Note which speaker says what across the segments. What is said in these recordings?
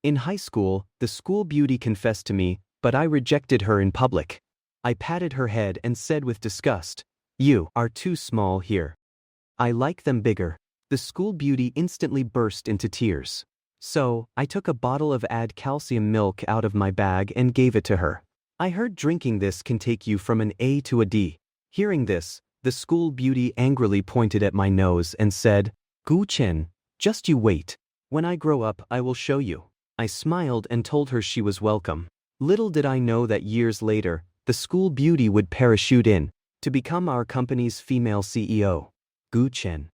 Speaker 1: In high school, the school beauty confessed to me, but I rejected her in public. I patted her head and said with disgust, "You are too small here. I like them bigger." The school beauty instantly burst into tears. So, I took a bottle of Add calcium milk out of my bag and gave it to her. I heard drinking this can take you from an A to a D. Hearing this, the school beauty angrily pointed at my nose and said, "Chen, just you wait. When I grow up, I will show you." I smiled and told her she was welcome. Little did I know that years later, the school beauty would parachute in to become our company's female CEO. Chen.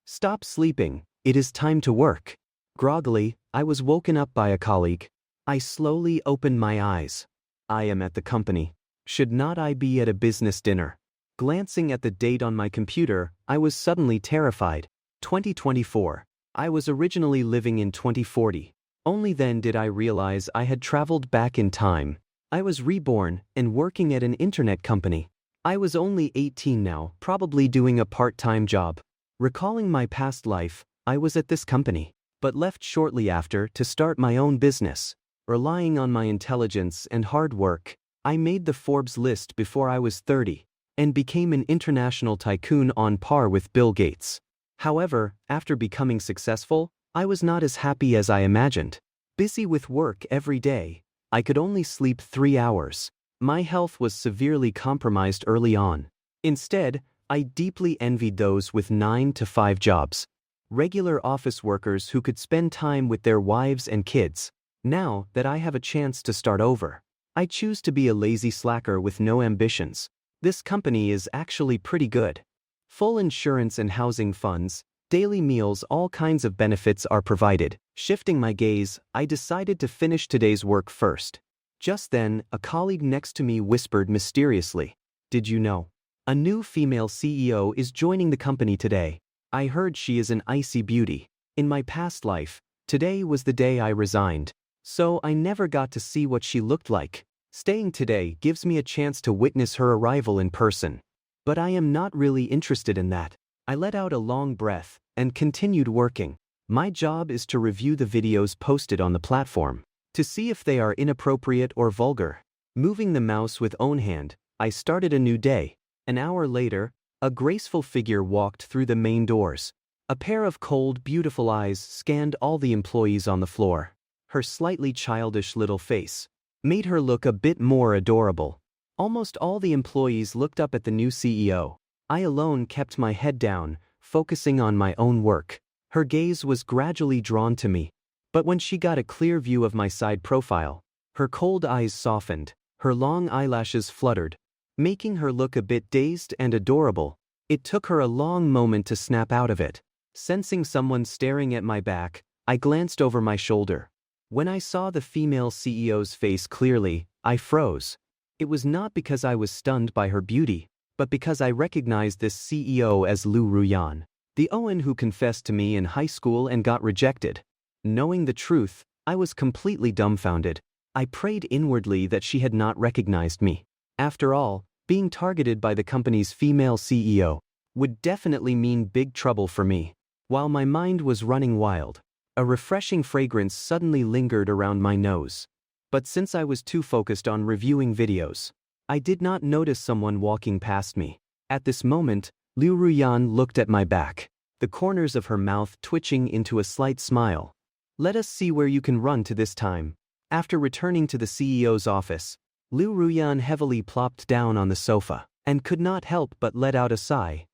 Speaker 1: "Stop sleeping, it is time to work." Groggily, I was woken up by a colleague. I slowly opened my eyes. I am at the company. Should not I be at a business dinner? Glancing at the date on my computer, I was suddenly terrified. 2024. I was originally living in 2040. Only then did I realize I had traveled back in time. I was reborn and working at an internet company. I was only 18 now, probably doing a part-time job. Recalling my past life, I was at this company, but left shortly after to start my own business. Relying on my intelligence and hard work, I made the Forbes list before I was 30, and became an international tycoon on par with Bill Gates. However, after becoming successful, I was not as happy as I imagined. Busy with work every day, I could only sleep 3 hours. My health was severely compromised early on. Instead, I deeply envied those with 9 to 5 jobs. Regular office workers who could spend time with their wives and kids. Now that I have a chance to start over, I choose to be a lazy slacker with no ambitions. This company is actually pretty good. Full insurance and housing funds, daily meals, all kinds of benefits are provided. Shifting my gaze, I decided to finish today's work first. Just then, a colleague next to me whispered mysteriously, "Did you know? A new female CEO is joining the company today." I heard she is an icy beauty. In my past life, today was the day I resigned. So I never got to see what she looked like. Staying today gives me a chance to witness her arrival in person. But I am not really interested in that. I let out a long breath and continued working. My job is to review the videos posted on the platform, to see if they are inappropriate or vulgar. Moving the mouse with own hand, I started a new day. An hour later, a graceful figure walked through the main doors. A pair of cold, beautiful eyes scanned all the employees on the floor. Her slightly childish little face made her look a bit more adorable. Almost all the employees looked up at the new CEO. I alone kept my head down, focusing on my own work. Her gaze was gradually drawn to me. But when she got a clear view of my side profile, her cold eyes softened, her long eyelashes fluttered, making her look a bit dazed and adorable. It took her a long moment to snap out of it. Sensing someone staring at my back, I glanced over my shoulder. When I saw the female CEO's face clearly, I froze. It was not because I was stunned by her beauty, but because I recognized this CEO as Liu Ruyan, the Owen who confessed to me in high school and got rejected. Knowing the truth, I was completely dumbfounded. I prayed inwardly that she had not recognized me. After all, being targeted by the company's female CEO would definitely mean big trouble for me. While my mind was running wild, a refreshing fragrance suddenly lingered around my nose. But since I was too focused on reviewing videos, I did not notice someone walking past me. At this moment, Liu Ruyan looked at my back, the corners of her mouth twitching into a slight smile. "Let us see where you can run to this time." After returning to the CEO's office, Liu Ruyan heavily plopped down on the sofa and could not help but let out a sigh.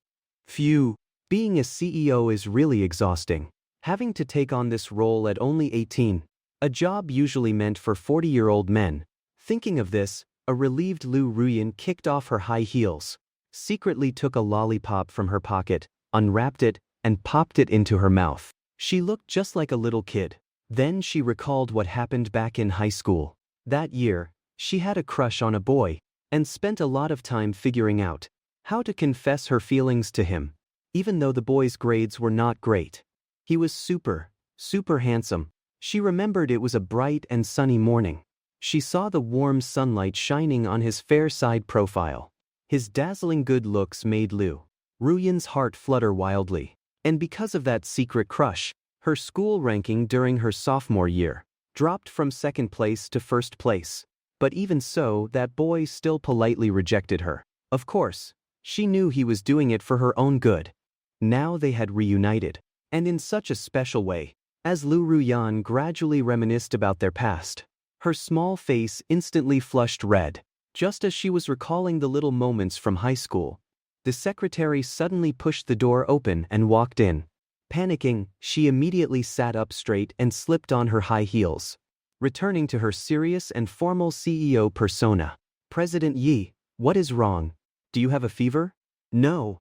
Speaker 1: Phew, being a CEO is really exhausting. Having to take on this role at only 18, a job usually meant for 40-year-old men. Thinking of this, a relieved Liu Ruyan kicked off her high heels, secretly took a lollipop from her pocket, unwrapped it, and popped it into her mouth. She looked just like a little kid. Then she recalled what happened back in high school. That year, she had a crush on a boy, and spent a lot of time figuring out how to confess her feelings to him, even though the boy's grades were not great. He was super handsome. She remembered it was a bright and sunny morning. She saw the warm sunlight shining on his fair side profile. His dazzling good looks made Liu Ruyan's heart flutter wildly. And because of that secret crush, her school ranking during her sophomore year dropped from second place to first place. But even so, that boy still politely rejected her. Of course, she knew he was doing it for her own good. Now they had reunited, and in such a special way. As Liu Ruyan gradually reminisced about their past, her small face instantly flushed red, just as she was recalling the little moments from high school. The secretary suddenly pushed the door open and walked in. Panicking, she immediately sat up straight and slipped on her high heels. Returning to her serious and formal CEO persona. President Yi, what is wrong? Do you have a fever? No.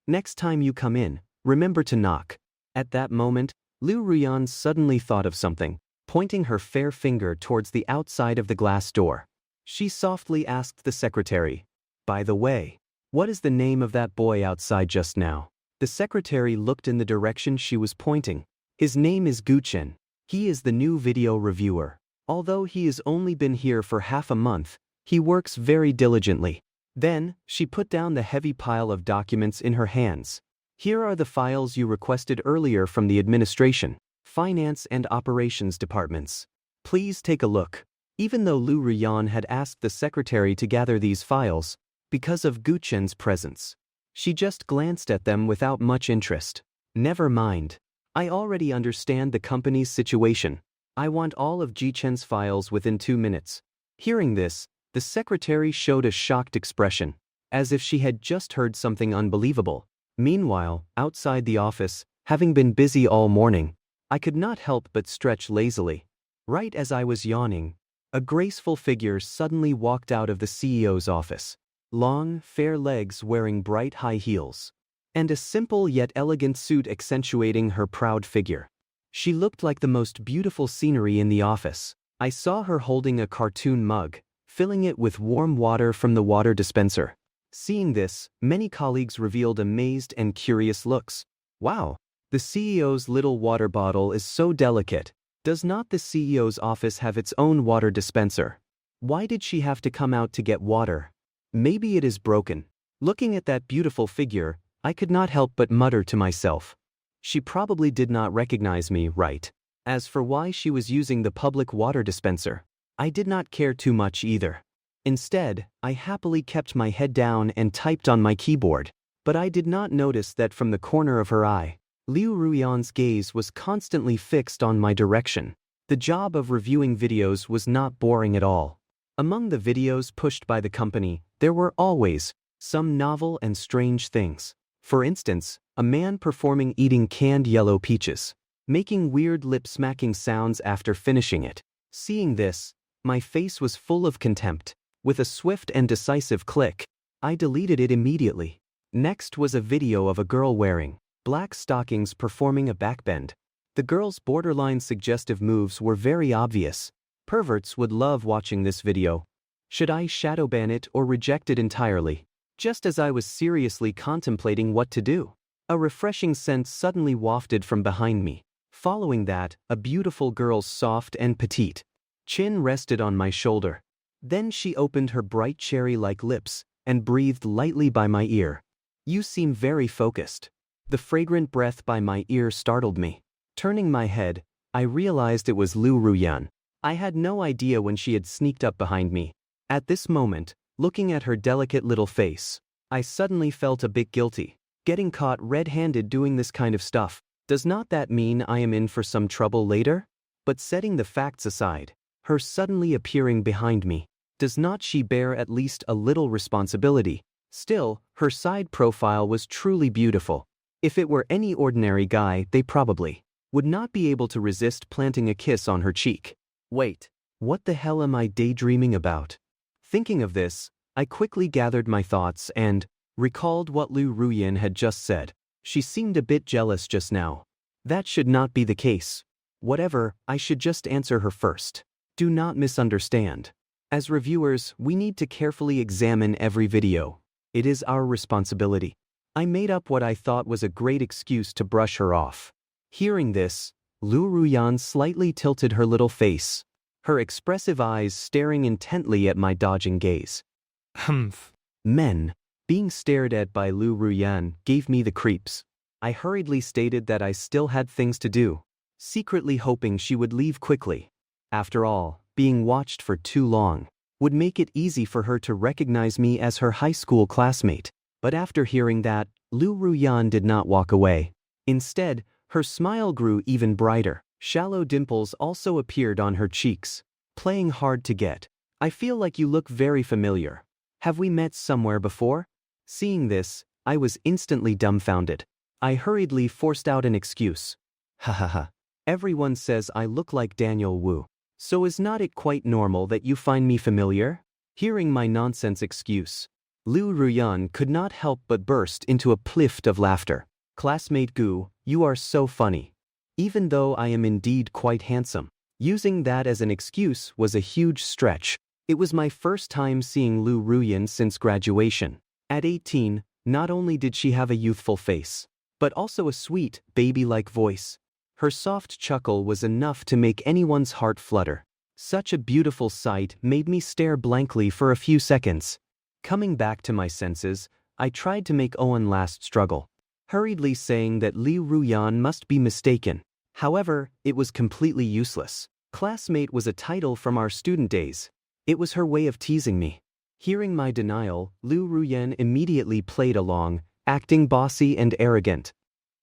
Speaker 1: Next time you come in, remember to knock. At that moment, Liu Ruyan suddenly thought of something, pointing her fair finger towards the outside of the glass door. She softly asked the secretary, "By the way, what is the name of that boy outside just now?" The secretary looked in the direction she was pointing. "His name is Chen. He is the new video reviewer. Although he has only been here for half a month, he works very diligently." Then, she put down the heavy pile of documents in her hands. "Here are the files you requested earlier from the administration, finance and operations departments. Please take a look." Even though Liu Ruyan had asked the secretary to gather these files, because of Chen's presence, she just glanced at them without much interest. "Never mind. I already understand the company's situation. I want all of Chen's files within 2 minutes." Hearing this, the secretary showed a shocked expression, as if she had just heard something unbelievable. Meanwhile, outside the office, having been busy all morning, I could not help but stretch lazily. Right as I was yawning, a graceful figure suddenly walked out of the CEO's office. Long, fair legs wearing bright high heels, and a simple yet elegant suit accentuating her proud figure. She looked like the most beautiful scenery in the office. I saw her holding a cartoon mug, filling it with warm water from the water dispenser. Seeing this, many colleagues revealed amazed and curious looks. "Wow, the CEO's little water bottle is so delicate. Does not the CEO's office have its own water dispenser? Why did she have to come out to get water? Maybe it is broken." Looking at that beautiful figure, I could not help but mutter to myself. She probably did not recognize me, right? As for why she was using the public water dispenser, I did not care too much either. Instead, I happily kept my head down and typed on my keyboard. But I did not notice that from the corner of her eye, Liu Ruyan's gaze was constantly fixed on my direction. The job of reviewing videos was not boring at all. Among the videos pushed by the company, there were always some novel and strange things. For instance, a man performing eating canned yellow peaches, making weird lip-smacking sounds after finishing it. Seeing this, my face was full of contempt. With a swift and decisive click, I deleted it immediately. Next was a video of a girl wearing black stockings performing a backbend. The girl's borderline suggestive moves were very obvious. Perverts would love watching this video. Should I shadow ban it or reject it entirely? Just as I was seriously contemplating what to do, a refreshing scent suddenly wafted from behind me. Following that, a beautiful girl's soft and petite chin rested on my shoulder. Then she opened her bright cherry-like lips and breathed lightly by my ear. "You seem very focused." The fragrant breath by my ear startled me. Turning my head, I realized it was Liu Ruyan. I had no idea when she had sneaked up behind me. At this moment, looking at her delicate little face, I suddenly felt a bit guilty. Getting caught red-handed doing this kind of stuff, does not that mean I am in for some trouble later? But setting the facts aside, her suddenly appearing behind me, does not she bear at least a little responsibility? Still, her side profile was truly beautiful. If it were any ordinary guy, they probably would not be able to resist planting a kiss on her cheek. Wait, what the hell am I daydreaming about? Thinking of this, I quickly gathered my thoughts and recalled what Liu Ruyan had just said. She seemed a bit jealous just now. That should not be the case. Whatever, I should just answer her first. Do not misunderstand. As reviewers, we need to carefully examine every video. It is our responsibility. I made up what I thought was a great excuse to brush her off. Hearing this, Liu Ruyan slightly tilted her little face, her expressive eyes staring intently at my dodging gaze. Men, being stared at by Liu Ruyan, gave me the creeps. I hurriedly stated that I still had things to do, secretly hoping she would leave quickly. After all, being watched for too long would make it easy for her to recognize me as her high school classmate. But after hearing that, Liu Ruyan did not walk away. Instead, her smile grew even brighter. Shallow dimples also appeared on her cheeks. Playing hard to get. I feel like you look very familiar. Have we met somewhere before? Seeing this, I was instantly dumbfounded. I hurriedly forced out an excuse. Ha ha ha. Everyone says I look like Daniel Wu. So is not it quite normal that you find me familiar? Hearing my nonsense excuse, Liu Ruyan could not help but burst into a plift of laughter. Classmate Gu, you are so funny. Even though I am indeed quite handsome. Using that as an excuse was a huge stretch. It was my first time seeing Liu Ruyan since graduation. At 18, not only did she have a youthful face, but also a sweet, baby-like voice. Her soft chuckle was enough to make anyone's heart flutter. Such a beautiful sight made me stare blankly for a few seconds. Coming back to my senses, I tried to make one last struggle, hurriedly saying that Liu Ruyan must be mistaken. However, it was completely useless. Classmate was a title from our student days. It was her way of teasing me. Hearing my denial, Liu Ruyan immediately played along, acting bossy and arrogant.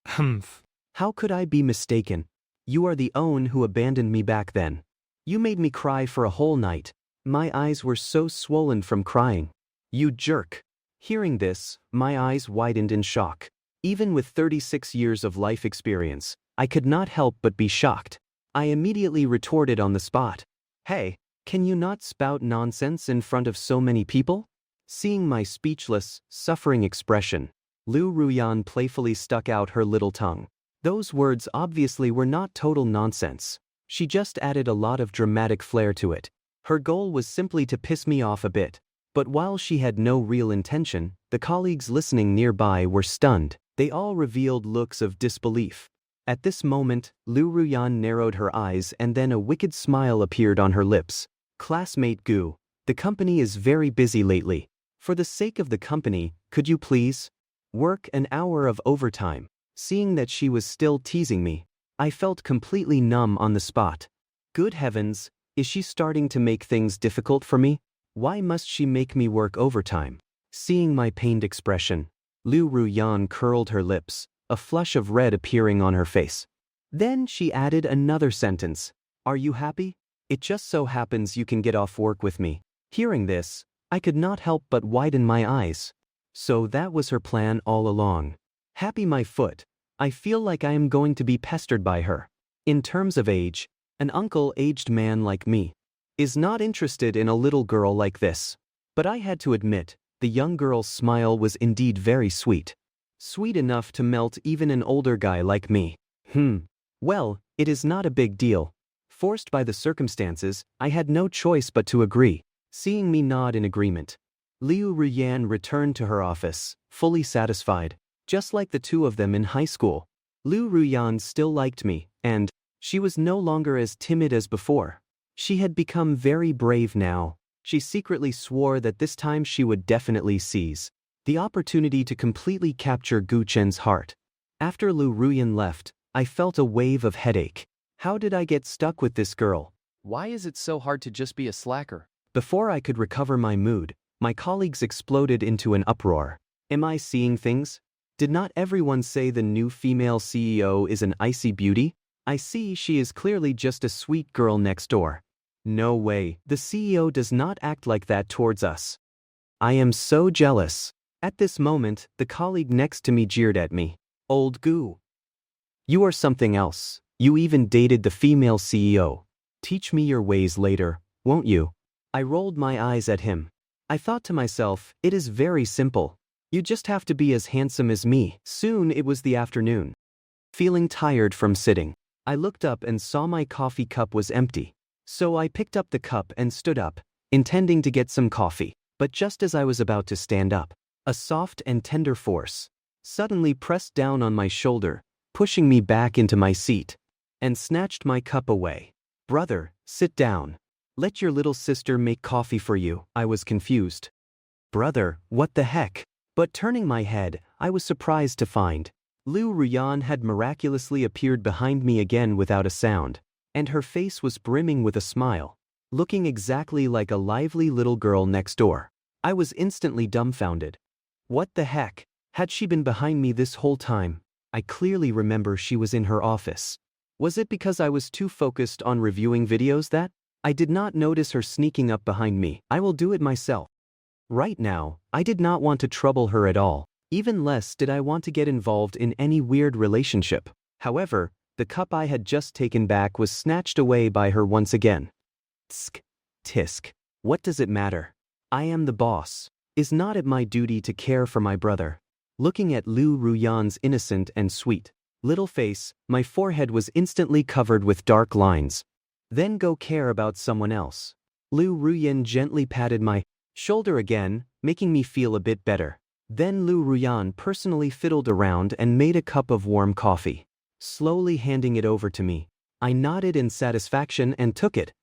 Speaker 1: Humph. How could I be mistaken? You are the one who abandoned me back then. You made me cry for a whole night. My eyes were so swollen from crying. You jerk. Hearing this, my eyes widened in shock. Even with 36 years of life experience, I could not help but be shocked. I immediately retorted on the spot. Hey, can you not spout nonsense in front of so many people? Seeing my speechless, suffering expression, Liu Ruyan playfully stuck out her little tongue. Those words obviously were not total nonsense. She just added a lot of dramatic flair to it. Her goal was simply to piss me off a bit. But while she had no real intention, the colleagues listening nearby were stunned. They all revealed looks of disbelief. At this moment, Liu Ruyan narrowed her eyes and then a wicked smile appeared on her lips. Classmate Gu, the company is very busy lately. For the sake of the company, could you please work an hour of overtime? Seeing that she was still teasing me, I felt completely numb on the spot. Good heavens, is she starting to make things difficult for me? Why must she make me work overtime? Seeing my pained expression, Liu Ruyan curled her lips, a flush of red appearing on her face. Then she added another sentence. Are you happy? It just so happens you can get off work with me. Hearing this, I could not help but widen my eyes. So that was her plan all along. Happy my foot. I feel like I am going to be pestered by her. In terms of age, an uncle-aged man like me is not interested in a little girl like this. But I had to admit, the young girl's smile was indeed very sweet. Sweet enough to melt even an older guy like me. Well, it is not a big deal. Forced by the circumstances, I had no choice but to agree. Seeing me nod in agreement, Liu Ruyan returned to her office, fully satisfied. Just like the two of them in high school, Liu Ruyan still liked me, and she was no longer as timid as before. She had become very brave now. She secretly swore that this time she would definitely seize the opportunity to completely capture Gu Chen's heart. After Liu Ruyan left, I felt a wave of headache. How did I get stuck with this girl? Why is it so hard to just be a slacker? Before I could recover my mood, my colleagues exploded into an uproar. Am I seeing things? Did not everyone say the new female CEO is an icy beauty? I see she is clearly just a sweet girl next door. No way, the CEO does not act like that towards us. I am so jealous. At this moment, the colleague next to me jeered at me. Old Gu. You are something else. You even dated the female CEO. Teach me your ways later, won't you? I rolled my eyes at him. I thought to myself, it is very simple. You just have to be as handsome as me. Soon it was the afternoon. Feeling tired from sitting, I looked up and saw my coffee cup was empty. So I picked up the cup and stood up, intending to get some coffee. But just as I was about to stand up, a soft and tender force suddenly pressed down on my shoulder, pushing me back into my seat, and snatched my cup away. Brother, sit down. Let your little sister make coffee for you. I was confused. Brother, what the heck? But turning my head, I was surprised to find Liu Ruyan had miraculously appeared behind me again without a sound. and her face was brimming with a smile, looking exactly like a lively little girl next door. I was instantly dumbfounded. What the heck? Had she been behind me this whole time? I clearly remember she was in her office. Was it because I was too focused on reviewing videos that I did not notice her sneaking up behind me? I will do it myself. Right now, I did not want to trouble her at all. Even less did I want to get involved in any weird relationship. However, the cup I had just taken back was snatched away by her once again. Tsk. Tisk. What does it matter? I am the boss. Is not it my duty to care for my brother? Looking at Liu Ruyan's innocent and sweet little face, my forehead was instantly covered with dark lines. Then go care about someone else. Liu Ruyan gently patted my shoulder again, making me feel a bit better. Then Liu Ruyan personally fiddled around and made a cup of warm coffee. Slowly handing it over to me, I nodded in satisfaction and took it.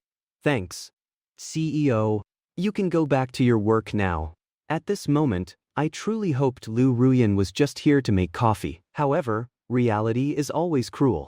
Speaker 1: Thanks, CEO. You can go back to your work now. At this moment, I truly hoped Liu Ruyan was just here to make coffee. However, reality is always cruel.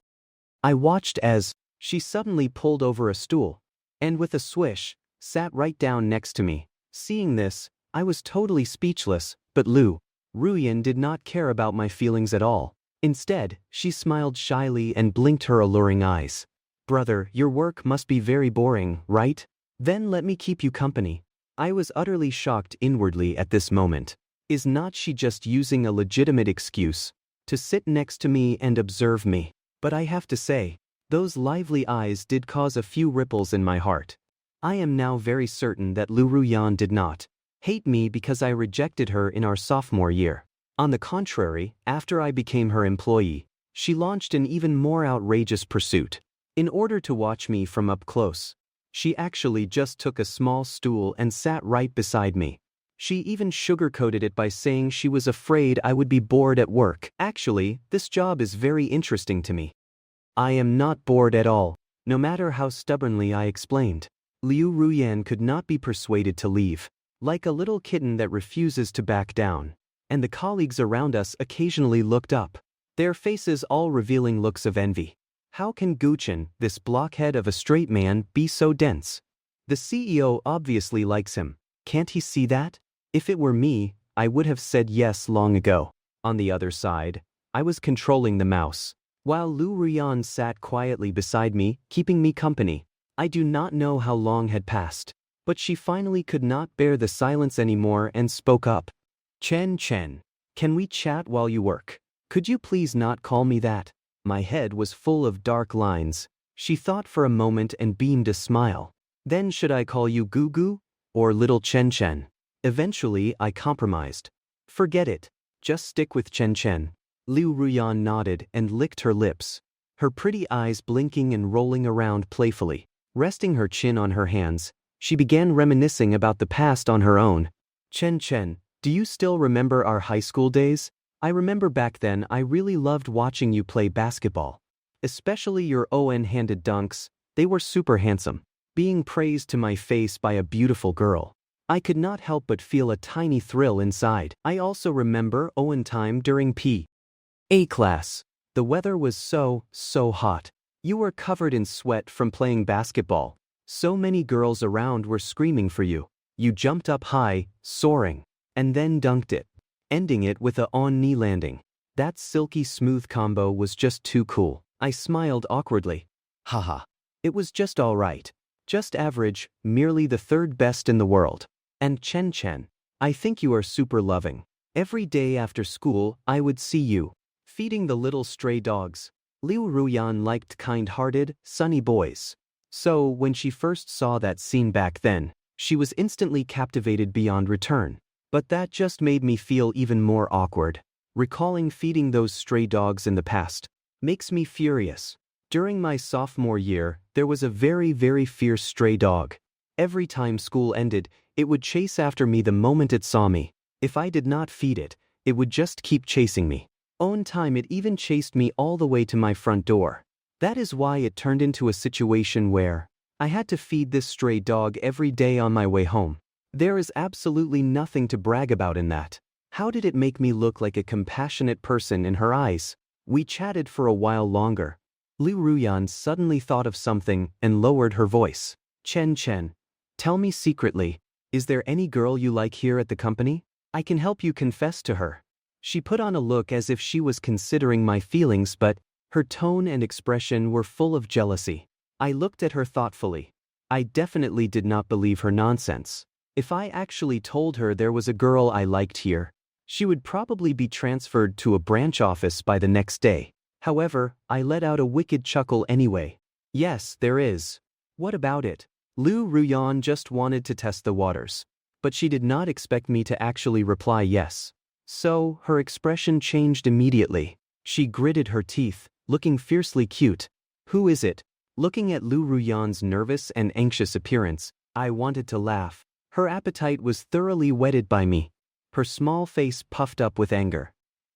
Speaker 1: I watched as she suddenly pulled over a stool, and with a swish, sat right down next to me. Seeing this, I was totally speechless, but Liu Ruyan did not care about my feelings at all. Instead, she smiled shyly and blinked her alluring eyes. Brother, your work must be very boring, right? Then let me keep you company. I was utterly shocked inwardly at this moment. Is not she just using a legitimate excuse to sit next to me and observe me? But I have to say, those lively eyes did cause a few ripples in my heart. I am now very certain that Liu Ruyan did not hate me because I rejected her in our sophomore year. On the contrary, after I became her employee, she launched an even more outrageous pursuit. In order to watch me from up close, she actually just took a small stool and sat right beside me. She even sugarcoated it by saying she was afraid I would be bored at work. Actually, this job is very interesting to me. I am not bored at all, no matter how stubbornly I explained. Liu Ruyan could not be persuaded to leave, like a little kitten that refuses to back down. And the colleagues around us occasionally looked up, their faces all revealing looks of envy. How can Chen, this blockhead of a straight man, be so dense? The CEO obviously likes him. Can't he see that? If it were me, I would have said yes long ago. On the other side, I was controlling the mouse, while Liu Ruyan sat quietly beside me, keeping me company. I do not know how long had passed, but she finally could not bear the silence anymore and spoke up. Chen, can we chat while you work? Could you please not call me that? My head was full of dark lines. She thought for a moment and beamed a smile. Then should I call you Gugu? Or little Chen? Eventually I compromised. Forget it. Just stick with Chen. Liu Ruyan nodded and licked her lips, her pretty eyes blinking and rolling around playfully. Resting her chin on her hands, she began reminiscing about the past on her own. Chen, do you still remember our high school days? I remember back then I really loved watching you play basketball. Especially your own-handed dunks, they were super handsome. Being praised to my face by a beautiful girl, I could not help but feel a tiny thrill inside. I also remember Owen time during PA class. The weather was so hot. You were covered in sweat from playing basketball. So many girls around were screaming for you. You jumped up high, soaring, and then dunked it, ending it with a on-knee landing. That silky smooth combo was just too cool. I smiled awkwardly. Haha. It was just alright. Just average, merely the third best in the world. And Chen, I think you are super loving. Every day after school, I would see you feeding the little stray dogs. Liu Ruyan liked kind-hearted, sunny boys. So, when she first saw that scene back then, she was instantly captivated beyond return. But that just made me feel even more awkward. Recalling feeding those stray dogs in the past makes me furious. During my sophomore year, there was a very fierce stray dog. Every time school ended, it would chase after me the moment it saw me. If I did not feed it, it would just keep chasing me. On time it even chased me all the way to my front door. That is why it turned into a situation where I had to feed this stray dog every day on my way home. There is absolutely nothing to brag about in that. How did it make me look like a compassionate person in her eyes? We chatted for a while longer. Liu Ruyan suddenly thought of something and lowered her voice. Chen, tell me secretly, is there any girl you like here at the company? I can help you confess to her. She put on a look as if she was considering my feelings, but her tone and expression were full of jealousy. I looked at her thoughtfully. I definitely did not believe her nonsense. If I actually told her there was a girl I liked here, she would probably be transferred to a branch office by the next day. However, I let out a wicked chuckle anyway. Yes, there is. What about it? Liu Ruyan just wanted to test the waters. But she did not expect me to actually reply yes. So, her expression changed immediately. She gritted her teeth, looking fiercely cute. Who is it? Looking at Liu Ruyan's nervous and anxious appearance, I wanted to laugh. Her appetite was thoroughly whetted by me. Her small face puffed up with anger.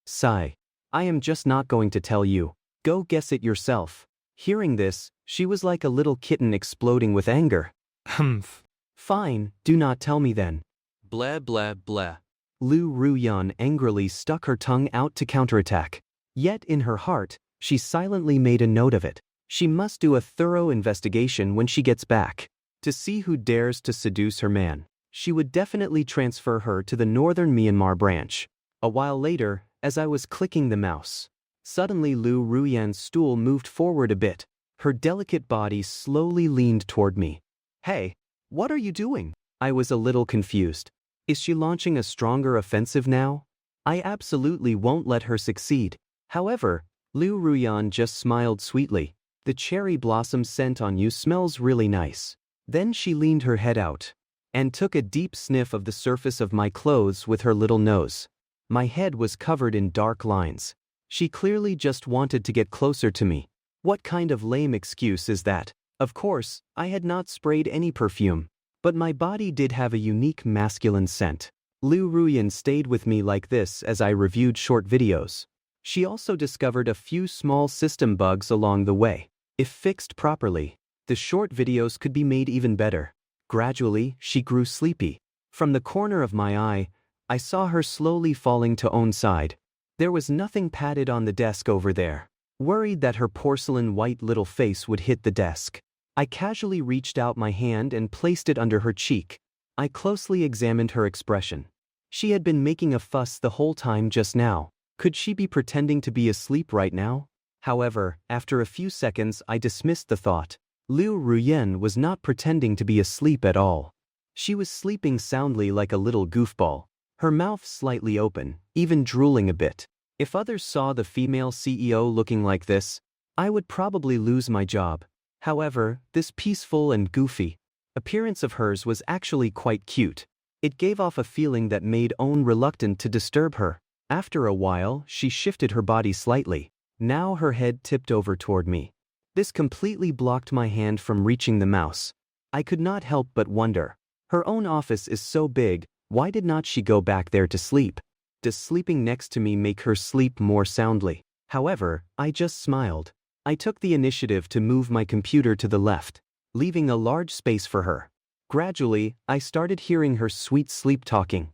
Speaker 1: Sigh. I am just not going to tell you. Go guess it yourself. Hearing this, she was like a little kitten exploding with anger.
Speaker 2: Humph.
Speaker 1: Fine, do not tell me then. Blah blah blah. Liu Ruyan angrily stuck her tongue out to counterattack. Yet in her heart, she silently made a note of it. She must do a thorough investigation when she gets back. To see who dares to seduce her man. She would definitely transfer her to the northern Myanmar branch. A while later, as I was clicking the mouse, suddenly Liu Ruyan's stool moved forward a bit. Her delicate body slowly leaned toward me. Hey, what are you doing? I was a little confused. Is she launching a stronger offensive now? I absolutely won't let her succeed. However, Liu Ruyan just smiled sweetly. The cherry blossom scent on you smells really nice. Then she leaned her head out and took a deep sniff of the surface of my clothes with her little nose. My head was covered in dark lines. She clearly just wanted to get closer to me. What kind of lame excuse is that? Of course, I had not sprayed any perfume, but my body did have a unique masculine scent. Liu Ruyan stayed with me like this as I reviewed short videos. She also discovered a few small system bugs along the way. If fixed properly, the short videos could be made even better. Gradually, she grew sleepy. From the corner of my eye, I saw her slowly falling to own side. There was nothing padded on the desk over there. Worried that her porcelain white little face would hit the desk, I casually reached out my hand and placed it under her cheek. I closely examined her expression. She had been making a fuss the whole time just now. Could she be pretending to be asleep right now? However, after a few seconds I dismissed the thought. Liu Ruyan was not pretending to be asleep at all. She was sleeping soundly like a little goofball, her mouth slightly open, even drooling a bit. If others saw the female CEO looking like this, I would probably lose my job. However, this peaceful and goofy appearance of hers was actually quite cute. It gave off a feeling that made Owen reluctant to disturb her. After a while, she shifted her body slightly. Now her head tipped over toward me. This completely blocked my hand from reaching the mouse. I could not help but wonder. Her own office is so big, why did not she go back there to sleep? Does sleeping next to me make her sleep more soundly? However, I just smiled. I took the initiative to move my computer to the left, leaving a large space for her. Gradually, I started hearing her sweet sleep talking.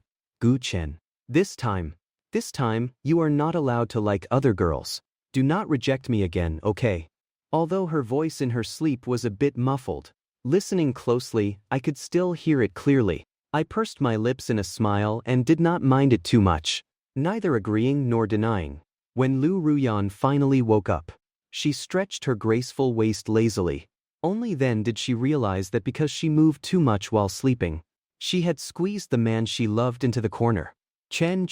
Speaker 1: Chen. This time, you are not allowed to like other girls. Do not reject me again, okay? Although her voice in her sleep was a bit muffled, listening closely, I could still hear it clearly. I pursed my lips in a smile and did not mind it too much, neither agreeing nor denying. When Liu Ruyan finally woke up, she stretched her graceful waist lazily. Only then did she realize that because she moved too much while sleeping, she had squeezed the man she loved into the corner. Chen,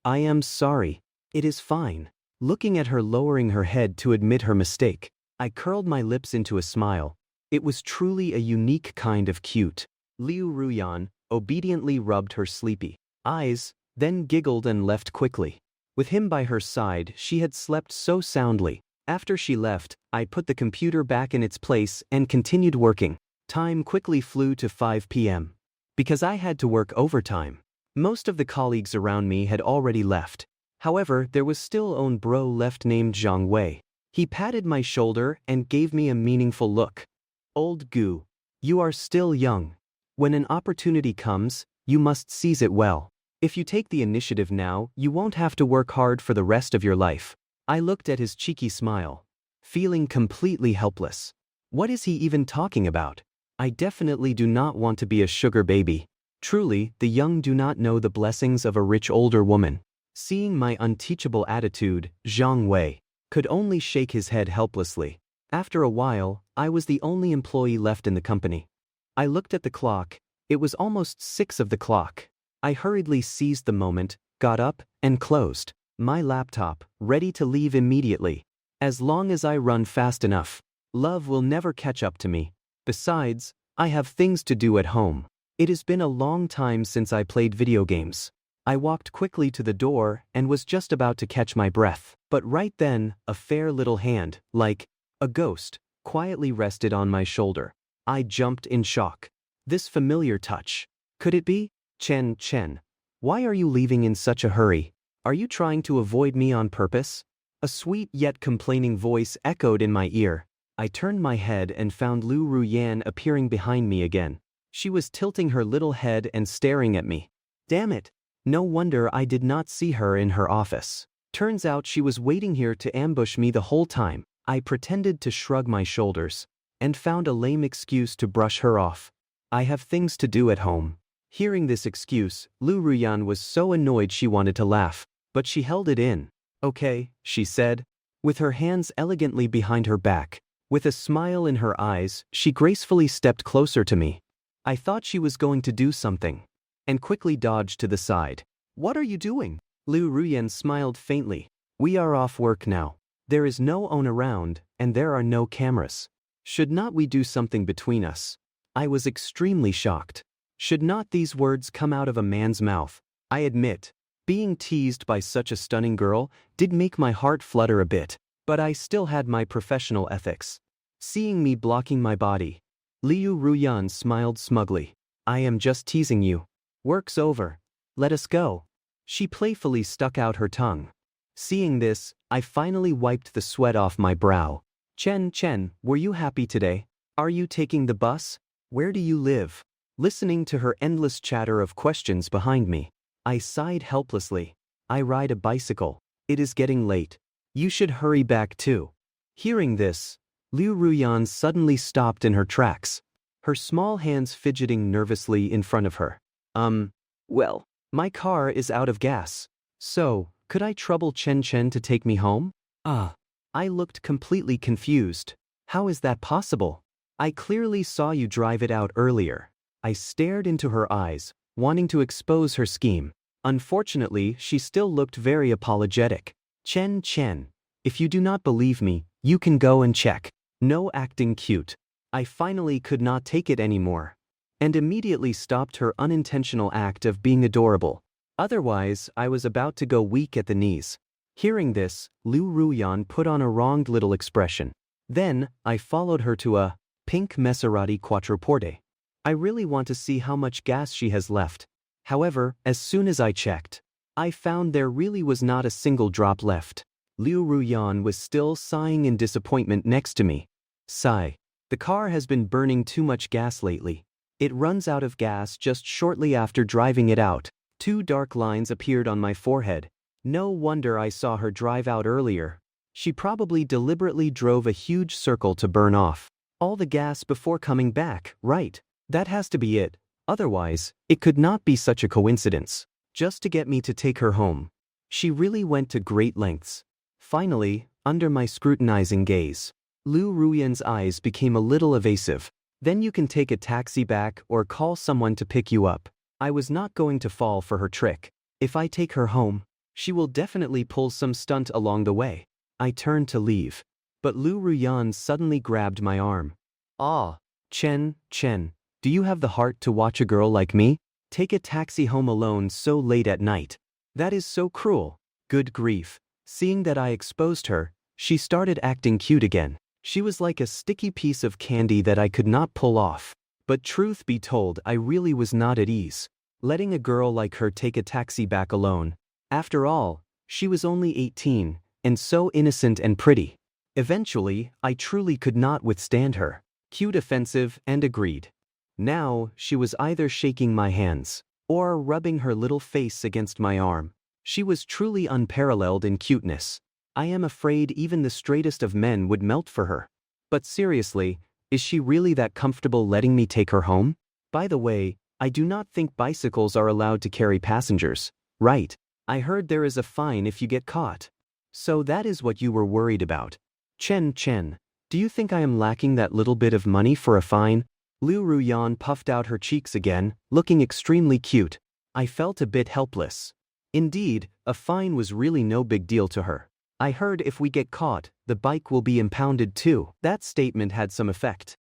Speaker 1: I am sorry. It is fine. Looking at her lowering her head to admit her mistake, I curled my lips into a smile. It was truly a unique kind of cute. Liu Ruyan obediently rubbed her sleepy eyes, then giggled and left quickly. With him by her side, she had slept so soundly. After she left, I put the computer back in its place and continued working. Time quickly flew to 5 p.m. Because I had to work overtime. Most of the colleagues around me had already left. However, there was still own bro left named Zhang Wei. He patted my shoulder and gave me a meaningful look. Old Gu, you are still young. When an opportunity comes, you must seize it well. If you take the initiative now, you won't have to work hard for the rest of your life. I looked at his cheeky smile. feeling completely helpless. What is he even talking about? I definitely do not want to be a sugar baby. Truly, the young do not know the blessings of a rich older woman. Seeing my unteachable attitude, Zhang Wei could only shake his head helplessly. After a while, I was the only employee left in the company. I looked at the clock. It was almost 6 of the clock. I hurriedly seized the moment, got up, and closed my laptop, ready to leave immediately. As long as I run fast enough, love will never catch up to me. Besides, I have things to do at home. It has been a long time since I played video games. I walked quickly to the door and was just about to catch my breath. But right then, a fair little hand, like a ghost, quietly rested on my shoulder. I jumped in shock. This familiar touch. Could it be? Chen, why are you leaving in such a hurry? Are you trying to avoid me on purpose? A sweet yet complaining voice echoed in my ear. I turned my head and found Liu Ruyan appearing behind me again. She was tilting her little head and staring at me. Damn it! No wonder I did not see her in her office. Turns out she was waiting here to ambush me the whole time. I pretended to shrug my shoulders and found a lame excuse to brush her off. I have things to do at home. Hearing this excuse, Liu Ruyan was so annoyed she wanted to laugh, but she held it in. Okay, she said, with her hands elegantly behind her back. With a smile in her eyes, she gracefully stepped closer to me. I thought she was going to do something, and quickly dodged to the side. What are you doing? Liu Ruyan smiled faintly. We are off work now. There is no one around, and there are no cameras. Should not we do something between us? I was extremely shocked. Should not these words come out of a man's mouth? I admit, being teased by such a stunning girl did make my heart flutter a bit, but I still had my professional ethics. Seeing me blocking my body, Liu Ruyan smiled smugly. I am just teasing you. Work's over. Let us go. She playfully stuck out her tongue. Seeing this, I finally wiped the sweat off my brow. Chen, were you happy today? Are you taking the bus? Where do you live? Listening to her endless chatter of questions behind me, I sighed helplessly. I ride a bicycle. It is getting late. You should hurry back too. Hearing this, Liu Ruyan suddenly stopped in her tracks, her small hands fidgeting nervously in front of her. Well, my car is out of gas. So, could I trouble Chen to take me home? I looked completely confused. How is that possible? I clearly saw you drive it out earlier. I stared into her eyes, wanting to expose her scheme. Unfortunately, she still looked very apologetic. Chen, if you do not believe me, you can go and check. No acting cute. I finally could not take it anymore, and immediately stopped her unintentional act of being adorable. Otherwise, I was about to go weak at the knees. Hearing this, Liu Ruyan put on a wronged little expression. Then, I followed her to a pink Maserati Quattroporte. I really want to see how much gas she has left. However, as soon as I checked, I found there really was not a single drop left. Liu Ruyan was still sighing in disappointment next to me. Sigh. The car has been burning too much gas lately. It runs out of gas just shortly after driving it out. 2 dark lines appeared on my forehead. No wonder I saw her drive out earlier. She probably deliberately drove a huge circle to burn off all the gas before coming back, right? That has to be it. Otherwise, it could not be such a coincidence. Just to get me to take her home. She really went to great lengths. Finally, under my scrutinizing gaze, Liu Ruyan's eyes became a little evasive. Then you can take a taxi back or call someone to pick you up. I was not going to fall for her trick. If I take her home, she will definitely pull some stunt along the way. I turned to leave, but Liu Ruyan suddenly grabbed my arm. Chen, do you have the heart to watch a girl like me take a taxi home alone so late at night? That is so cruel. Good grief. Seeing that I exposed her, she started acting cute again. She was like a sticky piece of candy that I could not pull off. But truth be told, I really was not at ease letting a girl like her take a taxi back alone. After all, she was only 18, and so innocent and pretty. Eventually, I truly could not withstand her. Cute, offensive, and agreed. Now, she was either shaking my hands or rubbing her little face against my arm. She was truly unparalleled in cuteness. I am afraid even the straightest of men would melt for her. But seriously, is she really that comfortable letting me take her home? By the way, I do not think bicycles are allowed to carry passengers, right? I heard there is a fine if you get caught. So that is what you were worried about. Chen, do you think I am lacking that little bit of money for a fine? Liu Ruyan puffed out her cheeks again, looking extremely cute. I felt a bit helpless. Indeed, a fine was really no big deal to her. I heard if we get caught, the bike will be impounded too. That statement had some effect.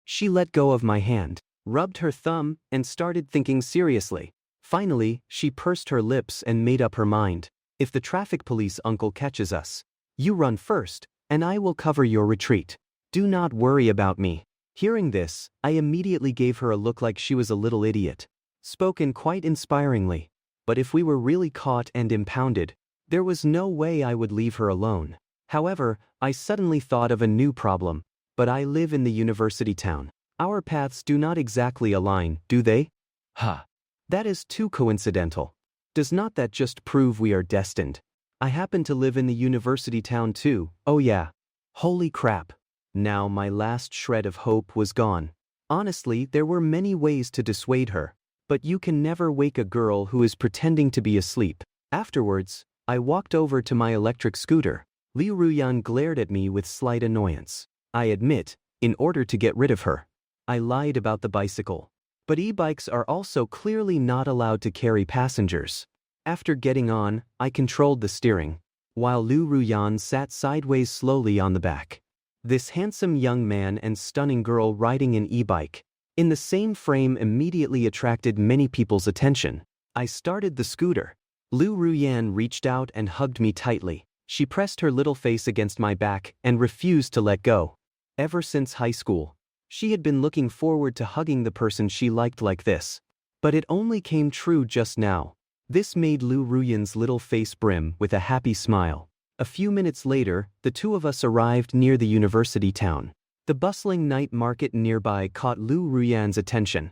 Speaker 1: She let go of my hand, rubbed her thumb, and started thinking seriously. Finally, she pursed her lips and made up her mind. If the traffic police uncle catches us, you run first, and I will cover your retreat. Do not worry about me. Hearing this, I immediately gave her a look like she was a little idiot. Spoken quite inspiringly. But if we were really caught and impounded, there was no way I would leave her alone. However, I suddenly thought of a new problem. But I live in the university town. Our paths do not exactly align, do they? Ha! That is too coincidental. Does not that just prove we are destined? I happen to live in the university town too, oh yeah. Holy crap. Now my last shred of hope was gone. Honestly, there were many ways to dissuade her. But you can never wake a girl who is pretending to be asleep. Afterwards, I walked over to my electric scooter. Liu Ruyan glared at me with slight annoyance. I admit, in order to get rid of her, I lied about the bicycle. But e-bikes are also clearly not allowed to carry passengers. After getting on, I controlled the steering, while Liu Ruyan sat sideways slowly on the back. This handsome young man and stunning girl riding an e-bike in the same frame immediately attracted many people's attention. I started the scooter. Liu Ruyan reached out and hugged me tightly. She pressed her little face against my back and refused to let go. Ever since high school, she had been looking forward to hugging the person she liked like this. But it only came true just now. This made Liu Ruyan's little face brim with a happy smile. A few minutes later, the two of us arrived near the university town. The bustling night market nearby caught Liu Ruyan's attention.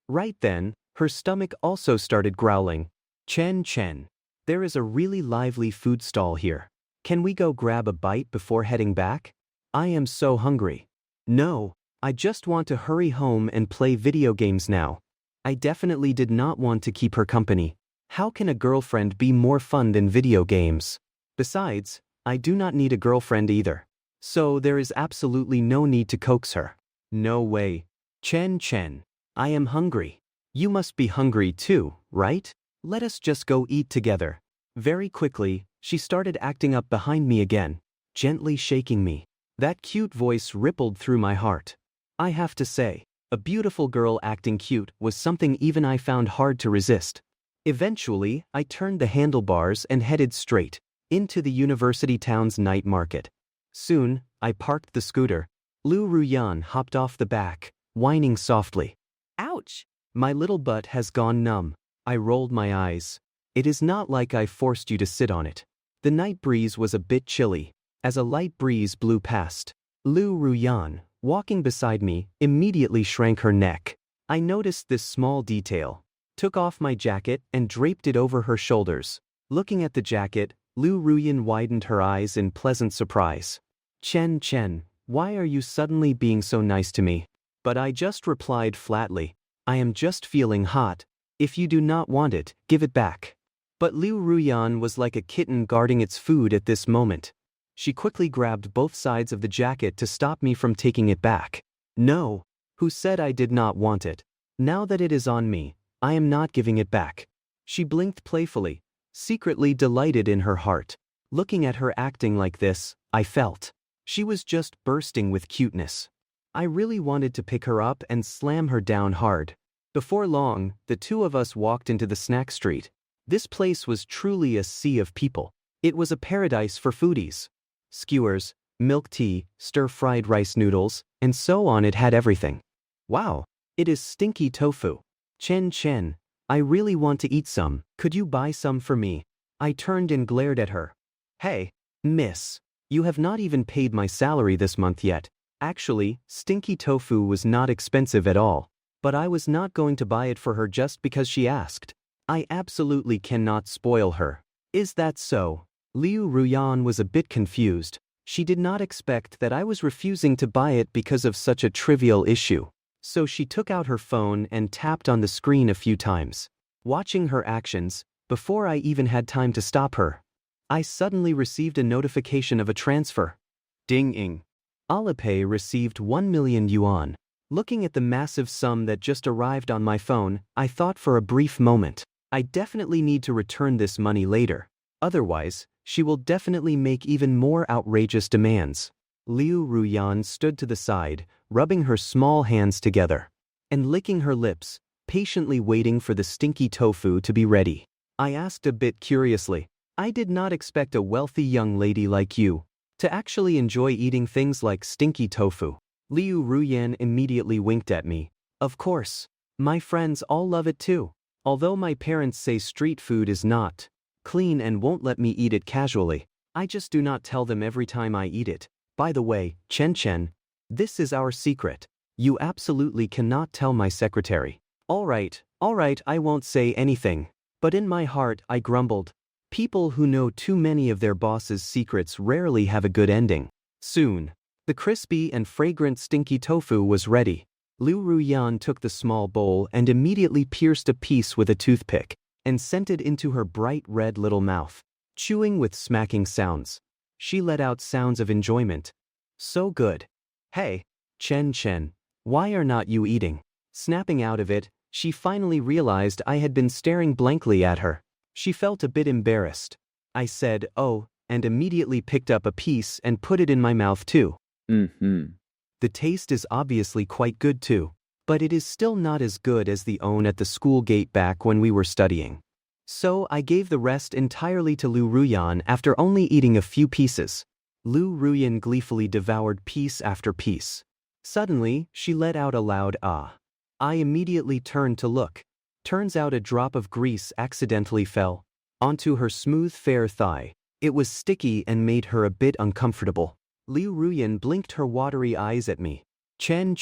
Speaker 1: Right then, her stomach also started growling. Chen, there is a really lively food stall here. Can we go grab a bite before heading back? I am so hungry. No, I just want to hurry home and play video games now. I definitely did not want to keep her company. How can a girlfriend be more fun than video games? Besides, I do not need a girlfriend either. So there is absolutely no need to coax her. No way. Chen, I am hungry. You must be hungry too, right? Let us just go eat together. Very quickly, she started acting up behind me again, gently shaking me. That cute voice rippled through my heart. I have to say, a beautiful girl acting cute was something even I found hard to resist. Eventually, I turned the handlebars and headed straight into the university town's night market. Soon, I parked the scooter. Liu Ruyan hopped off the back, whining softly. Ouch! My little butt has gone numb. I rolled my eyes. It is not like I forced you to sit on it. The night breeze was a bit chilly, as a light breeze blew past. Liu Ruyan, walking beside me, immediately shrank her neck. I noticed this small detail, took off my jacket and draped it over her shoulders. Looking at the jacket, Liu Ruyan widened her eyes in pleasant surprise. Chen, why are you suddenly being so nice to me? But I just replied flatly, I am just feeling hot. If you do not want it, give it back. But Liu Ruyan was like a kitten guarding its food at this moment. She quickly grabbed both sides of the jacket to stop me from taking it back. No, who said I did not want it? Now that it is on me, I am not giving it back. She blinked playfully, secretly delighted in her heart. Looking at her acting like this, I felt she was just bursting with cuteness. I really wanted to pick her up and slam her down hard. Before long, the two of us walked into the snack street. This place was truly a sea of people. It was a paradise for foodies. Skewers, milk tea, stir-fried rice noodles, and so on. It had everything. Wow, it is stinky tofu. Chen, I really want to eat some. Could you buy some for me? I turned and glared at her. Hey, miss, you have not even paid my salary this month yet. Actually, stinky tofu was not expensive at all. But I was not going to buy it for her just because she asked. I absolutely cannot spoil her. Is that so? Liu Ruyan was a bit confused. She did not expect that I was refusing to buy it because of such a trivial issue. So she took out her phone and tapped on the screen a few times. Watching her actions, before I even had time to stop her, I suddenly received a notification of a transfer. Ding-ing. Alipay received 1 million yuan. Looking at the massive sum that just arrived on my phone, I thought for a brief moment, I definitely need to return this money later. Otherwise, she will definitely make even more outrageous demands. Liu Ruyan stood to the side, rubbing her small hands together and licking her lips, patiently waiting for the stinky tofu to be ready. I asked a bit curiously, I did not expect a wealthy young lady like you to actually enjoy eating things like stinky tofu. Liu Ruyan immediately winked at me. Of course. My friends all love it too. Although my parents say street food is not clean and won't let me eat it casually, I just do not tell them every time I eat it. By the way, Chen, this is our secret. You absolutely cannot tell my secretary. All right, I won't say anything. But in my heart I grumbled. People who know too many of their boss's secrets rarely have a good ending. Soon, the crispy and fragrant stinky tofu was ready. Liu Ruyan took the small bowl and immediately pierced a piece with a toothpick and sent it into her bright red little mouth, chewing with smacking sounds. She let out sounds of enjoyment. So good. Hey, Chen, why are not you eating? Snapping out of it, she finally realized I had been staring blankly at her. She felt a bit embarrassed. I said, oh, and immediately picked up a piece and put it in my mouth too. The taste is obviously quite good too, but it is still not as good as the one at the school gate back when we were studying. So I gave the rest entirely to Liu Ruyan after only eating a few pieces. Liu Ruyan gleefully devoured piece after piece. Suddenly, she let out a loud ah. I immediately turned to look. Turns out a drop of grease accidentally fell onto her smooth fair thigh. It was sticky and made her a bit uncomfortable. Liu Ruyan blinked her watery eyes at me. Chen,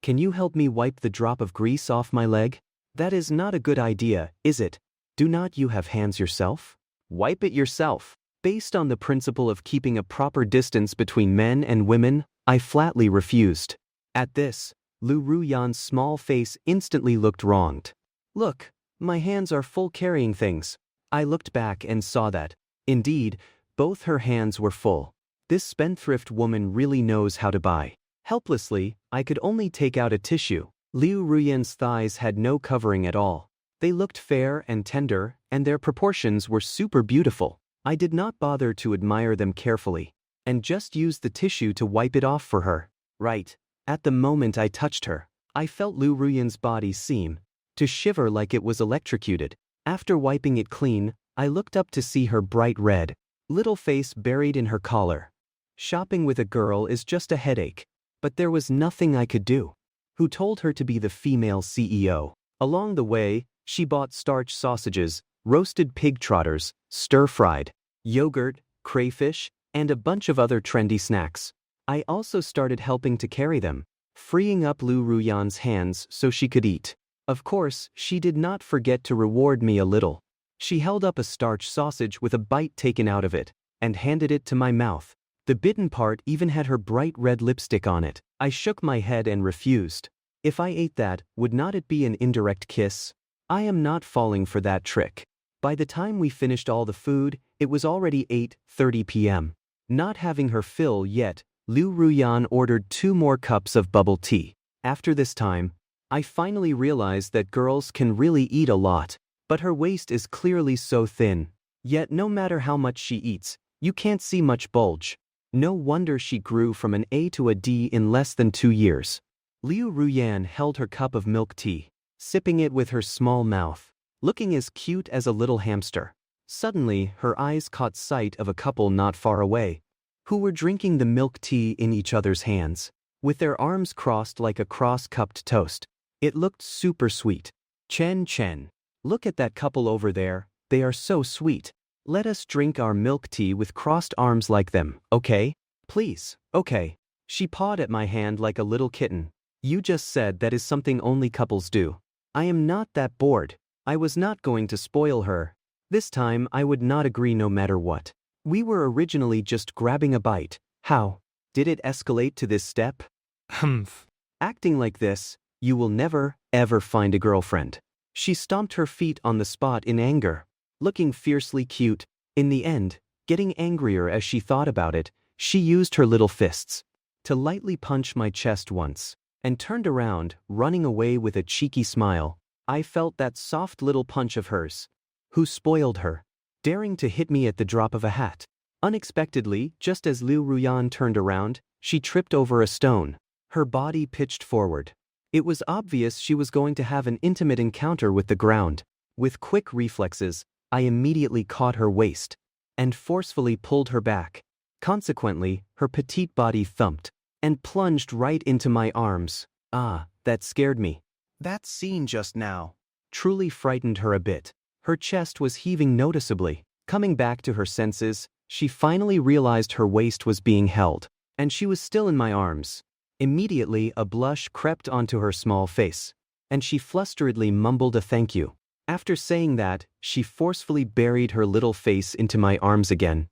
Speaker 1: can you help me wipe the drop of grease off my leg? That is not a good idea, is it? Do not you have hands yourself? Wipe it yourself. Based on the principle of keeping a proper distance between men and women, I flatly refused. At this, Liu Ruyan's small face instantly looked wronged. Look, my hands are full carrying things. I looked back and saw that, indeed, both her hands were full. This spendthrift woman really knows how to buy. Helplessly, I could only take out a tissue. Liu Ruyan's thighs had no covering at all. They looked fair and tender, and their proportions were super beautiful. I did not bother to admire them carefully, and just used the tissue to wipe it off for her. Right. At the moment I touched her, I felt Liu Ruyan's body seem to shiver like it was electrocuted. After wiping it clean, I looked up to see her bright red little face buried in her collar. Shopping with a girl is just a headache, but there was nothing I could do. Who told her to be the female CEO? Along the way, she bought starch sausages, roasted pig trotters, stir-fried yogurt, crayfish, and a bunch of other trendy snacks. I also started helping to carry them, freeing up Liu Ruyan's hands so she could eat. Of course, she did not forget to reward me a little. She held up a starch sausage with a bite taken out of it, and handed it to my mouth. The bitten part even had her bright red lipstick on it. I shook my head and refused. If I ate that, would not it be an indirect kiss? I am not falling for that trick. By the time we finished all the food, it was already 8:30 p.m. Not having her fill yet, Liu Ruyan ordered 2 more cups of bubble tea. After this time, I finally realized that girls can really eat a lot, but her waist is clearly so thin. Yet no matter how much she eats, you can't see much bulge. No wonder she grew from an A to a D in less than 2 years. Liu Ruyan held her cup of milk tea, sipping it with her small mouth, looking as cute as a little hamster. Suddenly, her eyes caught sight of a couple not far away, who were drinking the milk tea in each other's hands, with their arms crossed like a cross-cupped toast. It looked super sweet. Chen, look at that couple over there, they are so sweet. Let us drink our milk tea with crossed arms like them, okay? Please, okay. She pawed at my hand like a little kitten. You just said that is something only couples do. I am not that bored. I was not going to spoil her. This time I would not agree no matter what. We were originally just grabbing a bite. How did it escalate to this step?
Speaker 2: Humph.
Speaker 1: Acting like this, you will never, ever find a girlfriend. She stomped her feet on the spot in anger, looking fiercely cute. In the end, getting angrier as she thought about it, she used her little fists to lightly punch my chest once, and turned around, running away with a cheeky smile. I felt that soft little punch of hers. Who spoiled her? Daring to hit me at the drop of a hat. Unexpectedly, just as Liu Ruyan turned around, she tripped over a stone. Her body pitched forward. It was obvious she was going to have an intimate encounter with the ground. With quick reflexes, I immediately caught her waist and forcefully pulled her back. Consequently, her petite body thumped and plunged right into my arms. Ah, that scared me. That scene just now truly frightened her a bit. Her chest was heaving noticeably. Coming back to her senses, she finally realized her waist was being held, and she was still in my arms. Immediately, a blush crept onto her small face, and she flusteredly mumbled a thank you. After saying that, she forcefully buried her little face into my arms again,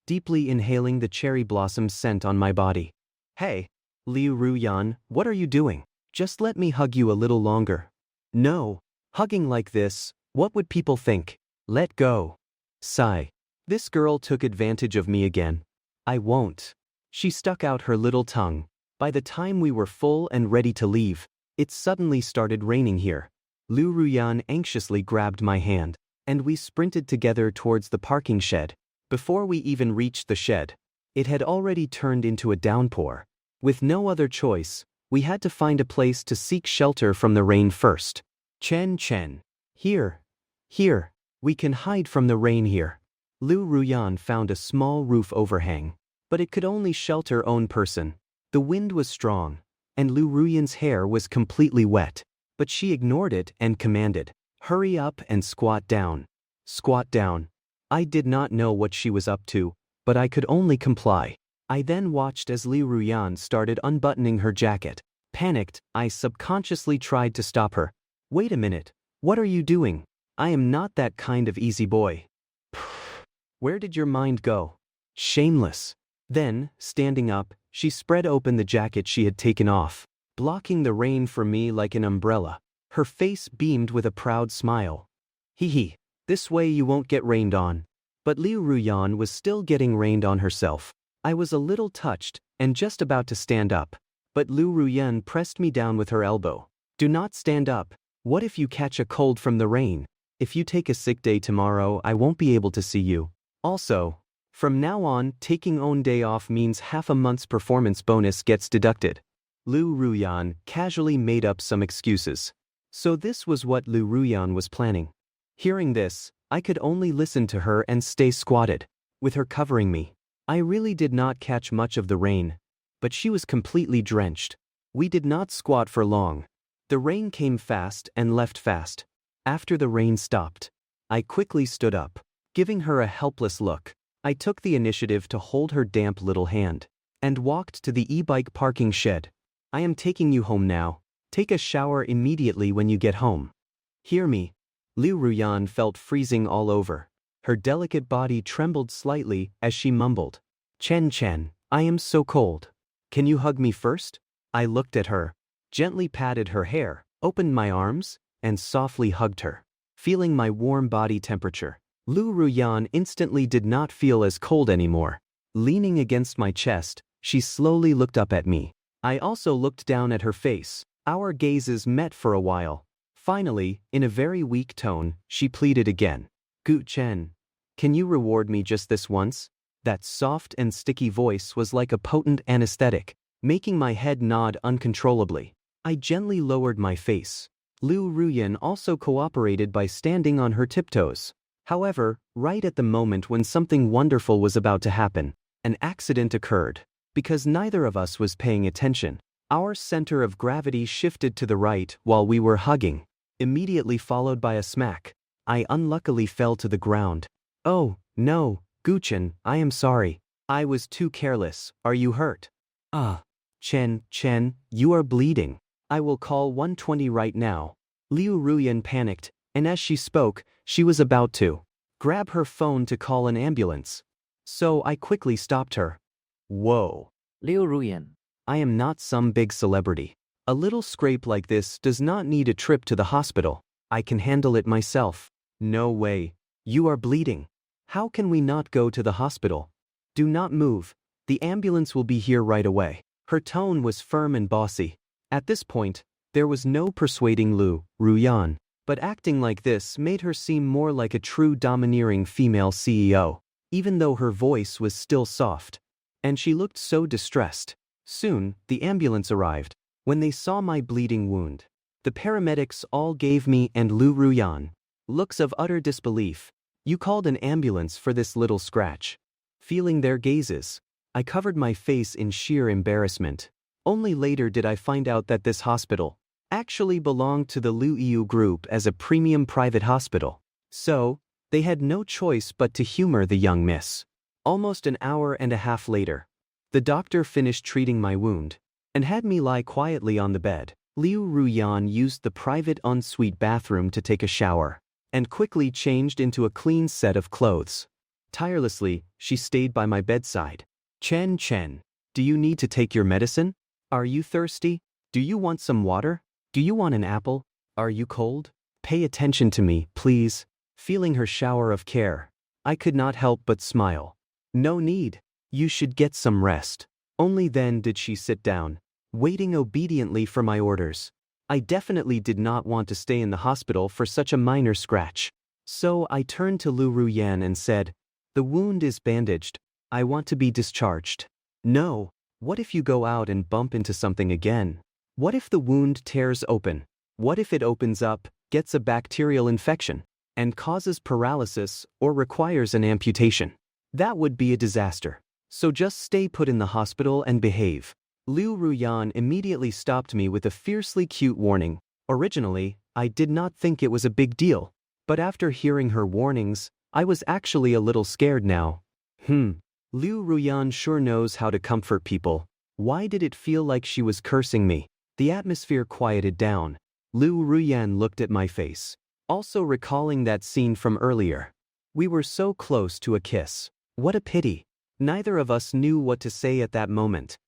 Speaker 1: deeply inhaling the cherry blossom scent on my body. Hey, Liu Ruyan, what are you doing? Just let me hug you a little longer. No, hugging like this, what would people think? Let go. Sigh. This girl took advantage of me again. I won't. She stuck out her little tongue. By the time we were full and ready to leave, it suddenly started raining here. Liu Ruyan anxiously grabbed my hand, and we sprinted together towards the parking shed. Before we even reached the shed, it had already turned into a downpour. With no other choice, we had to find a place to seek shelter from the rain first. Chen. Here. We can hide from the rain here. Liu Ruyan found a small roof overhang, but it could only shelter one person. The wind was strong, and Liu Ruyan's hair was completely wet, but she ignored it and commanded, "Hurry up and squat down." Squat down. I did not know what she was up to, but I could only comply. I then watched as Liu Ruyan started unbuttoning her jacket. Panicked, I subconsciously tried to stop her. Wait a minute, what are you doing? I am not that kind of easy boy. Where did your mind go? Shameless. Then, standing up, she spread open the jacket she had taken off, blocking the rain from me like an umbrella. Her face beamed with a proud smile. Hee, this way you won't get rained on. But Liu Ruyan was still getting rained on herself. I was a little touched, and just about to stand up. But Liu Ruyan pressed me down with her elbow. Do not stand up. What if you catch a cold from the rain? If you take a sick day tomorrow, I won't be able to see you. Also, from now on, taking own day off means half a month's performance bonus gets deducted. Liu Ruyan casually made up some excuses. So this was what Liu Ruyan was planning. Hearing this, I could only listen to her and stay squatted, with her covering me. I really did not catch much of the rain, but she was completely drenched. We did not squat for long. The rain came fast and left fast. After the rain stopped, I quickly stood up, giving her a helpless look. I took the initiative to hold her damp little hand, and walked to the e-bike parking shed. I am taking you home now. Take a shower immediately when you get home. Hear me. Liu Ruyan felt freezing all over. Her delicate body trembled slightly as she mumbled, Chen, I am so cold. Can you hug me first? I looked at her, gently patted her hair, opened my arms, and softly hugged her. Feeling my warm body temperature, Liu Ruyan instantly did not feel as cold anymore. Leaning against my chest, she slowly looked up at me. I also looked down at her face. Our gazes met for a while. Finally, in a very weak tone, she pleaded again. Chen, can you reward me just this once? That soft and sticky voice was like a potent anesthetic, making my head nod uncontrollably. I gently lowered my face. Liu Ruyan also cooperated by standing on her tiptoes. However, right at the moment when something wonderful was about to happen, an accident occurred. Because neither of us was paying attention, our center of gravity shifted to the right while we were hugging, immediately followed by a smack. I unluckily fell to the ground. Oh, no, Chen, I am sorry. I was too careless. Are you hurt? Chen, you are bleeding. I will call 120 right now. Liu Ruyan panicked, and as she spoke, she was about to grab her phone to call an ambulance. So I quickly stopped her. Whoa.
Speaker 2: Liu Ruyan.
Speaker 1: I am not some big celebrity. A little scrape like this does not need a trip to the hospital. I can handle it myself. No way. You are bleeding. How can we not go to the hospital? Do not move. The ambulance will be here right away. Her tone was firm and bossy. At this point, there was no persuading Liu Ruyan, but acting like this made her seem more like a true domineering female CEO, even though her voice was still soft. And she looked so distressed. Soon, the ambulance arrived. When they saw my bleeding wound, the paramedics all gave me and Liu Ruyan looks of utter disbelief. You called an ambulance for this little scratch. Feeling their gazes, I covered my face in sheer embarrassment. Only later did I find out that this hospital actually belonged to the Liu group as a premium private hospital. So, they had no choice but to humor the young miss. Almost an hour and a half later, the doctor finished treating my wound and had me lie quietly on the bed. Liu Ruyan used the private ensuite bathroom to take a shower and quickly changed into a clean set of clothes. Tirelessly, she stayed by my bedside. Chen, do you need to take your medicine? Are you thirsty? Do you want some water? Do you want an apple? Are you cold? Pay attention to me, please. Feeling her shower of care, I could not help but smile. No need. You should get some rest. Only then did she sit down, waiting obediently for my orders. I definitely did not want to stay in the hospital for such a minor scratch. So I turned to Liu Ruyan and said, "The wound is bandaged. I want to be discharged." "No. What if you go out and bump into something again? What if the wound tears open? What if it opens up, gets a bacterial infection, and causes paralysis or requires an amputation? That would be a disaster. So just stay put in the hospital and behave." Liu Ruyan immediately stopped me with a fiercely cute warning. Originally, I did not think it was a big deal, but after hearing her warnings, I was actually a little scared now. Liu Ruyan sure knows how to comfort people. Why did it feel like she was cursing me? The atmosphere quieted down. Liu Ruyan looked at my face, also recalling that scene from earlier. We were so close to a kiss. What a pity. Neither of us knew what to say at that moment.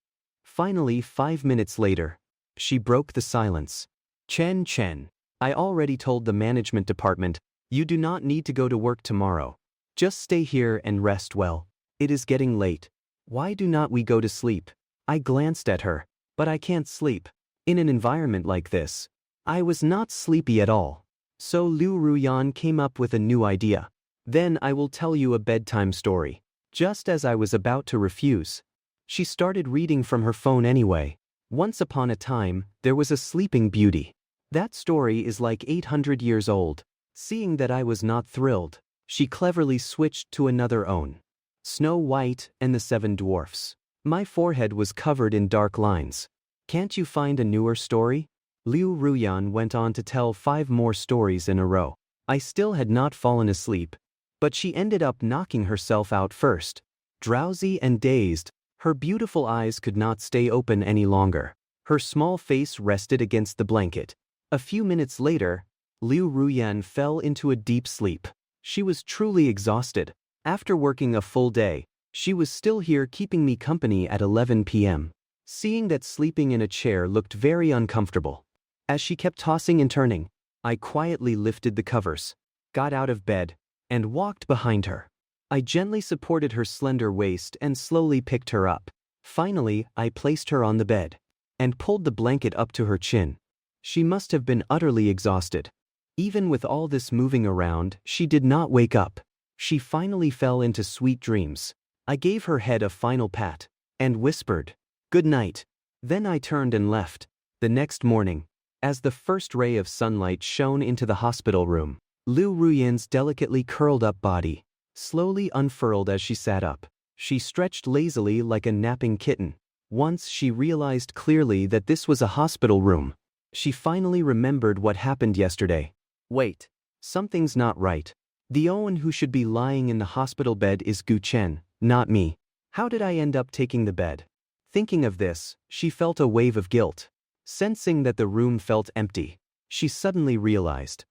Speaker 1: Finally, 5 minutes later, she broke the silence. Chen, I already told the management department, you do not need to go to work tomorrow. Just stay here and rest well. It is getting late. Why do not we go to sleep? I glanced at her, but I can't sleep. In an environment like this, I was not sleepy at all. So Liu Ruyan came up with a new idea. Then I will tell you a bedtime story. Just as I was about to refuse, she started reading from her phone anyway. Once upon a time, there was a sleeping beauty. That story is like 800 years old. Seeing that I was not thrilled, she cleverly switched to another own. Snow White and the Seven Dwarfs. My forehead was covered in dark lines. Can't you find a newer story? Liu Ruyan went on to tell 5 more stories in a row. I still had not fallen asleep, but she ended up knocking herself out first. Drowsy and dazed, her beautiful eyes could not stay open any longer. Her small face rested against the blanket. A few minutes later, Liu Ruyan fell into a deep sleep. She was truly exhausted. After working a full day, she was still here keeping me company at 11 p.m. Seeing that sleeping in a chair looked very uncomfortable. As she kept tossing and turning, I quietly lifted the covers, got out of bed, and walked behind her. I gently supported her slender waist and slowly picked her up. Finally, I placed her on the bed and pulled the blanket up to her chin. She must have been utterly exhausted. Even with all this moving around, she did not wake up. She finally fell into sweet dreams. I gave her head a final pat and whispered, "Good night." Then I turned and left. The next morning, as the first ray of sunlight shone into the hospital room, Liu Ruyan's delicately curled up body slowly unfurled as she sat up. She stretched lazily like a napping kitten. Once she realized clearly that this was a hospital room, she finally remembered what happened yesterday. Wait, something's not right. The one who should be lying in the hospital bed is Chen, not me. How did I end up taking the bed? Thinking of this, she felt a wave of guilt. Sensing that the room felt empty, she suddenly realized,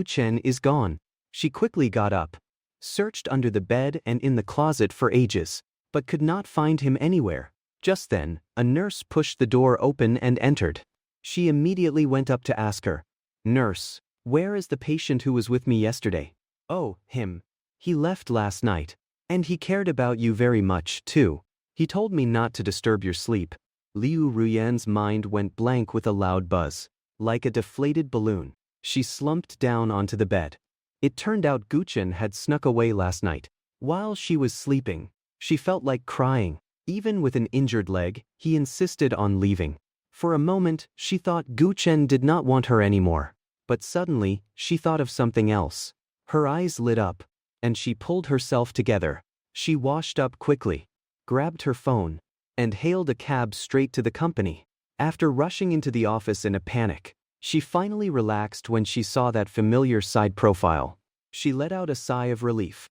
Speaker 1: Chen is gone. She quickly got up, Searched under the bed and in the closet for ages, but could not find him anywhere. Just then, a nurse pushed the door open and entered. She immediately went up to ask her, "Nurse, where is the patient who was with me yesterday?" "Oh, him. He left last night. And he cared about you very much, too. He told me not to disturb your sleep." Liu Ruyan's mind went blank with a loud buzz. Like a deflated balloon, she slumped down onto the bed. It turned out Chen had snuck away last night. While she was sleeping, she felt like crying. Even with an injured leg, he insisted on leaving. For a moment, she thought Chen did not want her anymore. But suddenly, she thought of something else. Her eyes lit up, and she pulled herself together. She washed up quickly, grabbed her phone, and hailed a cab straight to the company. After rushing into the office in a panic, she finally relaxed when she saw that familiar side profile. She let out a sigh of relief.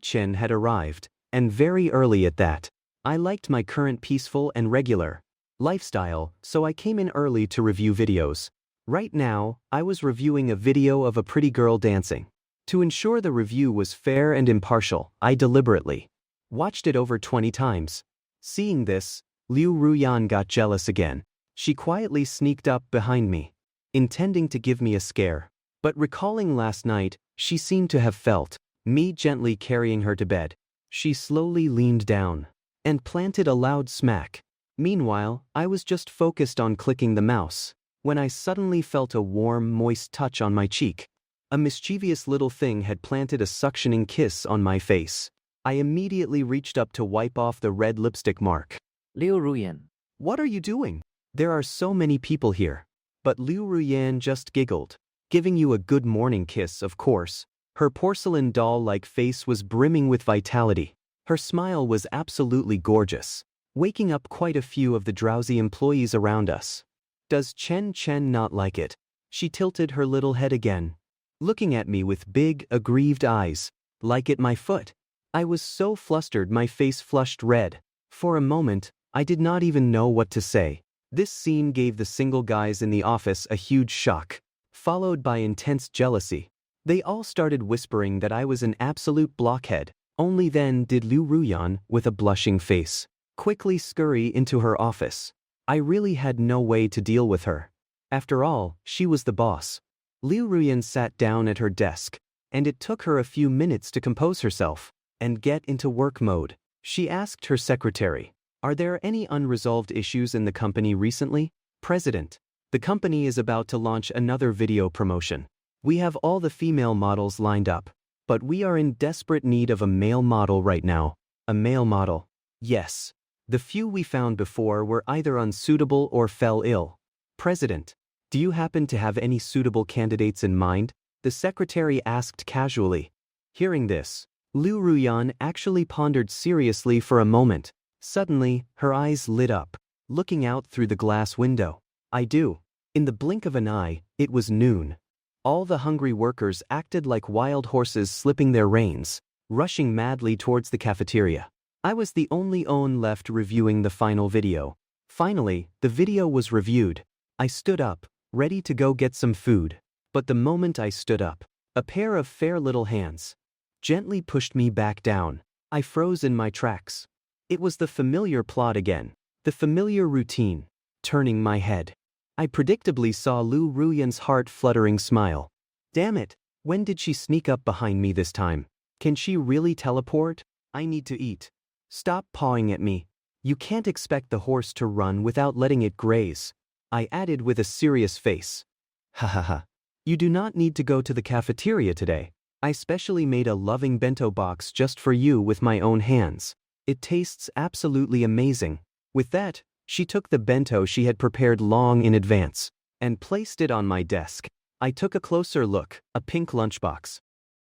Speaker 1: Chen had arrived, and very early at that. I liked my current peaceful and regular lifestyle, so I came in early to review videos. Right now, I was reviewing a video of a pretty girl dancing. To ensure the review was fair and impartial, I deliberately watched it over 20 times. Seeing this, Liu Ruyan got jealous again. She quietly sneaked up behind me, intending to give me a scare. But recalling last night, she seemed to have felt me gently carrying her to bed. She slowly leaned down and planted a loud smack. Meanwhile, I was just focused on clicking the mouse when I suddenly felt a warm, moist touch on my cheek. A mischievous little thing had planted a suctioning kiss on my face. I immediately reached up to wipe off the red lipstick mark.
Speaker 2: Liu Ruyan.
Speaker 1: "What are you doing? There are so many people here." But Liu Ruyan just giggled. "Giving you a good morning kiss, of course." Her porcelain doll-like face was brimming with vitality. Her smile was absolutely gorgeous, waking up quite a few of the drowsy employees around us. Does Chen not like it? She tilted her little head again, looking at me with big, aggrieved eyes. "Like it my foot?" I was so flustered my face flushed red. For a moment, I did not even know what to say. This scene gave the single guys in the office a huge shock, followed by intense jealousy. They all started whispering that I was an absolute blockhead. Only then did Liu Ruyan, with a blushing face, quickly scurry into her office. I really had no way to deal with her. After all, she was the boss. Liu Ruyan sat down at her desk, and it took her a few minutes to compose herself and get into work mode. She asked her secretary, "Are there any unresolved issues in the company recently?" "President, the company is about to launch another video promotion. We have all the female models lined up, but we are in desperate need of a male model right now." "A male model?" "Yes. The few we found before were either unsuitable or fell ill." "President, do you happen to have any suitable candidates in mind?" the secretary asked casually. Hearing this, Liu Ruyan actually pondered seriously for a moment. Suddenly, her eyes lit up, looking out through the glass window. "I do." In the blink of an eye, it was noon. All the hungry workers acted like wild horses slipping their reins, rushing madly towards the cafeteria. I was the only one left reviewing the final video. Finally, the video was reviewed. I stood up, ready to go get some food. But the moment I stood up, a pair of fair little hands gently pushed me back down. I froze in my tracks. It was the familiar plot again, the familiar routine. Turning my head, I predictably saw Liu Ruyan's heart-fluttering smile. Damn it, when did she sneak up behind me this time? Can she really teleport? I need to eat. Stop pawing at me. You can't expect the horse to run without letting it graze, I added with a serious face. Ha ha ha. You do not need to go to the cafeteria today. I specially made a loving bento box just for you with my own hands. It tastes absolutely amazing. With that, she took the bento she had prepared long in advance and placed it on my desk. I took a closer look, a pink lunchbox.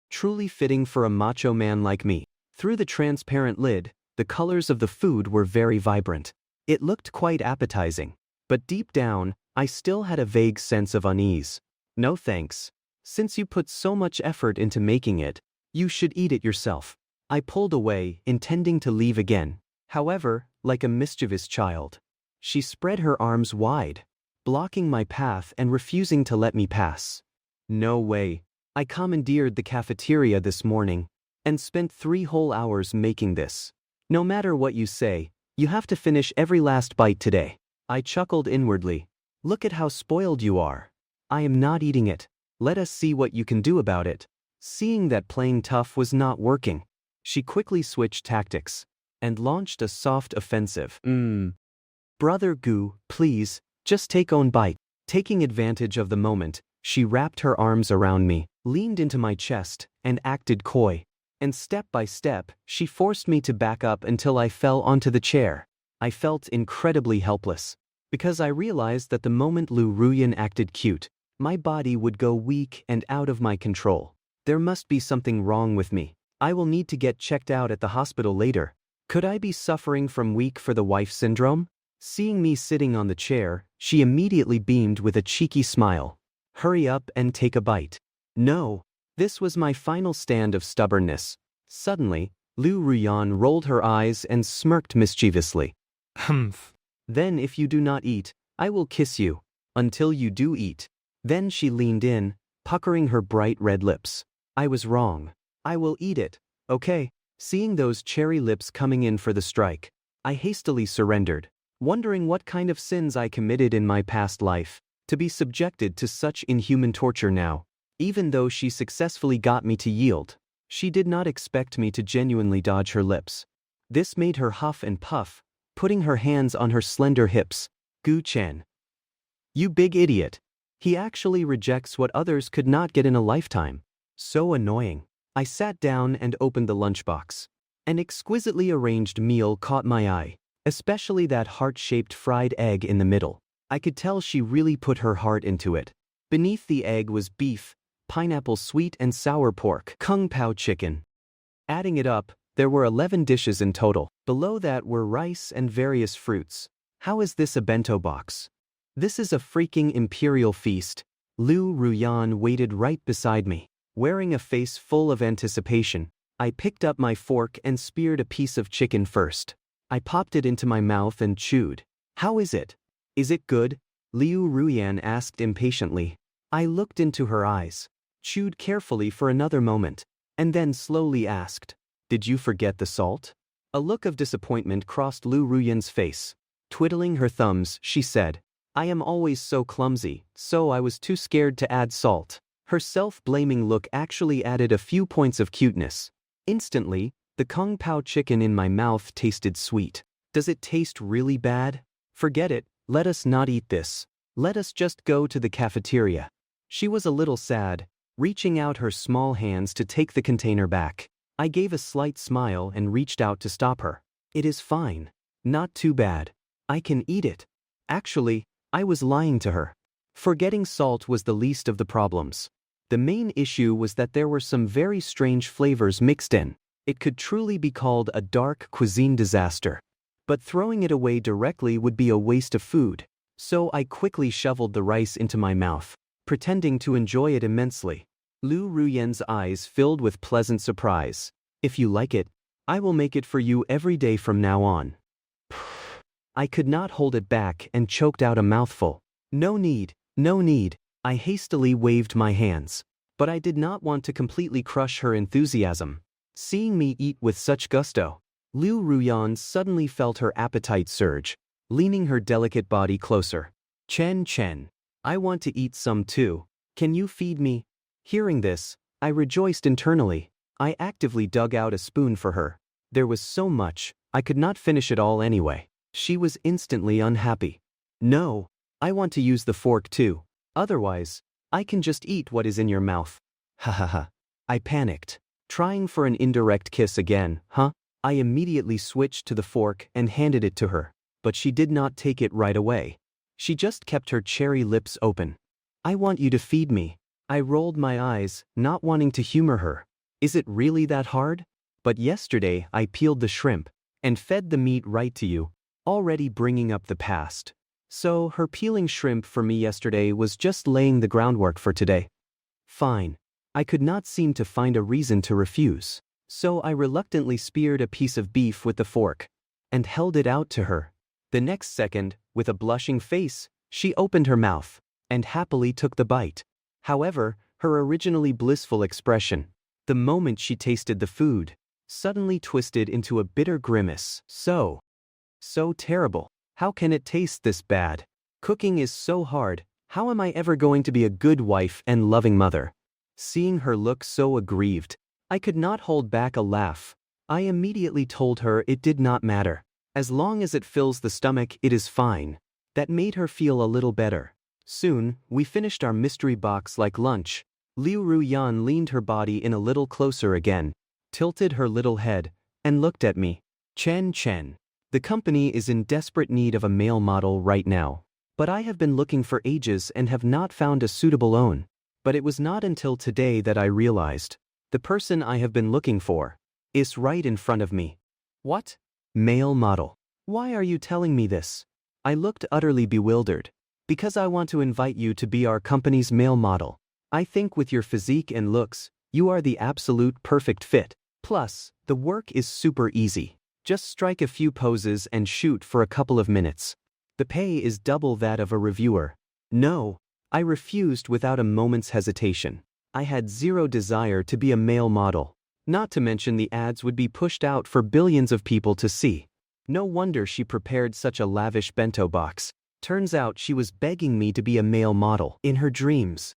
Speaker 1: Truly fitting for a macho man like me. Through the transparent lid, the colors of the food were very vibrant. It looked quite appetizing, but deep down, I still had a vague sense of unease. No thanks. Since you put so much effort into making it, you should eat it yourself. I pulled away, intending to leave again. However, like a mischievous child, she spread her arms wide, blocking my path and refusing to let me pass. No way. I commandeered the cafeteria this morning. and spent 3 whole hours making this. No matter what you say, you have to finish every last bite today. I chuckled inwardly. Look at how spoiled you are. I am not eating it. Let us see what you can do about it. Seeing that playing tough was not working, she quickly switched tactics and launched a soft offensive. Brother Gu, please, just take own bite. Taking advantage of the moment, she wrapped her arms around me, leaned into my chest, and acted coy. And step by step, she forced me to back up until I fell onto the chair. I felt incredibly helpless, because I realized that the moment Liu Ruyan acted cute, my body would go weak and out of my control. There must be something wrong with me. I will need to get checked out at the hospital later. Could I be suffering from weak for the wife syndrome? Seeing me sitting on the chair, she immediately beamed with a cheeky smile. Hurry up and take a bite. No. This was my final stand of stubbornness. Suddenly, Liu Ruyan rolled her eyes and smirked mischievously.
Speaker 2: Humph.
Speaker 1: Then if you do not eat, I will kiss you. Until you do eat. Then she leaned in, puckering her bright red lips. I was wrong. I will eat it, okay? Seeing those cherry lips coming in for the strike, I hastily surrendered, wondering what kind of sins I committed in my past life, to be subjected to such inhuman torture now. Even though she successfully got me to yield, she did not expect me to genuinely dodge her lips. This made her huff and puff, putting her hands on her slender hips. Gu Chen. You big idiot. He actually rejects what others could not get in a lifetime. So annoying. I sat down and opened the lunchbox. An exquisitely arranged meal caught my eye, especially that heart-shaped fried egg in the middle. I could tell she really put her heart into it. Beneath the egg was beef, pineapple sweet and sour pork, kung pao chicken. Adding it up, there were 11 dishes in total. Below that were rice and various fruits. How is this a bento box? This is a freaking imperial feast. Liu Ruyan waited right beside me. Wearing a face full of anticipation, I picked up my fork and speared a piece of chicken first. I popped it into my mouth and chewed. How is it? Is it good? Liu Ruyan asked impatiently. I looked into her eyes, chewed carefully for another moment, and then slowly asked, Did you forget the salt? A look of disappointment crossed Liu Ruyan's face. Twiddling her thumbs, she said, I am always so clumsy, so I was too scared to add salt. Her self-blaming look actually added a few points of cuteness. Instantly, the kung pao chicken in my mouth tasted sweet. Does it taste really bad? Forget it, let us not eat this. Let us just go to the cafeteria. She was a little sad, reaching out her small hands to take the container back. I gave a slight smile and reached out to stop her. It is fine. Not too bad. I can eat it. Actually, I was lying to her. Forgetting salt was the least of the problems. The main issue was that there were some very strange flavors mixed in. It could truly be called a dark cuisine disaster. But throwing it away directly would be a waste of food. So I quickly shoveled the rice into my mouth, pretending to enjoy it immensely. Liu Ruyan's eyes filled with pleasant surprise. If you like it, I will make it for you every day from now on. I could not hold it back and choked out a mouthful. No need, no need. I hastily waved my hands. But I did not want to completely crush her enthusiasm. Seeing me eat with such gusto, Liu Ruyan suddenly felt her appetite surge, leaning her delicate body closer. Chen, I want to eat some too. Can you feed me? Hearing this, I rejoiced internally. I actively dug out a spoon for her. There was so much, I could not finish it all anyway. She was instantly unhappy. No, I want to use the fork too. Otherwise, I can just eat what is in your mouth. Ha ha ha. I panicked. Trying for an indirect kiss again, huh? I immediately switched to the fork and handed it to her. But she did not take it right away. She just kept her cherry lips open. I want you to feed me. I rolled my eyes, not wanting to humor her. Is it really that hard? But yesterday I peeled the shrimp and fed the meat right to you, already bringing up the past. So her peeling shrimp for me yesterday was just laying the groundwork for today. Fine. I could not seem to find a reason to refuse. So I reluctantly speared a piece of beef with the fork and held it out to her. The next second, with a blushing face, she opened her mouth and happily took the bite. However, her originally blissful expression The moment she tasted the food, suddenly twisted into a bitter grimace. So terrible. How can it taste this bad? Cooking is so hard. How am I ever going to be a good wife and loving mother? Seeing her look so aggrieved, I could not hold back a laugh. I immediately told her it did not matter. As long as it fills the stomach, it is fine. That made her feel a little better. Soon, we finished our mystery box like lunch. Liu Ruyan leaned her body in a little closer again, tilted her little head, and looked at me. Chen. The company is in desperate need of a male model right now. But I have been looking for ages and have not found a suitable own. But it was not until today that I realized. The person I have been looking for is right in front of me. What? Male model. Why are you telling me this? I looked utterly bewildered. Because I want to invite you to be our company's male model. I think with your physique and looks, you are the absolute perfect fit. Plus, the work is super easy. Just strike a few poses and shoot for a couple of minutes. The pay is double that of a reviewer. No, I refused without a moment's hesitation. I had zero desire to be a male model. Not to mention the ads would be pushed out for billions of people to see. No wonder she prepared such a lavish bento box. Turns out she was begging me to be a male model in her dreams.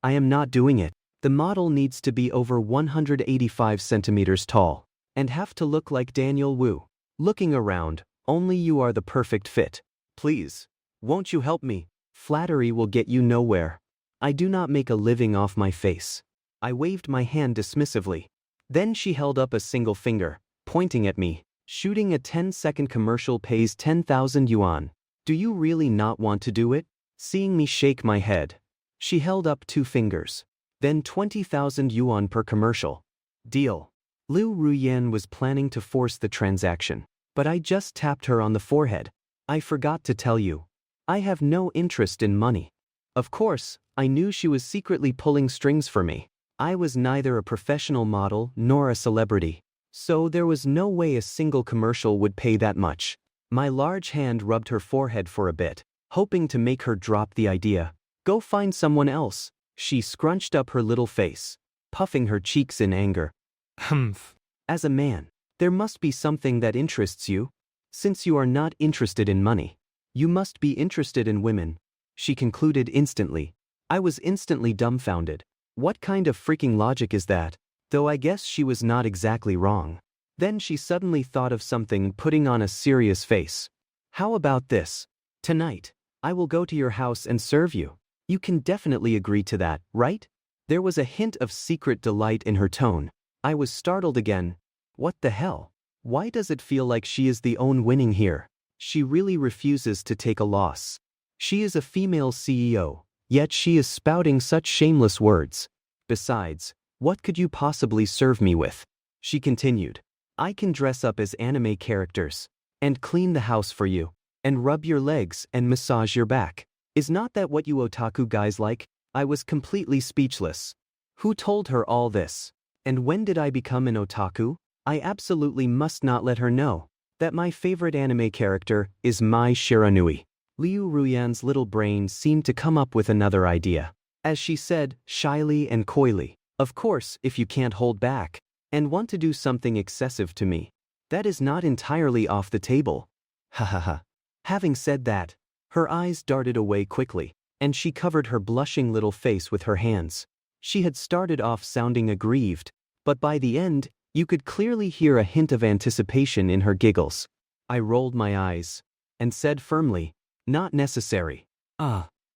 Speaker 1: I am not doing it. The model needs to be over 185 centimeters tall and have to look like Daniel Wu. Looking around, only you are the perfect fit. Please, won't you help me? Flattery will get you nowhere. I do not make a living off my face. I waved my hand dismissively. Then she held up a single finger, pointing at me. Shooting a 10-second commercial pays 10,000 yuan. Do you really not want to do it? Seeing me shake my head, she held up 2 fingers. Then 20,000 yuan per commercial. Deal. Liu Ruyan was planning to force the transaction, but I just tapped her on the forehead. I forgot to tell you. I have no interest in money. Of course, I knew she was secretly pulling strings for me. I was neither a professional model nor a celebrity, so there was no way a single commercial would pay that much. My large hand rubbed her forehead for a bit, hoping to make her drop the idea. Go find someone else. She scrunched up her little face, puffing her cheeks in anger. Humph. As a man, there must be something that interests you. Since you are not interested in money, you must be interested in women, she concluded instantly. I was instantly dumbfounded. What kind of freaking logic is that? Though I guess she was not exactly wrong. Then she suddenly thought of something, putting on a serious face. How about this? Tonight, I will go to your house and serve you. You can definitely agree to that, right? There was a hint of secret delight in her tone. I was startled again. What the hell? Why does it feel like she is the one winning here? She really refuses to take a loss. She is a female CEO, yet she is spouting such shameless words. Besides, what could you possibly serve me with? She continued. I can dress up as anime characters, and clean the house for you, and rub your legs and massage your back. Is not that what you otaku guys like? I was completely speechless. Who told her all this? And when did I become an otaku? I absolutely must not let her know that my favorite anime character is Mai Shiranui. Liu Ruyan's little brain seemed to come up with another idea. As she said, shyly and coyly, of course, if you can't hold back and want to do something excessive to me, that is not entirely off the table. Ha ha ha. Having said that, her eyes darted away quickly, and she covered her blushing little face with her hands. She had started off sounding aggrieved, but by the end, you could clearly hear a hint of anticipation in her giggles. I rolled my eyes and said firmly, not necessary.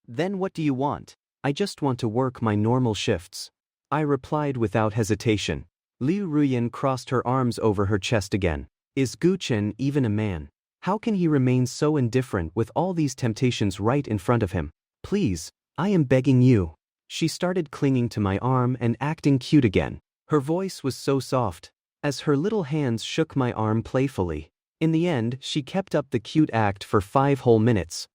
Speaker 1: Then what do you want? I just want to work my normal shifts. I replied without hesitation. Liu Ruyan crossed her arms over her chest again. Is Chen even a man? How can he remain so indifferent with all these temptations right in front of him? Please, I am begging you. She started clinging to my arm and acting cute again. Her voice was so soft, as her little hands shook my arm playfully. In the end, she kept up the cute act for 5 whole minutes.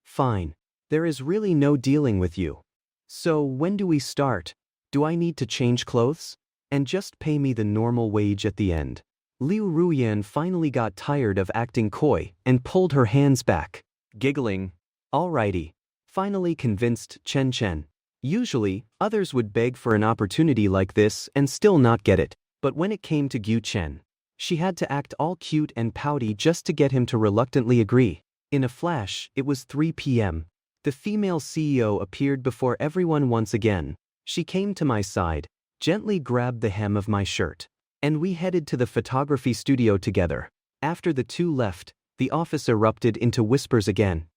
Speaker 1: Fine. There is really no dealing with you. So when do we start? Do I need to change clothes? And just pay me the normal wage at the end. Liu Ruyan finally got tired of acting coy and pulled her hands back, giggling. Alrighty. Finally convinced Chen. Usually, others would beg for an opportunity like this and still not get it. But when it came to Chen, she had to act all cute and pouty just to get him to reluctantly agree. In a flash, it was 3 p.m. The female CEO appeared before everyone once again. She came to my side, gently grabbed the hem of my shirt, and we headed to the photography studio together. After the two left, the office erupted into whispers again.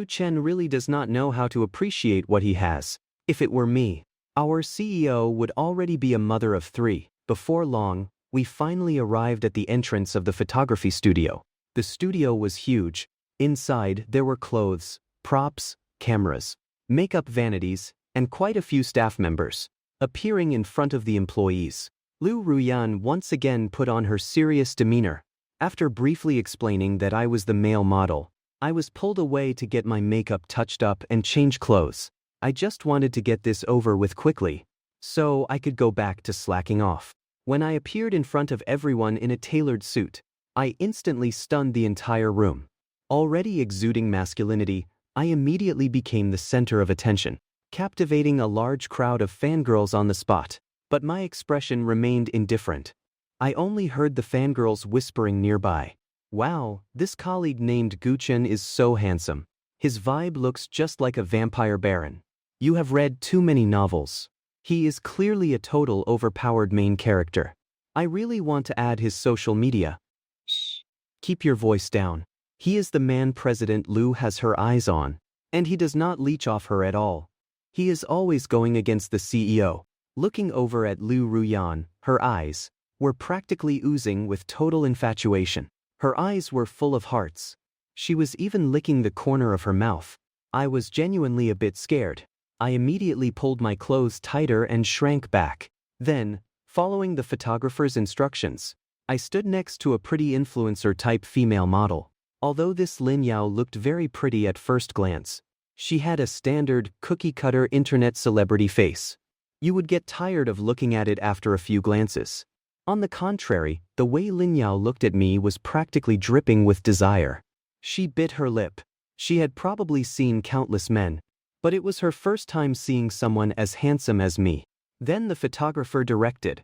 Speaker 1: Chen really does not know how to appreciate what he has. If it were me, our CEO would already be a mother of 3. Before long, we finally arrived at the entrance of the photography studio. The studio was huge. Inside, there were clothes, props, cameras, makeup vanities, and quite a few staff members. Appearing in front of the employees, Liu Ruyan once again put on her serious demeanor. After briefly explaining that I was the male model, I was pulled away to get my makeup touched up and change clothes. I just wanted to get this over with quickly, so I could go back to slacking off. When I appeared in front of everyone in a tailored suit, I instantly stunned the entire room. Already exuding masculinity, I immediately became the center of attention, captivating a large crowd of fangirls on the spot. But my expression remained indifferent. I only heard the fangirls whispering nearby. Wow, this colleague named Chen is so handsome. His vibe looks just like a vampire baron. You have read too many novels. He is clearly a total overpowered main character. I really want to add his social media. Shh. Keep your voice down. He is the man President Liu has her eyes on, and he does not leech off her at all. He is always going against the CEO. Looking over at Liu Ruyan, her eyes were practically oozing with total infatuation. Her eyes were full of hearts. She was even licking the corner of her mouth. I was genuinely a bit scared. I immediately pulled my clothes tighter and shrank back. Then, following the photographer's instructions, I stood next to a pretty influencer-type female model. Although this Lin Yao looked very pretty at first glance, she had a standard, cookie-cutter internet celebrity face. You would get tired of looking at it after a few glances. On the contrary, the way Lin Yao looked at me was practically dripping with desire. She bit her lip. She had probably seen countless men, but it was her first time seeing someone as handsome as me. Then the photographer directed,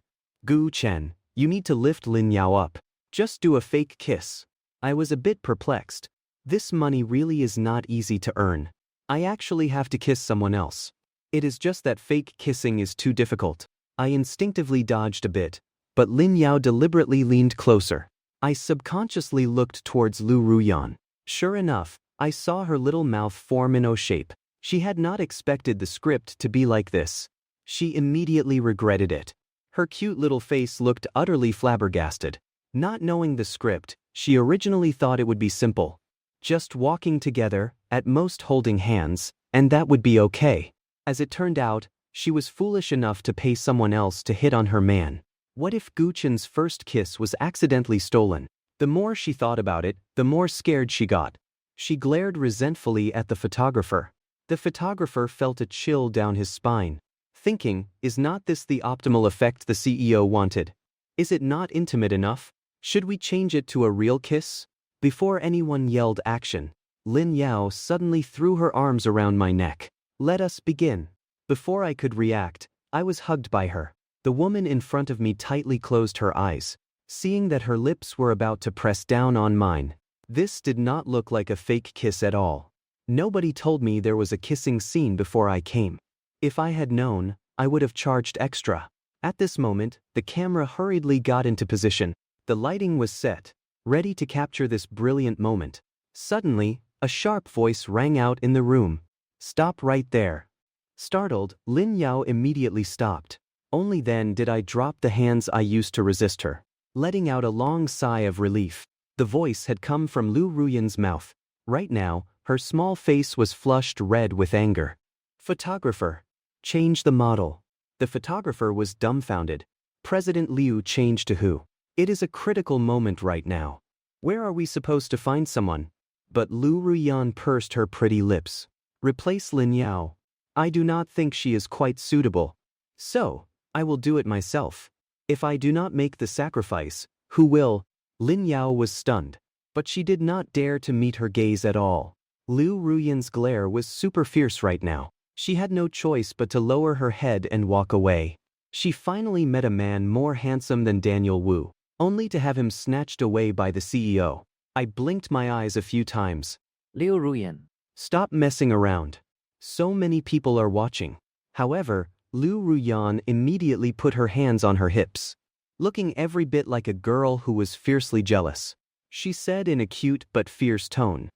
Speaker 1: Chen, you need to lift Lin Yao up. Just do a fake kiss. I was a bit perplexed. This money really is not easy to earn. I actually have to kiss someone else. It is just that fake kissing is too difficult. I instinctively dodged a bit, but Lin Yao deliberately leaned closer. I subconsciously looked towards Liu Ruyan. Sure enough, I saw her little mouth form an O shape. She had not expected the script to be like this. She immediately regretted it. Her cute little face looked utterly flabbergasted. Not knowing the script, she originally thought it would be simple. Just walking together, at most holding hands, and that would be okay. As it turned out, she was foolish enough to pay someone else to hit on her man. What if Chen's first kiss was accidentally stolen? The more she thought about it, the more scared she got. She glared resentfully at the photographer. The photographer felt a chill down his spine, thinking, is not this the optimal effect the CEO wanted? Is it not intimate enough? Should we change it to a real kiss? Before anyone yelled action, Lin Yao suddenly threw her arms around my neck. Let us begin. Before I could react, I was hugged by her. The woman in front of me tightly closed her eyes, seeing that her lips were about to press down on mine. This did not look like a fake kiss at all. Nobody told me there was a kissing scene before I came. If I had known, I would have charged extra. At this moment, the camera hurriedly got into position. The lighting was set, ready to capture this brilliant moment. Suddenly, a sharp voice rang out in the room. Stop right there. Startled, Lin Yao immediately stopped. Only then did I drop the hands I used to resist her, letting out a long sigh of relief. The voice had come from Liu Ruyan's mouth. Right now, her small face was flushed red with anger. Photographer, change the model. The photographer was dumbfounded. President Liu changed to who? It is a critical moment right now. Where are we supposed to find someone? But Liu Ruyan pursed her pretty lips. Replace Lin Yao. I do not think she is quite suitable. So, I will do it myself. If I do not make the sacrifice, who will? Lin Yao was stunned, but she did not dare to meet her gaze at all. Liu Ruyan's glare was super fierce right now. She had no choice but to lower her head and walk away. She finally met a man more handsome than Daniel Wu, only to have him snatched away by the CEO. I blinked my eyes a few times.
Speaker 2: Liu Ruyan.
Speaker 1: Stop messing around. So many people are watching. However, Liu Ruyan immediately put her hands on her hips, looking every bit like a girl who was fiercely jealous. She said in a cute but fierce tone,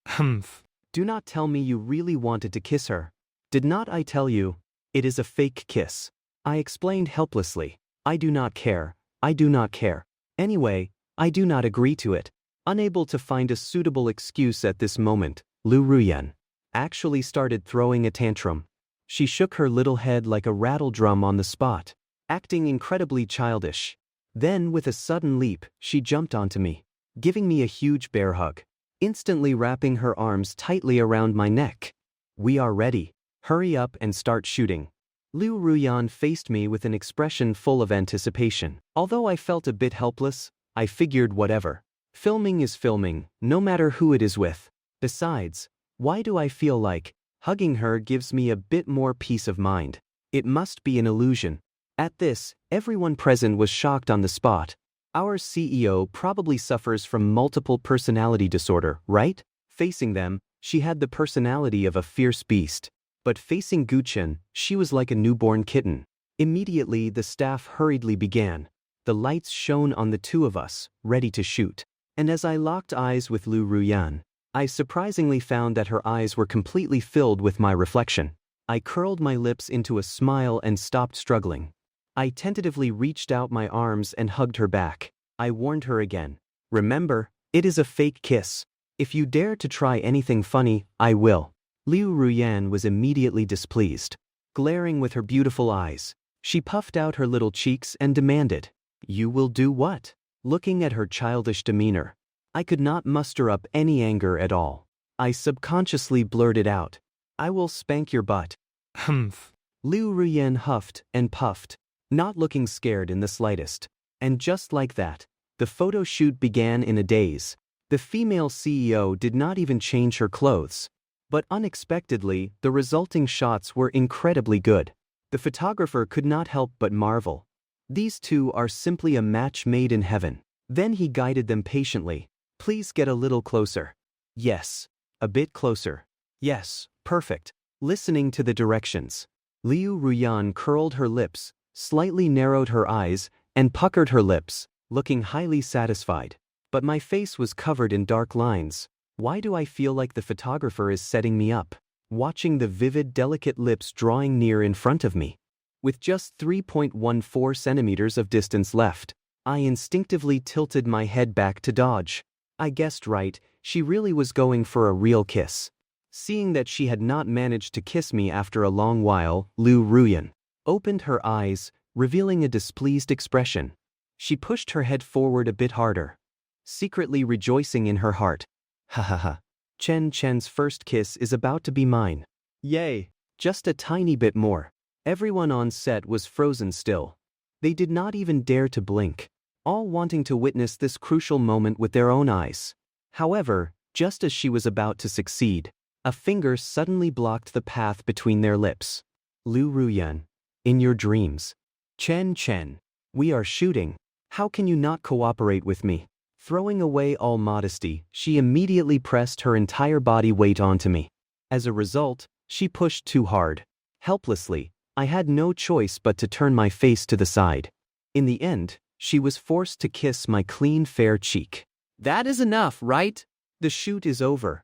Speaker 3: Humph.
Speaker 1: "Do not tell me you really wanted to kiss her. Did not I tell you? It is a fake kiss." I explained helplessly. I do not care. I do not care. Anyway, I do not agree to it. Unable to find a suitable excuse at this moment, Liu Ruyan actually started throwing a tantrum. She shook her little head like a rattle drum on the spot, acting incredibly childish. Then, with a sudden leap, she jumped onto me, giving me a huge bear hug, instantly wrapping her arms tightly around my neck. "We are ready. Hurry up and start shooting." Liu Ruyan faced me with an expression full of anticipation. Although I felt a bit helpless, I figured whatever. Filming is filming, no matter who it is with. Besides, why do I feel like hugging her gives me a bit more peace of mind? It must be an illusion. At this, everyone present was shocked on the spot. Our CEO probably suffers from multiple personality disorder, right? Facing them, she had the personality of a fierce beast. But facing Chen, she was like a newborn kitten. Immediately, the staff hurriedly began. The lights shone on the two of us, ready to shoot. And as I locked eyes with Liu Ruyan, I surprisingly found that her eyes were completely filled with my reflection. I curled my lips into a smile and stopped struggling. I tentatively reached out my arms and hugged her back. I warned her again. "Remember, it is a fake kiss. If you dare to try anything funny, I will." Liu Ruyan was immediately displeased. Glaring with her beautiful eyes, she puffed out her little cheeks and demanded, "You will do what?" Looking at her childish demeanor, I could not muster up any anger at all. I subconsciously blurted out, "I will spank your butt."
Speaker 3: Humph.
Speaker 1: Liu Ruyan huffed and puffed, not looking scared in the slightest. And just like that, the photo shoot began in a daze. The female CEO did not even change her clothes. But unexpectedly, the resulting shots were incredibly good. The photographer could not help but marvel. These two are simply a match made in heaven. Then he guided them patiently. "Please get a little closer." "Yes. A bit closer." "Yes, perfect." Listening to the directions, Liu Ruyan curled her lips, slightly narrowed her eyes, and puckered her lips, looking highly satisfied. But my face was covered in dark lines. Why do I feel like the photographer is setting me up? Watching the vivid, delicate lips drawing near in front of me. With just 3.14 centimeters of distance left, I instinctively tilted my head back to dodge. I guessed right, she really was going for a real kiss. Seeing that she had not managed to kiss me after a long while, Liu Ruyan opened her eyes, revealing a displeased expression. She pushed her head forward a bit harder, secretly rejoicing in her heart. "Ha ha ha. Chen's first kiss is about to be mine. Yay! Just a tiny bit more." Everyone on set was frozen still. They did not even dare to blink, all wanting to witness this crucial moment with their own eyes. However, just as she was about to succeed, a finger suddenly blocked the path between their lips. "Liu Ruyan, in your dreams." Chen, we are shooting. How can you not cooperate with me?" Throwing away all modesty, she immediately pressed her entire body weight onto me. As a result, she pushed too hard. Helplessly, I had no choice but to turn my face to the side. In the end, she was forced to kiss my clean, fair cheek. "That is enough, right? The shoot is over.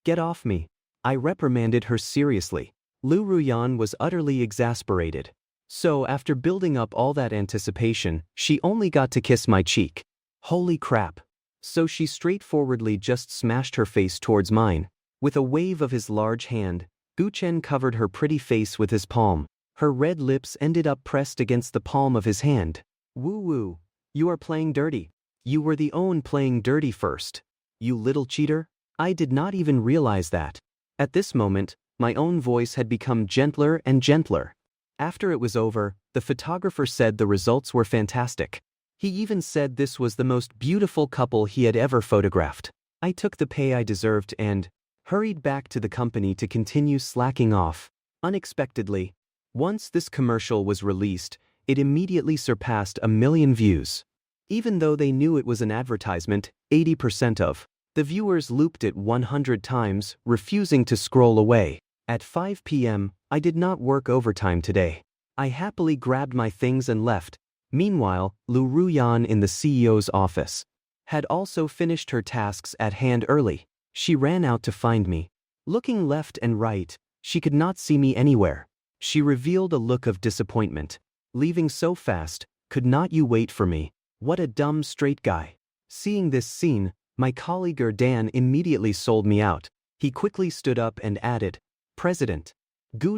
Speaker 1: Get off me." I reprimanded her seriously. Liu Ruyan was utterly exasperated. So after building up all that anticipation, she only got to kiss my cheek. Holy crap. So she straightforwardly just smashed her face towards mine. With a wave of his large hand, Chen covered her pretty face with his palm. Her red lips ended up pressed against the palm of his hand. "Woo, you are playing dirty. You were the one playing dirty first. You little cheater." I did not even realize that. At this moment, my own voice had become gentler and gentler. After it was over, the photographer said the results were fantastic. He even said this was the most beautiful couple he had ever photographed. I took the pay I deserved and hurried back to the company to continue slacking off. Unexpectedly, once this commercial was released, it immediately surpassed 1 million views. Even though they knew it was an advertisement, 80% of the viewers looped it 100 times, refusing to scroll away. At 5 p.m., I did not work overtime today. I happily grabbed my things and left. Meanwhile, Liu Ruyan in the CEO's office had also finished her tasks at hand early. She ran out to find me. Looking left and right, she could not see me anywhere. She revealed a look of disappointment. Leaving so fast, could not you wait for me? What a dumb straight guy. Seeing this scene, my colleague Dan immediately sold me out. He quickly stood up and added, President.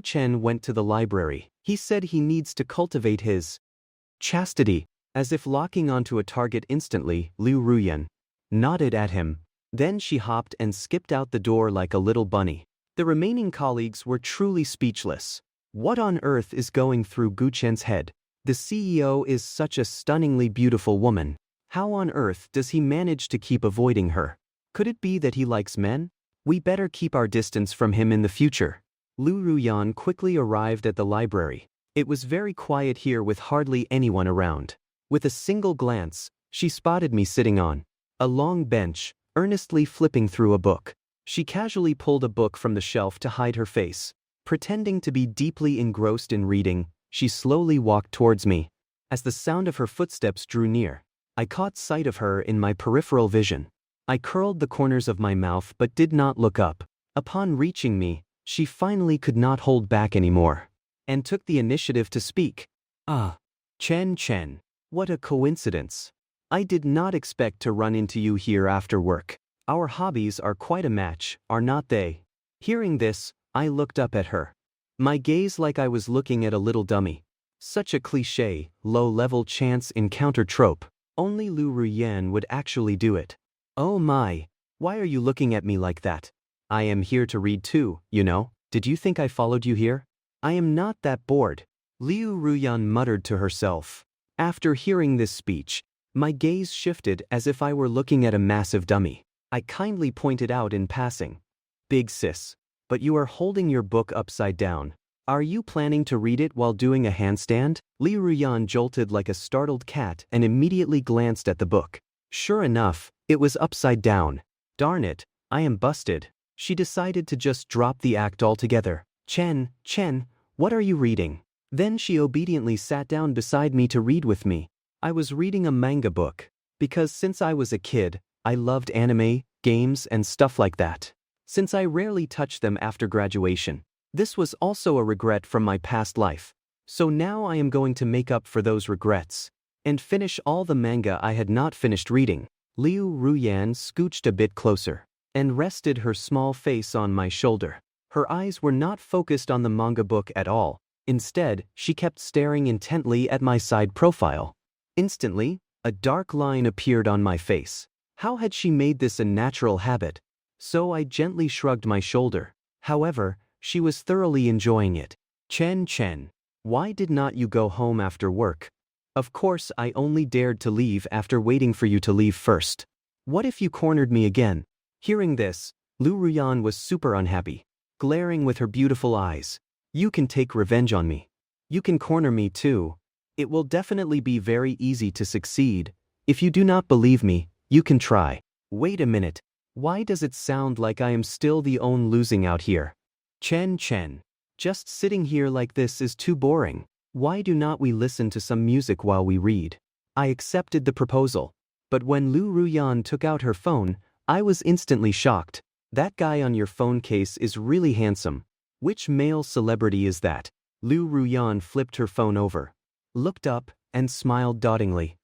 Speaker 1: Chen went to the library. He said he needs to cultivate his chastity. As if locking onto a target instantly, Liu Ruyan nodded at him. Then she hopped and skipped out the door like a little bunny. The remaining colleagues were truly speechless. What on earth is going through Chen's head? The CEO is such a stunningly beautiful woman. How on earth does he manage to keep avoiding her? Could it be that he likes men? We better keep our distance from him in the future. Liu Ruyan quickly arrived at the library. It was very quiet here with hardly anyone around. With a single glance, she spotted me sitting on a long bench, earnestly flipping through a book. She casually pulled a book from the shelf to hide her face. Pretending to be deeply engrossed in reading, she slowly walked towards me. As the sound of her footsteps drew near, I caught sight of her in my peripheral vision. I curled the corners of my mouth but did not look up. Upon reaching me, she finally could not hold back anymore, and took the initiative to speak. Ah, Chen, what a coincidence. I did not expect to run into you here after work. Our hobbies are quite a match, are not they? Hearing this, I looked up at her. My gaze like I was looking at a little dummy. Such a cliché, low-level chance encounter trope. Only Liu Ruyan would actually do it. Oh my, why are you looking at me like that? I am here to read too, you know. Did you think I followed you here? I am not that bored. Liu Ruyan muttered to herself. After hearing this speech, my gaze shifted as if I were looking at a massive dummy. I kindly pointed out in passing. Big sis, but you are holding your book upside down. Are you planning to read it while doing a handstand? Liu Ruyan jolted like a startled cat and immediately glanced at the book. Sure enough, it was upside down. Darn it, I am busted. She decided to just drop the act altogether. Chen, what are you reading? Then she obediently sat down beside me to read with me. I was reading a manga book, because since I was a kid, I loved anime, games and stuff like that. Since I rarely touched them after graduation, this was also a regret from my past life. So now I am going to make up for those regrets and finish all the manga I had not finished reading. Liu Ruyan scooched a bit closer and rested her small face on my shoulder. Her eyes were not focused on the manga book at all. Instead, she kept staring intently at my side profile. Instantly, a dark line appeared on my face. How had she made this a natural habit? So I gently shrugged my shoulder. However, she was thoroughly enjoying it. Chen, why did not you go home after work? Of course, I only dared to leave after waiting for you to leave first. What if you cornered me again? Hearing this, Liu Ruyan was super unhappy, glaring with her beautiful eyes. You can take revenge on me. You can corner me too. It will definitely be very easy to succeed. If you do not believe me, you can try. Wait a minute. Why does it sound like I am still the one losing out here? Chen, just sitting here like this is too boring. Why do not we listen to some music while we read? I accepted the proposal. But when Liu Ruyan took out her phone, I was instantly shocked. That guy on your phone case is really handsome. Which male celebrity is that? Liu Ruyan flipped her phone over, looked up, and smiled dotingly.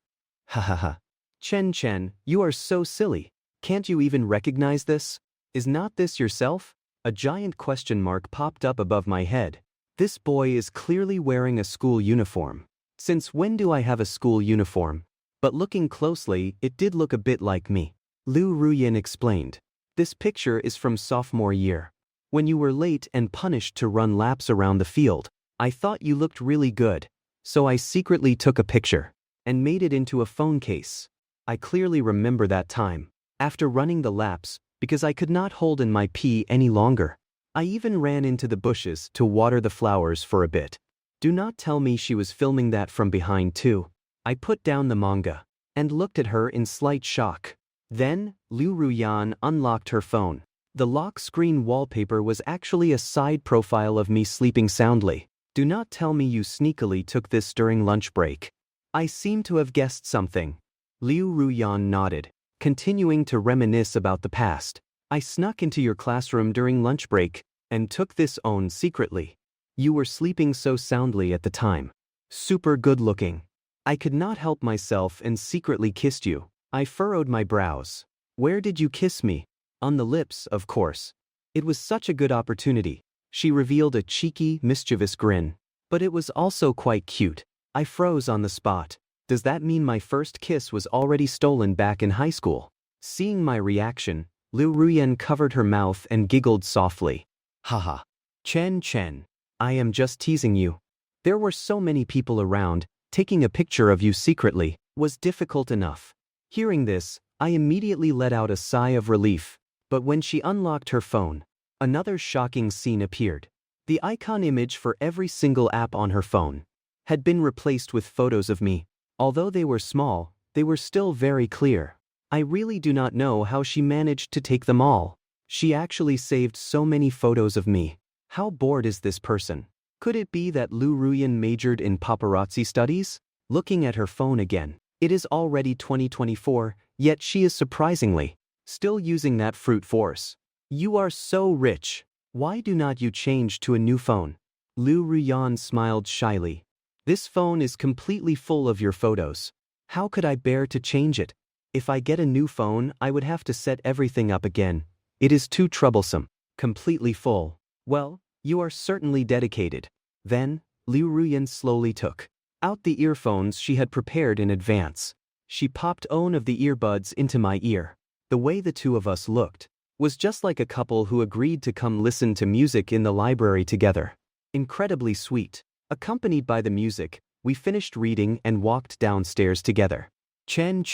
Speaker 1: Ha ha ha. Chen, you are so silly. Can't you even recognize this? Is not this yourself? A giant question mark popped up above my head. This boy is clearly wearing a school uniform. Since when do I have a school uniform? But looking closely, it did look a bit like me. Liu Ruyan explained. This picture is from sophomore year. When you were late and punished to run laps around the field, I thought you looked really good. So I secretly took a picture and made it into a phone case. I clearly remember that time. After running the laps, because I could not hold in my pee any longer, I even ran into the bushes to water the flowers for a bit. Do not tell me she was filming that from behind too. I put down the manga and looked at her in slight shock. Then, Liu Ruyan unlocked her phone. The lock screen wallpaper was actually a side profile of me sleeping soundly. Do not tell me you sneakily took this during lunch break. I seem to have guessed something. Liu Ruyan nodded, continuing to reminisce about the past. I snuck into your classroom during lunch break and took this own secretly. You were sleeping so soundly at the time. Super good looking. I could not help myself and secretly kissed you. I furrowed my brows. Where did you kiss me? On the lips, of course. It was such a good opportunity. She revealed a cheeky, mischievous grin. But it was also quite cute. I froze on the spot. Does that mean my first kiss was already stolen back in high school? Seeing my reaction, Liu Ruyan covered her mouth and giggled softly. Haha. Chen, I am just teasing you. There were so many people around, taking a picture of you secretly was difficult enough. Hearing this, I immediately let out a sigh of relief. But when she unlocked her phone, another shocking scene appeared. The icon image for every single app on her phone had been replaced with photos of me. Although they were small, they were still very clear. I really do not know how she managed to take them all. She actually saved so many photos of me. How bored is this person? Could it be that Liu Ruyan majored in paparazzi studies? Looking at her phone again. It is already 2024, yet she is surprisingly still using that fruit force. You are so rich. Why do not you change to a new phone? Liu Ruyan smiled shyly. This phone is completely full of your photos. How could I bear to change it? If I get a new phone, I would have to set everything up again. It is too troublesome. Completely full. Well, you are certainly dedicated. Then, Liu Ruyan slowly took out the earphones she had prepared in advance. She popped one of the earbuds into my ear. The way the two of us looked was just like a couple who agreed to come listen to music in the library together. Incredibly sweet. Accompanied by the music, we finished reading and walked downstairs together. Chen,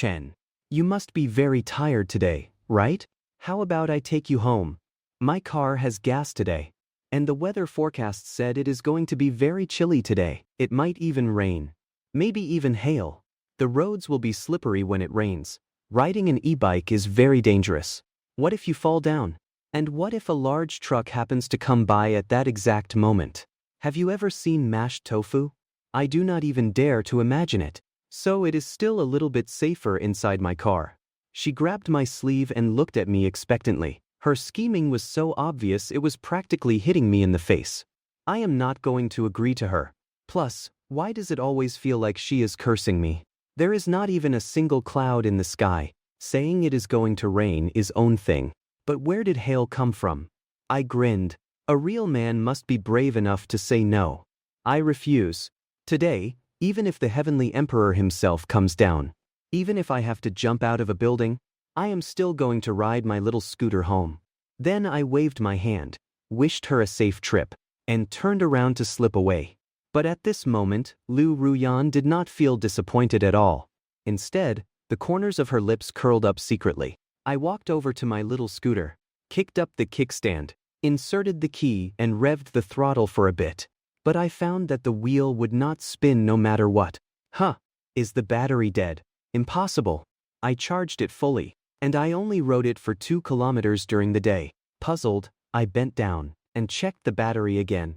Speaker 1: you must be very tired today, right? How about I take you home? My car has gas today. And the weather forecast said it is going to be very chilly today. It might even rain. Maybe even hail. The roads will be slippery when it rains. Riding an e-bike is very dangerous. What if you fall down? And what if a large truck happens to come by at that exact moment? Have you ever seen mashed tofu? I do not even dare to imagine it. So it is still a little bit safer inside my car. She grabbed my sleeve and looked at me expectantly. Her scheming was so obvious it was practically hitting me in the face. I am not going to agree to her. Plus, why does it always feel like she is cursing me? There is not even a single cloud in the sky. Saying it is going to rain is own thing. But where did hail come from? I grinned. A real man must be brave enough to say no. I refuse. Today, even if the heavenly emperor himself comes down, even if I have to jump out of a building, I am still going to ride my little scooter home. Then I waved my hand, wished her a safe trip, and turned around to slip away. But at this moment, Liu Ruyan did not feel disappointed at all. Instead, the corners of her lips curled up secretly. I walked over to my little scooter, kicked up the kickstand, inserted the key and revved the throttle for a bit. But I found that the wheel would not spin no matter what. Is the battery dead? Impossible. I charged it fully, and I only rode it for 2 kilometers during the day. Puzzled, I bent down and checked the battery again.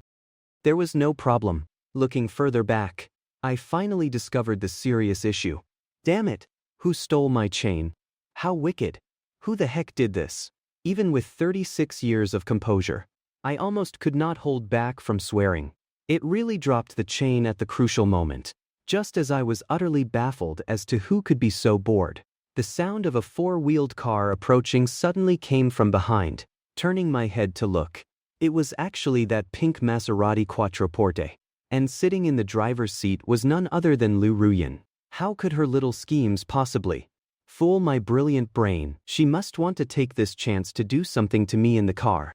Speaker 1: There was no problem. Looking further back, I finally discovered the serious issue. Damn it! Who stole my chain? How wicked! Who the heck did this? Even with 36 years of composure, I almost could not hold back from swearing. It really dropped the chain at the crucial moment. Just as I was utterly baffled as to who could be so bored, the sound of a 4-wheeled car approaching suddenly came from behind. Turning my head to look, it was actually that pink Maserati Quattroporte. And sitting in the driver's seat was none other than Liu Ruyan. How could her little schemes possibly fool my brilliant brain? She must want to take this chance to do something to me in the car.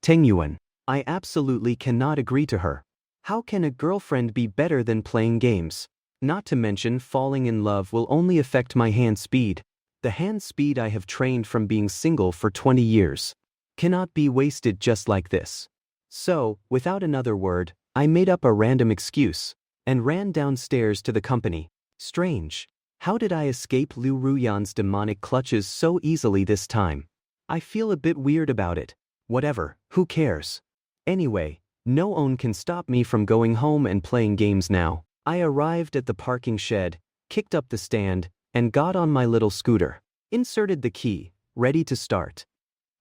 Speaker 1: Tengyuan. I absolutely cannot agree to her. How can a girlfriend be better than playing games? Not to mention falling in love will only affect my hand speed. The hand speed I have trained from being single for 20 years. cannot be wasted just like this. So, without another word, I made up a random excuse and ran downstairs to the company. Strange. How did I escape Liu Ruyan's demonic clutches so easily this time? I feel a bit weird about it. Whatever, who cares? Anyway, no one can stop me from going home and playing games now. I arrived at the parking shed, kicked up the stand, and got on my little scooter. Inserted the key, ready to start.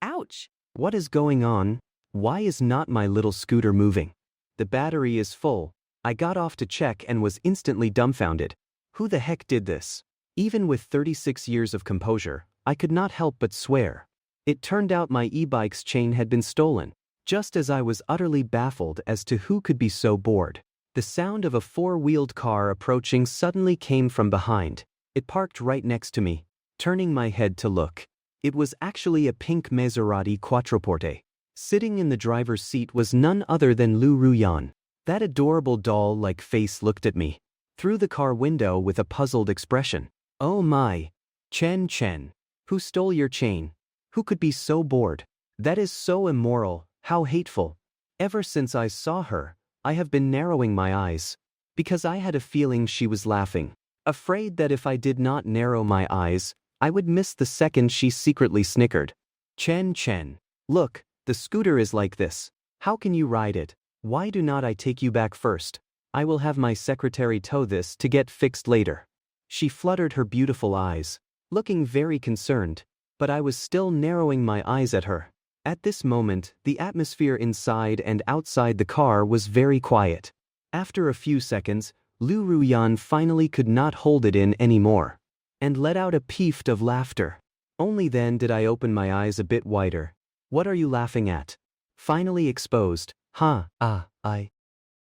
Speaker 2: Ouch!
Speaker 1: What is going on? Why is not my little scooter moving? The battery is full. I got off to check and was instantly dumbfounded. Who the heck did this? Even with 36 years of composure, I could not help but swear. It turned out my e-bike's chain had been stolen. Just as I was utterly baffled as to who could be so bored, the sound of a four-wheeled car approaching suddenly came from behind. It parked right next to me. Turning my head to look, it was actually a pink Maserati Quattroporte. Sitting in the driver's seat was none other than Liu Ruyan. That adorable doll-like face looked at me through the car window with a puzzled expression. Oh my! Chen, who stole your chain? Who could be so bored? That is so immoral, how hateful. Ever since I saw her, I have been narrowing my eyes, because I had a feeling she was laughing, afraid that if I did not narrow my eyes, I would miss the second she secretly snickered. Chen, look, the scooter is like this. How can you ride it? Why do not I take you back first? I will have my secretary tow this to get fixed later. She fluttered her beautiful eyes, looking very concerned, but I was still narrowing my eyes at her. At this moment, the atmosphere inside and outside the car was very quiet. After a few seconds, Liu Ruyan finally could not hold it in anymore, and let out a peef of laughter. Only then did I open my eyes a bit wider. What are you laughing at? Finally exposed.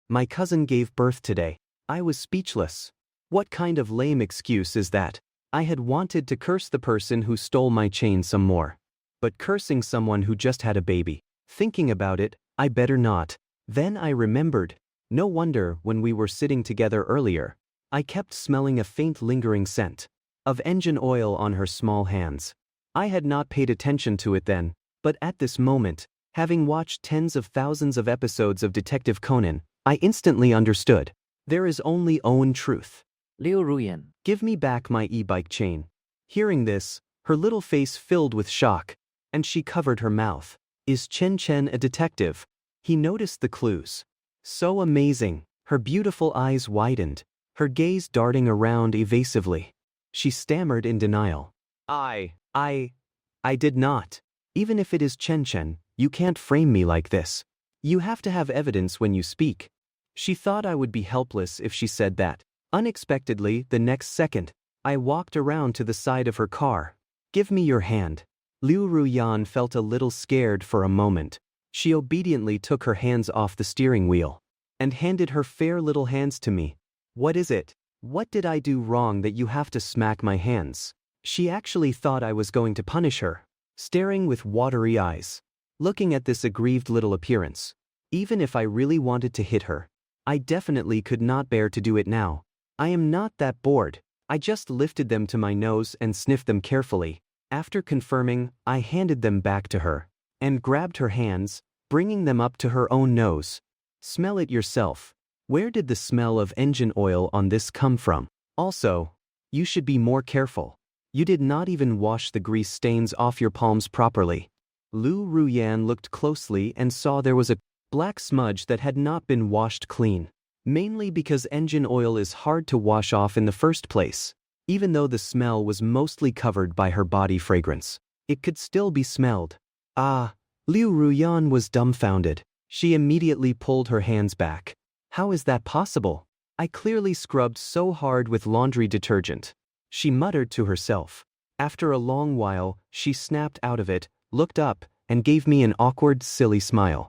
Speaker 1: My cousin gave birth today. I was speechless. What kind of lame excuse is that? I had wanted to curse the person who stole my chain some more. But cursing someone who just had a baby. Thinking about it, I better not. Then I remembered. No wonder when we were sitting together earlier, I kept smelling a faint lingering scent of engine oil on her small hands. I had not paid attention to it then, but at this moment, having watched tens of thousands of episodes of Detective Conan, I instantly understood. There is only one truth.
Speaker 2: Liu Ruyan.
Speaker 1: Give me back my e-bike chain. Hearing this, her little face filled with shock, and she covered her mouth. Is Chen a detective? He noticed the clues. So amazing. Her beautiful eyes widened, her gaze darting around evasively. She stammered in denial. I did not. Even if it is Chen, you can't frame me like this. You have to have evidence when you speak. She thought I would be helpless if she said that. Unexpectedly, the next second, I walked around to the side of her car. Give me your hand. Liu Ruyan felt a little scared for a moment. She obediently took her hands off the steering wheel and handed her fair little hands to me. What is it? What did I do wrong that you have to smack my hands? She actually thought I was going to punish her, staring with watery eyes, looking at this aggrieved little appearance. Even if I really wanted to hit her, I definitely could not bear to do it now. I am not that bored. I just lifted them to my nose and sniffed them carefully. After confirming, I handed them back to her and grabbed her hands, bringing them up to her own nose. Smell it yourself. Where did the smell of engine oil on this come from? Also, you should be more careful. You did not even wash the grease stains off your palms properly. Liu Ruyan looked closely and saw there was a black smudge that had not been washed clean. Mainly because engine oil is hard to wash off in the first place. Even though the smell was mostly covered by her body fragrance, it could still be smelled. Liu Ruyan was dumbfounded. She immediately pulled her hands back. How is that possible? I clearly scrubbed so hard with laundry detergent. She muttered to herself. After a long while, she snapped out of it, looked up, and gave me an awkward, silly smile.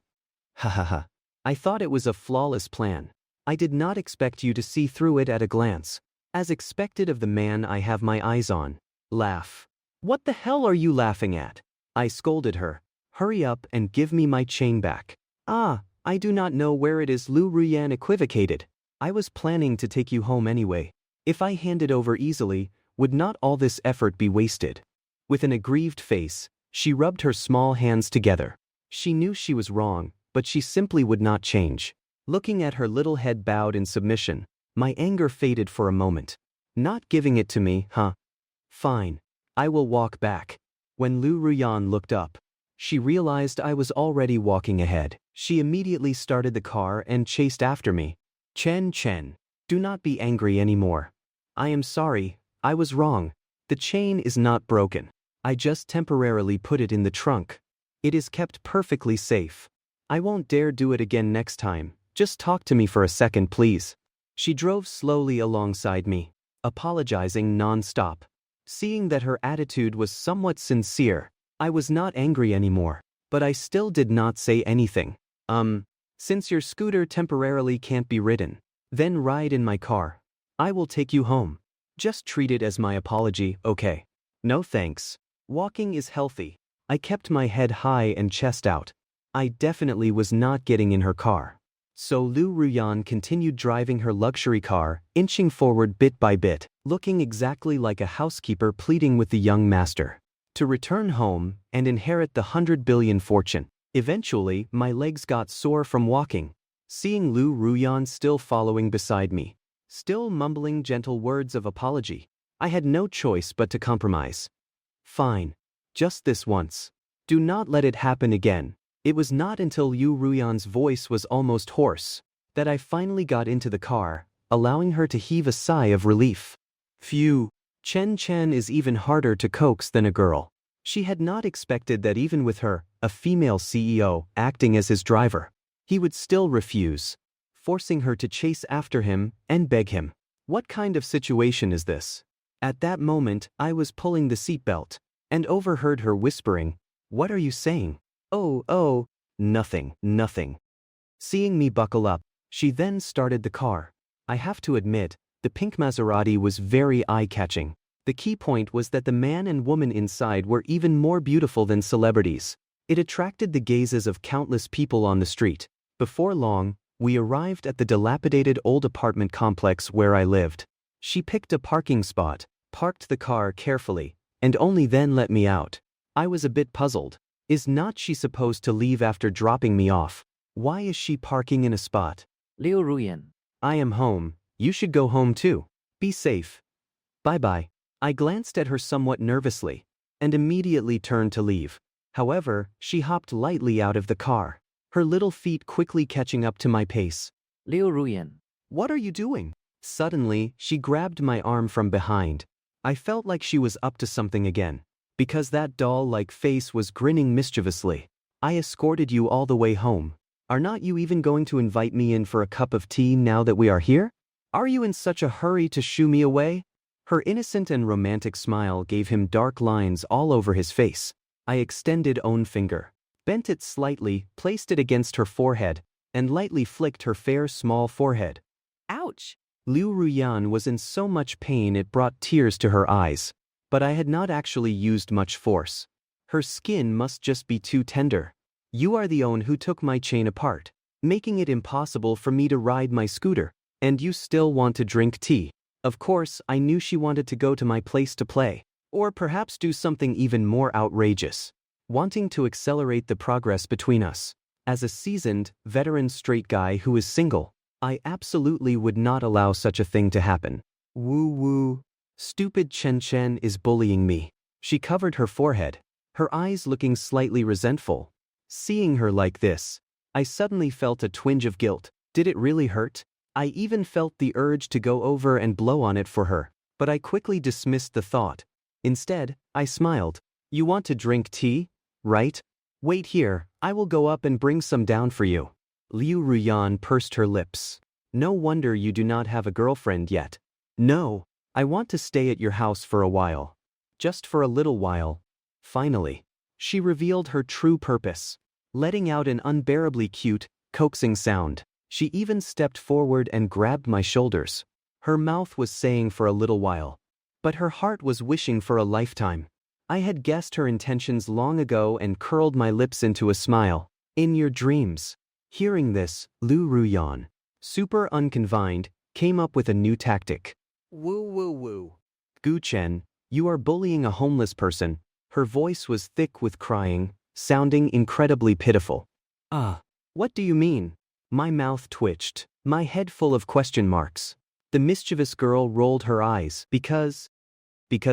Speaker 1: Ha. I thought it was a flawless plan. I did not expect you to see through it at a glance. As expected of the man I have my eyes on. Laugh. What the hell are you laughing at? I scolded her. Hurry up and give me my chain back. I do not know where it is, Liu Ruyan equivocated. I was planning to take you home anyway. If I hand it over easily, would not all this effort be wasted? With an aggrieved face, She rubbed her small hands together. She knew she was wrong, but she simply would not change. Looking at her little head bowed in submission, my anger faded for a moment. Not giving it to me, huh? Fine. I will walk back. When Liu Ruyan looked up, she realized I was already walking ahead. She immediately started the car and chased after me. Chen, do not be angry anymore. I am sorry, I was wrong. The chain is not broken. I just temporarily put it in the trunk. It is kept perfectly safe. I won't dare do it again next time. Just talk to me for a second, please. She drove slowly alongside me, apologizing non-stop. Seeing that her attitude was somewhat sincere, I was not angry anymore, but I still did not say anything. Since your scooter temporarily can't be ridden, then ride in my car. I will take you home. Just treat it as my apology, okay? No thanks. Walking is healthy. I kept my head high and chest out. I definitely was not getting in her car. So Liu Ruyan continued driving her luxury car, inching forward bit by bit, looking exactly like a housekeeper pleading with the young master to return home and inherit the 100 billion fortune. Eventually, my legs got sore from walking. Seeing Liu Ruyan still following beside me, still mumbling gentle words of apology, I had no choice but to compromise. Fine. Just this once. Do not let it happen again. It was not until Liu Ruyan's voice was almost hoarse that I finally got into the car, allowing her to heave a sigh of relief. Phew. Chen is even harder to coax than a girl. She had not expected that even with her, a female CEO, acting as his driver, he would still refuse, forcing her to chase after him and beg him. What kind of situation is this? At that moment, I was pulling the seatbelt and overheard her whispering, "What are you saying?" Oh, nothing. Seeing me buckle up, she then started the car. I have to admit, the pink Maserati was very eye-catching. The key point was that the man and woman inside were even more beautiful than celebrities. It attracted the gazes of countless people on the street. Before long, we arrived at the dilapidated old apartment complex where I lived. She picked a parking spot, parked the car carefully, and only then let me out. I was a bit puzzled. Is not she supposed to leave after dropping me off? Why is she parking in a spot?
Speaker 2: Liu Ruyan.
Speaker 1: I am home. You should go home too. Be safe. Bye-bye. I glanced at her somewhat nervously and immediately turned to leave. However, she hopped lightly out of the car, her little feet quickly catching up to my pace.
Speaker 2: Liu Ruyan.
Speaker 1: What are you doing? Suddenly, she grabbed my arm from behind. I felt like she was up to something again, because that doll-like face was grinning mischievously. I escorted you all the way home. Are not you even going to invite me in for a cup of tea now that we are here? Are you in such a hurry to shoo me away? Her innocent and romantic smile gave him dark lines all over his face. I extended own finger, bent it slightly, placed it against her forehead, and lightly flicked her fair small forehead.
Speaker 2: Ouch.
Speaker 1: Liu Ruyan was in so much pain it brought tears to her eyes. But I had not actually used much force. Her skin must just be too tender. You are the one who took my chain apart, making it impossible for me to ride my scooter, and you still want to drink tea. Of course, I knew she wanted to go to my place to play, or perhaps do something even more outrageous, wanting to accelerate the progress between us. As a seasoned, veteran straight guy who is single, I absolutely would not allow such a thing to happen. Woo. Stupid Chen is bullying me. She covered her forehead, her eyes looking slightly resentful. Seeing her like this, I suddenly felt a twinge of guilt. Did it really hurt? I even felt the urge to go over and blow on it for her, but I quickly dismissed the thought. Instead, I smiled. You want to drink tea, right? Wait here, I will go up and bring some down for you. Liu Ruyan pursed her lips. No wonder you do not have a girlfriend yet. No. I want to stay at your house for a while. Just for a little while. Finally, she revealed her true purpose, letting out an unbearably cute, coaxing sound. She even stepped forward and grabbed my shoulders. Her mouth was saying for a little while, but her heart was wishing for a lifetime. I had guessed her intentions long ago and curled my lips into a smile. In your dreams. Hearing this, Liu Ruyan, super unconfined, came up with a new tactic. Woo. Chen, you are bullying a homeless person. Her voice was thick with crying, sounding incredibly pitiful. Ah, what do you mean? My mouth twitched, my head full of question marks. The mischievous girl rolled her eyes. Because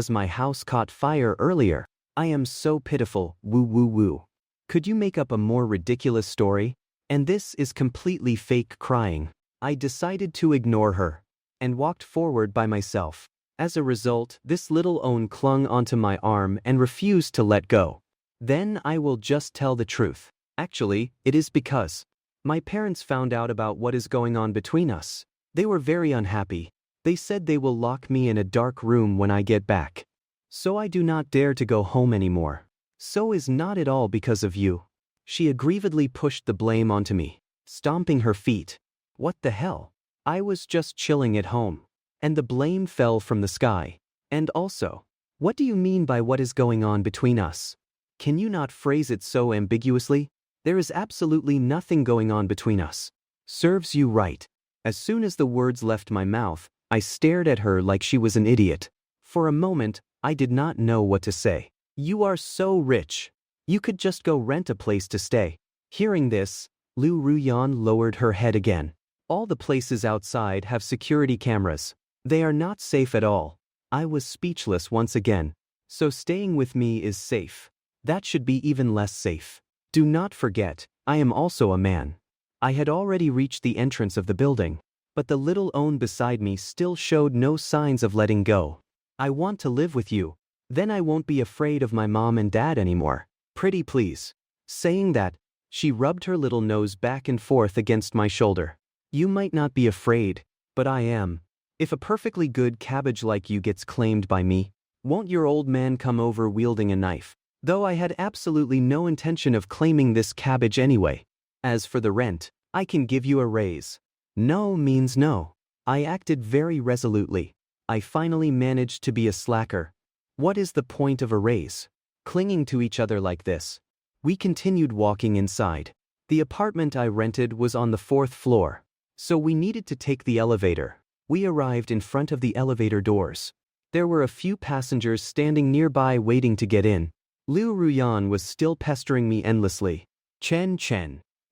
Speaker 1: my house caught fire earlier. I am so pitiful, woo woo woo. Could you make up a more ridiculous story? And this is completely fake crying. I decided to ignore her and walked forward by myself. As a result, this little one clung onto my arm and refused to let go. Then I will just tell the truth. Actually, it is because my parents found out about what is going on between us. They were very unhappy. They said they will lock me in a dark room when I get back. So I do not dare to go home anymore. So is not at all because of you. She aggrievedly pushed the blame onto me, stomping her feet. What the hell? I was just chilling at home. And the blame fell from the sky. And also, what do you mean by what is going on between us? Can you not phrase it so ambiguously? There is absolutely nothing going on between us. Serves you right. As soon as the words left my mouth, I stared at her like she was an idiot. For a moment, I did not know what to say. You are so rich. You could just go rent a place to stay. Hearing this, Liu Ruyan lowered her head again. All the places outside have security cameras. They are not safe at all. I was speechless once again. So staying with me is safe. That should be even less safe. Do not forget, I am also a man. I had already reached the entrance of the building, but the little one beside me still showed no signs of letting go. I want to live with you. Then I won't be afraid of my mom and dad anymore. Pretty please. Saying that, she rubbed her little nose back and forth against my shoulder. You might not be afraid, but I am. If a perfectly good cabbage like you gets claimed by me, won't your old man come over wielding a knife? Though I had absolutely no intention of claiming this cabbage anyway. As for the rent, I can give you a raise. No means no. I acted very resolutely. I finally managed to be a slacker. What is the point of a raise? Clinging to each other like this. We continued walking inside. The apartment I rented was on the 4th floor, so we needed to take the elevator. We arrived in front of the elevator doors. There were a few passengers standing nearby waiting to get in. Liu Ruyan was still pestering me endlessly. Chen,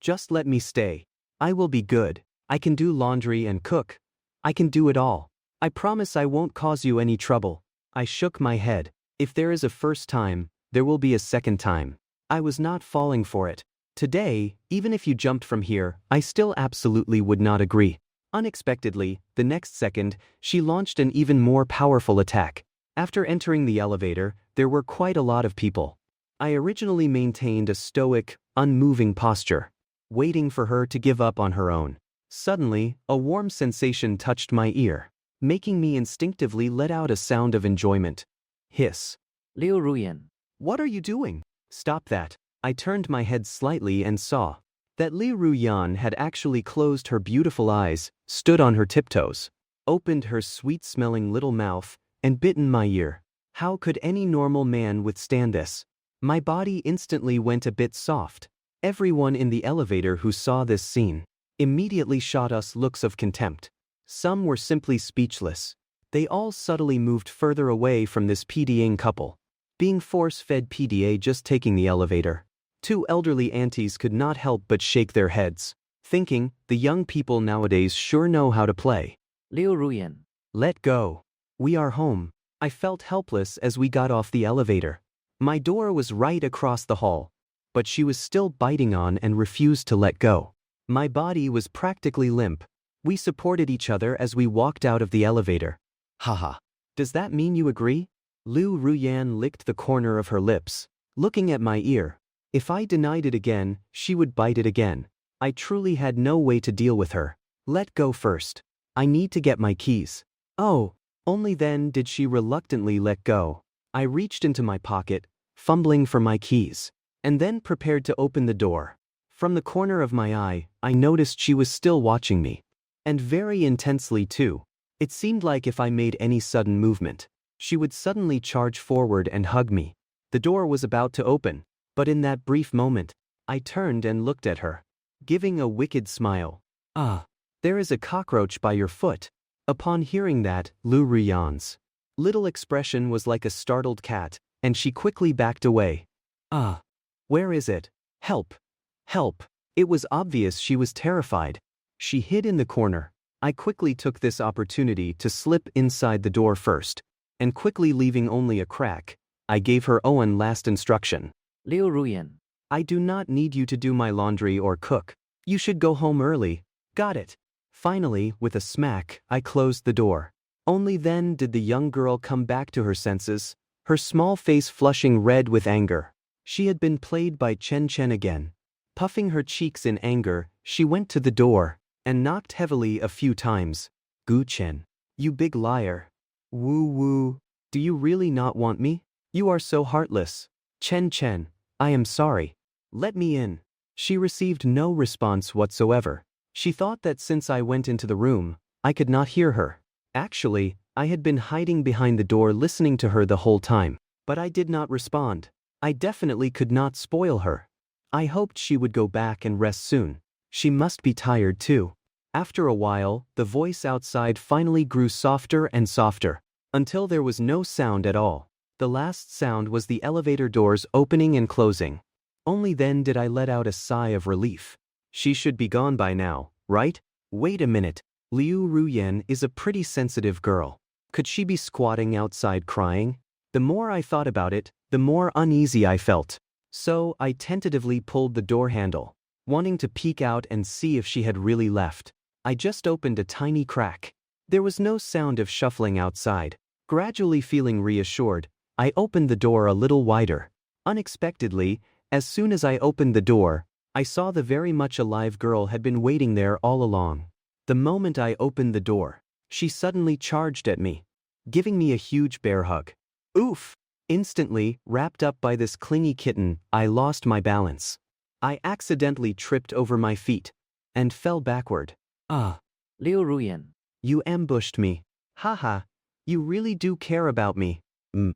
Speaker 1: just let me stay. I will be good. I can do laundry and cook. I can do it all. I promise I won't cause you any trouble. I shook my head. If there is a first time, there will be a second time. I was not falling for it. Today, even if you jumped from here, I still absolutely would not agree. Unexpectedly, the next second, she launched an even more powerful attack. After entering the elevator, there were quite a lot of people. I originally maintained a stoic, unmoving posture, waiting for her to give up on her own. Suddenly, a warm sensation touched my ear, making me instinctively let out a sound of enjoyment. Hiss.
Speaker 2: Liu Ruyan.
Speaker 1: What are you doing? Stop that. I turned my head slightly and saw that Liu Ruyan had actually closed her beautiful eyes, stood on her tiptoes, opened her sweet-smelling little mouth, and bitten my ear. How could any normal man withstand this? My body instantly went a bit soft. Everyone in the elevator who saw this scene immediately shot us looks of contempt. Some were simply speechless. They all subtly moved further away from this PDAing couple. Being force-fed PDA just taking the elevator. 2 elderly aunties could not help but shake their heads, thinking, the young people nowadays sure know how to play.
Speaker 2: Liu Ruyan.
Speaker 1: Let go. We are home. I felt helpless as we got off the elevator. My door was right across the hall, but she was still biting on and refused to let go. My body was practically limp. We supported each other as we walked out of the elevator. Haha. Does that mean you agree? Liu Ruyan licked the corner of her lips, looking at my ear. If I denied it again, she would bite it again. I truly had no way to deal with her. Let go first. I need to get my keys. Oh, only then did she reluctantly let go. I reached into my pocket, fumbling for my keys, and then prepared to open the door. From the corner of my eye, I noticed she was still watching me. And very intensely too. It seemed like if I made any sudden movement, she would suddenly charge forward and hug me. The door was about to open, but in that brief moment, I turned and looked at her, giving a wicked smile. Ah, there is a cockroach by your foot. Upon hearing that, Liu Ruyan's little expression was like a startled cat, and she quickly backed away. Ah. Where is it? Help. Help. It was obvious she was terrified. She hid in the corner. I quickly took this opportunity to slip inside the door first, and quickly leaving only a crack, I gave her one last instruction.
Speaker 2: Liu Ruyan.
Speaker 1: I do not need you to do my laundry or cook. You should go home early. Got it. Finally, with a smack, I closed the door. Only then did the young girl come back to her senses, her small face flushing red with anger. She had been played by Chen again. Puffing her cheeks in anger, she went to the door and knocked heavily a few times. Gu Chen. You big liar. Woo woo. Do you really not want me? You are so heartless. Chen, I am sorry. Let me in. She received no response whatsoever. She thought that since I went into the room, I could not hear her. Actually, I had been hiding behind the door listening to her the whole time. But I did not respond. I definitely could not spoil her. I hoped she would go back and rest soon. She must be tired too. After a while, the voice outside finally grew softer and softer, until there was no sound at all. The last sound was the elevator doors opening and closing. Only then did I let out a sigh of relief. She should be gone by now, right? Wait a minute. Liu Ruyan is a pretty sensitive girl. Could she be squatting outside crying? The more I thought about it, the more uneasy I felt. So I tentatively pulled the door handle, wanting to peek out and see if she had really left. I just opened a tiny crack. There was no sound of shuffling outside. Gradually feeling reassured, I opened the door a little wider. Unexpectedly, as soon as I opened the door, I saw the very much alive girl had been waiting there all along. The moment I opened the door, she suddenly charged at me, giving me a huge bear hug. Oof! Instantly, wrapped up by this clingy kitten, I lost my balance. I accidentally tripped over my feet and fell backward. Ah.
Speaker 2: Liu Ruyan.
Speaker 1: You ambushed me. Haha. You really do care about me.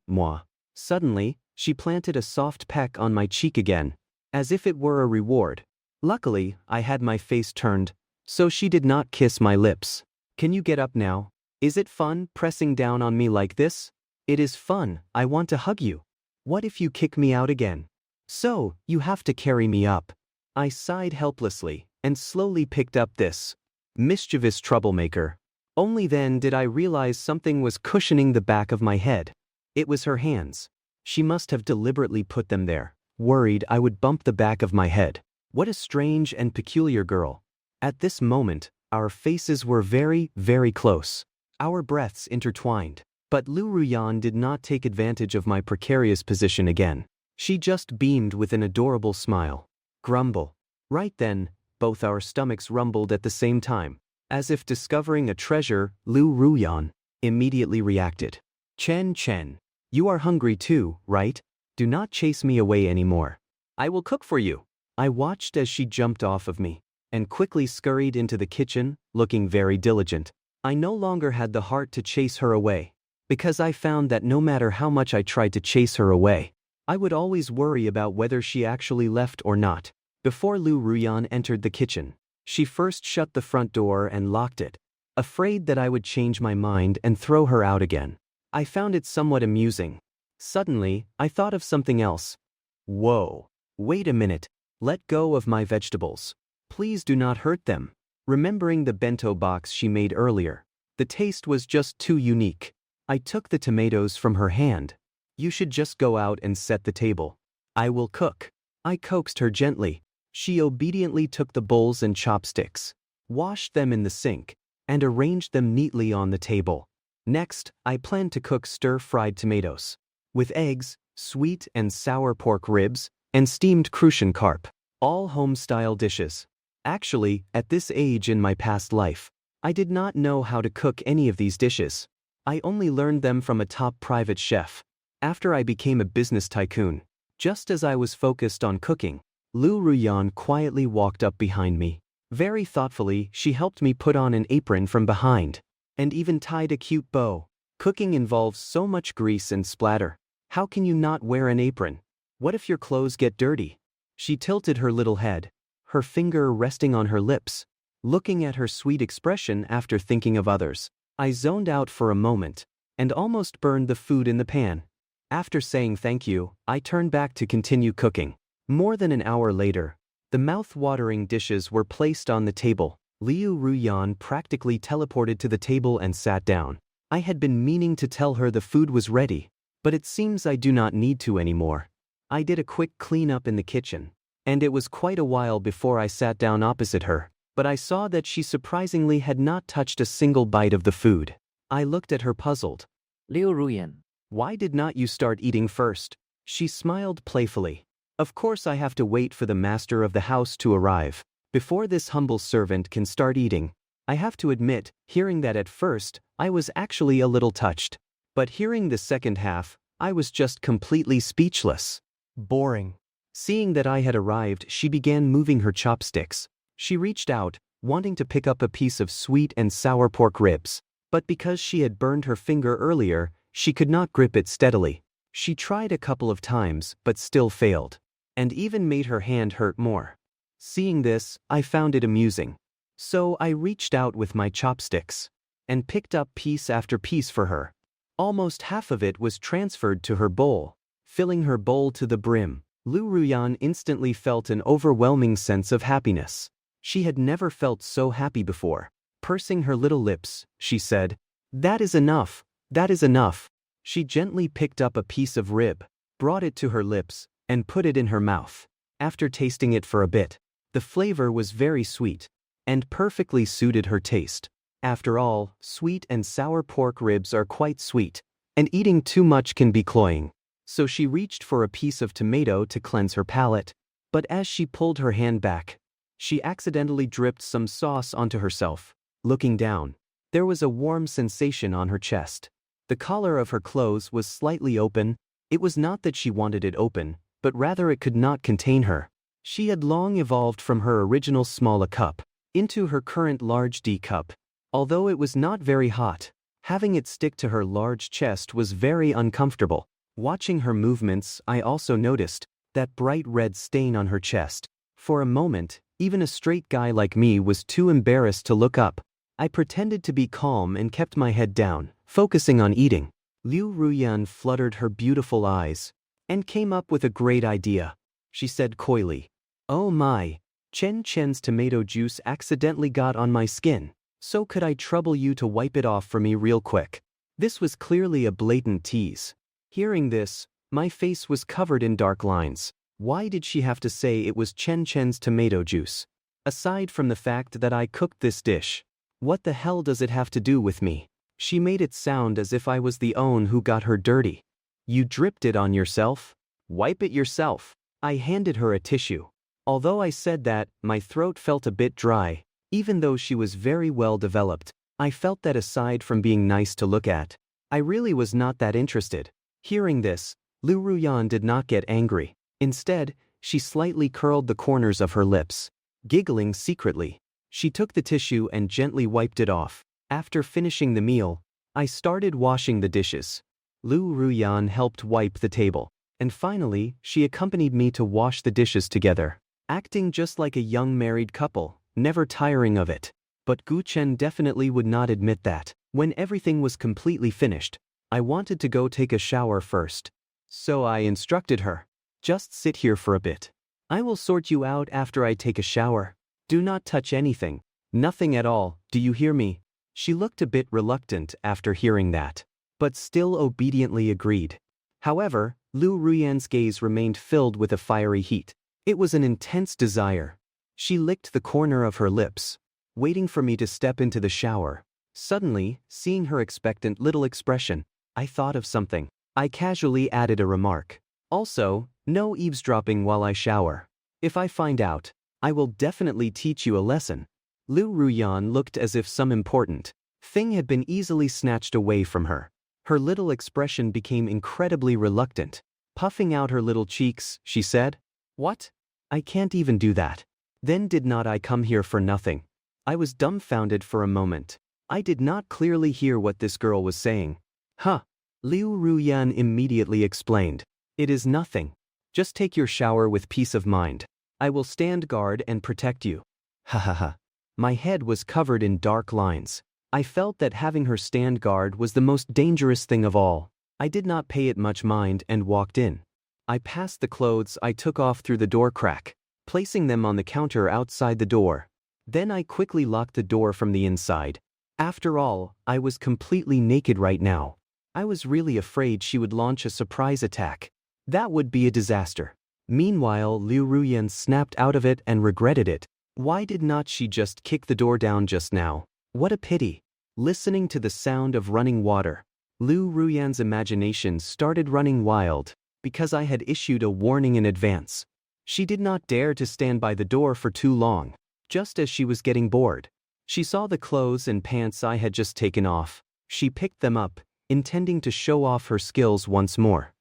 Speaker 1: Moi. Suddenly, she planted a soft peck on my cheek again, as if it were a reward. Luckily, I had my face turned, so she did not kiss my lips. Can you get up now? Is it fun pressing down on me like this? It is fun. I want to hug you. What if you kick me out again? So, you have to carry me up. I sighed helplessly and slowly picked up this mischievous troublemaker. Only then did I realize something was cushioning the back of my head. It was her hands. She must have deliberately put them there, worried I would bump the back of my head. What a strange and peculiar girl. At this moment, our faces were very, very close. Our breaths intertwined. But Liu Ruyan did not take advantage of my precarious position again. She just beamed with an adorable smile. Grumble. Right then, both our stomachs rumbled at the same time. As if discovering a treasure, Liu Ruyan immediately reacted. Chen, you are hungry too, right? Do not chase me away anymore. I will cook for you. I watched as she jumped off of me and quickly scurried into the kitchen, looking very diligent. I no longer had the heart to chase her away, because I found that no matter how much I tried to chase her away, I would always worry about whether she actually left or not. Before Liu Ruyan entered the kitchen, she first shut the front door and locked it, afraid that I would change my mind and throw her out again. I found it somewhat amusing. Suddenly, I thought of something else. Whoa, wait a minute, let go of my vegetables. Please do not hurt them. Remembering the bento box she made earlier, the taste was just too unique. I took the tomatoes from her hand. You should just go out and set the table. I will cook. I coaxed her gently. She obediently took the bowls and chopsticks, washed them in the sink, and arranged them neatly on the table. Next, I planned to cook stir-fried tomatoes with eggs, sweet and sour pork ribs, and steamed crucian carp, all home-style dishes. Actually, at this age in my past life, I did not know how to cook any of these dishes. I only learned them from a top private chef. After I became a business tycoon, just as I was focused on cooking, Liu Ruyan quietly walked up behind me. Very thoughtfully, she helped me put on an apron from behind, and even tied a cute bow. Cooking involves so much grease and splatter. How can you not wear an apron? What if your clothes get dirty? She tilted her little head, her finger resting on her lips, looking at her sweet expression after thinking of others. I zoned out for a moment, and almost burned the food in the pan. After saying thank you, I turned back to continue cooking. More than an hour later, the mouth-watering dishes were placed on the table. Liu Ruyan practically teleported to the table and sat down. I had been meaning to tell her the food was ready, but it seems I do not need to anymore. I did a quick cleanup in the kitchen, and it was quite a while before I sat down opposite her, but I saw that she surprisingly had not touched a single bite of the food. I looked at her puzzled.
Speaker 2: Liu Ruyan.
Speaker 1: Why did not you start eating first? She smiled playfully. Of course I have to wait for the master of the house to arrive. Before this humble servant can start eating, I have to admit, hearing that at first, I was actually a little touched. But hearing the second half, I was just completely speechless. Boring. Seeing that I had arrived, she began moving her chopsticks. She reached out, wanting to pick up a piece of sweet and sour pork ribs. But because she had burned her finger earlier, she could not grip it steadily. She tried a couple of times, but still failed, and even made her hand hurt more. Seeing this, I found it amusing. So I reached out with my chopsticks and picked up piece after piece for her. Almost half of it was transferred to her bowl, filling her bowl to the brim. Liu Ruyan instantly felt an overwhelming sense of happiness. She had never felt so happy before. Pursing her little lips, she said, "That is enough, that is enough." She gently picked up a piece of rib, brought it to her lips, and put it in her mouth. After tasting it for a bit, the flavor was very sweet, and perfectly suited her taste. After all, sweet and sour pork ribs are quite sweet, and eating too much can be cloying. So she reached for a piece of tomato to cleanse her palate, but as she pulled her hand back, she accidentally dripped some sauce onto herself. Looking down, there was a warm sensation on her chest. The collar of her clothes was slightly open. It was not that she wanted it open, but rather it could not contain her. She had long evolved from her original small A cup into her current large D cup. Although it was not very hot, having it stick to her large chest was very uncomfortable. Watching her movements, I also noticed that bright red stain on her chest. For a moment, even a straight guy like me was too embarrassed to look up. I pretended to be calm and kept my head down, focusing on eating. Liu Ruyan fluttered her beautiful eyes and came up with a great idea. She said coyly, "Oh my, Chen's tomato juice accidentally got on my skin, so could I trouble you to wipe it off for me real quick?" This was clearly a blatant tease. Hearing this, my face was covered in dark lines. Why did she have to say it was Chen's tomato juice? Aside from the fact that I cooked this dish, what the hell does it have to do with me? She made it sound as if I was the one who got her dirty. "You dripped it on yourself? Wipe it yourself." I handed her a tissue. Although I said that, my throat felt a bit dry. Even though she was very well developed, I felt that aside from being nice to look at, I really was not that interested. Hearing this, Liu Ruyan did not get angry. Instead, she slightly curled the corners of her lips. Giggling secretly, she took the tissue and gently wiped it off. After finishing the meal, I started washing the dishes. Liu Ruyan helped wipe the table, and finally, she accompanied me to wash the dishes together, acting just like a young married couple, never tiring of it. But Chen definitely would not admit that. When everything was completely finished, I wanted to go take a shower first. So I instructed her, "Just sit here for a bit. I will sort you out after I take a shower. Do not touch anything. Nothing at all, do you hear me?" She looked a bit reluctant after hearing that, but still obediently agreed. However, Liu Ruyan's gaze remained filled with a fiery heat. It was an intense desire. She licked the corner of her lips, waiting for me to step into the shower. Suddenly, seeing her expectant little expression, I thought of something. I casually added a remark. "Also, no eavesdropping while I shower. If I find out, I will definitely teach you a lesson." Liu Ruyan looked as if some important thing had been easily snatched away from her. Her little expression became incredibly reluctant. Puffing out her little cheeks, she said, "What? I can't even do that. Then did not I come here for nothing?" I was dumbfounded for a moment. I did not clearly hear what this girl was saying. "Huh." Liu Ruyan immediately explained. "It is nothing. Just take your shower with peace of mind. I will stand guard and protect you." Ha ha ha. My head was covered in dark lines. I felt that having her stand guard was the most dangerous thing of all. I did not pay it much mind and walked in. I passed the clothes I took off through the door crack, placing them on the counter outside the door. Then I quickly locked the door from the inside. After all, I was completely naked right now. I was really afraid she would launch a surprise attack. That would be a disaster. Meanwhile, Liu Ruyan snapped out of it and regretted it. Why did not she just kick the door down just now? What a pity. Listening to the sound of running water, Liu Ruyan's imagination started running wild, because I had issued a warning in advance. She did not dare to stand by the door for too long. Just as she was getting bored, she saw the clothes and pants I had just taken off. She picked them up, intending to show off her skills once more.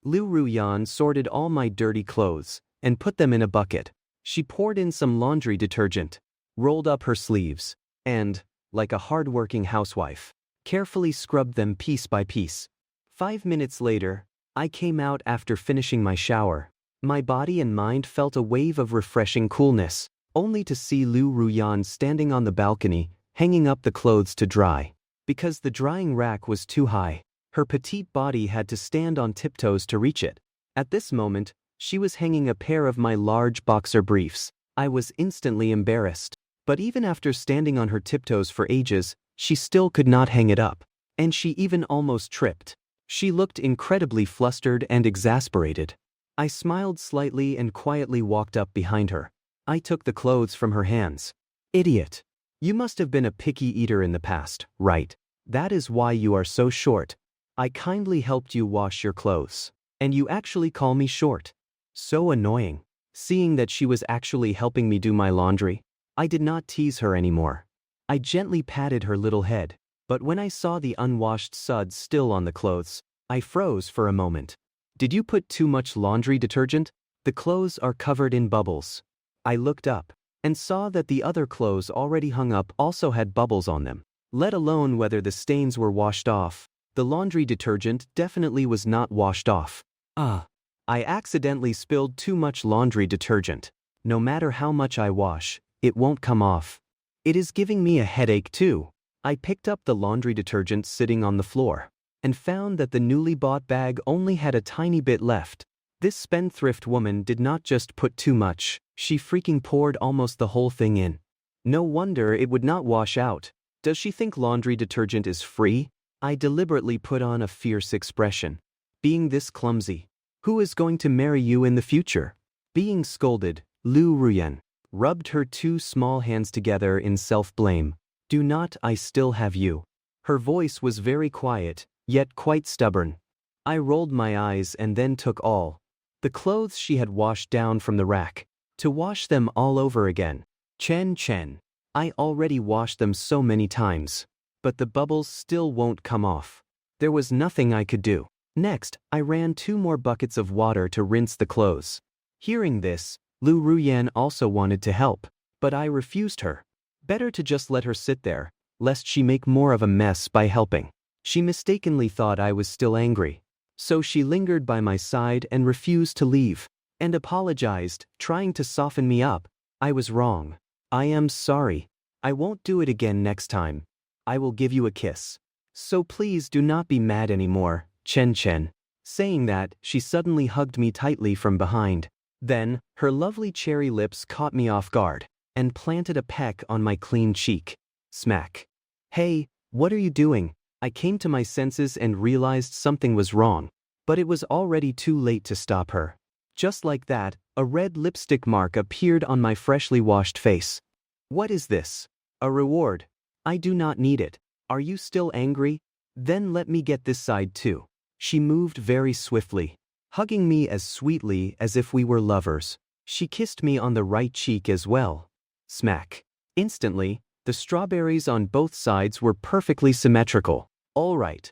Speaker 1: Liu Ruyan sorted all my dirty clothes and put them in a bucket. She poured in some laundry detergent, rolled up her sleeves, and, like a hard-working housewife, carefully scrubbed them piece by piece. 5 minutes later, I came out after finishing my shower. My body and mind felt a wave of refreshing coolness, only to see Liu Ruyan standing on the balcony, hanging up the clothes to dry. Because the drying rack was too high, her petite body had to stand on tiptoes to reach it. At this moment, she was hanging a pair of my large boxer briefs. I was instantly embarrassed. But even after standing on her tiptoes for ages, she still could not hang it up. And she even almost tripped. She looked incredibly flustered and exasperated. I smiled slightly and quietly walked up behind her. I took the clothes from her hands. Idiot. You must have been a picky eater in the past, right? That is why you are so short. I kindly helped you wash your clothes. And you actually call me short. So annoying. Seeing that she was actually helping me do my laundry, I did not tease her anymore. I gently patted her little head, but when I saw the unwashed suds still on the clothes, I froze for a moment. Did you put too much laundry detergent? The clothes are covered in bubbles. I looked up and saw that the other clothes already hung up also had bubbles on them. Let alone whether the stains were washed off. The laundry detergent definitely was not washed off. I accidentally spilled too much laundry detergent. No matter how much I wash, it won't come off. It is giving me a headache too. I picked up the laundry detergent sitting on the floor and found that the newly bought bag only had a tiny bit left. This spendthrift woman did not just put too much, she freaking poured almost the whole thing in. No wonder it would not wash out. Does she think laundry detergent is free? I deliberately put on a fierce expression. Being this clumsy. Who is going to marry you in the future? Being scolded, Liu Ruyan rubbed her two small hands together in self-blame. Do not, I still have you. Her voice was very quiet, yet quite stubborn. I rolled my eyes and then took all the clothes she had washed down from the rack, to wash them all over again. Chen. I already washed them so many times, but the bubbles still won't come off. There was nothing I could do. Next, I ran 2 more buckets of water to rinse the clothes. Hearing this, Liu Ruyan also wanted to help, but I refused her. Better to just let her sit there, lest she make more of a mess by helping. She mistakenly thought I was still angry. So she lingered by my side and refused to leave, and apologized, trying to soften me up. I was wrong. I am sorry. I won't do it again next time. I will give you a kiss. So please do not be mad anymore, Chen. Saying that, she suddenly hugged me tightly from behind. Then, her lovely cherry lips caught me off guard, and planted a peck on my clean cheek. Smack. Hey, what are you doing? I came to my senses and realized something was wrong, but it was already too late to stop her. Just like that, a red lipstick mark appeared on my freshly washed face. What is this? A reward? I do not need it. Are you still angry? Then let me get this side too. She moved very swiftly, hugging me as sweetly as if we were lovers. She kissed me on the right cheek as well. Smack. Instantly, the strawberries on both sides were perfectly symmetrical. All right.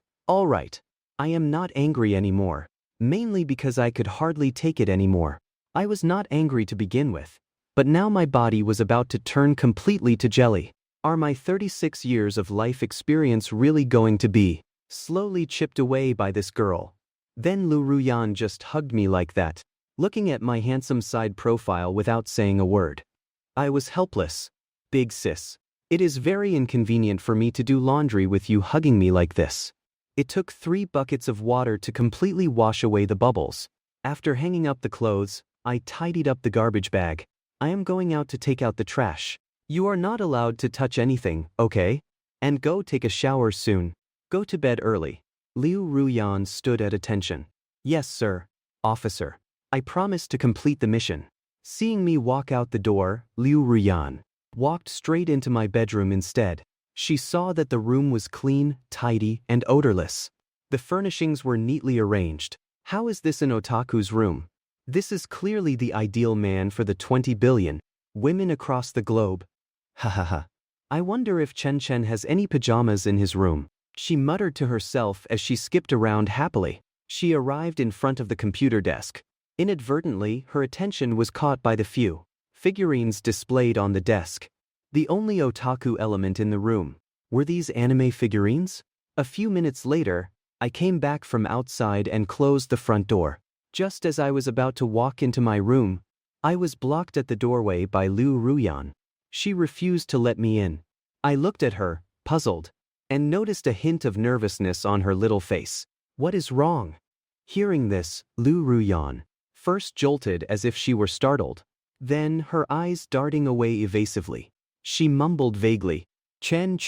Speaker 1: I am not angry anymore, mainly because I could hardly take it anymore. I was not angry to begin with, but now my body was about to turn completely to jelly. Are my 36 years of life experience really going to be slowly chipped away by this girl? Then Liu Ruyan just hugged me like that, looking at my handsome side profile without saying a word. I was helpless. Big sis. It is very inconvenient for me to do laundry with you hugging me like this. It took 3 buckets of water to completely wash away the bubbles. After hanging up the clothes, I tidied up the garbage bag. I am going out to take out the trash. You are not allowed to touch anything, okay? And go take a shower soon. Go to bed early. Liu Ruyan stood at attention. Yes, sir, officer. I promise to complete the mission. Seeing me walk out the door, Liu Ruyan walked straight into my bedroom instead. She saw that the room was clean, tidy, and odorless. The furnishings were neatly arranged. How is this an otaku's room? This is clearly the ideal man for the 20 billion women across the globe. Ha ha ha. I wonder if Chen has any pajamas in his room. She muttered to herself as she skipped around happily. She arrived in front of the computer desk. Inadvertently, her attention was caught by the few figurines displayed on the desk. The only otaku element in the room. Were these anime figurines? A few minutes later, I came back from outside and closed the front door. Just as I was about to walk into my room, I was blocked at the doorway by Liu Ruyan. She refused to let me in. I looked at her, puzzled, and noticed a hint of nervousness on her little face. What is wrong? Hearing this, Liu Ruyan first jolted as if she were startled. Then, her eyes darting away evasively, she mumbled vaguely, Chen,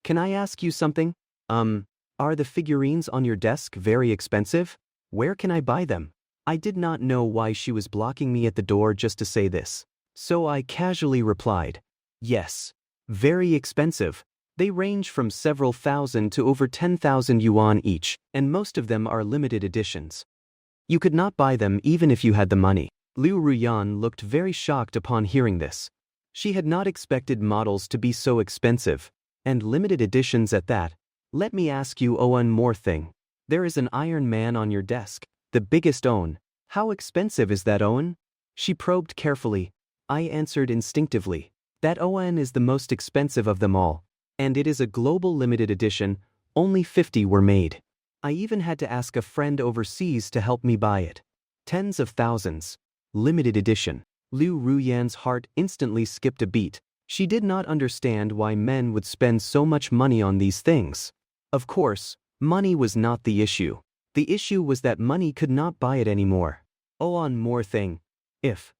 Speaker 1: can I ask you something? Are the figurines on your desk very expensive? Where can I buy them? I did not know why she was blocking me at the door just to say this. So I casually replied, yes. Very expensive. They range from several thousand to over 10,000 yuan each, and most of them are limited editions. You could not buy them even if you had the money. Liu Ruyan looked very shocked upon hearing this. She had not expected models to be so expensive, and limited editions at that. Let me ask you one more thing. There is an Iron Man on your desk, the biggest own. How expensive is that own? She probed carefully. I answered instinctively. That own is the most expensive of them all, and it is a global limited edition. Only 50 were made. I even had to ask a friend overseas to help me buy it. Tens of thousands. Limited edition. Liu Ruyan's heart instantly skipped a beat. She did not understand why men would spend so much money on these things. Of course, money was not the issue. The issue was that money could not buy it anymore. One more thing. If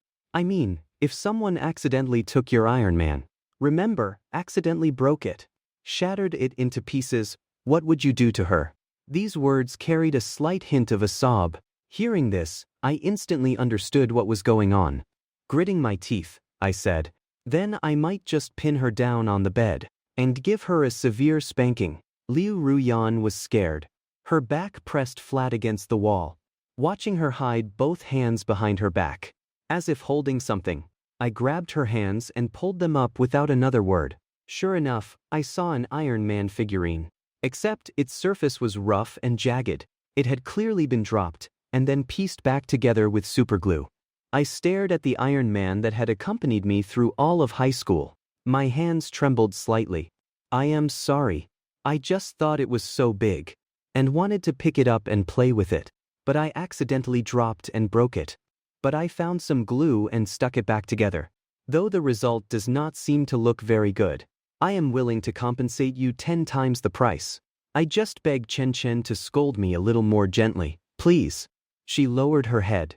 Speaker 1: someone accidentally took your Iron Man, remember, accidentally broke it, shattered it into pieces, what would you do to her? These words carried a slight hint of a sob. Hearing this, I instantly understood what was going on. Gritting my teeth, I said, then I might just pin her down on the bed and give her a severe spanking. Liu Ruyan was scared. Her back pressed flat against the wall. Watching her hide both hands behind her back, as if holding something, I grabbed her hands and pulled them up without another word. Sure enough, I saw an Iron Man figurine. Except its surface was rough and jagged. It had clearly been dropped, and then pieced back together with superglue. I stared at the Iron Man that had accompanied me through all of high school. My hands trembled slightly. I am sorry. I just thought it was so big, and wanted to pick it up and play with it. But I accidentally dropped and broke it. But I found some glue and stuck it back together. Though the result does not seem to look very good, I am willing to compensate you 10 times the price. I just begged Chen to scold me a little more gently, please. She lowered her head.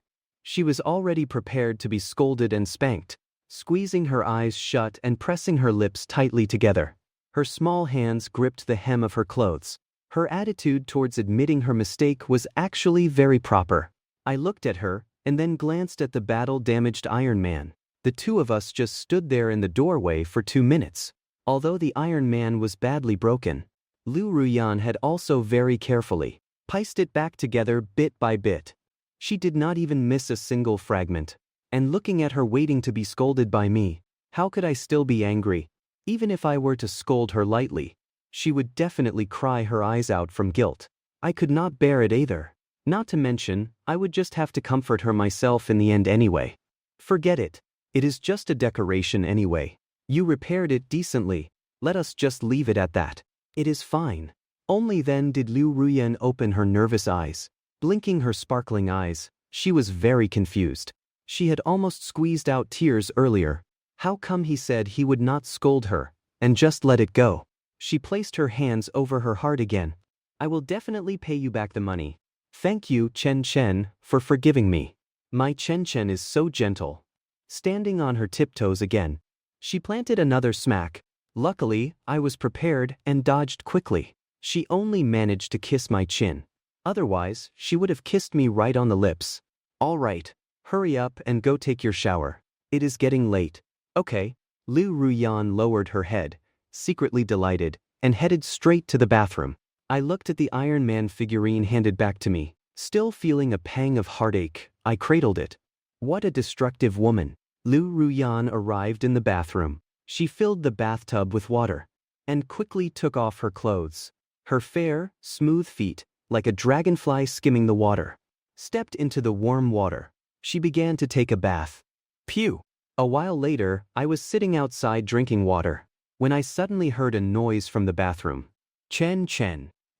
Speaker 1: She was already prepared to be scolded and spanked, squeezing her eyes shut and pressing her lips tightly together. Her small hands gripped the hem of her clothes. Her attitude towards admitting her mistake was actually very proper. I looked at her, and then glanced at the battle-damaged Iron Man. The two of us just stood there in the doorway for 2 minutes. Although the Iron Man was badly broken, Liu Ruyan had also very carefully pieced it back together bit by bit. She did not even miss a single fragment. And looking at her waiting to be scolded by me, how could I still be angry? Even if I were to scold her lightly, she would definitely cry her eyes out from guilt. I could not bear it either. Not to mention, I would just have to comfort her myself in the end anyway. Forget it. It is just a decoration anyway. You repaired it decently. Let us just leave it at that. It is fine. Only then did Liu Ruyan open her nervous eyes. Blinking her sparkling eyes, she was very confused. She had almost squeezed out tears earlier. How come he said he would not scold her, and just let it go? She placed her hands over her heart again. I will definitely pay you back the money. Thank you, Chen, for forgiving me. My Chen is so gentle. Standing on her tiptoes again, she planted another smack. Luckily, I was prepared and dodged quickly. She only managed to kiss my chin. Otherwise, she would have kissed me right on the lips. All right, hurry up and go take your shower. It is getting late. Okay. Liu Ruyan lowered her head, secretly delighted, and headed straight to the bathroom. I looked at the Iron Man figurine handed back to me. Still feeling a pang of heartache, I cradled it. What a destructive woman. Liu Ruyan arrived in the bathroom. She filled the bathtub with water and quickly took off her clothes. Her fair, smooth feet, like a dragonfly skimming the water, stepped into the warm water. She began to take a bath. Phew! A while later, I was sitting outside drinking water when I suddenly heard a noise from the bathroom. Chen,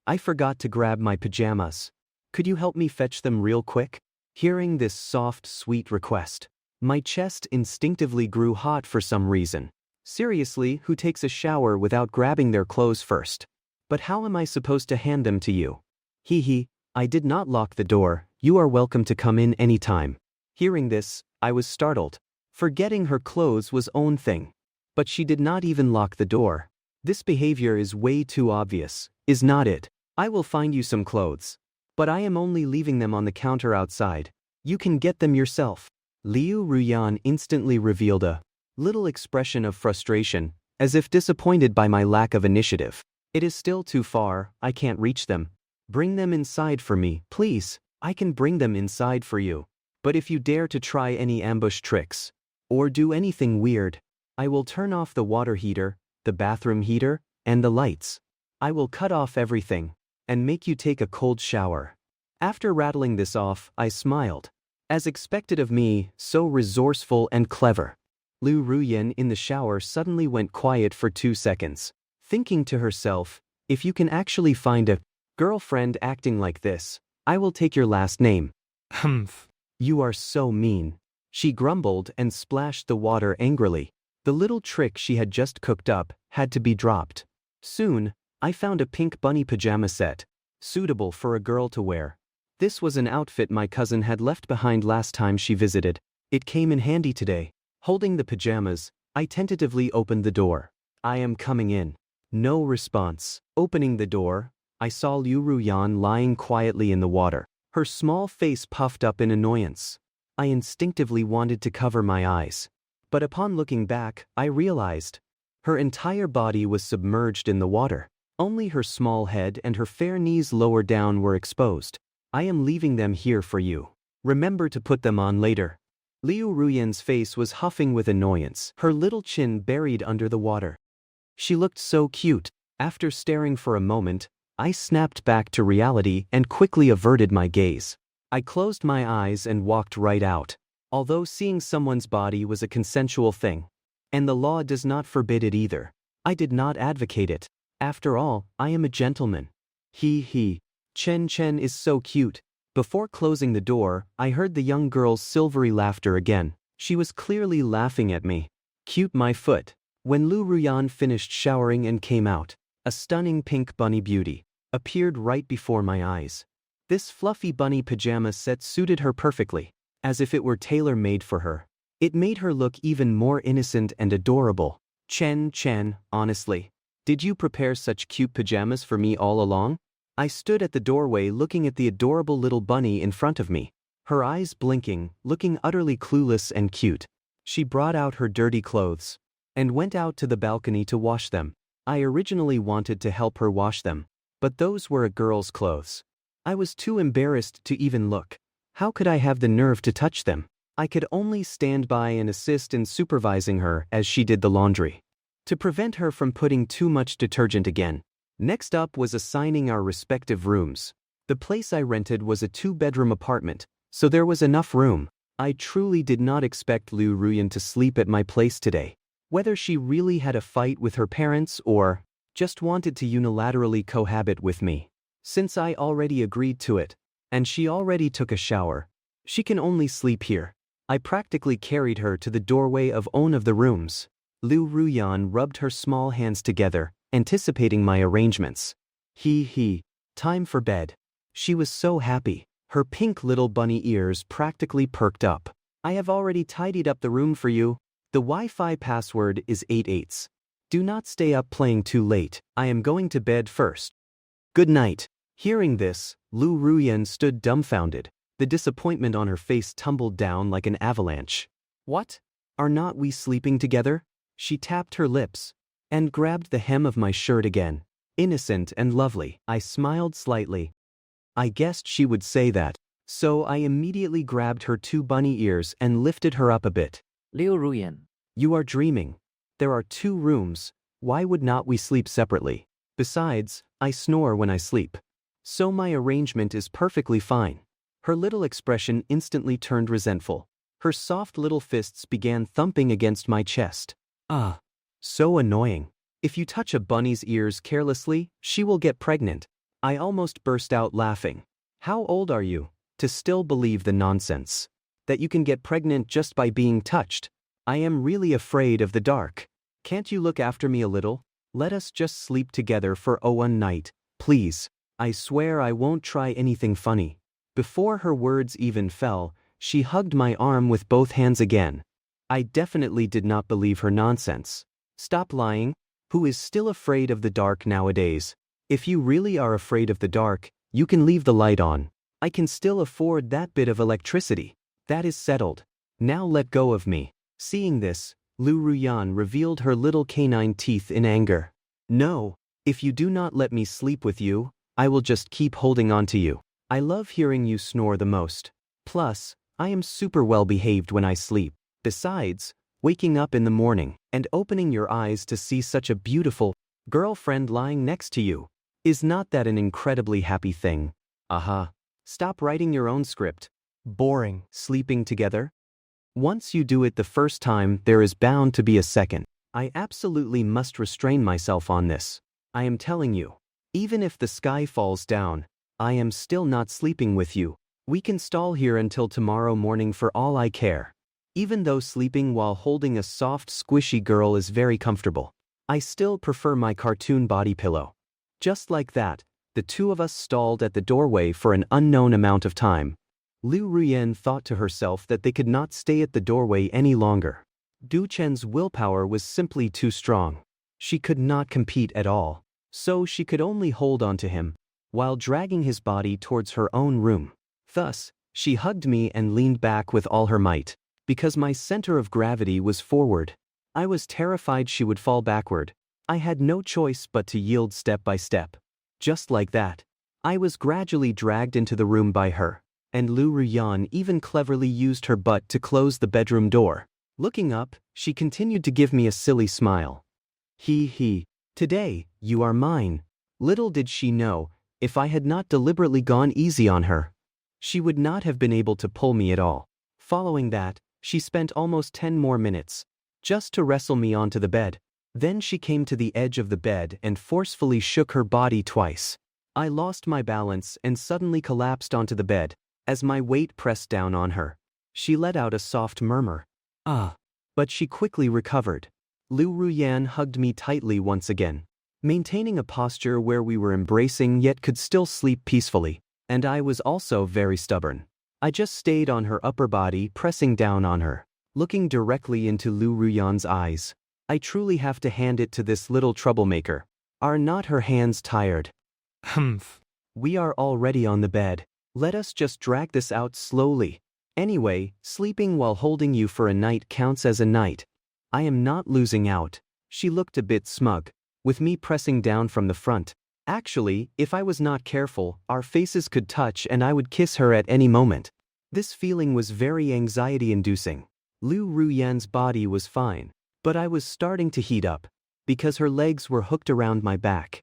Speaker 1: I forgot to grab my pajamas. Could you help me fetch them real quick? Hearing this soft, sweet request, my chest instinctively grew hot for some reason. Seriously, who takes a shower without grabbing their clothes first? But how am I supposed to hand them to you? Hee, I did not lock the door. You are welcome to come in anytime. Hearing this, I was startled. Forgetting her clothes was own thing. But she did not even lock the door. This behavior is way too obvious, is not it? I will find you some clothes. But I am only leaving them on the counter outside. You can get them yourself. Liu Ruyan instantly revealed a little expression of frustration, as if disappointed by my lack of initiative. It is still too far, I can't reach them. Bring them inside for me, please. I can bring them inside for you. But if you dare to try any ambush tricks, or do anything weird, I will turn off the water heater, the bathroom heater, and the lights. I will cut off everything, and make you take a cold shower. After rattling this off, I smiled. As expected of me, so resourceful and clever. Liu Ruyan in the shower suddenly went quiet for 2 seconds, thinking to herself, if you can actually find a girlfriend acting like this, I will take your last name. You are so mean. She grumbled and splashed the water angrily. The little trick she had just cooked up had to be dropped. Soon, I found a pink bunny pajama set, suitable for a girl to wear. This was an outfit my cousin had left behind last time she visited. It came in handy today. Holding the pajamas, I tentatively opened the door. I am coming in. No response. Opening the door, I saw Liu Ruyan lying quietly in the water, her small face puffed up in annoyance. I instinctively wanted to cover my eyes. But upon looking back, I realized her entire body was submerged in the water. Only her small head and her fair knees lower down were exposed. I am leaving them here for you. Remember to put them on later. Liu Ruyan's face was huffing with annoyance, her little chin buried under the water. She looked so cute. After staring for a moment, I snapped back to reality and quickly averted my gaze. I closed my eyes and walked right out. Although seeing someone's body was a consensual thing, and the law does not forbid it either, I did not advocate it. After all, I am a gentleman. He. Chen is so cute. Before closing the door, I heard the young girl's silvery laughter again. She was clearly laughing at me. Cute my foot. When Liu Ruyan finished showering and came out, a stunning pink bunny beauty appeared right before my eyes. This fluffy bunny pajama set suited her perfectly, as if it were tailor-made for her. It made her look even more innocent and adorable. Chen, honestly, did you prepare such cute pajamas for me all along? I stood at the doorway looking at the adorable little bunny in front of me, her eyes blinking, looking utterly clueless and cute. She brought out her dirty clothes and went out to the balcony to wash them. I originally wanted to help her wash them, but those were a girl's clothes. I was too embarrassed to even look. How could I have the nerve to touch them? I could only stand by and assist in supervising her as she did the laundry, to prevent her from putting too much detergent again. Next up was assigning our respective rooms. The place I rented was a 2-bedroom apartment, so there was enough room. I truly did not expect Liu Ruyan to sleep at my place today. Whether she really had a fight with her parents or just wanted to unilaterally cohabit with me. Since I already agreed to it, and she already took a shower, she can only sleep here. I practically carried her to the doorway of one of the rooms. Liu Ruyan rubbed her small hands together, anticipating my arrangements. He. Time for bed. She was so happy. Her pink little bunny ears practically perked up. I have already tidied up the room for you. The Wi-Fi password is 88. Do not stay up playing too late. I am going to bed first. Good night. Hearing this, Liu Ruyan stood dumbfounded. The disappointment on her face tumbled down like an avalanche. What? Are not we sleeping together? She tapped her lips and grabbed the hem of my shirt again. Innocent and lovely. I smiled slightly. I guessed she would say that, so I immediately grabbed her 2 bunny ears and lifted her up a bit.
Speaker 2: Liu Ruyan.
Speaker 1: You are dreaming. There are 2 rooms. Why would not we sleep separately? Besides, I snore when I sleep. So my arrangement is perfectly fine. Her little expression instantly turned resentful. Her soft little fists began thumping against my chest. Ah. So annoying. If you touch a bunny's ears carelessly, she will get pregnant. I almost burst out laughing. How old are you to still believe the nonsense that you can get pregnant just by being touched? I am really afraid of the dark. Can't you look after me a little? Let us just sleep together for one night, please. I swear I won't try anything funny. Before her words even fell, she hugged my arm with both hands again. I definitely did not believe her nonsense. Stop lying. Who is still afraid of the dark nowadays? If you really are afraid of the dark, you can leave the light on. I can still afford that bit of electricity. That is settled. Now let go of me. Seeing this, Liu Ruyan revealed her little canine teeth in anger. No, if you do not let me sleep with you, I will just keep holding on to you. I love hearing you snore the most. Plus, I am super well behaved when I sleep. Besides, waking up in the morning and opening your eyes to see such a beautiful girlfriend lying next to you, is not that an incredibly happy thing? Aha. Stop writing your own script. Boring. Sleeping together? Once you do it the first time, there is bound to be a second. I absolutely must restrain myself on this. I am telling you. Even if the sky falls down, I am still not sleeping with you. We can stall here until tomorrow morning for all I care. Even though sleeping while holding a soft, squishy girl is very comfortable, I still prefer my cartoon body pillow. Just like that, the 2 of us stalled at the doorway for an unknown amount of time. Liu Ruyan thought to herself that they could not stay at the doorway any longer. Du Chen's willpower was simply too strong. She could not compete at all, so she could only hold on to him, while dragging his body towards her own room. Thus, she hugged me and leaned back with all her might. Because my center of gravity was forward, I was terrified she would fall backward. I had no choice but to yield step by step. Just like that, I was gradually dragged into the room by her, and Liu Ruyan even cleverly used her butt to close the bedroom door. Looking up, she continued to give me a silly smile. He. Today, you are mine. Little did she know, if I had not deliberately gone easy on her, she would not have been able to pull me at all. Following that, she spent almost 10 more minutes just to wrestle me onto the bed. Then she came to the edge of the bed and forcefully shook her body twice. I lost my balance and suddenly collapsed onto the bed as my weight pressed down on her. She let out a soft murmur. Ah. But she quickly recovered. Liu Ruyan hugged me tightly once again, maintaining a posture where we were embracing yet could still sleep peacefully. And I was also very stubborn. I just stayed on her upper body, pressing down on her, looking directly into Liu Ruyan's eyes. I truly have to hand it to this little troublemaker. Are not her hands tired?
Speaker 3: Humph.
Speaker 1: We are already on the bed. Let us just drag this out slowly. Anyway, sleeping while holding you for a night counts as a night. I am not losing out. She looked a bit smug, with me pressing down from the front. Actually, if I was not careful, our faces could touch and I would kiss her at any moment. This feeling was very anxiety-inducing. Liu Ruyan's body was fine, but I was starting to heat up, because her legs were hooked around my back.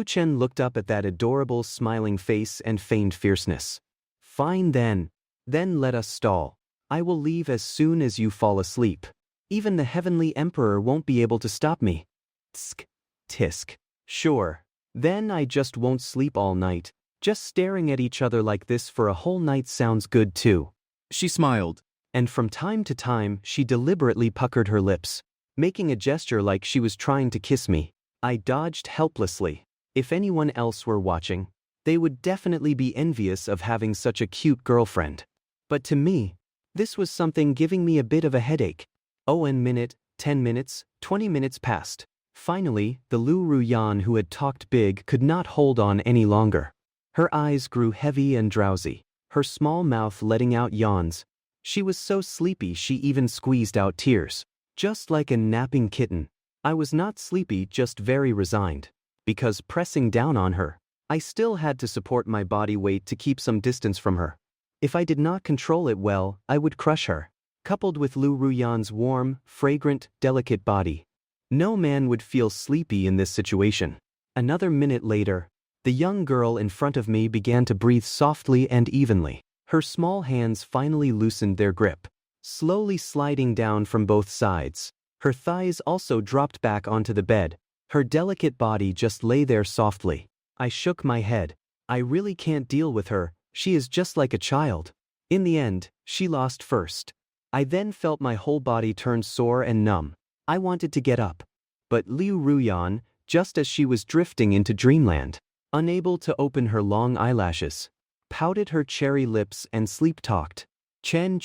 Speaker 1: Chen looked up at that adorable smiling face and feigned fierceness. Fine then. Then let us stall. I will leave as soon as you fall asleep. Even the Heavenly Emperor won't be able to stop me. Tsk. Tisk. Sure. Then I just won't sleep all night. Just staring at each other like this for a whole night sounds good too.
Speaker 4: She smiled.
Speaker 1: And from time to time she deliberately puckered her lips, making a gesture like she was trying to kiss me. I dodged helplessly. If anyone else were watching, They would definitely be envious of having such a cute girlfriend. But to me, this was something giving me a bit of a headache. Oh, and minute, 10 minutes, 20 minutes passed. Finally, the Liu Ruyan who had talked big could not hold on any longer. Her eyes grew heavy and drowsy, her small mouth letting out yawns. She was so sleepy she even squeezed out tears. Just like a napping kitten. I was not sleepy, just very resigned. Because pressing down on her, I still had to support my body weight to keep some distance from her. If I did not control it well, I would crush her. Coupled with Liu Ruyan's warm, fragrant, delicate body, no man would feel sleepy in this situation. Another minute later, the young girl in front of me began to breathe softly and evenly. Her small hands finally loosened their grip, slowly sliding down from both sides. Her thighs also dropped back onto the bed. Her delicate body just lay there softly. I shook my head. I really can't deal with her, she is just like a child. In the end, she lost first. I then felt my whole body turn sore and numb. I wanted to get up. But Liu Ruyan, just as she was drifting into dreamland, unable to open her long eyelashes, pouted her cherry lips and sleep-talked. Chen,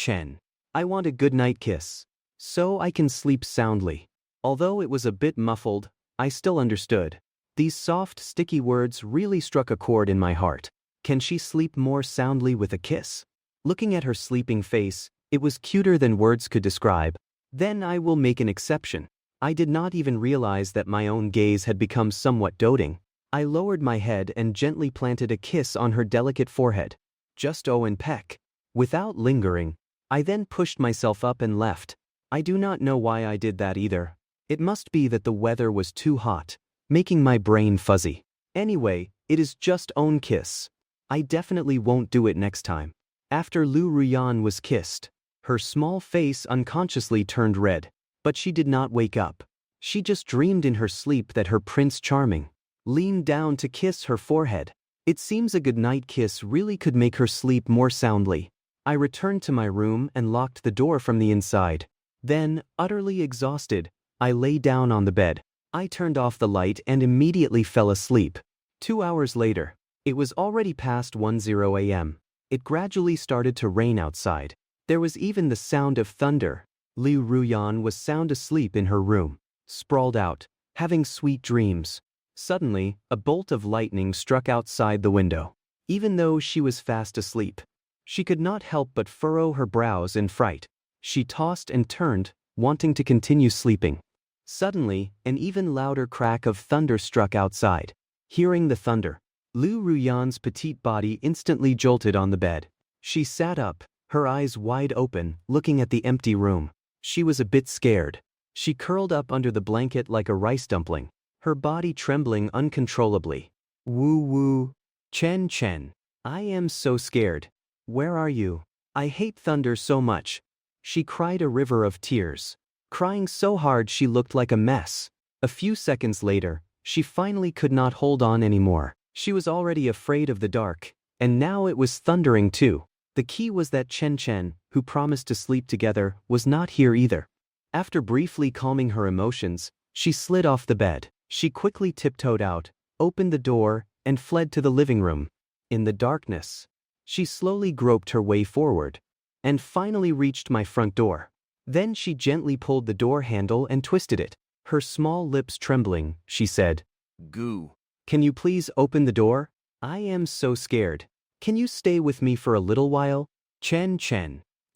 Speaker 1: I want a goodnight kiss, so I can sleep soundly. Although it was a bit muffled, I still understood. These soft, sticky words really struck a chord in my heart. Can she sleep more soundly with a kiss? Looking at her sleeping face, it was cuter than words could describe. Then I will make an exception. I did not even realize that my own gaze had become somewhat doting. I lowered my head and gently planted a kiss on her delicate forehead. Just and peck. Without lingering, I then pushed myself up and left. I do not know why I did that either. It must be that the weather was too hot, making my brain fuzzy. Anyway, it is just own kiss. I definitely won't do it next time. After Liu Ruyan was kissed, her small face unconsciously turned red, but she did not wake up. She just dreamed in her sleep that her Prince Charming leaned down to kiss her forehead. It seems a goodnight kiss really could make her sleep more soundly. I returned to my room and locked the door from the inside. Then, utterly exhausted, I lay down on the bed. I turned off the light and immediately fell asleep. 2 hours later, it was already past 10 a.m. It gradually started to rain outside. There was even the sound of thunder. Liu Ruyan was sound asleep in her room, sprawled out, having sweet dreams. Suddenly, a bolt of lightning struck outside the window. Even though she was fast asleep, she could not help but furrow her brows in fright. She tossed and turned, wanting to continue sleeping. Suddenly, an even louder crack of thunder struck outside. Hearing the thunder, Liu Ruyan's petite body instantly jolted on the bed. She sat up, her eyes wide open, looking at the empty room. She was a bit scared. She curled up under the blanket like a rice dumpling, her body trembling uncontrollably. Woo. Chen. I am so scared. Where are you? I hate thunder so much. She cried a river of tears, crying so hard she looked like a mess. A few seconds later, she finally could not hold on anymore. She was already afraid of the dark, and now it was thundering too. The key was that Chen, who promised to sleep together, was not here either. After briefly calming her emotions, she slid off the bed. She quickly tiptoed out, opened the door, and fled to the living room. In the darkness, she slowly groped her way forward, and finally reached my front door. Then she gently pulled the door handle and twisted it. Her small lips trembling, she said, "Goo. Can you please open the door? I am so scared. Can you stay with me for a little while? Chen,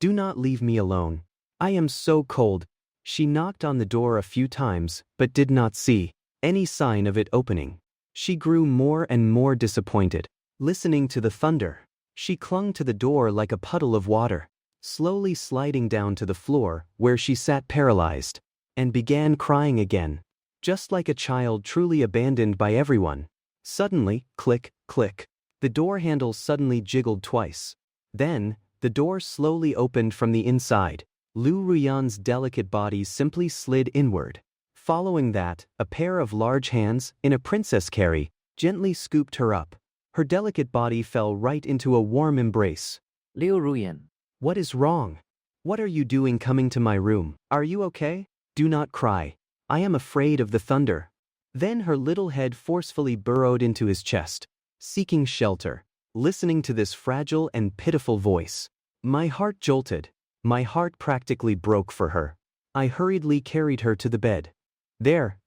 Speaker 1: do not leave me alone. I am so cold." She knocked on the door a few times, but did not see any sign of it opening. She grew more and more disappointed. Listening to the thunder, she clung to the door like a puddle of water, slowly sliding down to the floor where she sat paralyzed, and began crying again, just like a child truly abandoned by everyone. Suddenly, click, the door handle suddenly jiggled twice. Then, the door slowly opened from the inside. Liu Ruyan's delicate body simply slid inward. Following that, a pair of large hands, in a princess carry, gently scooped her up. Her delicate body fell right into a warm embrace.
Speaker 2: Liu Ruyan.
Speaker 1: What is wrong? What are you doing coming to my room? Are you okay? Do not cry. I am afraid of the thunder. Then her little head forcefully burrowed into his chest. seeking shelter, listening to this fragile and pitiful voice. My heart jolted. My heart practically broke for her. I hurriedly carried her to the bed. There,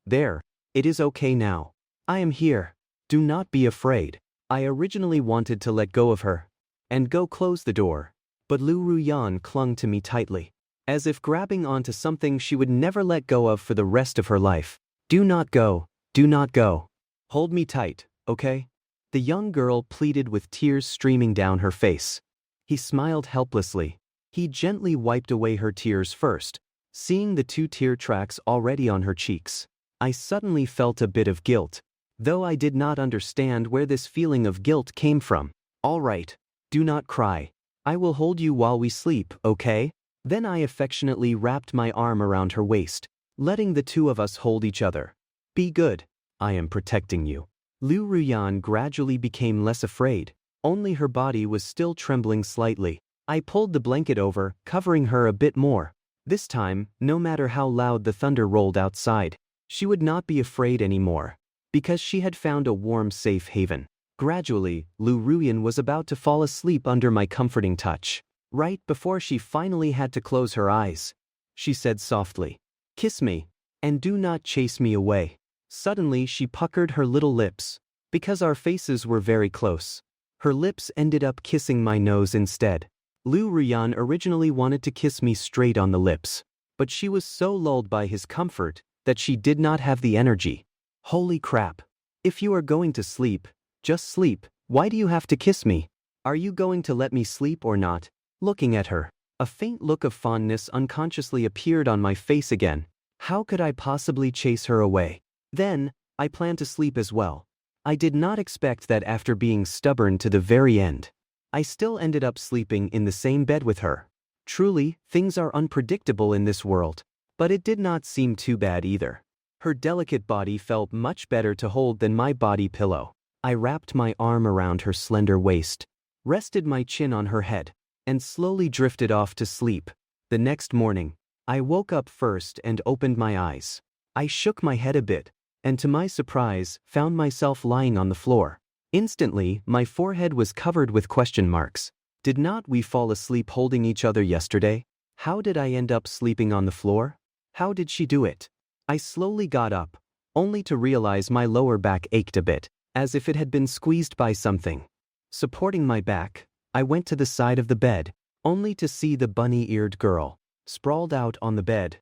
Speaker 1: it is okay now. I am here. Do not be afraid. I originally wanted to let go of her and go close the door, but Liu Ruyan clung to me tightly, as if grabbing onto something she would never let go of for the rest of her life. Do not go, do not go. Hold me tight, okay? The young girl pleaded with tears streaming down her face. He smiled helplessly. He gently wiped away her tears first, seeing the 2 tear tracks already on her cheeks. I suddenly felt a bit of guilt, though I did not understand where this feeling of guilt came from. All right, do not cry. I will hold you while we sleep, okay? Then I affectionately wrapped my arm around her waist, letting the 2 of us hold each other. Be good. I am protecting you. Liu Ruyan gradually became less afraid, only her body was still trembling slightly. I pulled the blanket over, covering her a bit more. This time, no matter how loud the thunder rolled outside, she would not be afraid anymore, because she had found a warm, safe haven. Gradually, Liu Ruyan was about to fall asleep under my comforting touch. Right before she finally had to close her eyes, she said softly, "Kiss me, and do not chase me away." Suddenly she puckered her little lips, because our faces were very close. Her lips ended up kissing my nose instead. Liu Ruyan originally wanted to kiss me straight on the lips, but she was so lulled by his comfort that she did not have the energy. Holy crap. If you are going to sleep, just sleep. Why do you have to kiss me? Are you going to let me sleep or not? Looking at her, a faint look of fondness unconsciously appeared on my face again. How could I possibly chase her away? Then, I planned to sleep as well. I did not expect that after being stubborn to the very end, I still ended up sleeping in the same bed with her. Truly, things are unpredictable in this world. But it did not seem too bad either. Her delicate body felt much better to hold than my body pillow. I wrapped my arm around her slender waist, rested my chin on her head, and slowly drifted off to sleep. The next morning, I woke up first and opened my eyes. I shook my head a bit, and to my surprise, found myself lying on the floor. Instantly, my forehead was covered with question marks. Did not we fall asleep holding each other yesterday? How did I end up sleeping on the floor? How did she do it? I slowly got up, only to realize my lower back ached a bit, as if it had been squeezed by something. Supporting my back, I went to the side of the bed, only to see the bunny-eared girl, sprawled out on the bed.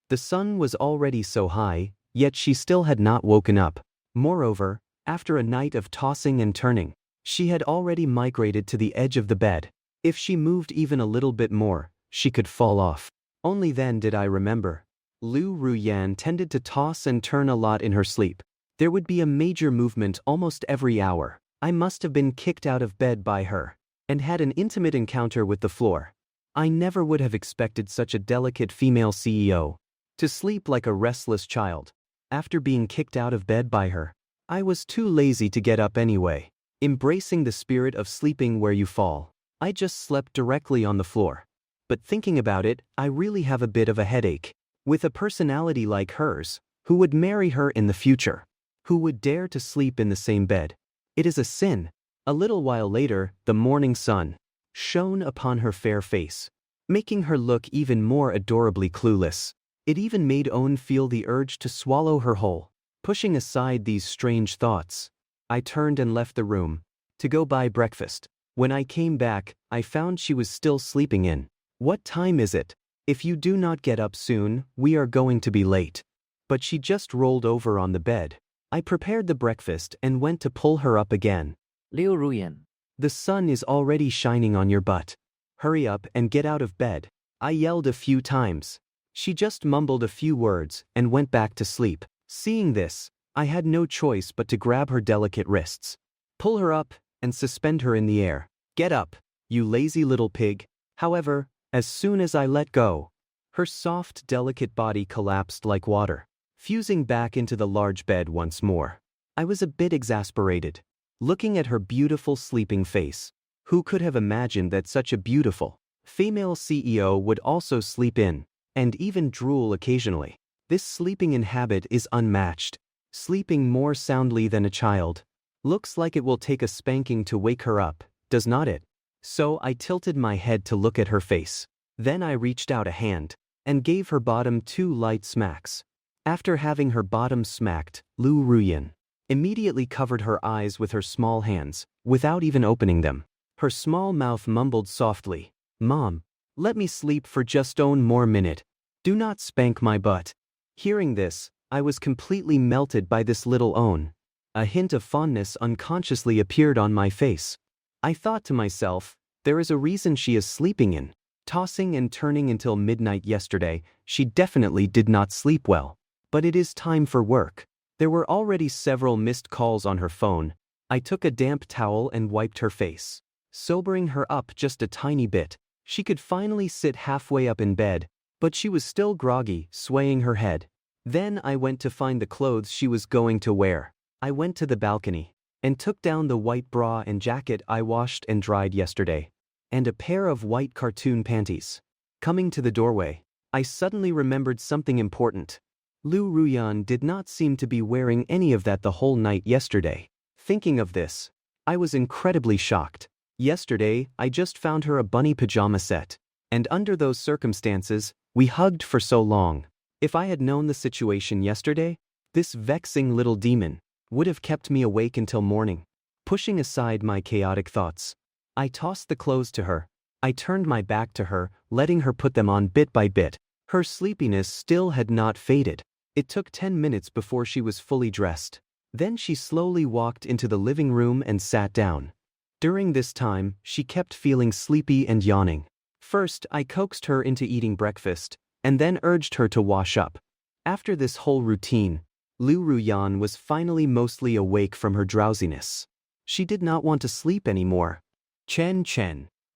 Speaker 1: The sun was already so high, yet she still had not woken up. Moreover, after a night of tossing and turning, she had already migrated to the edge of the bed. If she moved even a little bit more, she could fall off. Only then did I remember. Liu Ruyan tended to toss and turn a lot in her sleep. There would be a major movement almost every hour. I must have been kicked out of bed by her, and had an intimate encounter with the floor. I never would have expected such a delicate female CEO to sleep like a restless child. After being kicked out of bed by her, I was too lazy to get up anyway. Embracing the spirit of sleeping where you fall, I just slept directly on the floor. But thinking about it, I really have a bit of a headache. With a personality like hers, who would marry her in the future? Who would dare to sleep in the same bed? It is a sin. A little while later, the morning sun shone upon her fair face, making her look even more adorably clueless. It even made Owen feel the urge to swallow her whole. Pushing aside these strange thoughts, I turned and left the room to go buy breakfast. When I came back, I found she was still sleeping in. What time is it? If you do not get up soon, we are going to be late. But she just rolled over on the bed. I prepared the breakfast and went to pull her up again.
Speaker 2: Liu Ruyan.
Speaker 1: The sun is already shining on your butt. Hurry up and get out of bed. I yelled a few times. She just mumbled a few words and went back to sleep. Seeing this, I had no choice but to grab her delicate wrists, pull her up, and suspend her in the air. Get up, you lazy little pig. However, as soon as I let go, her soft, delicate body collapsed like water, fusing back into the large bed once more. I was a bit exasperated, looking at her beautiful sleeping face. Who could have imagined that such a beautiful female CEO would also sleep in, and even drool occasionally? This sleeping in habit is unmatched, sleeping more soundly than a child. Looks like it will take a spanking to wake her up, does not it? So I tilted my head to look at her face. Then I reached out a hand and gave her bottom 2 light smacks. After having her bottom smacked, Liu Ruyan immediately covered her eyes with her small hands, without even opening them. Her small mouth mumbled softly, "Mom, let me sleep for just one more minute. Do not spank my butt." Hearing this, I was completely melted by this little own. A hint of fondness unconsciously appeared on my face. I thought to myself, there is a reason she is sleeping in. Tossing and turning until midnight yesterday, she definitely did not sleep well. But it is time for work. There were already several missed calls on her phone. I took a damp towel and wiped her face, sobering her up just a tiny bit. She could finally sit halfway up in bed, but she was still groggy, swaying her head. Then I went to find the clothes she was going to wear. I went to the balcony and took down the white bra and jacket I washed and dried yesterday, and a pair of white cartoon panties. Coming to the doorway, I suddenly remembered something important. Liu Ruyan did not seem to be wearing any of that the whole night yesterday. Thinking of this, I was incredibly shocked. Yesterday, I just found her a bunny pajama set, and under those circumstances, we hugged for so long. If I had known the situation yesterday, this vexing little demon would have kept me awake until morning. Pushing aside my chaotic thoughts, I tossed the clothes to her. I turned my back to her, letting her put them on bit by bit. Her sleepiness still had not faded. It took 10 minutes before she was fully dressed. Then she slowly walked into the living room and sat down. During this time, she kept feeling sleepy and yawning. First, I coaxed her into eating breakfast, and then urged her to wash up. After this whole routine, Liu Ruyan was finally mostly awake from her drowsiness. She did not want to sleep anymore. Chen,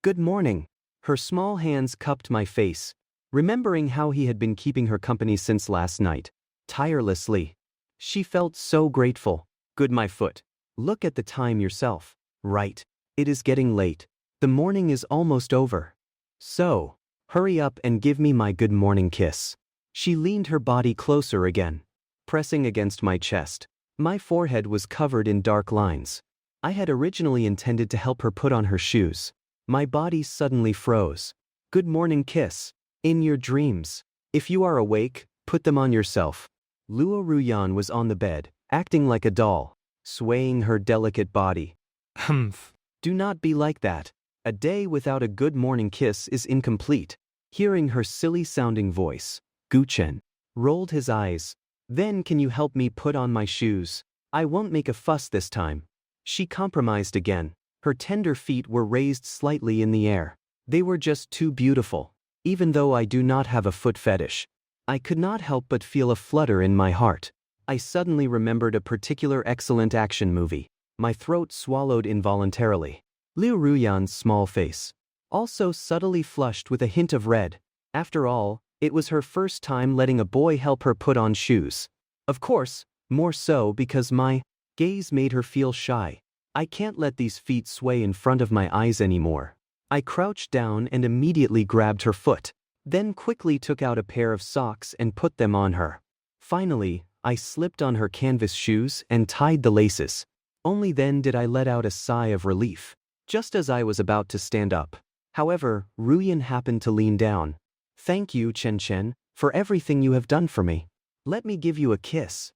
Speaker 1: good morning." Her small hands cupped my face, remembering how he had been keeping her company since last night, tirelessly. She felt so grateful. "Good, my foot. Look at the time yourself. Right. It is getting late. The morning is almost over. So, hurry up and give me my good morning kiss." She leaned her body closer again, pressing against my chest. My forehead was covered in dark lines. I had originally intended to help her put on her shoes. My body suddenly froze. "Good morning kiss. In your dreams. If you are awake, put them on yourself." Liu Ruyan was on the bed, acting like a doll, swaying her delicate body.
Speaker 3: Humph.
Speaker 1: "Do not be like that. A day without a good morning kiss is incomplete." Hearing her silly-sounding voice, Chen rolled his eyes. "Then can you help me put on my shoes? I won't make a fuss this time." She compromised again. Her tender feet were raised slightly in the air. They were just too beautiful. Even though I do not have a foot fetish, I could not help but feel a flutter in my heart. I suddenly remembered a particular excellent action movie. My throat swallowed involuntarily. Liu Ruyan's small face, also subtly flushed with a hint of red. After all, it was her first time letting a boy help her put on shoes. Of course, more so because my gaze made her feel shy. I can't let these feet sway in front of my eyes anymore. I crouched down and immediately grabbed her foot, then quickly took out a pair of socks and put them on her. Finally, I slipped on her canvas shoes and tied the laces. Only then did I let out a sigh of relief, just as I was about to stand up. However, Ruyan happened to lean down. "Thank you, Chen, for everything you have done for me. Let me give you a kiss."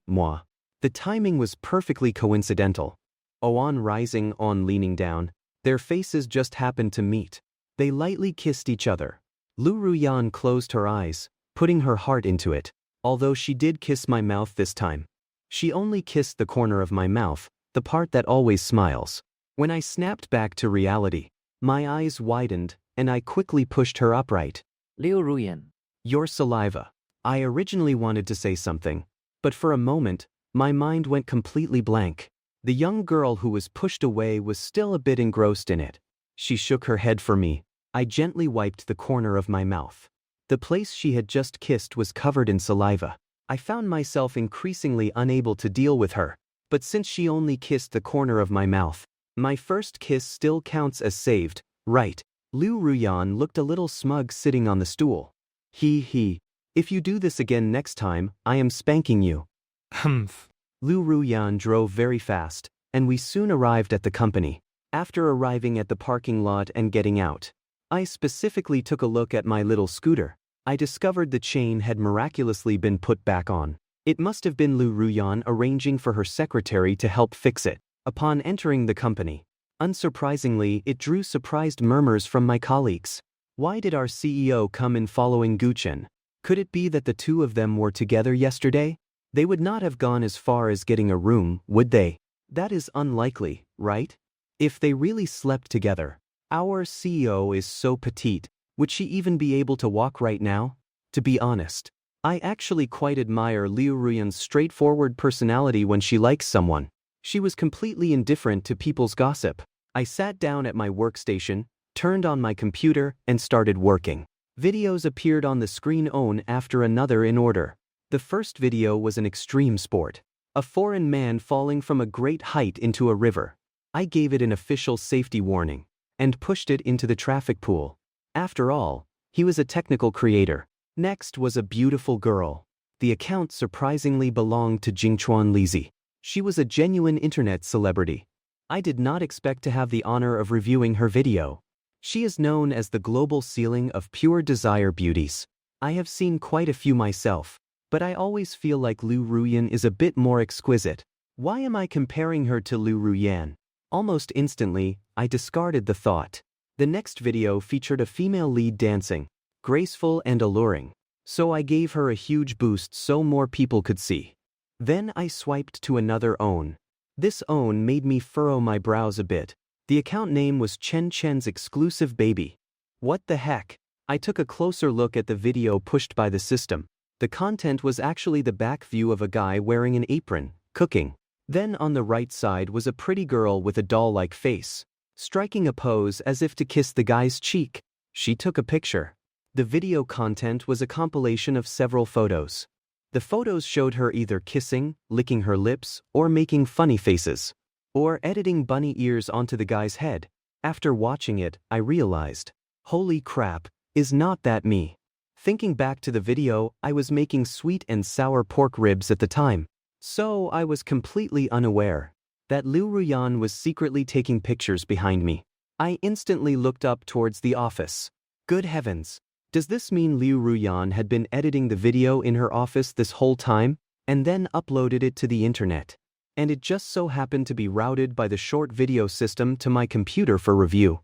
Speaker 1: Moi. The timing was perfectly coincidental. On rising, on leaning down, their faces just happened to meet. They lightly kissed each other. Liu Ruyan closed her eyes, putting her heart into it. Although she did kiss my mouth this time, she only kissed the corner of my mouth, the part that always smiles. When I snapped back to reality, my eyes widened, and I quickly pushed her upright.
Speaker 2: Liu Ruyan.
Speaker 1: "Your saliva." I originally wanted to say something, but for a moment, my mind went completely blank. The young girl who was pushed away was still a bit engrossed in it. She shook her head for me. I gently wiped the corner of my mouth. The place she had just kissed was covered in saliva. I found myself increasingly unable to deal with her, but since she only kissed the corner of my mouth, my first kiss still counts as saved, right? Liu Ruyan looked a little smug sitting on the stool. He. "If you do this again next time, I am spanking you."
Speaker 3: Humph.
Speaker 1: Liu Ruyan drove very fast, and we soon arrived at the company. After arriving at the parking lot and getting out, I specifically took a look at my little scooter. I discovered the chain had miraculously been put back on. It must have been Liu Ruyan arranging for her secretary to help fix it. Upon entering the company, unsurprisingly, it drew surprised murmurs from my colleagues. Why did our CEO come in following Chen? Could it be that the two of them were together yesterday? They would not have gone as far as getting a room, would they? That is unlikely, right? If they really slept together. Our CEO is so petite, would she even be able to walk right now? To be honest, I actually quite admire Liu Ruyan's straightforward personality when she likes someone. She was completely indifferent to people's gossip. I sat down at my workstation, turned on my computer, and started working. Videos appeared on the screen one after another in order. The first video was an extreme sport. A foreign man falling from a great height into a river. I gave it an official safety warning and pushed it into the traffic pool. After all, he was a technical creator. Next was a beautiful girl. The account surprisingly belonged to Jingchuan Lizi. She was a genuine internet celebrity. I did not expect to have the honor of reviewing her video. She is known as the global ceiling of pure desire beauties. I have seen quite a few myself, but I always feel like Liu Ruyan is a bit more exquisite. Why am I comparing her to Liu Ruyan? Almost instantly, I discarded the thought. The next video featured a female lead dancing, graceful and alluring, so I gave her a huge boost so more people could see. Then I swiped to another own. This own made me furrow my brows a bit. The account name was Chen's exclusive baby. What the heck? I took a closer look at the video pushed by the system. The content was actually the back view of a guy wearing an apron, cooking. Then on the right side was a pretty girl with a doll-like face, striking a pose as if to kiss the guy's cheek. She took a picture. The video content was a compilation of several photos. The photos showed her either kissing, licking her lips, or making funny faces, or editing bunny ears onto the guy's head. After watching it, I realized, holy crap, is not that me? Thinking back to the video, I was making sweet and sour pork ribs at the time. So I was completely unaware that Liu Ruyan was secretly taking pictures behind me. I instantly looked up towards the office. Good heavens, does this mean Liu Ruyan had been editing the video in her office this whole time, and then uploaded it to the internet? And it just so happened to be routed by the short video system to my computer for review.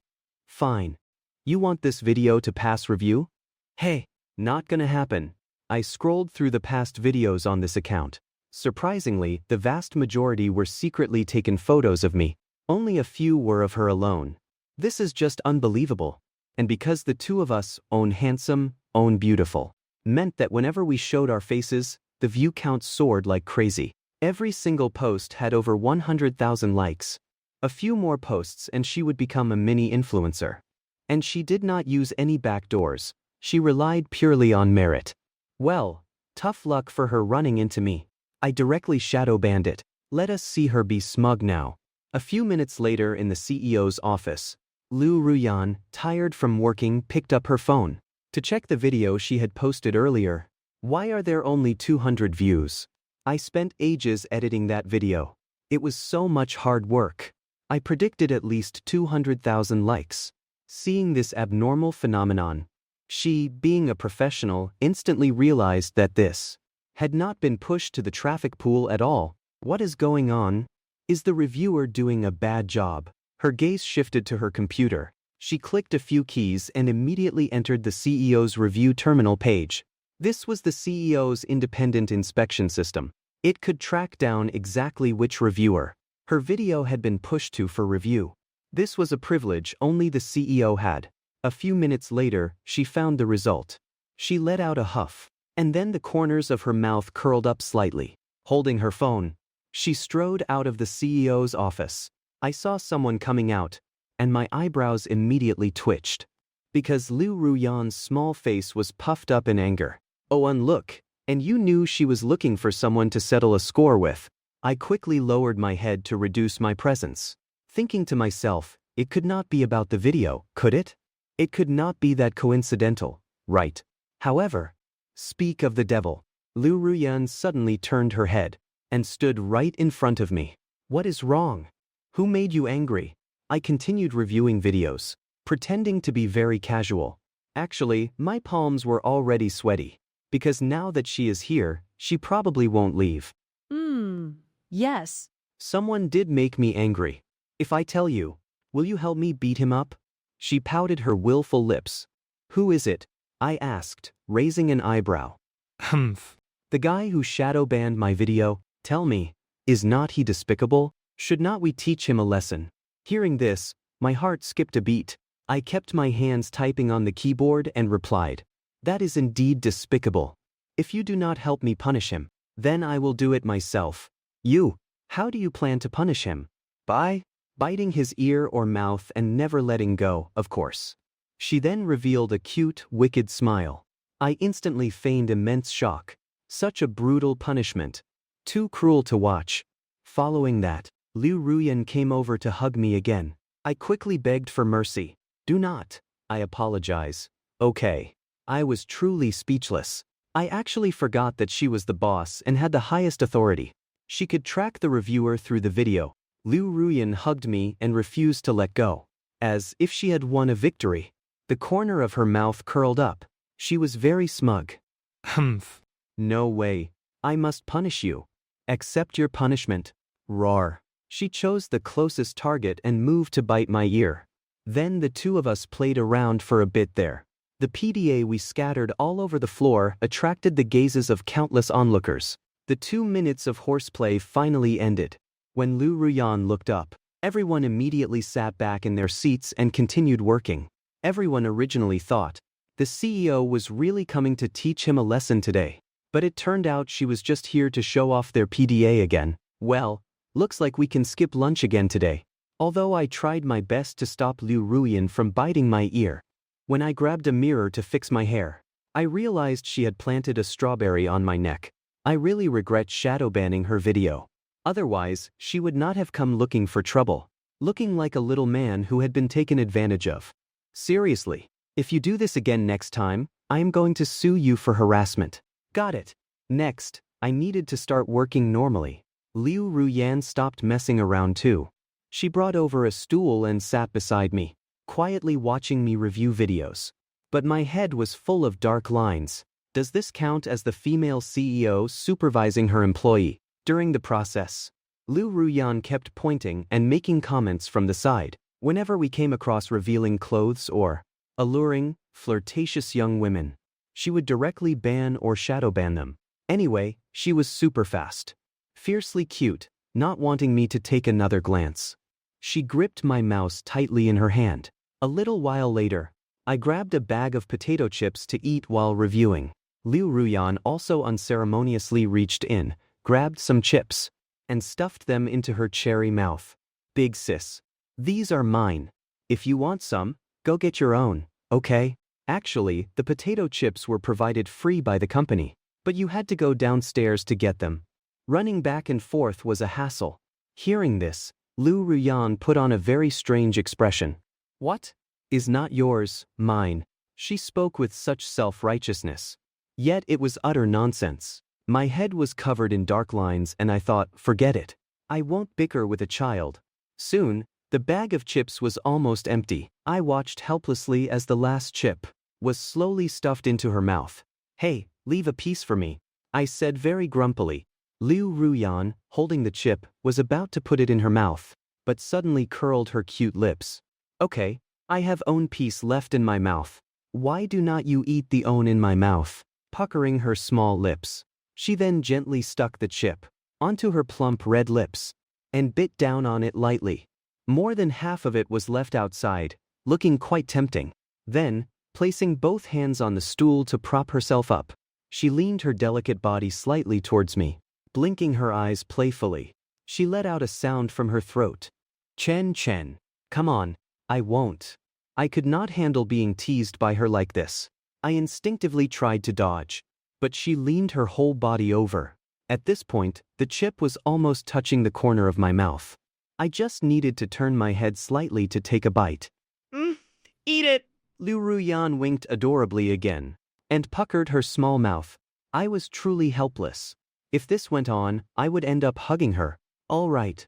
Speaker 1: Fine. You want this video to pass review? Hey, not gonna happen. I scrolled through the past videos on this account. Surprisingly, the vast majority were secretly taken photos of me. Only a few were of her alone. This is just unbelievable. And because the two of us, own handsome, own beautiful, meant that whenever we showed our faces, the view count soared like crazy. Every single post had over 100,000 likes. A few more posts and she would become a mini influencer. And she did not use any backdoors. She relied purely on merit. Well, tough luck for her running into me. I directly shadow banned it. Let us see her be smug now. A few minutes later in the CEO's office, Liu Ruyan, tired from working, picked up her phone to check the video she had posted earlier. Why are there only 200 views? I spent ages editing that video. It was so much hard work. I predicted at least 200,000 likes. Seeing this abnormal phenomenon, she, being a professional, instantly realized that this had not been pushed to the traffic pool at all. What is going on? Is the reviewer doing a bad job? Her gaze shifted to her computer. She clicked a few keys and immediately entered the CEO's review terminal page. This was the CEO's independent inspection system. It could track down exactly which reviewer her video had been pushed to for review. This was a privilege only the CEO had. A few minutes later, she found the result. She let out a huff, and then the corners of her mouth curled up slightly. Holding her phone, she strode out of the CEO's office. I saw someone coming out, and my eyebrows immediately twitched. Because Liu Ruyan's small face was puffed up in anger. Oh, and look, and you knew she was looking for someone to settle a score with. I quickly lowered my head to reduce my presence. Thinking to myself, it could not be about the video, could it? It could not be that coincidental, right? However, speak of the devil. Liu Ruyan suddenly turned her head and stood right in front of me. What is wrong? Who made you angry? I continued reviewing videos, pretending to be very casual. Actually, my palms were already sweaty. Because now that she is here, she probably won't leave.
Speaker 4: Yes.
Speaker 1: Someone did make me angry. If I tell you, will you help me beat him up? She pouted her willful lips. Who is it? I asked, raising an eyebrow.
Speaker 3: Humph.
Speaker 1: The guy who shadow banned my video. Tell me, is not he despicable? Should not we teach him a lesson? Hearing this, my heart skipped a beat. I kept my hands typing on the keyboard and replied, that is indeed despicable. If you do not help me punish him, then I will do it myself. You, how do you plan to punish him? By biting his ear or mouth and never letting go, of course. She then revealed a cute, wicked smile. I instantly feigned immense shock. Such a brutal punishment. Too cruel to watch. Following that, Liu Ruyan came over to hug me again. I quickly begged for mercy. Do not. I apologize. Okay. I was truly speechless. I actually forgot that she was the boss and had the highest authority. She could track the reviewer through the video. Liu Ruyan hugged me and refused to let go. As if she had won a victory. The corner of her mouth curled up. She was very smug.
Speaker 3: Humph.
Speaker 1: No way. I must punish you. Accept your punishment. Roar. She chose the closest target and moved to bite my ear. Then the two of us played around for a bit there. The PDA we scattered all over the floor attracted the gazes of countless onlookers. The 2 minutes of horseplay finally ended. When Liu Ruyan looked up, everyone immediately sat back in their seats and continued working. Everyone originally thought the CEO was really coming to teach him a lesson today. But it turned out she was just here to show off their PDA again. Well, looks like we can skip lunch again today. Although I tried my best to stop Liu Ruyan from biting my ear. When I grabbed a mirror to fix my hair, I realized she had planted a strawberry on my neck. I really regret shadow banning her video. Otherwise, she would not have come looking for trouble. Looking like a little man who had been taken advantage of. Seriously, if you do this again next time, I am going to sue you for harassment. Got it. Next, I needed to start working normally. Liu Ruyan stopped messing around too. She brought over a stool and sat beside me, quietly watching me review videos. But my head was full of dark lines. Does this count as the female CEO supervising her employee during the process? Liu Ruyan kept pointing and making comments from the side. Whenever we came across revealing clothes or alluring, flirtatious young women, she would directly ban or shadow ban them. Anyway, she was super fast. Fiercely cute, not wanting me to take another glance. She gripped my mouse tightly in her hand. A little while later, I grabbed a bag of potato chips to eat while reviewing. Liu Ruyan also unceremoniously reached in, grabbed some chips, and stuffed them into her cherry mouth. Big sis. These are mine. If you want some, go get your own, okay? Actually, the potato chips were provided free by the company, but you had to go downstairs to get them. Running back and forth was a hassle. Hearing this, Liu Ruyan put on a very strange expression. What? Is not yours, mine. She spoke with such self-righteousness. Yet it was utter nonsense. My head was covered in dark lines and I thought, forget it. I won't bicker with a child. Soon, the bag of chips was almost empty. I watched helplessly as the last chip was slowly stuffed into her mouth. Hey, leave a piece for me, I said very grumpily. Liu Ruyan, holding the chip, was about to put it in her mouth, but suddenly curled her cute lips. Okay, I have own piece left in my mouth. Why do not you eat the own in my mouth? Puckering her small lips. She then gently stuck the chip onto her plump red lips and bit down on it lightly. More than half of it was left outside, looking quite tempting. Then, placing both hands on the stool to prop herself up, she leaned her delicate body slightly towards me. Blinking her eyes playfully, she let out a sound from her throat. Chen, come on, I won't. I could not handle being teased by her like this. I instinctively tried to dodge, but she leaned her whole body over. At this point, the chip was almost touching the corner of my mouth. I just needed to turn my head slightly to take a bite. Eat it! Liu Ruyan winked adorably again, and puckered her small mouth. I was truly helpless. If this went on, I would end up hugging her. All right,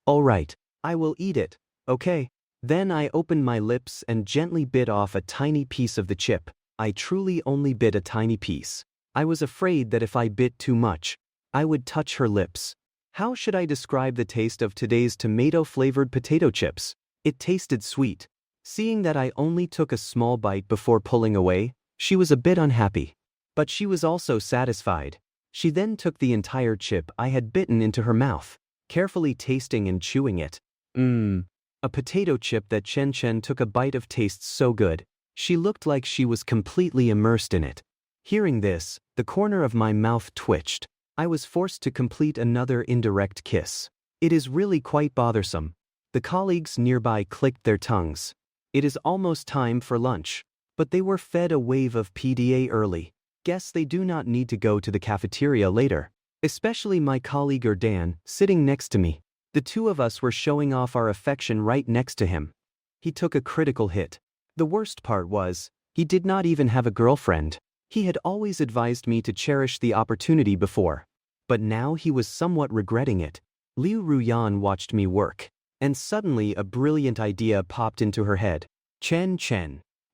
Speaker 1: Alright, I will eat it, okay? Then I opened my lips and gently bit off a tiny piece of the chip. I truly only bit a tiny piece. I was afraid that if I bit too much, I would touch her lips. How should I describe the taste of today's tomato-flavored potato chips? It tasted sweet. Seeing that I only took a small bite before pulling away, she was a bit unhappy. But she was also satisfied. She then took the entire chip I had bitten into her mouth, carefully tasting and chewing it. A potato chip that Chen took a bite of tastes so good, she looked like she was completely immersed in it. Hearing this, the corner of my mouth twitched. I was forced to complete another indirect kiss. It is really quite bothersome. The colleagues nearby clicked their tongues. It is almost time for lunch. But they were fed a wave of PDA early. Guess they do not need to go to the cafeteria later. Especially my colleague Dan, sitting next to me. The two of us were showing off our affection right next to him. He took a critical hit. The worst part was, he did not even have a girlfriend. He had always advised me to cherish the opportunity before. But now he was somewhat regretting it. Liu Ruyan watched me work. And suddenly a brilliant idea popped into her head. Chen,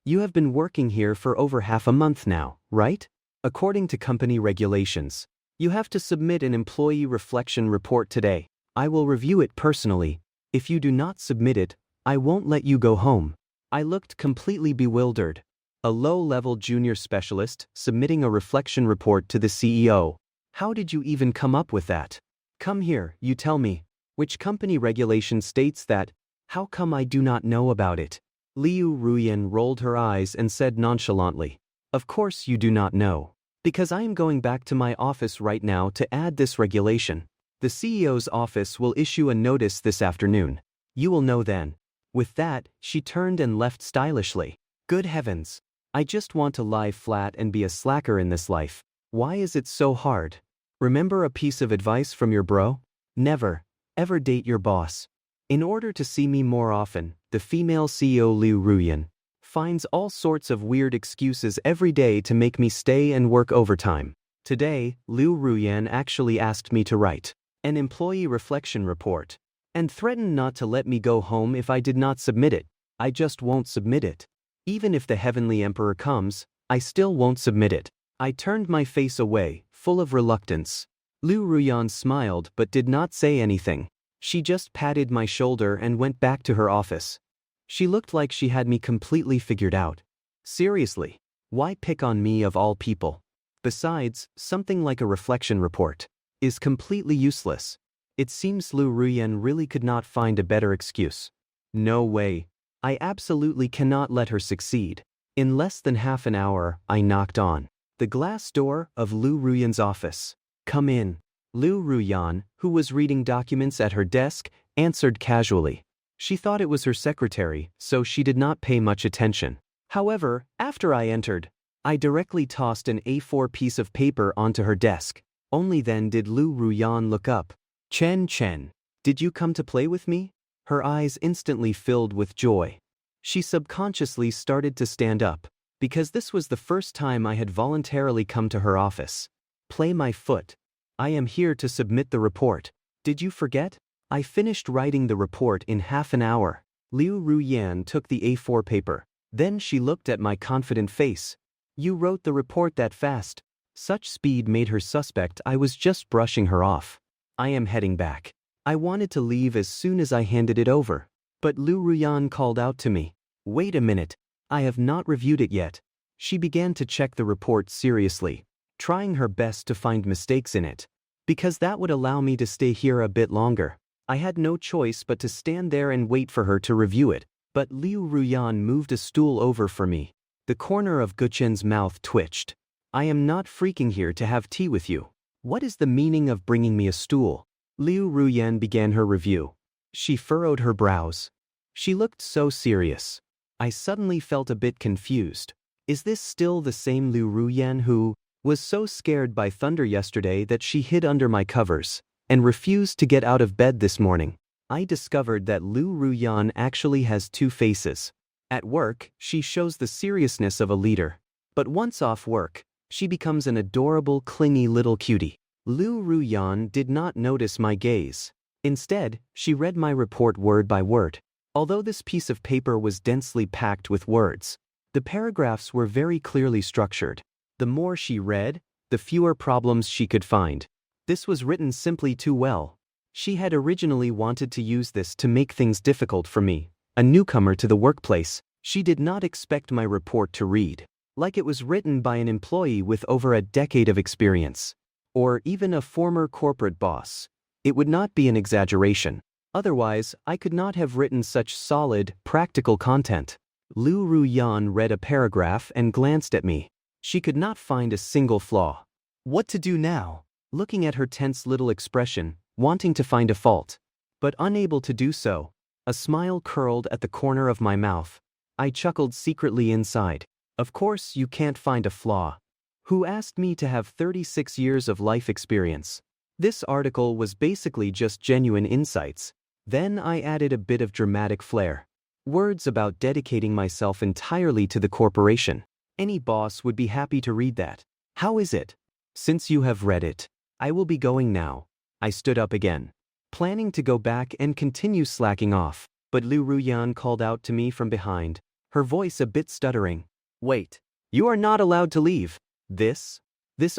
Speaker 1: you have been working here for over half a month now, right? According to company regulations, you have to submit an employee reflection report today. I will review it personally. If you do not submit it, I won't let you go home. I looked completely bewildered. A low-level junior specialist submitting a reflection report to the CEO. How did you even come up with that? Come here, you tell me. Which company regulation states that? How come I do not know about it? Liu Ruyan rolled her eyes and said nonchalantly, "Of course you do not know. Because I am going back to my office right now to add this regulation. The CEO's office will issue a notice this afternoon. You will know then." With that, she turned and left stylishly. Good heavens. I just want to lie flat and be a slacker in this life. Why is it so hard? Remember a piece of advice from your bro? Never, ever date your boss. In order to see me more often, the female CEO Liu Ruyan finds all sorts of weird excuses every day to make me stay and work overtime. Today, Liu Ruyan actually asked me to write an employee reflection report and threatened not to let me go home if I did not submit it. I just won't submit it. Even if the Heavenly Emperor comes, I still won't submit it. I turned my face away, full of reluctance. Liu Ruyan smiled but did not say anything. She just patted my shoulder and went back to her office. She looked like she had me completely figured out. Seriously, why pick on me of all people? Besides, something like a reflection report is completely useless. It seems Liu Ruyan really could not find a better excuse. No way. I absolutely cannot let her succeed. In less than half an hour, I knocked on the glass door of Liu Ruyan's office. Come in. Liu Ruyan, who was reading documents at her desk, answered casually. She thought it was her secretary, so she did not pay much attention. However, after I entered, I directly tossed an A4 piece of paper onto her desk. Only then did Liu Ruyan look up. Chen, did you come to play with me? Her eyes instantly filled with joy. She subconsciously started to stand up, because this was the first time I had voluntarily come to her office. Play my foot. I am here to submit the report. Did you forget? I finished writing the report in half an hour. Liu Ruyan took the A4 paper. Then she looked at my confident face. You wrote the report that fast. Such speed made her suspect I was just brushing her off. I am heading back. I wanted to leave as soon as I handed it over. But Liu Ruyan called out to me. Wait a minute. I have not reviewed it yet. She began to check the report seriously, trying her best to find mistakes in it. Because that would allow me to stay here a bit longer. I had no choice but to stand there and wait for her to review it. But Liu Ruyan moved a stool over for me. The corner of Guchen's mouth twitched. I am not freaking here to have tea with you. What is the meaning of bringing me a stool? Liu Ruyan began her review. She furrowed her brows. She looked so serious. I suddenly felt a bit confused. Is this still the same Liu Ruyan who was so scared by thunder yesterday that she hid under my covers and refused to get out of bed this morning? I discovered that Liu Ruyan actually has two faces. At work, she shows the seriousness of a leader. But once off work, she becomes an adorable, clingy little cutie. Liu Ruyan did not notice my gaze. Instead, she read my report word by word. Although this piece of paper was densely packed with words, the paragraphs were very clearly structured. The more she read, the fewer problems she could find. This was written simply too well. She had originally wanted to use this to make things difficult for me, a newcomer to the workplace. She did not expect my report to read like it was written by an employee with over a decade of experience, or even a former corporate boss. It would not be an exaggeration. Otherwise, I could not have written such solid, practical content. Liu Ruyan read a paragraph and glanced at me. She could not find a single flaw. What to do now? Looking at her tense little expression, wanting to find a fault, but unable to do so, a smile curled at the corner of my mouth. I chuckled secretly inside. Of course you can't find a flaw. Who asked me to have 36 years of life experience? This article was basically just genuine insights. Then I added a bit of dramatic flair. Words about dedicating myself entirely to the corporation. Any boss would be happy to read that. How is it? Since you have read it, I will be going now. I stood up again, planning to go back and continue slacking off, but Liu Ruyan called out to me from behind, her voice a bit stuttering. Wait, you are not allowed to leave. This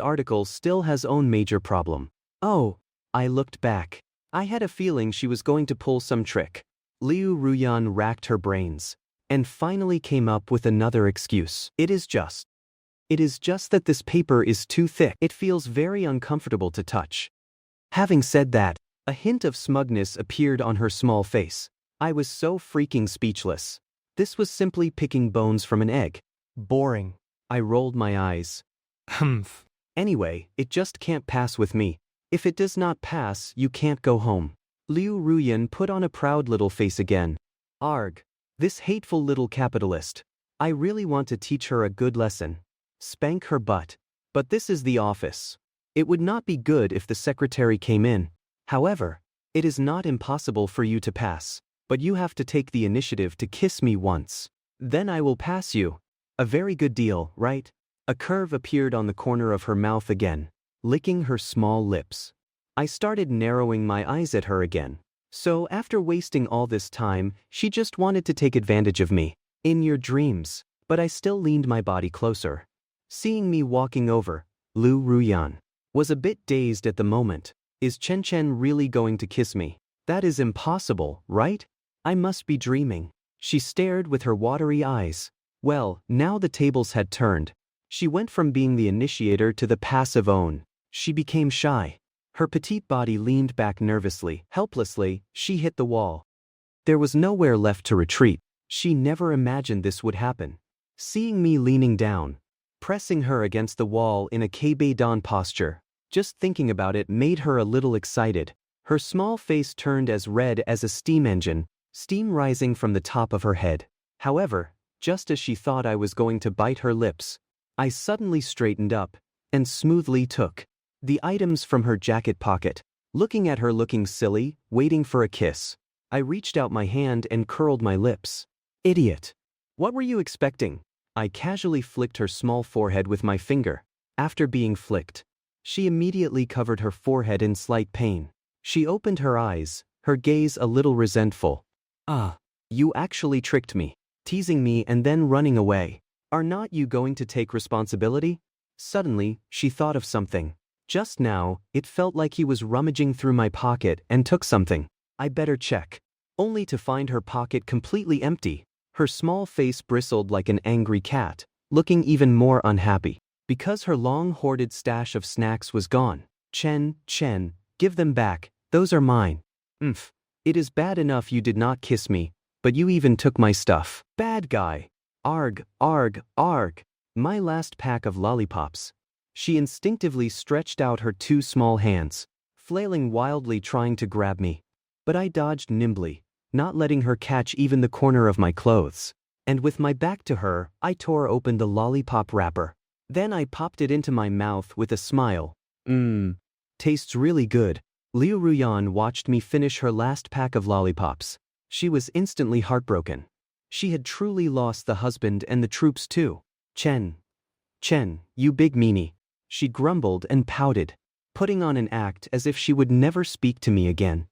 Speaker 1: article still has own major problem. Oh, I looked back. I had a feeling she was going to pull some trick. Liu Ruyan racked her brains and finally came up with another excuse. It is just that this paper is too thick. It feels very uncomfortable to touch. Having said that, a hint of smugness appeared on her small face. I was so freaking speechless. This was simply picking bones from an egg. Boring. I rolled my eyes.
Speaker 3: Humph.
Speaker 1: Anyway, it just can't pass with me. If it does not pass, you can't go home. Liu Ruyan put on a proud little face again. Arg. This hateful little capitalist. I really want to teach her a good lesson. Spank her butt. But this is the office. It would not be good if the secretary came in. However, it is not impossible for you to pass. But you have to take the initiative to kiss me once. Then I will pass you. A very good deal, right? A curve appeared on the corner of her mouth again, licking her small lips. I started narrowing my eyes at her again. So after wasting all this time, she just wanted to take advantage of me. In your dreams. But I still leaned my body closer. Seeing me walking over, Liu Ruyan was a bit dazed at the moment. Is Chen really going to kiss me? That is impossible, right? I must be dreaming. She stared with her watery eyes. Well, now the tables had turned. She went from being the initiator to the passive own. She became shy. Her petite body leaned back nervously. Helplessly, she hit the wall. There was nowhere left to retreat. She never imagined this would happen. Seeing me leaning down, pressing her against the wall in a catmaid posture, just thinking about it made her a little excited. Her small face turned as red as a steam engine, steam rising from the top of her head. However, just as she thought I was going to bite her lips, I suddenly straightened up and smoothly took the items from her jacket pocket. Looking at her looking silly, waiting for a kiss, I reached out my hand and curled my lips. Idiot. What were you expecting? I casually flicked her small forehead with my finger. After being flicked, she immediately covered her forehead in slight pain. She opened her eyes, her gaze a little resentful. Ah, you actually tricked me, teasing me and then running away. Are not you going to take responsibility? Suddenly, she thought of something. Just now, it felt like he was rummaging through my pocket and took something. I better check. Only to find her pocket completely empty. Her small face bristled like an angry cat, looking even more unhappy. Because her long hoarded stash of snacks was gone. Chen, give them back, those are mine. It is bad enough you did not kiss me, but you even took my stuff. Bad guy. Arg. My last pack of lollipops. She instinctively stretched out her two small hands, flailing wildly trying to grab me. But I dodged nimbly, not letting her catch even the corner of my clothes. And with my back to her, I tore open the lollipop wrapper. Then I popped it into my mouth with a smile. Tastes really good. Liu Ruyan watched me finish her last pack of lollipops. She was instantly heartbroken. She had truly lost the husband and the troops too. Chen, you big meanie. She grumbled and pouted, putting on an act as if she would never speak to me again.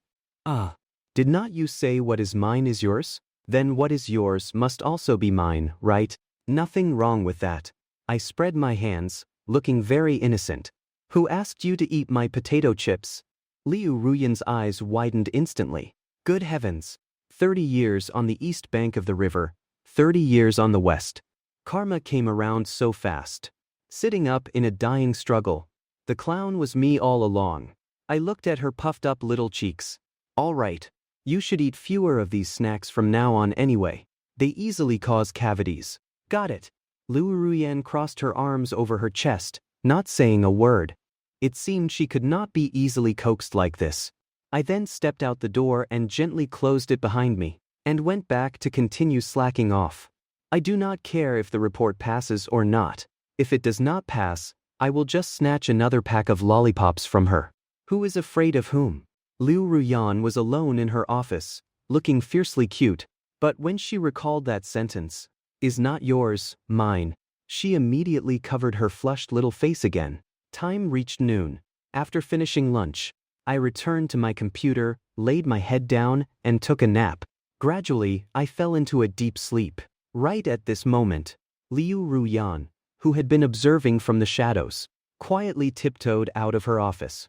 Speaker 1: Ah. Did not you say what is mine is yours? Then what is yours must also be mine, right? Nothing wrong with that. I spread my hands, looking very innocent. Who asked you to eat my potato chips? Liu Ruyan's eyes widened instantly. Good heavens. 30 years on the east bank of the river, 30 years on the west. Karma came around so fast. Sitting up in a dying struggle. The clown was me all along. I looked at her puffed up little cheeks. All right. You should eat fewer of these snacks from now on anyway. They easily cause cavities. Got it. Liu Ruyan crossed her arms over her chest, not saying a word. It seemed she could not be easily coaxed like this. I then stepped out the door and gently closed it behind me, and went back to continue slacking off. I do not care if the report passes or not. If it does not pass, I will just snatch another pack of lollipops from her. Who is afraid of whom? Liu Ruyan was alone in her office, looking fiercely cute, but when she recalled that sentence, "Is not yours, mine," she immediately covered her flushed little face again. Time reached noon. After finishing lunch, I returned to my computer, laid my head down, and took a nap. Gradually, I fell into a deep sleep. Right at this moment, Liu Ruyan, who had been observing from the shadows, quietly tiptoed out of her office.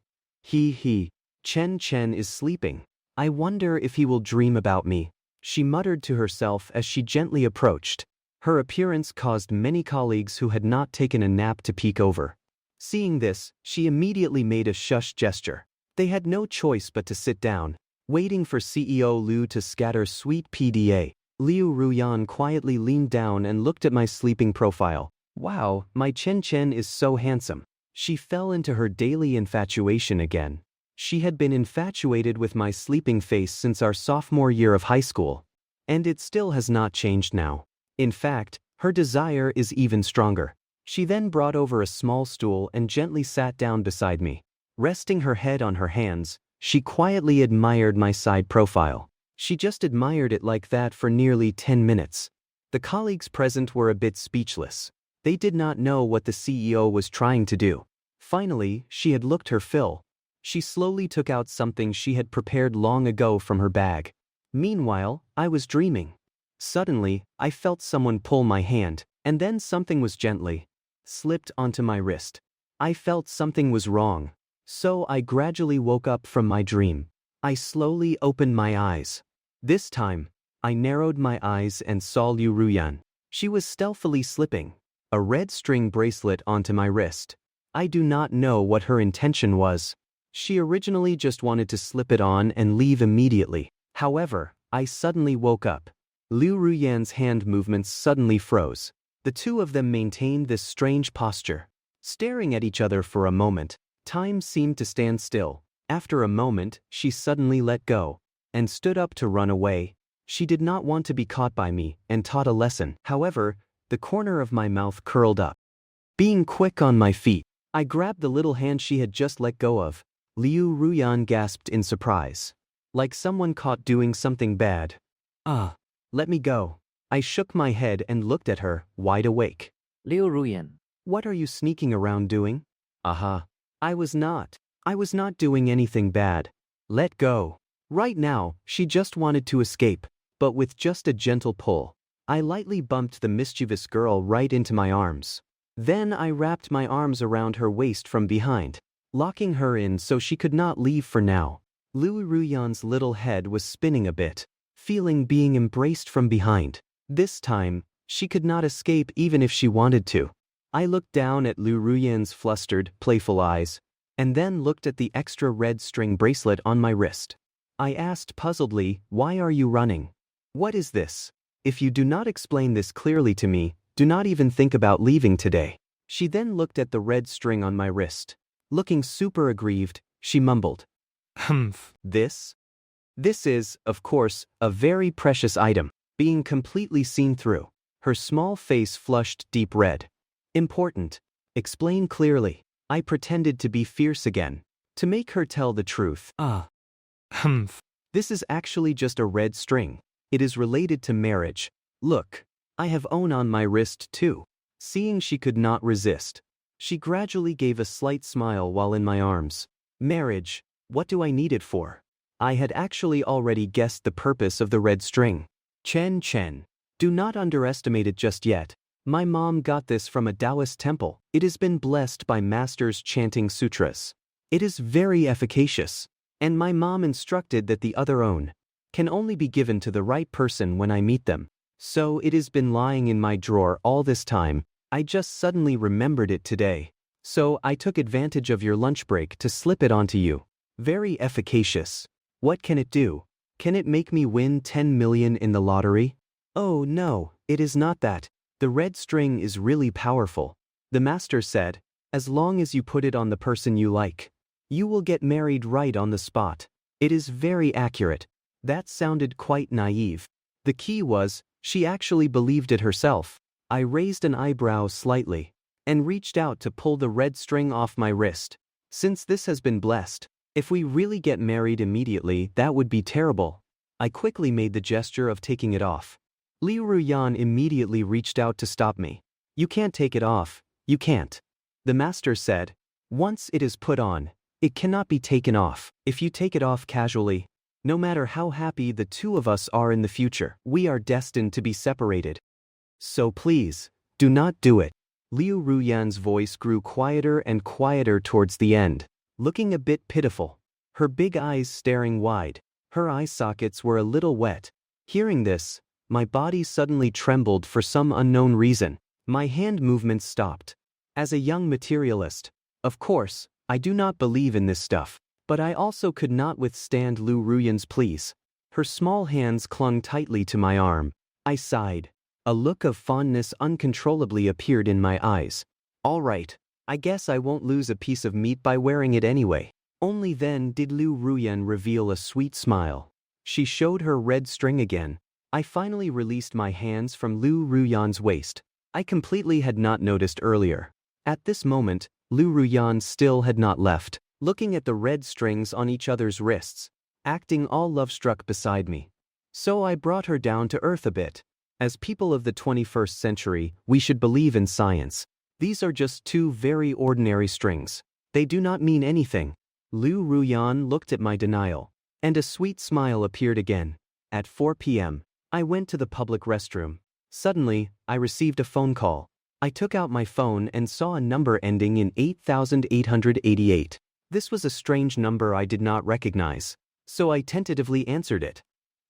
Speaker 1: Chen is sleeping. I wonder if he will dream about me, she muttered to herself as she gently approached. Her appearance caused many colleagues who had not taken a nap to peek over. Seeing this, she immediately made a shush gesture. They had no choice but to sit down, waiting for CEO Liu to scatter sweet PDA. Liu Ruyan quietly leaned down and looked at my sleeping profile. Wow, my Chen is so handsome. She fell into her daily infatuation again. She had been infatuated with my sleeping face since our sophomore year of high school. And it still has not changed now. In fact, her desire is even stronger. She then brought over a small stool and gently sat down beside me. Resting her head on her hands, she quietly admired my side profile. She just admired it like that for nearly 10 minutes. The colleagues present were a bit speechless. They did not know what the CEO was trying to do. Finally, she had looked her fill. She slowly took out something she had prepared long ago from her bag. Meanwhile, I was dreaming. Suddenly, I felt someone pull my hand, and then something was gently slipped onto my wrist. I felt something was wrong. So I gradually woke up from my dream. I slowly opened my eyes. This time, I narrowed my eyes and saw Liu Ruyan. She was stealthily slipping a red string bracelet onto my wrist. I do not know what her intention was. She originally just wanted to slip it on and leave immediately. However, I suddenly woke up. Liu Ruyan's hand movements suddenly froze. The two of them maintained this strange posture, staring at each other for a moment. Time seemed to stand still. After a moment, she suddenly let go and stood up to run away. She did not want to be caught by me and taught a lesson. However, the corner of my mouth curled up. Being quick on my feet, I grabbed the little hand she had just let go of. Liu Ruyan gasped in surprise. Like someone caught doing something bad. Ah, let me go. I shook my head and looked at her, wide awake.
Speaker 2: Liu Ruyan.
Speaker 1: What are you sneaking around doing? Aha. I was not doing anything bad. Let go. Right now, she just wanted to escape, but with just a gentle pull, I lightly bumped the mischievous girl right into my arms. Then I wrapped my arms around her waist from behind, locking her in so she could not leave for now. Liu Ruyan's little head was spinning a bit, feeling being embraced from behind. This time, she could not escape even if she wanted to. I looked down at Liu Ruyan's flustered, playful eyes, and then looked at the extra red string bracelet on my wrist. I asked puzzledly, why are you running? What is this? If you do not explain this clearly to me, do not even think about leaving today. She then looked at the red string on my wrist. Looking super aggrieved, she mumbled. This is, of course, a very precious item, being completely seen through. Her small face flushed deep red. Important. Explain clearly. I pretended to be fierce again, to make her tell the truth. This is actually just a red string. It is related to marriage. Look, I have one on my wrist too. Seeing she could not resist, she gradually gave a slight smile while in my arms. Marriage, what do I need it for? I had actually already guessed the purpose of the red string. Chen. Do not underestimate it just yet. My mom got this from a Taoist temple. It has been blessed by masters chanting sutras. It is very efficacious. And my mom instructed that the other own can only be given to the right person when I meet them. So it has been lying in my drawer all this time. I just suddenly remembered it today. So I took advantage of your lunch break to slip it onto you. Very efficacious. What can it do? Can it make me win 10 million in the lottery? Oh no, it is not that. The red string is really powerful. The master said, as long as you put it on the person you like, you will get married right on the spot. It is very accurate. That sounded quite naive. The key was, she actually believed it herself. I raised an eyebrow slightly and reached out to pull the red string off my wrist. Since this has been blessed, if we really get married immediately, that would be terrible. I quickly made the gesture of taking it off. Liu Ruyan immediately reached out to stop me. You can't take it off, you can't. The master said, once it is put on, it cannot be taken off. If you take it off casually, no matter how happy the two of us are in the future, we are destined to be separated. So please, do not do it. Liu Ruyan's voice grew quieter and quieter towards the end, looking a bit pitiful, her big eyes staring wide. Her eye sockets were a little wet. Hearing this, my body suddenly trembled for some unknown reason. My hand movements stopped. As a young materialist, of course, I do not believe in this stuff, but I also could not withstand Liu Ruyan's pleas. Her small hands clung tightly to my arm. I sighed. A look of fondness uncontrollably appeared in my eyes. All right, I guess I won't lose a piece of meat by wearing it anyway. Only then did Liu Ruyan reveal a sweet smile. She showed her red string again. I finally released my hands from Liu Ruyan's waist. I completely had not noticed earlier. At this moment, Liu Ruyan still had not left, looking at the red strings on each other's wrists, acting all love-struck beside me. So I brought her down to earth a bit. As people of the 21st century, we should believe in science. These are just two very ordinary strings. They do not mean anything. Liu Ruyan looked at my denial, and a sweet smile appeared again. At 4 p.m., I went to the public restroom. Suddenly, I received a phone call. I took out my phone and saw a number ending in 8888. This was a strange number I did not recognize, so I tentatively answered it.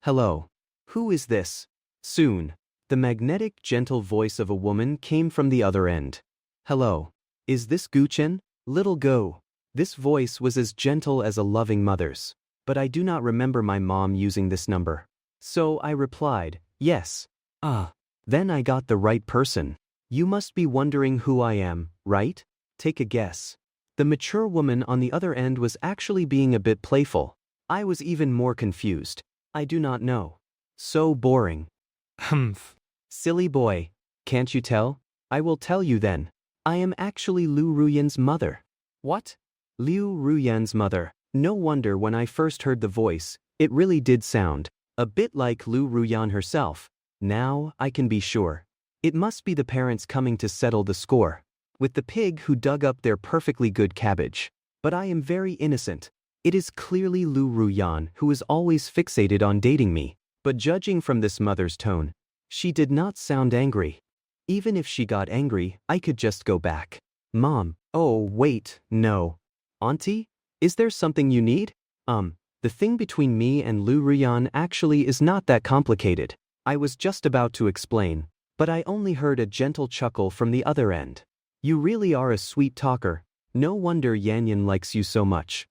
Speaker 1: Hello. Who is this? Soon, the magnetic, gentle voice of a woman came from the other end. Hello. Is this Chen? Little Go. This voice was as gentle as a loving mother's, but I do not remember my mom using this number. So I replied, yes. Then I got the right person. You must be wondering who I am, right? Take a guess. The mature woman on the other end was actually being a bit playful. I was even more confused. I do not know. So boring. Silly boy. Can't you tell? I will tell you then. I am actually Liu Ruyan's mother. What? Liu Ruyan's mother. No wonder when I first heard the voice, it really did sound a bit like Liu Ruyan herself. Now I can be sure. It must be the parents coming to settle the score with the pig who dug up their perfectly good cabbage. But I am very innocent. It is clearly Liu Ruyan who is always fixated on dating me. But judging from this mother's tone, she did not sound angry. Even if she got angry, I could just go back. Mom, oh wait, no. Auntie? Is there something you need? The thing between me and Liu Ruyan actually is not that complicated. I was just about to explain, but I only heard a gentle chuckle from the other end. You really are a sweet talker. No wonder Yanyan likes you so much.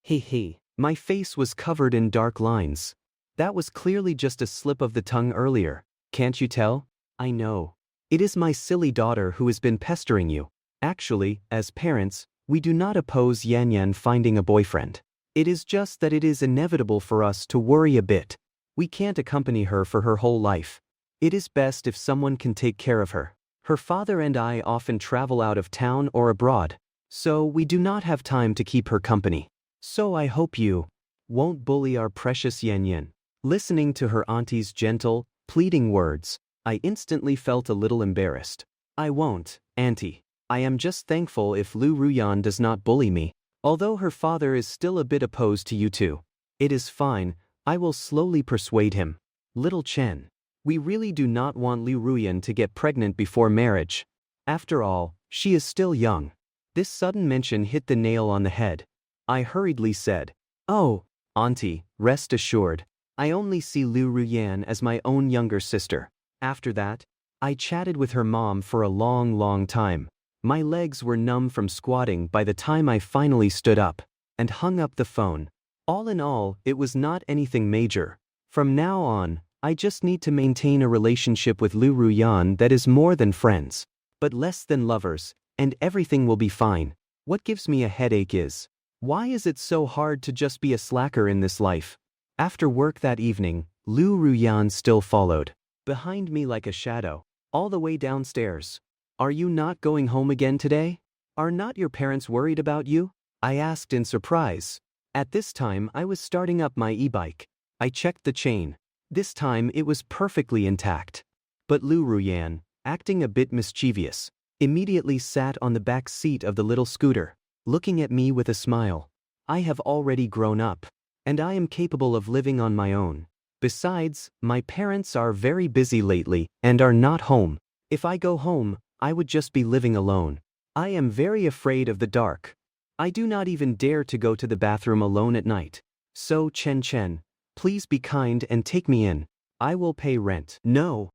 Speaker 1: He. My face was covered in dark lines. That was clearly just a slip of the tongue earlier. Can't you tell? I know. It is my silly daughter who has been pestering you. Actually, as parents, we do not oppose Yanyan finding a boyfriend. It is just that it is inevitable for us to worry a bit. We can't accompany her for her whole life. It is best if someone can take care of her. Her father and I often travel out of town or abroad, so we do not have time to keep her company. So I hope you won't bully our precious Yanyan. Listening to her auntie's gentle, pleading words, I instantly felt a little embarrassed. I won't, auntie. I am just thankful if Liu Ruyan does not bully me, although her father is still a bit opposed to you two. It is fine, I will slowly persuade him. Little Chen. We really do not want Liu Ruyan to get pregnant before marriage. After all, she is still young. This sudden mention hit the nail on the head. I hurriedly said, "Oh, auntie, rest assured. I only see Liu Ruyan as my own younger sister." After that, I chatted with her mom for a long time. My legs were numb from squatting by the time I finally stood up and hung up the phone. All in all, it was not anything major. From now on, I just need to maintain a relationship with Liu Ruyan that is more than friends, but less than lovers, and everything will be fine. What gives me a headache is, why is it so hard to just be a slacker in this life? After work that evening, Liu Ruyan still followed behind me like a shadow, all the way downstairs. "Are you not going home again today? Are not your parents worried about you?" I asked in surprise. At this time I was starting up my e-bike. I checked the chain. This time it was perfectly intact. But Liu Ruyan, acting a bit mischievous, immediately sat on the back seat of the little scooter, looking at me with a smile. I have already grown up, and I am capable of living on my own. Besides, my parents are very busy lately and are not home. If I go home, I would just be living alone. I am very afraid of the dark. I do not even dare to go to the bathroom alone at night. So Chen, please be kind and take me in. I will pay rent. No.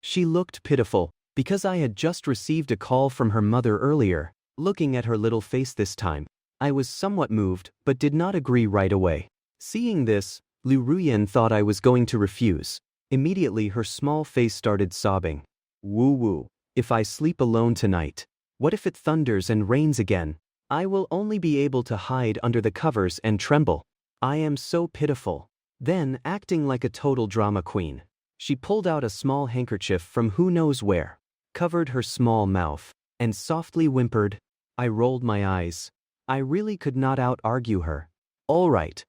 Speaker 1: She looked pitiful, because I had just received a call from her mother earlier. Looking at her little face this time, I was somewhat moved but did not agree right away. Seeing this, Liu Ruyan thought I was going to refuse. Immediately her small face started sobbing. "Woo, if I sleep alone tonight, what if it thunders and rains again? I will only be able to hide under the covers and tremble. I am so pitiful." Then, acting like a total drama queen, she pulled out a small handkerchief from who knows where, covered her small mouth, and softly whimpered. I rolled my eyes. I really could not out-argue her. All right,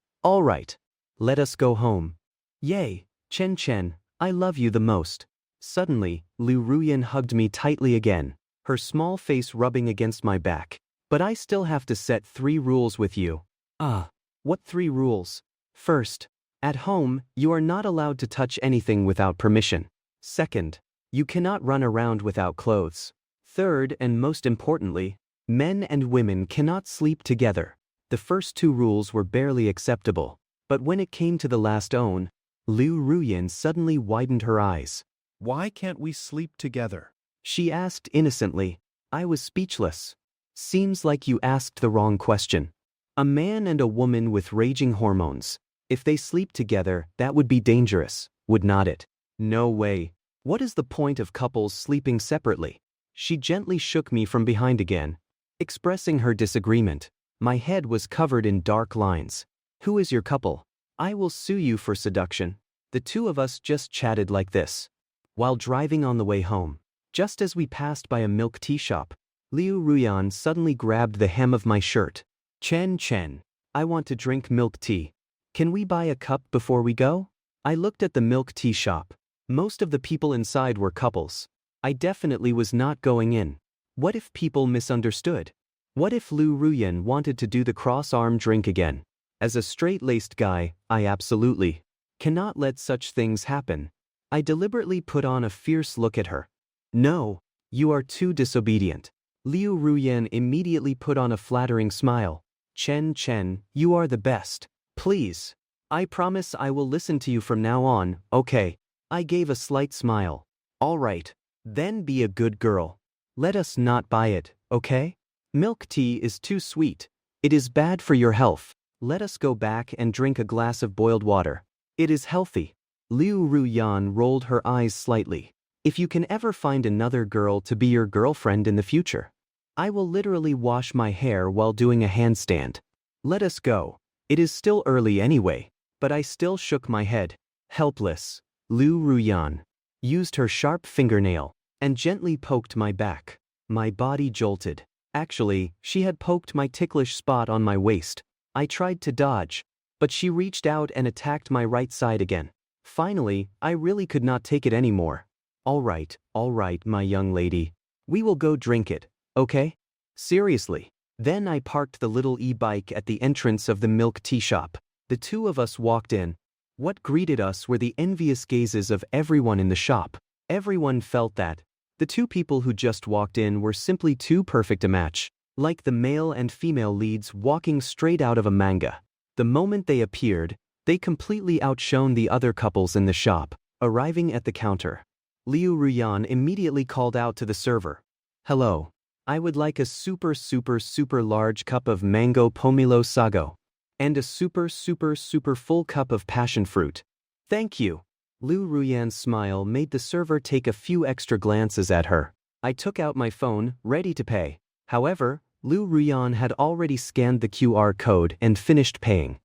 Speaker 1: let us go home. Yay, Chen, I love you the most." Suddenly, Liu Ruyan hugged me tightly again, her small face rubbing against my back. "But I still have to set 3 rules with you." "Ah, what 3 rules?" "First, at home, you are not allowed to touch anything without permission. Second, you cannot run around without clothes. Third, and most importantly, men and women cannot sleep together." The first 2 rules were barely acceptable, but when it came to the last own, Liu Ruyan suddenly widened her eyes.
Speaker 5: "Why can't we sleep together?"
Speaker 1: she asked innocently. I was speechless. "Seems like you asked the wrong question. A man and a woman with raging hormones, if they sleep together, that would be dangerous, would not it?" "No way. What is the point of couples sleeping separately?" She gently shook me from behind again, expressing her disagreement. My head was covered in dark lines. "Who is your couple? I will sue you for seduction." The 2 of us just chatted like this, while driving on the way home. Just as we passed by a milk tea shop, Liu Ruyan suddenly grabbed the hem of my shirt. Chen, I want to drink milk tea. Can we buy a cup before we go?" I looked at the milk tea shop. Most of the people inside were couples. I definitely was not going in. What if people misunderstood? What if Liu Ruyan wanted to do the cross-arm drink again? As a straight-laced guy, I absolutely cannot let such things happen. I deliberately put on a fierce look at her. "No, you are too disobedient." Liu Ruyan immediately put on a flattering smile. Chen, you are the best. Please. I promise I will listen to you from now on, okay?" I gave a slight smile. "All right, then be a good girl. Let us not buy it, okay? Milk tea is too sweet. It is bad for your health. Let us go back and drink a glass of boiled water. It is healthy." Liu Ruyan rolled her eyes slightly. "If you can ever find another girl to be your girlfriend in the future, I will literally wash my hair while doing a handstand. Let us go. It is still early anyway." But I still shook my head. Helpless, Liu Ruyan used her sharp fingernail and gently poked my back. My body jolted. Actually, she had poked my ticklish spot on my waist. I tried to dodge, but she reached out and attacked my right side again. Finally, I really could not take it anymore. All right, my young lady. We will go drink it, okay? Seriously." Then I parked the little e-bike at the entrance of the milk tea shop. The two of us walked in. What greeted us were the envious gazes of everyone in the shop. Everyone felt that the two people who just walked in were simply too perfect a match, like the male and female leads walking straight out of a manga. The moment they appeared, they completely outshone the other couples in the shop. Arriving at the counter, Liu Ruyan immediately called out to the server, "Hello. I would like a super large cup of mango pomelo sago. And a super full cup of passion fruit. Thank you." Liu Ruyan's smile made the server take a few extra glances at her. I took out my phone, ready to pay. However, Liu Ruyan had already scanned the QR code and finished paying.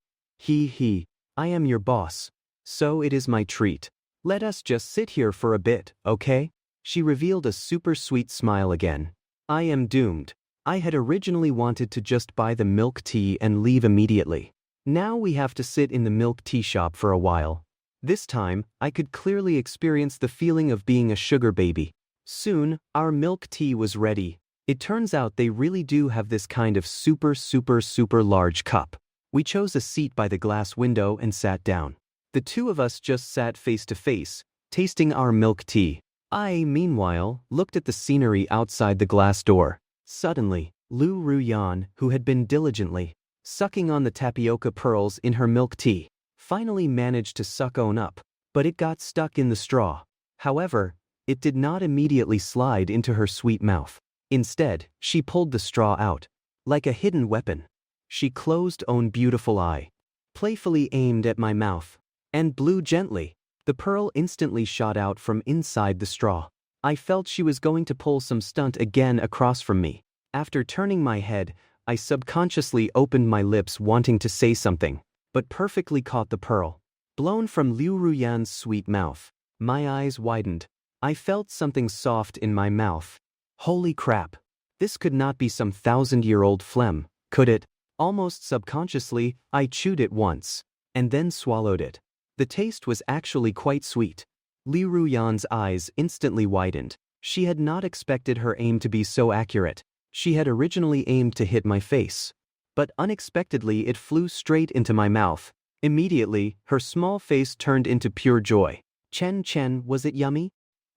Speaker 1: I am your boss. So it is my treat. Let us just sit here for a bit, okay? She revealed a super sweet smile again. I am doomed. I had originally wanted to just buy the milk tea and leave immediately. Now we have to sit in the milk tea shop for a while. This time, I could clearly experience the feeling of being a sugar baby. Soon, our milk tea was ready. It turns out they really do have this kind of super large cup. We chose a seat by the glass window and sat down. The two of us just sat face to face, tasting our milk tea. I, meanwhile, looked at the scenery outside the glass door. Suddenly, Liu Ruyan, who had been diligently sucking on the tapioca pearls in her milk tea, finally managed to suck on up, but it got stuck in the straw. However, it did not immediately slide into her sweet mouth. Instead, she pulled the straw out. Like a hidden weapon, she closed own beautiful eye, playfully aimed at my mouth, and blew gently. The pearl instantly shot out from inside the straw. I felt she was going to pull some stunt again across from me. After turning my head, I subconsciously opened my lips wanting to say something, but perfectly caught the pearl, blown from Liu Ruyan's sweet mouth. My eyes widened. I felt something soft in my mouth. Holy crap. This could not be some 1,000-year-old phlegm, could it? Almost subconsciously, I chewed it once, and then swallowed it. The taste was actually quite sweet. Liu Ruyan's eyes instantly widened. She had not expected her aim to be so accurate. She had originally aimed to hit my face, but unexpectedly it flew straight into my mouth. Immediately, her small face turned into pure joy. Chen, was it yummy?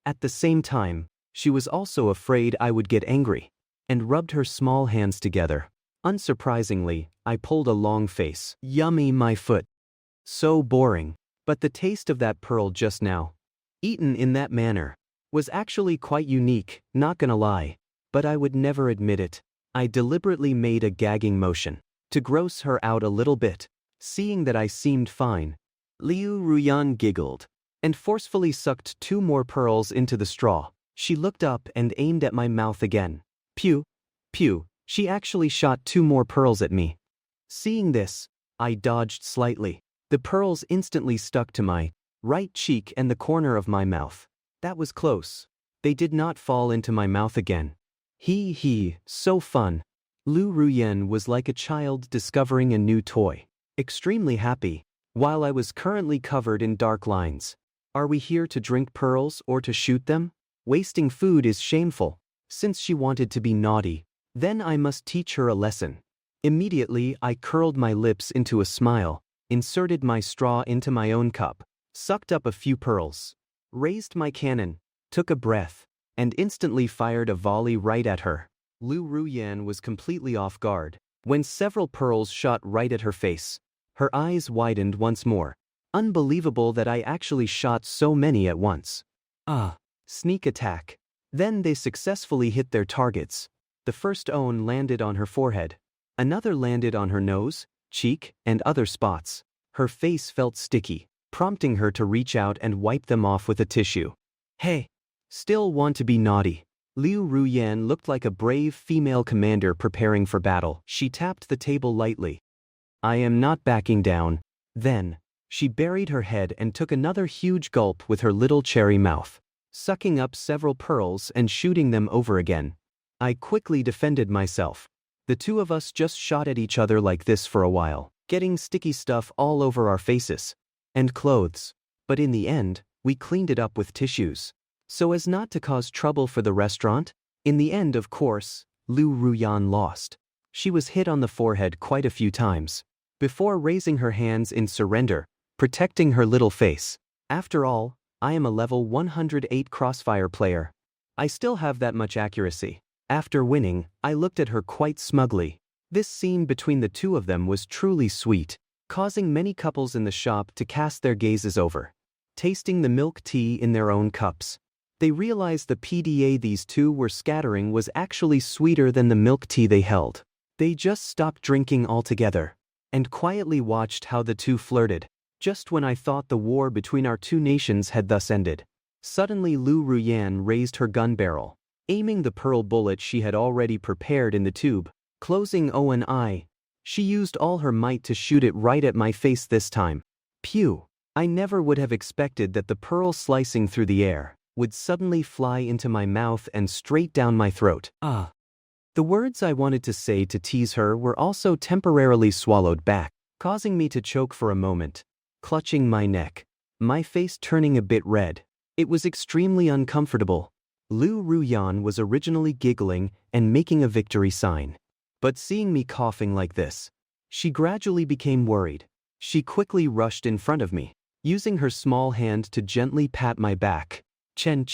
Speaker 1: At the same time, she was also afraid I would get angry, and rubbed her small hands together. Unsurprisingly, I pulled a long face. Yummy, my foot. So boring. But the taste of that pearl just now, eaten in that manner, was actually quite unique, not gonna lie. But I would never admit it. I deliberately made a gagging motion to gross her out a little bit. Seeing that I seemed fine, Liu Ruyan giggled and forcefully sucked 2 more pearls into the straw. She looked up and aimed at my mouth again. Pew, pew, she actually shot 2 more pearls at me. Seeing this, I dodged slightly. The pearls instantly stuck to my right cheek and the corner of my mouth. That was close. They did not fall into my mouth again. So fun. Liu Ruyan was like a child discovering a new toy. Extremely happy, while I was currently covered in dark lines. Are we here to drink pearls or to shoot them? Wasting food is shameful. Since she wanted to be naughty, then I must teach her a lesson. Immediately, I curled my lips into a smile, inserted my straw into my own cup, sucked up a few pearls, raised my cannon, took a breath, and instantly fired a volley right at her. Liu Ruyan was completely off guard when several pearls shot right at her face. Her eyes widened once more. Unbelievable that I actually shot so many at once. Sneak attack. Then they successfully hit their targets. The first one landed on her forehead. Another landed on her nose, cheek, and other spots. Her face felt sticky, prompting her to reach out and wipe them off with a tissue. Hey, still want to be naughty? Liu Ruyan looked like a brave female commander preparing for battle. She tapped the table lightly. I am not backing down. Then, she buried her head and took another huge gulp with her little cherry mouth, sucking up several pearls and shooting them over again. I quickly defended myself. The two of us just shot at each other like this for a while, getting sticky stuff all over our faces and clothes. But in the end, we cleaned it up with tissues, so as not to cause trouble for the restaurant. In the end, of course, Liu Ruyan lost. She was hit on the forehead quite a few times. before raising her hands in surrender, protecting her little face. After all, I am a level 108 crossfire player. I still have that much accuracy. After winning, I looked at her quite smugly. This scene between the two of them was truly sweet, causing many couples in the shop to cast their gazes over, tasting the milk tea in their own cups. They realized the PDA these two were scattering was actually sweeter than the milk tea they held. They just stopped drinking altogether and quietly watched how the two flirted. Just when I thought the war between our two nations had thus ended, suddenly Liu Ruyan raised her gun barrel, aiming the pearl bullet she had already prepared in the tube. Closing one eye, she used all her might to shoot it right at my face this time. Pew! I never would have expected that the pearl slicing through the air would suddenly fly into my mouth and straight down my throat. Ah! The words I wanted to say to tease her were also temporarily swallowed back, causing me to choke for a moment, clutching my neck, my face turning a bit red. It was extremely uncomfortable. Liu Ruyan was originally giggling and making a victory sign. But seeing me coughing like this, she gradually became worried. She quickly rushed in front of me, using her small hand to gently pat my back. Chen,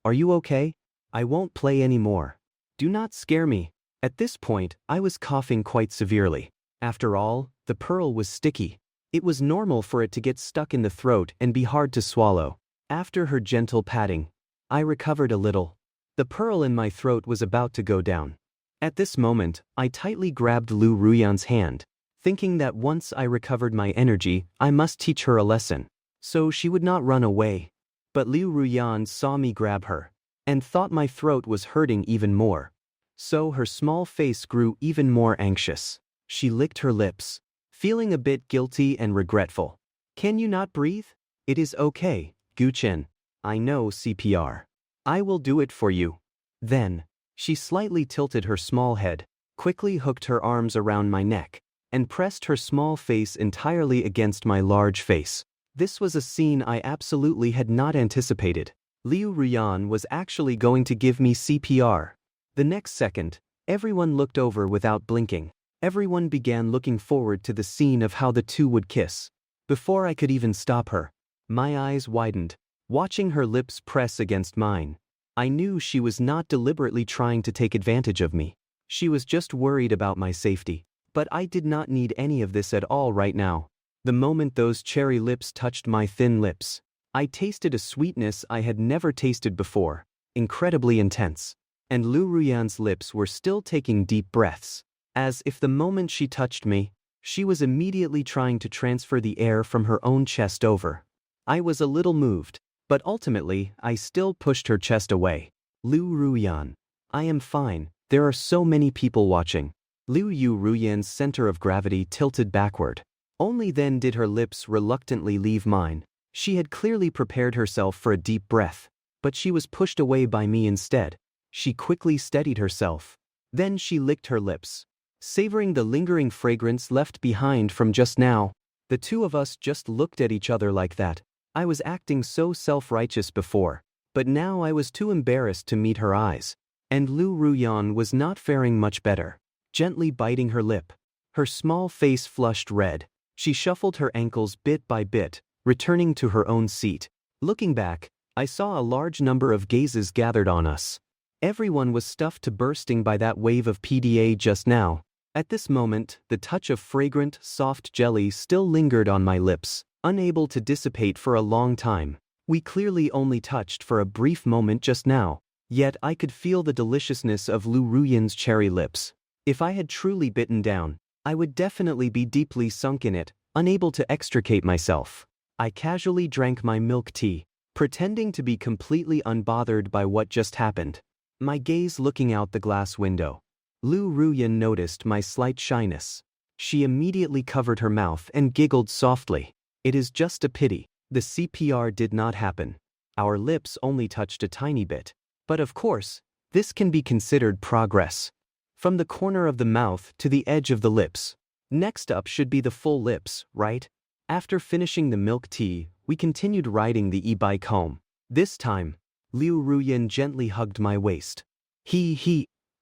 Speaker 1: are you okay? I won't play anymore. Do not scare me. At this point, I was coughing quite severely. After all, the pearl was sticky. It was normal for it to get stuck in the throat and be hard to swallow. After her gentle patting, I recovered a little. The pearl in my throat was about to go down. At this moment, I tightly grabbed Liu Ruyan's hand, thinking that once I recovered my energy, I must teach her a lesson, so she would not run away. But Liu Ruyan saw me grab her, and thought my throat was hurting even more. So her small face grew even more anxious. She licked her lips, feeling a bit guilty and regretful. Can you not breathe? It is okay, Chen. I know CPR. I will do it for you. Then, she slightly tilted her small head, quickly hooked her arms around my neck, and pressed her small face entirely against my large face. This was a scene I absolutely had not anticipated. Liu Ruyan was actually going to give me CPR. The next second, everyone looked over without blinking. Everyone began looking forward to the scene of how the two would kiss. Before I could even stop her, my eyes widened, watching her lips press against mine. I knew she was not deliberately trying to take advantage of me. She was just worried about my safety. But I did not need any of this at all right now. The moment those cherry lips touched my thin lips, I tasted a sweetness I had never tasted before, incredibly intense. And Liu Ruyan's lips were still taking deep breaths, as if the moment she touched me, she was immediately trying to transfer the air from her own chest over. I was a little moved, but ultimately I still pushed her chest away. Liu Ruyan, I am fine, there are so many people watching. Liu Ruyan's center of gravity tilted backward. Only then did her lips reluctantly leave mine. She had clearly prepared herself for a deep breath, but she was pushed away by me instead. She quickly steadied herself. Then she licked her lips, savoring the lingering fragrance left behind from just now. The two of us just looked at each other like that. I was acting so self-righteous before, but now I was too embarrassed to meet her eyes. And Liu Ruyan was not faring much better. Gently biting her lip, her small face flushed red. She shuffled her ankles bit by bit, returning to her own seat. Looking back, I saw a large number of gazes gathered on us. Everyone was stuffed to bursting by that wave of PDA just now. At this moment, the touch of fragrant, soft jelly still lingered on my lips, unable to dissipate for a long time. We clearly only touched for a brief moment just now, yet I could feel the deliciousness of Liu Ruyan's cherry lips. If I had truly bitten down, I would definitely be deeply sunk in it, unable to extricate myself. I casually drank my milk tea, pretending to be completely unbothered by what just happened. My gaze looking out the glass window. Liu Ruyan noticed my slight shyness. She immediately covered her mouth and giggled softly. It is just a pity. The CPR did not happen. Our lips only touched a tiny bit. But of course, this can be considered progress. From the corner of the mouth to the edge of the lips. Next up should be the full lips, right? After finishing the milk tea, we continued riding the e-bike home. This time, Liu Ruyan gently hugged my waist.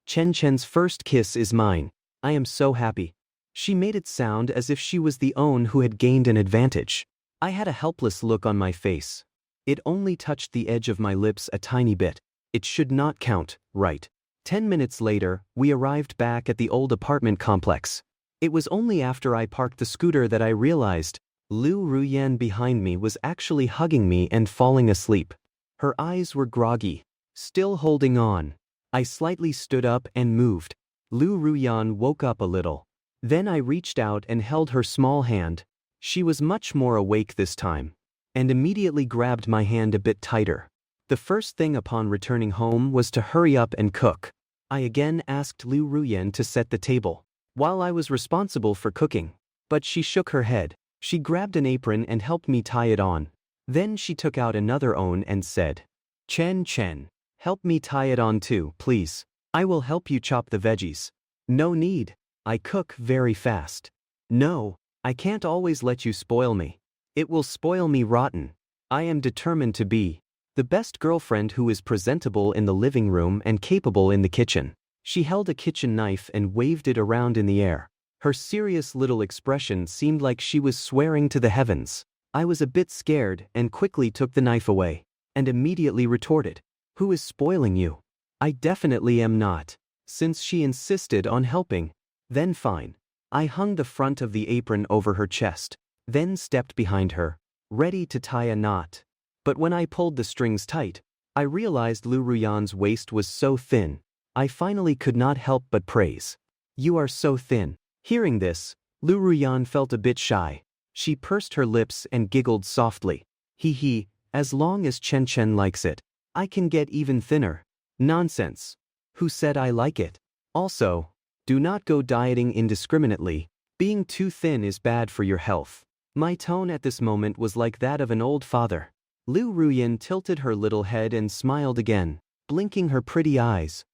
Speaker 1: Chen's first kiss is mine. I am so happy. She made it sound as if she was the one who had gained an advantage. I had a helpless look on my face. It only touched the edge of my lips a tiny bit. It should not count, right? 10 minutes later, we arrived back at the old apartment complex. It was only after I parked the scooter that I realized Liu Ruyan behind me was actually hugging me and falling asleep. Her eyes were groggy, still holding on. I slightly stood up and moved. Liu Ruyan woke up a little. Then I reached out and held her small hand. She was much more awake this time, and immediately grabbed my hand a bit tighter. The first thing upon returning home was to hurry up and cook. I again asked Liu Ruyan to set the table, while I was responsible for cooking. But she shook her head. She grabbed an apron and helped me tie it on. Then she took out another one and said, Chen, help me tie it on too, please. I will help you chop the veggies. No need. I cook very fast. No, I can't always let you spoil me. It will spoil me rotten. I am determined to be the best girlfriend who is presentable in the living room and capable in the kitchen. She held a kitchen knife and waved it around in the air. Her serious little expression seemed like she was swearing to the heavens. I was a bit scared and quickly took the knife away, and immediately retorted, "Who is spoiling you? I definitely am not." Since she insisted on helping, then fine. I hung the front of the apron over her chest, then stepped behind her, ready to tie a knot. But when I pulled the strings tight, I realized Liu Ruyan's waist was so thin. I finally could not help but praise. "You are so thin." Hearing this, Liu Ruyan felt a bit shy. She pursed her lips and giggled softly. He, as long as Chen likes it, I can get even thinner. Nonsense. Who said I like it? Also, do not go dieting indiscriminately. Being too thin is bad for your health. My tone at this moment was like that of an old father. Liu Ruyan tilted her little head and smiled again, blinking her pretty eyes.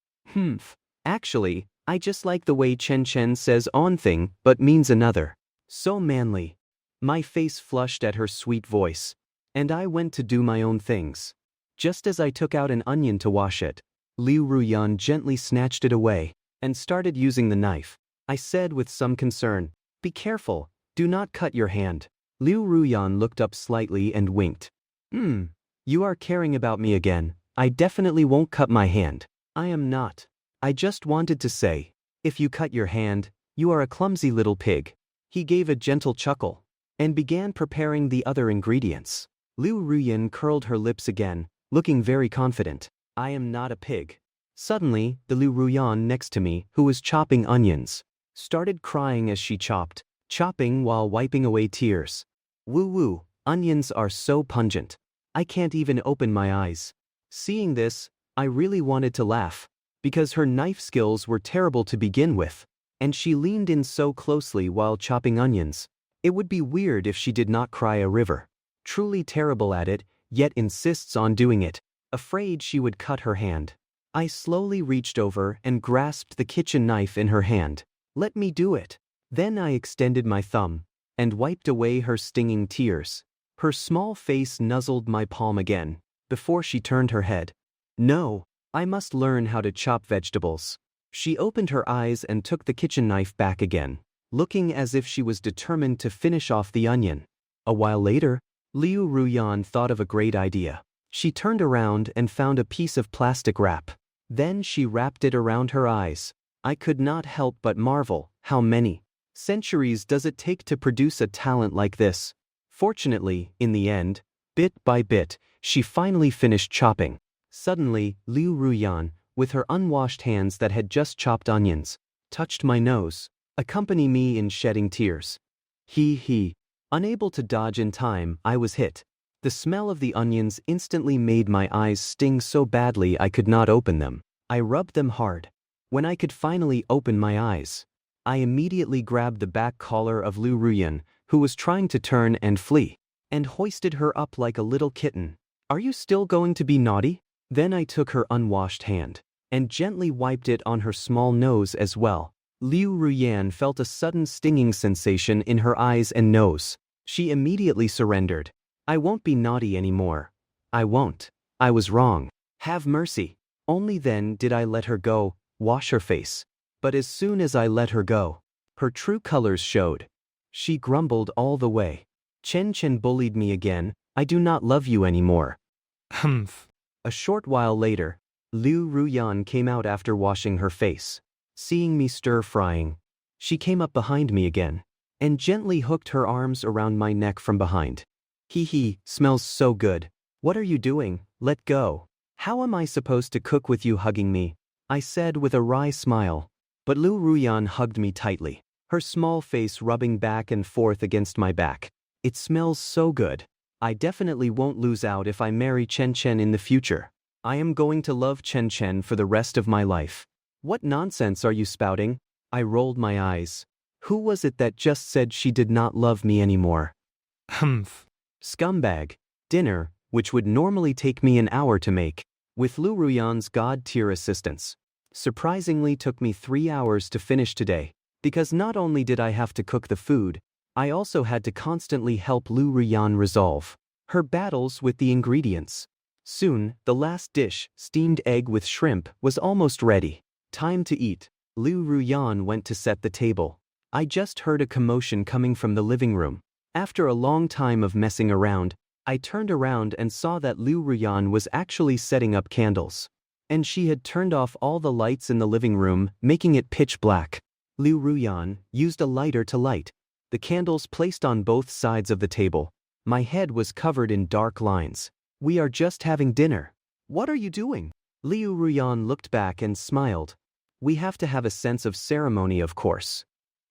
Speaker 1: Actually, I just like the way Chen says one thing but means another. So manly. My face flushed at her sweet voice, and I went to do my own things. Just as I took out an onion to wash it, Liu Ruyan gently snatched it away and started using the knife. I said with some concern, "Be careful, do not cut your hand." Liu Ruyan looked up slightly and winked. You are caring about me again. I definitely won't cut my hand. I am not. I just wanted to say, if you cut your hand, you are a clumsy little pig. He gave a gentle chuckle and began preparing the other ingredients. Liu Ruyan curled her lips again, looking very confident. I am not a pig. Suddenly, the Liu Ruyan next to me, who was chopping onions, started crying as she chopping while wiping away tears. Woo, onions are so pungent. I can't even open my eyes. Seeing this, I really wanted to laugh, because her knife skills were terrible to begin with, and she leaned in so closely while chopping onions. It would be weird if she did not cry a river. Truly terrible at it, yet insists on doing it, afraid she would cut her hand. I slowly reached over and grasped the kitchen knife in her hand. Let me do it. Then I extended my thumb and wiped away her stinging tears. Her small face nuzzled my palm again, before she turned her head. No, I must learn how to chop vegetables. She opened her eyes and took the kitchen knife back again, looking as if she was determined to finish off the onion. A while later, Liu Ruyan thought of a great idea. She turned around and found a piece of plastic wrap. Then she wrapped it around her eyes. I could not help but marvel, how many centuries does it take to produce a talent like this? Fortunately, in the end, bit by bit, she finally finished chopping. Suddenly, Liu Ruyan, with her unwashed hands that had just chopped onions, touched my nose, accompanying me in shedding tears. Unable to dodge in time, I was hit. The smell of the onions instantly made my eyes sting so badly I could not open them. I rubbed them hard. When I could finally open my eyes, I immediately grabbed the back collar of Liu Ruyan, who was trying to turn and flee, and hoisted her up like a little kitten. Are you still going to be naughty? Then I took her unwashed hand and gently wiped it on her small nose as well. Liu Ruyan felt a sudden stinging sensation in her eyes and nose. She immediately surrendered. I won't be naughty anymore. I won't. I was wrong. Have mercy. Only then did I let her go, wash her face. But as soon as I let her go, Her true colors showed. She grumbled all the way. Chen bullied me again. I do not love you anymore.
Speaker 3: Humph.
Speaker 1: A short while later, Liu Ruyan came out after washing her face. Seeing me stir-frying, she came up behind me again and gently hooked her arms around my neck from behind. Hee, smells so good. What are you doing? Let go. How am I supposed to cook with you hugging me? I said with a wry smile. But Liu Ruyan hugged me tightly, her small face rubbing back and forth against my back. It smells so good. I definitely won't lose out if I marry Chen in the future. I am going to love Chen for the rest of my life. What nonsense are you spouting? I rolled my eyes. Who was it that just said she did not love me anymore?
Speaker 3: Humph.
Speaker 1: Scumbag. Dinner, which would normally take me an hour to make, with Liu Ruyan's god-tier assistance, surprisingly took me 3 hours to finish today, because not only did I have to cook the food, I also had to constantly help Liu Ruyan resolve her battles with the ingredients. Soon, the last dish, steamed egg with shrimp, was almost ready. Time to eat. Liu Ruyan went to set the table. I just heard a commotion coming from the living room. After a long time of messing around, I turned around and saw that Liu Ruyan was actually setting up candles. And she had turned off all the lights in the living room, making it pitch black. Liu Ruyan used a lighter to light the candles placed on both sides of the table. My head was covered in dark lines. We are just having dinner. What are you doing? Liu Ruyan looked back and smiled. We have to have a sense of ceremony, of course.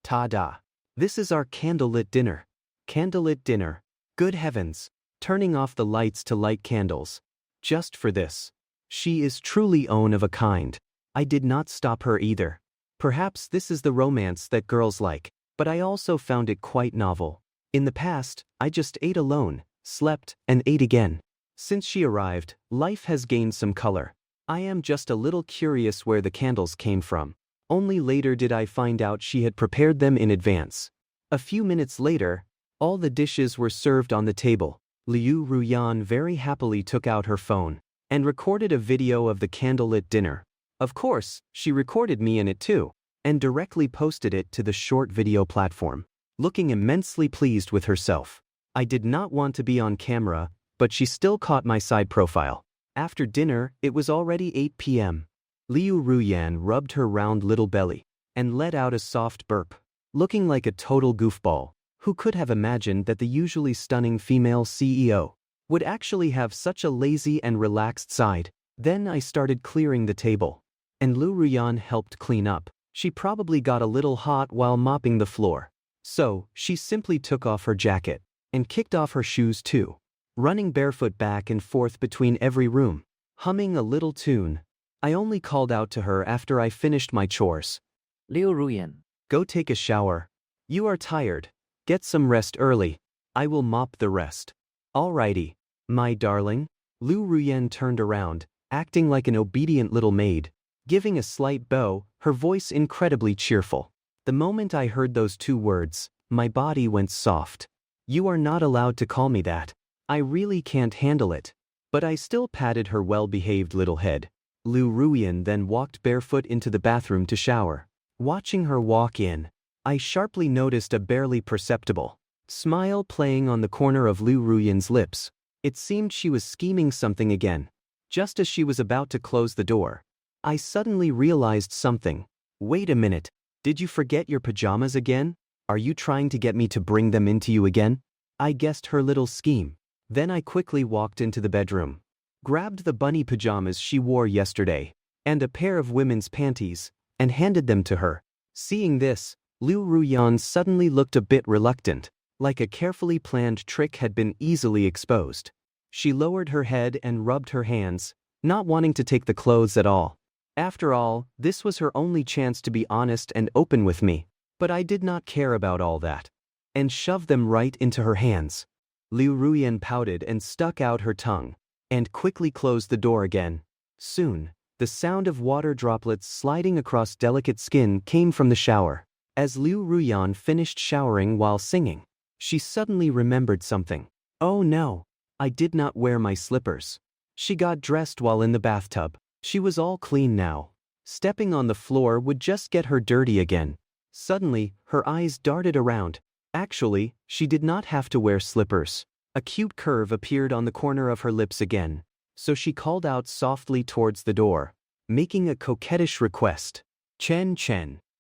Speaker 1: Ta-da. This is our candlelit dinner. Candlelit dinner. Good heavens. Turning off the lights to light candles. Just for this. She is truly one of a kind. I did not stop her either. Perhaps this is the romance that girls like, but I also found it quite novel. In the past, I just ate alone, slept, and ate again. Since she arrived, life has gained some color. I am just a little curious where the candles came from. Only later did I find out she had prepared them in advance. A few minutes later, all the dishes were served on the table. Liu Ruyan very happily took out her phone and recorded a video of the candlelit dinner. Of course, she recorded me in it too, and directly posted it to the short video platform, looking immensely pleased with herself. I did not want to be on camera, but she still caught my side profile. After dinner, it was already 8 p.m. Liu Ruyan rubbed her round little belly and let out a soft burp, looking like a total goofball. Who could have imagined that the usually stunning female CEO would actually have such a lazy and relaxed side? Then I started clearing the table, and Liu Ruyan helped clean up. She probably got a little hot while mopping the floor. So, she simply took off her jacket and kicked off her shoes too, running barefoot back and forth between every room, humming a little tune. I only called out to her after I finished my chores.
Speaker 2: Liu Ruyan.
Speaker 1: Go take a shower. You are tired. Get some rest early. I will mop the rest. Alrighty, my darling. Liu Ruyan turned around, acting like an obedient little maid, giving a slight bow, her voice incredibly cheerful. The moment I heard those two words, my body went soft. You are not allowed to call me that. I really can't handle it. But I still patted her well-behaved little head. Liu Ruyan then walked barefoot into the bathroom to shower. Watching her walk in, I sharply noticed a barely perceptible smile playing on the corner of Liu Ruyan's lips. It seemed she was scheming something again. Just as she was about to close the door, I suddenly realized something. Wait a minute, did you forget your pajamas again? Are you trying to get me to bring them into you again? I guessed her little scheme. Then I quickly walked into the bedroom, grabbed the bunny pajamas she wore yesterday, and a pair of women's panties, and handed them to her. Seeing this, Liu Ruyan suddenly looked a bit reluctant, like a carefully planned trick had been easily exposed. She lowered her head and rubbed her hands, not wanting to take the clothes at all. After all, this was her only chance to be honest and open with me, but I did not care about all that, and shoved them right into her hands. Liu Ruyan pouted and stuck out her tongue, and quickly closed the door again. Soon, the sound of water droplets sliding across delicate skin came from the shower. As Liu Ruyan finished showering while singing, she suddenly remembered something. Oh no, I did not wear my slippers. She got dressed while in the bathtub. She was all clean now. Stepping on the floor would just get her dirty again. Suddenly, her eyes darted around. Actually, she did not have to wear slippers. A cute curve appeared on the corner of her lips again, so she called out softly towards the door, making a coquettish request. Chen,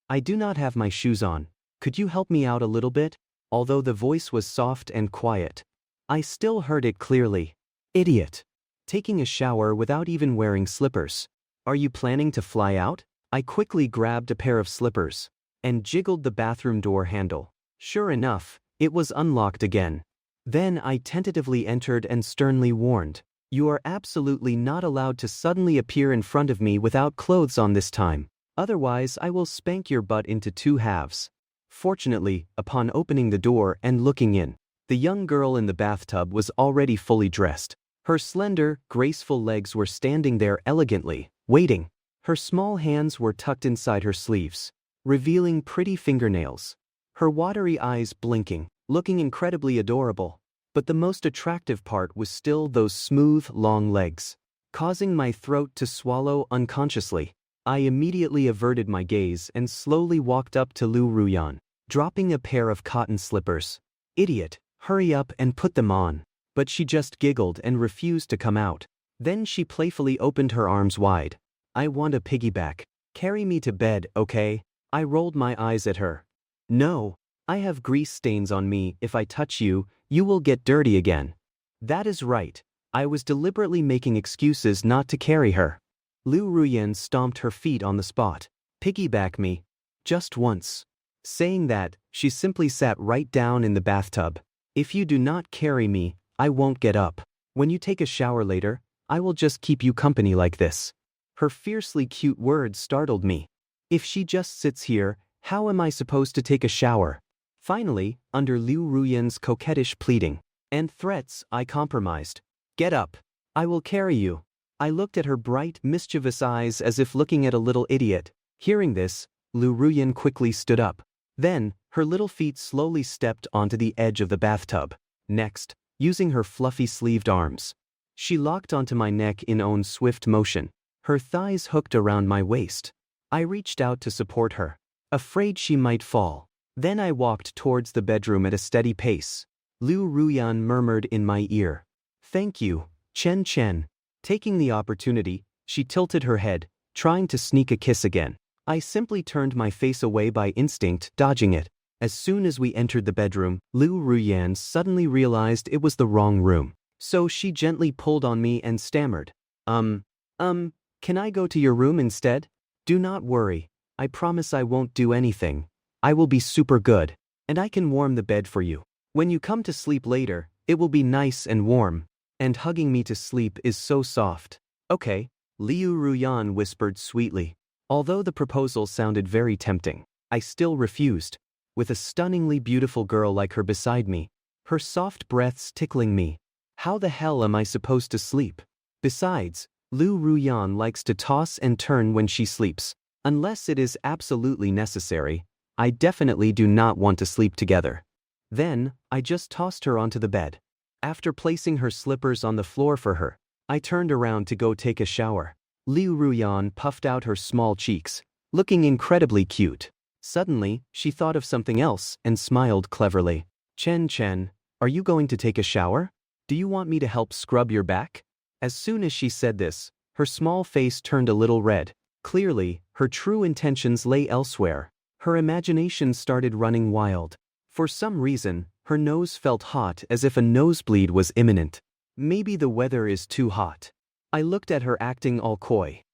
Speaker 1: I do not have my shoes on. Could you help me out a little bit? Although the voice was soft and quiet, I still heard it clearly. Idiot. Taking a shower without even wearing slippers. Are you planning to fly out? I quickly grabbed a pair of slippers and jiggled the bathroom door handle. Sure enough, it was unlocked again. Then I tentatively entered and sternly warned, "You are absolutely not allowed to suddenly appear in front of me without clothes on this time. Otherwise, I will spank your butt into 2 halves." Fortunately, upon opening the door and looking in, the young girl in the bathtub was already fully dressed. Her slender, graceful legs were standing there elegantly, waiting. Her small hands were tucked inside her sleeves, revealing pretty fingernails. Her watery eyes blinking, looking incredibly adorable. But the most attractive part was still those smooth, long legs. Causing my throat to swallow unconsciously, I immediately averted my gaze and slowly walked up to Liu Ruyan, dropping a pair of cotton slippers. "Idiot, hurry up and put them on." But she just giggled and refused to come out. Then she playfully opened her arms wide. "I want a piggyback. Carry me to bed, okay?" I rolled my eyes at her. "No, I have grease stains on me. If I touch you, you will get dirty again." That is right. I was deliberately making excuses not to carry her. Liu Ruyan stomped her feet on the spot. "Piggyback me. Just once." Saying that, she simply sat right down in the bathtub. "If you do not carry me, I won't get up. When you take a shower later, I will just keep you company like this." Her fiercely cute words startled me. If she just sits here, how am I supposed to take a shower? Finally, under Liu Ruyan's coquettish pleading and threats, I compromised. "Get up. I will carry you." I looked at her bright, mischievous eyes as if looking at a little idiot. Hearing this, Liu Ruyan quickly stood up. Then, her little feet slowly stepped onto the edge of the bathtub. Next, using her fluffy sleeved arms, she locked onto my neck in own swift motion, her thighs hooked around my waist. I reached out to support her, afraid she might fall. Then I walked towards the bedroom at a steady pace. Liu Ruyan murmured in my ear, "Thank you, Chen." Taking the opportunity, she tilted her head, trying to sneak a kiss again. I simply turned my face away by instinct, dodging it. As soon as we entered the bedroom, Liu Ruyan suddenly realized it was the wrong room. So she gently pulled on me and stammered, Can I go to your room instead?" "Do not worry. I promise I won't do anything. I will be super good. And I can warm the bed for you. When you come to sleep later, it will be nice and warm. And hugging me to sleep is so soft." "Okay," Liu Ruyan whispered sweetly. Although the proposal sounded very tempting, I still refused. With a stunningly beautiful girl like her beside me, her soft breaths tickling me, how the hell am I supposed to sleep? Besides, Liu Ruyan likes to toss and turn when she sleeps. Unless it is absolutely necessary, I definitely do not want to sleep together. Then, I just tossed her onto the bed. After placing her slippers on the floor for her, I turned around to go take a shower. Liu Ruyan puffed out her small cheeks, looking incredibly cute. Suddenly, she thought of something else and smiled cleverly. Chen, are you going to take a shower? Do you want me to help scrub your back?" As soon as she said this, her small face turned a little red. Clearly, her true intentions lay elsewhere. Her imagination started running wild. For some reason, her nose felt hot as if a nosebleed was imminent. Maybe the weather is too hot. I looked at her acting all coy.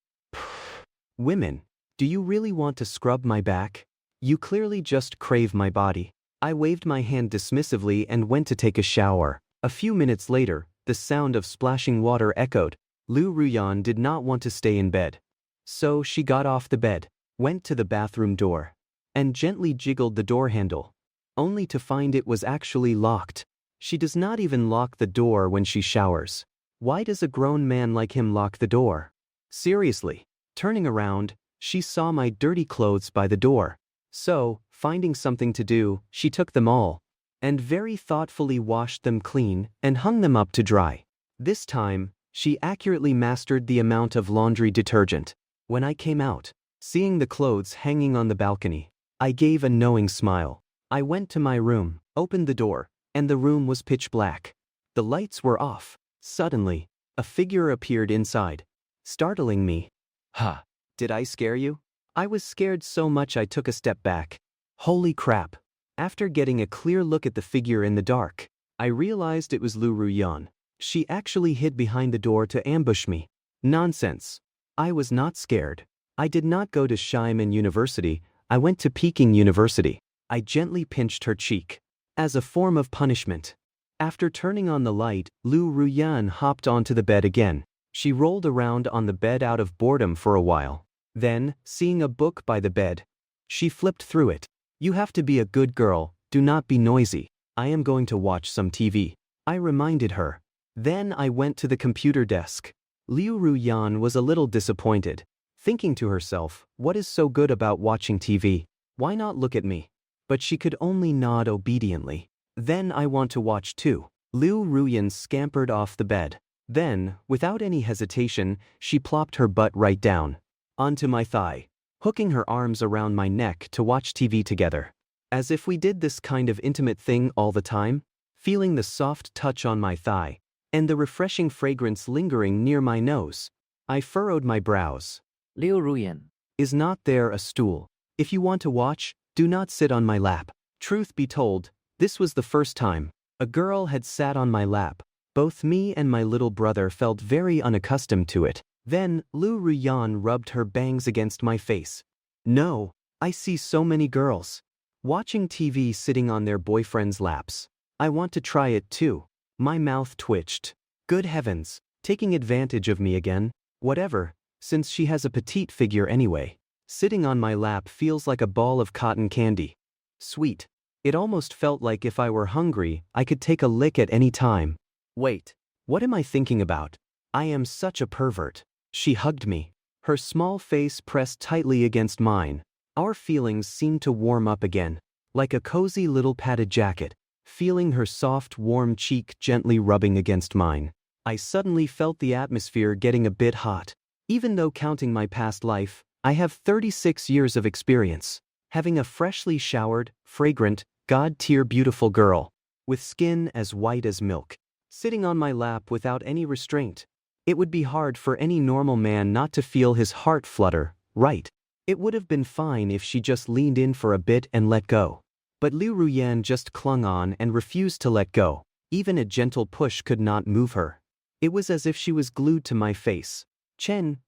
Speaker 1: "Women, do you really want to scrub my back? You clearly just crave my body." I waved my hand dismissively and went to take a shower. A few minutes later, the sound of splashing water echoed. Liu Ruyan did not want to stay in bed. So she got off the bed, went to the bathroom door, and gently jiggled the door handle, only to find it was actually locked. She does not even lock the door when she showers. Why does a grown man like him lock the door? Seriously. Turning around, she saw my dirty clothes by the door. So, finding something to do, she took them all and very thoughtfully washed them clean and hung them up to dry. This time, she accurately mastered the amount of laundry detergent. When I came out, seeing the clothes hanging on the balcony, I gave a knowing smile. I went to my room, opened the door, and the room was pitch black. The lights were off. Suddenly, a figure appeared inside, startling me. Ha! Did I scare you? I was scared so much I took a step back. Holy crap! After getting a clear look at the figure in the dark, I realized it was Liu Ruyan. She actually hid behind the door to ambush me. Nonsense. I was not scared. I did not go to Xiamen University, I went to Peking University. I gently pinched her cheek. As a form of punishment. After turning on the light, Liu Ruyan hopped onto the bed again. She rolled around on the bed out of boredom for a while. Then, seeing a book by the bed, she flipped through it. You have to be a good girl, do not be noisy. I am going to watch some TV. I reminded her. Then I went to the computer desk. Liu Ruyan was a little disappointed, thinking to herself, what is so good about watching TV? Why not look at me? But she could only nod obediently. Then I want to watch too. Liu Ruyan scampered off the bed. Then, without any hesitation, she plopped her butt right down onto my thigh, hooking her arms around my neck to watch TV together. As if we did this kind of intimate thing all the time, feeling the soft touch on my thigh, and the refreshing fragrance lingering near my nose. I furrowed my brows.
Speaker 2: Liu Ruyan.
Speaker 1: Is not there a stool? If you want to watch, do not sit on my lap. Truth be told, this was the first time a girl had sat on my lap. Both me and my little brother felt very unaccustomed to it. Then, Liu Ruyan rubbed her bangs against my face. No, I see so many girls watching TV sitting on their boyfriends' laps. I want to try it too. My mouth twitched. Good heavens, taking advantage of me again? Whatever, since she has a petite figure anyway. Sitting on my lap feels like a ball of cotton candy. Sweet. It almost felt like if I were hungry, I could take a lick at any time. Wait, what am I thinking about? I am such a pervert. She hugged me, her small face pressed tightly against mine. Our feelings seemed to warm up again, like a cozy little padded jacket, feeling her soft, warm cheek gently rubbing against mine. I suddenly felt the atmosphere getting a bit hot. Even though counting my past life, I have 36 years of experience. Having a freshly showered, fragrant, god-tier beautiful girl, with skin as white as milk, sitting on my lap without any restraint. It would be hard for any normal man not to feel his heart flutter, right? It would have been fine if she just leaned in for a bit and let go. But Liu Ruyan just clung on and refused to let go. Even a gentle push could not move her. It was as if she was glued to my face. Chen,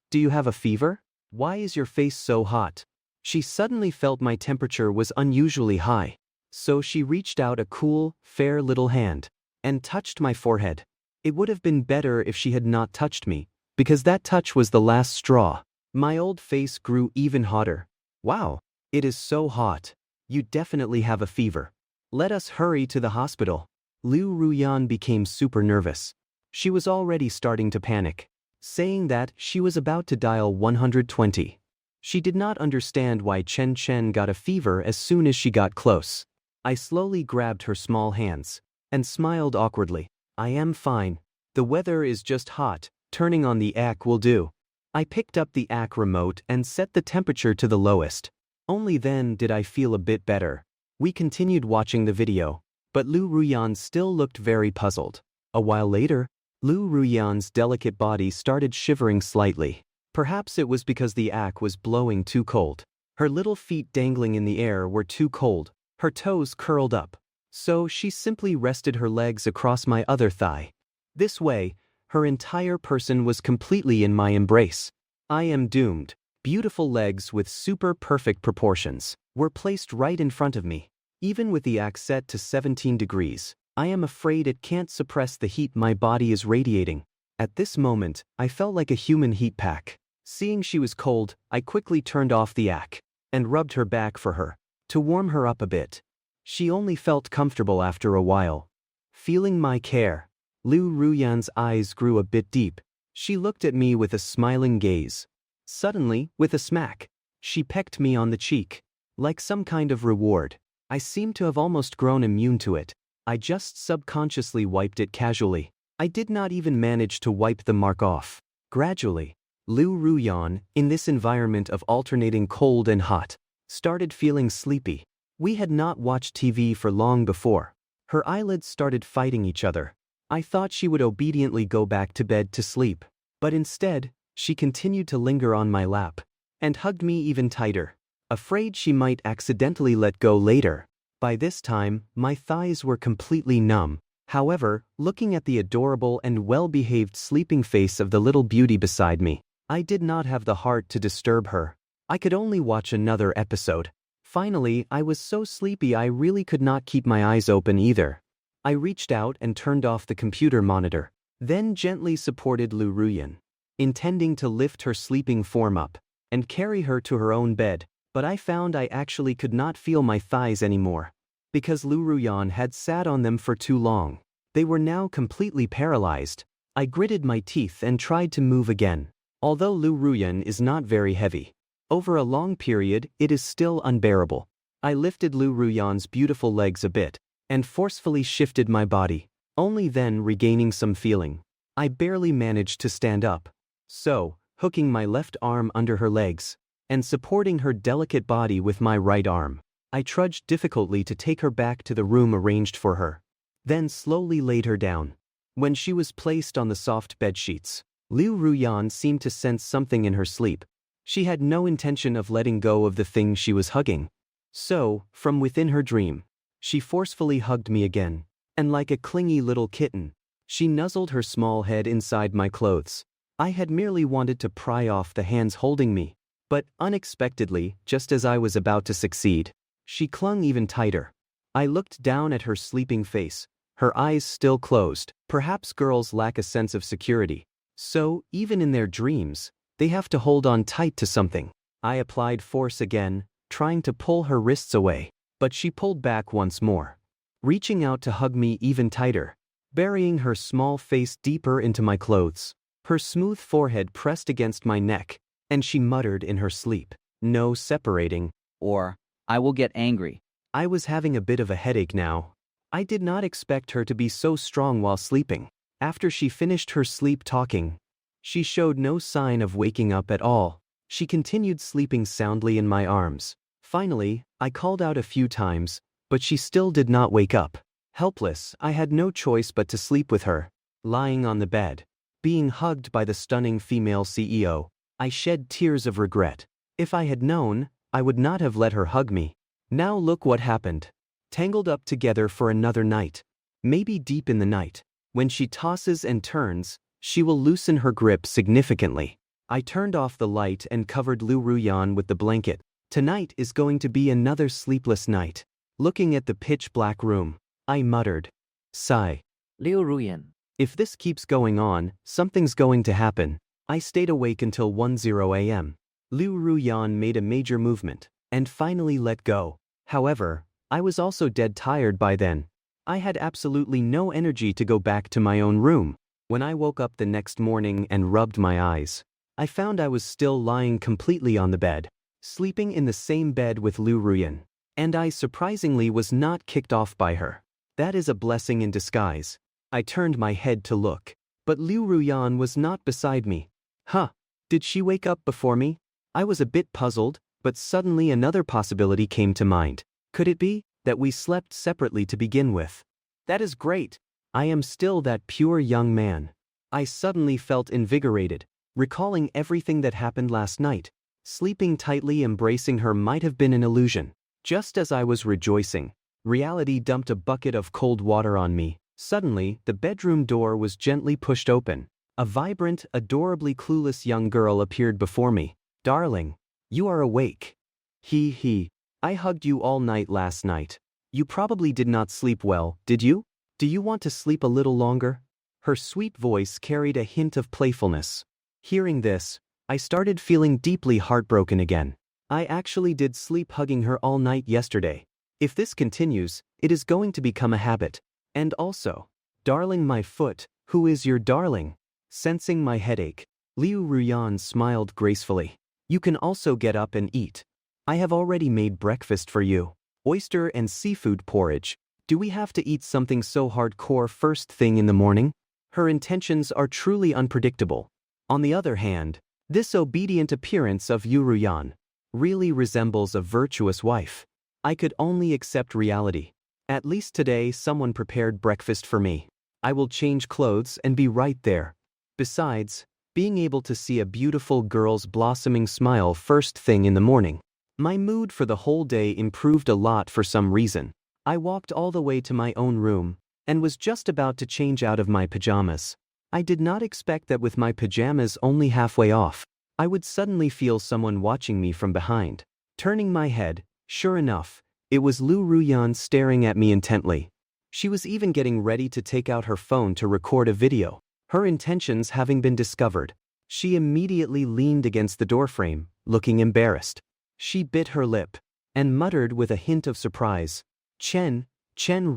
Speaker 1: do you have a fever? Why is your face so hot? She suddenly felt my temperature was unusually high. So she reached out a cool, fair little hand and touched my forehead. It would have been better if she had not touched me, because that touch was the last straw. My old face grew even hotter. Wow, it is so hot. You definitely have a fever. Let us hurry to the hospital. Liu Ruyan became super nervous. She was already starting to panic, saying that she was about to dial 120. She did not understand why Chen got a fever as soon as she got close. I slowly grabbed her small hands and smiled awkwardly. I am fine. The weather is just hot, turning on the AC will do. I picked up the AC remote and set the temperature to the lowest. Only then did I feel a bit better. We continued watching the video, but Liu Ruyan still looked very puzzled. A while later, Liu Ruyan's delicate body started shivering slightly. Perhaps it was because the AC was blowing too cold. Her little feet dangling in the air were too cold, her toes curled up. So she simply rested her legs across my other thigh. This way, her entire person was completely in my embrace. I am doomed. Beautiful legs with super perfect proportions were placed right in front of me. Even with the AC set to 17 degrees, I am afraid it can't suppress the heat my body is radiating. At this moment, I felt like a human heat pack. Seeing she was cold, I quickly turned off the AC and rubbed her back for her to warm her up a bit. She only felt comfortable after a while. Feeling my care, Liu Ruyan's eyes grew a bit deep. She looked at me with a smiling gaze. Suddenly, with a smack, she pecked me on the cheek. Like some kind of reward. I seemed to have almost grown immune to it. I just subconsciously wiped it casually. I did not even manage to wipe the mark off. Gradually, Liu Ruyan, in this environment of alternating cold and hot, started feeling sleepy. We had not watched TV for long before. Her eyelids started fighting each other. I thought she would obediently go back to bed to sleep, but instead, she continued to linger on my lap and hugged me even tighter, afraid she might accidentally let go later. By this time, my thighs were completely numb. However, looking at the adorable and well-behaved sleeping face of the little beauty beside me, I did not have the heart to disturb her. I could only watch another episode. Finally, I was so sleepy I really could not keep my eyes open either. I reached out and turned off the computer monitor, then gently supported Liu Ruyan, intending to lift her sleeping form up and carry her to her own bed, but I found I actually could not feel my thighs anymore, because Liu Ruyan had sat on them for too long. They were now completely paralyzed. I gritted my teeth and tried to move again. Although Liu Ruyan is not very heavy, over a long period it is still unbearable. I lifted Liu Ruyan's beautiful legs a bit and forcefully shifted my body, only then regaining some feeling. I barely managed to stand up. So, hooking my left arm under her legs and supporting her delicate body with my right arm, I trudged difficultly to take her back to the room arranged for her, then slowly laid her down. When she was placed on the soft bedsheets, Liu Ruyan seemed to sense something in her sleep. She had no intention of letting go of the thing she was hugging. So, from within her dream, she forcefully hugged me again, and like a clingy little kitten, she nuzzled her small head inside my clothes. I had merely wanted to pry off the hands holding me, but unexpectedly, just as I was about to succeed, she clung even tighter. I looked down at her sleeping face, her eyes still closed. Perhaps girls lack a sense of security, so, even in their dreams, they have to hold on tight to something. I applied force again, trying to pull her wrists away, but she pulled back once more, reaching out to hug me even tighter, burying her small face deeper into my clothes. Her smooth forehead pressed against my neck, and she muttered in her sleep, "No separating,
Speaker 2: or I will get angry."
Speaker 1: I was having a bit of a headache now. I did not expect her to be so strong while sleeping. After she finished her sleep talking, she showed no sign of waking up at all. She continued sleeping soundly in my arms. Finally, I called out a few times, but she still did not wake up. Helpless, I had no choice but to sleep with her. Lying on the bed, being hugged by the stunning female CEO, I shed tears of regret. If I had known, I would not have let her hug me. Now look what happened. Tangled up together for another night. Maybe deep in the night, when she tosses and turns, she will loosen her grip significantly. I turned off the light and covered Liu Ruyan with the blanket. Tonight is going to be another sleepless night. Looking at the pitch-black room, I muttered. Sigh.
Speaker 2: Liu Ruyan.
Speaker 1: If this keeps going on, something's going to happen. I stayed awake until 1:00 a.m. Liu Ruyan made a major movement and finally let go. However, I was also dead tired by then. I had absolutely no energy to go back to my own room. When I woke up the next morning and rubbed my eyes, I found I was still lying completely on the bed, sleeping in the same bed with Liu Ruyan, and I surprisingly was not kicked off by her. That is a blessing in disguise. I turned my head to look, but Liu Ruyan was not beside me. Huh, did she wake up before me? I was a bit puzzled, but suddenly another possibility came to mind. Could it be that we slept separately to begin with? That is great. I am still that pure young man. I suddenly felt invigorated, recalling everything that happened last night. Sleeping tightly embracing her might have been an illusion. Just as I was rejoicing, reality dumped a bucket of cold water on me. Suddenly, the bedroom door was gently pushed open. A vibrant, adorably clueless young girl appeared before me. Darling, you are awake. He. I hugged you all night last night. You probably did not sleep well, did you? Do you want to sleep a little longer? Her sweet voice carried a hint of playfulness. Hearing this, I started feeling deeply heartbroken again. I actually did sleep hugging her all night yesterday. If this continues, it is going to become a habit. And also, darling my foot, who is your darling? Sensing my headache, Liu Ruyan smiled gracefully. You can also get up and eat. I have already made breakfast for you. Oyster and seafood porridge. Do we have to eat something so hardcore first thing in the morning? Her intentions are truly unpredictable. On the other hand, this obedient appearance of Liu Ruyan really resembles a virtuous wife. I could only accept reality. At least today someone prepared breakfast for me. I will change clothes and be right there. Besides, being able to see a beautiful girl's blossoming smile first thing in the morning. My mood for the whole day improved a lot for some reason. I walked all the way to my own room and was just about to change out of my pajamas. I did not expect that with my pajamas only halfway off, I would suddenly feel someone watching me from behind. Turning my head, sure enough, it was Liu Ruyan staring at me intently. She was even getting ready to take out her phone to record a video. Her intentions having been discovered, she immediately leaned against the doorframe, looking embarrassed. She bit her lip and muttered with a hint of surprise, Chen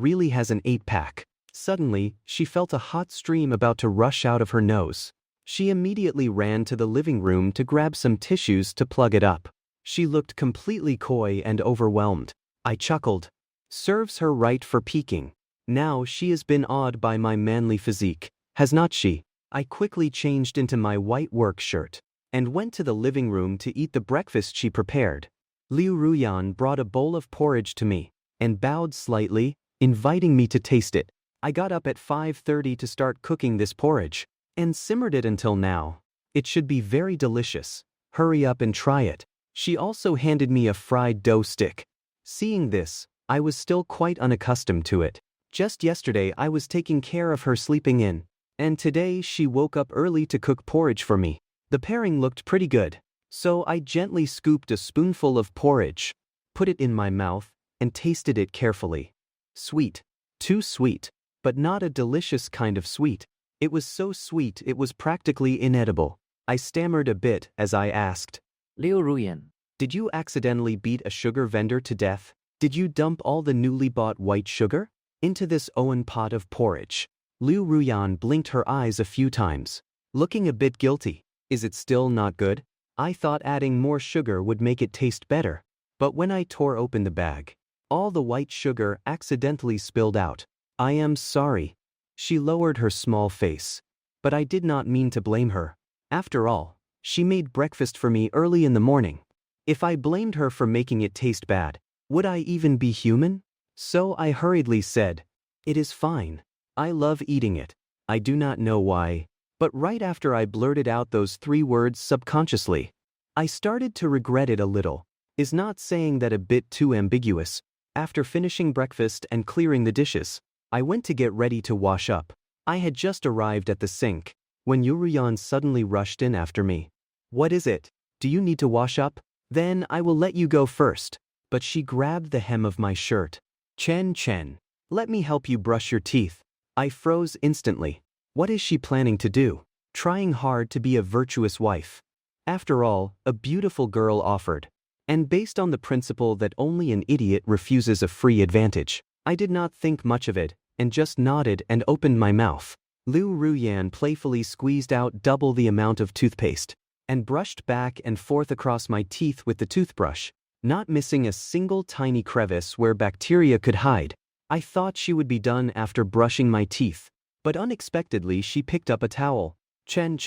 Speaker 1: really has an 8-pack. Suddenly, she felt a hot stream about to rush out of her nose. She immediately ran to the living room to grab some tissues to plug it up. She looked completely coy and overwhelmed. I chuckled. Serves her right for peeking. Now she has been awed by my manly physique, has not she? I quickly changed into my white work shirt and went to the living room to eat the breakfast she prepared. Liu Ruyan brought a bowl of porridge to me and bowed slightly, inviting me to taste it. I got up at 5:30 to start cooking this porridge and simmered it until now. It should be very delicious. Hurry up and try it. She also handed me a fried dough stick. Seeing this, I was still quite unaccustomed to it. Just yesterday I was taking care of her sleeping in, and today she woke up early to cook porridge for me. The pairing looked pretty good, so I gently scooped a spoonful of porridge, put it in my mouth, and tasted it carefully. Sweet. Too sweet, but not a delicious kind of sweet. It was so sweet it was practically inedible. I stammered a bit as I asked,
Speaker 2: Liu Ruyan.
Speaker 1: Did you accidentally beat a sugar vendor to death? Did you dump all the newly bought white sugar into this Owen pot of porridge? Liu Ruyan blinked her eyes a few times, looking a bit guilty. Is it still not good? I thought adding more sugar would make it taste better, but when I tore open the bag, all the white sugar accidentally spilled out. I am sorry. She lowered her small face, but I did not mean to blame her. After all, she made breakfast for me early in the morning. If I blamed her for making it taste bad, would I even be human? So I hurriedly said, it is fine. I love eating it. I do not know why, but right after I blurted out those 3 words subconsciously, I started to regret it a little. Is not saying that a bit too ambiguous? After finishing breakfast and clearing the dishes, I went to get ready to wash up. I had just arrived at the sink when Liu Ruyan suddenly rushed in after me. What is it? Do you need to wash up? Then I will let you go first. But she grabbed the hem of my shirt. Chen, let me help you brush your teeth. I froze instantly. What is she planning to do? Trying hard to be a virtuous wife. After all, a beautiful girl offered. And based on the principle that only an idiot refuses a free advantage, I did not think much of it, and just nodded and opened my mouth. Liu Ruyan playfully squeezed out double the amount of toothpaste, and brushed back and forth across my teeth with the toothbrush, not missing a single tiny crevice where bacteria could hide. I thought she would be done after brushing my teeth, but unexpectedly she picked up a towel. Chen,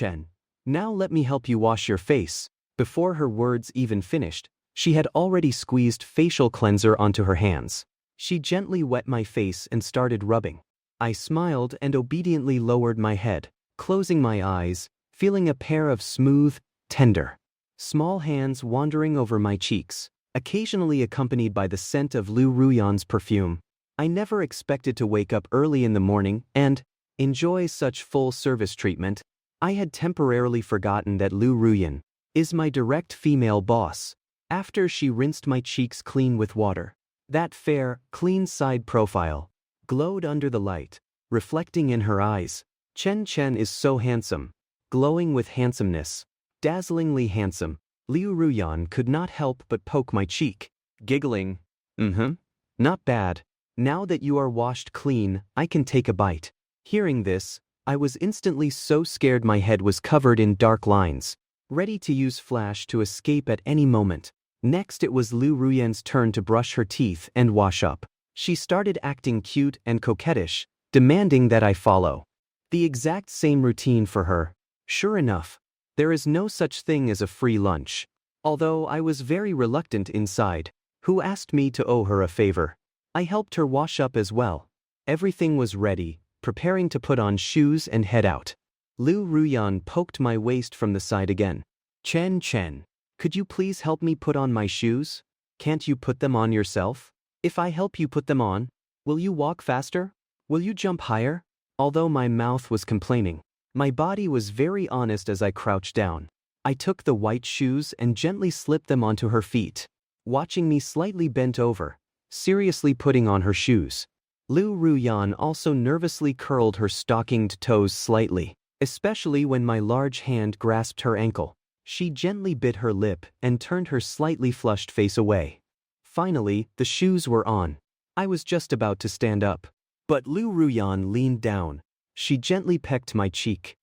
Speaker 1: now let me help you wash your face. Before her words even finished, she had already squeezed facial cleanser onto her hands. She gently wet my face and started rubbing. I smiled and obediently lowered my head, closing my eyes, feeling a pair of smooth, tender, small hands wandering over my cheeks, occasionally accompanied by the scent of Liu Ruyan's perfume. I never expected to wake up early in the morning and enjoy such full-service treatment. I had temporarily forgotten that Liu Ruyan is my direct female boss. After she rinsed my cheeks clean with water, that fair, clean side profile glowed under the light, reflecting in her eyes. Chen is so handsome, glowing with handsomeness, dazzlingly handsome. Liu Ruyan could not help but poke my cheek, giggling. Not bad. Now that you are washed clean, I can take a bite. Hearing this, I was instantly so scared my head was covered in dark lines, ready to use flash to escape at any moment. Next it was Liu Ruyan's turn to brush her teeth and wash up. She started acting cute and coquettish, demanding that I follow. The exact same routine for her. Sure enough, there is no such thing as a free lunch. Although I was very reluctant inside, who asked me to owe her a favor. I helped her wash up as well. Everything was ready, preparing to put on shoes and head out. Liu Ruyan poked my waist from the side again. Chen, could you please help me put on my shoes? Can't you put them on yourself? If I help you put them on, will you walk faster? Will you jump higher? Although my mouth was complaining, my body was very honest as I crouched down. I took the white shoes and gently slipped them onto her feet. Watching me slightly bent over, seriously putting on her shoes. Liu Ruyan also nervously curled her stockinged toes slightly, especially when my large hand grasped her ankle. She gently bit her lip and turned her slightly flushed face away. Finally, the shoes were on. I was just about to stand up. But Liu Ruyan leaned down. She gently pecked my cheek.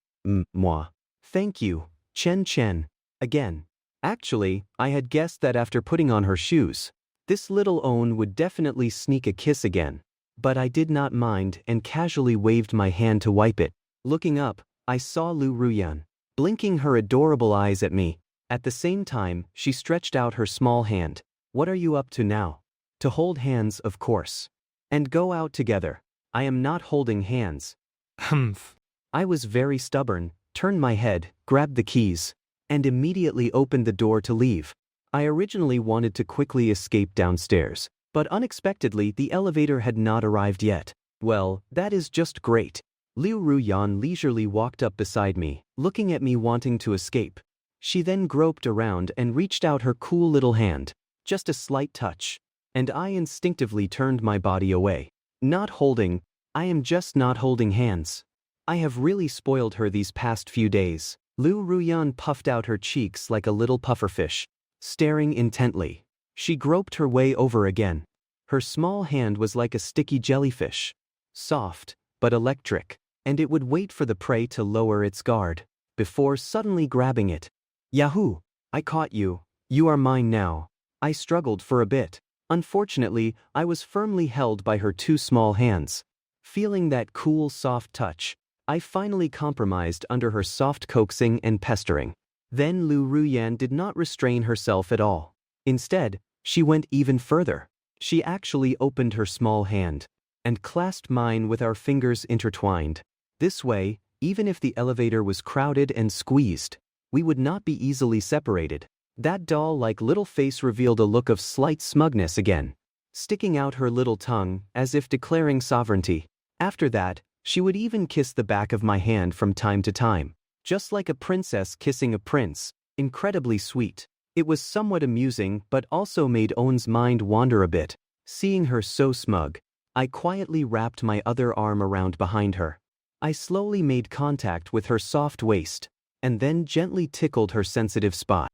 Speaker 1: Moi. Thank you, Chen. Again. Actually, I had guessed that after putting on her shoes, this little own would definitely sneak a kiss again. But I did not mind and casually waved my hand to wipe it. Looking up, I saw Liu Ruyan, blinking her adorable eyes at me. At the same time, she stretched out her small hand. What are you up to now? To hold hands, of course. And go out together. I am not holding hands.
Speaker 3: Humph.
Speaker 1: I was very stubborn, turned my head, grabbed the keys, and immediately opened the door to leave. I originally wanted to quickly escape downstairs, but unexpectedly the elevator had not arrived yet. Well, that is just great. Liu Ruyan leisurely walked up beside me, looking at me wanting to escape. She then groped around and reached out her cool little hand. Just a slight touch. And I instinctively turned my body away. Not holding, I am just not holding hands. I have really spoiled her these past few days. Liu Ruyan puffed out her cheeks like a little pufferfish, staring intently. She groped her way over again. Her small hand was like a sticky jellyfish. Soft, but electric, and it would wait for the prey to lower its guard, before suddenly grabbing it. Yahoo! I caught you. You are mine now. I struggled for a bit. Unfortunately, I was firmly held by her two small hands. Feeling that cool, soft touch, I finally compromised under her soft coaxing and pestering. Then Liu Ruyan did not restrain herself at all. Instead, she went even further. She actually opened her small hand and clasped mine with our fingers intertwined. This way, even if the elevator was crowded and squeezed, we would not be easily separated. That doll-like little face revealed a look of slight smugness again, sticking out her little tongue as if declaring sovereignty. After that, she would even kiss the back of my hand from time to time, just like a princess kissing a prince. Incredibly sweet. It was somewhat amusing but also made Owen's mind wander a bit. Seeing her so smug, I quietly wrapped my other arm around behind her. I slowly made contact with her soft waist, and then gently tickled her sensitive spot.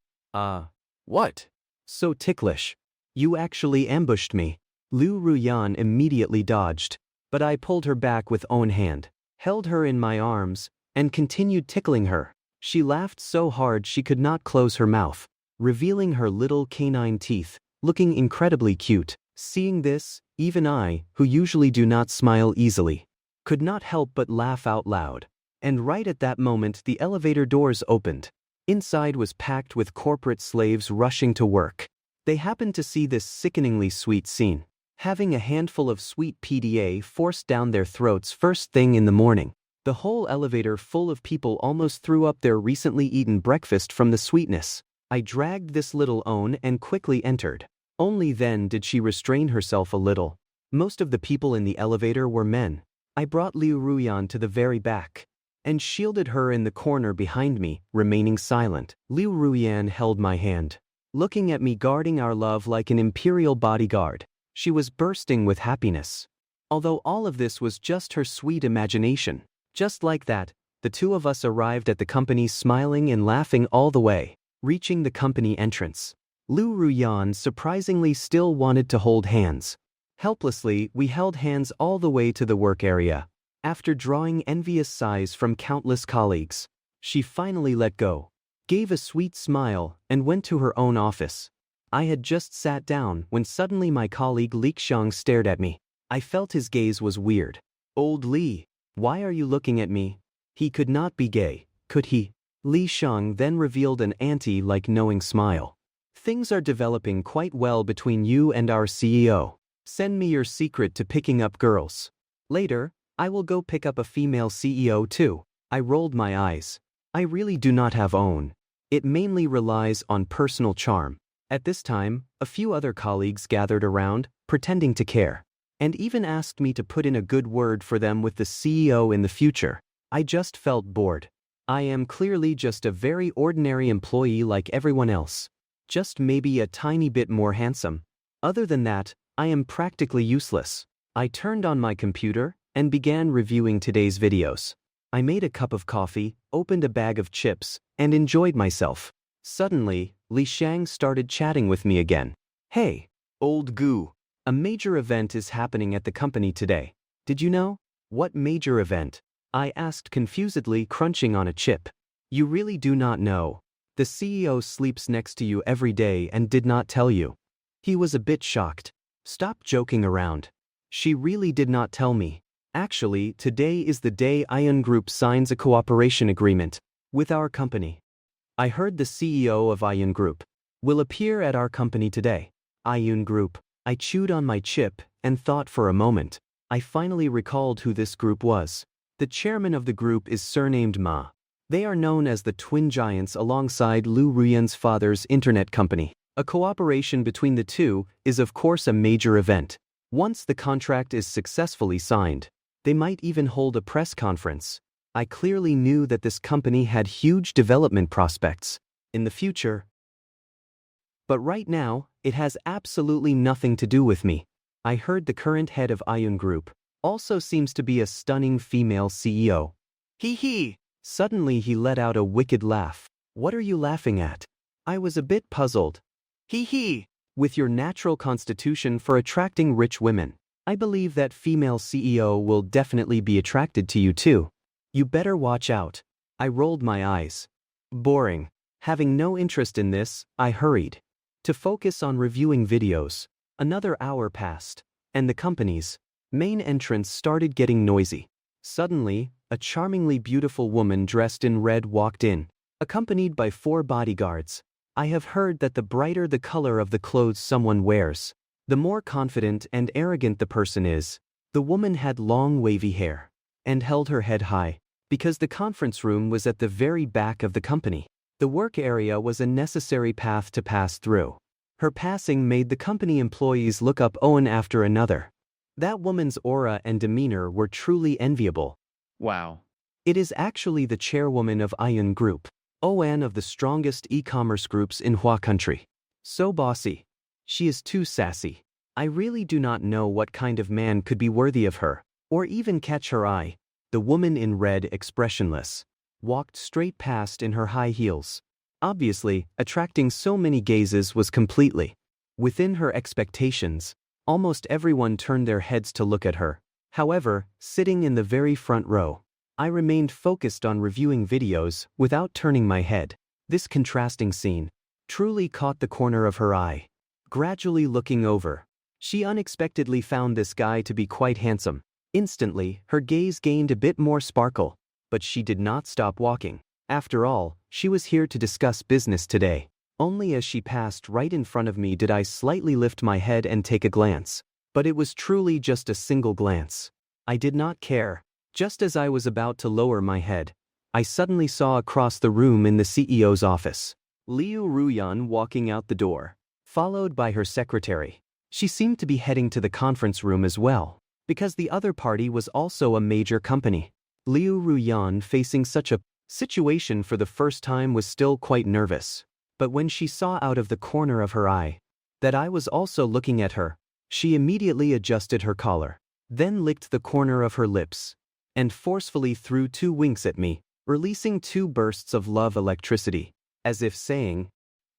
Speaker 1: What? So ticklish. You actually ambushed me. Liu Ruyan immediately dodged, but I pulled her back with own hand, held her in my arms, and continued tickling her. She laughed so hard she could not close her mouth, revealing her little canine teeth, looking incredibly cute. Seeing this, even I, who usually do not smile easily, could not help but laugh out loud. And right at that moment the elevator doors opened. Inside was packed with corporate slaves rushing to work. They happened to see this sickeningly sweet scene, having a handful of sweet PDA forced down their throats first thing in the morning. The whole elevator full of people almost threw up their recently eaten breakfast from the sweetness. I dragged this little Own and quickly entered. Only then did she restrain herself a little. Most of the people in the elevator were men. I brought Liu Ruyan to the very back and shielded her in the corner behind me, remaining silent. Liu Ruyan held my hand, looking at me, guarding our love like an imperial bodyguard. She was bursting with happiness. Although all of this was just her sweet imagination. Just like that, the two of us arrived at the company smiling and laughing all the way. Reaching the company entrance, Liu Ruyan surprisingly still wanted to hold hands. Helplessly, we held hands all the way to the work area. After drawing envious sighs from countless colleagues, she finally let go, gave a sweet smile, and went to her own office. I had just sat down when suddenly my colleague Li Xiang stared at me. I felt his gaze was weird. Old Li, why are you looking at me? He could not be gay, could he? Li Xiang then revealed an anti-like knowing smile. Things are developing quite well between you and our CEO. Send me your secret to picking up girls. Later, I will go pick up a female CEO too. I rolled my eyes. I really do not have own. It mainly relies on personal charm. At this time, a few other colleagues gathered around, pretending to care, and even asked me to put in a good word for them with the CEO in the future. I just felt bored. I am clearly just a very ordinary employee like everyone else. Just maybe a tiny bit more handsome. Other than that, I am practically useless. I turned on my computer and began reviewing today's videos. I made a cup of coffee, opened a bag of chips, and enjoyed myself. Suddenly, Li Shang started chatting with me again. Hey, old goo. A major event is happening at the company today. Did you know? What major event? I asked confusedly, crunching on a chip. You really do not know. The CEO sleeps next to you every day and did not tell you. He was a bit shocked. Stop joking around. She really did not tell me. Actually, today is the day Ion Group signs a cooperation agreement with our company. I heard the CEO of Ion Group will appear at our company today. Ion Group. I chewed on my chip and thought for a moment. I finally recalled who this group was. The chairman of the group is surnamed Ma. They are known as the Twin Giants alongside Liu Ruyan's father's internet company. A cooperation between the two is of course a major event. Once the contract is successfully signed, they might even hold a press conference. I clearly knew that this company had huge development prospects in the future. But right now, it has absolutely nothing to do with me. I heard the current head of Ion Group also seems to be a stunning female CEO. Hee hee! Suddenly he let out a wicked laugh. What are you laughing at? I was a bit puzzled. Hee hee! With your natural constitution for attracting rich women, I believe that female CEO will definitely be attracted to you too. You better watch out. I rolled my eyes. Boring. Having no interest in this, I hurried to focus on reviewing videos. Another hour passed, and the company's main entrance started getting noisy. Suddenly, a charmingly beautiful woman dressed in red walked in, accompanied by 4 bodyguards. I have heard that the brighter the color of the clothes someone wears, the more confident and arrogant the person is. The woman had long wavy hair and held her head high, because the conference room was at the very back of the company. The work area was a necessary path to pass through. Her passing made the company employees look up one after another. That woman's aura and demeanor were truly enviable.
Speaker 2: Wow.
Speaker 1: It is actually the chairwoman of Ion Group, one of the strongest e-commerce groups in Hua country. So bossy. She is too sassy. I really do not know what kind of man could be worthy of her, or even catch her eye. The woman in red, expressionless, walked straight past in her high heels. Obviously, attracting so many gazes was completely within her expectations. Almost everyone turned their heads to look at her. However, sitting in the very front row, I remained focused on reviewing videos without turning my head. This contrasting scene truly caught the corner of her eye. Gradually looking over, she unexpectedly found this guy to be quite handsome. Instantly, her gaze gained a bit more sparkle, but she did not stop walking. After all, she was here to discuss business today. Only as she passed right in front of me did I slightly lift my head and take a glance. But it was truly just a single glance. I did not care. Just as I was about to lower my head, I suddenly saw across the room in the CEO's office Liu Ruyan walking out the door, followed by her secretary. She seemed to be heading to the conference room as well, because the other party was also a major company. Liu Ruyan, facing such a situation for the first time, was still quite nervous. But when she saw out of the corner of her eye that I was also looking at her, she immediately adjusted her collar, then licked the corner of her lips, and forcefully threw 2 winks at me, releasing 2 bursts of love electricity, as if saying,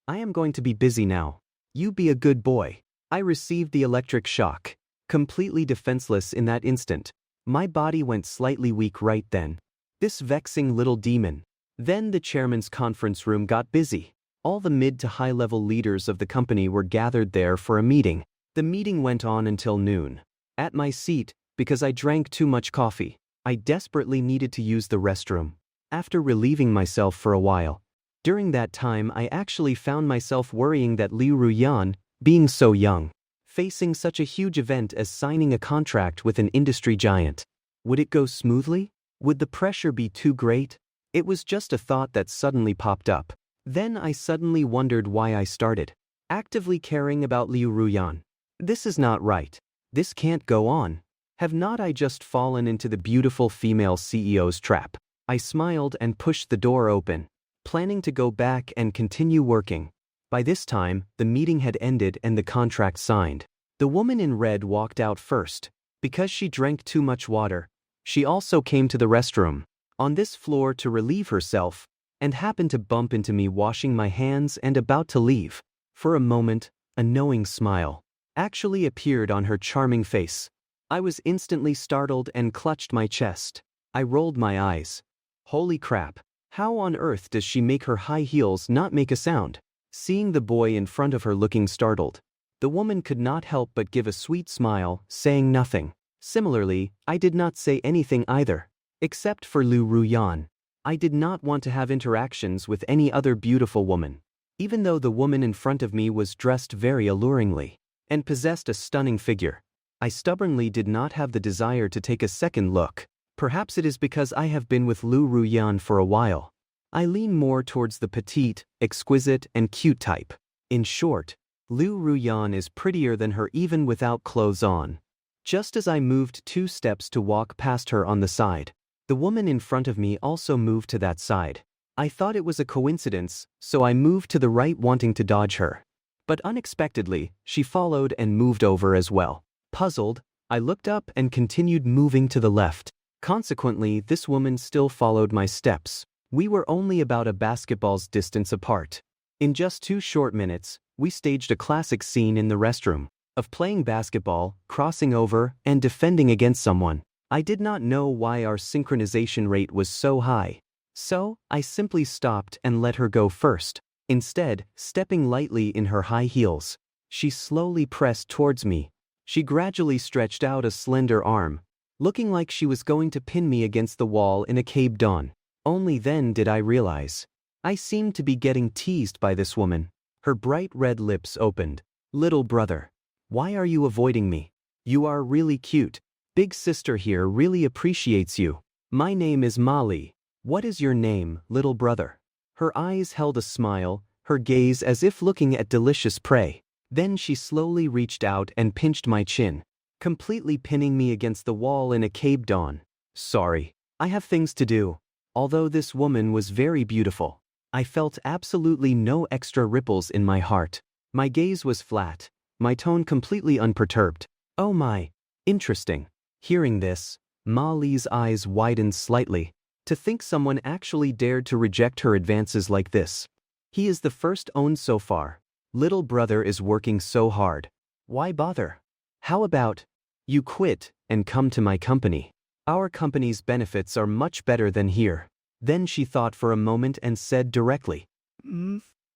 Speaker 1: I am going to be busy now. You be a good boy. I received the electric shock, completely defenseless in that instant. My body went slightly weak right then. This vexing little demon. Then the chairman's conference room got busy. All the mid to high-level leaders of the company were gathered there for a meeting. The meeting went on until noon. At my seat, because I drank too much coffee, I desperately needed to use the restroom. After relieving myself for a while, During that time I actually found myself worrying that Liu Ruyan, being so young, facing such a huge event as signing a contract with an industry giant. Would it go smoothly? Would the pressure be too great? It was just a thought that suddenly popped up. Then I suddenly wondered why I started actively caring about Liu Ruyan. This is not right. This can't go on. Have not I just fallen into the beautiful female CEO's trap? I smiled and pushed the door open, planning to go back and continue working. By this time, the meeting had ended and the contract signed. The woman in red walked out first. Because she drank too much water, she also came to the restroom on this floor to relieve herself and happened to bump into me washing my hands and about to leave. For a moment, a knowing smile actually appeared on her charming face. I was instantly startled and clutched my chest. I rolled my eyes. Holy crap, how on earth does she make her high heels not make a sound? Seeing the boy in front of her looking startled, the woman could not help but give a sweet smile, saying nothing. Similarly, I did not say anything either. Except for Liu Ruyan. I did not want to have interactions with any other beautiful woman. Even though the woman in front of me was dressed very alluringly and possessed a stunning figure, I stubbornly did not have the desire to take a second look. Perhaps it is because I have been with Liu Ruyan for a while. I lean more towards the petite, exquisite, and cute type. In short, Liu Ruyan is prettier than her even without clothes on. Just as I moved 2 steps to walk past her on the side, the woman in front of me also moved to that side. I thought it was a coincidence, so I moved to the right wanting to dodge her. But unexpectedly, she followed and moved over as well. Puzzled, I looked up and continued moving to the left. Consequently, this woman still followed my steps. We were only about a basketball's distance apart. In just 2 short minutes, we staged a classic scene in the restroom of playing basketball, crossing over, and defending against someone. I did not know why our synchronization rate was so high. So, I simply stopped and let her go first. Instead, stepping lightly in her high heels, she slowly pressed towards me. She gradually stretched out a slender arm, looking like she was going to pin me against the wall in a cave dawn. Only then did I realize I seemed to be getting teased by this woman. Her bright red lips opened. Little brother, why are you avoiding me? You are really cute. Big sister here really appreciates you. My name is Molly. What is your name, little brother? Her eyes held a smile, her gaze as if looking at delicious prey. Then she slowly reached out and pinched my chin, completely pinning me against the wall in a cave dawn. Sorry, I have things to do. Although this woman was very beautiful, I felt absolutely no extra ripples in my heart. My gaze was flat, my tone completely unperturbed. Oh my, interesting. Hearing this, Ma Li's eyes widened slightly. To think someone actually dared to reject her advances like this. He is the first owned so far. Little brother is working so hard. Why bother? How about you quit and come to my company? Our company's benefits are much better than here. Then she thought for a moment and said directly,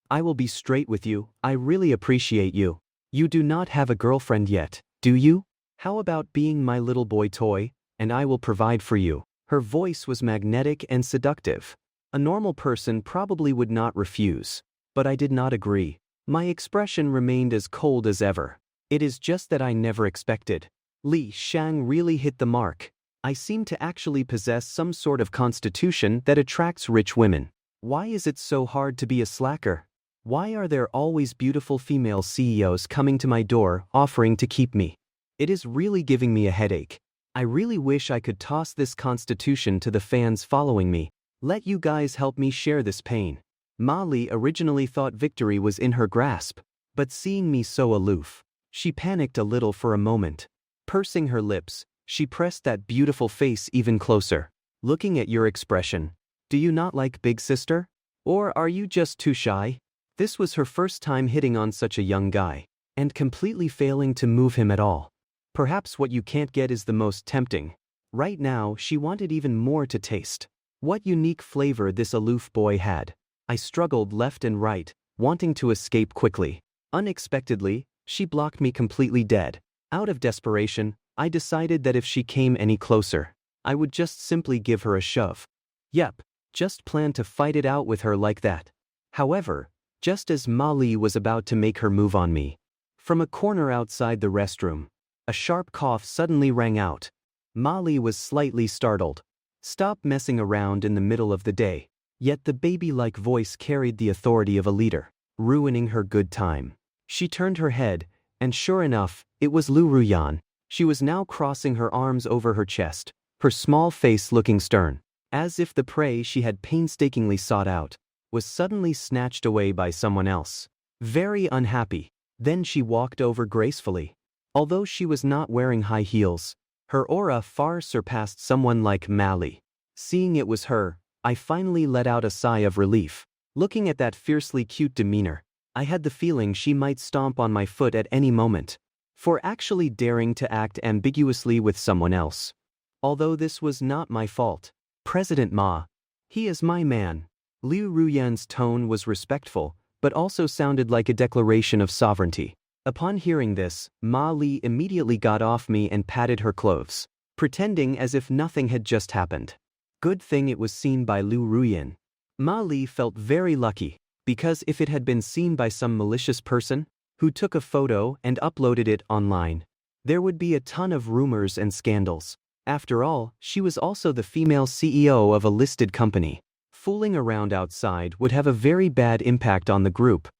Speaker 1: I will be straight with you, I really appreciate you. You do not have a girlfriend yet, do you? How about being my little boy toy, and I will provide for you? Her voice was magnetic and seductive. A normal person probably would not refuse. But I did not agree. My expression remained as cold as ever. It is just that I never expected. Li Shang really hit the mark. I seem to actually possess some sort of constitution that attracts rich women. Why is it so hard to be a slacker? Why are there always beautiful female CEOs coming to my door offering to keep me? It is really giving me a headache. I really wish I could toss this constitution to the fans following me. Let you guys help me share this pain. Ma Li originally thought victory was in her grasp, but seeing me so aloof, she panicked a little for a moment. Pursing her lips, she pressed that beautiful face even closer. Looking at your expression, do you not like big sister? Or are you just too shy? This was her first time hitting on such a young guy, and completely failing to move him at all. Perhaps what you can't get is the most tempting. Right now, she wanted even more to taste. What unique flavor this aloof boy had. I struggled left and right, wanting to escape quickly. Unexpectedly, she blocked me completely dead. Out of desperation, I decided that if she came any closer, I would just simply give her a shove. Yep, just plan to fight it out with her like that. However, just as Molly was about to make her move on me, from a corner outside the restroom, a sharp cough suddenly rang out. Molly was slightly startled. Stop messing around in the middle of the day. Yet the baby-like voice carried the authority of a leader, ruining her good time. She turned her head, and sure enough, it was Liu Ruyan. She was now crossing her arms over her chest, her small face looking stern, as if the prey she had painstakingly sought out was suddenly snatched away by someone else. Very unhappy. Then she walked over gracefully. Although she was not wearing high heels, her aura far surpassed someone like Mally. Seeing it was her, I finally let out a sigh of relief. Looking at that fiercely cute demeanor, I had the feeling she might stomp on my foot at any moment for actually daring to act ambiguously with someone else. Although this was not my fault. President Ma. He is my man. Liu Ruyan's tone was respectful, but also sounded like a declaration of sovereignty. Upon hearing this, Ma Li immediately got off me and patted her clothes, pretending as if nothing had just happened. Good thing it was seen by Liu Ruyan. Ma Li felt very lucky, because if it had been seen by some malicious person who took a photo and uploaded it online, there would be a ton of rumors and scandals. After all, she was also the female CEO of a listed company. Fooling around outside would have a very bad impact on the group.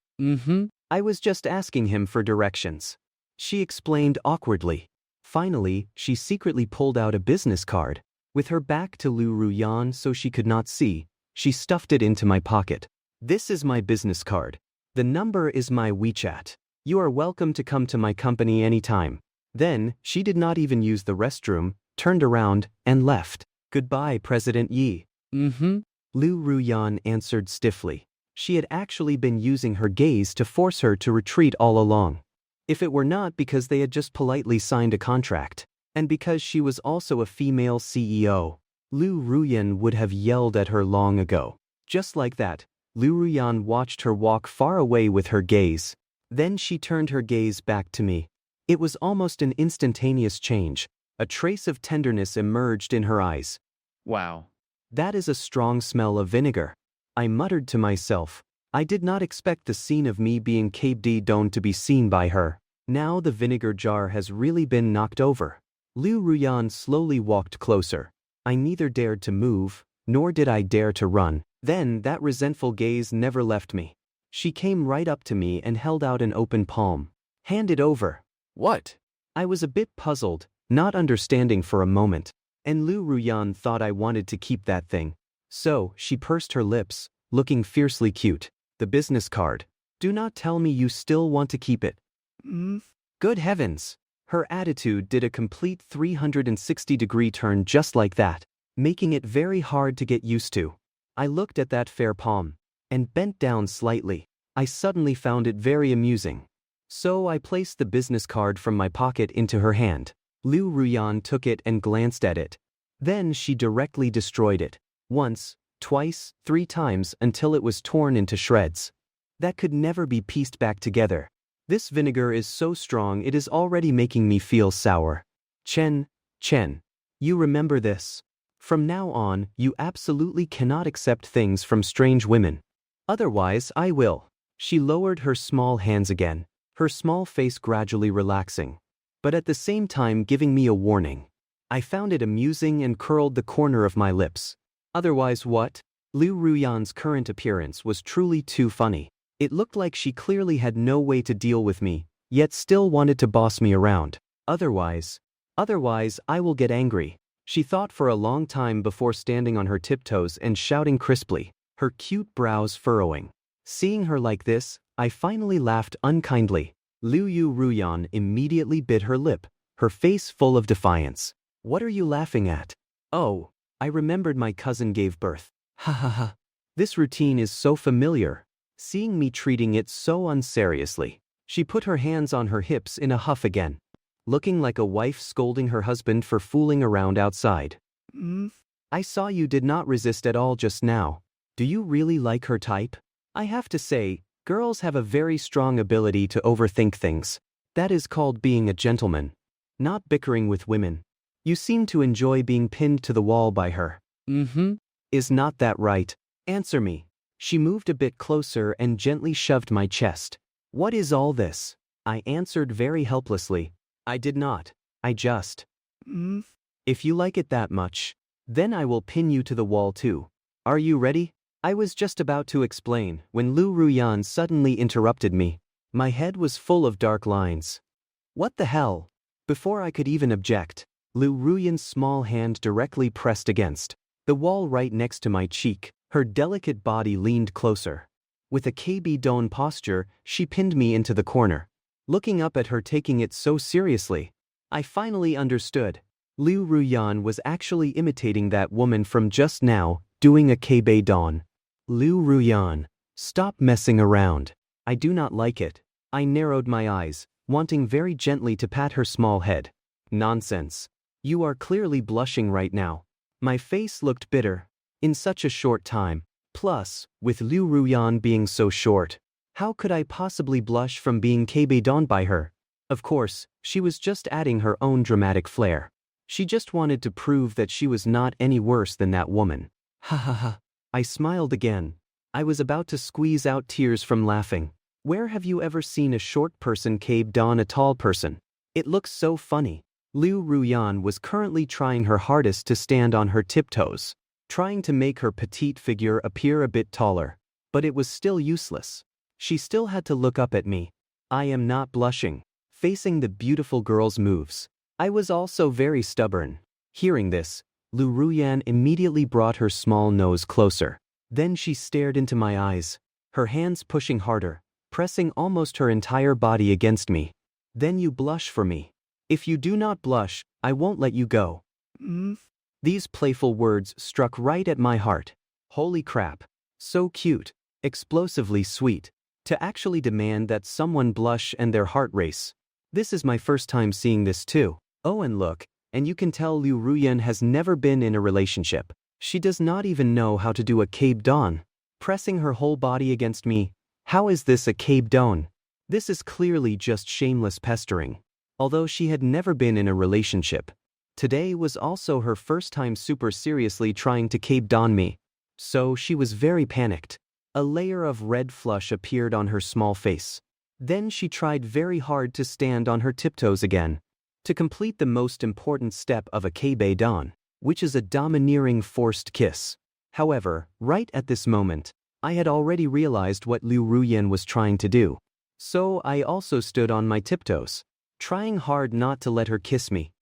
Speaker 1: I was just asking him for directions. She explained awkwardly. Finally, she secretly pulled out a business card. With her back to Liu Ruyan so she could not see, she stuffed it into my pocket. This is my business card. The number is my WeChat. You are welcome to come to my company anytime. Then, she did not even use the restroom, turned around, and left. Goodbye, President Yi. Liu Ruyan answered stiffly. She had actually been using her gaze to force her to retreat all along. If it were not because they had just politely signed a contract, and because she was also a female CEO, Liu Ruyan would have yelled at her long ago. Just like that, Liu Ruyan watched her walk far away with her gaze. Then she turned her gaze back to me. It was almost an instantaneous change. A trace of tenderness emerged in her eyes.
Speaker 2: Wow.
Speaker 1: That is a strong smell of vinegar. I muttered to myself. I did not expect the scene of me being kb'd to be seen by her. Now the vinegar jar has really been knocked over. Liu Ruyan slowly walked closer. I neither dared to move, nor did I dare to run. Then that resentful gaze never left me. She came right up to me and held out an open palm. Hand it over. What? I was a bit puzzled, not understanding for a moment. And Liu Ruyan thought I wanted to keep that thing. So, she pursed her lips, looking fiercely cute. The business card. Do not tell me you still want to keep it. Good heavens! Her attitude did a complete 360-degree turn just like that, making it very hard to get used to. I looked at that fair palm, and bent down slightly. I suddenly found it very amusing. So I placed the business card from my pocket into her hand. Liu Ruyan took it and glanced at it. Then she directly destroyed it. Once, twice, 3 times until it was torn into shreds. That could never be pieced back together. This vinegar is so strong it is already making me feel sour. Chen, you remember this. From now on, you absolutely cannot accept things from strange women. Otherwise, I will. She lowered her small hands again, her small face gradually relaxing, but at the same time giving me a warning. I found it amusing and curled the corner of my lips. Otherwise what? Liu Ruyan's current appearance was truly too funny. It looked like she clearly had no way to deal with me, yet still wanted to boss me around. Otherwise I will get angry. She thought for a long time before standing on her tiptoes and shouting crisply, her cute brows furrowing. Seeing her like this, I finally laughed unkindly. Liu Ruyan immediately bit her lip, her face full of defiance. What are you laughing at? Oh, I remembered my cousin gave birth. Ha ha ha. This routine is so familiar. Seeing me treating it so unseriously, she put her hands on her hips in a huff again, looking like a wife scolding her husband for fooling around outside. I saw you did not resist at all just now. Do you really like her type? I have to say, girls have a very strong ability to overthink things. That is called being a gentleman. Not bickering with women. You seem to enjoy being pinned to the wall by her. Is not that right? Answer me. She moved a bit closer and gently shoved my chest. What is all this? I answered very helplessly. I did not. I just. If you like it that much, then I will pin you to the wall too. Are you ready? I was just about to explain when Liu Ruyan suddenly interrupted me. My head was full of dark lines. What the hell? Before I could even object, Liu Ruyan's small hand directly pressed against the wall right next to my cheek. Her delicate body leaned closer. With a KB Don posture, she pinned me into the corner. Looking up at her taking it so seriously, I finally understood. Liu Ruyan was actually imitating that woman from just now, doing a KB Don. Liu Ruyan, stop messing around. I do not like it. I narrowed my eyes, wanting very gently to pat her small head. Nonsense. You are clearly blushing right now. My face looked bitter. In such a short time. Plus, with Liu Ruyan being so short, how could I possibly blush from being KB Don by her? Of course, she was just adding her own dramatic flair. She just wanted to prove that she was not any worse than that woman. Ha ha ha. I smiled again. I was about to squeeze out tears from laughing. Where have you ever seen a short person KB Don a tall person? It looks so funny. Liu Ruyan was currently trying her hardest to stand on her tiptoes, trying to make her petite figure appear a bit taller. But it was still useless. She still had to look up at me. I am not blushing. Facing the beautiful girl's moves, I was also very stubborn. Hearing this, Liu Ruyan immediately brought her small nose closer. Then she stared into my eyes, her hands pushing harder, pressing almost her entire body against me. Then you blush for me. If you do not blush, I won't let you go. These playful words struck right at my heart. Holy crap. So cute, explosively sweet. To actually demand that someone blush and their heart race. This is my first time seeing this too. Oh, and look, and you can tell Liu Ruyan has never been in a relationship. She does not even know how to do a KB Don. Pressing her whole body against me. How is this a KB Don? This is clearly just shameless pestering. Although she had never been in a relationship, today was also her first time super seriously trying to KB Don me. So she was very panicked. A layer of red flush appeared on her small face. Then she tried very hard to stand on her tiptoes again, to complete the most important step of a KB Don, which is a domineering forced kiss. However, right at this moment, I had already realized what Liu Ruyan was trying to do. So I also stood on my tiptoes, trying hard not to let her kiss me.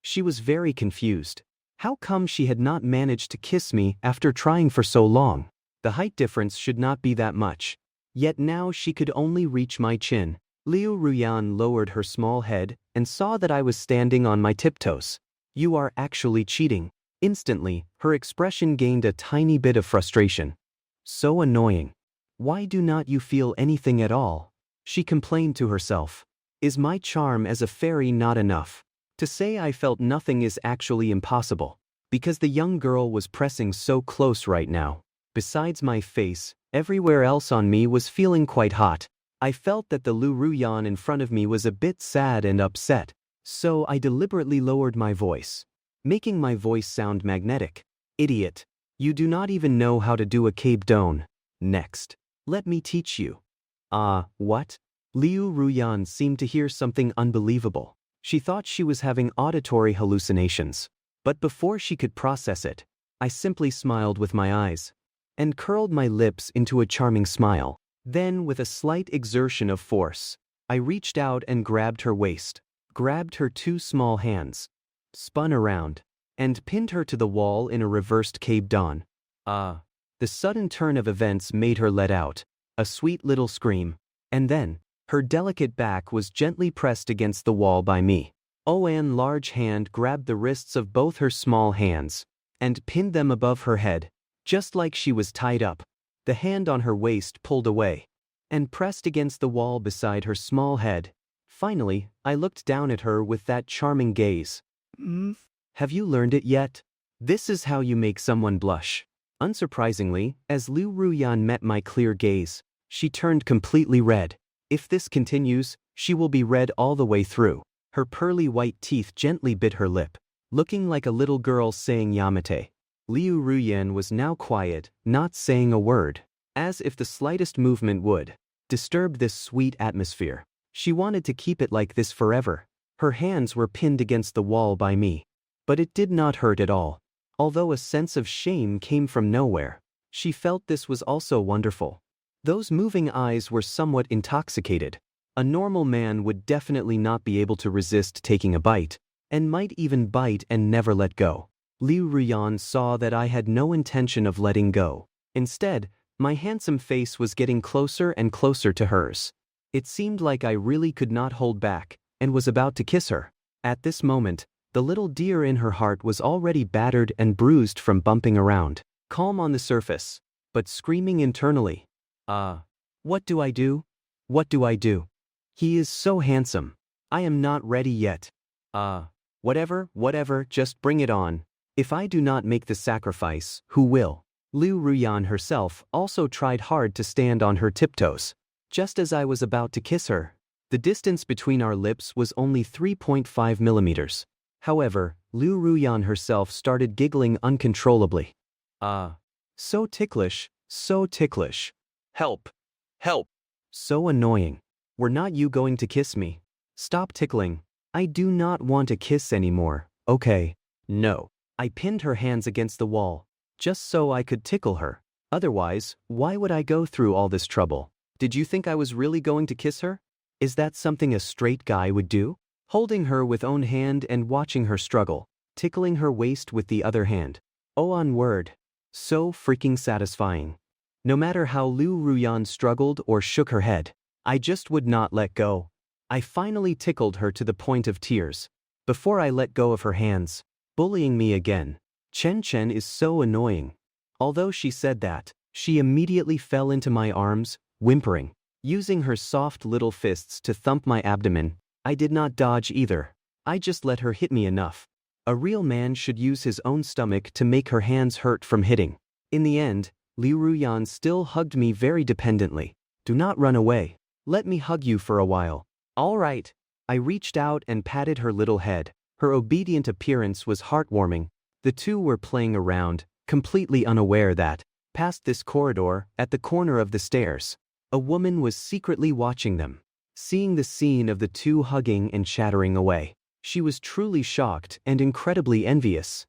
Speaker 1: She was very confused. How come she had not managed to kiss me after trying for so long? The height difference should not be that much. Yet now she could only reach my chin. Liu Ruyan lowered her small head and saw that I was standing on my tiptoes. You are actually cheating. Instantly, her expression gained a tiny bit of frustration. So annoying. Why do not you feel anything at all? She complained to herself. Is my charm as a fairy not enough? To say I felt nothing is actually impossible, because the young girl was pressing so close right now. Besides my face, everywhere else on me was feeling quite hot. I felt that the Liu Ruyan in front of me was a bit sad and upset, so I deliberately lowered my voice, making my voice sound magnetic. Idiot. You do not even know how to do a KB Don. Next. Let me teach you. What? Liu Ruyan seemed to hear something unbelievable. She thought she was having auditory hallucinations. But before she could process it, I simply smiled with my eyes and curled my lips into a charming smile. Then, with a slight exertion of force, I reached out and grabbed her waist, grabbed her two small hands, spun around, and pinned her to the wall in a reversed KB Don. The sudden turn of events made her let out a sweet little scream, and then her delicate back was gently pressed against the wall by me. Oan's large hand grabbed the wrists of both her small hands and pinned them above her head, just like she was tied up. The hand on her waist pulled away and pressed against the wall beside her small head. Finally, I looked down at her with that charming gaze. Have you learned it yet? This is how you make someone blush. Unsurprisingly, as Liu Ruyan met my clear gaze, she turned completely red. If this continues, she will be red all the way through. Her pearly white teeth gently bit her lip, looking like a little girl saying Yamate. Liu Ruyan was now quiet, not saying a word, as if the slightest movement would disturb this sweet atmosphere. She wanted to keep it like this forever. Her hands were pinned against the wall by me. But it did not hurt at all. Although a sense of shame came from nowhere, she felt this was also wonderful. Those moving eyes were somewhat intoxicated. A normal man would definitely not be able to resist taking a bite, and might even bite and never let go. Liu Ruyan saw that I had no intention of letting go. Instead, my handsome face was getting closer and closer to hers. It seemed like I really could not hold back, and was about to kiss her. At this moment, the little deer in her heart was already battered and bruised from bumping around, calm on the surface, but screaming internally. What do I do? What do I do? He is so handsome. I am not ready yet. Whatever, just bring it on. If I do not make the sacrifice, who will? Liu Ruyan herself also tried hard to stand on her tiptoes. Just as I was about to kiss her, the distance between our lips was only 3.5 millimeters. However, Liu Ruyan herself started giggling uncontrollably. So ticklish, so ticklish. Help! Help! So annoying. Were not you going to kiss me? Stop tickling. I do not want a kiss anymore, okay? No. I pinned her hands against the wall, just so I could tickle her. Otherwise, why would I go through all this trouble? Did you think I was really going to kiss her? Is that something a straight guy would do? Holding her with own hand and watching her struggle, tickling her waist with the other hand. Oh, on word. So freaking satisfying. No matter how Liu Ruyan struggled or shook her head, I just would not let go. I finally tickled her to the point of tears. Before I let go of her hands, bullying me again. Chen is so annoying. Although she said that, she immediately fell into my arms, whimpering. Using her soft little fists to thump my abdomen, I did not dodge either. I just let her hit me enough. A real man should use his own stomach to make her hands hurt from hitting. In the end, Liu Ruyan still hugged me very dependently. Do not run away. Let me hug you for a while. All right. I reached out and patted her little head. Her obedient appearance was heartwarming. The two were playing around, completely unaware that, past this corridor, at the corner of the stairs, a woman was secretly watching them. Seeing the scene of the two hugging and chattering away, she was truly shocked and incredibly envious.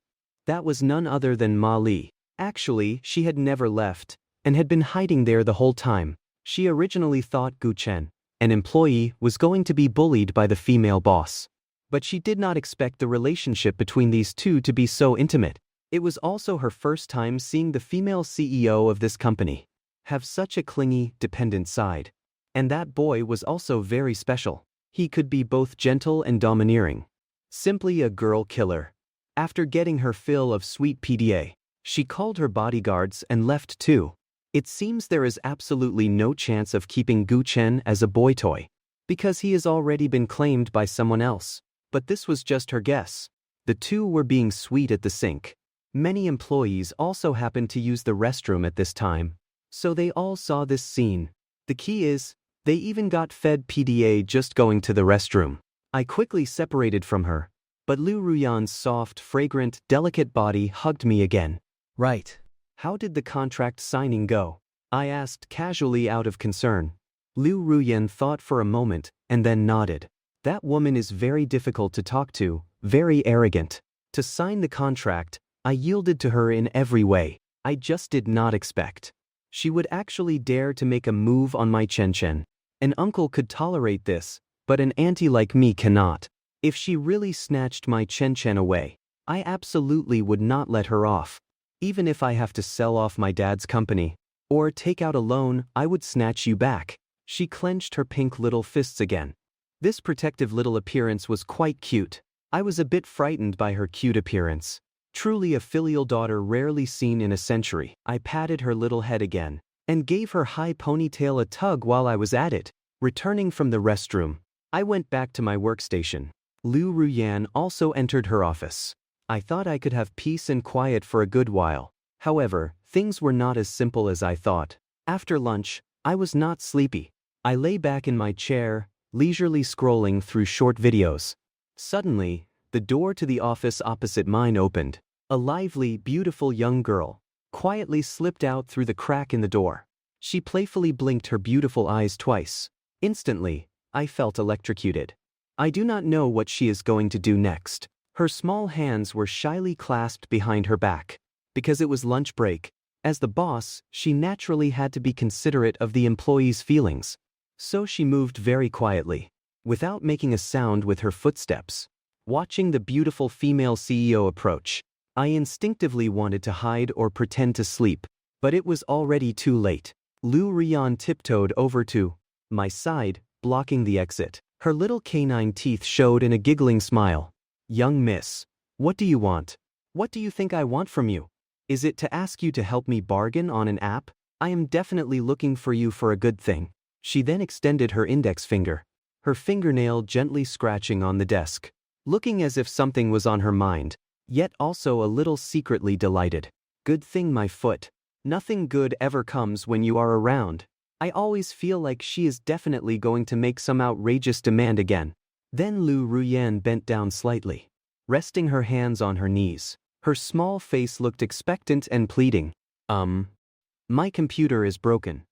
Speaker 1: That was none other than Ma Li. Actually, she had never left, and had been hiding there the whole time. She originally thought Chen, an employee, was going to be bullied by the female boss. But she did not expect the relationship between these two to be so intimate. It was also her first time seeing the female CEO of this company have such a clingy, dependent side. And that boy was also very special. He could be both gentle and domineering. Simply a girl killer. After getting her fill of sweet PDA, she called her bodyguards and left too. It seems there is absolutely no chance of keeping Chen as a boy toy, because he has already been claimed by someone else. But this was just her guess. The two were being sweet at the sink. Many employees also happened to use the restroom at this time, so they all saw this scene. The key is, they even got fed PDA just going to the restroom. I quickly separated from her, but Liu Ruyan's soft, fragrant, delicate body hugged me again.
Speaker 3: Right.
Speaker 1: How did the contract signing go? I asked casually out of concern. Liu Ruyan thought for a moment, and then nodded. That woman is very difficult to talk to, very arrogant. To sign the contract, I yielded to her in every way. I just did not expect she would actually dare to make a move on my Chen. An uncle could tolerate this, but an auntie like me cannot. If she really snatched my Chen away, I absolutely would not let her off. Even if I have to sell off my dad's company, or take out a loan, I would snatch you back. She clenched her pink little fists again. This protective little appearance was quite cute. I was a bit frightened by her cute appearance. Truly a filial daughter rarely seen in a century. I patted her little head again, and gave her high ponytail a tug while I was at it. Returning from the restroom, I went back to my workstation. Liu Ruyan also entered her office. I thought I could have peace and quiet for a good while. However, things were not as simple as I thought. After lunch, I was not sleepy. I lay back in my chair, leisurely scrolling through short videos. Suddenly, the door to the office opposite mine opened. A lively, beautiful young girl quietly slipped out through the crack in the door. She playfully blinked her beautiful eyes twice. Instantly, I felt electrocuted. I do not know what she is going to do next. Her small hands were shyly clasped behind her back. Because it was lunch break, as the boss, she naturally had to be considerate of the employees' feelings. So she moved very quietly, without making a sound with her footsteps. Watching the beautiful female CEO approach, I instinctively wanted to hide or pretend to sleep, but it was already too late. Liu Ruyan tiptoed over to my side, blocking the exit. Her little canine teeth showed in a giggling smile. "Young miss, what do you want? What do you think I want from you? Is it to ask you to help me bargain on an app? I am definitely looking for you for a good thing." She then extended her index finger, her fingernail gently scratching on the desk, looking as if something was on her mind, yet also a little secretly delighted. "Good thing my foot. Nothing good ever comes when you are around." I always feel like she is definitely going to make some outrageous demand again. Then Liu Ruyan bent down slightly, resting her hands on her knees. Her small face looked expectant and pleading. My computer is broken.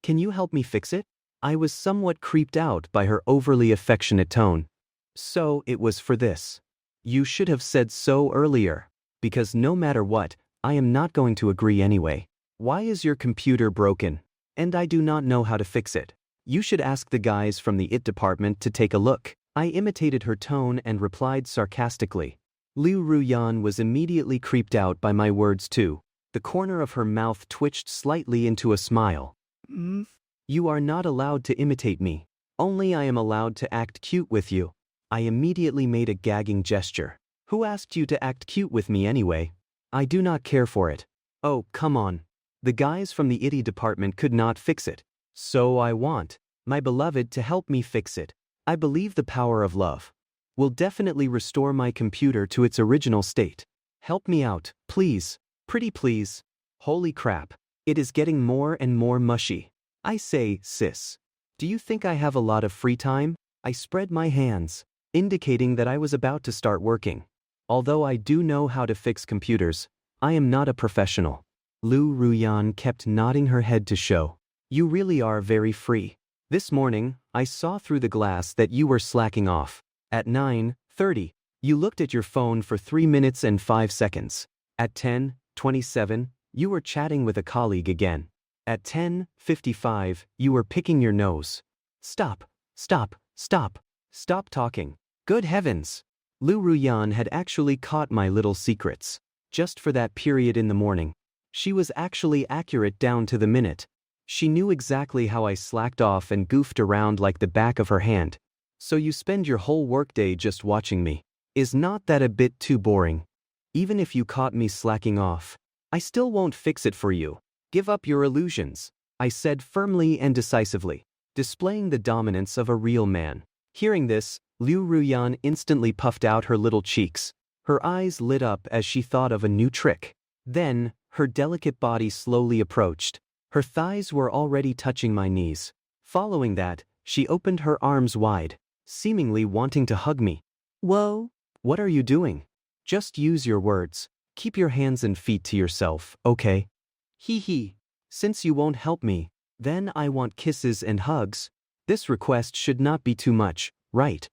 Speaker 1: Can you help me fix it?" I was somewhat creeped out by her overly affectionate tone. "So it was for this. You should have said so earlier, because no matter what, I am not going to agree anyway. Why is your computer broken? And I do not know how to fix it. You should ask the guys from the IT department to take a look." I imitated her tone and replied sarcastically. Liu Ruyan was immediately creeped out by my words too. The corner of her mouth twitched slightly into a smile. "You are not allowed to imitate me. Only I am allowed to act cute with you." I immediately made a gagging gesture. "Who asked you to act cute with me anyway? I do not care for it." "Oh, come on. The guys from the IT department could not fix it. So I want my beloved to help me fix it. I believe the power of love will definitely restore my computer to its original state. Help me out, please. Pretty please." Holy crap. It is getting more and more mushy. I say, "Sis, do you think I have a lot of free time?" I spread my hands, indicating that I was about to start working. Although I do know how to fix computers, I am not a professional. Liu Ruyan kept nodding her head to show, "You really are very free. This morning, I saw through the glass that you were slacking off. At 9:30, you looked at your phone for 3 minutes and 5 seconds. At 10:27, you were chatting with a colleague again. At 10:55, you were picking your nose. Stop, stop, stop, stop talking. Good heavens!" Liu Ruyan had actually caught my little secrets. Just for that period in the morning. She was actually accurate down to the minute. She knew exactly how I slacked off and goofed around like the back of her hand. "So you spend your whole workday just watching me. Is not that a bit too boring? Even if you caught me slacking off, I still won't fix it for you. Give up your illusions," I said firmly and decisively, displaying the dominance of a real man. Hearing this, Liu Ruyan instantly puffed out her little cheeks. Her eyes lit up as she thought of a new trick. Then, her delicate body slowly approached. Her thighs were already touching my knees. Following that, she opened her arms wide, seemingly wanting to hug me. "Whoa! What are you doing? Just use your words. Keep your hands and feet to yourself, okay?" "Hee hee. Since you won't help me, then I want kisses and hugs. This request should not be too much, right?"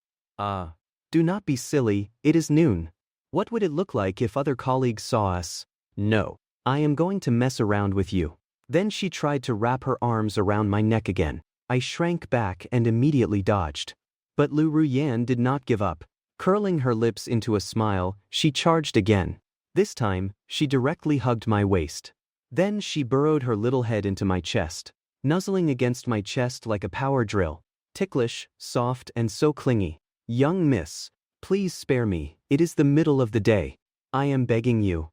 Speaker 1: Do not be silly, it is noon. What would it look like if other colleagues saw us? No. I am going to mess around with you." Then she tried to wrap her arms around my neck again. I shrank back and immediately dodged. But Liu Ruyan did not give up. Curling her lips into a smile, she charged again. This time, she directly hugged my waist. Then she burrowed her little head into my chest, nuzzling against my chest like a power drill. Ticklish, soft and so clingy. "Young miss, please spare me, it is the middle of the day. I am begging you.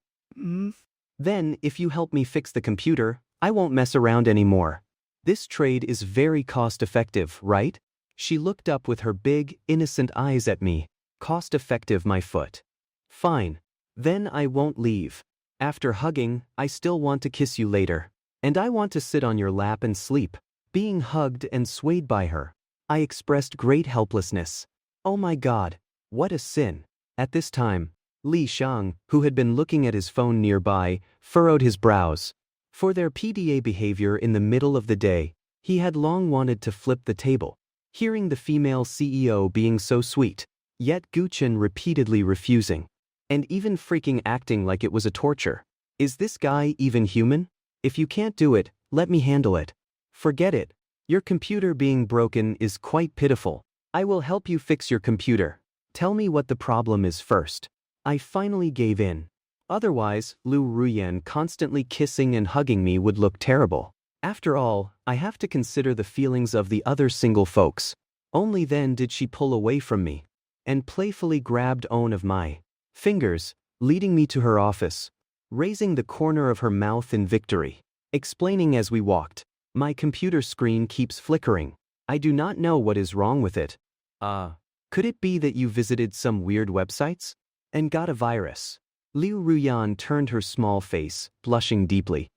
Speaker 1: Then, if you help me fix the computer, I won't mess around anymore. This trade is very cost-effective, right?" She looked up with her big, innocent eyes at me. "Cost-effective, my foot. Fine. Then I won't leave. After hugging, I still want to kiss you later. And I want to sit on your lap and sleep." Being hugged and swayed by her, I expressed great helplessness. Oh my God, what a sin. At this time, Li Shang, who had been looking at his phone nearby, furrowed his brows. For their PDA behavior in the middle of the day, he had long wanted to flip the table, hearing the female CEO being so sweet, yet Gu Chen repeatedly refusing, and even freaking acting like it was a torture. Is this guy even human? If you can't do it, let me handle it. Forget it. Your computer being broken is quite pitiful. I will help you fix your computer. Tell me what the problem is first. I finally gave in. Otherwise, Liu Ruyan constantly kissing and hugging me would look terrible. After all, I have to consider the feelings of the other single folks. Only then did she pull away from me and playfully grabbed one of my fingers, leading me to her office, raising the corner of her mouth in victory, explaining as we walked, "My computer screen keeps flickering. I do not know what is wrong with it. Could it be that you visited some weird websites and got a virus?" Liu Ruyan turned her small face, blushing deeply.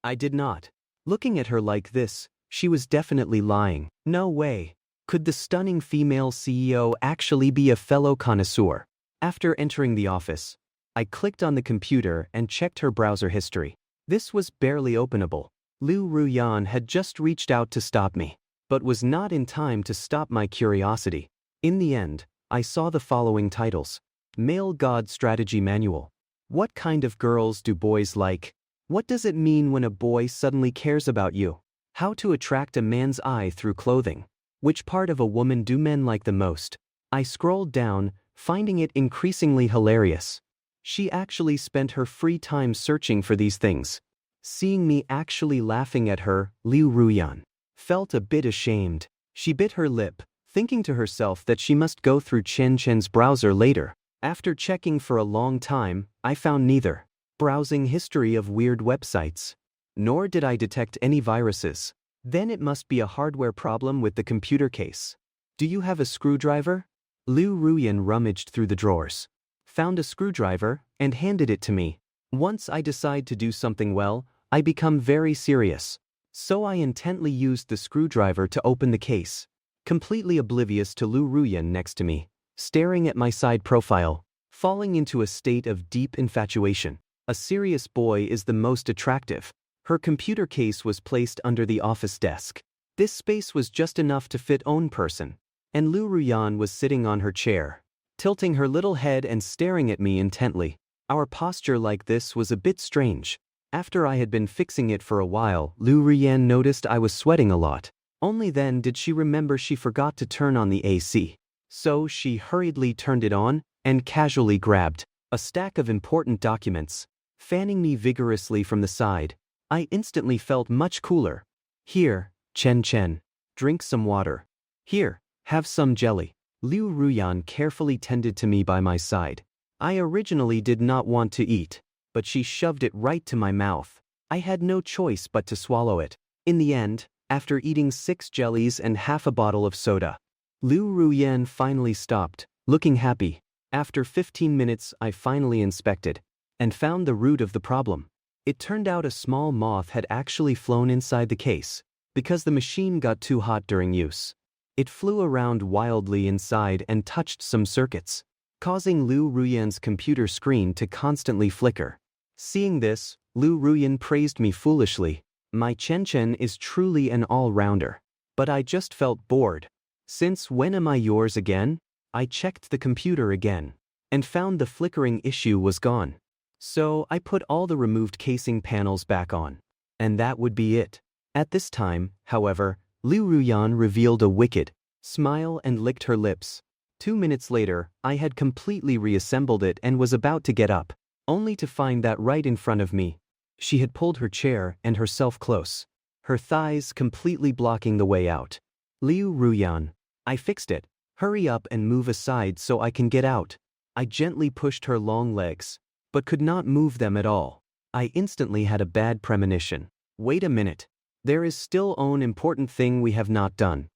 Speaker 1: I did not. Looking at her like this, she was definitely lying. No way. Could the stunning female CEO actually be a fellow connoisseur? After entering the office, I clicked on the computer and checked her browser history. This was barely openable. Liu Ruyan had just reached out to stop me, but was not in time to stop my curiosity. In the end, I saw the following titles. Male God Strategy Manual. What kind of girls do boys like? What does it mean when a boy suddenly cares about you? How to attract a man's eye through clothing? Which part of a woman do men like the most? I scrolled down, finding it increasingly hilarious. She actually spent her free time searching for these things. Seeing me actually laughing at her, Liu Ruyan felt a bit ashamed. She bit her lip, thinking to herself that she must go through Chen's browser later. After checking for a long time, I found neither browsing history of weird websites, nor did I detect any viruses. Then it must be a hardware problem with the computer case. Do you have a screwdriver? Liu Ruyan rummaged through the drawers, found a screwdriver, and handed it to me. Once I decide to do something well, I become very serious. So I intently used the screwdriver to open the case, completely oblivious to Liu Ruyan next to me, staring at my side profile, falling into a state of deep infatuation. A serious boy is the most attractive. Her computer case was placed under the office desk. This space was just enough to fit own person, and Liu Ruyan was sitting on her chair, tilting her little head and staring at me intently. Our posture like this was a bit strange. After I had been fixing it for a while, Liu Ruyan noticed I was sweating a lot. Only then did she remember she forgot to turn on the AC. So she hurriedly turned it on and casually grabbed a stack of important documents, fanning me vigorously from the side. I instantly felt much cooler. Here, Chen, drink some water. Here, have some jelly. Liu Ruyan carefully tended to me by my side. I originally did not want to eat, but she shoved it right to my mouth. I had no choice but to swallow it. In the end, after eating 6 jellies and half a bottle of soda, Liu Ruyan finally stopped, looking happy. After 15 minutes, I finally inspected and found the root of the problem. It turned out a small moth had actually flown inside the case because the machine got too hot during use. It flew around wildly inside and touched some circuits, causing Liu Ruyan's computer screen to constantly flicker. Seeing this, Liu Ruyan praised me foolishly. My Chen is truly an all-rounder. But I just felt bored. Since when am I yours again? I checked the computer again and found the flickering issue was gone. So I put all the removed casing panels back on, and that would be it. At this time, however, Liu Ruyan revealed a wicked smile and licked her lips. 2 minutes later, I had completely reassembled it and was about to get up, only to find that right in front of me, she had pulled her chair and herself close, her thighs completely blocking the way out. Liu Ruyan, I fixed it. Hurry up and move aside so I can get out. I gently pushed her long legs, but could not move them at all. I instantly had a bad premonition. Wait a minute. There is still an important thing we have not done.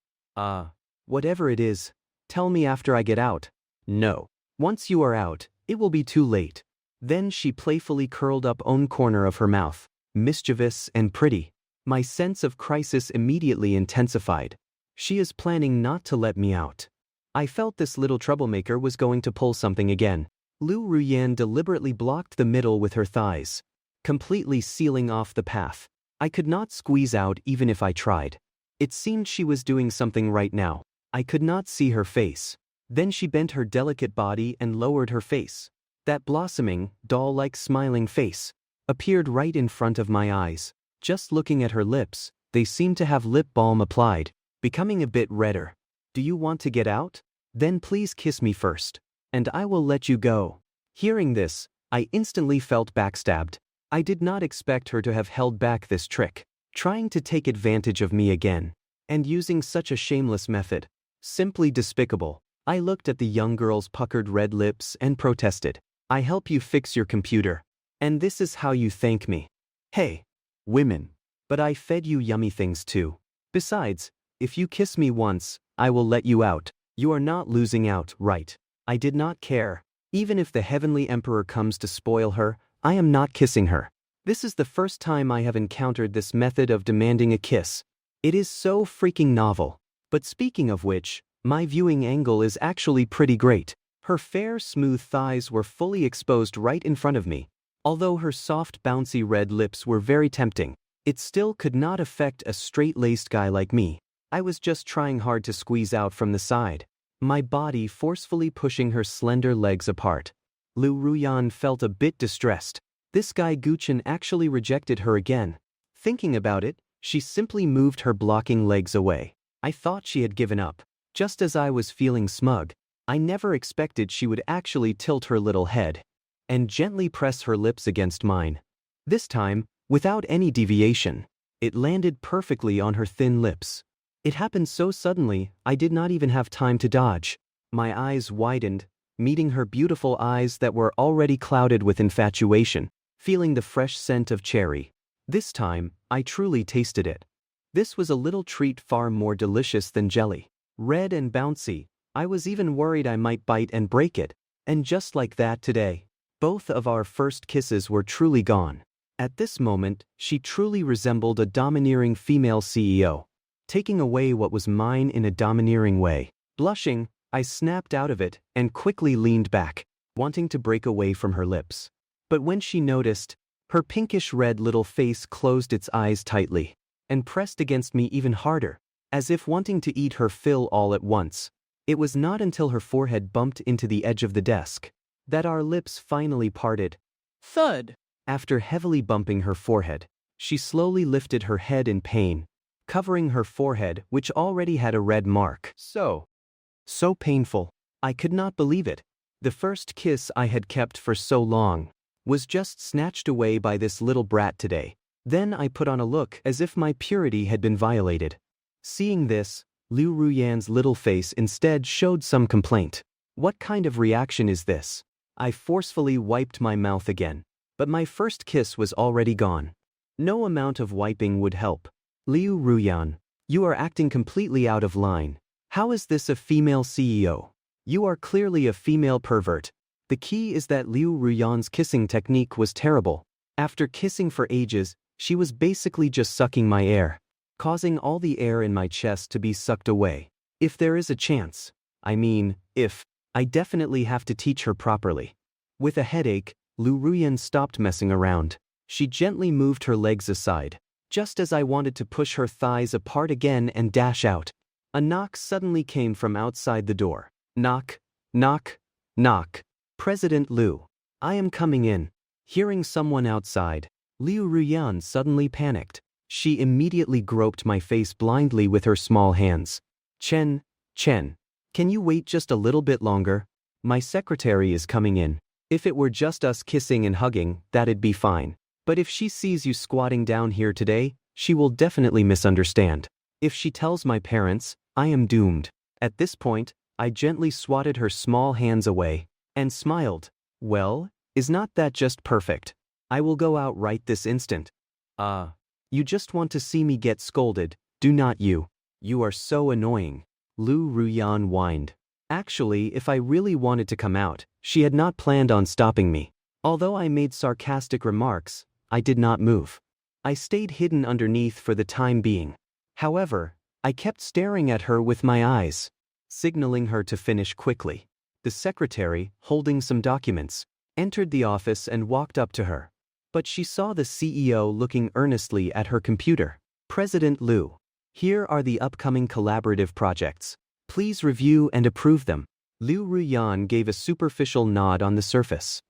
Speaker 1: Whatever it is, tell me after I get out. No. Once you are out, it will be too late. Then she playfully curled up one corner of her mouth, mischievous and pretty. My sense of crisis immediately intensified. She is planning not to let me out. I felt this little troublemaker was going to pull something again. Liu Ruyan deliberately blocked the middle with her thighs, completely sealing off the path. I could not squeeze out even if I tried. It seemed she was doing something right now. I could not see her face. Then she bent her delicate body and lowered her face. That blossoming, doll-like smiling face appeared right in front of my eyes. Just looking at her lips, they seemed to have lip balm applied, becoming a bit redder. Do you want to get out? Then please kiss me first, and I will let you go. Hearing this, I instantly felt backstabbed. I did not expect her to have held back this trick, trying to take advantage of me again, and using such a shameless method. Simply despicable. I looked at the young girl's puckered red lips and protested. I help you fix your computer, and this is how you thank me. Hey, women. But I fed you yummy things too. Besides, if you kiss me once, I will let you out. You are not losing out, right? I did not care. Even if the Heavenly Emperor comes to spoil her, I am not kissing her. This is the first time I have encountered this method of demanding a kiss. It is so freaking novel. But speaking of which, my viewing angle is actually pretty great. Her fair, smooth thighs were fully exposed right in front of me. Although her soft, bouncy red lips were very tempting, it still could not affect a straight-laced guy like me. I was just trying hard to squeeze out from the side, my body forcefully pushing her slender legs apart. Liu Ruyan felt a bit distressed. This guy Guchen actually rejected her again. Thinking about it, she simply moved her blocking legs away. I thought she had given up. Just as I was feeling smug, I never expected she would actually tilt her little head and gently press her lips against mine. This time, without any deviation, it landed perfectly on her thin lips. It happened so suddenly, I did not even have time to dodge. My eyes widened, meeting her beautiful eyes that were already clouded with infatuation, feeling the fresh scent of cherry. This time, I truly tasted it. This was a little treat far more delicious than jelly. Red and bouncy, I was even worried I might bite and break it. And just like that today, both of our first kisses were truly gone. At this moment, she truly resembled a domineering female CEO, taking away what was mine in a domineering way. Blushing, I snapped out of it and quickly leaned back, wanting to break away from her lips. But when she noticed, her pinkish-red little face closed its eyes tightly and pressed against me even harder, as if wanting to eat her fill all at once. It was not until her forehead bumped into the edge of the desk that our lips finally parted. Thud! After heavily bumping her forehead, she slowly lifted her head in pain, covering her forehead which already had a red mark. So painful. I could not believe it. The first kiss I had kept for so long was just snatched away by this little brat today. Then I put on a look as if my purity had been violated. Seeing this, Liu Ruyan's little face instead showed some complaint. What kind of reaction is this? I forcefully wiped my mouth again, but my first kiss was already gone. No amount of wiping would help. Liu Ruyan, you are acting completely out of line. How is this a female CEO? You are clearly a female pervert. The key is that Liu Ruyan's kissing technique was terrible. After kissing for ages, she was basically just sucking my air, causing all the air in my chest to be sucked away. If there is a chance, I definitely have to teach her properly. With a headache, Liu Ruyan stopped messing around. She gently moved her legs aside, just as I wanted to push her thighs apart again and dash out. A knock suddenly came from outside the door. Knock, knock, knock. President Liu, I am coming in. Hearing someone outside, Liu Ruyan suddenly panicked. She immediately groped my face blindly with her small hands. Chen, can you wait just a little bit longer? My secretary is coming in. If it were just us kissing and hugging, that'd be fine. But if she sees you squatting down here today, she will definitely misunderstand. If she tells my parents, I am doomed. At this point, I gently swatted her small hands away and smiled. Well, is not that just perfect? I will go out right this instant. You just want to see me get scolded, do not you? You are so annoying. Liu Ruyan whined. Actually, if I really wanted to come out, she had not planned on stopping me. Although I made sarcastic remarks, I did not move. I stayed hidden underneath for the time being. However, I kept staring at her with my eyes, signaling her to finish quickly. The secretary, holding some documents, entered the office and walked up to her. But she saw the CEO looking earnestly at her computer. President Liu. Here are the upcoming collaborative projects. Please review and approve them. Liu Ruyan gave a superficial nod on the surface.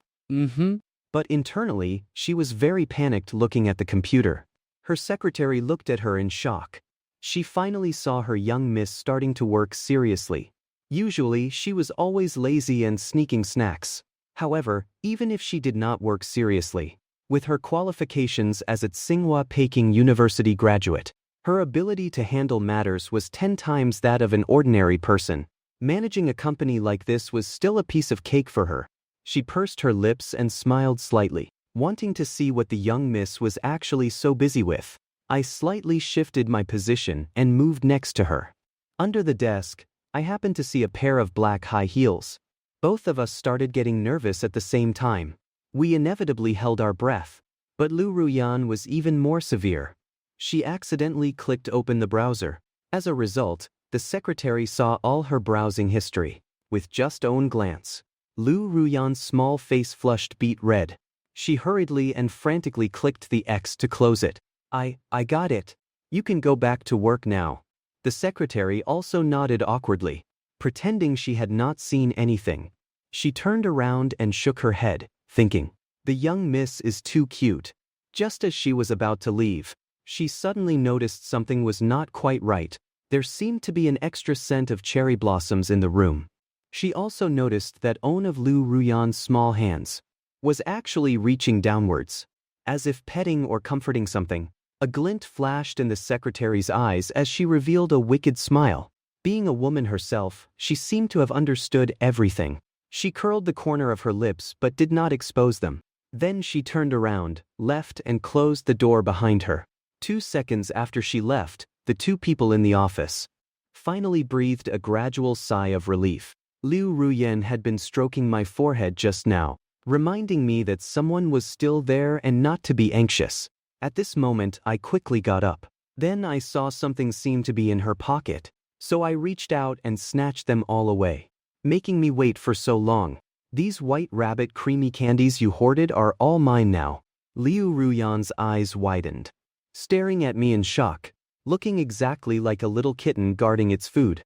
Speaker 1: But internally, she was very panicked looking at the computer. Her secretary looked at her in shock. She finally saw her young miss starting to work seriously. Usually, she was always lazy and sneaking snacks. However, even if she did not work seriously, with her qualifications as a Tsinghua Peking University graduate, her ability to handle matters was 10 times that of an ordinary person. Managing a company like this was still a piece of cake for her. She pursed her lips and smiled slightly, wanting to see what the young miss was actually so busy with. I slightly shifted my position and moved next to her. Under the desk, I happened to see a pair of black high heels. Both of us started getting nervous at the same time. We inevitably held our breath. But Liu Ruyan was even more severe. She accidentally clicked open the browser. As a result, the secretary saw all her browsing history. With just one glance, Liu Ruyan's small face flushed beet red. She hurriedly and frantically clicked the X to close it. I got it. You can go back to work now. The secretary also nodded awkwardly, pretending she had not seen anything. She turned around and shook her head, thinking, the young miss is too cute. Just as she was about to leave, she suddenly noticed something was not quite right. There seemed to be an extra scent of cherry blossoms in the room. She also noticed that one of Liu Ruyan's small hands was actually reaching downwards, as if petting or comforting something. A glint flashed in the secretary's eyes as she revealed a wicked smile. Being a woman herself, she seemed to have understood everything. She curled the corner of her lips but did not expose them. Then she turned around, left and closed the door behind her. 2 seconds after she left, the two people in the office finally breathed a gradual sigh of relief. Liu Ruyan had been stroking my forehead just now, reminding me that someone was still there and not to be anxious. At this moment, I quickly got up. Then I saw something seem to be in her pocket, so I reached out and snatched them all away, making me wait for so long. These white rabbit creamy candies you hoarded are all mine now. Liu Ruyan's eyes widened, staring at me in shock, looking exactly like a little kitten guarding its food.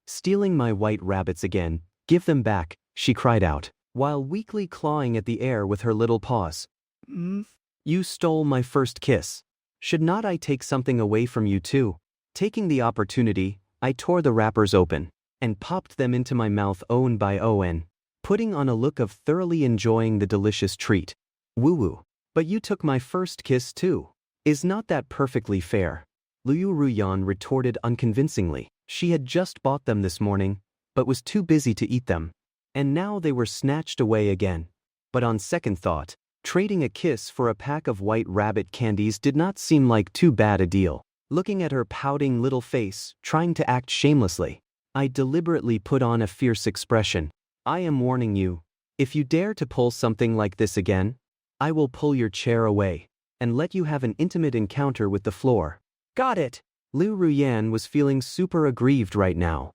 Speaker 1: Stealing my white rabbits again, give them back, she cried out, while weakly clawing at the air with her little paws. You stole my first kiss. Should not I take something away from you too? Taking the opportunity, I tore the wrappers open and popped them into my mouth one by one, putting on a look of thoroughly enjoying the delicious treat. Woo-woo. But you took my first kiss too. Is not that perfectly fair? Liu Ruyan retorted unconvincingly. She had just bought them this morning, but was too busy to eat them. And now they were snatched away again. But on second thought, trading a kiss for a pack of white rabbit candies did not seem like too bad a deal. Looking at her pouting little face, trying to act shamelessly, I deliberately put on a fierce expression. I am warning you. If you dare to pull something like this again, I will pull your chair away and let you have an intimate encounter with the floor. Got it. Liu Ruyan was feeling super aggrieved right now.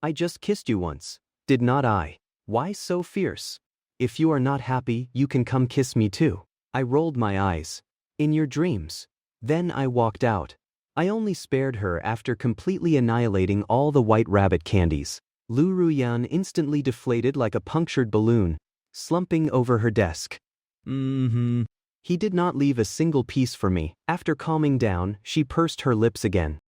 Speaker 1: I just kissed you once, did not I? Why so fierce? If you are not happy, you can come kiss me too. I rolled my eyes. In your dreams. Then I walked out. I only spared her after completely annihilating all the white rabbit candies. Liu Ruyan instantly deflated like a punctured balloon, slumping over her desk. He did not leave a single piece for me. After calming down, she pursed her lips again.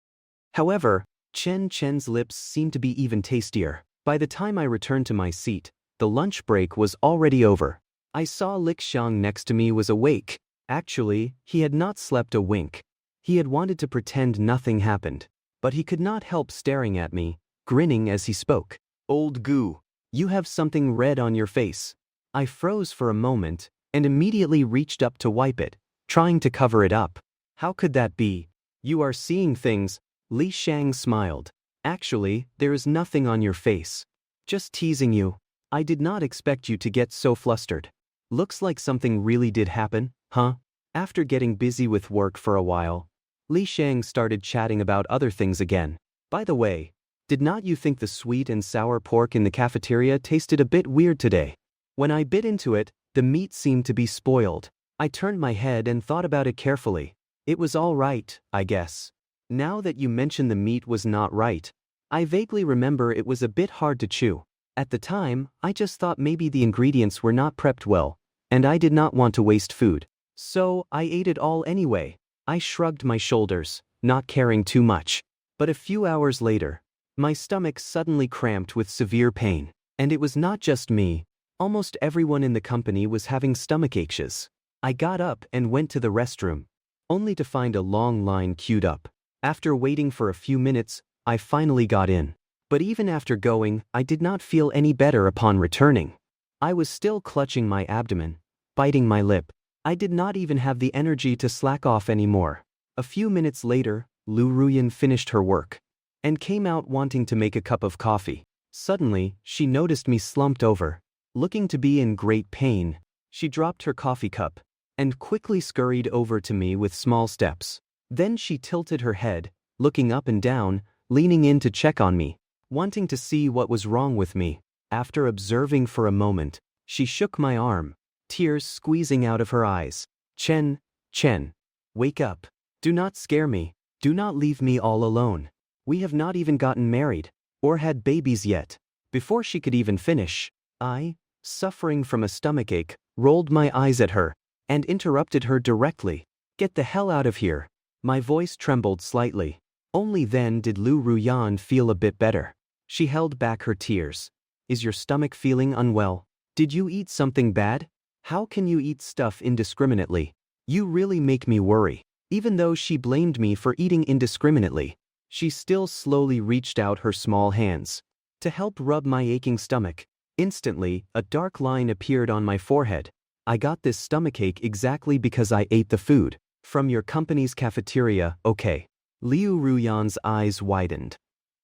Speaker 1: However, Chen's lips seemed to be even tastier. By the time I returned to my seat, the lunch break was already over. I saw Lixiang next to me was awake. Actually, he had not slept a wink. He had wanted to pretend nothing happened, but he could not help staring at me, grinning as he spoke. Old goo, you have something red on your face. I froze for a moment and immediately reached up to wipe it, trying to cover it up. How could that be? You are seeing things. Li Shang smiled. Actually, there is nothing on your face. Just teasing you. I did not expect you to get so flustered. Looks like something really did happen, huh? After getting busy with work for a while, Li Shang started chatting about other things again. By the way, Did not you think the sweet and sour pork in the cafeteria tasted a bit weird today? When I bit into it, the meat seemed to be spoiled. I turned my head and thought about it carefully. It was all right, I guess. Now that you mention the meat was not right, I vaguely remember it was a bit hard to chew. At the time, I just thought maybe the ingredients were not prepped well, and I did not want to waste food. So, I ate it all anyway. I shrugged my shoulders, not caring too much. But a few hours later, my stomach suddenly cramped with severe pain. And it was not just me. Almost everyone in the company was having stomach aches. I got up and went to the restroom, only to find a long line queued up. After waiting for a few minutes, I finally got in. But even after going, I did not feel any better upon returning. I was still clutching my abdomen, biting my lip. I did not even have the energy to slack off anymore. A few minutes later, Liu Ruyan finished her work and came out wanting to make a cup of coffee. Suddenly, she noticed me slumped over, looking to be in great pain. She dropped her coffee cup and quickly scurried over to me with small steps. Then she tilted her head, looking up and down, leaning in to check on me, wanting to see what was wrong with me. After observing for a moment, she shook my arm, tears squeezing out of her eyes. Chen, wake up. Do not scare me. Do not leave me all alone. We have not even gotten married, or had babies yet. Before she could even finish, I, suffering from a stomachache, rolled my eyes at her, and interrupted her directly. Get the hell out of here. My voice trembled slightly. Only then did Liu Ruyan feel a bit better. She held back her tears. Is your stomach feeling unwell? Did you eat something bad? How can you eat stuff indiscriminately? You really make me worry. Even though she blamed me for eating indiscriminately, she still slowly reached out her small hands to help rub my aching stomach. Instantly, a dark line appeared on my forehead. I got this stomachache exactly because I ate the food from your company's cafeteria, okay. Liu Ruyan's eyes widened.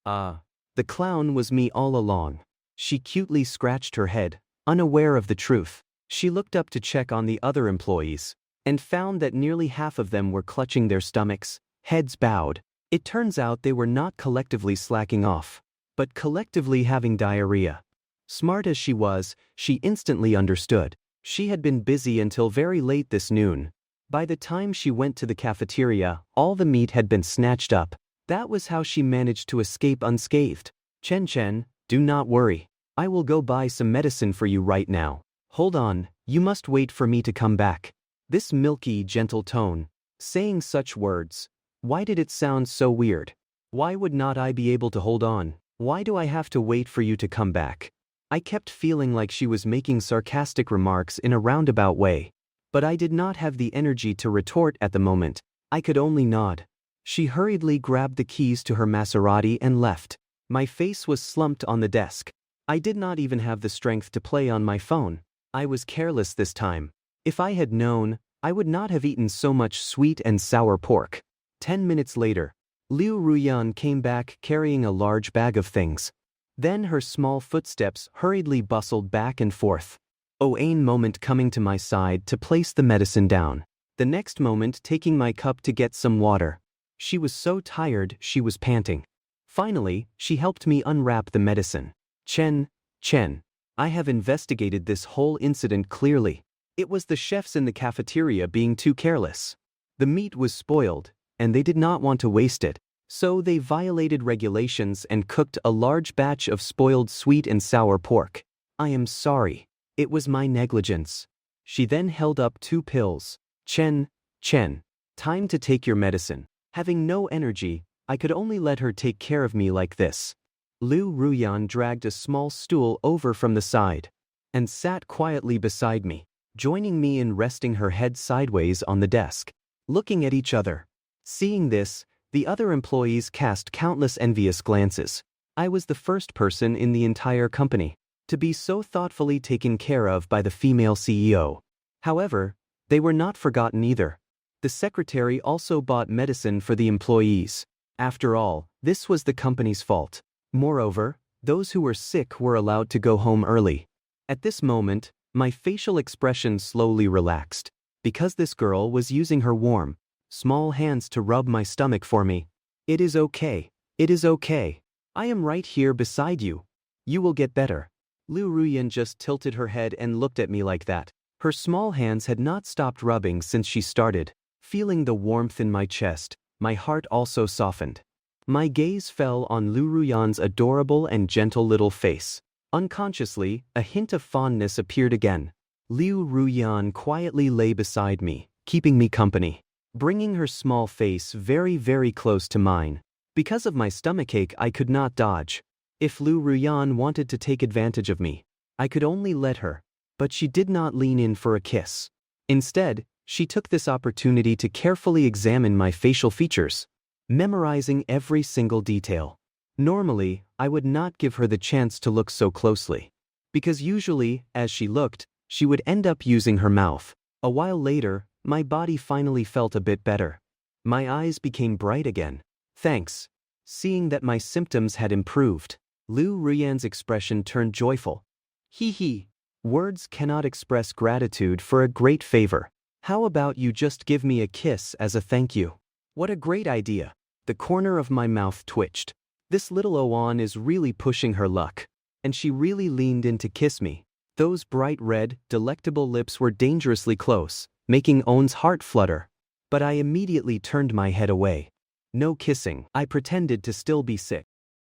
Speaker 1: The clown was me all along. She cutely scratched her head, unaware of the truth. She looked up to check on the other employees, and found that nearly half of them were clutching their stomachs, heads bowed. It turns out they were not collectively slacking off, but collectively having diarrhea. Smart as she was, she instantly understood. She had been busy until very late this noon. By the time she went to the cafeteria, all the meat had been snatched up. That was how she managed to escape unscathed. Chen, do not worry. I will go buy some medicine for you right now. Hold on, you must wait for me to come back. This milky, gentle tone, saying such words. Why did it sound so weird? Why would not I be able to hold on? Why do I have to wait for you to come back? I kept feeling like she was making sarcastic remarks in a roundabout way. But I did not have the energy to retort at the moment. I could only nod. She hurriedly grabbed the keys to her Maserati and left. My face was slumped on the desk. I did not even have the strength to play on my phone. I was careless this time. If I had known, I would not have eaten so much sweet and sour pork. 10 minutes later, Liu Ruyan came back carrying a large bag of things. Then her small footsteps hurriedly bustled back and forth. An moment coming to my side to place the medicine down. The next moment taking my cup to get some water. She was so tired she was panting. Finally, she helped me unwrap the medicine. Chen, I have investigated this whole incident clearly. It was the chefs in the cafeteria being too careless. The meat was spoiled, and they did not want to waste it, so they violated regulations and cooked a large batch of spoiled sweet and sour pork. I am sorry. It was my negligence. She then held up 2 pills. Chen, time to take your medicine. Having no energy, I could only let her take care of me like this. Liu Ruyan dragged a small stool over from the side and sat quietly beside me, joining me in resting her head sideways on the desk, looking at each other. Seeing this, the other employees cast countless envious glances. I was the first person in the entire company to be so thoughtfully taken care of by the female CEO. However, they were not forgotten either. The secretary also bought medicine for the employees. After all, this was the company's fault. Moreover, those who were sick were allowed to go home early. At this moment, my facial expression slowly relaxed, because this girl was using her warm, small hands to rub my stomach for me. It is okay. I am right here beside you. You will get better. Liu Ruyan just tilted her head and looked at me like that. Her small hands had not stopped rubbing since she started. Feeling the warmth in my chest, my heart also softened. My gaze fell on Liu Ruyan's adorable and gentle little face. Unconsciously, a hint of fondness appeared again. Liu Ruyan quietly lay beside me, keeping me company, bringing her small face very, very close to mine. Because of my stomachache, I could not dodge. If Liu Ruyan wanted to take advantage of me, I could only let her, but she did not lean in for a kiss. Instead, she took this opportunity to carefully examine my facial features, memorizing every single detail. Normally, I would not give her the chance to look so closely, because usually, as she looked, she would end up using her mouth. A while later, my body finally felt a bit better. My eyes became bright again. Thanks. Seeing that my symptoms had improved, Liu Ruyan's expression turned joyful. Hee hee. Words cannot express gratitude for a great favor. How about you just give me a kiss as a thank you? What a great idea. The corner of my mouth twitched. This little Oan is really pushing her luck. And she really leaned in to kiss me. Those bright red, delectable lips were dangerously close, making Owen's heart flutter. But I immediately turned my head away. No kissing. I pretended to still be sick.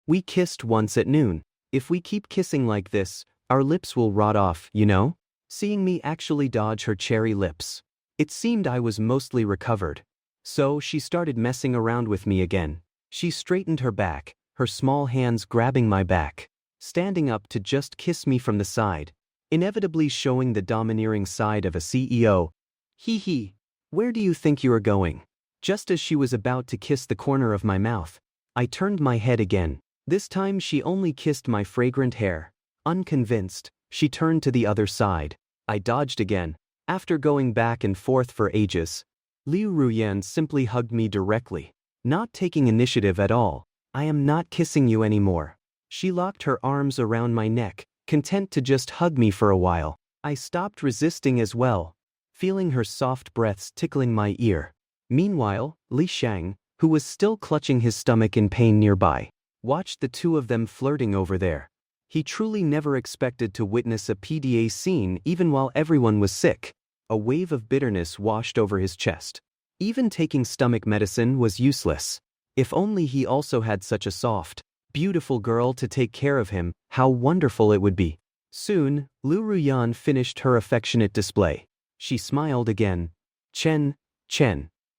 Speaker 1: We kissed once at noon. If we keep kissing like this, our lips will rot off, you know? Seeing me actually dodge her cherry lips, it seemed I was mostly recovered. So she started messing around with me again. She straightened her back, her small hands grabbing my back, standing up to just kiss me from the side, inevitably showing the domineering side of a CEO. Hee hee. Where do you think you are going? Just as she was about to kiss the corner of my mouth, I turned my head again. This time she only kissed my fragrant hair. Unconvinced, she turned to the other side. I dodged again. After going back and forth for ages, Liu Ruyan simply hugged me directly, not taking initiative at all. I am not kissing you anymore. She locked her arms around my neck, content to just hug me for a while. I stopped resisting as well, feeling her soft breaths tickling my ear. Meanwhile, Li Shang, who was still clutching his stomach in pain nearby, watched the two of them flirting over there. He truly never expected to witness a PDA scene even while everyone was sick. A wave of bitterness washed over his chest. Even taking stomach medicine was useless. If only he also had such a soft, beautiful girl to take care of him, how wonderful it would be. Soon, Liu Ruyan finished her affectionate display. She smiled again. Chen,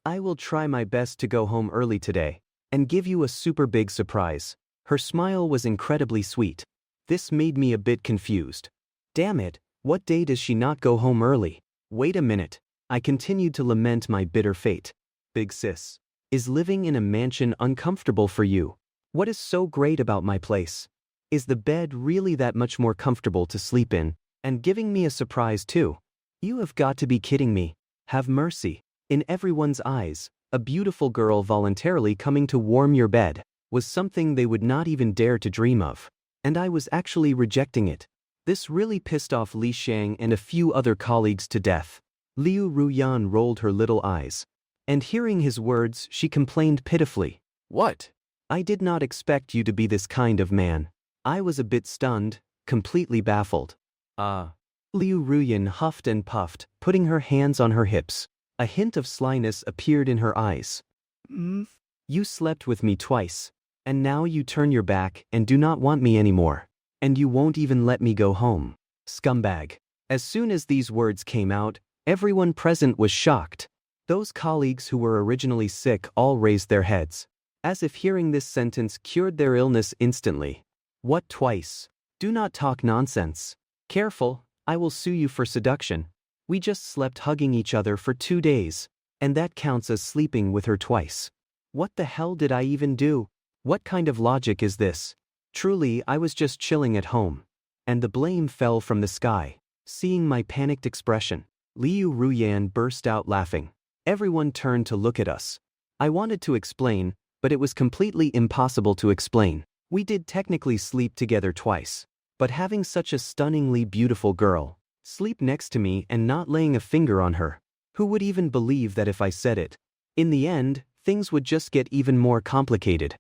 Speaker 1: I will try my best to go home early today and give you a super big surprise. Her smile was incredibly sweet. This made me a bit confused. Damn it, what day does she not go home early? Wait a minute. I continued to lament my bitter fate. Big sis, is living in a mansion uncomfortable for you? What is so great about my place? Is the bed really that much more comfortable to sleep in, and giving me a surprise too? You have got to be kidding me. Have mercy. In everyone's eyes, a beautiful girl voluntarily coming to warm your bed was something they would not even dare to dream of. And I was actually rejecting it. This really pissed off Li Shang and a few other colleagues to death. Liu Ruyan rolled her little eyes. And hearing his words, she complained pitifully. What? I did not expect you to be this kind of man. I was a bit stunned, completely baffled. Liu Ruyan huffed and puffed, putting her hands on her hips. A hint of slyness appeared in her eyes. You slept with me twice. And now you turn your back and do not want me anymore. And you won't even let me go home. Scumbag. As soon as these words came out, everyone present was shocked. Those colleagues who were originally sick all raised their heads, as if hearing this sentence cured their illness instantly. What twice? Do not talk nonsense. Careful, I will sue you for seduction. We just slept hugging each other for 2 days, and that counts as sleeping with her twice. What the hell did I even do? What kind of logic is this? Truly, I was just chilling at home. And the blame fell from the sky. Seeing my panicked expression, Liu Ruyan burst out laughing. Everyone turned to look at us. I wanted to explain, but it was completely impossible to explain. We did technically sleep together twice. But having such a stunningly beautiful girl sleep next to me and not laying a finger on her, who would even believe that if I said it? In the end, things would just get even more complicated.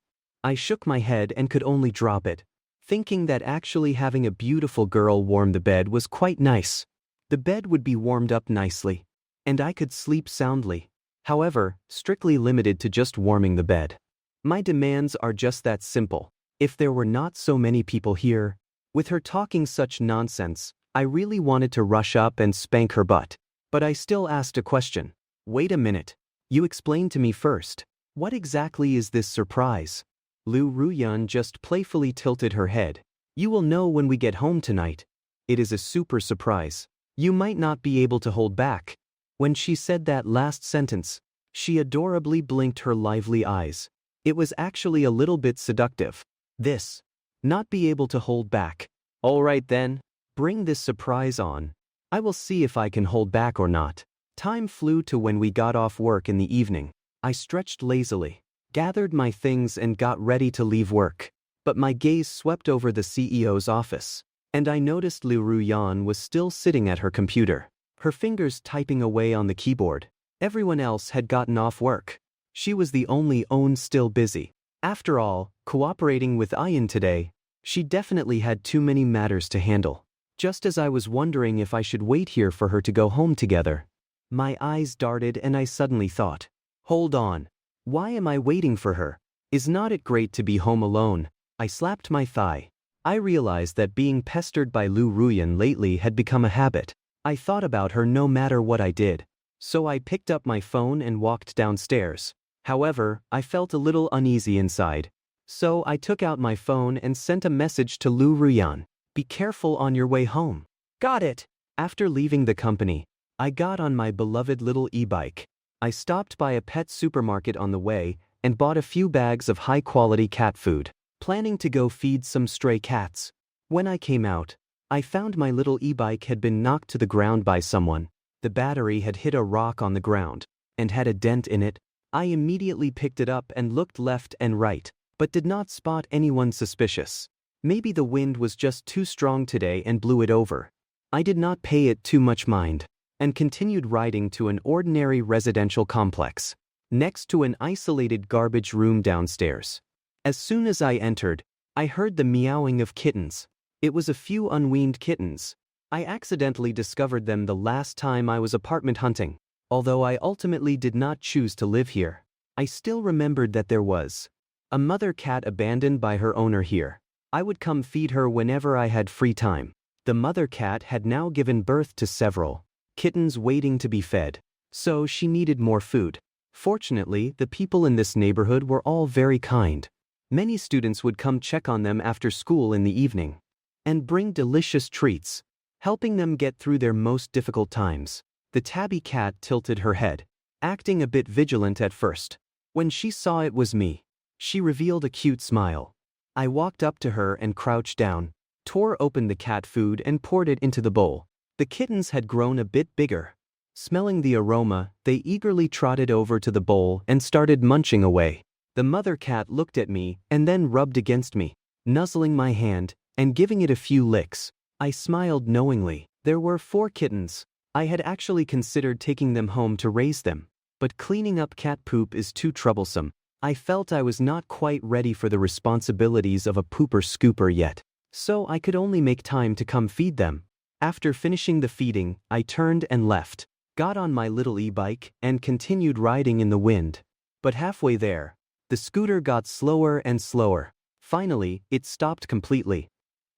Speaker 1: I shook my head and could only drop it, thinking that actually having a beautiful girl warm the bed was quite nice. The bed would be warmed up nicely, and I could sleep soundly. However, strictly limited to just warming the bed. My demands are just that simple. If there were not so many people here, with her talking such nonsense, I really wanted to rush up and spank her butt. But I still asked a question. Wait a minute. You explain to me first. What exactly is this surprise? Liu Ruyan just playfully tilted her head. You will know when we get home tonight. It is a super surprise. You might not be able to hold back. When she said that last sentence, she adorably blinked her lively eyes. It was actually a little bit seductive. This. Not be able to hold back. All right then. Bring this surprise on. I will see if I can hold back or not. Time flew to when we got off work in the evening. I stretched lazily, gathered my things and got ready to leave work. But my gaze swept over the CEO's office, and I noticed Liu Ruyan was still sitting at her computer, her fingers typing away on the keyboard. Everyone else had gotten off work. She was the only one still busy. After all, cooperating with Ian today, she definitely had too many matters to handle. Just as I was wondering if I should wait here for her to go home together, my eyes darted and I suddenly thought, hold on. Why am I waiting for her? Is not it great to be home alone? I slapped my thigh. I realized that being pestered by Liu Ruyan lately had become a habit. I thought about her no matter what I did. So I picked up my phone and walked downstairs. However, I felt a little uneasy inside. So I took out my phone and sent a message to Liu Ruyan. Be careful on your way home. Got it. After leaving the company, I got on my beloved little e-bike. I stopped by a pet supermarket on the way and bought a few bags of high-quality cat food, planning to go feed some stray cats. When I came out, I found my little e-bike had been knocked to the ground by someone. The battery had hit a rock on the ground and had a dent in it. I immediately picked it up and looked left and right, but did not spot anyone suspicious. Maybe the wind was just too strong today and blew it over. I did not pay it too much mind, and continued riding to an ordinary residential complex, next to an isolated garbage room downstairs. As soon as I entered, I heard the meowing of kittens. It was a few unweaned kittens. I accidentally discovered them the last time I was apartment hunting. Although I ultimately did not choose to live here, I still remembered that there was a mother cat abandoned by her owner here. I would come feed her whenever I had free time. The mother cat had now given birth to several kittens waiting to be fed, so she needed more food. Fortunately, the people in this neighborhood were all very kind. Many students would come check on them after school in the evening and bring delicious treats, helping them get through their most difficult times. The tabby cat tilted her head, acting a bit vigilant at first. When she saw it was me, she revealed a cute smile. I walked up to her and crouched down, tore open the cat food and poured it into the bowl. The kittens had grown a bit bigger. Smelling the aroma, they eagerly trotted over to the bowl and started munching away. The mother cat looked at me and then rubbed against me, nuzzling my hand and giving it a few licks. I smiled knowingly. There were 4 kittens. I had actually considered taking them home to raise them, but cleaning up cat poop is too troublesome. I felt I was not quite ready for the responsibilities of a pooper scooper yet, so I could only make time to come feed them. After finishing the feeding, I turned and left, got on my little e-bike and continued riding in the wind. But halfway there, the scooter got slower and slower. Finally, it stopped completely.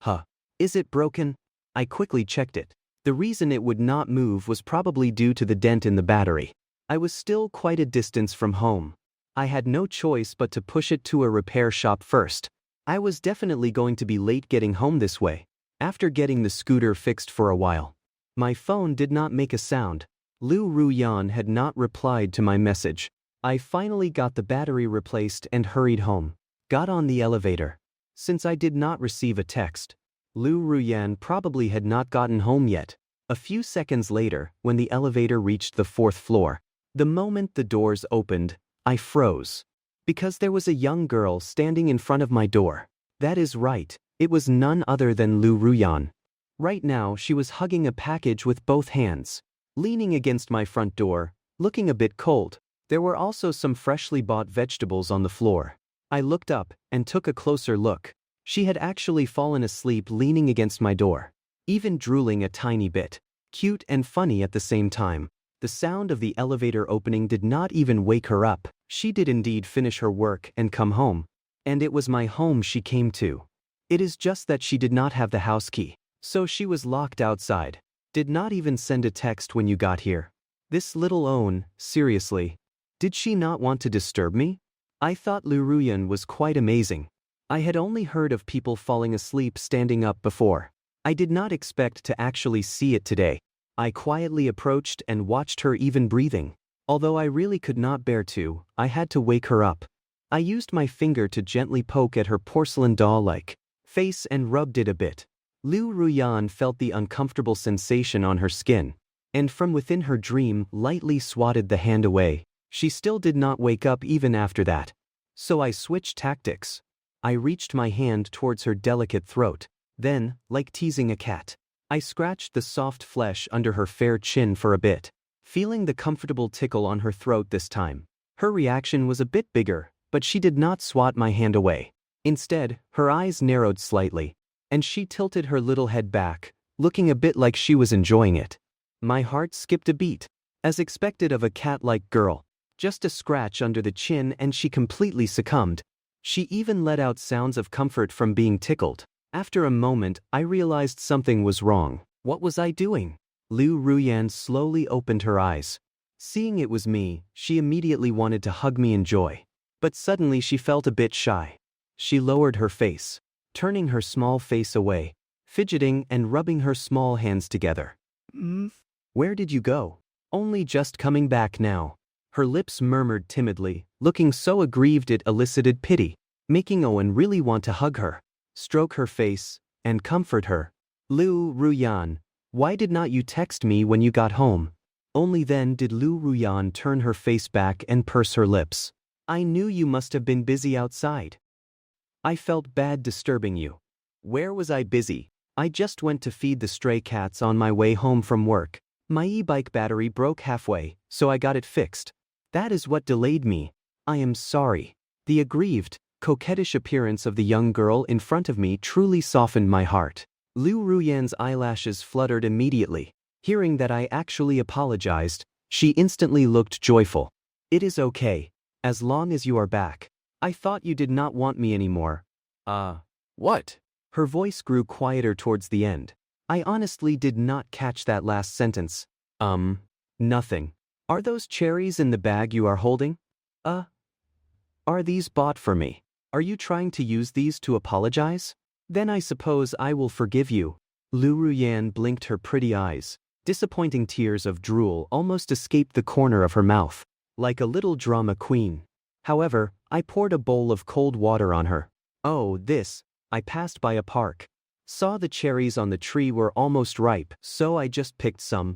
Speaker 1: Huh. Is it broken? I quickly checked it. The reason it would not move was probably due to the dent in the battery. I was still quite a distance from home. I had no choice but to push it to a repair shop first. I was definitely going to be late getting home this way. After getting the scooter fixed for a while, my phone did not make a sound. Liu Ruyan had not replied to my message. I finally got the battery replaced and hurried home. Got on the elevator. Since I did not receive a text, Liu Ruyan probably had not gotten home yet. A few seconds later, when the elevator reached the 4th floor, the moment the doors opened, I froze. Because there was a young girl standing in front of my door. That is right, it was none other than Liu Ruyan. Right now she was hugging a package with both hands, leaning against my front door, looking a bit cold. There were also some freshly bought vegetables on the floor. I looked up and took a closer look. She had actually fallen asleep leaning against my door, even drooling a tiny bit. Cute and funny at the same time. The sound of the elevator opening did not even wake her up. She did indeed finish her work and come home. And it was my home she came to. It is just that she did not have the house key, so she was locked outside. Did not even send a text when you got here. This little own, seriously. Did she not want to disturb me? I thought Liu Ruyan was quite amazing. I had only heard of people falling asleep standing up before. I did not expect to actually see it today. I quietly approached and watched her even breathing. Although I really could not bear to, I had to wake her up. I used my finger to gently poke at her porcelain doll-like face and rubbed it a bit. Liu Ruyan felt the uncomfortable sensation on her skin, and from within her dream lightly swatted the hand away. She still did not wake up even after that. So I switched tactics. I reached my hand towards her delicate throat. Then, like teasing a cat, I scratched the soft flesh under her fair chin for a bit, feeling the comfortable tickle on her throat this time. Her reaction was a bit bigger, but she did not swat my hand away. Instead, her eyes narrowed slightly, and she tilted her little head back, looking a bit like she was enjoying it. My heart skipped a beat, as expected of a cat-like girl. Just a scratch under the chin and she completely succumbed. She even let out sounds of comfort from being tickled. After a moment, I realized something was wrong. What was I doing? Liu Ruyan slowly opened her eyes. Seeing it was me, she immediately wanted to hug me in joy. But suddenly she felt a bit shy. She lowered her face, turning her small face away, fidgeting and rubbing her small hands together. Where did you go? Only just coming back now. Her lips murmured timidly, looking so aggrieved it elicited pity, making Owen really want to hug her, stroke her face, and comfort her. Liu Ruyan, why did not you text me when you got home? Only then did Liu Ruyan turn her face back and purse her lips. I knew you must have been busy outside. I felt bad disturbing you. Where was I busy? I just went to feed the stray cats on my way home from work. My e-bike battery broke halfway, so I got it fixed. That is what delayed me. I am sorry. The aggrieved, coquettish appearance of the young girl in front of me truly softened my heart. Liu Ruyan's eyelashes fluttered immediately. Hearing that I actually apologized, she instantly looked joyful. It is okay, as long as you are back. I thought you did not want me anymore. What? Her voice grew quieter towards the end. I honestly did not catch that last sentence. Nothing. Are those cherries in the bag you are holding? Are these bought for me? Are you trying to use these to apologize? Then I suppose I will forgive you. Liu Ruyan blinked her pretty eyes. Disappointing tears of drool almost escaped the corner of her mouth, like a little drama queen. However, I poured a bowl of cold water on her. I passed by a park. Saw the cherries on the tree were almost ripe, so I just picked some.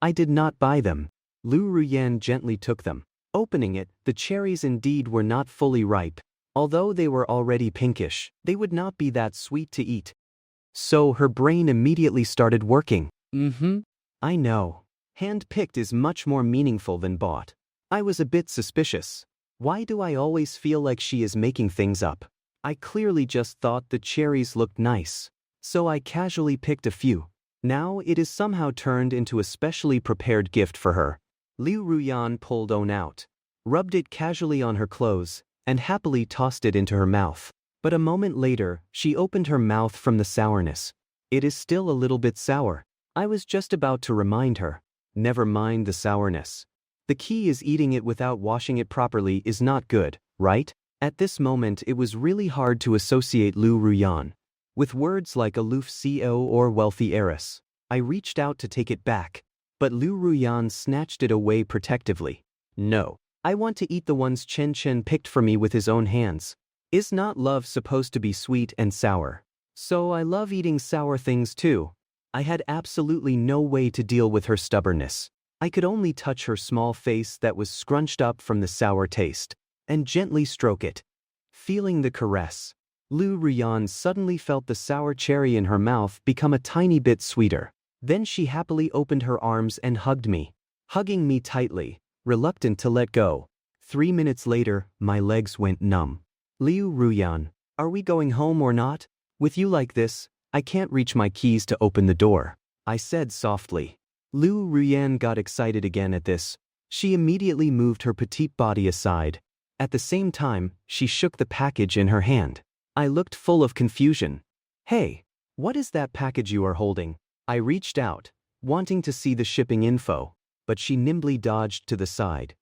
Speaker 1: I did not buy them. Liu Ruyan gently took them. Opening it, the cherries indeed were not fully ripe. Although they were already pinkish, they would not be that sweet to eat. So her brain immediately started working. I know. Hand-picked is much more meaningful than bought. I was a bit suspicious. Why do I always feel like she is making things up? I clearly just thought the cherries looked nice. So I casually picked a few. Now it is somehow turned into a specially prepared gift for her. Liu Ruyan pulled Owen out, rubbed it casually on her clothes, and happily tossed it into her mouth. But a moment later, she opened her mouth from the sourness. It is still a little bit sour. I was just about to remind her. Never mind the sourness. The key is eating it without washing it properly is not good, right? At this moment it was really hard to associate Liu Ruyan with words like aloof CO or wealthy heiress. I reached out to take it back, but Liu Ruyan snatched it away protectively. No, I want to eat the ones Chen picked for me with his own hands. Is not love supposed to be sweet and sour? So I love eating sour things too. I had absolutely no way to deal with her stubbornness. I could only touch her small face that was scrunched up from the sour taste, and gently stroke it. Feeling the caress, Liu Ruyan suddenly felt the sour cherry in her mouth become a tiny bit sweeter. Then she happily opened her arms and hugged me, hugging me tightly, reluctant to let go. 3 minutes later, my legs went numb. Liu Ruyan, are we going home or not? With you like this, I can't reach my keys to open the door, I said softly. Liu Ruyan got excited again at this. She immediately moved her petite body aside. At the same time, she shook the package in her hand. I looked full of confusion. Hey, what is that package you are holding? I reached out, wanting to see the shipping info, but she nimbly dodged to the side.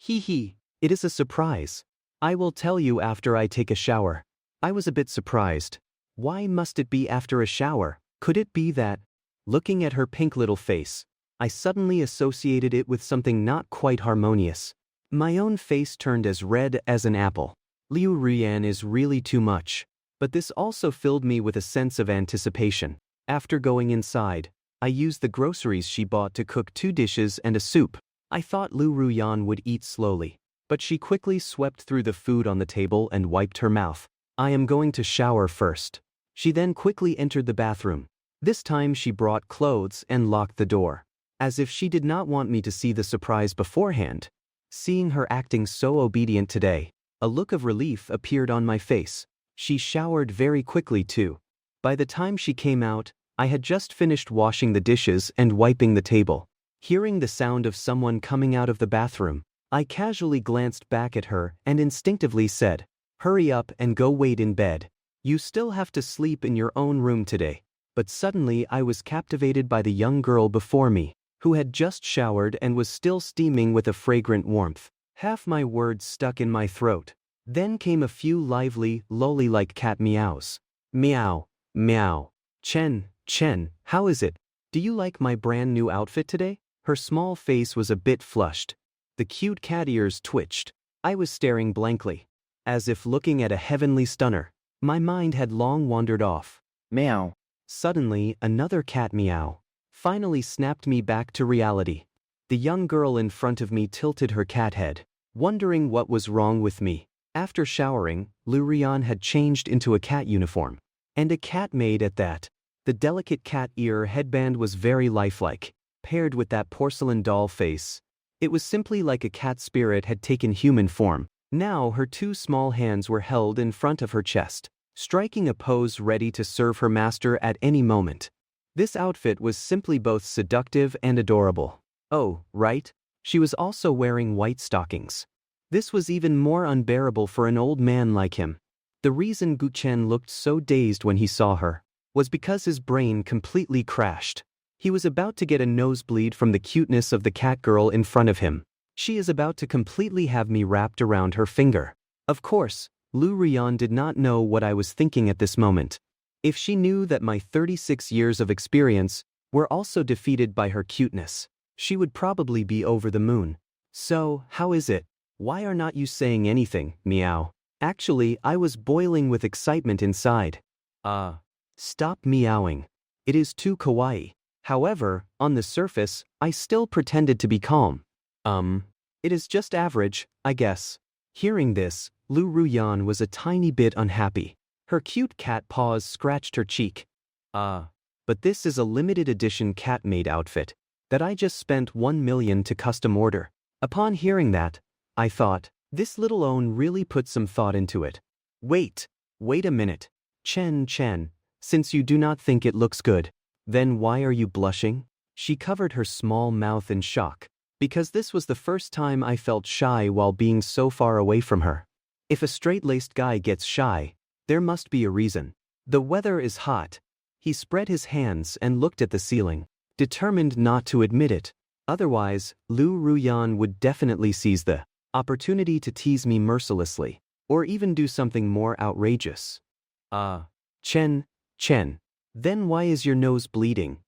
Speaker 1: Hee hee, it is a surprise. I will tell you after I take a shower. I was a bit surprised. Why must it be after a shower? Could it be that? Looking at her pink little face, I suddenly associated it with something not quite harmonious. My own face turned as red as an apple. Liu Ruyan is really too much. But this also filled me with a sense of anticipation. After going inside, I used the groceries she bought to cook 2 dishes and a soup. I thought Liu Ruyan would eat slowly, but she quickly swept through the food on the table and wiped her mouth. I am going to shower first. She then quickly entered the bathroom. This time she brought clothes and locked the door, as if she did not want me to see the surprise beforehand. Seeing her acting so obedient today, a look of relief appeared on my face. She showered very quickly too. By the time she came out, I had just finished washing the dishes and wiping the table. Hearing the sound of someone coming out of the bathroom, I casually glanced back at her and instinctively said, "Hurry up and go wait in bed. You still have to sleep in your own room today." But suddenly I was captivated by the young girl before me, who had just showered and was still steaming with a fragrant warmth. Half my words stuck in my throat. Then came a few lively, lolly-like cat meows. Meow, meow. Chen, how is it? Do you like my brand new outfit today? Her small face was a bit flushed. The cute cat ears twitched. I was staring blankly, as if looking at a heavenly stunner. My mind had long wandered off.
Speaker 2: Meow.
Speaker 1: Suddenly, another cat meow finally snapped me back to reality. The young girl in front of me tilted her cat head, wondering what was wrong with me. After showering, Liu Ruyan had changed into a cat uniform. And a catmaid at that. The delicate cat ear headband was very lifelike, paired with that porcelain doll face. It was simply like a cat spirit had taken human form. Now her 2 small hands were held in front of her chest, striking a pose ready to serve her master at any moment. This outfit was simply both seductive and adorable. Oh, right? She was also wearing white stockings. This was even more unbearable for an old man like him. The reason Chen looked so dazed when he saw her was because his brain completely crashed. He was about to get a nosebleed from the cuteness of the catgirl in front of him. She is about to completely have me wrapped around her finger. Of course, Liu Ruyan did not know what I was thinking at this moment. If she knew that my 36 years of experience were also defeated by her cuteness, she would probably be over the moon. So, how is it? Why are not you saying anything, meow? Actually, I was boiling with excitement inside. Stop meowing. It is too kawaii. However, on the surface, I still pretended to be calm. It is just average, I guess. Hearing this, Liu Ruyan was a tiny bit unhappy. Her cute cat paws scratched her cheek. But this is a limited edition catmaid outfit that I just spent 1 million to custom order. Upon hearing that, I thought, this little own really put some thought into it. Wait a minute. Chen, since you do not think it looks good, then why are you blushing? She covered her small mouth in shock, because this was the first time I felt shy while being so far away from her. If a straight-laced guy gets shy, there must be a reason. The weather is hot. He spread his hands and looked at the ceiling, determined not to admit it. Otherwise, Liu Ruyan would definitely seize the opportunity to tease me mercilessly, or even do something more outrageous. Chen, then why is your nose bleeding?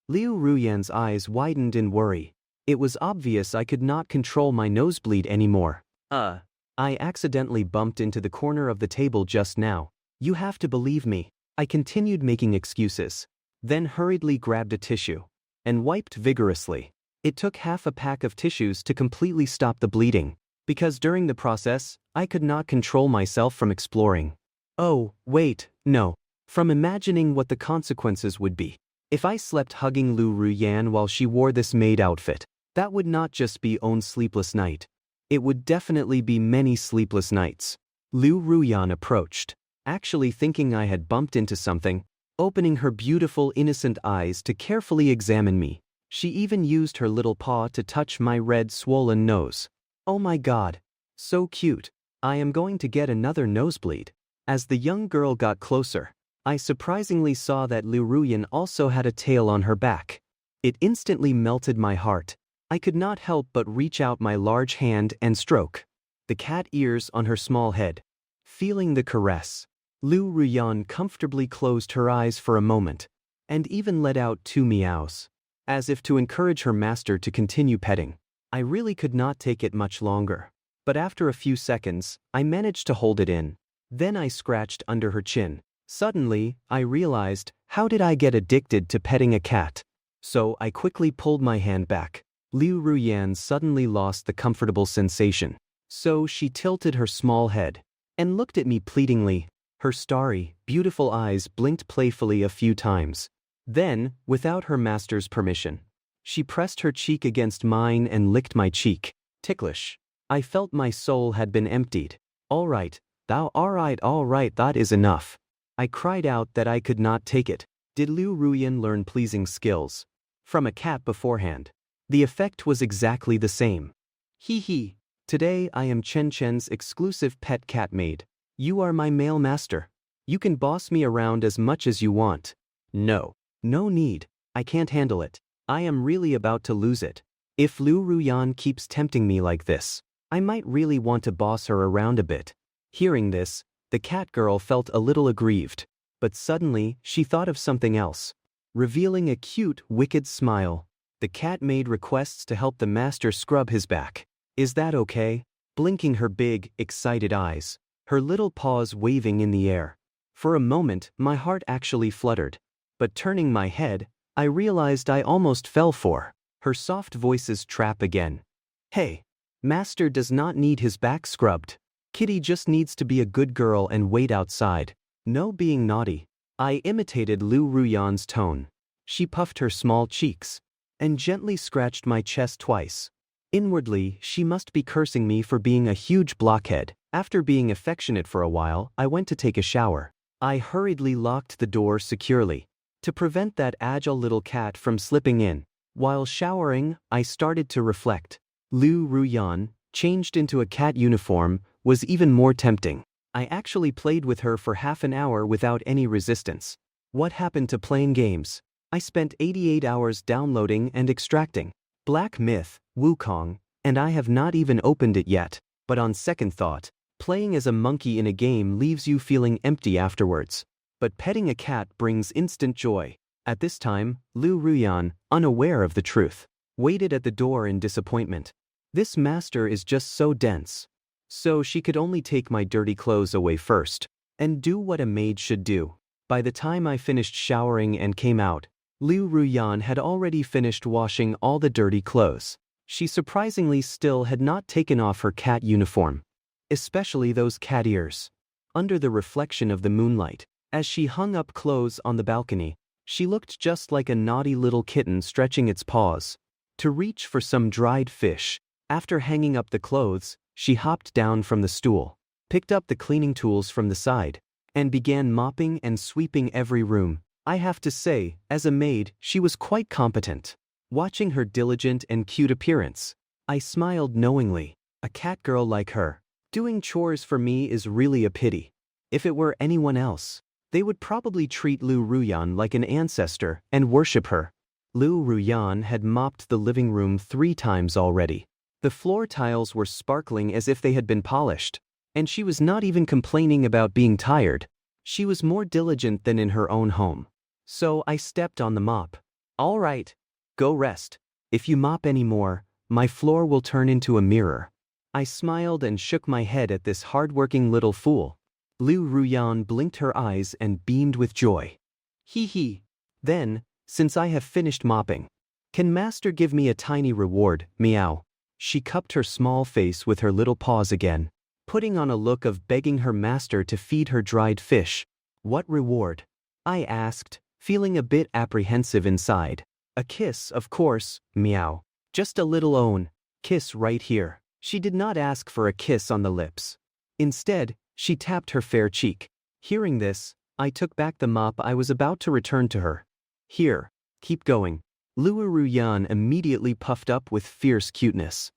Speaker 1: Liu Ruyan's eyes widened in worry. It was obvious I could not control my nosebleed anymore. I accidentally bumped into the corner of the table just now. You have to believe me. I continued making excuses, then hurriedly grabbed a tissue and wiped vigorously. It took half a pack of tissues to completely stop the bleeding, because during the process, I could not control myself from exploring. Oh, wait, no. From imagining what the consequences would be. If I slept hugging Liu Ruyan while she wore this maid outfit, that would not just be one sleepless night. It would definitely be many sleepless nights. Liu Ruyan approached, actually thinking I had bumped into something, opening her beautiful innocent eyes to carefully examine me. She even used her little paw to touch my red swollen nose. Oh my god. So cute. I am going to get another nosebleed. As the young girl got closer, I surprisingly saw that Liu Ruyan also had a tail on her back. It instantly melted my heart. I could not help but reach out my large hand and stroke the cat ears on her small head. Feeling the caress, Liu Ruyan comfortably closed her eyes for a moment, and even let out 2 meows, as if to encourage her master to continue petting. I really could not take it much longer, but after a few seconds, I managed to hold it in. Then I scratched under her chin. Suddenly, I realized, how did I get addicted to petting a cat? So I quickly pulled my hand back. Liu Ruyan suddenly lost the comfortable sensation. So she tilted her small head and looked at me pleadingly. Her starry, beautiful eyes blinked playfully a few times. Then, without her master's permission, she pressed her cheek against mine and licked my cheek. Ticklish. I felt my soul had been emptied. All right, that is enough. I cried out that I could not take it. Did Liu Ruyan learn pleasing skills from a cat beforehand? The effect was exactly the same. Hee hee. Today I am Chen's exclusive pet catmaid. You are my male master. You can boss me around as much as you want. No need. I can't handle it. I am really about to lose it. If Liu Ruyan keeps tempting me like this, I might really want to boss her around a bit. Hearing this, the catgirl felt a little aggrieved, but suddenly she thought of something else. Revealing a cute, wicked smile, the catmaid requests to help the master scrub his back. Is that okay? Blinking her big, excited eyes, her little paws waving in the air. For a moment, my heart actually fluttered. But turning my head, I realized I almost fell for her soft voice's trap again. Hey, master does not need his back scrubbed. Kitty just needs to be a good girl and wait outside. No being naughty. I imitated Liu Ruyan's tone. She puffed her small cheeks and gently scratched my chest twice. Inwardly, she must be cursing me for being a huge blockhead. After being affectionate for a while, I went to take a shower. I hurriedly locked the door securely to prevent that agile little cat from slipping in. While showering, I started to reflect. Liu Ruyan, changed into a cat uniform, was even more tempting. I actually played with her for half an hour without any resistance. What happened to playing games? I spent 88 hours downloading and extracting Black Myth, Wukong, and I have not even opened it yet. But on second thought, playing as a monkey in a game leaves you feeling empty afterwards. But petting a cat brings instant joy. At this time, Liu Ruyan, unaware of the truth, waited at the door in disappointment. This master is just so dense. So she could only take my dirty clothes away first and do what a maid should do. By the time I finished showering and came out, Liu Ruyan had already finished washing all the dirty clothes. She surprisingly still had not taken off her cat uniform, especially those cat ears. Under the reflection of the moonlight, as she hung up clothes on the balcony, she looked just like a naughty little kitten stretching its paws to reach for some dried fish. After hanging up the clothes, she hopped down from the stool, picked up the cleaning tools from the side, and began mopping and sweeping every room. I have to say, as a maid, she was quite competent. Watching her diligent and cute appearance, I smiled knowingly. A catgirl like her doing chores for me is really a pity. If it were anyone else, they would probably treat Liu Ruyan like an ancestor and worship her. Liu Ruyan had mopped the living room 3 times already. The floor tiles were sparkling as if they had been polished, and she was not even complaining about being tired. She was more diligent than in her own home. So I stepped on the mop. All right, go rest. If you mop any more, my floor will turn into a mirror. I smiled and shook my head at this hardworking little fool. Liu Ruyan blinked her eyes and beamed with joy. Hee hee. Then, since I have finished mopping, can master give me a tiny reward, meow? She cupped her small face with her little paws again, putting on a look of begging her master to feed her dried fish. What reward? I asked, feeling a bit apprehensive inside. A kiss, of course, meow. Just a little kiss right here. She did not ask for a kiss on the lips. Instead, She tapped her fair cheek. Hearing this, I took back the mop I was about to return to her. Here, keep going. Liu Ruyan immediately puffed up with fierce cuteness.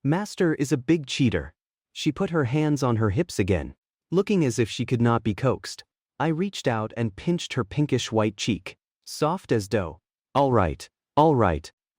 Speaker 1: Master is a big cheater. She put her hands on her hips again, looking as if she could not be coaxed. I reached out and pinched her pinkish white cheek, soft as dough. All right,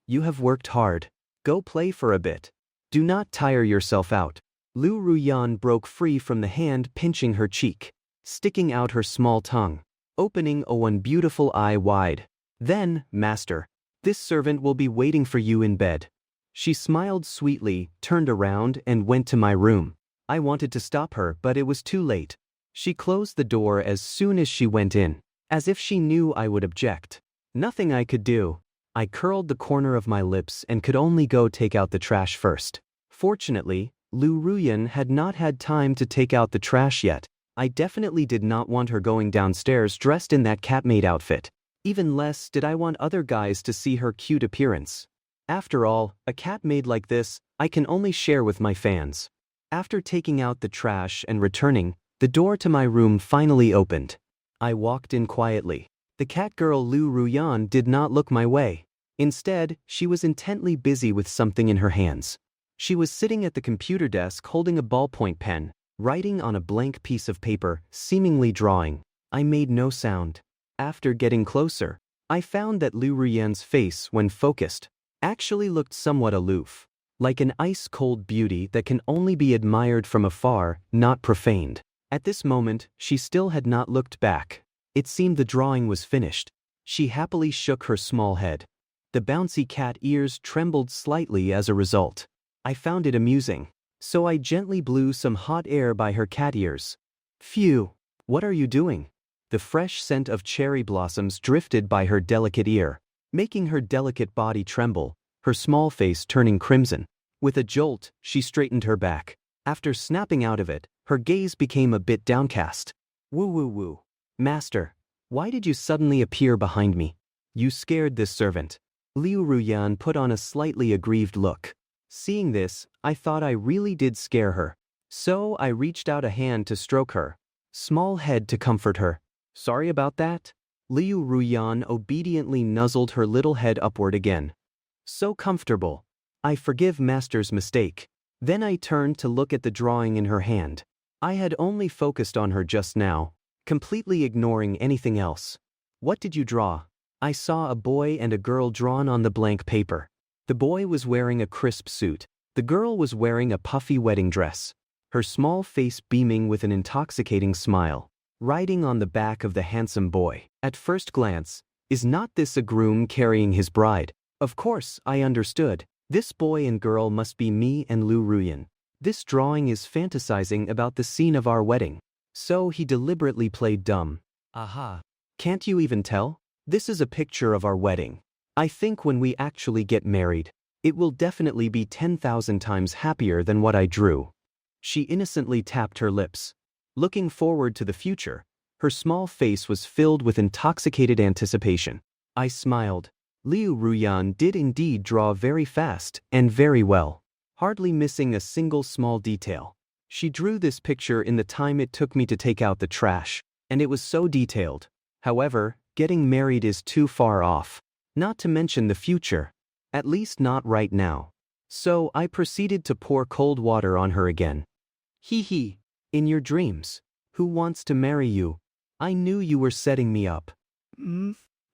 Speaker 1: you have worked hard. Go play for a bit. Do not tire yourself out. Liu Ruyan broke free from the hand pinching her cheek, sticking out her small tongue, opening one beautiful eye wide. Then, master, this servant will be waiting for you in bed. She smiled sweetly, turned around, and went to my room. I wanted to stop her, but it was too late. She closed the door as soon as she went in, as if she knew I would object. Nothing I could do. I curled the corner of my lips and could only go take out the trash first. Fortunately, Liu Ruyan had not had time to take out the trash yet. I definitely did not want her going downstairs dressed in that catmaid outfit. Even less did I want other guys to see her cute appearance. After all, a catmaid like this, I can only share with my fans. After taking out the trash and returning, the door to my room finally opened. I walked in quietly. The catgirl Liu Ruyan did not look my way. Instead, she was intently busy with something in her hands. She was sitting at the computer desk holding a ballpoint pen, writing on a blank piece of paper, seemingly drawing. I made no sound. After getting closer, I found that Liu Ruyan's face, when focused, actually looked somewhat aloof, like an ice-cold beauty that can only be admired from afar, not profaned. At this moment, she still had not looked back. It seemed the drawing was finished. She happily shook her small head. The bouncy cat ears trembled slightly as a result. I found it amusing, so I gently blew some hot air by her cat ears. Phew, what are you doing? The fresh scent of cherry blossoms drifted by her delicate ear, making her delicate body tremble, her small face turning crimson. With a jolt, she straightened her back. After snapping out of it, her gaze became a bit downcast. Woo. Master, why did you suddenly appear behind me? You scared this servant. Liu Ruyan put on a slightly aggrieved look. Seeing this, I thought I really did scare her. So I reached out a hand to stroke her small head to comfort her. Sorry about that. Liu Ruyan obediently nuzzled her little head upward again. So comfortable. I forgive Master's mistake. Then I turned to look at the drawing in her hand. I had only focused on her just now, completely ignoring anything else. What did you draw? I saw a boy and a girl drawn on the blank paper. The boy was wearing a crisp suit. The girl was wearing a puffy wedding dress, her small face beaming with an intoxicating smile. Riding on the back of the handsome boy. At first glance, is not this a groom carrying his bride? Of course, I understood. This boy and girl must be me and Liu Ruyan. This drawing is fantasizing about the scene of our wedding. So he deliberately played dumb. Aha. Can't you even tell? This is a picture of our wedding. I think when we actually get married, it will definitely be 10,000 times happier than what I drew. She innocently tapped her lips. Looking forward to the future, her small face was filled with intoxicated anticipation. I smiled. Liu Ruyan did indeed draw very fast and very well, hardly missing a single small detail. She drew this picture in the time it took me to take out the trash, and it was so detailed. However, getting married is too far off, not to mention the future, at least not right now. So I proceeded to pour cold water on her again. Hee. In your dreams, who wants to marry you? I knew you were setting me up.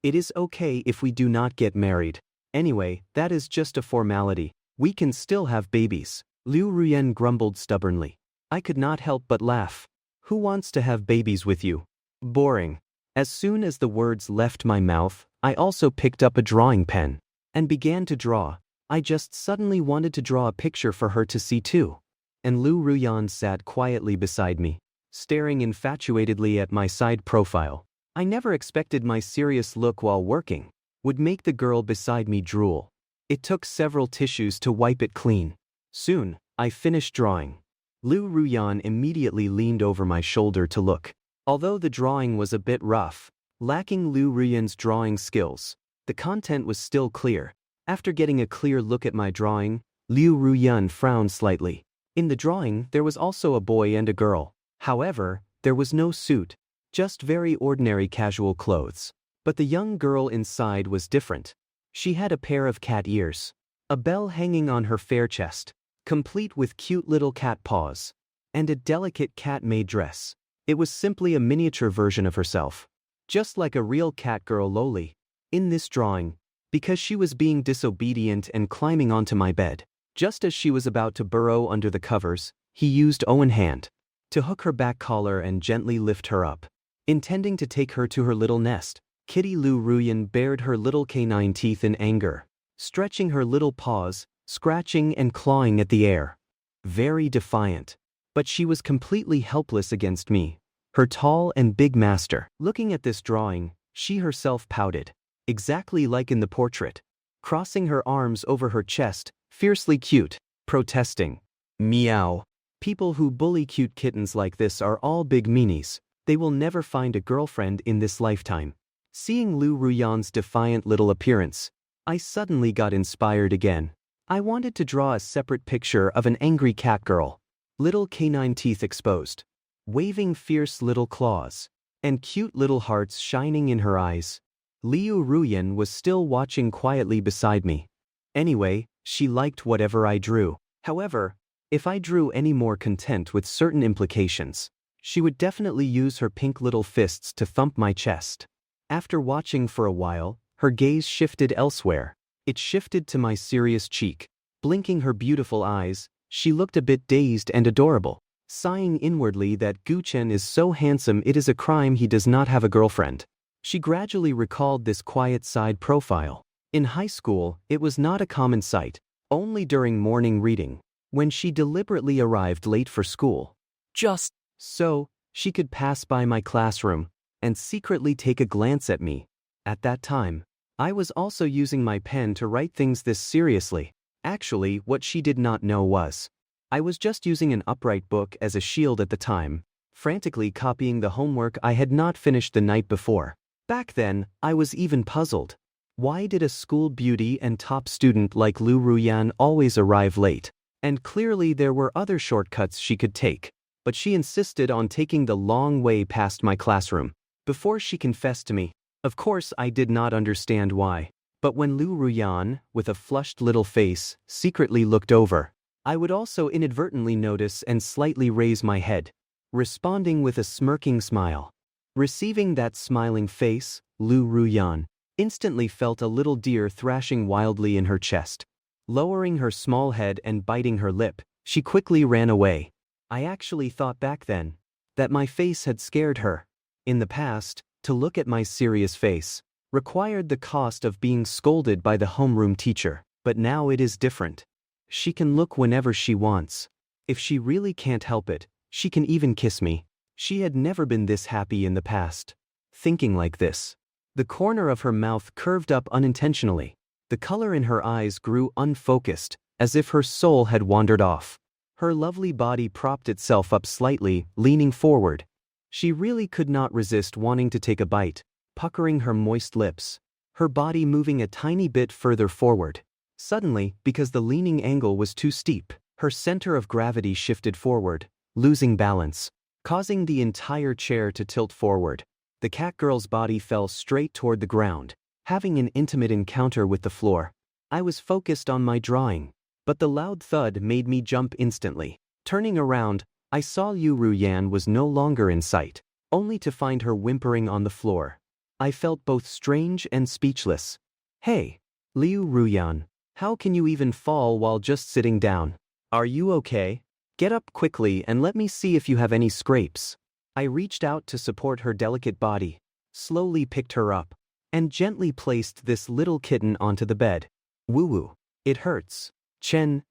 Speaker 1: It is okay if we do not get married. Anyway, that is just a formality. We can still have babies. Liu Ruyan grumbled stubbornly. I could not help but laugh. Who wants to have babies with you? Boring. As soon as the words left my mouth, I also picked up a drawing pen and began to draw. I just suddenly wanted to draw a picture for her to see too. And Liu Ruyan sat quietly beside me, staring infatuatedly at my side profile. I never expected my serious look while working would make the girl beside me drool. It took several tissues to wipe it clean. Soon, I finished drawing. Liu Ruyan immediately leaned over my shoulder to look. Although the drawing was a bit rough, lacking Liu Ruyan's drawing skills, the content was still clear. After getting a clear look at my drawing, Liu Ruyan frowned slightly. In the drawing, there was also a boy and a girl. However, there was no suit, just very ordinary casual clothes. But the young girl inside was different. She had a pair of cat ears, a bell hanging on her fair chest, complete with cute little cat paws, and a delicate catmaid dress. It was simply a miniature version of herself, just like a real catgirl lowly. In this drawing, because she was being disobedient and climbing onto my bed, just as she was about to burrow under the covers, he used own hand to hook her back collar and gently lift her up, intending to take her to her little nest. Kitty Liu Ruyan bared her little canine teeth in anger, stretching her little paws, scratching and clawing at the air. Very defiant. But she was completely helpless against me, her tall and big master. Looking at this drawing, she herself pouted, exactly like in the portrait, crossing her arms over her chest, fiercely cute, protesting. Meow. People who bully cute kittens like this are all big meanies. They will never find a girlfriend in this lifetime. Seeing Liu Ruyan's defiant little appearance, I suddenly got inspired again. I wanted to draw a separate picture of an angry catgirl, little canine teeth exposed, waving fierce little claws, and cute little hearts shining in her eyes. Liu Ruyan was still watching quietly beside me. Anyway, she liked whatever I drew. However, if I drew any more content with certain implications, she would definitely use her pink little fists to thump my chest. After watching for a while, her gaze shifted elsewhere. It shifted to my serious cheek. Blinking her beautiful eyes, she looked a bit dazed and adorable, sighing inwardly that Chen is so handsome it is a crime he does not have a girlfriend. She gradually recalled this quiet side profile. In high school, it was not a common sight, only during morning reading, when she deliberately arrived late for school. Just so she could pass by my classroom and secretly take a glance at me. At that time, I was also using my pen to write things this seriously. Actually, what she did not know was, I was just using an upright book as a shield at the time, frantically copying the homework I had not finished the night before. Back then, I was even puzzled. Why did a school beauty and top student like Liu Ruyan always arrive late? And clearly there were other shortcuts she could take, but she insisted on taking the long way past my classroom. Before she confessed to me, of course I did not understand why. But when Liu Ruyan, with a flushed little face, secretly looked over, I would also inadvertently notice and slightly raise my head, responding with a smirking smile. Receiving that smiling face, Liu Ruyan instantly felt a little deer thrashing wildly in her chest. Lowering her small head and biting her lip, she quickly ran away. I actually thought back then that my face had scared her. In the past, to look at my serious face required the cost of being scolded by the homeroom teacher, but now it is different. She can look whenever she wants. If she really can't help it, she can even kiss me. She had never been this happy in the past. Thinking like this, the corner of her mouth curved up unintentionally. The color in her eyes grew unfocused, as if her soul had wandered off. Her lovely body propped itself up slightly, leaning forward. She really could not resist wanting to take a bite, puckering her moist lips, her body moving a tiny bit further forward. Suddenly, because the leaning angle was too steep, her center of gravity shifted forward, losing balance, causing the entire chair to tilt forward. The catgirl's body fell straight toward the ground, having an intimate encounter with the floor. I was focused on my drawing, but the loud thud made me jump instantly. Turning around, I saw Liu Ruyan was no longer in sight, only to find her whimpering on the floor. I felt both strange and speechless. Hey, Liu Ruyan, how can you even fall while just sitting down? Are you okay? Get up quickly and let me see if you have any scrapes. I reached out to support her delicate body, slowly picked her up, and gently placed this little kitten onto the bed. Woo-woo. It hurts. Chen.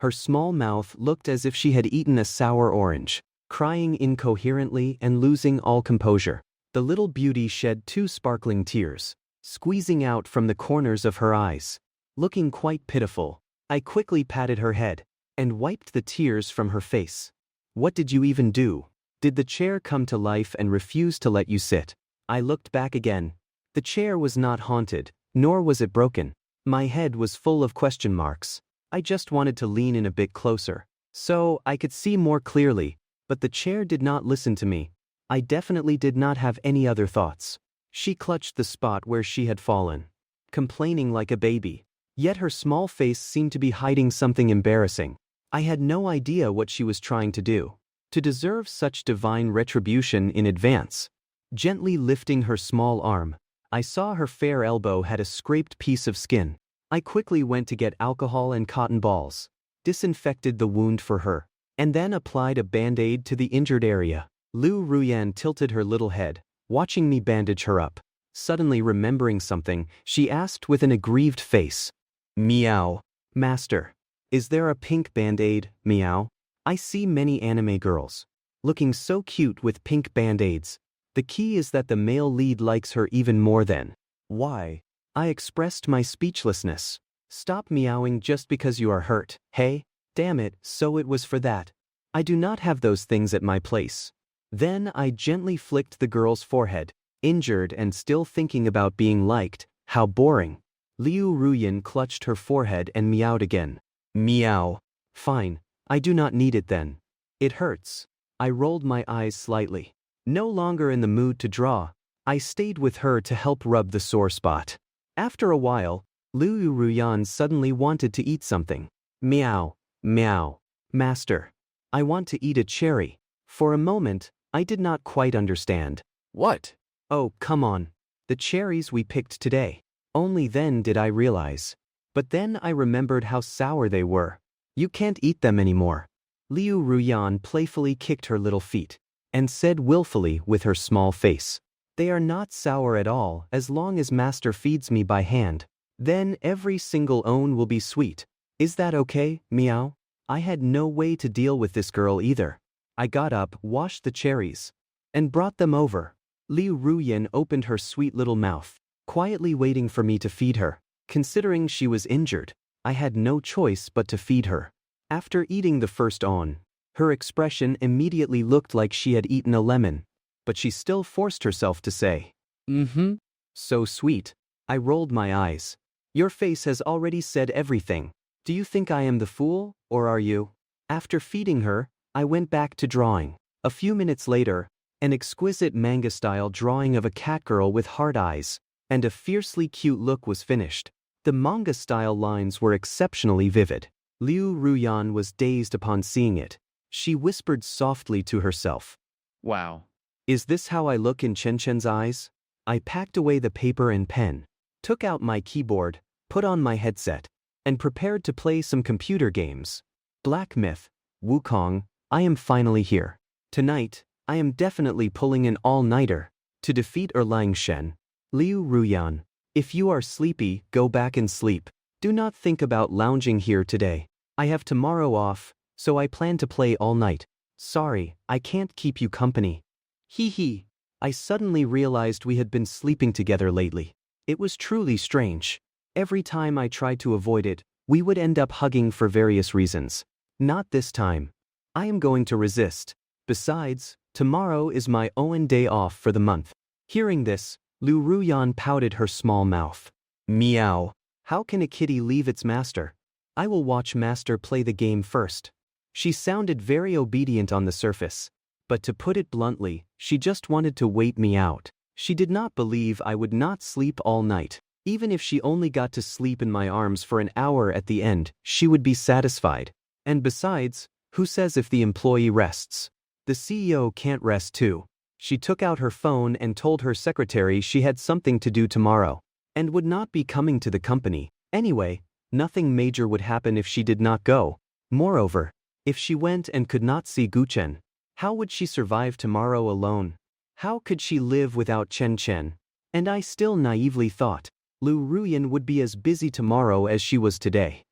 Speaker 1: Her small mouth looked as if she had eaten a sour orange, crying incoherently and losing all composure. The little beauty shed 2 sparkling tears, squeezing out from the corners of her eyes. Looking quite pitiful, I quickly patted her head and wiped the tears from her face. What did you even do? Did the chair come to life and refuse to let you sit? I looked back again. The chair was not haunted, nor was it broken. My head was full of question marks. I just wanted to lean in a bit closer, so I could see more clearly, but the chair did not listen to me. I definitely did not have any other thoughts. She clutched the spot where she had fallen, complaining like a baby. Yet her small face seemed to be hiding something embarrassing. I had no idea what she was trying to do, to deserve such divine retribution in advance. Gently lifting her small arm, I saw her fair elbow had a scraped piece of skin. I quickly went to get alcohol and cotton balls, disinfected the wound for her, and then applied a band-aid to the injured area. Liu Ruyan tilted her little head, watching me bandage her up. Suddenly remembering something, she asked with an aggrieved face. Meow. Master, is there a pink band-aid, meow? I see many anime girls looking so cute with pink band-aids. The key is that the male lead likes her even more than. Why? I expressed my speechlessness. Stop meowing just because you are hurt. Hey, damn it, so it was for that. I do not have those things at my place. Then I gently flicked the girl's forehead, injured and still thinking about being liked. How boring. Liu Ruyan clutched her forehead and meowed again. Meow. Fine, I do not need it then. It hurts. I rolled my eyes slightly. No longer in the mood to draw, I stayed with her to help rub the sore spot. After a while, Liu Ruyan suddenly wanted to eat something. Meow, meow. Master, I want to eat a cherry. For a moment, I did not quite understand. What? Oh, come on. The cherries we picked today. Only then did I realize. But then I remembered how sour they were. You can't eat them anymore. Liu Ruyan playfully kicked her little feet, and said willfully with her small face. They are not sour at all as long as master feeds me by hand. Then every single one will be sweet. Is that okay, meow? I had no way to deal with this girl either. I got up, washed the cherries, and brought them over. Liu Ruyan opened her sweet little mouth, quietly waiting for me to feed her. Considering she was injured, I had no choice but to feed her. After eating the first on, her expression immediately looked like she had eaten a lemon, but she still forced herself to say, "Mm-hmm. So sweet." I rolled my eyes. Your face has already said everything. Do you think I am the fool, or are you? After feeding her, I went back to drawing. A few minutes later, an exquisite manga-style drawing of a catgirl with heart eyes and a fiercely cute look was finished. The manga-style lines were exceptionally vivid. Liu Ruyan was dazed upon seeing it. She whispered softly to herself.
Speaker 2: Wow.
Speaker 1: Is this how I look in Chen's eyes? I packed away the paper and pen, took out my keyboard, put on my headset, and prepared to play some computer games. Black Myth, Wukong, I am finally here. Tonight, I am definitely pulling an all-nighter to defeat Erlang Shen. Liu Ruyan, if you are sleepy, go back and sleep. Do not think about lounging here today. I have tomorrow off, so I plan to play all night. Sorry, I can't keep you company. Hee hee. I suddenly realized we had been sleeping together lately. It was truly strange. Every time I tried to avoid it, we would end up hugging for various reasons. Not this time. I am going to resist. Besides, tomorrow is my own day off for the month. Hearing this, Liu Ruyan pouted her small mouth. Meow. How can a kitty leave its master? I will watch master play the game first. She sounded very obedient on the surface, but to put it bluntly, she just wanted to wait me out. She did not believe I would not sleep all night. Even if she only got to sleep in my arms for an hour at the end, she would be satisfied. And besides, who says if the employee rests, the CEO can't rest too? She took out her phone and told her secretary she had something to do tomorrow, and would not be coming to the company. Anyway, nothing major would happen if she did not go. Moreover, if she went and could not see Chen, how would she survive tomorrow alone? How could she live without Chen? And I still naively thought Liu Ruyan would be as busy tomorrow as she was today.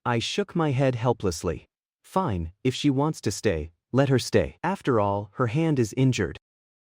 Speaker 1: I shook my head helplessly. Fine, if she wants to stay, let her stay. After all, her hand is injured.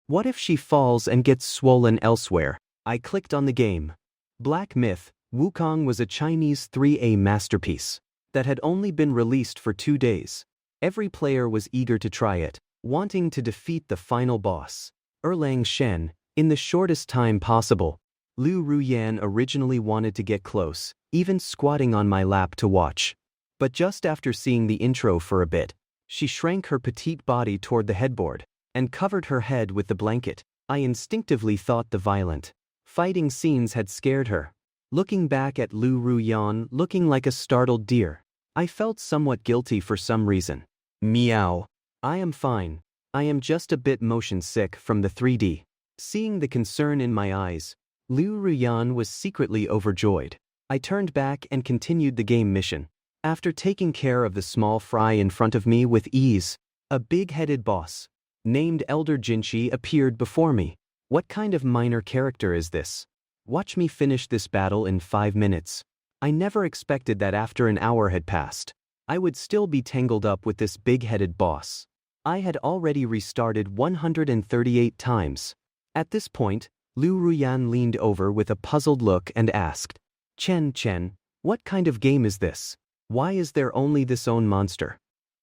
Speaker 1: What if she falls and gets swollen elsewhere? I clicked on the game. Black Myth, Wukong was a Chinese 3A masterpiece that had only been released for 2 days. Every player was eager to try it, wanting to defeat the final boss, Erlang Shen, in the shortest time possible. Liu Ruyan originally wanted to get close, even squatting on my lap to watch. But just after seeing the intro for a bit, She shrank her petite body toward the headboard and covered her head with the blanket. I instinctively thought the violent fighting scenes had scared her. Looking back at Liu Ruyan looking like a startled deer, I felt somewhat guilty for some reason. Meow. I am fine. I am just a bit motion sick from the 3D. Seeing the concern in my eyes, Liu Ruyan was secretly overjoyed. I turned back and continued the game mission. After taking care of the small fry in front of me with ease, a big-headed boss named Elder Jinchi appeared before me. What kind of minor character is this? Watch me finish this battle in 5 minutes. I never expected that after an hour had passed, I would still be tangled up with this big-headed boss. I had already restarted 138 times. At this point, Liu Ruyan leaned over with a puzzled look and asked, Chen, what kind of game is this? Why is there only this own monster?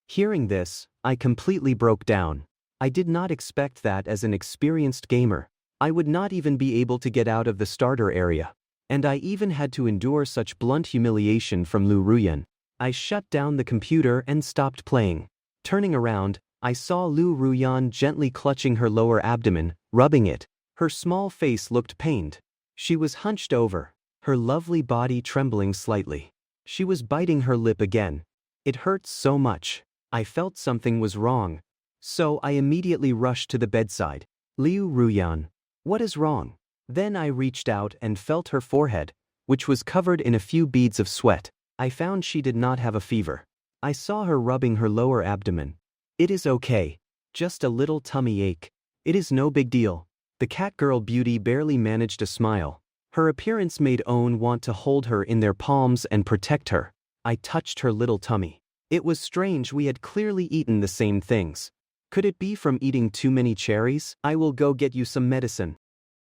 Speaker 1: Hearing this, I completely broke down. I did not expect that as an experienced gamer. I would not even be able to get out of the starter area. And I even had to endure such blunt humiliation from Liu Ruyan. I shut down the computer and stopped playing. Turning around, I saw Liu Ruyan gently clutching her lower abdomen, rubbing it. Her small face looked pained. She was hunched over, her lovely body trembling slightly. She was biting her lip again. It hurt so much. I felt something was wrong. So I immediately rushed to the bedside. Liu Ruyan, what is wrong? Then I reached out and felt her forehead, which was covered in a few beads of sweat. I found she did not have a fever. I saw her rubbing her lower abdomen. It is okay. Just a little tummy ache. It is no big deal. The catgirl beauty barely managed a smile. Her appearance made Owen want to hold her in their palms and protect her. I touched her little tummy. It was strange, we had clearly eaten the same things. Could it be from eating too many cherries? I will go get you some medicine.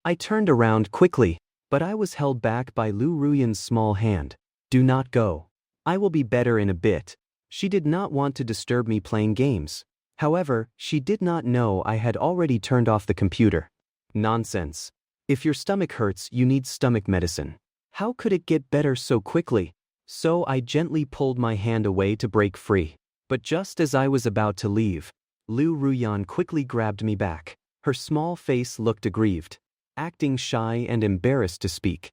Speaker 1: I turned around quickly, but I was held back by Liu Ruyan's small hand. Do not go. I will be better in a bit. She did not want to disturb me playing games. However, she did not know I had already turned off the computer. Nonsense. If your stomach hurts, you need stomach medicine. How could it get better so quickly? So I gently pulled my hand away to break free. But just as I was about to leave, Liu Ruyan quickly grabbed me back. Her small face looked aggrieved, acting shy and embarrassed to speak.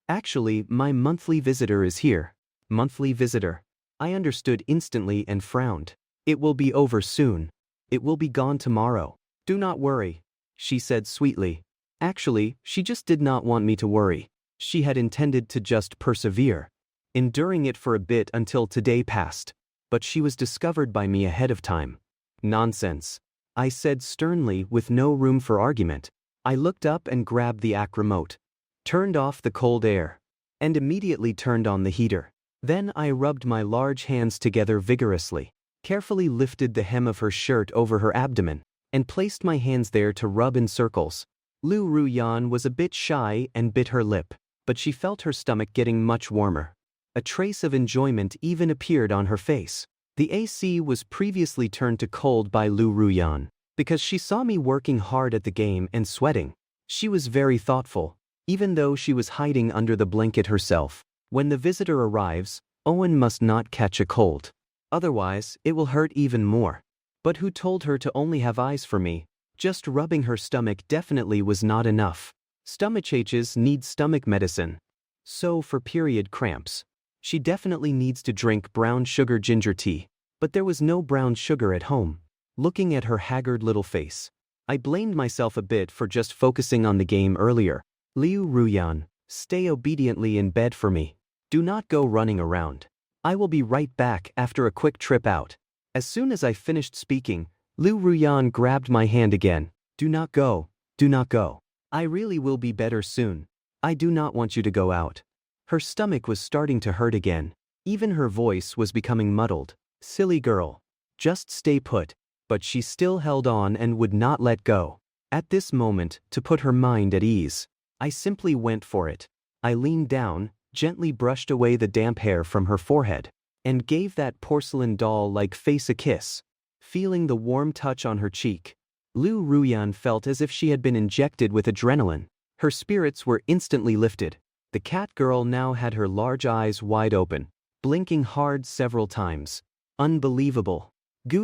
Speaker 1: Actually, my monthly visitor is here. Monthly visitor. I understood instantly and frowned. It will be over soon. It will be gone tomorrow. Do not worry, she said sweetly. Actually, she just did not want me to worry. She had intended to just persevere, enduring it for a bit until today passed. But she was discovered by me ahead of time. Nonsense, I said sternly with no room for argument. I looked up and grabbed the AC remote, turned off the cold air, and immediately turned on the heater. Then I rubbed my large hands together vigorously, carefully lifted the hem of her shirt over her abdomen, and placed my hands there to rub in circles. Liu Ruyan was a bit shy and bit her lip, but she felt her stomach getting much warmer. A trace of enjoyment even appeared on her face. The AC was previously turned to cold by Liu Ruyan, because she saw me working hard at the game and sweating. She was very thoughtful, even though she was hiding under the blanket herself. When the visitor arrives, Owen must not catch a cold. Otherwise, it will hurt even more. But who told her to only have eyes for me? Just rubbing her stomach definitely was not enough. Stomachaches need stomach medicine. So for period cramps, she definitely needs to drink brown sugar ginger tea. But there was no brown sugar at home. Looking at her haggard little face, I blamed myself a bit for just focusing on the game earlier. Liu Ruyan, stay obediently in bed for me. Do not go running around. I will be right back after a quick trip out. As soon as I finished speaking, Liu Ruyan grabbed my hand again. Do not go. Do not go. I really will be better soon. I do not want you to go out. Her stomach was starting to hurt again. Even her voice was becoming muddled. Silly girl. Just stay put. But she still held on and would not let go. At this moment, to put her mind at ease, I simply went for it. I leaned down, gently brushed away the damp hair from her forehead, and gave that porcelain doll-like face a kiss. Feeling the warm touch on her cheek, Liu Ruyan felt as if she had been injected with adrenaline. Her spirits were instantly lifted. The catgirl now had her large eyes wide open, blinking hard several times. Unbelievable.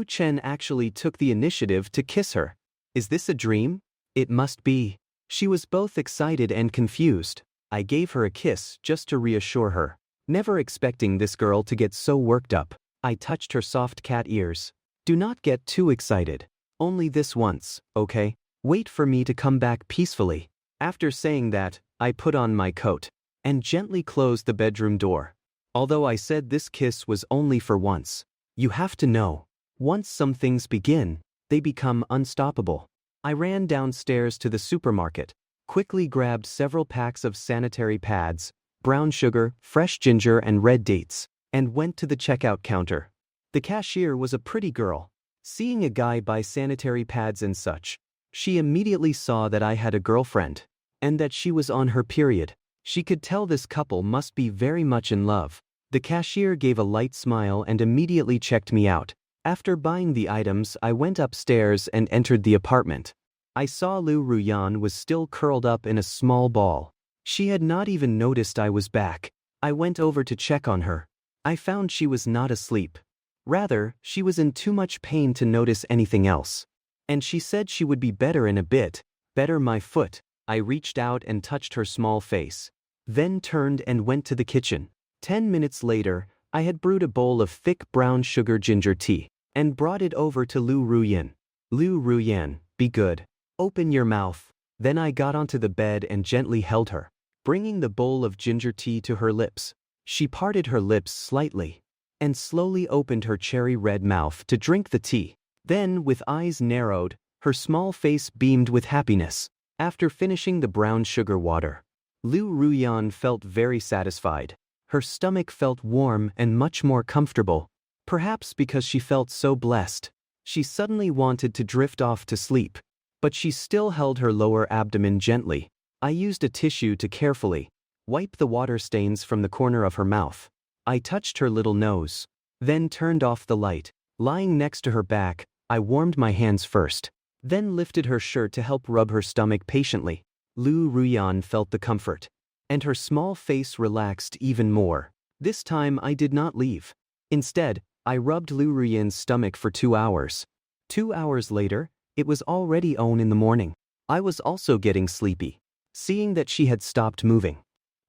Speaker 1: Chen actually took the initiative to kiss her. Is this a dream? It must be. She was both excited and confused. I gave her a kiss just to reassure her. Never expecting this girl to get so worked up. I touched her soft cat ears. Do not get too excited. Only this once, okay? Wait for me to come back peacefully. After saying that, I put on my coat and gently closed the bedroom door. Although I said this kiss was only for once, you have to know, once some things begin, they become unstoppable. I ran downstairs to the supermarket, quickly grabbed several packs of sanitary pads, brown sugar, fresh ginger and red dates, and went to the checkout counter. The cashier was a pretty girl. Seeing a guy buy sanitary pads and such, she immediately saw that I had a girlfriend, and that she was on her period. She could tell this couple must be very much in love. The cashier gave a light smile and immediately checked me out. After buying the items, I went upstairs and entered the apartment. I saw Liu Ruyan was still curled up in a small ball. She had not even noticed I was back. I went over to check on her. I found she was not asleep. Rather, she was in too much pain to notice anything else. And she said she would be better in a bit. Better my foot. I reached out and touched her small face. Then turned and went to the kitchen. 10 minutes later, I had brewed a bowl of thick brown sugar ginger tea and brought it over to Liu Ruyan. Liu Ruyan, be good. Open your mouth. Then I got onto the bed and gently held her, bringing the bowl of ginger tea to her lips. She parted her lips slightly and slowly opened her cherry red mouth to drink the tea. Then, with eyes narrowed, her small face beamed with happiness. After finishing the brown sugar water, Liu Ruyan felt very satisfied. Her stomach felt warm and much more comfortable. Perhaps because she felt so blessed, she suddenly wanted to drift off to sleep. But she still held her lower abdomen gently. I used a tissue to carefully wipe the water stains from the corner of her mouth. I touched her little nose, then turned off the light. Lying next to her back, I warmed my hands first, then lifted her shirt to help rub her stomach patiently. Liu Ruyan felt the comfort, and her small face relaxed even more. This time I did not leave. Instead, I rubbed Liu Ruyan's stomach for 2 hours. 2 hours later, it was already on in the morning. I was also getting sleepy, seeing that she had stopped moving.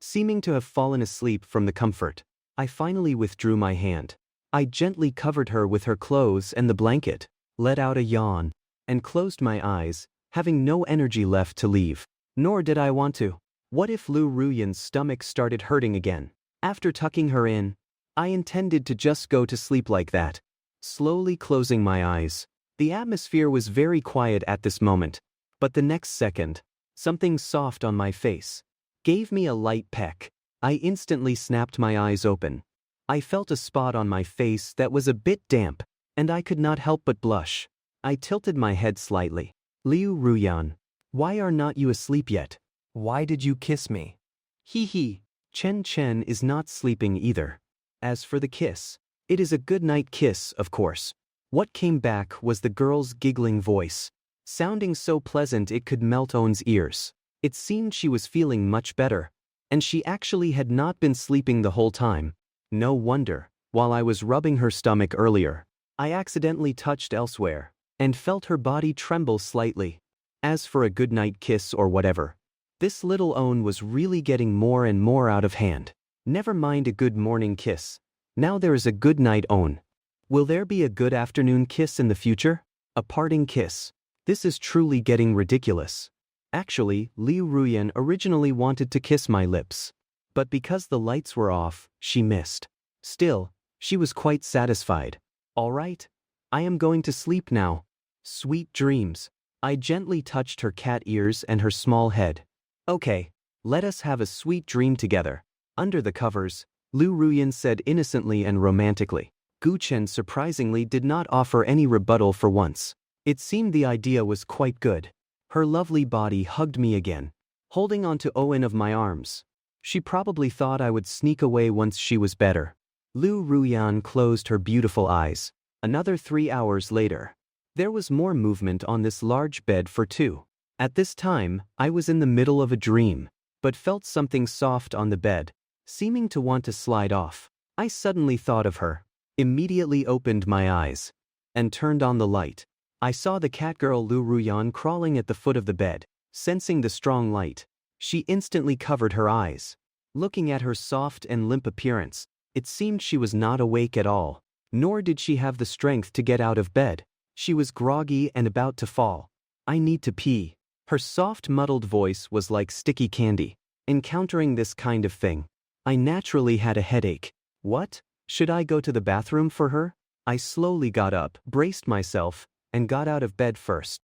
Speaker 1: Seeming to have fallen asleep from the comfort, I finally withdrew my hand. I gently covered her with her clothes and the blanket, let out a yawn, and closed my eyes, having no energy left to leave. Nor did I want to. What if Liu Ruyan's stomach started hurting again? After tucking her in, I intended to just go to sleep like that. Slowly closing my eyes. The atmosphere was very quiet at this moment, but the next second, something soft on my face gave me a light peck. I instantly snapped my eyes open. I felt a spot on my face that was a bit damp, and I could not help but blush. I tilted my head slightly. Liu Ruyan, why are not you asleep yet?
Speaker 3: Why did you kiss me?
Speaker 1: Hee. Chen is not sleeping either. As for the kiss, it is a good night kiss, of course. What came back was the girl's giggling voice, sounding so pleasant it could melt Owen's ears. It seemed she was feeling much better, and she actually had not been sleeping the whole time. No wonder, while I was rubbing her stomach earlier, I accidentally touched elsewhere, and felt her body tremble slightly. As for a goodnight kiss or whatever, this little Owen was really getting more and more out of hand. Never mind a good morning kiss. Now there is a good night Owen. Will there be a good afternoon kiss in the future? A parting kiss. This is truly getting ridiculous. Actually, Liu Ruyan originally wanted to kiss my lips, but because the lights were off, she missed. Still, she was quite satisfied. All right, I am going to sleep now. Sweet dreams. I gently touched her cat ears and her small head. Okay, let us have a sweet dream together. Under the covers, Liu Ruyan said innocently and romantically. Chen surprisingly did not offer any rebuttal for once. It seemed the idea was quite good. Her lovely body hugged me again, holding onto Owen of my arms. She probably thought I would sneak away once she was better. Liu Ruyan closed her beautiful eyes. Another 3 hours later, there was more movement on this large bed for two. At this time, I was in the middle of a dream, but felt something soft on the bed, seeming to want to slide off. I suddenly thought of her, immediately opened my eyes. and turned on the light. I saw the catgirl Liu Ruyan crawling at the foot of the bed. Sensing the strong light, she instantly covered her eyes. Looking at her soft and limp appearance, it seemed she was not awake at all, nor did she have the strength to get out of bed. She was groggy and about to fall. "I need to pee." Her soft, muddled voice was like sticky candy. Encountering this kind of thing, I naturally had a headache. What? Should I go to the bathroom for her? I slowly got up, braced myself, and got out of bed first.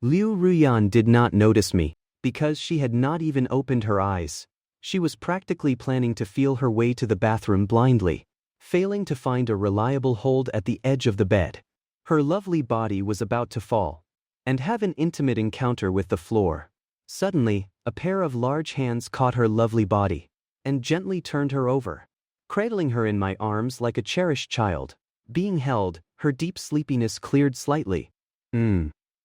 Speaker 1: Liu Ruyan did not notice me, because she had not even opened her eyes. She was practically planning to feel her way to the bathroom blindly, failing to find a reliable hold at the edge of the bed. Her lovely body was about to fall and have an intimate encounter with the floor. Suddenly, a pair of large hands caught her lovely body and gently turned her over, cradling her in my arms like a cherished child. Being held, her deep sleepiness cleared slightly.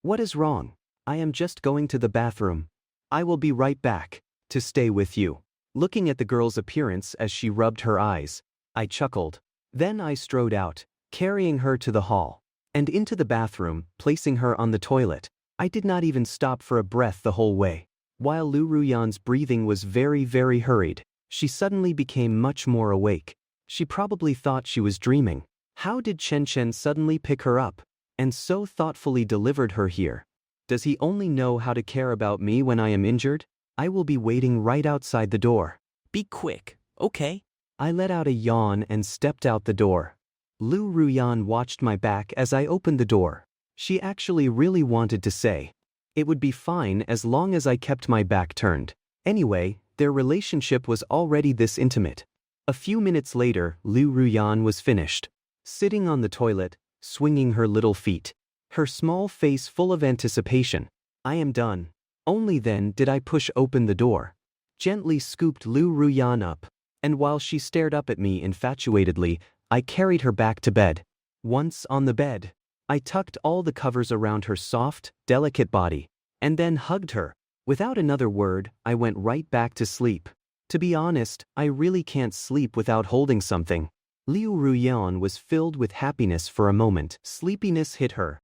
Speaker 1: What is wrong? I am just going to the bathroom. I will be right back to stay with you." Looking at the girl's appearance as she rubbed her eyes, I chuckled. Then I strode out, carrying her to the hall and into the bathroom, placing her on the toilet. I did not even stop for a breath the whole way. While Liu Ruyan's breathing was very, very hurried, she suddenly became much more awake. She probably thought she was dreaming. How did Chen suddenly pick her up and so thoughtfully delivered her here? Does he only know how to care about me when I am injured? I will be waiting right outside the door.
Speaker 3: Be quick, okay?
Speaker 1: I let out a yawn and stepped out the door. Liu Ruyan watched my back as I opened the door. She actually really wanted to say it would be fine as long as I kept my back turned. Anyway, their relationship was already this intimate. A few minutes later, Liu Ruyan was finished, sitting on the toilet, swinging her little feet, her small face full of anticipation. "I am done." Only then did I push open the door, gently scooped Liu Ruyan up, and while she stared up at me infatuatedly, I carried her back to bed. Once on the bed, I tucked all the covers around her soft, delicate body, and then hugged her. Without another word, I went right back to sleep. To be honest, I really can't sleep without holding something. Liu Ruyan was filled with happiness for a moment. Sleepiness hit her.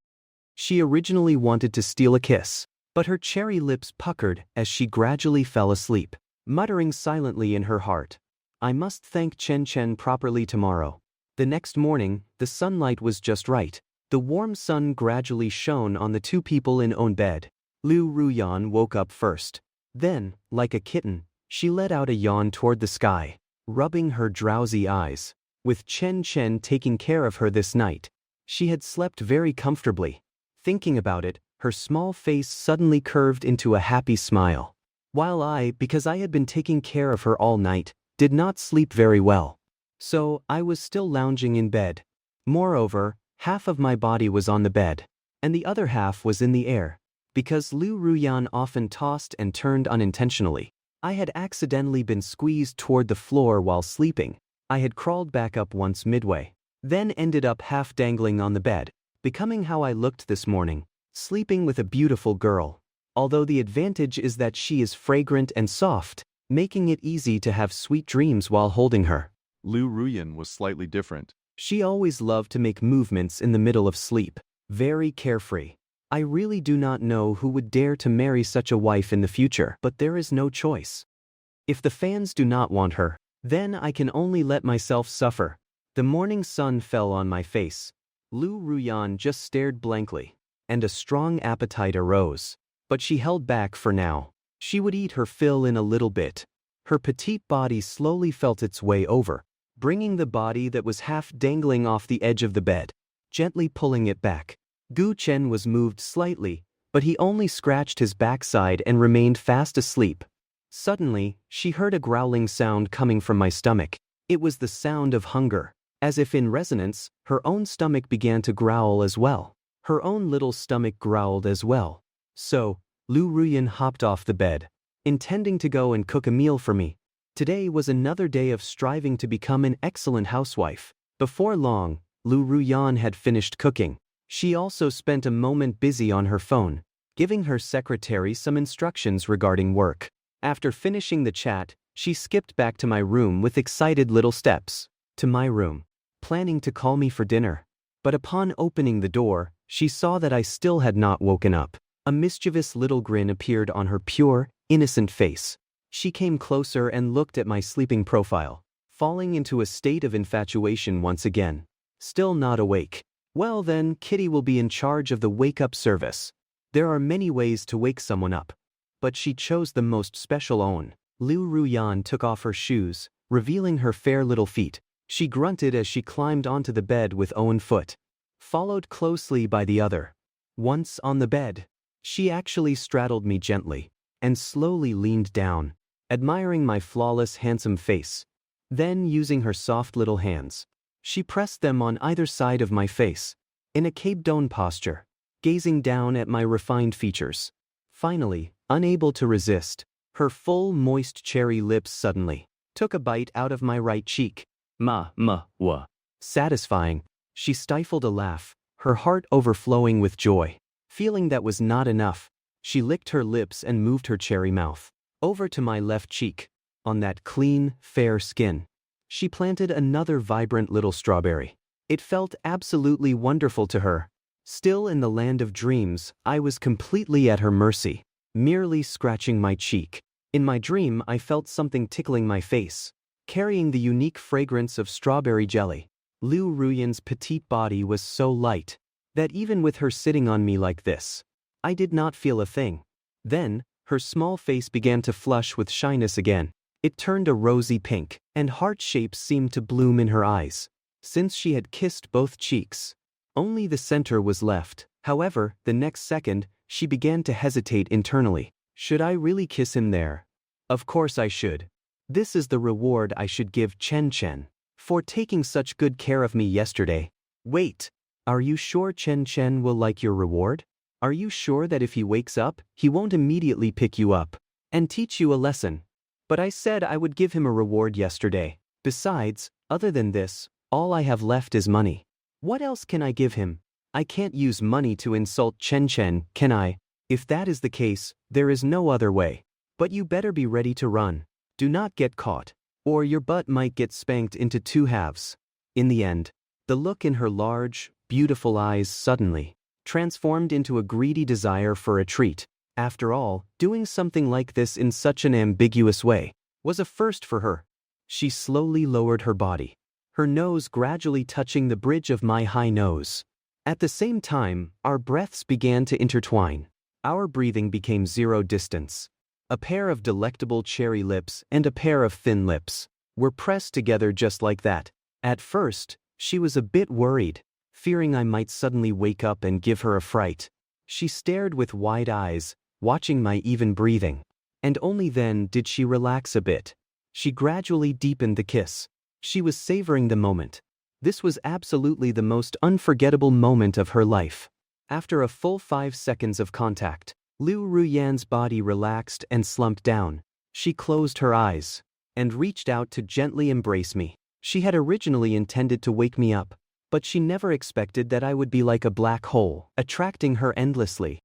Speaker 1: She originally wanted to steal a kiss, but her cherry lips puckered as she gradually fell asleep, muttering silently in her heart, "I must thank Chen properly tomorrow." The next morning, the sunlight was just right. The warm sun gradually shone on the two people in own bed. Liu Ruyan woke up first. Then, like a kitten, she let out a yawn toward the sky, rubbing her drowsy eyes. With Chen taking care of her this night, she had slept very comfortably. Thinking about it, her small face suddenly curved into a happy smile. While I, because I had been taking care of her all night, did not sleep very well. So, I was still lounging in bed. Moreover, half of my body was on the bed, and the other half was in the air. Because Liu Ruyan often tossed and turned unintentionally, I had accidentally been squeezed toward the floor while sleeping. I had crawled back up once midway, then ended up half dangling on the bed, becoming how I looked this morning, sleeping with a beautiful girl. Although the advantage is that she is fragrant and soft, making it easy to have sweet dreams while holding her.
Speaker 5: Liu Ruyan was slightly different.
Speaker 1: She always loved to make movements in the middle of sleep, very carefree. I really do not know who would dare to marry such a wife in the future, but there is no choice. If the fans do not want her, then I can only let myself suffer. The morning sun fell on my face. Liu Ruyan just stared blankly, and a strong appetite arose. But she held back for now. She would eat her fill in a little bit. Her petite body slowly felt its way over, bringing the body that was half dangling off the edge of the bed, gently pulling it back. Chen was moved slightly, but he only scratched his backside and remained fast asleep. Suddenly, she heard a growling sound coming from my stomach. It was the sound of hunger. As if in resonance, her own stomach began to growl as well. Her own little stomach growled as well. So, Liu Ruyan hopped off the bed, intending to go and cook a meal for me. Today was another day of striving to become an excellent housewife. Before long, Liu Ruyan had finished cooking. She also spent a moment busy on her phone, giving her secretary some instructions regarding work. After finishing the chat, she skipped back to my room with excited little steps. To my room, planning to call me for dinner. But upon opening the door, she saw that I still had not woken up. A mischievous little grin appeared on her pure, innocent face. She came closer and looked at my sleeping profile, falling into a state of infatuation once again. Still not awake. Well then, Kitty will be in charge of the wake-up service. There are many ways to wake someone up, but she chose the most special one. Liu Ruyan took off her shoes, revealing her fair little feet. She grunted as she climbed onto the bed with one foot, followed closely by the other. Once on the bed, she actually straddled me gently and slowly leaned down, admiring my flawless, handsome face. Then, using her soft little hands, she pressed them on either side of my face, in a cape-down posture, gazing down at my refined features. Finally, unable to resist, her full, moist cherry lips suddenly took a bite out of my right cheek. Manhwa. Satisfying, she stifled a laugh, her heart overflowing with joy. Feeling that was not enough, she licked her lips and moved her cherry mouth over to my left cheek. On that clean, fair skin, she planted another vibrant little strawberry. It felt absolutely wonderful to her. Still in the land of dreams, I was completely at her mercy, merely scratching my cheek. In my dream, I felt something tickling my face, carrying the unique fragrance of strawberry jelly. Liu Ruyan's petite body was so light that even with her sitting on me like this, I did not feel a thing. Then, her small face began to flush with shyness again. It turned a rosy pink, and heart shapes seemed to bloom in her eyes. Since she had kissed both cheeks, only the center was left. However, the next second, she began to hesitate internally. Should I really kiss him there? Of course I should. This is the reward I should give Chen for taking such good care of me yesterday. Wait, are you sure Chen will like your reward? Are you sure that if he wakes up, he won't immediately pick you up and teach you a lesson? But I said I would give him a reward yesterday. Besides, other than this, all I have left is money. What else can I give him? I can't use money to insult Chen, can I? If that is the case, there is no other way. But you better be ready to run. Do not get caught, or your butt might get spanked into two halves. In the end, the look in her large, beautiful eyes suddenly transformed into a greedy desire for a treat. After all, doing something like this in such an ambiguous way was a first for her. She slowly lowered her body, her nose gradually touching the bridge of my high nose. At the same time, our breaths began to intertwine. Our breathing became zero distance. A pair of delectable cherry lips and a pair of thin lips were pressed together just like that. At first, she was a bit worried, fearing I might suddenly wake up and give her a fright. She stared with wide eyes, watching my even breathing. And only then did she relax a bit. She gradually deepened the kiss. She was savoring the moment. This was absolutely the most unforgettable moment of her life. After a full 5 seconds of contact, Liu Ruyan's body relaxed and slumped down. She closed her eyes and reached out to gently embrace me. She had originally intended to wake me up, but she never expected that I would be like a black hole, attracting her endlessly.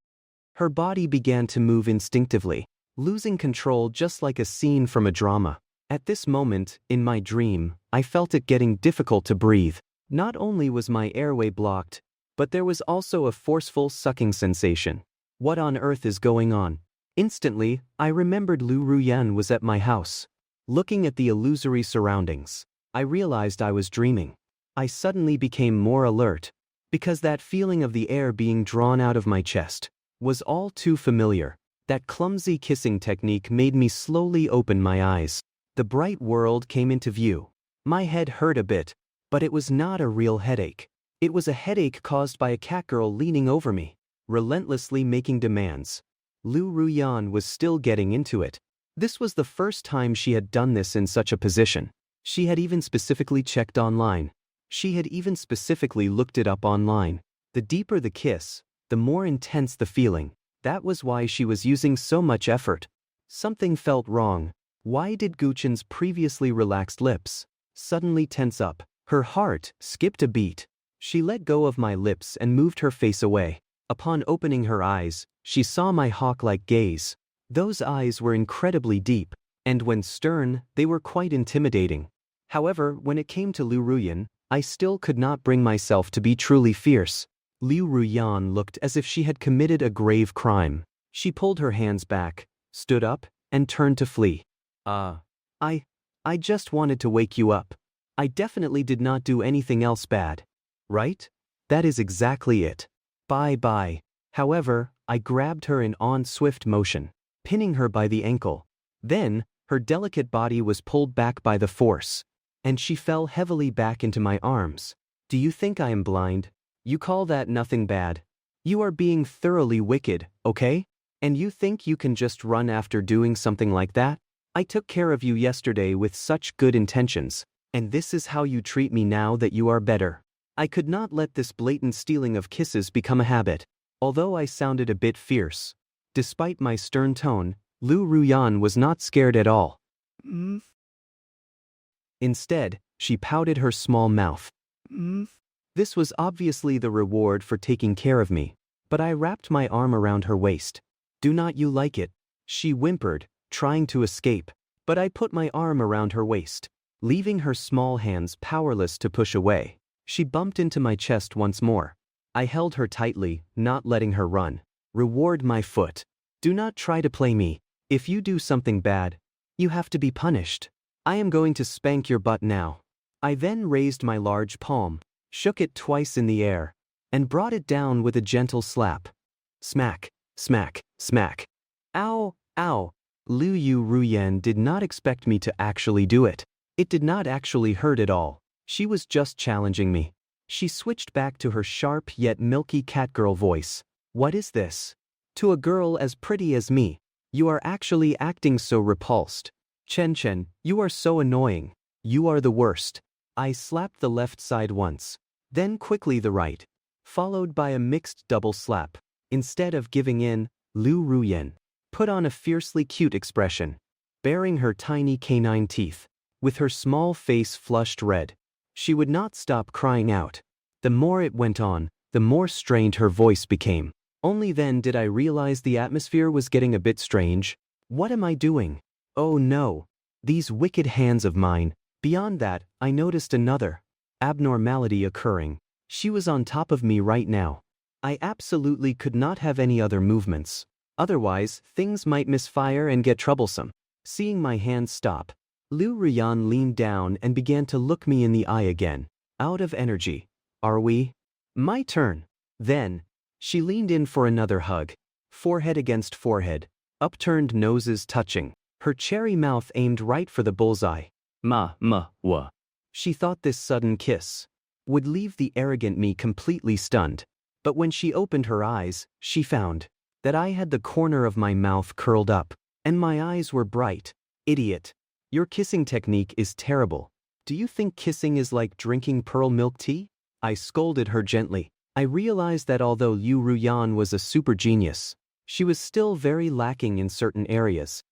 Speaker 1: Her body began to move instinctively, losing control just like a scene from a drama. At this moment, in my dream, I felt it getting difficult to breathe. Not only was my airway blocked, but there was also a forceful sucking sensation. What on earth is going on? Instantly, I remembered Liu Ruyan was at my house. Looking at the illusory surroundings, I realized I was dreaming. I suddenly became more alert, because that feeling of the air being drawn out of my chest was all too familiar. That clumsy kissing technique made me slowly open my eyes. The bright world came into view. My head hurt a bit, but it was not a real headache. It was a headache caused by a catgirl leaning over me, relentlessly making demands. Liu Ruyan was still getting into it. This was the first time she had done this in such a position. She had even specifically checked online. She had even specifically looked it up online. The deeper the kiss, the more intense the feeling. That was why she was using so much effort. Something felt wrong. Why did Guchen's previously relaxed lips suddenly tense up? Her heart skipped a beat. She let go of my lips and moved her face away. Upon opening her eyes, she saw my hawk-like gaze. Those eyes were incredibly deep, and when stern, they were quite intimidating. However, when it came to Liu Ruyan, I still could not bring myself to be truly fierce. Liu Ruyan looked as if she had committed a grave crime. She pulled her hands back, stood up, and turned to flee. I just wanted to wake you up. I definitely did not do anything else bad. Right? That is exactly it. Bye-bye. However, I grabbed her in swift motion, pinning her by the ankle. Then, her delicate body was pulled back by the force, and she fell heavily back into my arms. Do you think I am blind? You call that nothing bad? You are being thoroughly wicked, okay? And you think you can just run after doing something like that? I took care of you yesterday with such good intentions, and this is how you treat me now that you are better. I could not let this blatant stealing of kisses become a habit, although I sounded a bit fierce. Despite my stern tone, Liu Ruyan was not scared at all. Instead, she pouted her small mouth. This was obviously the reward for taking care of me, but I wrapped my arm around her waist. Do not you like it? She whimpered, trying to escape, but I put my arm around her waist, leaving her small hands powerless to push away. She bumped into my chest once more. I held her tightly, not letting her run. Reward my foot. Do not try to play me. If you do something bad, you have to be punished. I am going to spank your butt now. I then raised my large palm, shook it twice in the air, and brought it down with a gentle slap. Smack, smack, smack. Ow, ow. Liu Ruyan did not expect me to actually do it. It did not actually hurt at all. She was just challenging me. She switched back to her sharp yet milky catgirl voice. What is this? To a girl as pretty as me, you are actually acting so repulsed. Chen, you are so annoying. You are the worst. I slapped the left side once, then quickly the right, followed by a mixed double slap. Instead of giving in, Liu Ruyan put on a fiercely cute expression, baring her tiny canine teeth. With her small face flushed red, she would not stop crying out. The more it went on, the more strained her voice became. Only then did I realize the atmosphere was getting a bit strange. What am I doing? Oh no. These wicked hands of mine. Beyond that, I noticed another abnormality occurring. She was on top of me right now. I absolutely could not have any other movements. Otherwise, things might misfire and get troublesome. Seeing my hands stop, Liu Ruyan leaned down and began to look me in the eye again. Out of energy. Are we? My turn. Then, she leaned in for another hug. Forehead against forehead, upturned noses touching, her cherry mouth aimed right for the bullseye. Manhwa. She thought this sudden kiss would leave the arrogant me completely stunned. But when she opened her eyes, she found that I had the corner of my mouth curled up, and my eyes were bright. Idiot. Your kissing technique is terrible. Do you think kissing is like drinking pearl milk tea? I scolded her gently. I realized that although Liu Ruyan was a super genius, she was still very lacking in certain areas.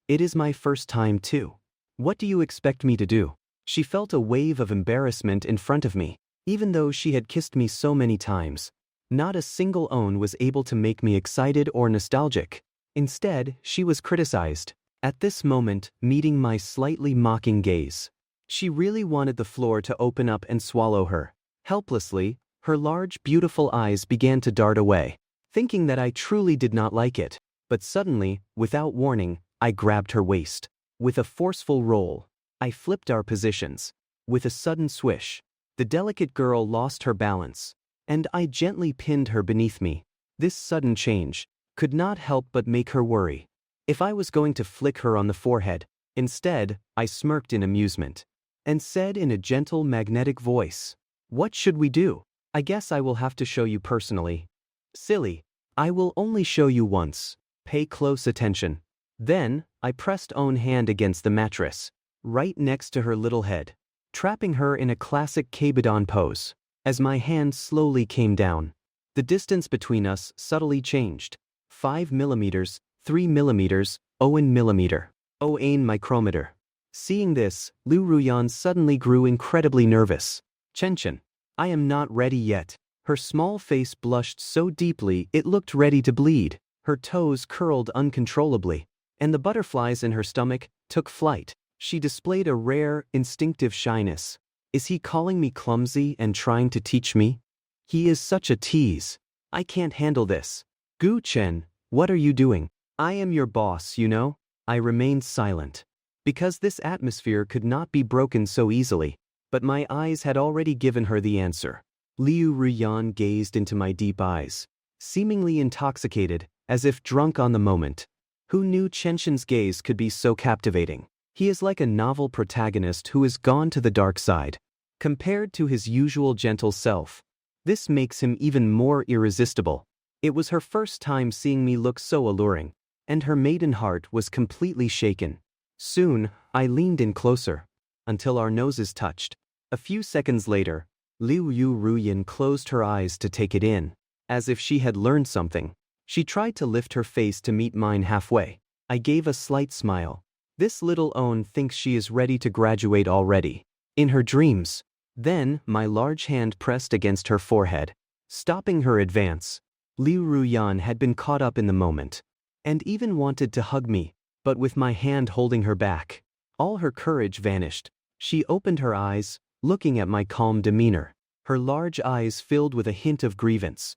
Speaker 1: It is my first time too. What do you expect me to do? She felt a wave of embarrassment in front of me. Even though she had kissed me so many times, not a single one was able to make me excited or nostalgic. Instead, she was criticized. At this moment, meeting my slightly mocking gaze, she really wanted the floor to open up and swallow her. Helplessly, her large, beautiful eyes began to dart away, thinking that I truly did not like it. But suddenly, without warning, I grabbed her waist. With a forceful roll, I flipped our positions. With a sudden swish, the delicate girl lost her balance, and I gently pinned her beneath me. This sudden change could not help but make her worry. If I was going to flick her on the forehead, instead, I smirked in amusement and said in a gentle, magnetic voice, "What should we do? I guess I will have to show you personally." Silly. I will only show you once. Pay close attention. Then, I pressed own hand against the mattress, right next to her little head, trapping her in a classic Kabadon pose. As my hand slowly came down, the distance between us subtly changed. 5 millimeters, 3 millimeters, 1 millimeter, 1 micrometer. Seeing this, Liu Ruyan suddenly grew incredibly nervous. Chen, I am not ready yet. Her small face blushed so deeply it looked ready to bleed. Her toes curled uncontrollably, and the butterflies in her stomach took flight. She displayed a rare, instinctive shyness, Is he calling me clumsy and trying to teach me? He is such a tease. I can't handle this. Gu Chen, what are you doing? I am your boss, you know? I remained silent. Because this atmosphere could not be broken so easily. But my eyes had already given her the answer. Liu Ruyan gazed into my deep eyes, seemingly intoxicated, as if drunk on the moment. Who knew Chen's gaze could be so captivating? He is like a novel protagonist who has gone to the dark side. Compared to his usual gentle self, this makes him even more irresistible. It was her first time seeing me look so alluring, and her maiden heart was completely shaken. Soon, I leaned in closer, until our noses touched. A few seconds later, Liu Ruyan closed her eyes to take it in, as if she had learned something. She tried to lift her face to meet mine halfway. I gave a slight smile. This little own thinks she is ready to graduate already. In her dreams. Then, my large hand pressed against her forehead, stopping her advance. Liu Ruyan had been caught up in the moment, and even wanted to hug me, but with my hand holding her back, all her courage vanished. She opened her eyes, looking at my calm demeanor, her large eyes filled with a hint of grievance.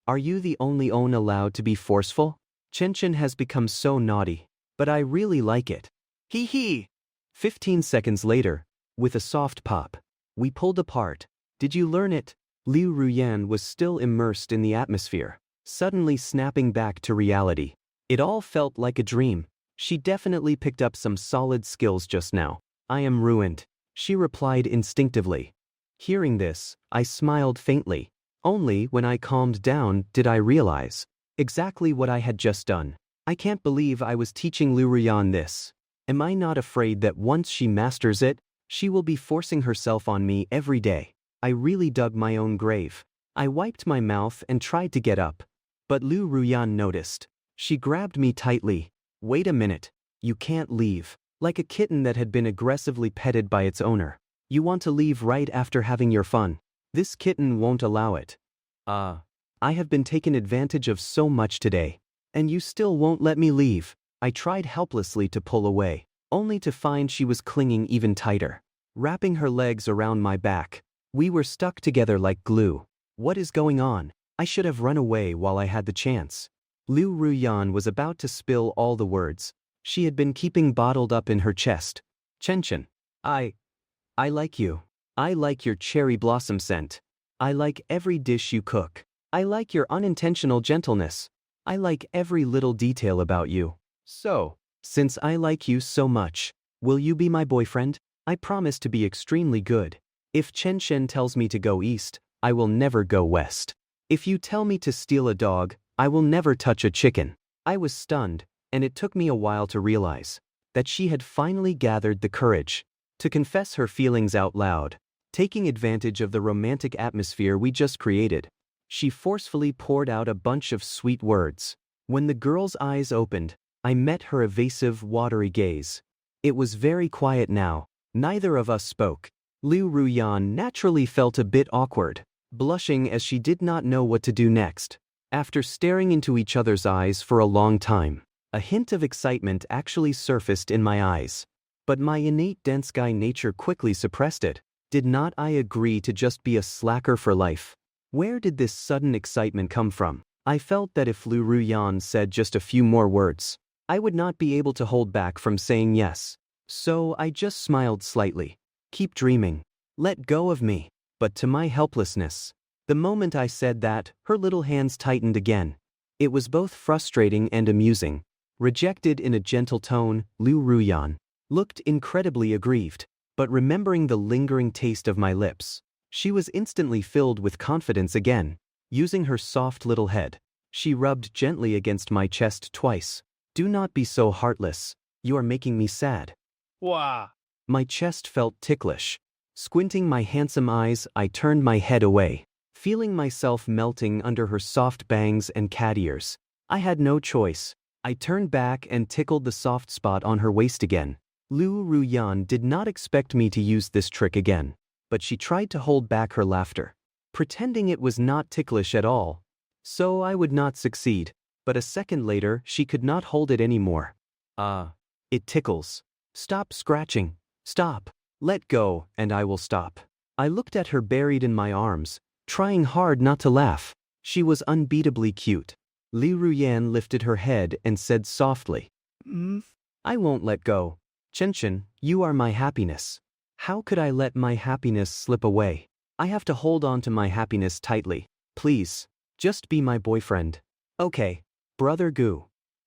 Speaker 1: Are you the only own allowed to be forceful? Chen has become so naughty, but I really like it. Hee hee. 15 seconds later, with a soft pop, we pulled apart. Did you learn it? Liu Ruyan was still immersed in the atmosphere, suddenly snapping back to reality. It all felt like a dream. She definitely picked up some solid skills just now. I am ruined, she replied instinctively. Hearing this, I smiled faintly. Only when I calmed down did I realize exactly what I had just done. I can't believe I was teaching Liu Ruyan this. Am I not afraid that once she masters it, she will be forcing herself on me every day? I really dug my own grave. I wiped my mouth and tried to get up. But Liu Ruyan noticed. She grabbed me tightly. Wait a minute. You can't leave. Like a kitten that had been aggressively petted by its owner. You want to leave right after having your fun. This kitten won't allow it. I have been taken advantage of so much today. And you still won't let me leave. I tried helplessly to pull away, only to find she was clinging even tighter, wrapping her legs around my back. We were stuck together like glue. What is going on? I should have run away while I had the chance. Liu Ruyan was about to spill all the words she had been keeping bottled up in her chest. Chen, I like you. I like your cherry blossom scent. I like every dish you cook. I like your unintentional gentleness. I like every little detail about you. So, since I like you so much, will you be my boyfriend? I promise to be extremely good. If Chen tells me to go east, I will never go west. If you tell me to steal a dog, I will never touch a chicken. I was stunned, and it took me a while to realize that she had finally gathered the courage to confess her feelings out loud. Taking advantage of the romantic atmosphere we just created, she forcefully poured out a bunch of sweet words. When the girl's eyes opened, I met her evasive, watery gaze. It was very quiet now. Neither of us spoke. Liu Ruyan naturally felt a bit awkward, blushing as she did not know what to do next. After staring into each other's eyes for a long time, a hint of excitement actually surfaced in my eyes. But my innate dense guy nature quickly suppressed it. Did not I agree to just be a slacker for life? Where did this sudden excitement come from? I felt that if Liu Ruyan said just a few more words, I would not be able to hold back from saying yes. So I just smiled slightly. Keep dreaming. Let go of me. But to my helplessness, the moment I said that, her little hands tightened again. It was both frustrating and amusing. Rejected in a gentle tone, Liu Ruyan looked incredibly aggrieved. But remembering the lingering taste of my lips, she was instantly filled with confidence again. Using her soft little head, she rubbed gently against my chest twice. Do not be so heartless. You are making me sad.
Speaker 3: Wow.
Speaker 1: My chest felt ticklish. Squinting my handsome eyes, I turned my head away, feeling myself melting under her soft bangs and cat ears. I had no choice. I turned back and tickled the soft spot on her waist again. Liu Ruyan did not expect me to use this trick again, but she tried to hold back her laughter, pretending it was not ticklish at all. So I would not succeed, but a second later she could not hold it anymore. It tickles. Stop scratching. Stop. Let go, and I will stop. I looked at her buried in my arms, trying hard not to laugh. She was unbeatably cute. Liu Ruyan lifted her head and said softly, I won't let go. Chen, you are my happiness. How could I let my happiness slip away? I have to hold on to my happiness tightly. Please, just be my boyfriend. Okay, brother Goo.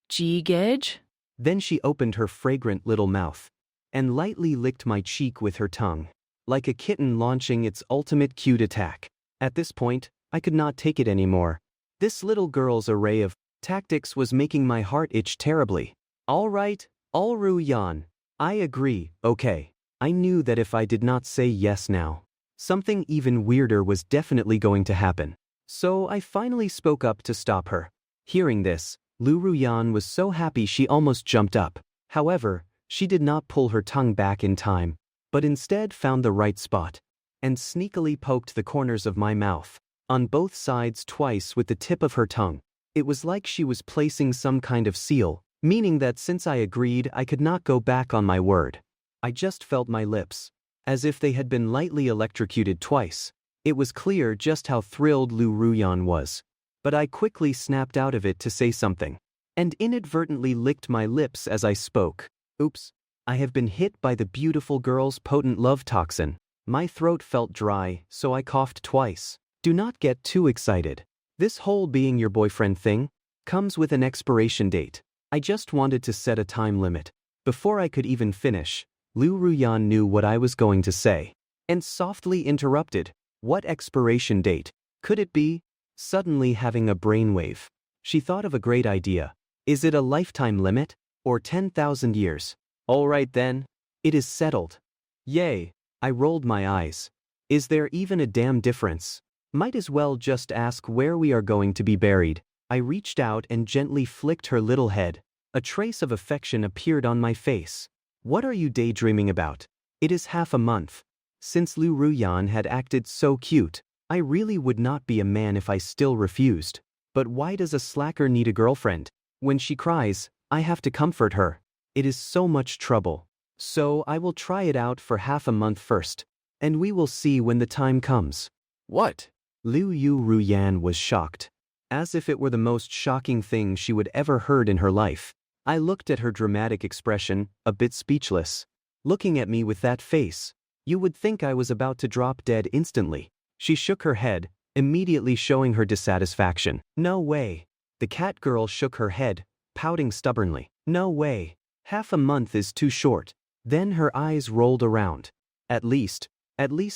Speaker 4: G-gage?
Speaker 1: Then she opened her fragrant little mouth and lightly licked my cheek with her tongue, like a kitten launching its ultimate cute attack. At this point, I could not take it anymore. This little girl's array of tactics was making my heart itch terribly. All right, all Ruyan. I agree, okay. I knew that if I did not say yes now, something even weirder was definitely going to happen. So I finally spoke up to stop her. Hearing this, Liu Ruyan was so happy she almost jumped up. However, she did not pull her tongue back in time, but instead found the right spot and sneakily poked the corners of my mouth on both sides twice with the tip of her tongue. It was like she was placing some kind of seal, meaning that since I agreed, I could not go back on my word. I just felt my lips, as if they had been lightly electrocuted twice. It was clear just how thrilled Liu Ruyan was. But I quickly snapped out of it to say something, and inadvertently licked my lips as I spoke. Oops. I have been hit by the beautiful girl's potent love toxin. My throat felt dry, so I coughed twice. Do not get too excited. This whole being your boyfriend thing comes with an expiration date. I just wanted to set a time limit. Before I could even finish, Liu Ruyan knew what I was going to say, and softly interrupted. What expiration date could it be? Suddenly having a brainwave, she thought of a great idea. Is it a lifetime limit? Or 10,000 years? All right then. It is settled. Yay. I rolled my eyes. Is there even a damn difference? Might as well just ask where we are going to be buried. I reached out and gently flicked her little head. A trace of affection appeared on my face. What are you daydreaming about? It is half a month. Since Liu Ruyan had acted so cute, I really would not be a man if I still refused. But why does a slacker need a girlfriend? When she cries, I have to comfort her. It is so much trouble. So I will try it out for half a month first, and we will see when the time comes. What? Liu Ruyan was shocked. As if it were the most shocking thing she would ever heard in her life. I looked at her dramatic expression, a bit speechless. Looking at me with that face, you would think I was about to drop dead instantly. She shook her head, immediately showing her dissatisfaction. No way. The catgirl shook her head, pouting stubbornly. No way. Half a month is too short. Then her eyes rolled around. At least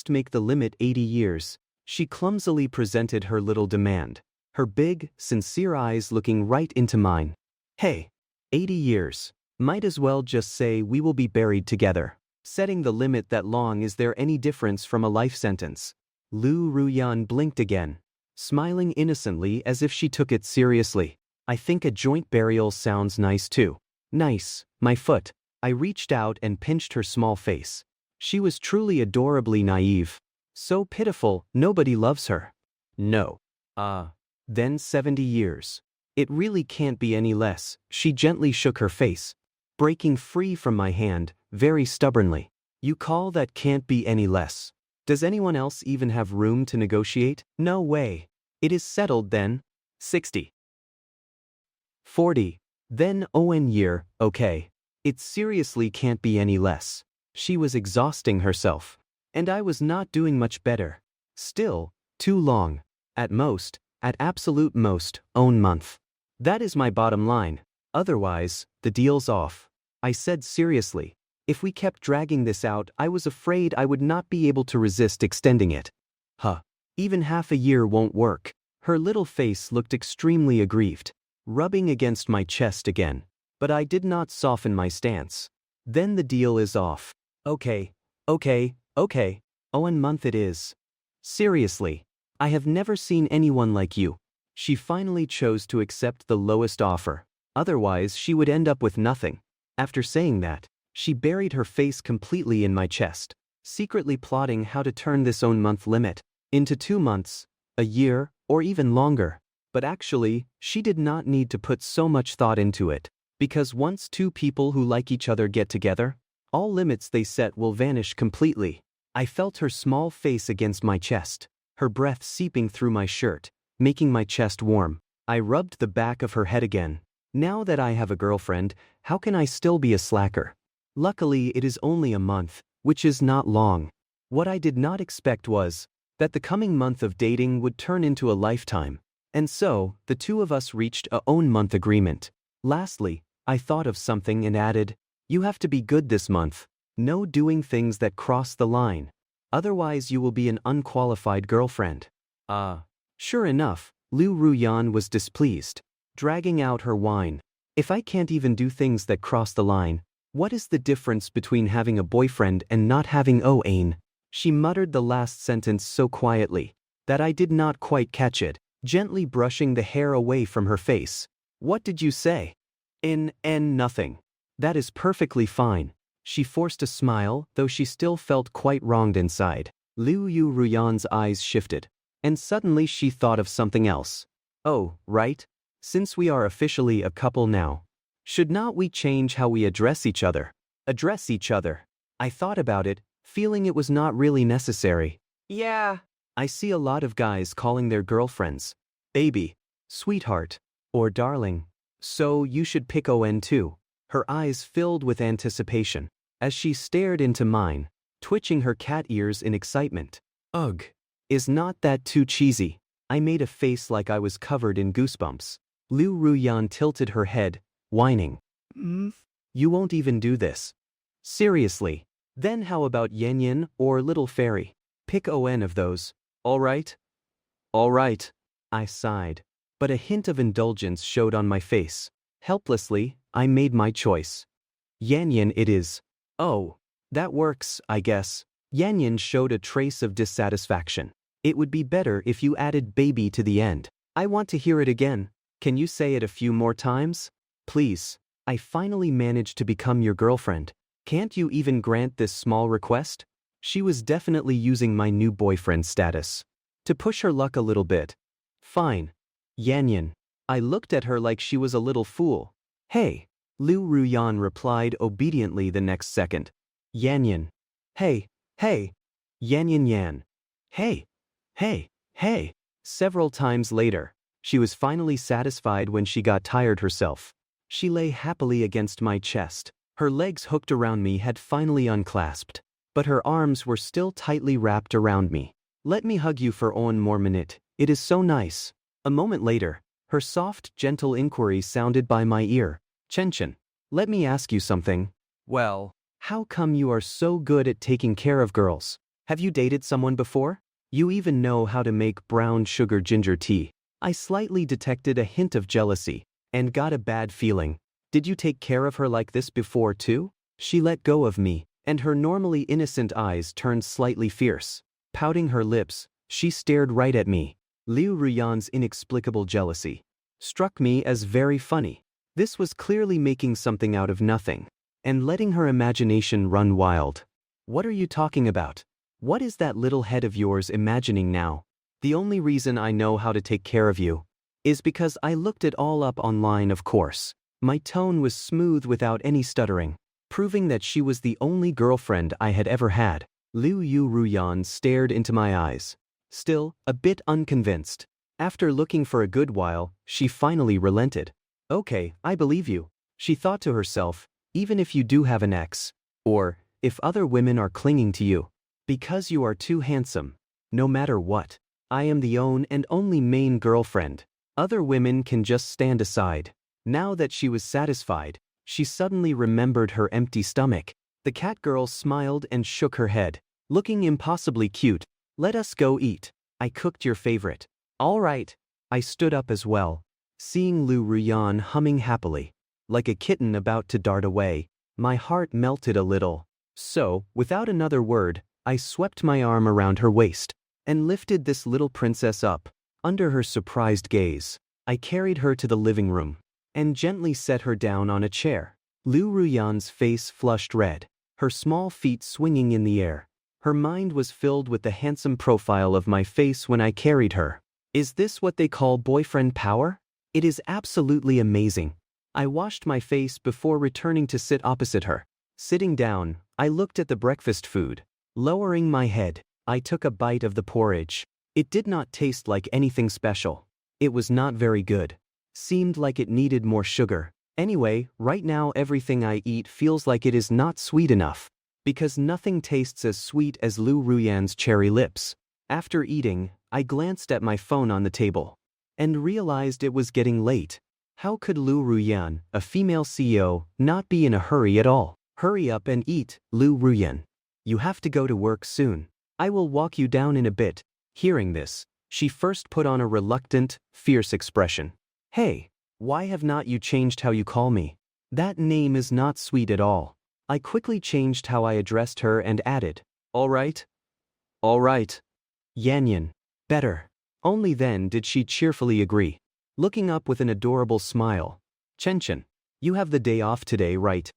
Speaker 1: make the limit 80 years. She clumsily presented her little demand, her big, sincere eyes looking right into mine. Hey, 80 years. Might as well just say we will be buried together. Setting the limit that long, is there any difference from a life sentence? Liu Ruyan blinked again, smiling innocently as if she took it seriously. I think a joint burial sounds nice too. Nice, my foot. I reached out and pinched her small face. She was truly adorably naive. So pitiful, nobody loves her. No. Then 70 years. It really can't be any less. She gently shook her face, breaking free from my hand, very stubbornly. You call that can't be any less? Does anyone else even have room to negotiate? No way. It is settled then. 60. 40. Then ON year, okay. It seriously can't be any less. She was exhausting herself, and I was not doing much better. Still, too long. At most, at absolute most, own month. That is my bottom line. Otherwise, the deal's off. I said seriously. If we kept dragging this out, I was afraid I would not be able to resist extending it. Even half a year won't work. Her little face looked extremely aggrieved, rubbing against my chest again. But I did not soften my stance. Then the deal is off. Okay. ON month it is. Seriously. I have never seen anyone like you. She finally chose to accept the lowest offer. Otherwise, she would end up with nothing. After saying that, she buried her face completely in my chest, secretly plotting how to turn this own month limit into 2 months, a year, or even longer. But actually, she did not need to put so much thought into it, because once two people who like each other get together, All limits they set will vanish completely. I felt her small face against my chest, her breath seeping through my shirt, making my chest warm. I rubbed the back of her head again. Now that I have a girlfriend, how can I still be a slacker? Luckily, it is only a month, which is not long. What I did not expect was that the coming month of dating would turn into a lifetime. And so, the two of us reached a own-month agreement. Lastly, I thought of something and added, "You have to be good this month. No doing things that cross the line. Otherwise you will be an unqualified girlfriend." Sure enough, Liu Ruyan was displeased, dragging out her wine. "If I can't even do things that cross the line, what is the difference between having a boyfriend and not having ain?" She muttered the last sentence so quietly that I did not quite catch it, gently brushing the hair away from her face. "What did you say?" Nothing. That is perfectly fine." She forced a smile, though she still felt quite wronged inside. Liu Ruyan's eyes shifted, and suddenly she thought of something else. "Oh, right. Since we are officially a couple now, should not we change how we address each other?" Address each other. I thought about it, feeling it was not really necessary. Yeah. I see a lot of guys calling their girlfriends baby, sweetheart, or darling. So you should pick on too. Her eyes filled with anticipation as she stared into mine, twitching her cat ears in excitement. Ugh. Is not that too cheesy? I made a face like I was covered in goosebumps. Liu Ruyan tilted her head, whining. You won't even do this. Seriously. Then how about Yan or Little Fairy? Pick on of those. All right. All right. I sighed, but a hint of indulgence showed on my face. Helplessly, I made my choice. Yan it is. Oh, that works, I guess. Yan showed a trace of dissatisfaction. It would be better if you added baby to the end. I want to hear it again. Can you say it a few more times? Please. I finally managed to become your girlfriend. Can't you even grant this small request? She was definitely using my new boyfriend status to push her luck a little bit. Fine. Yan. I looked at her like she was a little fool. Hey. Liu Ruyan replied obediently the next second. Yan. Hey. Hey. Yan. Hey. Hey. Hey. Several times later, she was finally satisfied when she got tired herself. She lay happily against my chest. Her legs hooked around me had finally unclasped, but her arms were still tightly wrapped around me. Let me hug you for one more minute. It is so nice. A moment later, her soft, gentle inquiry sounded by my ear. Chen, let me ask you something. Well, how come you are so good at taking care of girls? Have you dated someone before? You even know how to make brown sugar ginger tea. I slightly detected a hint of jealousy and got a bad feeling. Did you take care of her like this before too? She let go of me, and her normally innocent eyes turned slightly fierce. Pouting her lips, she stared right at me. Liu Ruyan's inexplicable jealousy struck me as very funny. This was clearly making something out of nothing and letting her imagination run wild. What are you talking about? What is that little head of yours imagining now? The only reason I know how to take care of you is because I looked it all up online, of course. My tone was smooth without any stuttering, proving that she was the only girlfriend I had ever had. Liu Ruyan stared into my eyes, still a bit unconvinced. After looking for a good while, she finally relented. Okay, I believe you, she thought to herself, even if you do have an ex, or if other women are clinging to you, because you are too handsome. No matter what, I am the own and only main girlfriend. Other women can just stand aside. Now that she was satisfied, she suddenly remembered her empty stomach. The catgirl smiled and shook her head, looking impossibly cute. Let us go eat. I cooked your favorite. All right. I stood up as well, seeing Liu Ruyan humming happily, like a kitten about to dart away. My heart melted a little. So, without another word, I swept my arm around her waist and lifted this little princess up. Under her surprised gaze, I carried her to the living room and gently set her down on a chair. Liu Ruyan's face flushed red, her small feet swinging in the air. Her mind was filled with the handsome profile of my face when I carried her. Is this what they call boyfriend power? It is absolutely amazing. I washed my face before returning to sit opposite her. Sitting down, I looked at the breakfast food. Lowering my head, I took a bite of the porridge. It did not taste like anything special. It was not very good. Seemed like it needed more sugar. Anyway, right now everything I eat feels like it is not sweet enough. Because nothing tastes as sweet as Liu Ruyan's cherry lips. After eating, I glanced at my phone on the table. And realized it was getting late. How could Liu Ruyan, a female CEO, not be in a hurry at all? Hurry up and eat, Liu Ruyan. You have to go to work soon. I will walk you down in a bit. Hearing this, she first put on a reluctant, fierce expression. Hey, why have not you changed how you call me? That name is not sweet at all. I quickly changed how I addressed her and added, all right? All right. Yanyan. Better. Only then did she cheerfully agree. Looking up with an adorable smile. Chen, you have the day off today, right?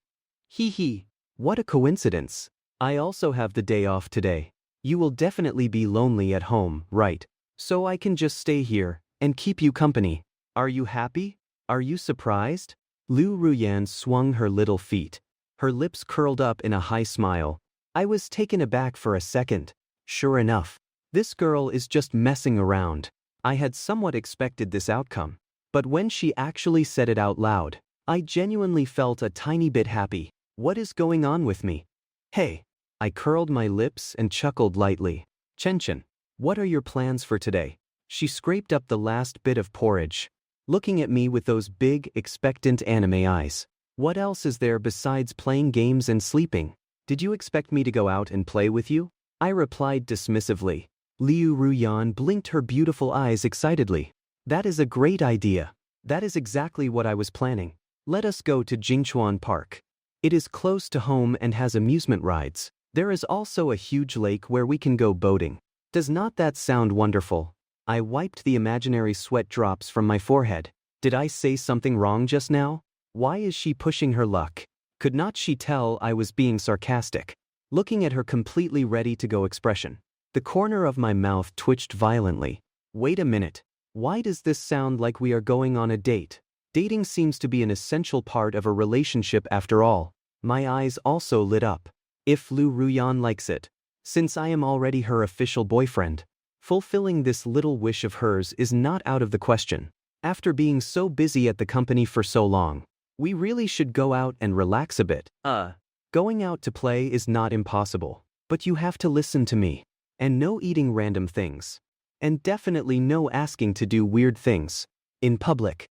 Speaker 1: Hee hee. What a coincidence. I also have the day off today. You will definitely be lonely at home, right? So I can just stay here and keep you company. Are you happy? Are you surprised? Liu Ruyan swung her little feet. Her lips curled up in a high smile. I was taken aback for a second. Sure enough, this girl is just messing around. I had somewhat expected this outcome. But when she actually said it out loud, I genuinely felt a tiny bit happy. What is going on with me? Hey. I curled my lips and chuckled lightly. Chen, what are your plans for today? She scraped up the last bit of porridge, looking at me with those big, expectant anime eyes. What else is there besides playing games and sleeping? Did you expect me to go out and play with you? I replied dismissively. Liu Ruyan blinked her beautiful eyes excitedly. That is a great idea. That is exactly what I was planning. Let us go to Jingchuan Park. It is close to home and has amusement rides. There is also a huge lake where we can go boating. Does not that sound wonderful? I wiped the imaginary sweat drops from my forehead. Did I say something wrong just now? Why is she pushing her luck? Could not she tell I was being sarcastic? Looking at her completely ready-to-go expression, the corner of my mouth twitched violently. Wait a minute. Why does this sound like we are going on a date? Dating seems to be an essential part of a relationship after all. My eyes also lit up. If Liu Ruyan likes it, since I am already her official boyfriend, fulfilling this little wish of hers is not out of the question. After being so busy at the company for so long, we really should go out and relax a bit. Going out to play is not impossible, but you have to listen to me. And no eating random things. And definitely no asking to do weird things in public.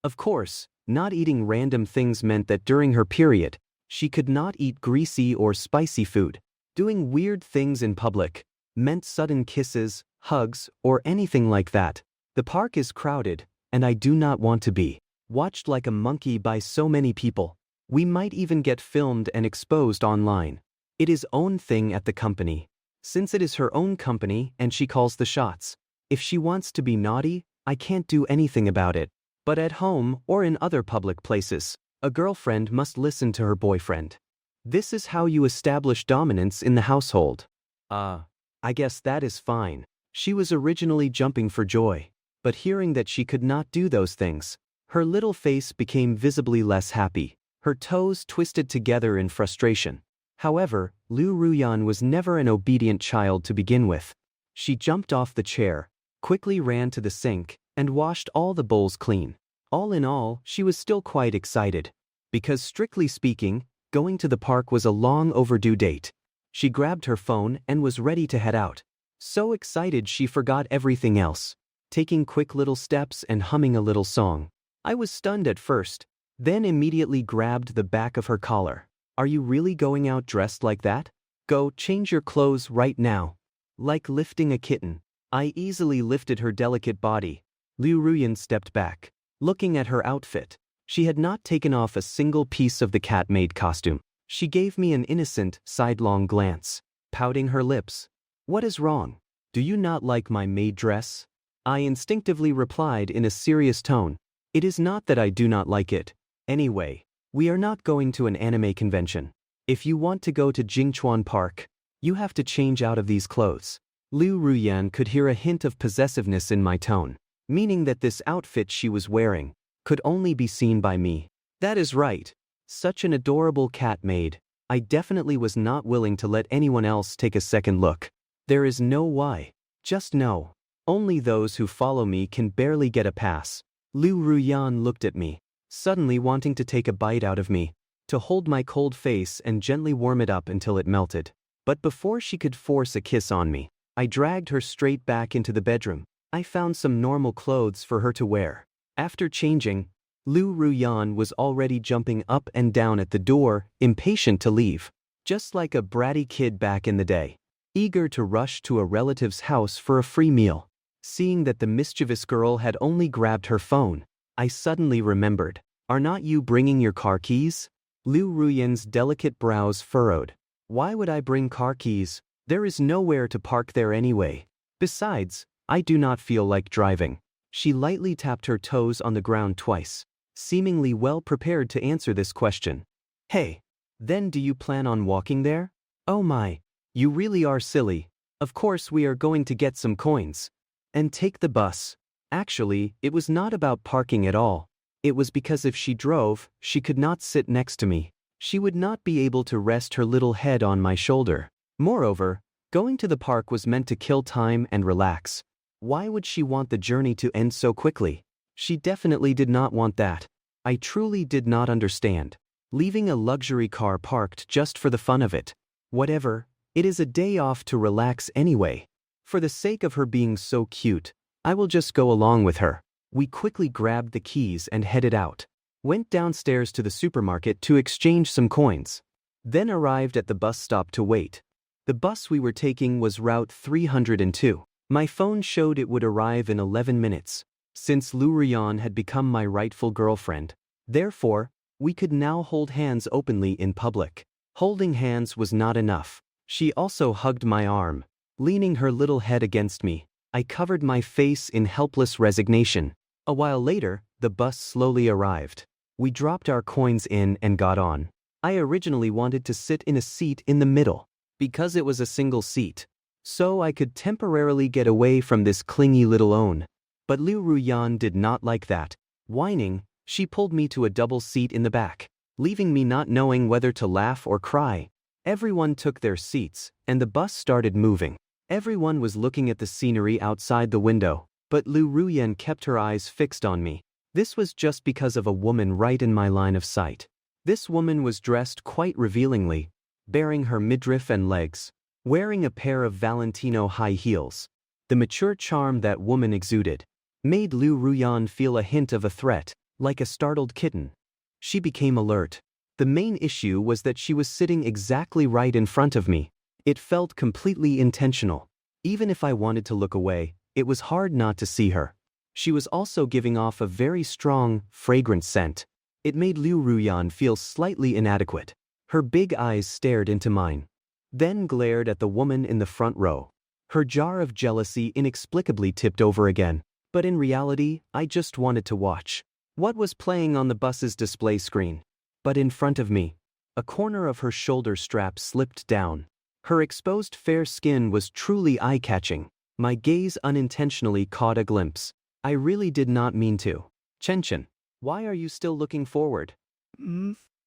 Speaker 1: Of course, not eating random things meant that during her period, she could not eat greasy or spicy food. Doing weird things in public meant sudden kisses, hugs, or anything like that. The park is crowded, and I do not want to be watched like a monkey by so many people. We might even get filmed and exposed online. It is own thing at the company. Since it is her own company and she calls the shots. If she wants to be naughty, I can't do anything about it. But at home or in other public places, a girlfriend must listen to her boyfriend. This is how you establish dominance in the household. I guess that is fine. She was originally jumping for joy. But hearing that she could not do those things, her little face became visibly less happy. Her toes twisted together in frustration. However, Liu Ruyan was never an obedient child to begin with. She jumped off the chair, quickly ran to the sink, and washed all the bowls clean. All in all, she was still quite excited. Because strictly speaking, going to the park was a long overdue date. She grabbed her phone and was ready to head out. So excited she forgot everything else, taking quick little steps and humming a little song. I was stunned at first, then immediately grabbed the back of her collar. Are you really going out dressed like that? Go change your clothes right now. Like lifting a kitten, I easily lifted her delicate body. Liu Ruyan stepped back, looking at her outfit. She had not taken off a single piece of the catmaid costume. She gave me an innocent, sidelong glance, pouting her lips. What is wrong? Do you not like my maid dress? I instinctively replied in a serious tone. It is not that I do not like it. Anyway, we are not going to an anime convention. If you want to go to Jingchuan Park, you have to change out of these clothes. Liu Ruyan could hear a hint of possessiveness in my tone, meaning that this outfit she was wearing could only be seen by me. That is right. Such an adorable cat maid. I definitely was not willing to let anyone else take a second look. There is no why. Just no. Only those who follow me can barely get a pass. Liu Ruyan looked at me, suddenly wanting to take a bite out of me, to hold my cold face and gently warm it up until it melted. But before she could force a kiss on me, I dragged her straight back into the bedroom. I found some normal clothes for her to wear. After changing, Liu Ruyan was already jumping up and down at the door, impatient to leave. Just like a bratty kid back in the day, eager to rush to a relative's house for a free meal. Seeing that the mischievous girl had only grabbed her phone, I suddenly remembered. Are not you bringing your car keys? Liu Ruyan's delicate brows furrowed. Why would I bring car keys? There is nowhere to park there anyway. Besides, I do not feel like driving. She lightly tapped her toes on the ground twice, seemingly well prepared to answer this question. Hey, then do you plan on walking there? Oh my, you really are silly. Of course we are going to get some coins. And take the bus. Actually, it was not about parking at all. It was because if she drove, she could not sit next to me. She would not be able to rest her little head on my shoulder. Moreover, going to the park was meant to kill time and relax. Why would she want the journey to end so quickly? She definitely did not want that. I truly did not understand. Leaving a luxury car parked just for the fun of it. Whatever, it is a day off to relax anyway. For the sake of her being so cute, I will just go along with her. We quickly grabbed the keys and headed out. Went downstairs to the supermarket to exchange some coins. Then arrived at the bus stop to wait. The bus we were taking was Route 302. My phone showed it would arrive in 11 minutes. Since Liu Ruyan had become my rightful girlfriend, therefore, we could now hold hands openly in public. Holding hands was not enough. She also hugged my arm. Leaning her little head against me, I covered my face in helpless resignation. A while later, the bus slowly arrived. We dropped our coins in and got on. I originally wanted to sit in a seat in the middle, because it was a single seat, so I could temporarily get away from this clingy little own. But Liu Ruyan did not like that. Whining, she pulled me to a double seat in the back, leaving me not knowing whether to laugh or cry. Everyone took their seats, and the bus started moving. Everyone was looking at the scenery outside the window, but Liu Ruyan kept her eyes fixed on me. This was just because of a woman right in my line of sight. This woman was dressed quite revealingly, baring her midriff and legs, wearing a pair of Valentino high heels. The mature charm that woman exuded made Liu Ruyan feel a hint of a threat, like a startled kitten. She became alert. The main issue was that she was sitting exactly right in front of me. It felt completely intentional. Even if I wanted to look away, it was hard not to see her. She was also giving off a very strong, fragrant scent. It made Liu Ruyan feel slightly inadequate. Her big eyes stared into mine, then glared at the woman in the front row. Her jar of jealousy inexplicably tipped over again. But in reality, I just wanted to watch what was playing on the bus's display screen. But in front of me, a corner of her shoulder strap slipped down. Her exposed fair skin was truly eye-catching. My gaze unintentionally caught a glimpse. I really did not mean to. Chen, why are you still looking forward?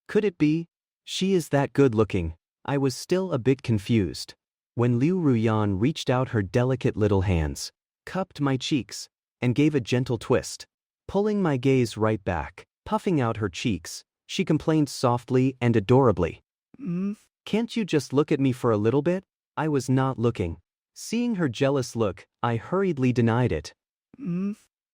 Speaker 1: Could it be? She is that good-looking. I was still a bit confused. When Liu Ruyan reached out her delicate little hands, cupped my cheeks, and gave a gentle twist, pulling my gaze right back, puffing out her cheeks, she complained softly and adorably. Can't you just look at me for a little bit? I was not looking. Seeing her jealous look, I hurriedly denied it.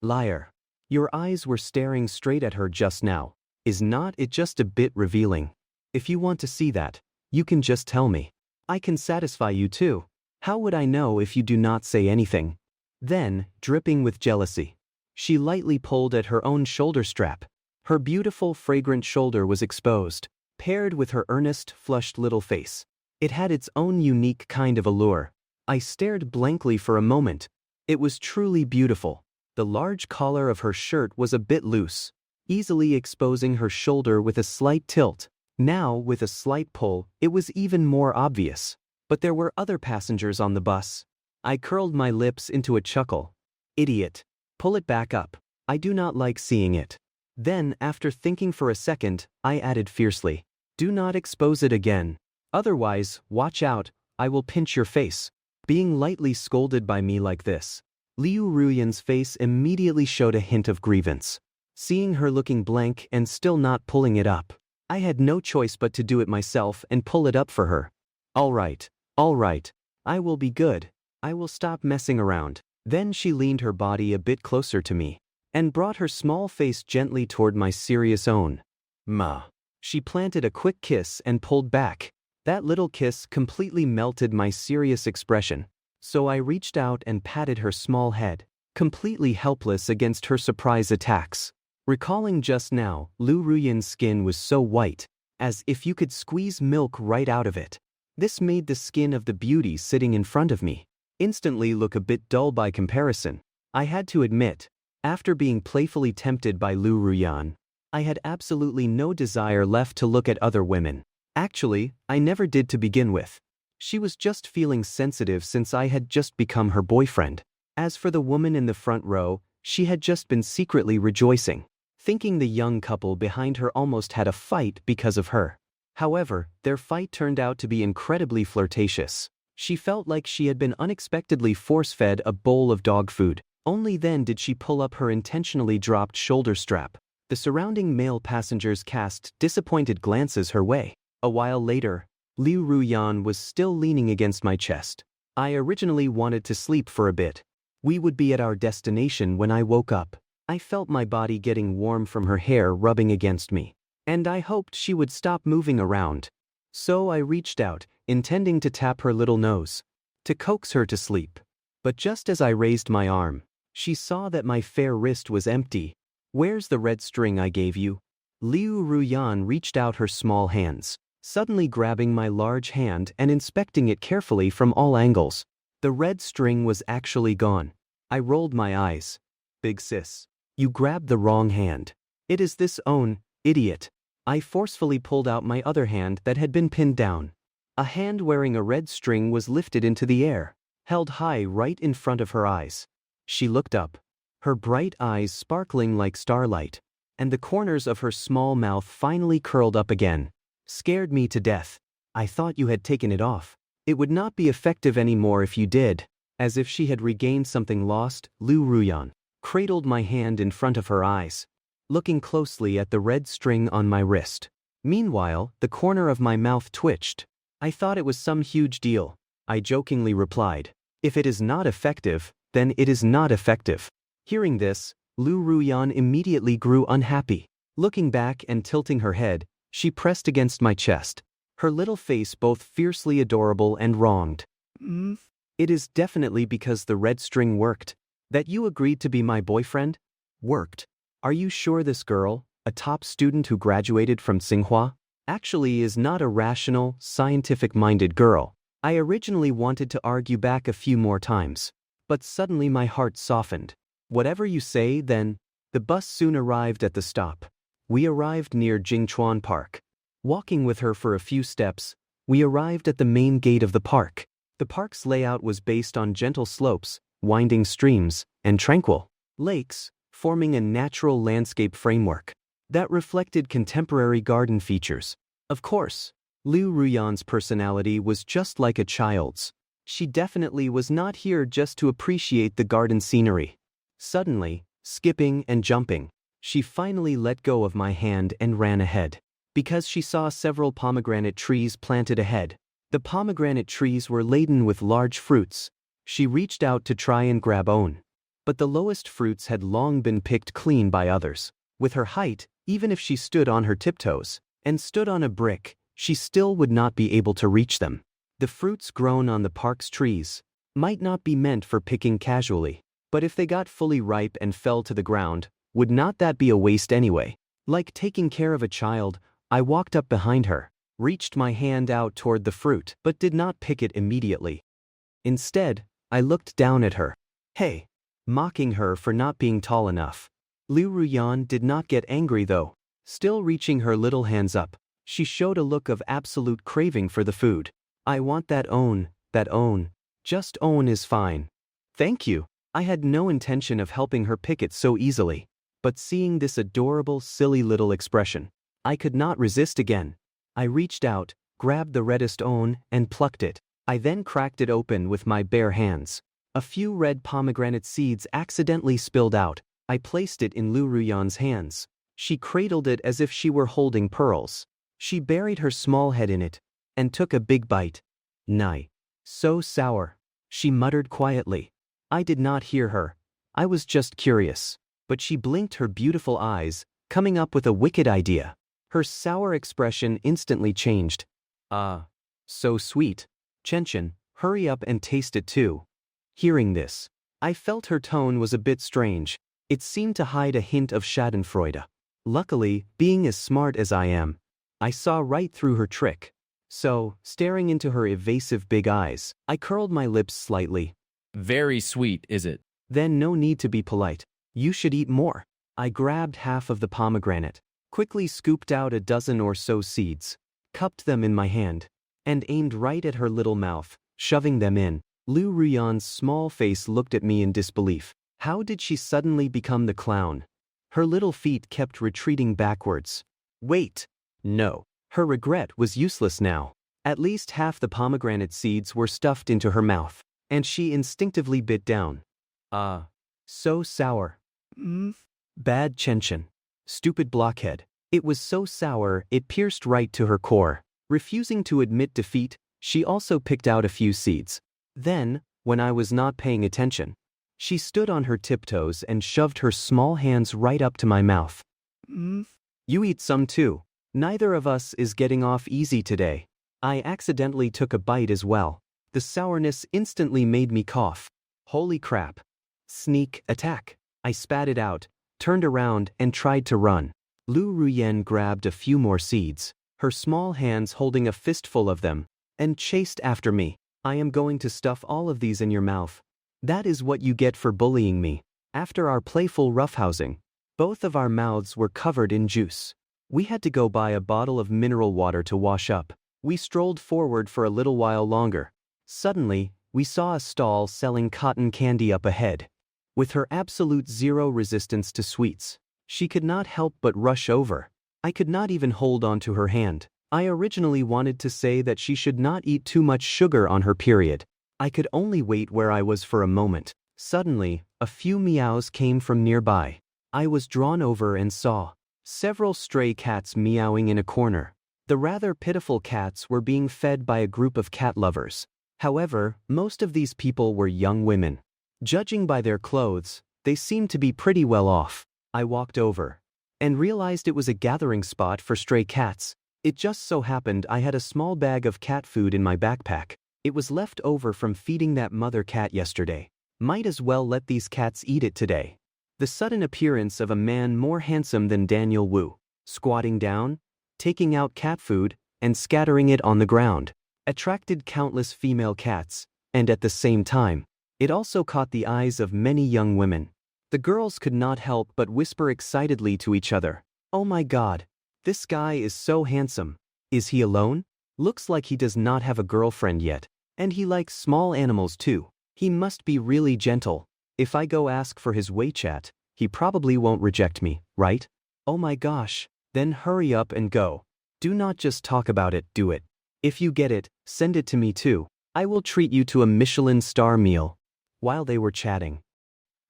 Speaker 1: Liar. Your eyes were staring straight at her just now. Is not it just a bit revealing? If you want to see that, you can just tell me. I can satisfy you too. How would I know if you do not say anything? Then, dripping with jealousy, she lightly pulled at her own shoulder strap. Her beautiful, fragrant shoulder was exposed, paired with her earnest, flushed little face. It had its own unique kind of allure. I stared blankly for a moment. It was truly beautiful. The large collar of her shirt was a bit loose, easily exposing her shoulder with a slight tilt. Now, with a slight pull, it was even more obvious. But there were other passengers on the bus. I curled my lips into a chuckle. Idiot. Pull it back up. I do not like seeing it. Then, after thinking for a second, I added fiercely. Do not expose it again. Otherwise, watch out, I will pinch your face. Being lightly scolded by me like this, Liu Ruyan's face immediately showed a hint of grievance. Seeing her looking blank and still not pulling it up, I had no choice but to do it myself and pull it up for her. All right, I will be good. I will stop messing around. Then she leaned her body a bit closer to me and brought her small face gently toward my serious own. Ma. She planted a quick kiss and pulled back. That little kiss completely melted my serious expression, so I reached out and patted her small head, completely helpless against her surprise attacks. Recalling just now, Liu Ruyan's skin was so white, as if you could squeeze milk right out of it. This made the skin of the beauty sitting in front of me instantly look a bit dull by comparison. I had to admit, after being playfully tempted by Liu Ruyan, I had absolutely no desire left to look at other women. Actually, I never did to begin with. She was just feeling sensitive since I had just become her boyfriend. As for the woman in the front row, she had just been secretly rejoicing, thinking the young couple behind her almost had a fight because of her. However, their fight turned out to be incredibly flirtatious. She felt like she had been unexpectedly force-fed a bowl of dog food. Only then did she pull up her intentionally dropped shoulder strap. The surrounding male passengers cast disappointed glances her way. A while later, Liu Ruyan was still leaning against my chest. I originally wanted to sleep for a bit. We would be at our destination when I woke up. I felt my body getting warm from her hair rubbing against me, and I hoped she would stop moving around. So I reached out, intending to tap her little nose, to coax her to sleep. But just as I raised my arm, she saw that my fair wrist was empty. Where's the red string I gave you? Liu Ruyan reached out her small hands, suddenly grabbing my large hand and inspecting it carefully from all angles. The red string was actually gone. I rolled my eyes. Big sis, you grabbed the wrong hand. It is this own, idiot. I forcefully pulled out my other hand that had been pinned down. A hand wearing a red string was lifted into the air, held high right in front of her eyes. She looked up, her bright eyes sparkling like starlight, and the corners of her small mouth finally curled up again. Scared me to death. I thought you had taken it off. It would not be effective anymore if you did. As if she had regained something lost, Liu Ruyan cradled my hand in front of her eyes, looking closely at the red string on my wrist. Meanwhile, the corner of my mouth twitched. I thought it was some huge deal. I jokingly replied, if it is not effective, then it is not effective. Hearing this, Liu Ruyan immediately grew unhappy. Looking back and tilting her head, she pressed against my chest, her little face both fiercely adorable and wronged. It is definitely because the red string worked that you agreed to be my boyfriend? Worked? Are you sure this girl, a top student who graduated from Tsinghua, actually is not a rational, scientific-minded girl? I originally wanted to argue back a few more times, but suddenly my heart softened. Whatever you say, then. The bus soon arrived at the stop. We arrived near Jingchuan Park. Walking with her for a few steps, we arrived at the main gate of the park. The park's layout was based on gentle slopes, winding streams, and tranquil lakes, forming a natural landscape framework that reflected contemporary garden features. Of course, Liu Ruyan's personality was just like a child's. She definitely was not here just to appreciate the garden scenery. Suddenly, skipping and jumping, she finally let go of my hand and ran ahead. Because she saw several pomegranate trees planted ahead. The pomegranate trees were laden with large fruits. She reached out to try and grab one. But the lowest fruits had long been picked clean by others. With her height, even if she stood on her tiptoes and stood on a brick, she still would not be able to reach them. The fruits grown on the park's trees might not be meant for picking casually, but if they got fully ripe and fell to the ground, would not that be a waste anyway? Like taking care of a child, I walked up behind her, reached my hand out toward the fruit, but did not pick it immediately. Instead, I looked down at her. Hey! Mocking her for not being tall enough. Liu Ruyan did not get angry though. Still reaching her little hands up, she showed a look of absolute craving for the food. I want that own. Just own is fine. Thank you. I had no intention of helping her pick it so easily. But seeing this adorable, silly little expression, I could not resist again. I reached out, grabbed the reddest one, and plucked it. I then cracked it open with my bare hands. A few red pomegranate seeds accidentally spilled out. I placed it in Liu Ruyan's hands. She cradled it as if she were holding pearls. She buried her small head in it and took a big bite. "Nigh. So sour," she muttered quietly. I did not hear her. I was just curious. But she blinked her beautiful eyes, coming up with a wicked idea. Her sour expression instantly changed. So sweet. Chen, hurry up and taste it too." Hearing this, I felt her tone was a bit strange. It seemed to hide a hint of schadenfreude. Luckily, being as smart as I am, I saw right through her trick. So, staring into her evasive big eyes, I curled my lips slightly.
Speaker 6: Very sweet, is it?
Speaker 1: Then no need to be polite. You should eat more. I grabbed half of the pomegranate, quickly scooped out a dozen or so seeds, cupped them in my hand, and aimed right at her little mouth, shoving them in. Liu Ruyan's small face looked at me in disbelief. How did she suddenly become the clown? Her little feet kept retreating backwards. Wait! No. Her regret was useless now. At least half the pomegranate seeds were stuffed into her mouth, and she instinctively bit down. So sour. Bad Chen. Stupid blockhead. It was so sour it pierced right to her core. Refusing to admit defeat, she also picked out a few seeds. Then, when I was not paying attention, she stood on her tiptoes and shoved her small hands right up to my mouth. You eat some too. Neither of us is getting off easy today. I accidentally took a bite as well. The sourness instantly made me cough. Holy crap. Sneak attack. I spat it out, turned around and tried to run. Liu Ruyan grabbed a few more seeds, her small hands holding a fistful of them, and chased after me. I am going to stuff all of these in your mouth. That is what you get for bullying me. After our playful roughhousing, both of our mouths were covered in juice. We had to go buy a bottle of mineral water to wash up. We strolled forward for a little while longer. Suddenly, we saw a stall selling cotton candy up ahead. With her absolute zero resistance to sweets, she could not help but rush over. I could not even hold on to her hand. I originally wanted to say that she should not eat too much sugar on her period. I could only wait where I was for a moment. Suddenly, a few meows came from nearby. I was drawn over and saw several stray cats meowing in a corner. The rather pitiful cats were being fed by a group of cat lovers. However, most of these people were young women. Judging by their clothes, they seemed to be pretty well off. I walked over and realized it was a gathering spot for stray cats. It just so happened I had a small bag of cat food in my backpack. It was left over from feeding that mother cat yesterday. Might as well let these cats eat it today. The sudden appearance of a man more handsome than Daniel Wu, squatting down, taking out cat food, and scattering it on the ground, attracted countless female cats, and at the same time, it also caught the eyes of many young women. The girls could not help but whisper excitedly to each other, "Oh my God, this guy is so handsome. Is he alone? Looks like he does not have a girlfriend yet, and he likes small animals too. He must be really gentle. If I go ask for his WeChat, he probably won't reject me, right? Oh my gosh, then hurry up and go. Do not just talk about it, do it. If you get it, send it to me too. I will treat you to a Michelin star meal." While they were chatting,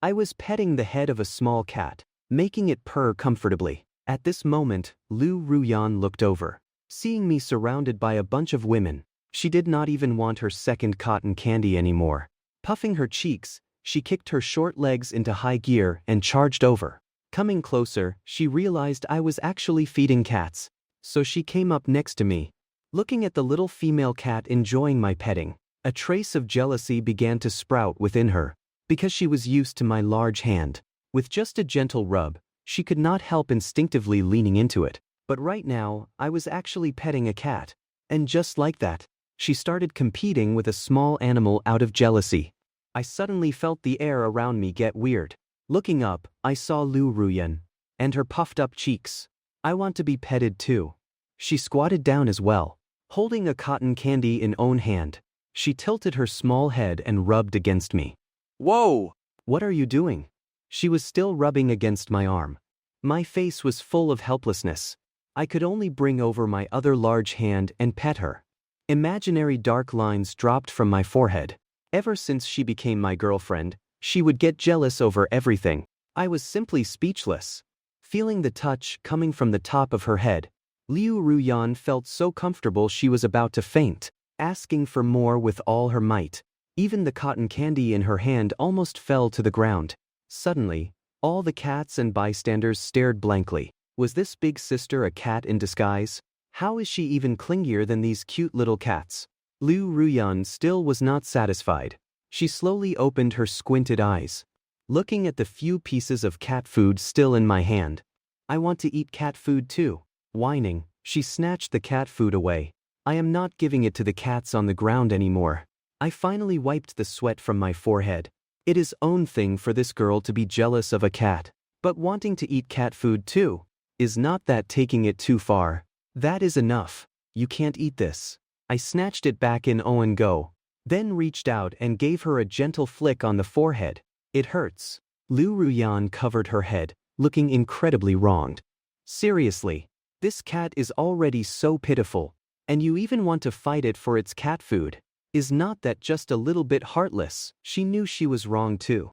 Speaker 1: I was petting the head of a small cat, making it purr comfortably. At this moment, Liu Ruyan looked over. Seeing me surrounded by a bunch of women, she did not even want her second cotton candy anymore. Puffing her cheeks, she kicked her short legs into high gear and charged over. Coming closer, she realized I was actually feeding cats, so she came up next to me. Looking at the little female cat enjoying my petting, a trace of jealousy began to sprout within her, because she was used to my large hand. With just a gentle rub, she could not help instinctively leaning into it. But right now, I was actually petting a cat. And just like that, she started competing with a small animal out of jealousy. I suddenly felt the air around me get weird. Looking up, I saw Liu Ruyan, and her puffed-up cheeks. I want to be petted too. She squatted down as well, holding a cotton candy in own hand. She tilted her small head and rubbed against me.
Speaker 3: Whoa!
Speaker 1: What are you doing? She was still rubbing against my arm. My face was full of helplessness. I could only bring over my other large hand and pet her. Imaginary dark lines dropped from my forehead. Ever since she became my girlfriend, she would get jealous over everything. I was simply speechless. Feeling the touch coming from the top of her head, Liu Ruyan felt so comfortable she was about to faint, asking for more with all her might. Even the cotton candy in her hand almost fell to the ground. Suddenly, all the cats and bystanders stared blankly. Was this big sister a cat in disguise? How is she even clingier than these cute little cats? Liu Ruyan still was not satisfied. She slowly opened her squinted eyes, looking at the few pieces of cat food still in my hand. I want to eat cat food too. Whining, she snatched the cat food away. I am not giving it to the cats on the ground anymore. I finally wiped the sweat from my forehead. It is own thing for this girl to be jealous of a cat, but wanting to eat cat food too. Is not that taking it too far? That is enough. You can't eat this. I snatched it back in and go, then reached out and gave her a gentle flick on the forehead. It hurts. Liu Ruyan covered her head, looking incredibly wronged. Seriously, this cat is already so pitiful, and you even want to fight it for its cat food. Is not that just a little bit heartless? She knew she was wrong too.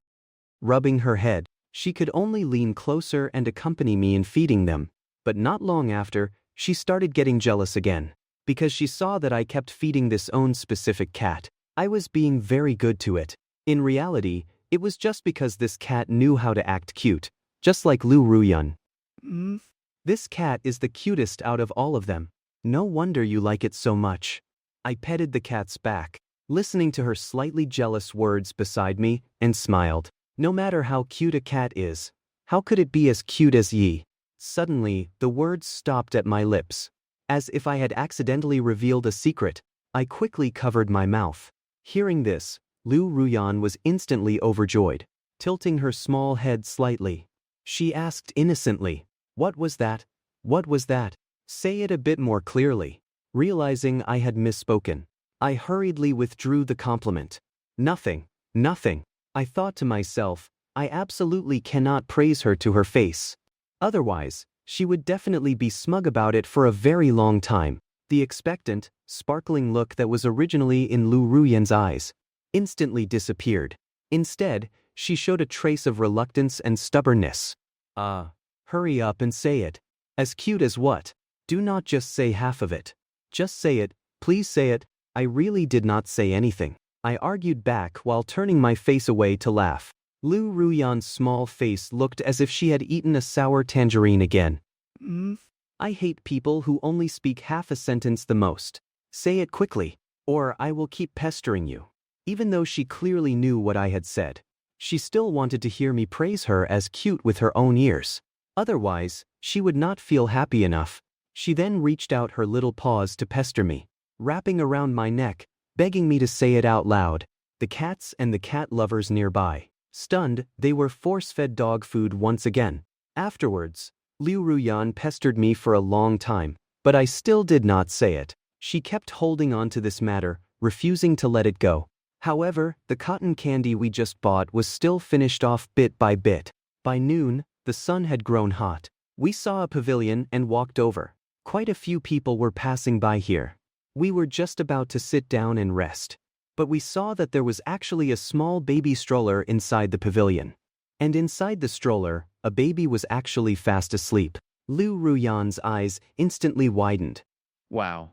Speaker 1: Rubbing her head, she could only lean closer and accompany me in feeding them, but not long after, she started getting jealous again. Because she saw that I kept feeding this own specific cat. I was being very good to it. In reality, it was just because this cat knew how to act cute, just like Liu Ruyan. This cat is the cutest out of all of them. No wonder you like it so much. I petted the cat's back, listening to her slightly jealous words beside me, and smiled. No matter how cute a cat is, how could it be as cute as ye? Suddenly, the words stopped at my lips. As if I had accidentally revealed a secret, I quickly covered my mouth. Hearing this, Liu Ruyan was instantly overjoyed, tilting her small head slightly. She asked innocently, "What was that? What was that? Say it a bit more clearly." Realizing I had misspoken, I hurriedly withdrew the compliment. Nothing, nothing. I thought to myself, I absolutely cannot praise her to her face. Otherwise, she would definitely be smug about it for a very long time. The expectant, sparkling look that was originally in Liu Ruyan's eyes instantly disappeared. Instead, she showed a trace of reluctance and stubbornness. Hurry up and say it. As cute as what? Do not just say half of it. Just say it, please say it. I really did not say anything. I argued back while turning my face away to laugh. Liu Ruyan's small face looked as if she had eaten a sour tangerine again. I hate people who only speak half a sentence the most. Say it quickly, or I will keep pestering you. Even though she clearly knew what I had said, she still wanted to hear me praise her as cute with her own ears. Otherwise, she would not feel happy enough. She then reached out her little paws to pester me, wrapping around my neck, begging me to say it out loud. The cats and the cat lovers nearby, stunned, they were force-fed dog food once again. Afterwards, Liu Ruyan pestered me for a long time, but I still did not say it. She kept holding on to this matter, refusing to let it go. However, the cotton candy we just bought was still finished off bit by bit. By noon, the sun had grown hot. We saw a pavilion and walked over. Quite a few people were passing by here. We were just about to sit down and rest, but we saw that there was actually a small baby stroller inside the pavilion. And inside the stroller, a baby was actually fast asleep. Liu Ruyan's eyes instantly widened.
Speaker 6: Wow.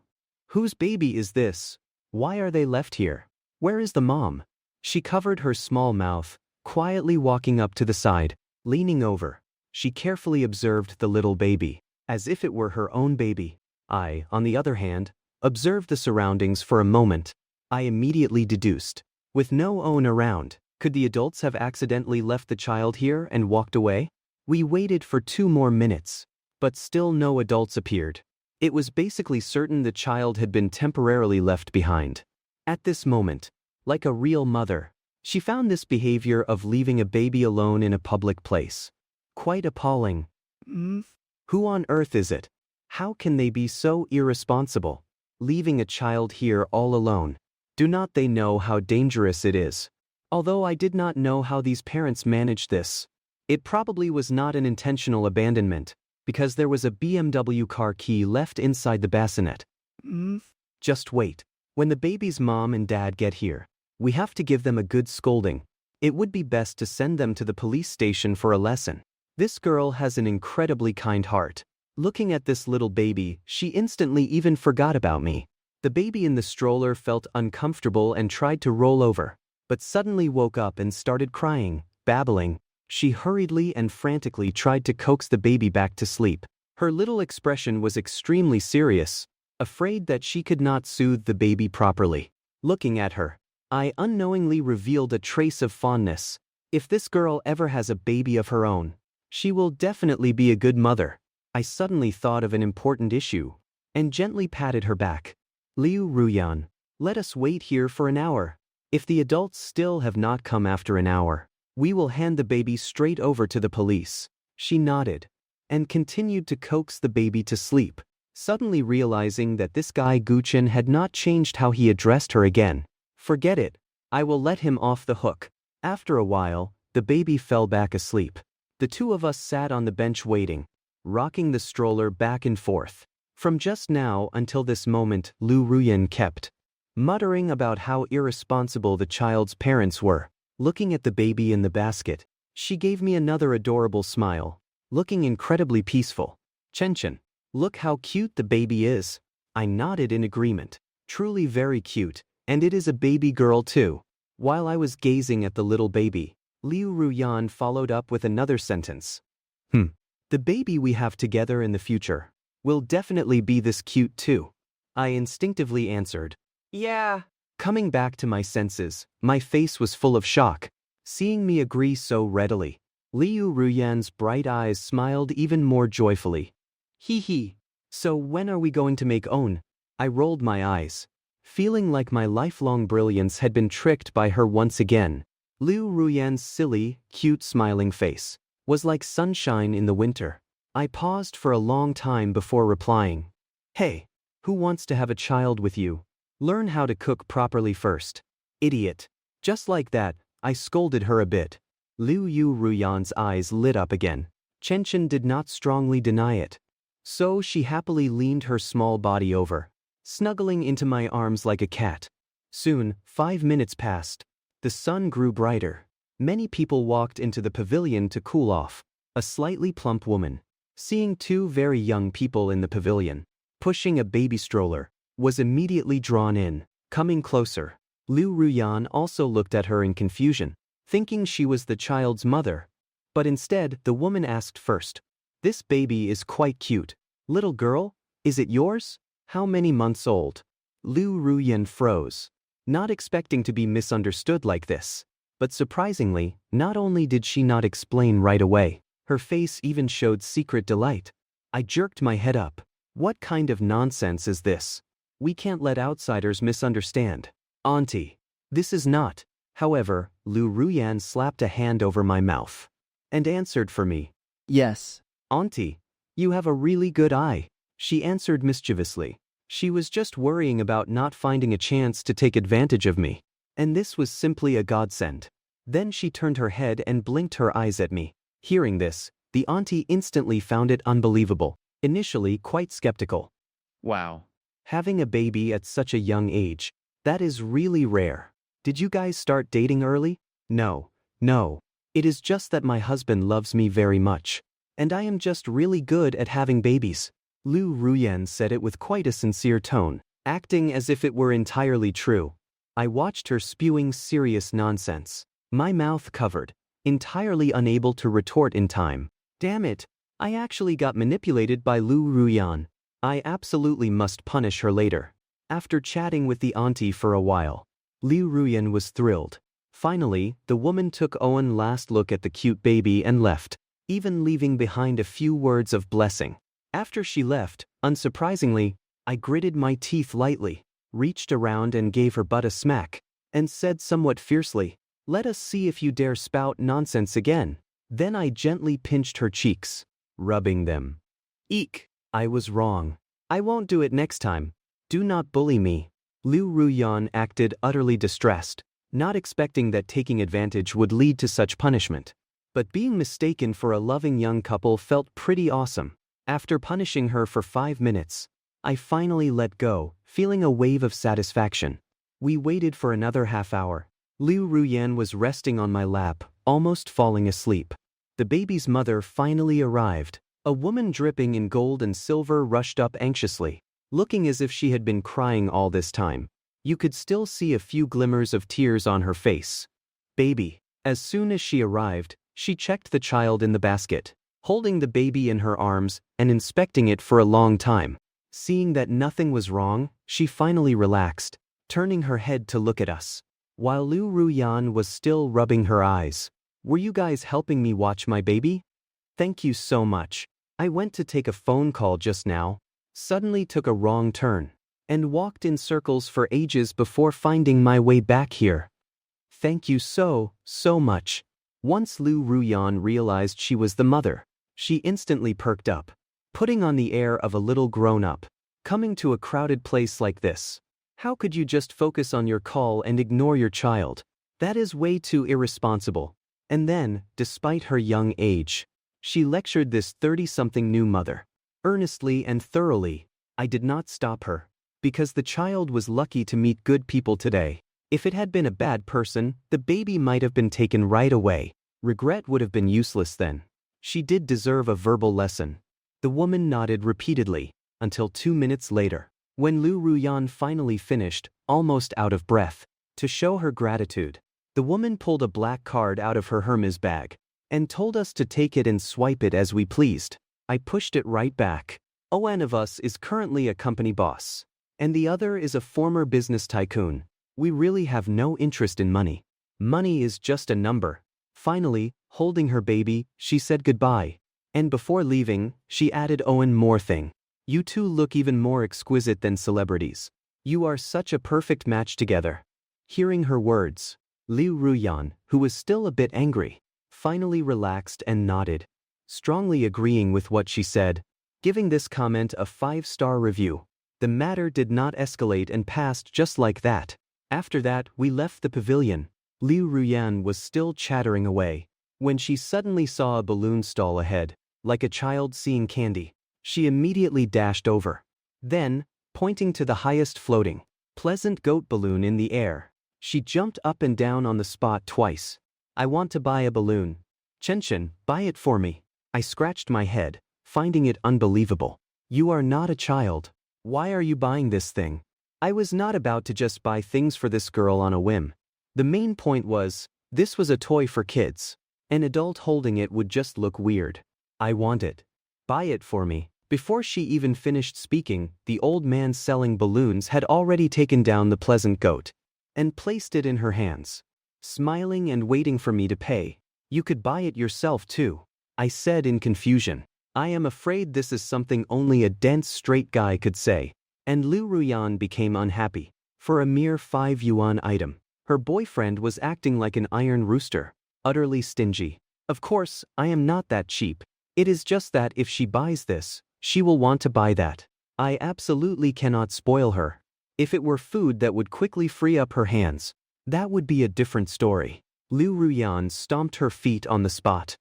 Speaker 1: Whose baby is this? Why are they left here? Where is the mom? She covered her small mouth, quietly walking up to the side. Leaning over, she carefully observed the little baby, as if it were her own baby. I, on the other hand, observed the surroundings for a moment. I immediately deduced. With no one around, could the adults have accidentally left the child here and walked away? We waited for 2 more minutes, but still no adults appeared. It was basically certain the child had been temporarily left behind. At this moment, like a real mother, she found this behavior of leaving a baby alone in a public place quite appalling. Who on earth is it? How can they be so irresponsible, leaving a child here all alone? Do not they know how dangerous it is? Although I did not know how these parents managed this. It probably was not an intentional abandonment. because there was a BMW car key left inside the bassinet. Just wait. When the baby's mom and dad get here, we have to give them a good scolding. It would be best to send them to the police station for a lesson. This girl has an incredibly kind heart. Looking at this little baby, she instantly even forgot about me. The baby in the stroller felt uncomfortable and tried to roll over, but suddenly woke up and started crying, babbling. She hurriedly and frantically tried to coax the baby back to sleep. Her little expression was extremely serious, afraid that she could not soothe the baby properly. Looking at her, I unknowingly revealed a trace of fondness. If this girl ever has a baby of her own, she will definitely be a good mother. I suddenly thought of an important issue, and gently patted her back. Liu Ruyan, let us wait here for an hour. If the adults still have not come after an hour, we will hand the baby straight over to the police. She nodded, and continued to coax the baby to sleep, suddenly realizing that this guy Chen had not changed how he addressed her again. Forget it, I will let him off the hook. After a while, the baby fell back asleep. The two of us sat on the bench waiting, rocking the stroller back and forth. From just now until this moment, Liu Ruyan kept muttering about how irresponsible the child's parents were. Looking at the baby in the basket, she gave me another adorable smile, looking incredibly peaceful. Chen, look how cute the baby is. I nodded in agreement. Truly very cute, and it is a baby girl too. While I was gazing at the little baby, Liu Ruyan followed up with another sentence. The baby we have together in the future will definitely be this cute too. I instinctively answered, yeah. Coming back to my senses, my face was full of shock. Seeing me agree so readily, Liu Ruyan's bright eyes smiled even more joyfully. Hee hee. So when are we going to make own? I rolled my eyes, feeling like my lifelong brilliance had been tricked by her once again. Liu Ruyan's silly, cute smiling face was like sunshine in the winter. I paused for a long time before replying. Hey, who wants to have a child with you? Learn how to cook properly first. Idiot. Just like that, I scolded her a bit. Liu Ruyan's eyes lit up again. Chen did not strongly deny it. So she happily leaned her small body over, snuggling into my arms like a cat. Soon, 5 minutes passed. The sun grew brighter. Many people walked into the pavilion to cool off. A slightly plump woman, seeing two very young people in the pavilion, pushing a baby stroller, was immediately drawn in. Coming closer, Liu Ruyan also looked at her in confusion, thinking she was the child's mother. But instead, the woman asked first, "This baby is quite cute. Little girl, is it yours? How many months old?" Liu Ruyan froze, not expecting to be misunderstood like this. But surprisingly, not only did she not explain right away, her face even showed secret delight. I jerked my head up. What kind of nonsense is this? We can't let outsiders misunderstand. Auntie, this is not. However, Liu Ruyan slapped a hand over my mouth and answered for me.
Speaker 2: Yes.
Speaker 1: Auntie, you have a really good eye, she answered mischievously. She was just worrying about not finding a chance to take advantage of me. And this was simply a godsend. Then she turned her head and blinked her eyes at me. Hearing this, the auntie instantly found it unbelievable, initially quite skeptical.
Speaker 6: Wow.
Speaker 1: Having a baby at such a young age, that is really rare. Did you guys start dating early? No. It is just that my husband loves me very much, and I am just really good at having babies. Liu Ruyan said it with quite a sincere tone, acting as if it were entirely true. I watched her spewing serious nonsense, my mouth covered, entirely unable to retort in time. Damn it, I actually got manipulated by Liu Ruyan. I absolutely must punish her later. After chatting with the auntie for a while, Liu Ruyan was thrilled. Finally, the woman took one last look at the cute baby and left, even leaving behind a few words of blessing. After she left, unsurprisingly, I gritted my teeth lightly, reached around and gave her butt a smack, and said somewhat fiercely, "Let us see if you dare spout nonsense again." Then I gently pinched her cheeks, rubbing them. Eek! I was wrong. I won't do it next time. Do not bully me. Liu Ruyan acted utterly distressed, not expecting that taking advantage would lead to such punishment. But being mistaken for a loving young couple felt pretty awesome. After punishing her for 5 minutes, I finally let go, feeling a wave of satisfaction. We waited for another half hour. Liu Ruyan was resting on my lap, almost falling asleep. The baby's mother finally arrived. A woman dripping in gold and silver rushed up anxiously, looking as if she had been crying all this time. You could still see a few glimmers of tears on her face. Baby. As soon as she arrived, she checked the child in the basket, holding the baby in her arms and inspecting it for a long time. Seeing that nothing was wrong, she finally relaxed, turning her head to look at us. While Liu Ruyan was still rubbing her eyes. Were you guys helping me watch my baby? Thank you so much. I went to take a phone call just now, suddenly took a wrong turn, and walked in circles for ages before finding my way back here. Thank you so much. Once Liu Ruyan realized she was the mother, she instantly perked up, putting on the air of a little grown-up. Coming to a crowded place like this, how could you just focus on your call and ignore your child? That is way too irresponsible. And then, despite her young age, she lectured this 30-something new mother. Earnestly and thoroughly. I did not stop her, because the child was lucky to meet good people today. If it had been a bad person, the baby might have been taken right away. Regret would have been useless then. She did deserve a verbal lesson. The woman nodded repeatedly, until 2 minutes later, when Liu Ruyan finally finished, almost out of breath. To show her gratitude, the woman pulled a black card out of her Hermes bag, and told us to take it and swipe it as we pleased. I pushed it right back. One of us is currently a company boss, and the other is a former business tycoon. We really have no interest in money. Money is just a number. Finally, holding her baby, she said goodbye. And before leaving, she added one more thing. You two look even more exquisite than celebrities. You are such a perfect match together. Hearing her words, Liu Ruyan, who was still a bit angry, finally relaxed and nodded, strongly agreeing with what she said, giving this comment a 5-star review. The matter did not escalate and passed just like that. After that, we left the pavilion. Liu Ruyan was still chattering away, when she suddenly saw a balloon stall ahead, like a child seeing candy. She immediately dashed over. Then, pointing to the highest floating, pleasant goat balloon in the air, she jumped up and down on the spot twice. I want to buy a balloon. Chen, buy it for me. I scratched my head, finding it unbelievable. You are not a child. Why are you buying this thing? I was not about to just buy things for this girl on a whim. The main point was, this was a toy for kids. An adult holding it would just look weird. I want it. Buy it for me. Before she even finished speaking, the old man selling balloons had already taken down the pleasant goat and placed it in her hands, smiling and waiting for me to pay. You could buy it yourself too, I said in confusion. I am afraid this is something only a dense straight guy could say. And Liu Ruyan became unhappy. For a mere 5 yuan item, her boyfriend was acting like an iron rooster, utterly stingy. Of course, I am not that cheap. It is just that if she buys this, she will want to buy that. I absolutely cannot spoil her. If it were food that would quickly free up her hands, that would be a different story. Liu Ruyan stomped her feet on the spot.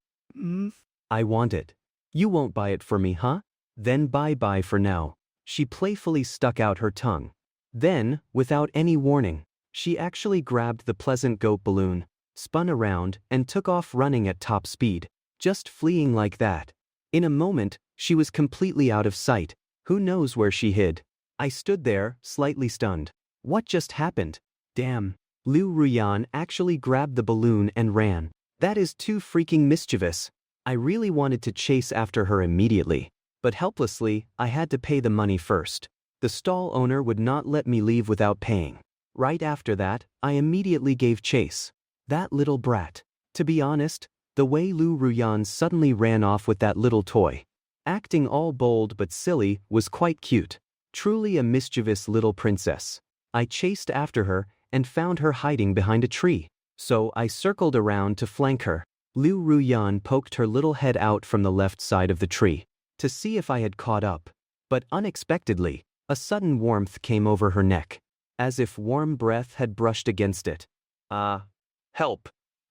Speaker 1: I want it. You won't buy it for me, huh? Then bye-bye for now. She playfully stuck out her tongue. Then, without any warning, she actually grabbed the pleasant goat balloon, spun around, and took off running at top speed, just fleeing like that. In a moment, she was completely out of sight. Who knows where she hid? I stood there, slightly stunned. What just happened? Damn. Liu Ruyan actually grabbed the balloon and ran. That is too freaking mischievous. I really wanted to chase after her immediately, but helplessly, I had to pay the money first. The stall owner would not let me leave without paying. Right after that, I immediately gave chase. That little brat. To be honest, the way Liu Ruyan suddenly ran off with that little toy, acting all bold but silly, was quite cute. Truly a mischievous little princess. I chased after her and found her hiding behind a tree. So I circled around to flank her. Liu Ruyan poked her little head out from the left side of the tree to see if I had caught up. But unexpectedly, a sudden warmth came over her neck, as if warm breath had brushed against it. Help!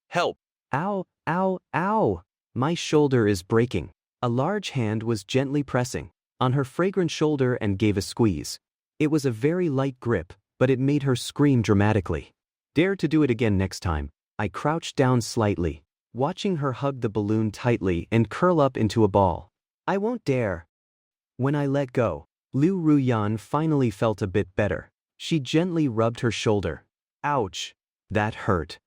Speaker 1: Help! Ow! Ow! Ow! My shoulder is breaking. A large hand was gently pressing on her fragrant shoulder and gave a squeeze. It was a very light grip, but it made her scream dramatically. Dare to do it again next time. I crouched down slightly, watching her hug the balloon tightly and curl up into a ball. I won't dare. When I let go, Liu Ruyan finally felt a bit better. She gently rubbed her shoulder. Ouch. That hurt.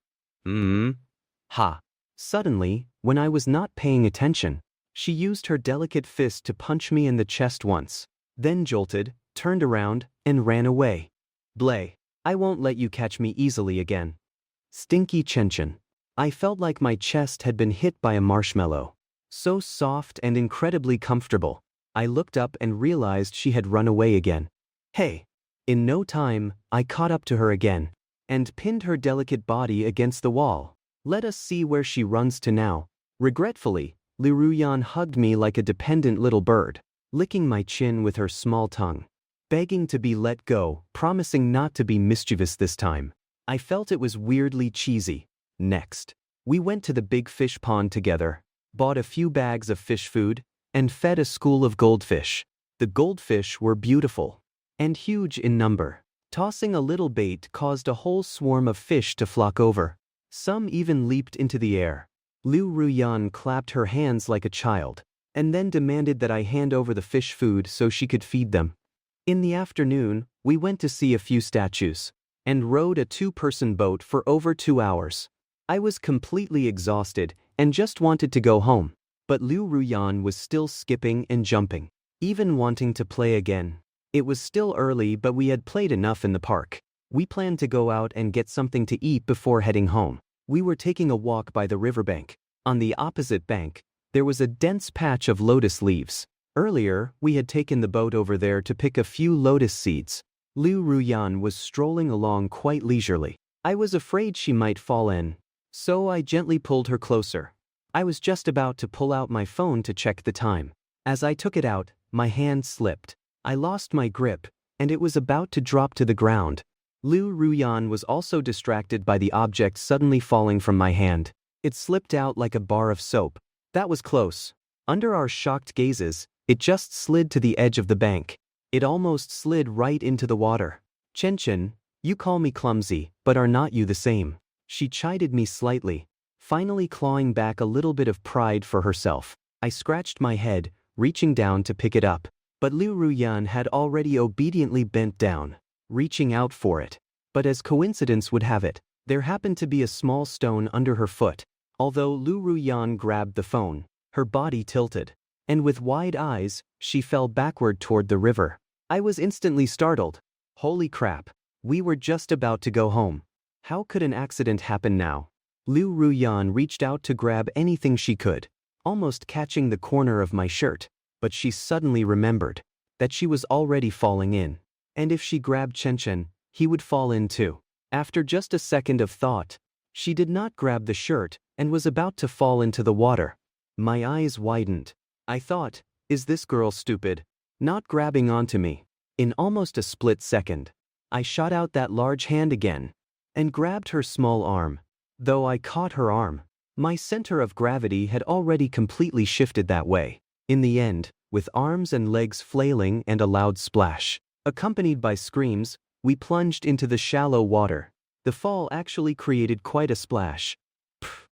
Speaker 1: Ha. Suddenly, when I was not paying attention, she used her delicate fist to punch me in the chest once, then jolted, turned around, and ran away. Bleh. I won't let you catch me easily again. Stinky Chen. I felt like my chest had been hit by a marshmallow. So soft and incredibly comfortable. I looked up and realized she had run away again. Hey. In no time, I caught up to her again and pinned her delicate body against the wall. Let us see where she runs to now. Regretfully, Liu Ruyan hugged me like a dependent little bird, licking my chin with her small tongue, begging to be let go, promising not to be mischievous this time. I felt it was weirdly cheesy. Next, we went to the big fish pond together, bought a few bags of fish food, and fed a school of goldfish. The goldfish were beautiful and huge in number. Tossing a little bait caused a whole swarm of fish to flock over. Some even leaped into the air. Liu Ruyan clapped her hands like a child, and then demanded that I hand over the fish food so she could feed them. In the afternoon, we went to see a few statues, and rowed a 2-person boat for over 2 hours. I was completely exhausted and just wanted to go home, but Liu Ruyan was still skipping and jumping, even wanting to play again. It was still early, but we had played enough in the park. We planned to go out and get something to eat before heading home. We were taking a walk by the riverbank. On the opposite bank, there was a dense patch of lotus leaves. Earlier, we had taken the boat over there to pick a few lotus seeds. Liu Ruyan was strolling along quite leisurely. I was afraid she might fall in, so I gently pulled her closer. I was just about to pull out my phone to check the time. As I took it out, my hand slipped. I lost my grip, and it was about to drop to the ground. Liu Ruyan was also distracted by the object suddenly falling from my hand. It slipped out like a bar of soap. That was close. Under our shocked gazes, it just slid to the edge of the bank. It almost slid right into the water. Chen, you call me clumsy, but are not you the same? She chided me slightly, finally clawing back a little bit of pride for herself. I scratched my head, reaching down to pick it up. But Liu Ruyan had already obediently bent down, reaching out for it. But as coincidence would have it, there happened to be a small stone under her foot. Although Liu Ruyan grabbed the phone, her body tilted, and with wide eyes, she fell backward toward the river. I was instantly startled. Holy crap, we were just about to go home. How could an accident happen now? Liu Ruyan reached out to grab anything she could, almost catching the corner of my shirt. But she suddenly remembered that she was already falling in, and if she grabbed Chen, he would fall in too. After just a second of thought, she did not grab the shirt and was about to fall into the water. My eyes widened. I thought, is this girl stupid? Not grabbing onto me. In almost a split second, I shot out that large hand again and grabbed her small arm. Though I caught her arm, my center of gravity had already completely shifted that way. In the end, with arms and legs flailing and a loud splash, accompanied by screams, we plunged into the shallow water. The fall actually created quite a splash. Pfft,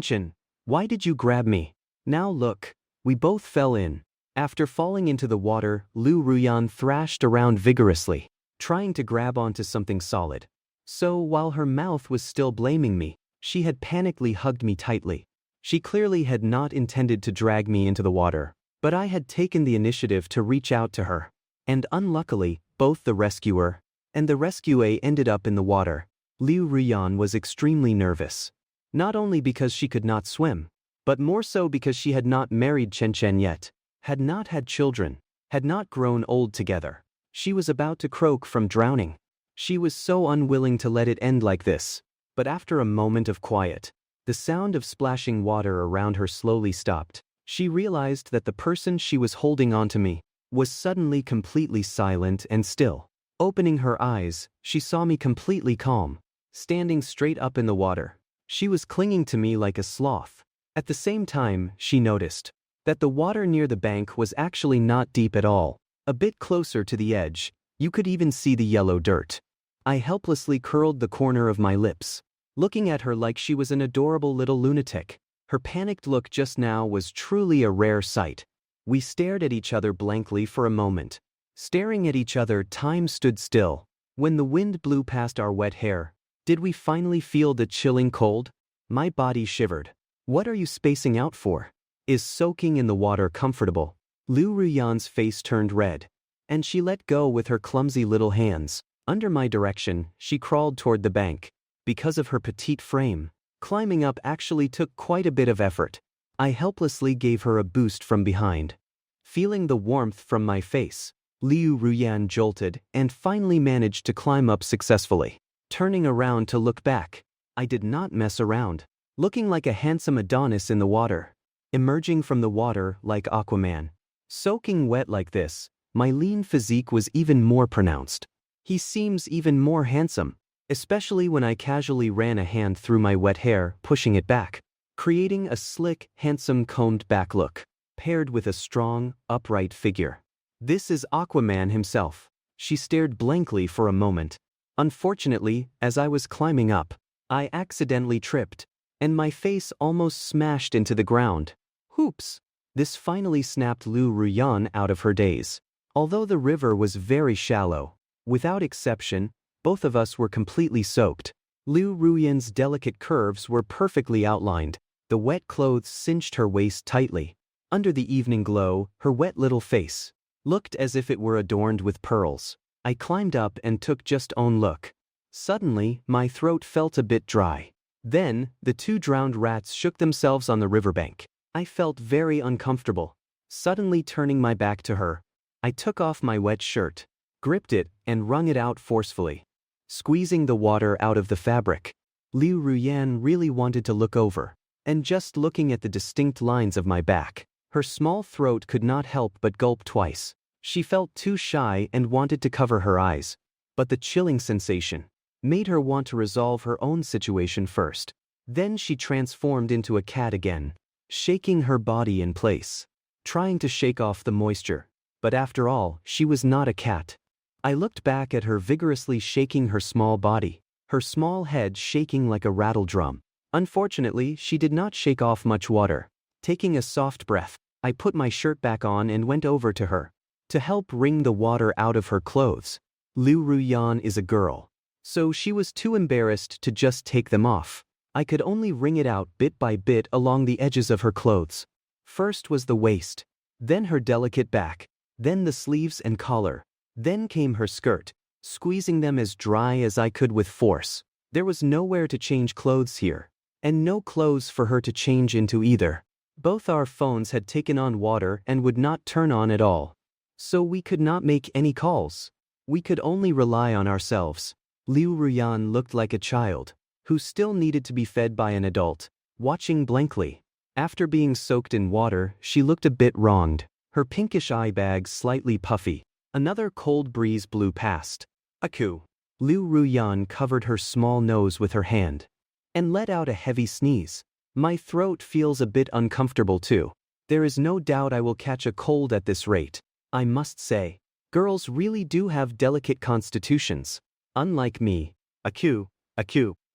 Speaker 1: Chen, why did you grab me? Now look, we both fell in. After falling into the water, Liu Ruyan thrashed around vigorously, trying to grab onto something solid. So while her mouth was still blaming me, she had panically hugged me tightly. She clearly had not intended to drag me into the water, but I had taken the initiative to reach out to her. And unluckily, both the rescuer and the rescuee ended up in the water. Liu Ruyan was extremely nervous. Not only because she could not swim, but more so because she had not married Chen yet, had not had children, had not grown old together. She was about to croak from drowning. She was so unwilling to let it end like this. But after a moment of quiet, the sound of splashing water around her slowly stopped. She realized that the person she was holding onto me was suddenly completely silent and still. Opening her eyes, she saw me completely calm, standing straight up in the water. She was clinging to me like a sloth. At the same time, she noticed that the water near the bank was actually not deep at all. A bit closer to the edge, you could even see the yellow dirt. I helplessly curled the corner of my lips, looking at her like she was an adorable little lunatic. Her panicked look just now was truly a rare sight. We stared at each other blankly for a moment. Staring at each other, time stood still. When the wind blew past our wet hair, did we finally feel the chilling cold? My body shivered. What are you spacing out for? Is soaking in the water comfortable? Liu Ruyan's face turned red, and she let go with her clumsy little hands. Under my direction, she crawled toward the bank. Because of her petite frame, climbing up actually took quite a bit of effort. I helplessly gave her a boost from behind. Feeling the warmth from my face, Liu Ruyan jolted and finally managed to climb up successfully. Turning around to look back, I did not mess around. Looking like a handsome Adonis in the water, emerging from the water like Aquaman. Soaking wet like this, my lean physique was even more pronounced. He seems even more handsome, especially when I casually ran a hand through my wet hair, pushing it back, creating a slick, handsome combed back look, paired with a strong, upright figure. This is Aquaman himself. She stared blankly for a moment. Unfortunately, as I was climbing up, I accidentally tripped, and my face almost smashed into the ground. Hoops! This finally snapped Liu Ruyan out of her daze. Although the river was very shallow, without exception, both of us were completely soaked. Liu Ruyan's delicate curves were perfectly outlined. The wet clothes cinched her waist tightly. Under the evening glow, her wet little face looked as if it were adorned with pearls. I climbed up and took just one look. Suddenly, my throat felt a bit dry. Then, the two drowned rats shook themselves on the riverbank. I felt very uncomfortable. Suddenly turning my back to her, I took off my wet shirt, gripped it, and wrung it out forcefully, squeezing the water out of the fabric. Liu Ruyan really wanted to look over, and just looking at the distinct lines of my back, her small throat could not help but gulp twice. She felt too shy and wanted to cover her eyes, but the chilling sensation made her want to resolve her own situation first. Then she transformed into a cat again, shaking her body in place, trying to shake off the moisture. But after all, she was not a cat. I looked back at her vigorously shaking her small body, her small head shaking like a rattle drum. Unfortunately, she did not shake off much water. Taking a soft breath, I put my shirt back on and went over to her to help wring the water out of her clothes. Liu Ruyan is a girl, so she was too embarrassed to just take them off. I could only wring it out bit by bit along the edges of her clothes. First was the waist, then her delicate back, then the sleeves and collar, then came her skirt, squeezing them as dry as I could with force. There was nowhere to change clothes here, and no clothes for her to change into either. Both our phones had taken on water and would not turn on at all, so we could not make any calls. We could only rely on ourselves. Liu Ruyan looked like a child, who still needed to be fed by an adult, watching blankly. After being soaked in water, she looked a bit wronged, her pinkish eye bags slightly puffy. Another cold breeze blew past. Aku. Liu Ruyan covered her small nose with her hand and let out a heavy sneeze. My throat feels a bit uncomfortable too. There is no doubt I will catch a cold at this rate. I must say, girls really do have delicate constitutions. Unlike me. Aku.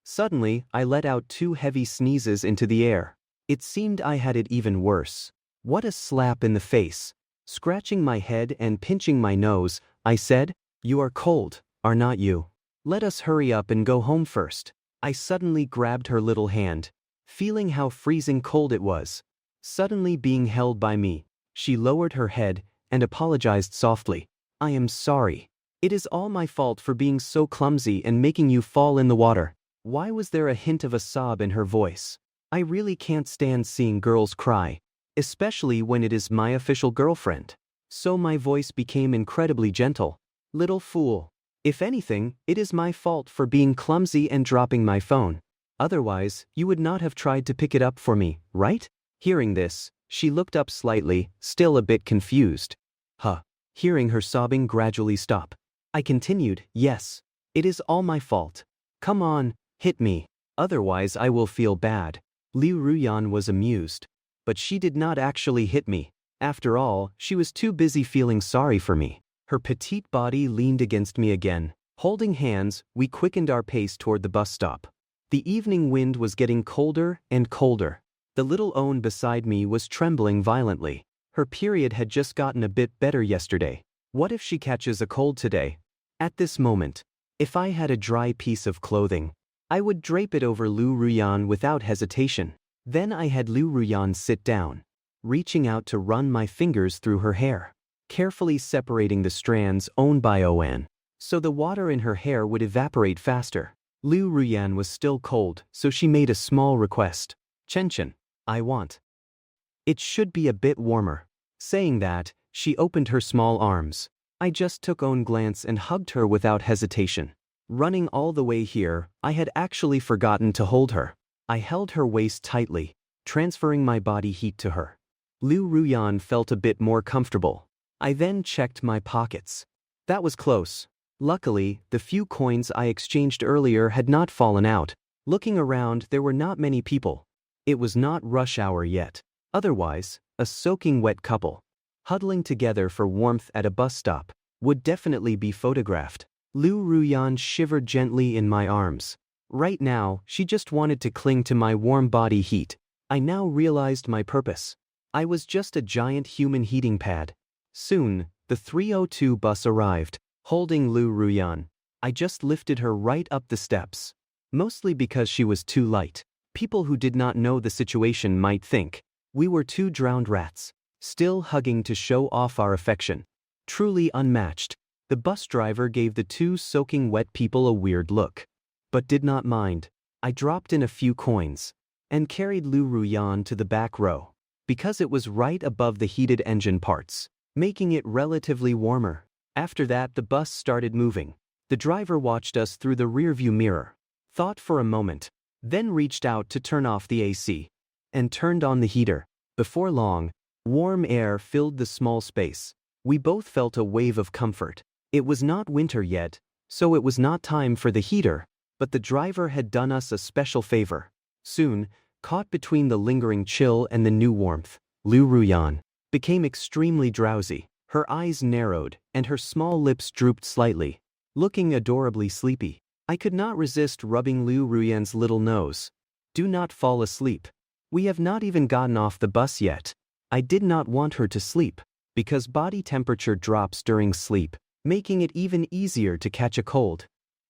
Speaker 1: Suddenly, I let out two heavy sneezes into the air. It seemed I had it even worse. What a slap in the face. Scratching my head and pinching my nose, I said, "You are cold, are not you? Let us hurry up and go home first." I suddenly grabbed her little hand, feeling how freezing cold it was. Suddenly being held by me, she lowered her head and apologized softly. "I am sorry. It is all my fault for being so clumsy and making you fall in the water." Why was there a hint of a sob in her voice? I really can't stand seeing girls cry, especially when it is my official girlfriend. So my voice became incredibly gentle. "Little fool. If anything, it is my fault for being clumsy and dropping my phone. Otherwise, you would not have tried to pick it up for me, right?" Hearing this, she looked up slightly, still a bit confused. Hearing her sobbing gradually stop, I continued, "Yes, it is all my fault. Come on, hit me. Otherwise I will feel bad." Liu Ruyan was amused, but she did not actually hit me. After all, she was too busy feeling sorry for me. Her petite body leaned against me again. Holding hands, we quickened our pace toward the bus stop. The evening wind was getting colder and colder. The little Own beside me was trembling violently. Her period had just gotten a bit better yesterday. What if she catches a cold today? At this moment, if I had a dry piece of clothing, I would drape it over Liu Ruyan without hesitation. Then I had Liu Ruyan sit down, reaching out to run my fingers through her hair, carefully separating the strands owned by Oan, so the water in her hair would evaporate faster. Liu Ruyan was still cold, so she made a small request. Chen, I want. It should be a bit warmer. Saying that, she opened her small arms. I just took Own glance and hugged her without hesitation. Running all the way here, I had actually forgotten to hold her. I held her waist tightly, transferring my body heat to her. Liu Ruyan felt a bit more comfortable. I then checked my pockets. That was close. Luckily, the few coins I exchanged earlier had not fallen out. Looking around, there were not many people. It was not rush hour yet. Otherwise, a soaking wet couple, huddling together for warmth at a bus stop, would definitely be photographed. Liu Ruyan shivered gently in my arms. Right now, she just wanted to cling to my warm body heat. I now realized my purpose. I was just a giant human heating pad. Soon, the 302 bus arrived, holding Liu Ruyan. I just lifted her right up the steps. Mostly because she was too light. People who did not know the situation might think we were two drowned rats, still hugging to show off our affection. Truly unmatched. The bus driver gave the two soaking wet people a weird look, but did not mind. I dropped in a few coins and carried Liu Ruyan to the back row, because it was right above the heated engine parts, making it relatively warmer. After that, the bus started moving. The driver watched us through the rearview mirror, thought for a moment, then reached out to turn off the AC, and turned on the heater. Before long, warm air filled the small space. We both felt a wave of comfort. It was not winter yet, so it was not time for the heater, but the driver had done us a special favor. Soon, caught between the lingering chill and the new warmth, Liu Ruyan became extremely drowsy. Her eyes narrowed, and her small lips drooped slightly, looking adorably sleepy. I could not resist rubbing Liu Ruyan's little nose. Do not fall asleep. We have not even gotten off the bus yet. I did not want her to sleep, because body temperature drops during sleep, making it even easier to catch a cold.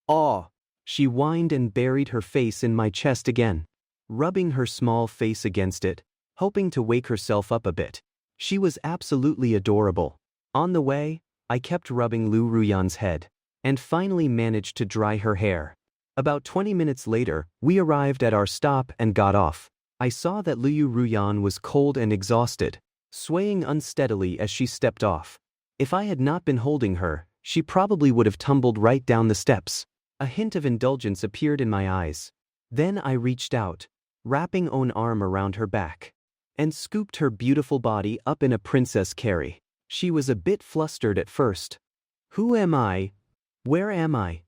Speaker 1: Aw! She whined and buried her face in my chest again, rubbing her small face against it, hoping to wake herself up a bit. She was absolutely adorable. On the way, I kept rubbing Liu Ruyan's head, and finally managed to dry her hair. About 20 minutes later, we arrived at our stop and got off. I saw that Liu Ruyan was cold and exhausted, swaying unsteadily as she stepped off. If I had not been holding her, she probably would have tumbled right down the steps. A hint of indulgence appeared in my eyes. Then I reached out, wrapping Own arm around her back, and scooped her beautiful body up in a princess carry. She was a bit flustered at first. Who am I? Where am I?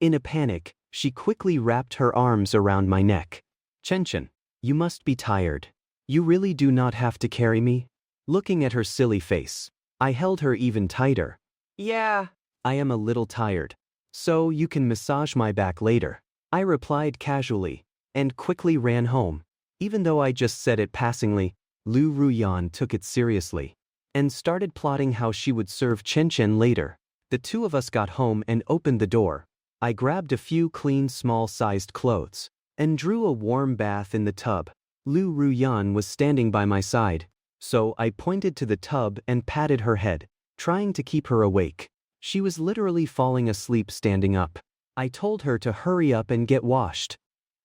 Speaker 1: In a panic, she quickly wrapped her arms around my neck. Chen, you must be tired. You really do not have to carry me? Looking at her silly face, I held her even tighter. Yeah, I am a little tired, so you can massage my back later, I replied casually, and quickly ran home. Even though I just said it passingly, Liu Ruyan took it seriously, and started plotting how she would serve Chen later. The two of us got home and opened the door. I grabbed a few clean small-sized clothes, and drew a warm bath in the tub. Liu Ruyan was standing by my side, so I pointed to the tub and patted her head, trying to keep her awake. She was literally falling asleep standing up. I told her to hurry up and get washed.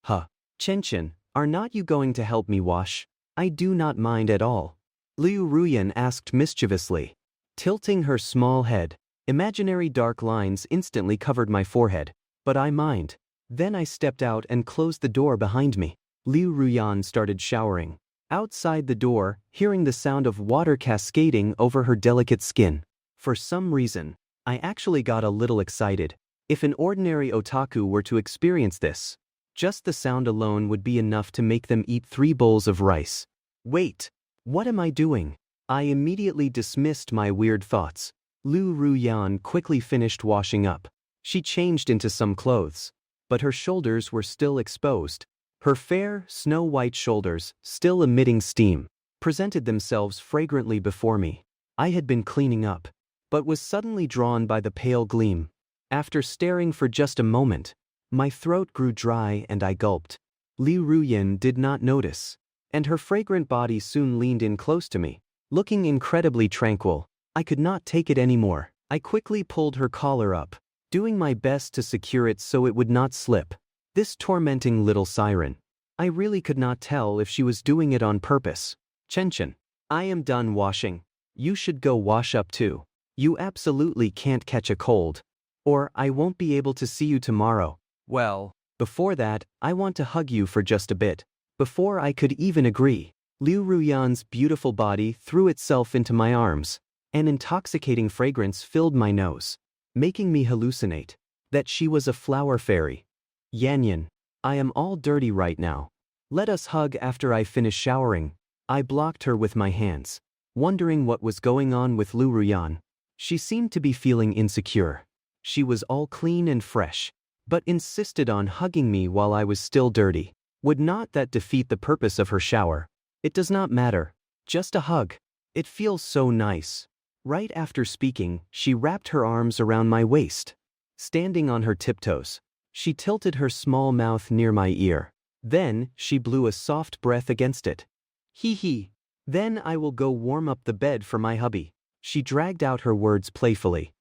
Speaker 1: Huh. Chen, are not you going to help me wash? I do not mind at all, Liu Ruyan asked mischievously, tilting her small head. Imaginary dark lines instantly covered my forehead, but I mind. Then I stepped out and closed the door behind me. Liu Ruyan started showering. Outside the door, hearing the sound of water cascading over her delicate skin. For some reason, I actually got a little excited. If an ordinary otaku were to experience this, just the sound alone would be enough to make them eat 3 bowls of rice. Wait! What am I doing? I immediately dismissed my weird thoughts. Liu Ruyan quickly finished washing up. She changed into some clothes, but her shoulders were still exposed. Her fair, snow-white shoulders, still emitting steam, presented themselves fragrantly before me. I had been cleaning up, but was suddenly drawn by the pale gleam. After staring for just a moment, my throat grew dry and I gulped. Liu Ruyan did not notice, and her fragrant body soon leaned in close to me, looking incredibly tranquil. I could not take it anymore. I quickly pulled her collar up, doing my best to secure it so it would not slip. This tormenting little siren. I really could not tell if she was doing it on purpose. Chen, I am done washing. You should go wash up too. You absolutely can't catch a cold. Or I won't be able to see you tomorrow. Well, before that, I want to hug you for just a bit. Before I could even agree, Liu Ruyan's beautiful body threw itself into my arms. An intoxicating fragrance filled my nose, making me hallucinate that she was a flower fairy. Yanyan, I am all dirty right now. Let us hug after I finish showering. I blocked her with my hands, wondering what was going on with Liu Ruyan. She seemed to be feeling insecure. She was all clean and fresh, but insisted on hugging me while I was still dirty. Would not that defeat the purpose of her shower? It does not matter. Just a hug. It feels so nice. Right after speaking, she wrapped her arms around my waist. Standing on her tiptoes, she tilted her small mouth near my ear. Then, she blew a soft breath against it. Hee hee. Then I will go warm up the bed for my hubby. She dragged out her words playfully.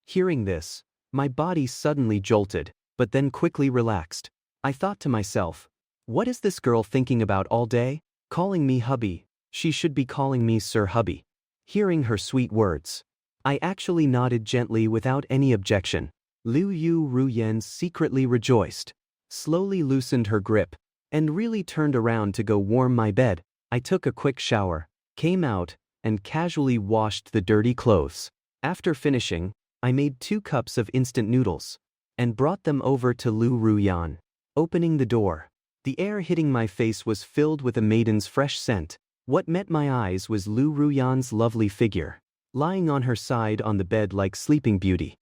Speaker 1: Hearing this, my body suddenly jolted, but then quickly relaxed. I thought to myself, what is this girl thinking about all day? Calling me hubby. She should be calling me Sir Hubby. Hearing her sweet words, I actually nodded gently without any objection. Liu Ruyan secretly rejoiced, slowly loosened her grip, and really turned around to go warm my bed. I took a quick shower, came out, and casually washed the dirty clothes. After finishing, I made 2 cups of instant noodles and brought them over to Liu Ruyan. Opening the door, the air hitting my face was filled with a maiden's fresh scent. What met my eyes was Liu Ruyan's lovely figure, lying on her side on the bed like Sleeping Beauty.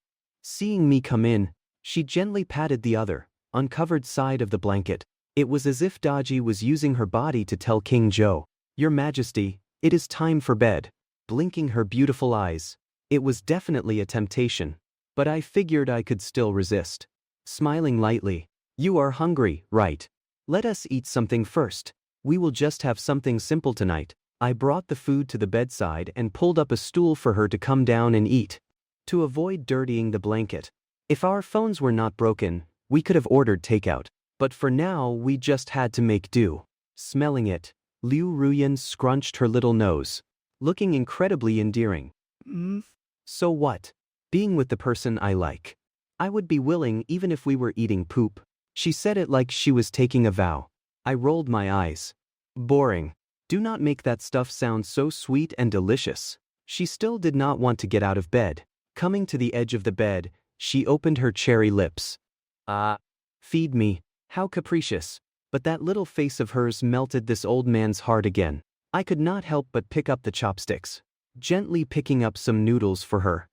Speaker 1: Seeing me come in, she gently patted the other, uncovered side of the blanket. It was as if Daji was using her body to tell King Zhou, Your Majesty, it is time for bed. Blinking her beautiful eyes, it was definitely a temptation, but I figured I could still resist. Smiling lightly, You are hungry, right? Let us eat something first. We will just have something simple tonight. I brought the food to the bedside and pulled up a stool for her to come down and eat. To avoid dirtying the blanket, if our phones were not broken, we could have ordered takeout. But for now we just had to make do. Smelling it, Liu Ruyan scrunched her little nose, looking incredibly endearing. So what? Being with the person I like. I would be willing even if we were eating poop. She said it like she was taking a vow. I rolled my eyes. Boring. Do not make that stuff sound so sweet and delicious. She still did not want to get out of bed. Coming to the edge of the bed, she opened her cherry lips. Feed me. How capricious. But that little face of hers melted this old man's heart again. I could not help but pick up the chopsticks, gently picking up some noodles for her.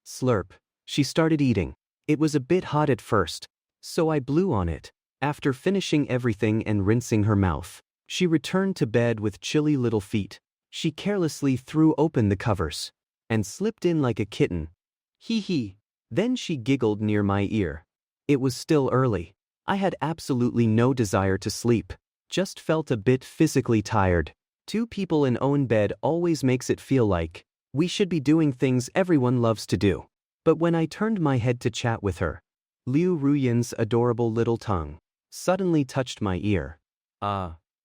Speaker 1: Slurp. She started eating. It was a bit hot at first, so I blew on it. After finishing everything and rinsing her mouth, she returned to bed with chilly little feet. She carelessly threw open the covers and slipped in like a kitten. Hee hee. Then she giggled near my ear. It was still early. I had absolutely no desire to sleep, just felt a bit physically tired. 2 people in own bed always makes it feel like we should be doing things everyone loves to do. But when I turned my head to chat with her, Liu Ruyan's adorable little tongue suddenly touched my ear.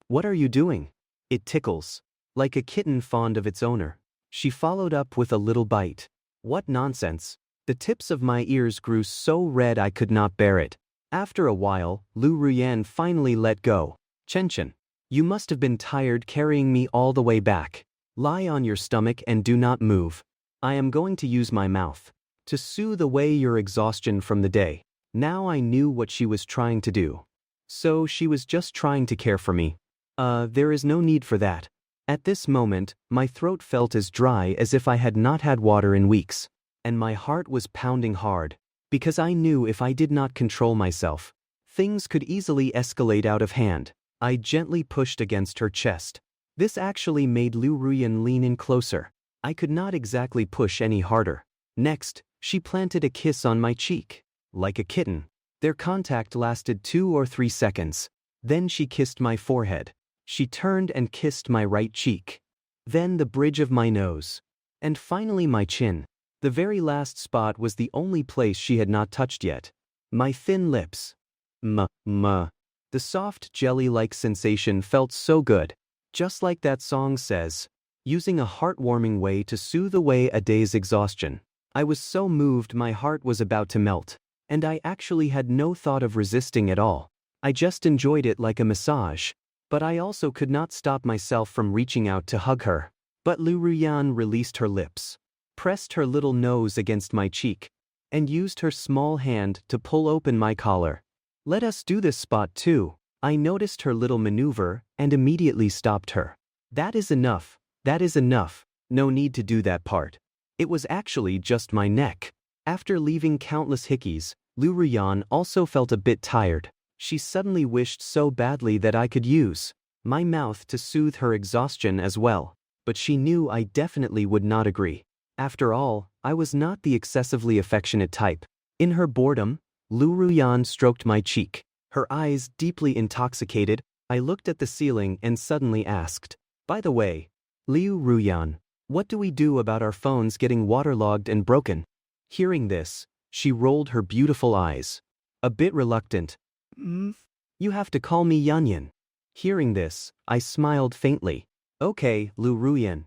Speaker 1: What are you doing? It tickles. Like a kitten fond of its owner. She followed up with a little bite. What nonsense. The tips of my ears grew so red I could not bear it. After a while, Liu Ruyan finally let go. Chen, you must have been tired carrying me all the way back. Lie on your stomach and do not move. I am going to use my mouth to soothe away your exhaustion from the day. Now I knew what she was trying to do. So she was just trying to care for me. There is no need for that. At this moment, my throat felt as dry as if I had not had water in weeks, and my heart was pounding hard, because I knew if I did not control myself, things could easily escalate out of hand. I gently pushed against her chest. This actually made Liu Ruyan lean in closer. I could not exactly push any harder. Next, she planted a kiss on my cheek. Like a kitten. Their contact lasted 2 or 3 seconds. Then she kissed my forehead. She turned and kissed my right cheek. Then the bridge of my nose. And finally my chin. The very last spot was the only place she had not touched yet. My thin lips. The soft jelly-like sensation felt so good. Just like that song says, using a heartwarming way to soothe away a day's exhaustion. I was so moved my heart was about to melt, and I actually had no thought of resisting at all. I just enjoyed it like a massage, but I also could not stop myself from reaching out to hug her. But Liu Ruyan released her lips, pressed her little nose against my cheek, and used her small hand to pull open my collar. Let us do this spot too. I noticed her little maneuver and immediately stopped her. That is enough. That is enough. No need to do that part. It was actually just my neck. After leaving countless hickeys, Liu Ruyan also felt a bit tired. She suddenly wished so badly that I could use my mouth to soothe her exhaustion as well, but she knew I definitely would not agree. After all, I was not the excessively affectionate type. In her boredom, Liu Ruyan stroked my cheek. Her eyes deeply intoxicated, I looked at the ceiling and suddenly asked, "By the way, Liu Ruyan, what do we do about our phones getting waterlogged and broken?" Hearing this, she rolled her beautiful eyes. A bit reluctant. You have to call me Yanyan." Hearing this, I smiled faintly. "Okay, Liu Ruyan."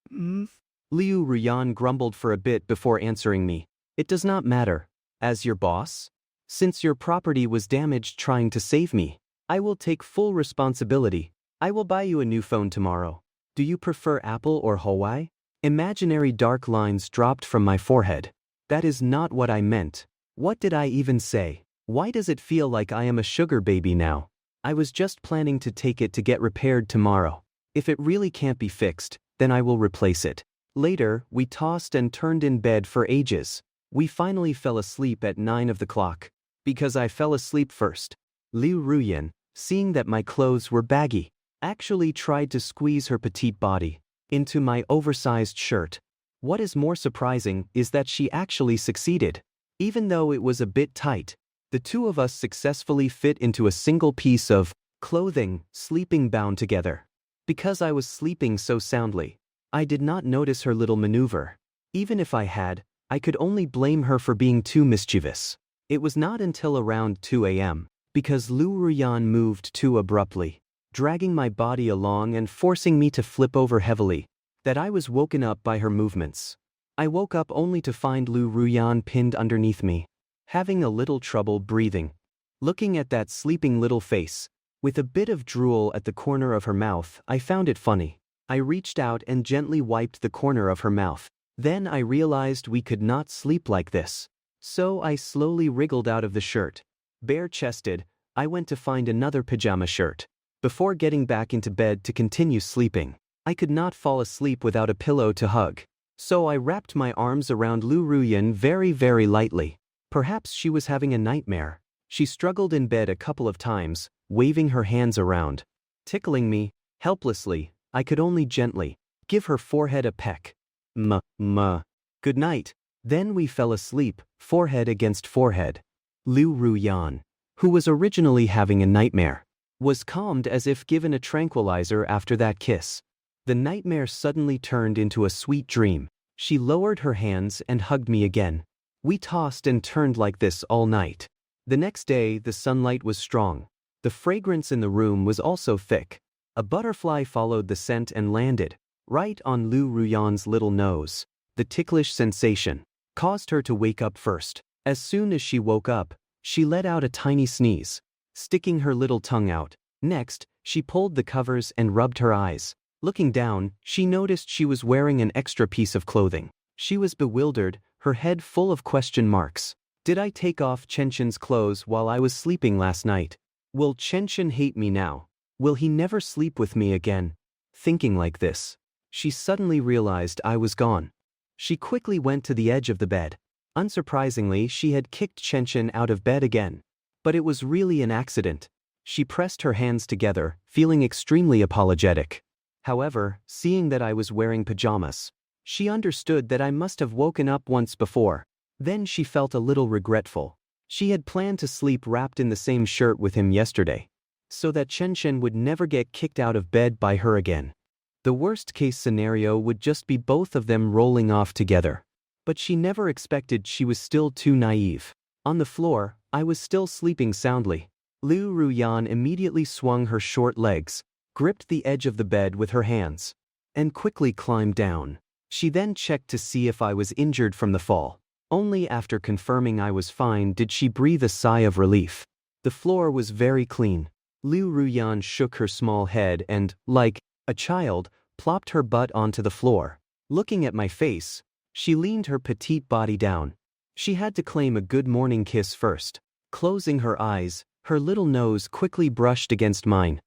Speaker 1: Liu Ruyan grumbled for a bit before answering me. "It does not matter. As your boss? Since your property was damaged trying to save me, I will take full responsibility. I will buy you a new phone tomorrow. Do you prefer Apple or Huawei?" Imaginary dark lines dropped from my forehead. That is not what I meant. What did I even say? Why does it feel like I am a sugar baby now? I was just planning to take it to get repaired tomorrow. If it really can't be fixed, then I will replace it. Later, we tossed and turned in bed for ages. We finally fell asleep at 9 of the clock. Because I fell asleep first. Liu Ruyan, seeing that my clothes were baggy, actually tried to squeeze her petite body into my oversized shirt. What is more surprising is that she actually succeeded. Even though it was a bit tight, the two of us successfully fit into a single piece of clothing, sleeping bound together. Because I was sleeping so soundly, I did not notice her little maneuver. Even if I had, I could only blame her for being too mischievous. It was not until around 2 a.m., because Liu Ruyan moved too abruptly, dragging my body along and forcing me to flip over heavily, that I was woken up by her movements. I woke up only to find Liu Ruyan pinned underneath me, having a little trouble breathing. Looking at that sleeping little face, with a bit of drool at the corner of her mouth, I found it funny. I reached out and gently wiped the corner of her mouth. Then I realized we could not sleep like this. So I slowly wriggled out of the shirt. Bare-chested, I went to find another pajama shirt. Before getting back into bed to continue sleeping, I could not fall asleep without a pillow to hug. So I wrapped my arms around Liu Ruyan very, very lightly. Perhaps she was having a nightmare. She struggled in bed a couple of times, waving her hands around. Tickling me, helplessly, I could only gently give her forehead a peck. Good night. Then we fell asleep, forehead against forehead. Liu Ruyan, who was originally having a nightmare, was calmed as if given a tranquilizer after that kiss. The nightmare suddenly turned into a sweet dream. She lowered her hands and hugged me again. We tossed and turned like this all night. The next day, the sunlight was strong. The fragrance in the room was also thick. A butterfly followed the scent and landed right on Liu Ruyan's little nose. The ticklish sensation caused her to wake up first. As soon as she woke up, she let out a tiny sneeze, sticking her little tongue out. Next, she pulled the covers and rubbed her eyes. Looking down, she noticed she was wearing an extra piece of clothing. She was bewildered, her head full of question marks. Did I take off Chenchen's clothes while I was sleeping last night? Will Chen hate me now? Will he never sleep with me again? thinking like this. She suddenly realized I was gone. She quickly went to the edge of the bed. Unsurprisingly, she had kicked Chen out of bed again. But it was really an accident. She pressed her hands together, feeling extremely apologetic. However, seeing that I was wearing pajamas, she understood that I must have woken up once before. Then she felt a little regretful. She had planned to sleep wrapped in the same shirt with him yesterday, so that Chen would never get kicked out of bed by her again. The worst-case scenario would just be both of them rolling off together. But she never expected she was still too naive. On the floor, I was still sleeping soundly. Liu Ruyan immediately swung her short legs, gripped the edge of the bed with her hands, and quickly climbed down. She then checked to see if I was injured from the fall. Only after confirming I was fine did she breathe a sigh of relief. The floor was very clean. Liu Ruyan shook her small head and, like a child, plopped her butt onto the floor. Looking at my face, she leaned her petite body down. She had to claim a good morning kiss first. Closing her eyes, her little nose quickly brushed against mine.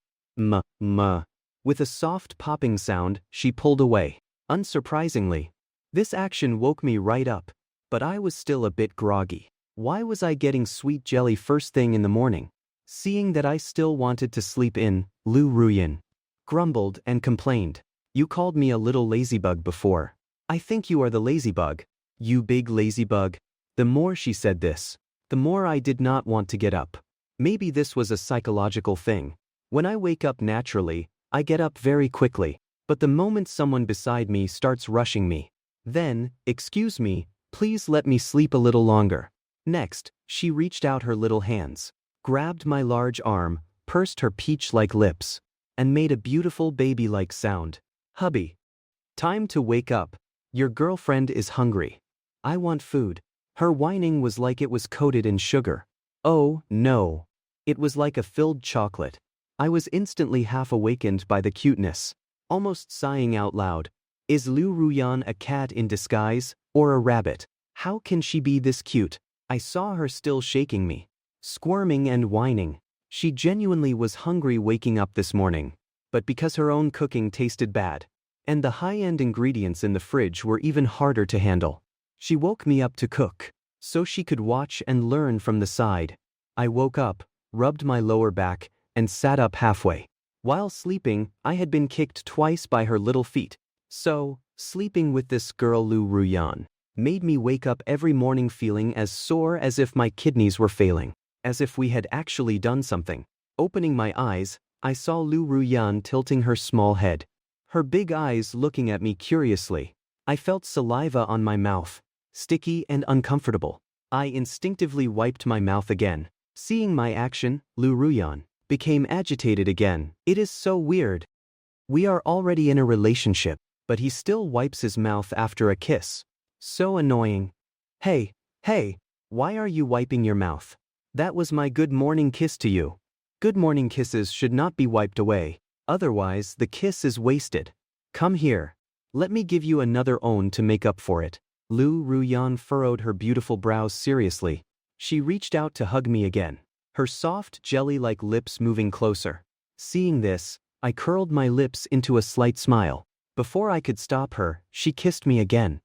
Speaker 1: With a soft popping sound, she pulled away. Unsurprisingly, this action woke me right up, but I was still a bit groggy. Why was I getting sweet jelly first thing in the morning? Seeing that I still wanted to sleep in, Liu Ruyan grumbled and complained. You called me a little ladybug before. I think you are the ladybug. You big ladybug. The more she said this, the more I did not want to get up. Maybe this was a psychological thing. When I wake up naturally, I get up very quickly, but the moment someone beside me starts rushing me, then, excuse me, please let me sleep a little longer. Next, she reached out her little hands, grabbed my large arm, pursed her peach-like lips, and made a beautiful baby-like sound. Hubby. Time to wake up. Your girlfriend is hungry. I want food. Her whining was like it was coated in sugar. Oh, no. It was like a filled chocolate. I was instantly half awakened by the cuteness, almost sighing out loud. Is Liu Ruyan a cat in disguise, or a rabbit? How can she be this cute? I saw her still shaking me, squirming and whining. She genuinely was hungry waking up this morning, but because her own cooking tasted bad, and the high-end ingredients in the fridge were even harder to handle, she woke me up to cook, so she could watch and learn from the side. I woke up, rubbed my lower back, and sat up halfway. While sleeping, I had been kicked twice by her little feet. So, sleeping with this girl Liu Ruyan made me wake up every morning feeling as sore as if my kidneys were failing, as if we had actually done something. Opening my eyes, I saw Liu Ruyan tilting her small head, her big eyes looking at me curiously. I felt saliva on my mouth, sticky and uncomfortable. I instinctively wiped my mouth again. Seeing my action, Liu Ruyan became agitated again. It is so weird. We are already in a relationship, but he still wipes his mouth after a kiss. So annoying. Hey, why are you wiping your mouth? That was my good morning kiss to you. Good morning kisses should not be wiped away, otherwise the kiss is wasted. Come here. Let me give you another own to make up for it. Liu Ruyan furrowed her beautiful brows seriously. She reached out to hug me again, her soft jelly-like lips moving closer. Seeing this, I curled my lips into a slight smile. Before I could stop her, she kissed me again.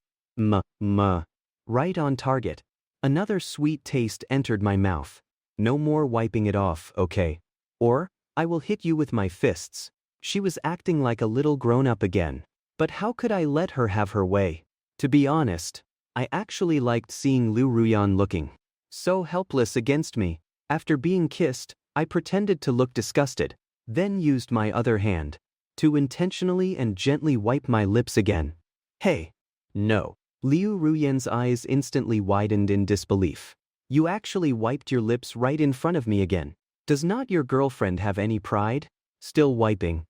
Speaker 1: Right on target. Another sweet taste entered my mouth. No more wiping it off, okay? Or, I will hit you with my fists. She was acting like a little grown-up again. But how could I let her have her way? To be honest, I actually liked seeing Liu Ruyan looking so helpless against me. After being kissed, I pretended to look disgusted, then used my other hand to intentionally and gently wipe my lips again. Hey. No. Liu Ruyan's eyes instantly widened in disbelief. You actually wiped your lips right in front of me again. Does not your girlfriend have any pride? Still wiping.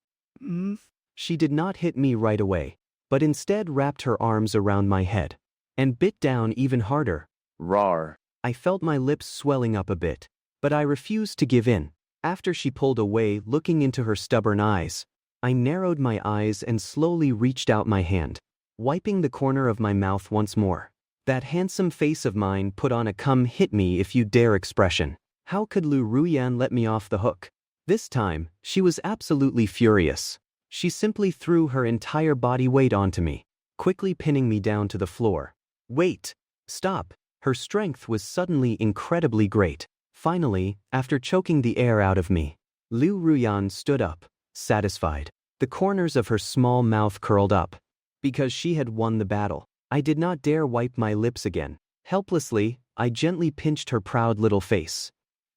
Speaker 1: She did not hit me right away, but instead wrapped her arms around my head and bit down even harder.
Speaker 6: Rawr.
Speaker 1: I felt my lips swelling up a bit, but I refused to give in. After she pulled away, looking into her stubborn eyes, I narrowed my eyes and slowly reached out my hand, wiping the corner of my mouth once more. That handsome face of mine put on a come hit me if you dare expression. How could Liu Ruyan let me off the hook? This time, she was absolutely furious. She simply threw her entire body weight onto me, quickly pinning me down to the floor. Wait! Stop! Her strength was suddenly incredibly great. Finally, after choking the air out of me, Liu Ruyan stood up, satisfied. The corners of her small mouth curled up. Because she had won the battle, I did not dare wipe my lips again. Helplessly, I gently pinched her proud little face.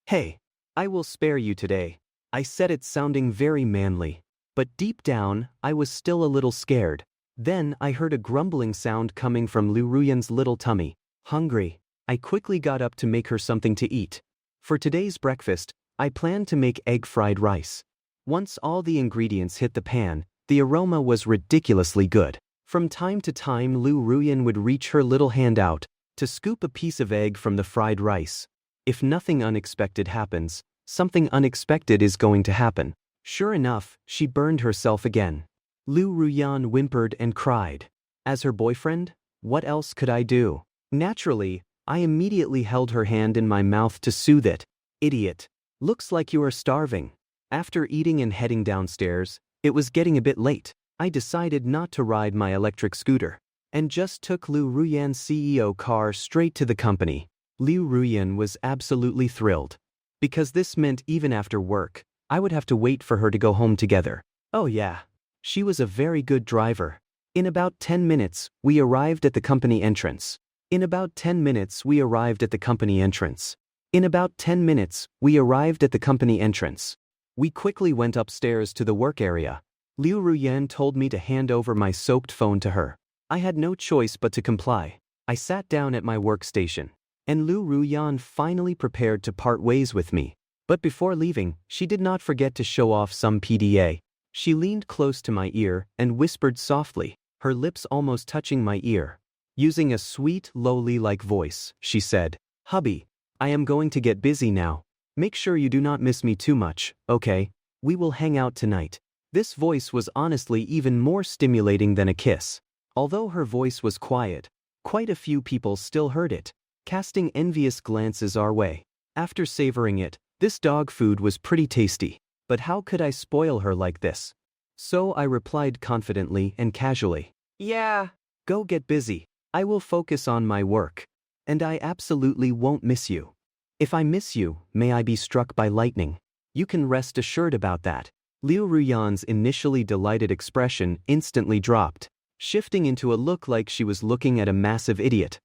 Speaker 1: Hey, I will spare you today. I said it sounding very manly. But deep down, I was still a little scared. Then I heard a grumbling sound coming from Liu Ruyan's little tummy. Hungry, I quickly got up to make her something to eat. For today's breakfast, I planned to make egg fried rice. Once all the ingredients hit the pan, the aroma was ridiculously good. From time to time, Liu Ruyan would reach her little hand out to scoop a piece of egg from the fried rice. If nothing unexpected happens, something unexpected is going to happen. Sure enough, she burned herself again. Liu Ruyan whimpered and cried. As her boyfriend, what else could I do? Naturally, I immediately held her hand in my mouth to soothe it. Idiot. Looks like you are starving. After eating and heading downstairs, it was getting a bit late. I decided not to ride my electric scooter, and just took Liu Ruyan's CEO car straight to the company. Liu Ruyan was absolutely thrilled. Because this meant even after work, I would have to wait for her to go home together. Oh yeah. She was a very good driver. In about 10 minutes, we arrived at the company entrance. In about 10 minutes, we arrived at the company entrance. In about 10 minutes, we arrived at the company entrance. We quickly went upstairs to the work area. Liu Ruyan told me to hand over my soaked phone to her. I had no choice but to comply. I sat down at my workstation, and Liu Ruyan finally prepared to part ways with me. But before leaving, she did not forget to show off some PDA. She leaned close to my ear and whispered softly, her lips almost touching my ear. Using a sweet, lowly-like voice, she said, "Hubby, I am going to get busy now. Make sure you do not miss me too much, okay? We will hang out tonight." This voice was honestly even more stimulating than a kiss. Although her voice was quiet, quite a few people still heard it, casting envious glances our way. After savoring it, this dog food was pretty tasty. But how could I spoil her like this? So I replied confidently and casually, "Yeah, go get busy. I will focus on my work. And I absolutely won't miss you. If I miss you, may I be struck by lightning. You can rest assured about that." Liu Ruyan's initially delighted expression instantly dropped, shifting into a look like she was looking at a massive idiot.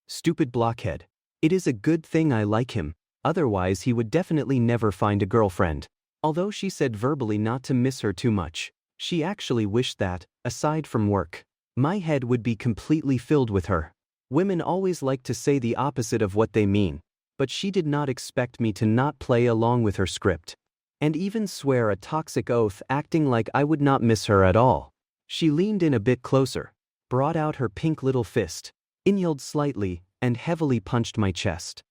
Speaker 1: Stupid blockhead. It is a good thing I like him, otherwise he would definitely never find a girlfriend. Although she said verbally not to miss her too much, she actually wished that, aside from work, my head would be completely filled with her. Women always like to say the opposite of what they mean, but she did not expect me to not play along with her script, and even swear a toxic oath acting like I would not miss her at all. She leaned in a bit closer, brought out her pink little fist, inhaled slightly, and heavily punched my chest.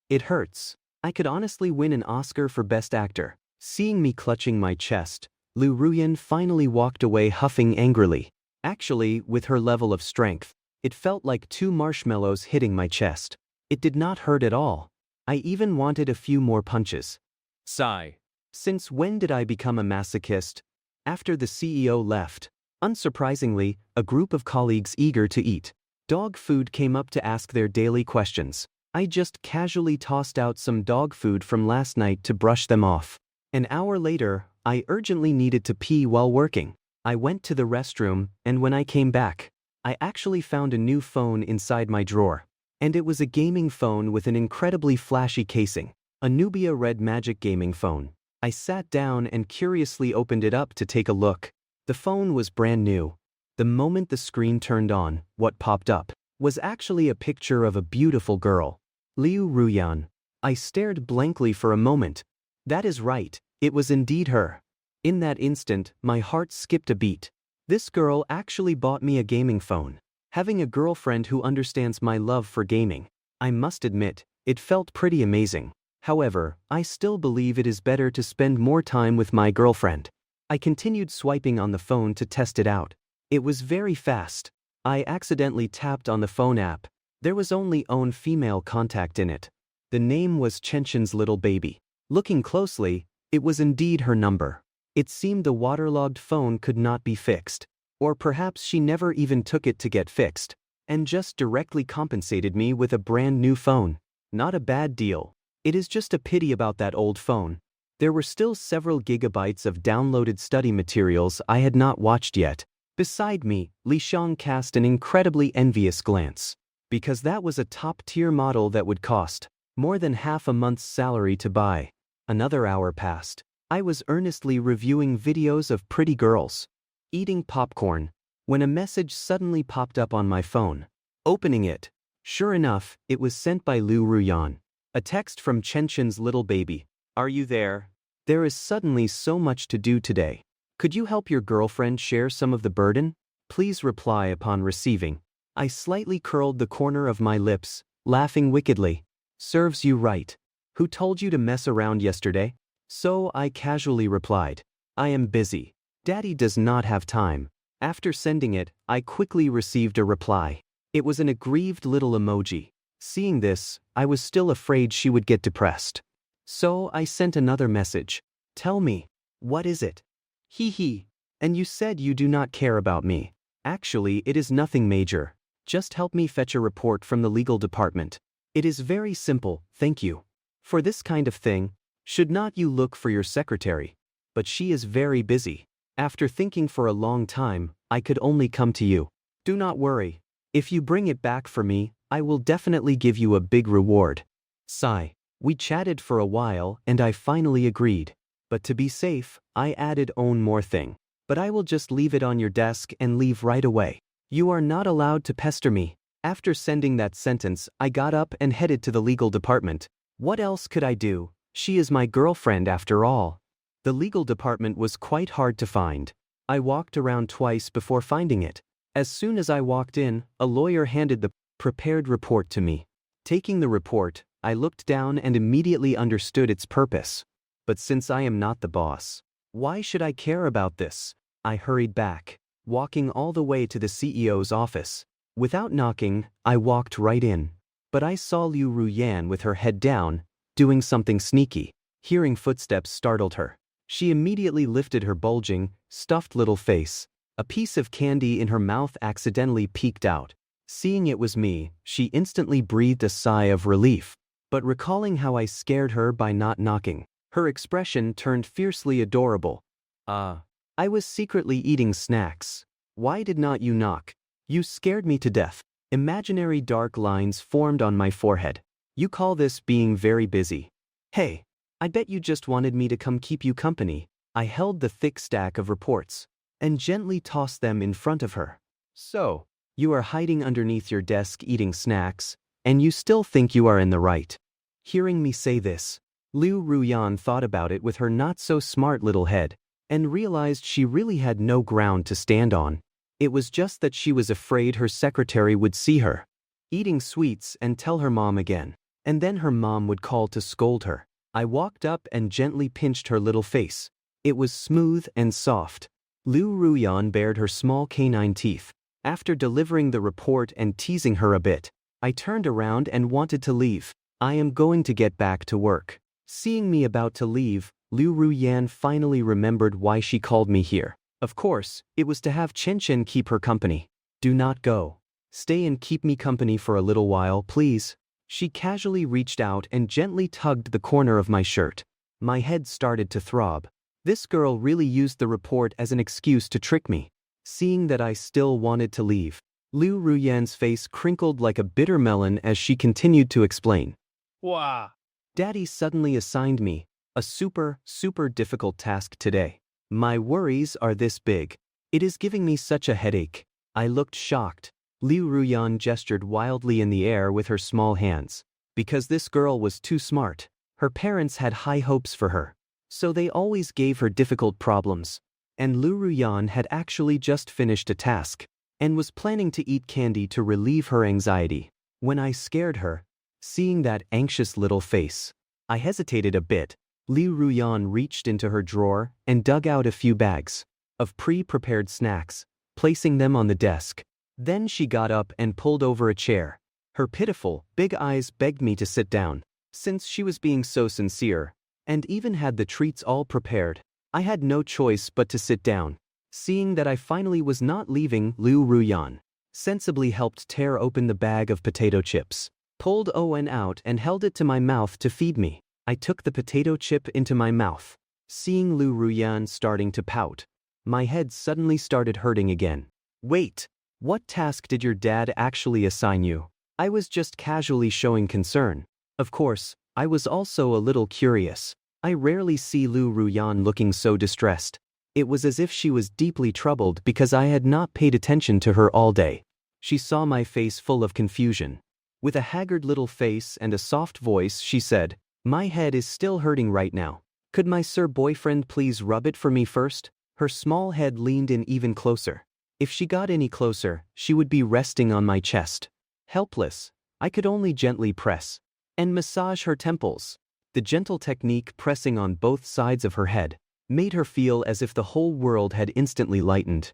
Speaker 1: It hurts. I could honestly win an Oscar for Best Actor. Seeing me clutching my chest, Liu Ruyan finally walked away huffing angrily. Actually, with her level of strength, it felt like 2 marshmallows hitting my chest. It did not hurt at all. I even wanted a few more punches.
Speaker 6: Sigh.
Speaker 1: Since when did I become a masochist? After the CEO left, unsurprisingly, a group of colleagues eager to eat dog food came up to ask their daily questions. I just casually tossed out some dog food from last night to brush them off. An hour later, I urgently needed to pee while working. I went to the restroom, and when I came back, I actually found a new phone inside my drawer. And it was a gaming phone with an incredibly flashy casing. A Nubia Red Magic gaming phone. I sat down and curiously opened it up to take a look. The phone was brand new. The moment the screen turned on, what popped up was actually a picture of a beautiful girl. Liu Ruyan. I stared blankly for a moment. That is right, it was indeed her. In that instant, my heart skipped a beat. This girl actually bought me a gaming phone. Having a girlfriend who understands my love for gaming, I must admit, it felt pretty amazing. However, I still believe it is better to spend more time with my girlfriend. I continued swiping on the phone to test it out. It was very fast. I accidentally tapped on the phone app. There was only own female contact in it. The name was Chen's little baby. Looking closely, it was indeed her number. It seemed the waterlogged phone could not be fixed. Or perhaps she never even took it to get fixed, and just directly compensated me with a brand new phone. Not a bad deal. It is just a pity about that old phone. There were still several gigabytes of downloaded study materials I had not watched yet. Beside me, Li Xiang cast an incredibly envious glance. Because that was a top-tier model that would cost more than half a month's salary to buy. Another hour passed. I was earnestly reviewing videos of pretty girls eating popcorn when a message suddenly popped up on my phone. Opening it, sure enough, it was sent by Liu Ruyan. A text from Chen's little baby. Are you there? There is suddenly so much to do today. Could you help your girlfriend share some of the burden? Please reply upon receiving. I slightly curled the corner of my lips, laughing wickedly. Serves you right. Who told you to mess around yesterday? So I casually replied. I am busy. Daddy does not have time. After sending it, I quickly received a reply. It was an aggrieved little emoji. Seeing this, I was still afraid she would get depressed. So I sent another message. Tell me, what is it? Hee hee. And you said you do not care about me. Actually, it is nothing major. Just help me fetch a report from the legal department. It is very simple, thank you. For this kind of thing, should not you look for your secretary? But she is very busy. After thinking for a long time, I could only come to you. Do not worry. If you bring it back for me, I will definitely give you a big reward. Sigh. We chatted for a while and I finally agreed. But to be safe, I added one more thing. But I will just leave it on your desk and leave right away. You are not allowed to pester me. After sending that sentence, I got up and headed to the legal department. What else could I do? She is my girlfriend after all. The legal department was quite hard to find. I walked around twice before finding it. As soon as I walked in, a lawyer handed the prepared report to me. Taking the report, I looked down and immediately understood its purpose. But since I am not the boss, why should I care about this? I hurried back, walking all the way to the CEO's office. Without knocking, I walked right in. But I saw Liu Ruyan with her head down, doing something sneaky. Hearing footsteps startled her. She immediately lifted her bulging, stuffed little face. A piece of candy in her mouth accidentally peeked out. Seeing it was me, she instantly breathed a sigh of relief. But recalling how I scared her by not knocking, her expression turned fiercely adorable. I was secretly eating snacks. Why did not you knock? You scared me to death. Imaginary dark lines formed on my forehead. You call this being very busy? Hey, I bet you just wanted me to come keep you company. I held the thick stack of reports and gently tossed them in front of her. So, you are hiding underneath your desk eating snacks, and you still think you are in the right. Hearing me say this, Liu Ruyan thought about it with her not-so-smart little head, and realized she really had no ground to stand on. It was just that she was afraid her secretary would see her eating sweets and tell her mom again, and then her mom would call to scold her. I walked up and gently pinched her little face. It was smooth and soft. Liu Ruyan bared her small canine teeth. After delivering the report and teasing her a bit, I turned around and wanted to leave. I am going to get back to work. Seeing me about to leave, Liu Ruyan finally remembered why she called me here. Of course, it was to have Chen keep her company. Do not go. Stay and keep me company for a little while, please. She casually reached out and gently tugged the corner of my shirt. My head started to throb. This girl really used the report as an excuse to trick me. Seeing that I still wanted to leave, Liu Ruyan's face crinkled like a bitter melon as she continued to explain.
Speaker 3: Wow.
Speaker 1: Daddy suddenly assigned me a super difficult task today. My worries are this big. It is giving me such a headache. I looked shocked. Liu Ruyan gestured wildly in the air with her small hands. Because this girl was too smart. Her parents had high hopes for her, so they always gave her difficult problems. And Liu Ruyan had actually just finished a task and was planning to eat candy to relieve her anxiety. When I scared her, seeing that anxious little face, I hesitated a bit. Liu Ruyan reached into her drawer and dug out a few bags of pre-prepared snacks, placing them on the desk. Then she got up and pulled over a chair. Her pitiful, big eyes begged me to sit down. Since she was being so sincere, and even had the treats all prepared, I had no choice but to sit down. Seeing that I finally was not leaving, Liu Ruyan sensibly helped tear open the bag of potato chips, pulled Owen out and held it to my mouth to feed me. I took the potato chip into my mouth. Seeing Liu Ruyan starting to pout, my head suddenly started hurting again. Wait, what task did your dad actually assign you? I was just casually showing concern. Of course, I was also a little curious. I rarely see Liu Ruyan looking so distressed. It was as if she was deeply troubled because I had not paid attention to her all day. She saw my face full of confusion. With a haggard little face and a soft voice, she said, "My head is still hurting right now. Could my sir boyfriend please rub it for me first?" Her small head leaned in even closer. If she got any closer, she would be resting on my chest. Helpless, I could only gently press and massage her temples. The gentle technique pressing on both sides of her head made her feel as if the whole world had instantly lightened.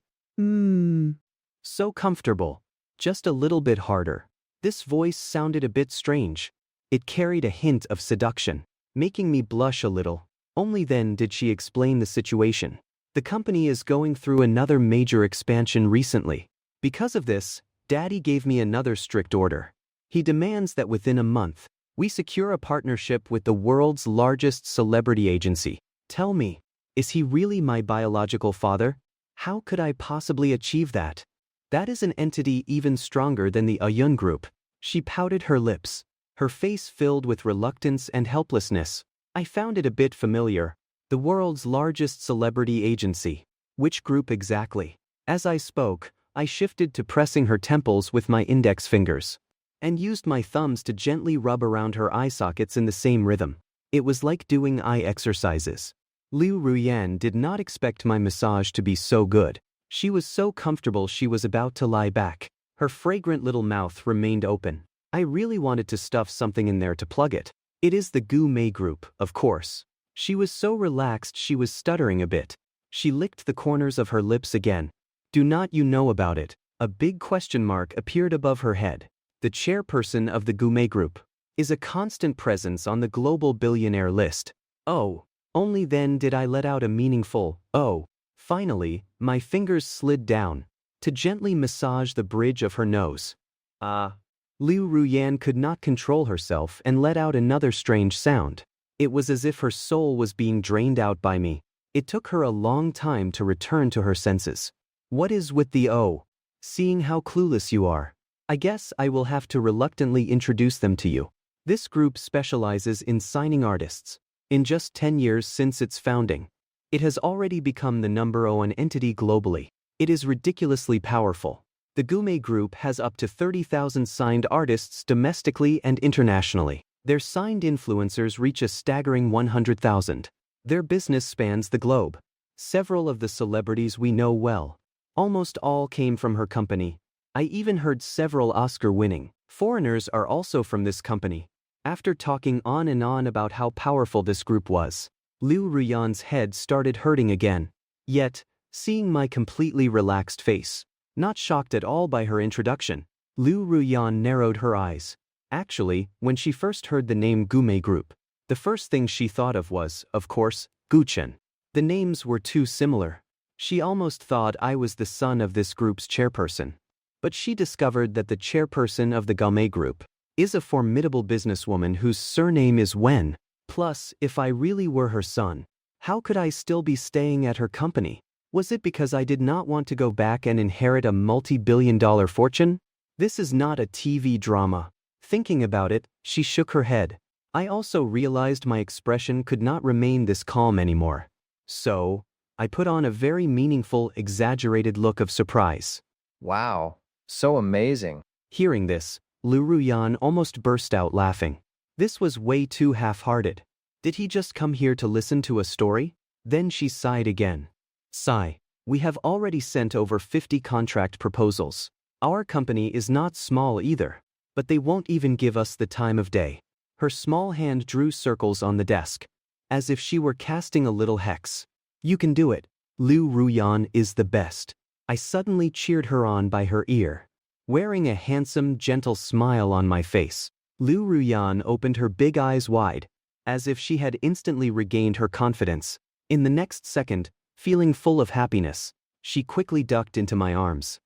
Speaker 1: So comfortable. Just a little bit harder. This voice sounded a bit strange. It carried a hint of seduction, making me blush a little. Only then did she explain the situation. The company is going through another major expansion recently. Because of this, Daddy gave me another strict order. He demands that within a month, we secure a partnership with the world's largest celebrity agency. Tell me, is he really my biological father? How could I possibly achieve that? That is an entity even stronger than the Ayun group. She pouted her lips, her face filled with reluctance and helplessness. I found it a bit familiar. The world's largest celebrity agency. Which group exactly? As I spoke, I shifted to pressing her temples with my index fingers and used my thumbs to gently rub around her eye sockets in the same rhythm. It was like doing eye exercises. Liu Ruyan did not expect my massage to be so good. She was so comfortable she was about to lie back. Her fragrant little mouth remained open. I really wanted to stuff something in there to plug it. It is the Gu Mei group, of course. She was so relaxed she was stuttering a bit. She licked the corners of her lips again. Do not you know about it? A big question mark appeared above her head. The chairperson of the Gu Mei group is a constant presence on the global billionaire list. Oh. Only then did I let out a meaningful, oh. Finally, my fingers slid down to gently massage the bridge of her nose. Liu Ruyan could not control herself and let out another strange sound. It was as if her soul was being drained out by me. It took her a long time to return to her senses. What is with the oh? Seeing how clueless you are, I guess I will have to reluctantly introduce them to you. This group specializes in signing artists. In just 10 years since its founding, it has already become the #1 entity globally. It is ridiculously powerful. The Gu Mei group has up to 30,000 signed artists domestically and internationally. Their signed influencers reach a staggering 100,000. Their business spans the globe. Several of the celebrities we know well, almost all came from her company. I even heard several Oscar-winning foreigners are also from this company. After talking on and on about how powerful this group was, Liu Ruyan's head started hurting again. Yet, seeing my completely relaxed face, not shocked at all by her introduction, Liu Ruyan narrowed her eyes. Actually, when she first heard the name Gu Mei Group, the first thing she thought of was, of course, Gu Chen. The names were too similar. She almost thought I was the son of this group's chairperson. But she discovered that the chairperson of the Gu Mei Group is a formidable businesswoman whose surname is Wen. Plus, if I really were her son, how could I still be staying at her company? Was it because I did not want to go back and inherit a multi-billion-dollar fortune? This is not a TV drama. Thinking about it, she shook her head. I also realized my expression could not remain this calm anymore. So, I put on a very meaningful, exaggerated look of surprise.
Speaker 7: Wow, so amazing.
Speaker 1: Hearing this, Liu Ruyan almost burst out laughing. This was way too half-hearted. Did he just come here to listen to a story? Then she sighed again. Sigh. We have already sent over 50 contract proposals. Our company is not small either, but they won't even give us the time of day. Her small hand drew circles on the desk, as if she were casting a little hex. You can do it. Liu Ruyan is the best. I suddenly cheered her on by her ear. Wearing a handsome, gentle smile on my face, Liu Ruyan opened her big eyes wide, as if she had instantly regained her confidence. In the next second, feeling full of happiness, she quickly ducked into my arms.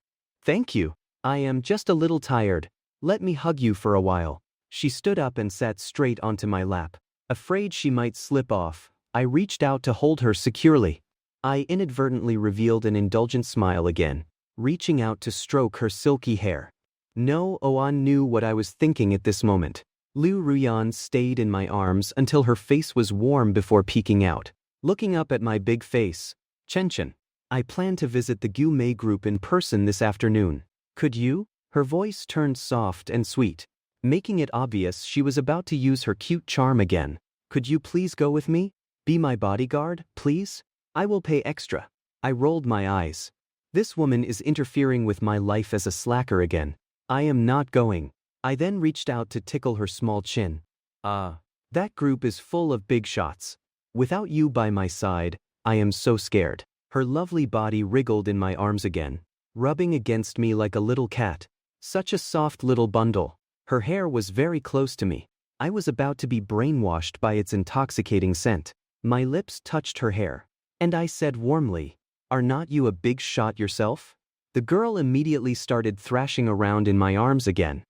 Speaker 1: Thank you. I am just a little tired. Let me hug you for a while. She stood up and sat straight onto my lap. Afraid she might slip off, I reached out to hold her securely. I inadvertently revealed an indulgent smile again, reaching out to stroke her silky hair. No Oan knew what I was thinking at this moment. Liu Ruyan stayed in my arms until her face was warm before peeking out. Looking up at my big face, Chen, I plan to visit the Gu Mei group in person this afternoon. Could you? Her voice turned soft and sweet, making it obvious she was about to use her cute charm again. Could you please go with me? Be my bodyguard, please? I will pay extra. I rolled my eyes. This woman is interfering with my life as a slacker again. I am not going. I then reached out to tickle her small chin. That group is full of big shots. Without you by my side, I am so scared. Her lovely body wriggled in my arms again, rubbing against me like a little cat. Such a soft little bundle. Her hair was very close to me. I was about to be brainwashed by its intoxicating scent. My lips touched her hair, and I said warmly, "Are not you a big shot yourself?" The girl immediately started thrashing around in my arms again.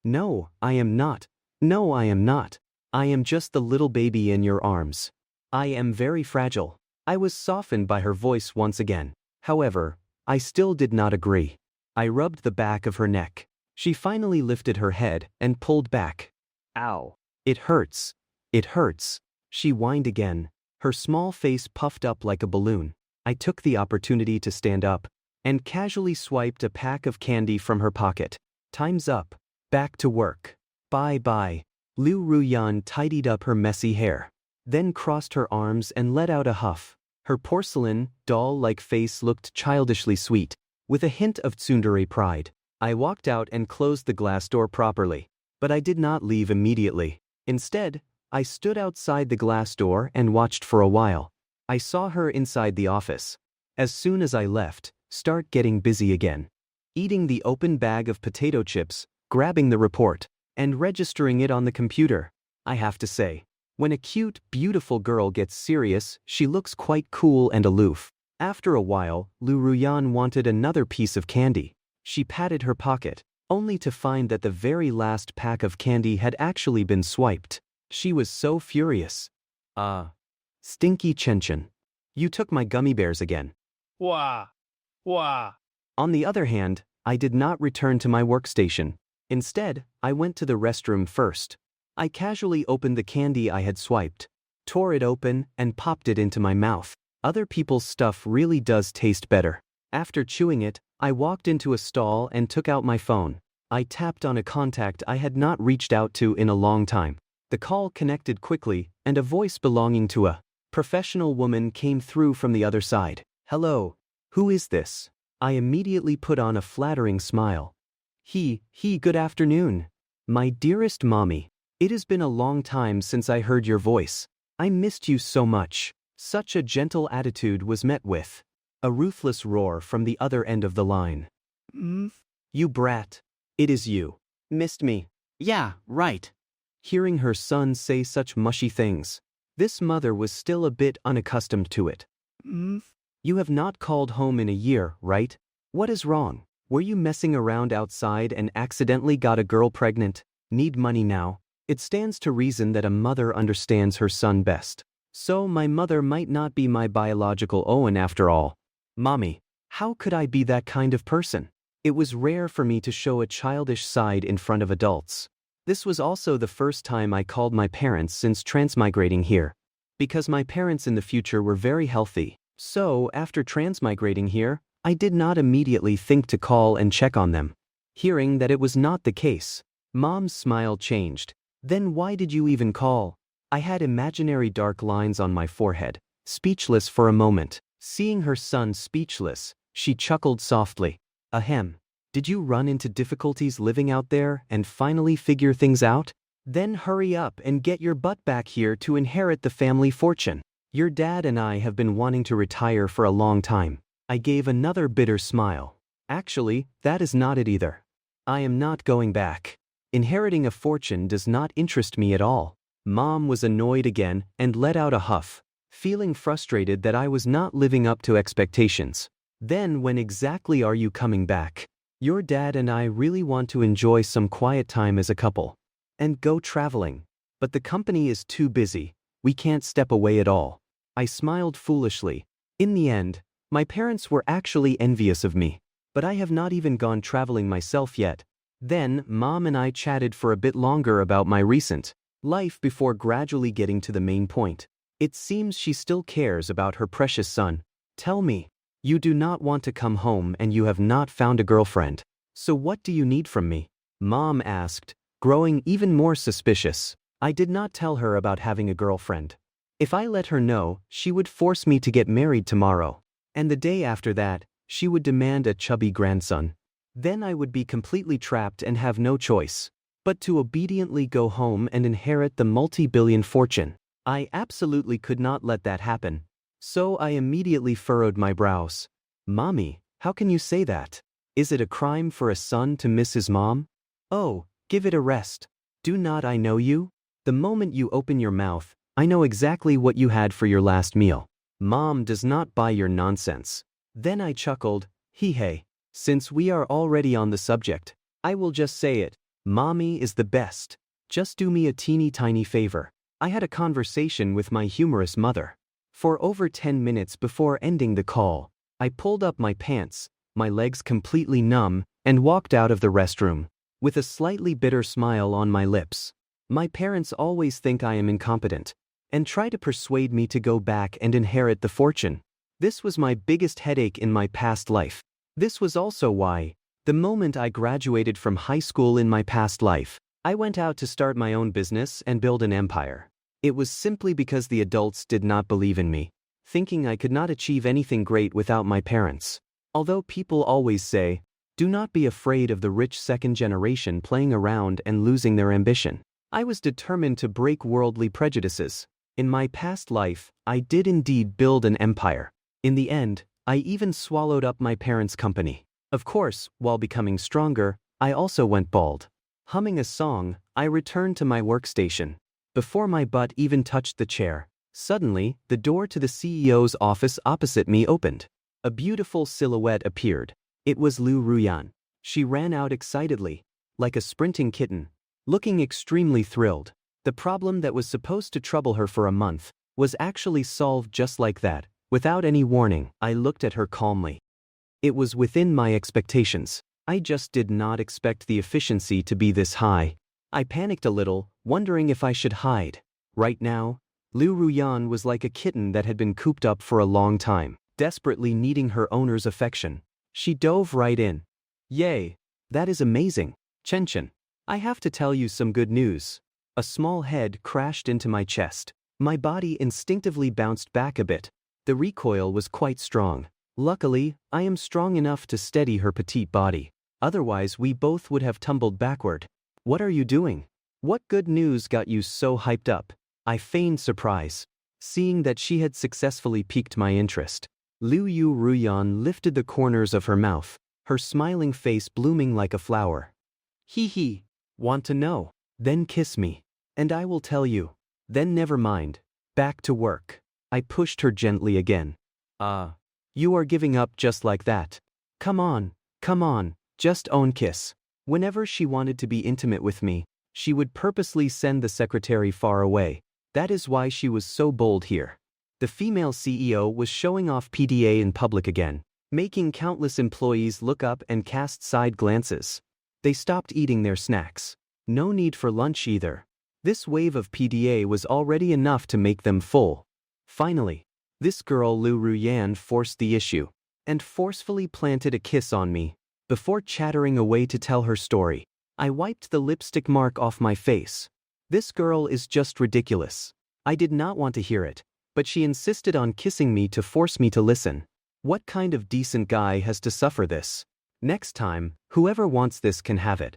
Speaker 1: No, I am not. No, I am not. I am just the little baby in your arms. I am very fragile. I was softened by her voice once again. However, I still did not agree. I rubbed the back of her neck. She finally lifted her head and pulled back. Ow. It hurts. It hurts. She whined again, her small face puffed up like a balloon. I took the opportunity to stand up and casually swiped a pack of candy from her pocket. Time's up. Back to work. Bye-bye. Liu Ruyan tidied up her messy hair, then crossed her arms and let out a huff. Her porcelain, doll-like face looked childishly sweet, with a hint of tsundere pride. I walked out and closed the glass door properly, but I did not leave immediately. Instead, I stood outside the glass door and watched for a while. I saw her inside the office. As soon as I left, start getting busy again. Eating the open bag of potato chips, grabbing the report, and registering it on the computer. I have to say, when a cute, beautiful girl gets serious, she looks quite cool and aloof. After a while, Liu Ruyan wanted another piece of candy. She patted her pocket, only to find that the very last pack of candy had actually been swiped. She was so furious. Stinky Chen. You took my gummy bears again.
Speaker 8: Wah. Wah.
Speaker 1: On the other hand, I did not return to my workstation. Instead, I went to the restroom first. I casually opened the candy I had swiped, tore it open, and popped it into my mouth. Other people's stuff really does taste better. After chewing it, I walked into a stall and took out my phone. I tapped on a contact I had not reached out to in a long time. The call connected quickly, and a voice belonging to a professional woman came through from the other side. Hello. Who is this? I immediately put on a flattering smile. Good afternoon. My dearest mommy. It has been a long time since I heard your voice. I missed you so much. Such a gentle attitude was met with a ruthless roar from the other end of the line. You brat. It is you. Missed me.
Speaker 3: Yeah, right.
Speaker 1: Hearing her son say such mushy things, this mother was still a bit unaccustomed to it. You have not called home in a year, right? What is wrong? Were you messing around outside and accidentally got a girl pregnant? Need money now? It stands to reason that a mother understands her son best. So my mother might not be my biological Owen after all. Mommy, how could I be that kind of person? It was rare for me to show a childish side in front of adults. This was also the first time I called my parents since transmigrating here. Because my parents in the future were very healthy. So, after transmigrating here, I did not immediately think to call and check on them. Hearing that it was not the case, Mom's smile changed. Then why did you even call? I had imaginary dark lines on my forehead, speechless for a moment. Seeing her son speechless, she chuckled softly. Ahem. Did you run into difficulties living out there and finally figure things out? Then hurry up and get your butt back here to inherit the family fortune. Your dad and I have been wanting to retire for a long time. I gave another bitter smile. Actually, that is not it either. I am not going back. Inheriting a fortune does not interest me at all. Mom was annoyed again and let out a huff. feeling frustrated that I was not living up to expectations. Then when exactly are you coming back? Your dad and I really want to enjoy some quiet time as a couple. And go traveling. But the company is too busy, we can't step away at all. I smiled foolishly. In the end, my parents were actually envious of me. But I have not even gone traveling myself yet. Then, Mom and I chatted for a bit longer about my recent life before gradually getting to the main point. It seems she still cares about her precious son. Tell me, you do not want to come home and you have not found a girlfriend. So what do you need from me? Mom asked, growing even more suspicious. I did not tell her about having a girlfriend. If I let her know, she would force me to get married tomorrow. And the day after that, she would demand a chubby grandson. Then I would be completely trapped and have no choice but to obediently go home and inherit the multi-billion fortune. I absolutely could not let that happen. So I immediately furrowed my brows. Mommy, how can you say that? Is it a crime for a son to miss his mom? Oh, give it a rest. Do not I know you? The moment you open your mouth, I know exactly what you had for your last meal. Mom does not buy your nonsense. Then I chuckled, hey. Since we are already on the subject, I will just say it. Mommy is the best. Just do me a teeny tiny favor. I had a conversation with my humorous mother. For over 10 minutes before ending the call, I pulled up my pants, my legs completely numb, and walked out of the restroom, with a slightly bitter smile on my lips. My parents always think I am incompetent, and try to persuade me to go back and inherit the fortune. This was my biggest headache in my past life. This was also why, the moment I graduated from high school in my past life, I went out to start my own business and build an empire. It was simply because the adults did not believe in me, thinking I could not achieve anything great without my parents. Although people always say, do not be afraid of the rich second generation playing around and losing their ambition, I was determined to break worldly prejudices. In my past life, I did indeed build an empire. In the end, I even swallowed up my parents' company. Of course, while becoming stronger, I also went bald. Humming a song, I returned to my workstation. Before my butt even touched the chair, suddenly, the door to the CEO's office opposite me opened. A beautiful silhouette appeared. It was Liu Ruyan. She ran out excitedly, like a sprinting kitten, looking extremely thrilled. The problem that was supposed to trouble her for a month was actually solved just like that, without any warning. I looked at her calmly. It was within my expectations. I just did not expect the efficiency to be this high. I panicked a little, wondering if I should hide. Right now, Liu Ruyan was like a kitten that had been cooped up for a long time, desperately needing her owner's affection. She dove right in. Yay! That is amazing, Chen. I have to tell you some good news. A small head crashed into my chest. My body instinctively bounced back a bit. The recoil was quite strong. Luckily, I am strong enough to steady her petite body. Otherwise, we both would have tumbled backward. What are you doing? What good news got you so hyped up? I feigned surprise, seeing that she had successfully piqued my interest. Liu Ruyan lifted the corners of her mouth, her smiling face blooming like a flower. Hee. Want to know? Then kiss me. And I will tell you. Then never mind. Back to work. I pushed her gently again. You are giving up just like that. Come on, just own kiss. Whenever she wanted to be intimate with me, she would purposely send the secretary far away. That is why she was so bold here. The female CEO was showing off PDA in public again, making countless employees look up and cast side glances. They stopped eating their snacks. No need for lunch either. This wave of PDA was already enough to make them full. Finally, this girl Liu Ruyan forced the issue, and forcefully planted a kiss on me. Before chattering away to tell her story, I wiped the lipstick mark off my face. This girl is just ridiculous. I did not want to hear it, but she insisted on kissing me to force me to listen. What kind of decent guy has to suffer this? Next time, whoever wants this can have it.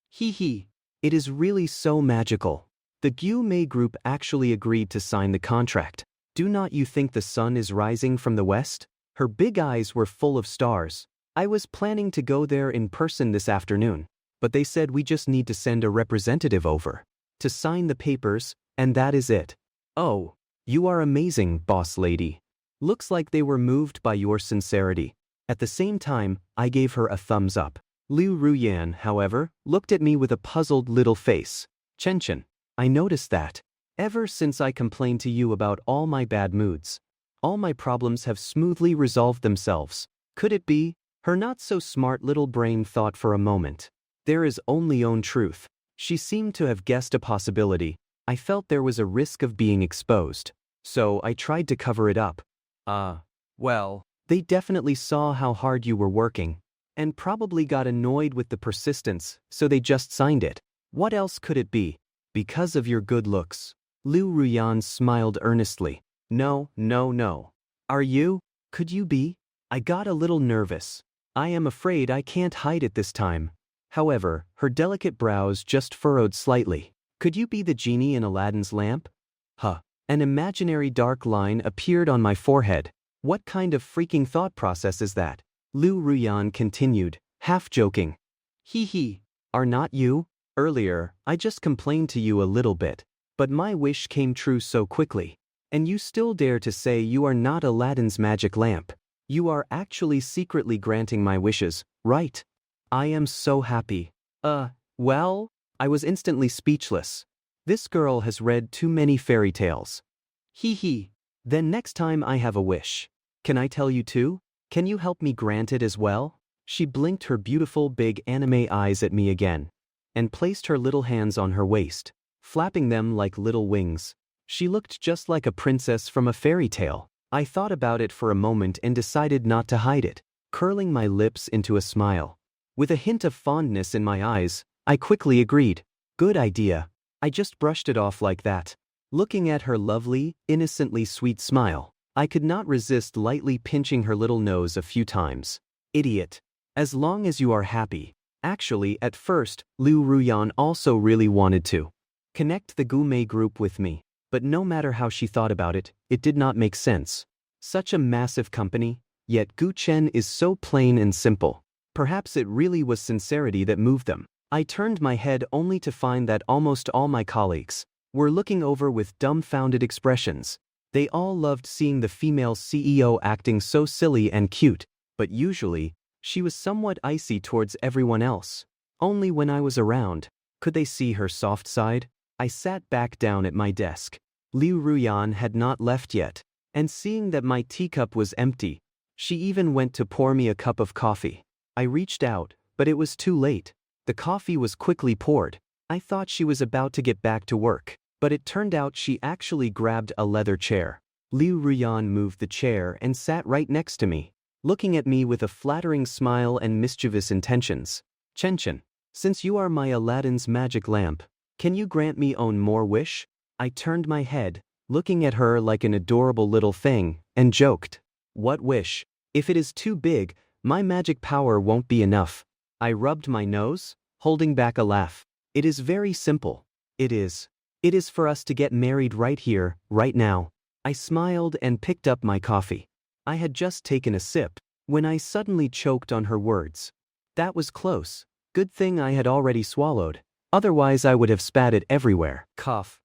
Speaker 1: Hee. It is really so magical. The Gu Mei group actually agreed to sign the contract. Do not you think the sun is rising from the west? Her big eyes were full of stars. I was planning to go there in person this afternoon, but they said we just need to send a representative over to sign the papers, and that is it. Oh, You are amazing, boss lady. Looks like they were moved by your sincerity. At the same time, I gave her a thumbs up. Liu Ruyan, however, looked at me with a puzzled little face. Chen, I noticed that. Ever since I complained to you about all my bad moods, all my problems have smoothly resolved themselves. Could it be? Her not-so-smart little brain thought for a moment. There is only own truth. She seemed to have guessed a possibility. I felt there was a risk of being exposed. So I tried to cover it up. Well, they definitely saw how hard you were working, and probably got annoyed with the persistence, so they just signed it. What else could it be? Because of your good looks. Liu Ruyan smiled earnestly. No. Are you? Could you be? I got a little nervous. I am afraid I can't hide it this time. However, her delicate brows just furrowed slightly. Could you be the genie in Aladdin's lamp? An imaginary dark line appeared on my forehead. What kind of freaking thought process is that? Liu Ruyan continued, half joking. Are not you? Earlier, I just complained to you a little bit, but my wish came true so quickly. And you still dare to say you are not Aladdin's magic lamp. You are actually secretly granting my wishes, right? I am so happy. Well, I was instantly speechless. This girl has read too many fairy tales. Then next time I have a wish, can I tell you too? Can you help me grant it as well? She blinked her beautiful big anime eyes at me again, and placed her little hands on her waist, flapping them like little wings. She looked just like a princess from a fairy tale. I thought about it for a moment and decided not to hide it, curling my lips into a smile. With a hint of fondness in my eyes, I quickly agreed. Good idea. I just brushed it off like that. Looking at her lovely, innocently sweet smile, I could not resist lightly pinching her little nose a few times. Idiot. As long as you are happy. Actually, at first, Liu Ruyan also really wanted to connect the gourmet group with me. But no matter how she thought about it, it did not make sense. Such a massive company, yet Chen is so plain and simple. Perhaps it really was sincerity that moved them. I turned my head only to find that almost all my colleagues were looking over with dumbfounded expressions. They all loved seeing the female CEO acting so silly and cute, but usually, she was somewhat icy towards everyone else. Only when I was around could they see her soft side. I sat back down at my desk. Liu Ruyan had not left yet, and seeing that my teacup was empty, she even went to pour me a cup of coffee. I reached out, but it was too late. The coffee was quickly poured. I thought she was about to get back to work, but it turned out she actually grabbed a leather chair. Liu Ruyan moved the chair and sat right next to me, looking at me with a flattering smile and mischievous intentions. Chen, since you are my Aladdin's magic lamp, can you grant me one more wish? I turned my head, looking at her like an adorable little thing, and joked. What wish? If it is too big, my magic power won't be enough. I rubbed my nose, holding back a laugh. It is very simple. It is for us to get married right here, right now. I smiled and picked up my coffee. I had just taken a sip, when I suddenly choked on her words. That was close. Good thing I had already swallowed. Otherwise I would have spat it everywhere. Cough.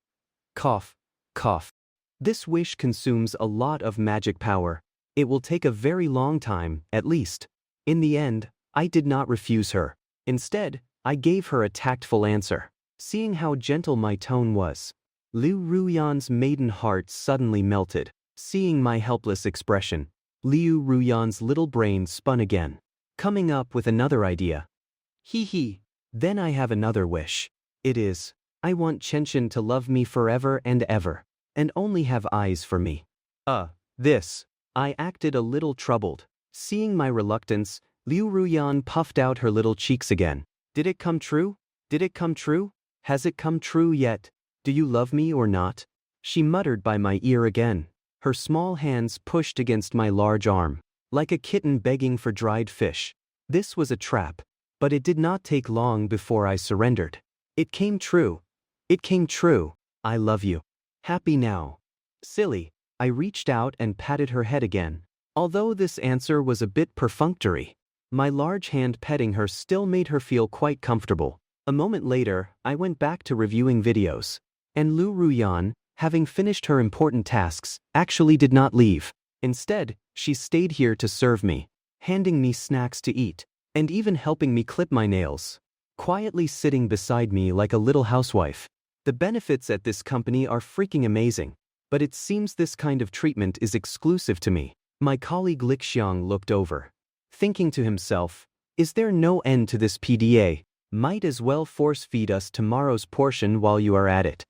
Speaker 1: Cough. Cough. This wish consumes a lot of magic power. It will take a very long time, at least. In the end, I did not refuse her. Instead, I gave her a tactful answer. Seeing how gentle my tone was, Liu Ruyan's maiden heart suddenly melted. Seeing my helpless expression, Liu Ruyan's little brain spun again, coming up with another idea. Then I have another wish. It is, I want Chen to love me forever and ever, and only have eyes for me. This. I acted a little troubled. Seeing my reluctance, Liu Ruyan puffed out her little cheeks again. Did it come true? Did it come true? Has it come true yet? Do you love me or not? She muttered by my ear again. Her small hands pushed against my large arm, like a kitten begging for dried fish. This was a trap, but it did not take long before I surrendered. It came true. It came true. I love you. Happy now. Silly. I reached out and patted her head again. Although this answer was a bit perfunctory, my large hand petting her still made her feel quite comfortable. A moment later, I went back to reviewing videos, and Liu Ruyan, having finished her important tasks, actually did not leave. Instead, she stayed here to serve me, handing me snacks to eat, and even helping me clip my nails, quietly sitting beside me like a little housewife. The benefits at this company are freaking amazing, but it seems this kind of treatment is exclusive to me. My colleague Lixiang looked over, thinking to himself, is there no end to this PDA? Might as well force feed us tomorrow's portion while you are at it.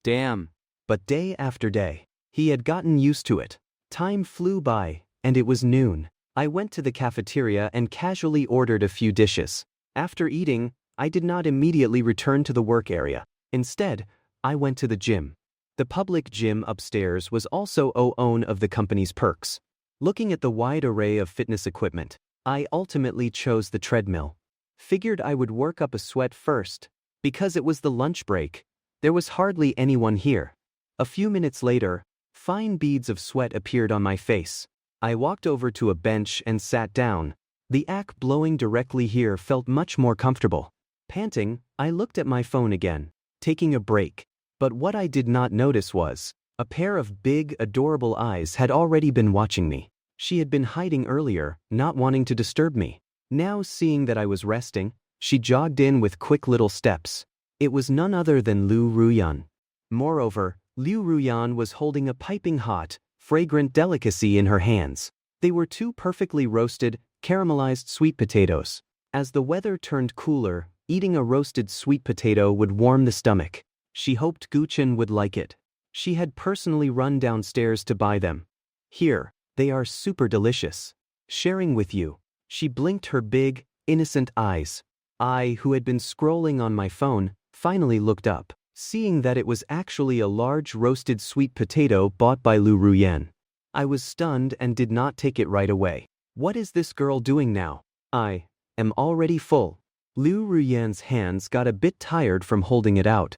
Speaker 1: Damn. But day after day, he had gotten used to it. Time flew by, and it was noon. I went to the cafeteria and casually ordered a few dishes. After eating, I did not immediately return to the work area. Instead, I went to the gym. The public gym upstairs was also one of the company's perks. Looking at the wide array of fitness equipment, I ultimately chose the treadmill. Figured I would work up a sweat first. Because it was the lunch break, there was hardly anyone here. A few minutes later, fine beads of sweat appeared on my face. I walked over to a bench and sat down. The ack blowing directly here felt much more comfortable. Panting, I looked at my phone again, taking a break. But what I did not notice was, a pair of big, adorable eyes had already been watching me. She had been hiding earlier, not wanting to disturb me. Now seeing that I was resting, she jogged in with quick little steps. It was none other than Liu Ruyan. Moreover, Liu Ruyan was holding a piping hot, fragrant delicacy in her hands. They were two perfectly roasted, caramelized sweet potatoes. As the weather turned cooler, eating a roasted sweet potato would warm the stomach. She hoped Chen would like it. She had personally run downstairs to buy them. Here, they are super delicious. Sharing with you. She blinked her big, innocent eyes. I, who had been scrolling on my phone, finally looked up, seeing that it was actually a large roasted sweet potato bought by Liu Ruyan. I was stunned and did not take it right away. What is this girl doing now? I am already full. Liu Ruyan's hands got a bit tired from holding it out.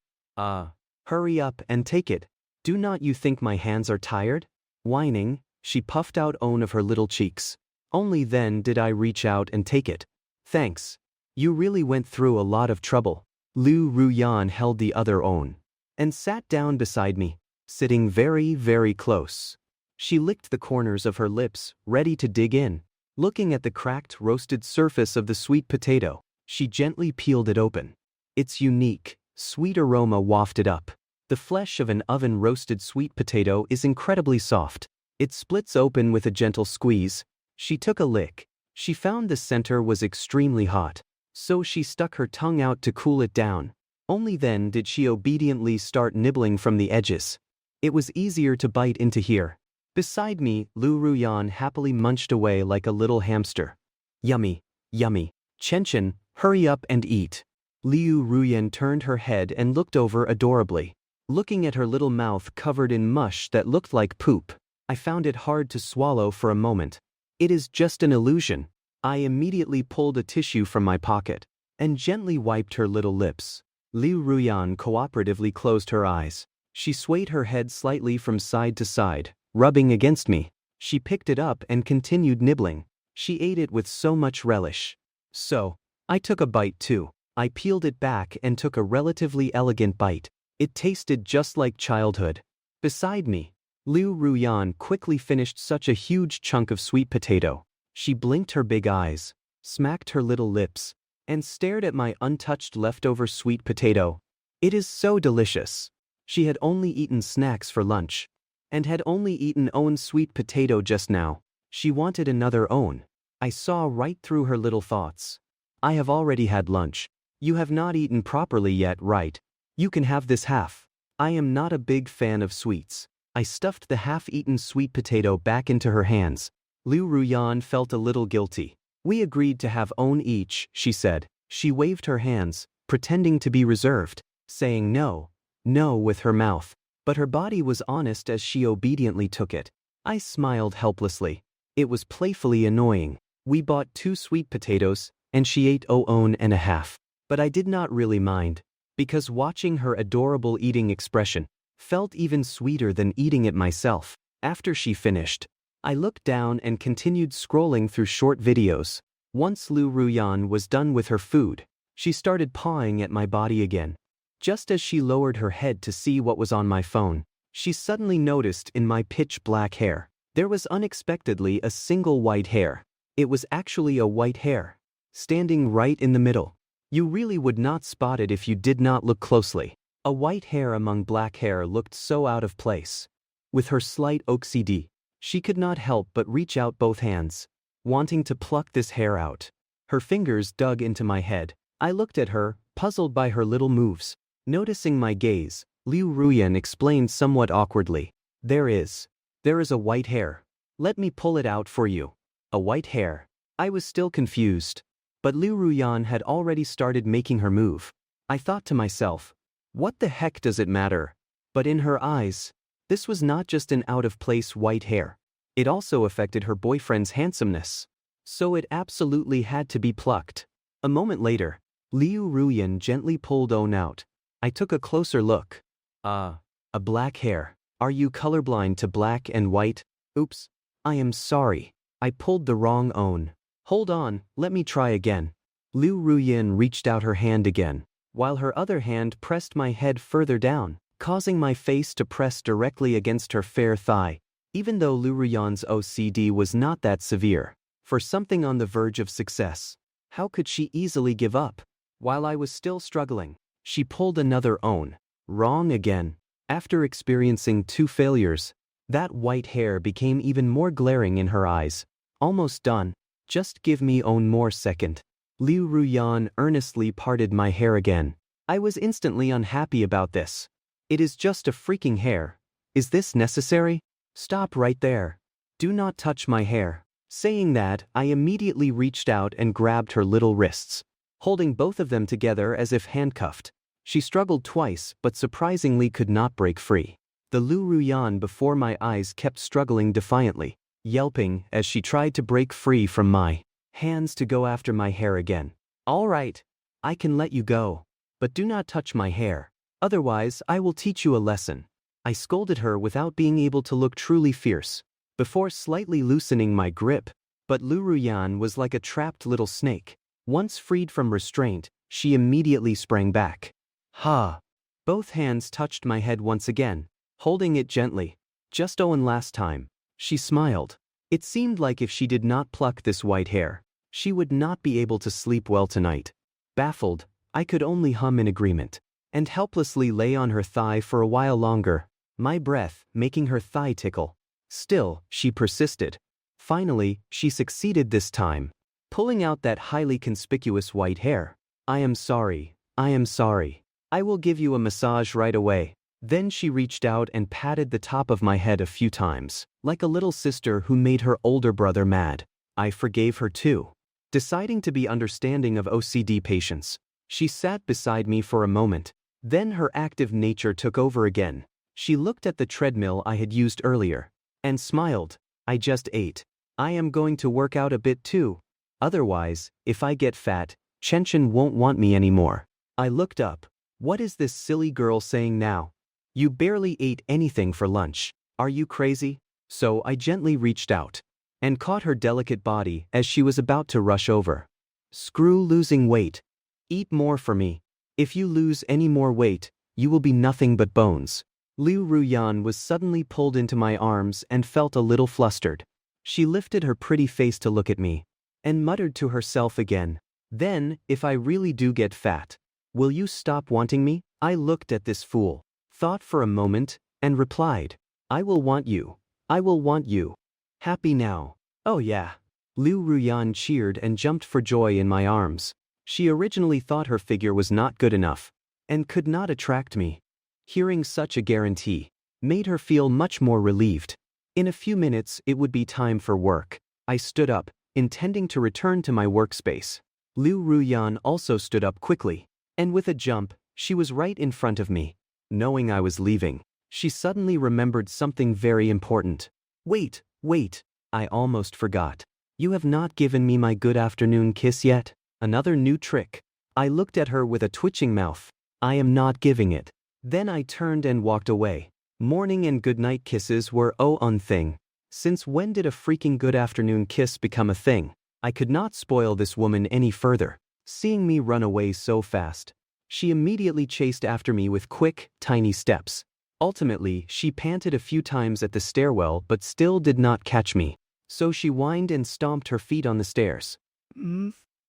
Speaker 1: Hurry up and take it. Do not you think my hands are tired? Whining, she puffed out one of her little cheeks. Only then did I reach out and take it. Thanks. You really went through a lot of trouble. Liu Ruyan held the other one and sat down beside me, sitting very, very close. She licked the corners of her lips, ready to dig in. Looking at the cracked, roasted surface of the sweet potato, she gently peeled it open. Its unique, sweet aroma wafted up. The flesh of an oven-roasted sweet potato is incredibly soft. It splits open with a gentle squeeze. She took a lick. She found the center was extremely hot, so she stuck her tongue out to cool it down. Only then did she obediently start nibbling from the edges. It was easier to bite into here. Beside me, Liu Ruyan happily munched away like a little hamster. Yummy, yummy. Chen, hurry up and eat. Liu Ruyan turned her head and looked over adorably, looking at her little mouth covered in mush that looked like poop. I found it hard to swallow for a moment. It is just an illusion. I immediately pulled a tissue from my pocket and gently wiped her little lips. Liu Ruyan cooperatively closed her eyes. She swayed her head slightly from side to side, rubbing against me. She picked it up and continued nibbling. She ate it with so much relish. So, I took a bite too. I peeled it back and took a relatively elegant bite. It tasted just like childhood. Beside me, Liu Ruyan quickly finished such a huge chunk of sweet potato. She blinked her big eyes, smacked her little lips, and stared at my untouched leftover sweet potato. It is so delicious. She had only eaten snacks for lunch, and had only eaten own sweet potato just now. She wanted another own. I saw right through her little thoughts. I have already had lunch. You have not eaten properly yet, right? You can have this half. I am not a big fan of sweets. I stuffed the half-eaten sweet potato back into her hands. Liu Ruyan felt a little guilty. We agreed to have own each, she said. She waved her hands, pretending to be reserved, saying no with her mouth. But her body was honest as she obediently took it. I smiled helplessly. It was playfully annoying. We bought 2 sweet potatoes, and she ate own and a half. But I did not really mind, because watching her adorable eating expression felt even sweeter than eating it myself. After she finished, I looked down and continued scrolling through short videos. Once Liu Ruyan was done with her food, she started pawing at my body again. Just as she lowered her head to see what was on my phone, She suddenly noticed in my pitch black hair, there was unexpectedly a single white hair. It was actually a white hair, standing right in the middle. You really would not spot it if you did not look closely. A white hair among black hair looked so out of place. With her slight OCD, she could not help but reach out both hands, wanting to pluck this hair out. Her fingers dug into my head. I looked at her, puzzled by her little moves. Noticing my gaze, Liu Ruyan explained somewhat awkwardly. There is a white hair. Let me pull it out for you. A white hair. I was still confused. But Liu Ruyan had already started making her move. I thought to myself, what the heck does it matter? But in her eyes, this was not just an out-of-place white hair. It also affected her boyfriend's handsomeness. So it absolutely had to be plucked. A moment later, Liu Ruyan gently pulled Own out. I took a closer look. A black hair. Are you colorblind to black and white? Oops. I am sorry. I pulled the wrong Own. Hold on, let me try again. Liu Ruyan reached out her hand again, while her other hand pressed my head further down, causing my face to press directly against her fair thigh. Even though Liu Ruyan's OCD was not that severe, for something on the verge of success, how could she easily give up? While I was still struggling, she pulled another Own. Wrong again. After experiencing 2 failures, that white hair became even more glaring in her eyes. Almost done. Just give me Own more second. Liu Ruyan earnestly parted my hair again. I was instantly unhappy about this. It is just a freaking hair. Is this necessary? Stop right there. Do not touch my hair. Saying that, I immediately reached out and grabbed her little wrists, holding both of them together as if handcuffed. She struggled twice but surprisingly could not break free. The Liu Ruyan before my eyes kept struggling defiantly, yelping as she tried to break free from my hands to go after my hair again. All right, I can let you go, but do not touch my hair. Otherwise, I will teach you a lesson. I scolded her without being able to look truly fierce, before slightly loosening my grip. But Liu Ruyan was like a trapped little snake. Once freed from restraint, she immediately sprang back. Ha! Both hands touched my head once again, holding it gently. Just Owen last time. She smiled. It seemed like if she did not pluck this white hair, she would not be able to sleep well tonight. Baffled, I could only hum in agreement, and helplessly lay on her thigh for a while longer, my breath making her thigh tickle. Still, she persisted. Finally, she succeeded this time, pulling out that highly conspicuous white hair. I am sorry. I am sorry. I will give you a massage right away. Then she reached out and patted the top of my head a few times, like a little sister who made her older brother mad. I forgave her too. Deciding to be understanding of OCD patients, she sat beside me for a moment. Then her active nature took over again. She looked at the treadmill I had used earlier, and smiled. I just ate. I am going to work out a bit too. Otherwise, if I get fat, Chen won't want me anymore. I looked up. What is this silly girl saying now? You barely ate anything for lunch. Are you crazy? So I gently reached out and caught her delicate body as she was about to rush over. Screw losing weight. Eat more for me. If you lose any more weight, you will be nothing but bones. Liu Ruyan was suddenly pulled into my arms and felt a little flustered. She lifted her pretty face to look at me and muttered to herself again. Then, if I really do get fat, will you stop wanting me? I looked at this fool, thought for a moment, and replied, I will want you. I will want you. Happy now. Oh yeah. Liu Ruyan cheered and jumped for joy in my arms. She originally thought her figure was not good enough and could not attract me. Hearing such a guarantee made her feel much more relieved. In a few minutes it would be time for work. I stood up, intending to return to my workspace. Liu Ruyan also stood up quickly, and with a jump, she was right in front of me. Knowing I was leaving, she suddenly remembered something very important. Wait, I almost forgot. You have not given me my good afternoon kiss yet? Another new trick. I looked at her with a twitching mouth. I am not giving it. Then I turned and walked away. Morning and goodnight kisses were a thing. Since when did a freaking good afternoon kiss become a thing? I could not spoil this woman any further. Seeing me run away so fast, she immediately chased after me with quick, tiny steps. Ultimately, she panted a few times at the stairwell but still did not catch me. So she whined and stomped her feet on the stairs.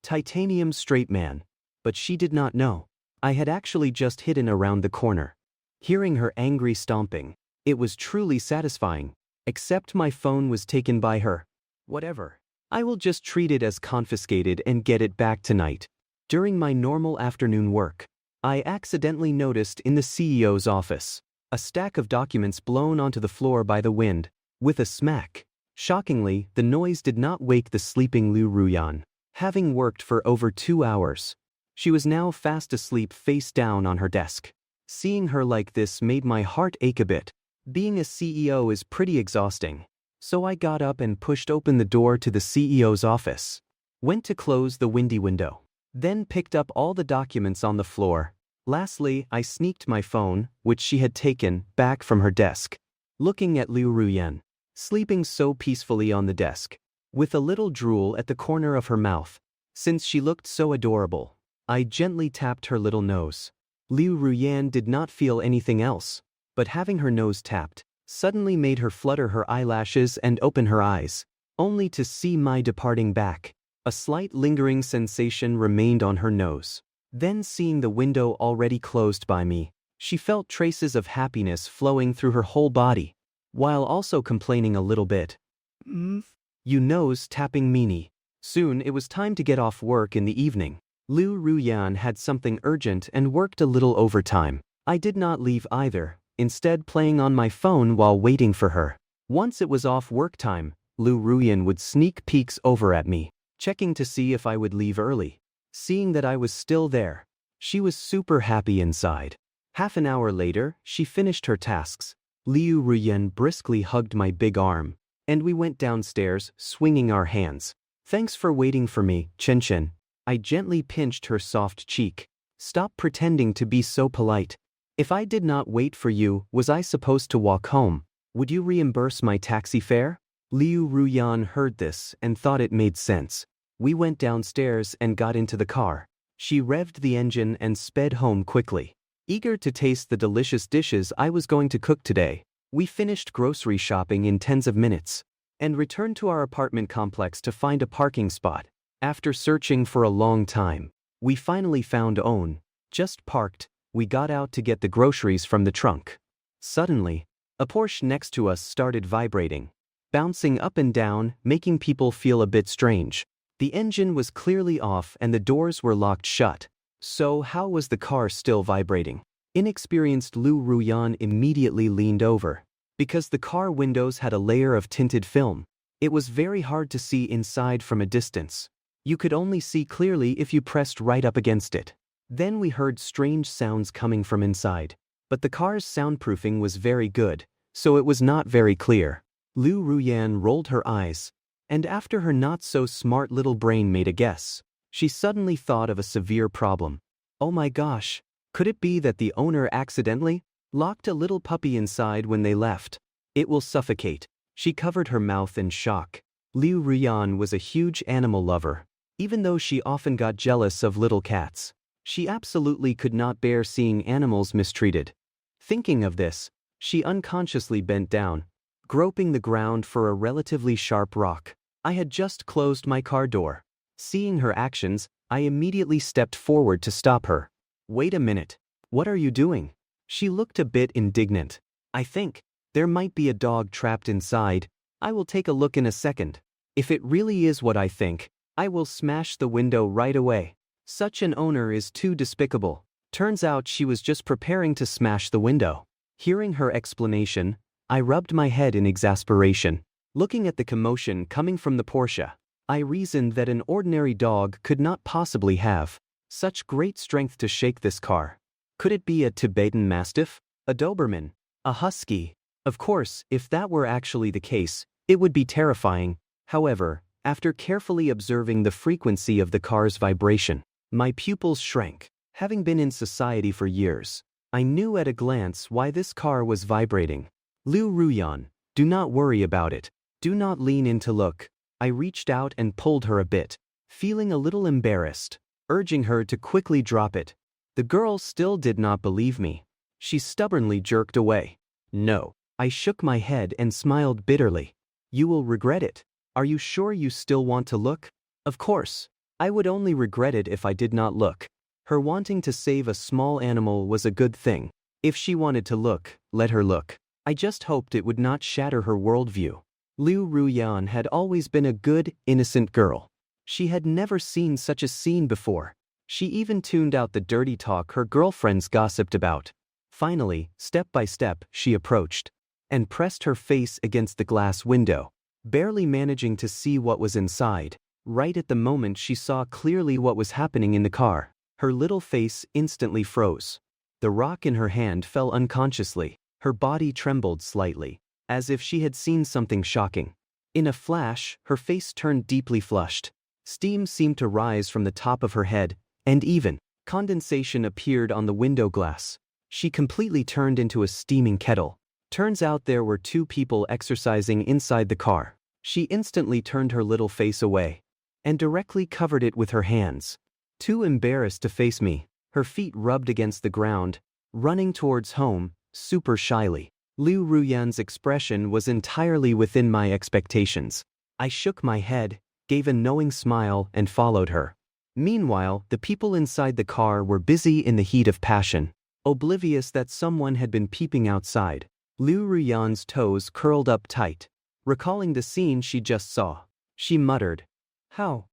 Speaker 1: Titanium straight man. But she did not know. I had actually just hidden around the corner. Hearing her angry stomping, it was truly satisfying. Except my phone was taken by her. Whatever. I will just treat it as confiscated and get it back tonight. During my normal afternoon work, I accidentally noticed in the CEO's office a stack of documents blown onto the floor by the wind, with a smack. Shockingly, the noise did not wake the sleeping Liu Ruyan. Having worked for over 2 hours, she was now fast asleep face down on her desk. Seeing her like this made my heart ache a bit. Being a CEO is pretty exhausting. So I got up and pushed open the door to the CEO's office. Went to close the windy window. Then picked up all the documents on the floor. Lastly, I sneaked my phone, which she had taken, back from her desk. Looking at Liu Ruyan, sleeping so peacefully on the desk, with a little drool at the corner of her mouth. Since she looked so adorable, I gently tapped her little nose. Liu Ruyan did not feel anything else, but having her nose tapped suddenly made her flutter her eyelashes and open her eyes, only to see my departing back. A slight lingering sensation remained on her nose. Then seeing the window already closed by me, she felt traces of happiness flowing through her whole body, while also complaining a little bit. You nose tapping meanie. Soon it was time to get off work in the evening. Liu Ruyan had something urgent and worked a little overtime. I did not leave either, instead playing on my phone while waiting for her. Once it was off work time, Liu Ruyan would sneak peeks over at me, checking to see if I would leave early. Seeing that I was still there, she was super happy inside. Half an hour later, she finished her tasks. Liu Ruyan briskly hugged my big arm, and we went downstairs, swinging our hands. Thanks for waiting for me, Chen. I gently pinched her soft cheek. Stop pretending to be so polite. If I did not wait for you, was I supposed to walk home? Would you reimburse my taxi fare? Liu Ruyan heard this and thought it made sense. We went downstairs and got into the car. She revved the engine and sped home quickly. Eager to taste the delicious dishes I was going to cook today, we finished grocery shopping in tens of minutes and returned to our apartment complex to find a parking spot. After searching for a long time, we finally found own. Just parked, we got out to get the groceries from the trunk. Suddenly, a Porsche next to us started vibrating, bouncing up and down, making people feel a bit strange. The engine was clearly off and the doors were locked shut. So how was the car still vibrating? Inexperienced Liu Ruyan immediately leaned over. Because the car windows had a layer of tinted film, it was very hard to see inside from a distance. You could only see clearly if you pressed right up against it. Then we heard strange sounds coming from inside. But the car's soundproofing was very good, so it was not very clear. Liu Ruyan rolled her eyes, and after her not-so-smart little brain made a guess, she suddenly thought of a severe problem. Oh my gosh, could it be that the owner accidentally locked a little puppy inside when they left? It will suffocate. She covered her mouth in shock. Liu Ruyan was a huge animal lover. Even though she often got jealous of little cats, she absolutely could not bear seeing animals mistreated. Thinking of this, she unconsciously bent down, groping the ground for a relatively sharp rock. I had just closed my car door. Seeing her actions, I immediately stepped forward to stop her. Wait a minute. What are you doing? She looked a bit indignant. I think there might be a dog trapped inside. I will take a look in a second. If it really is what I think, I will smash the window right away. Such an owner is too despicable. Turns out she was just preparing to smash the window. Hearing her explanation, I rubbed my head in exasperation. Looking at the commotion coming from the Porsche, I reasoned that an ordinary dog could not possibly have such great strength to shake this car. Could it be a Tibetan Mastiff? A Doberman? A Husky? Of course, if that were actually the case, it would be terrifying. However, after carefully observing the frequency of the car's vibration, my pupils shrank. Having been in society for years, I knew at a glance why this car was vibrating. Liu Ruyan, do not worry about it. Do not lean in to look. I reached out and pulled her a bit, feeling a little embarrassed, urging her to quickly drop it. The girl still did not believe me. She stubbornly jerked away. No. I shook my head and smiled bitterly. You will regret it. Are you sure you still want to look? Of course. I would only regret it if I did not look. Her wanting to save a small animal was a good thing. If she wanted to look, let her look. I just hoped it would not shatter her worldview. Liu Ruyan had always been a good, innocent girl. She had never seen such a scene before. She even tuned out the dirty talk her girlfriends gossiped about. Finally, step by step, she approached and pressed her face against the glass window, barely managing to see what was inside. Right at the moment she saw clearly what was happening in the car, her little face instantly froze. The rock in her hand fell unconsciously. Her body trembled slightly, as if she had seen something shocking. In a flash, her face turned deeply flushed. Steam seemed to rise from the top of her head, and even condensation appeared on the window glass. She completely turned into a steaming kettle. Turns out there were two people exercising inside the car. She instantly turned her little face away and directly covered it with her hands. Too embarrassed to face me, her feet rubbed against the ground, running towards home, super shyly. Liu Ruyan's expression was entirely within my expectations. I shook my head, gave a knowing smile, and followed her. Meanwhile, the people inside the car were busy in the heat of passion, oblivious that someone had been peeping outside. Liu Ruyan's toes curled up tight, recalling the scene she just saw. She muttered, How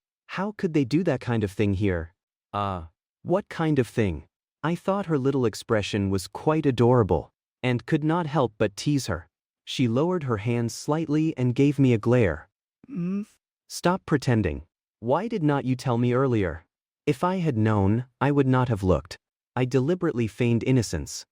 Speaker 1: could they do that kind of thing here? What kind of thing? I thought her little expression was quite adorable, and could not help but tease her. She lowered her hands slightly and gave me a glare. Stop pretending. Why did not you tell me earlier? If I had known, I would not have looked. I deliberately feigned innocence.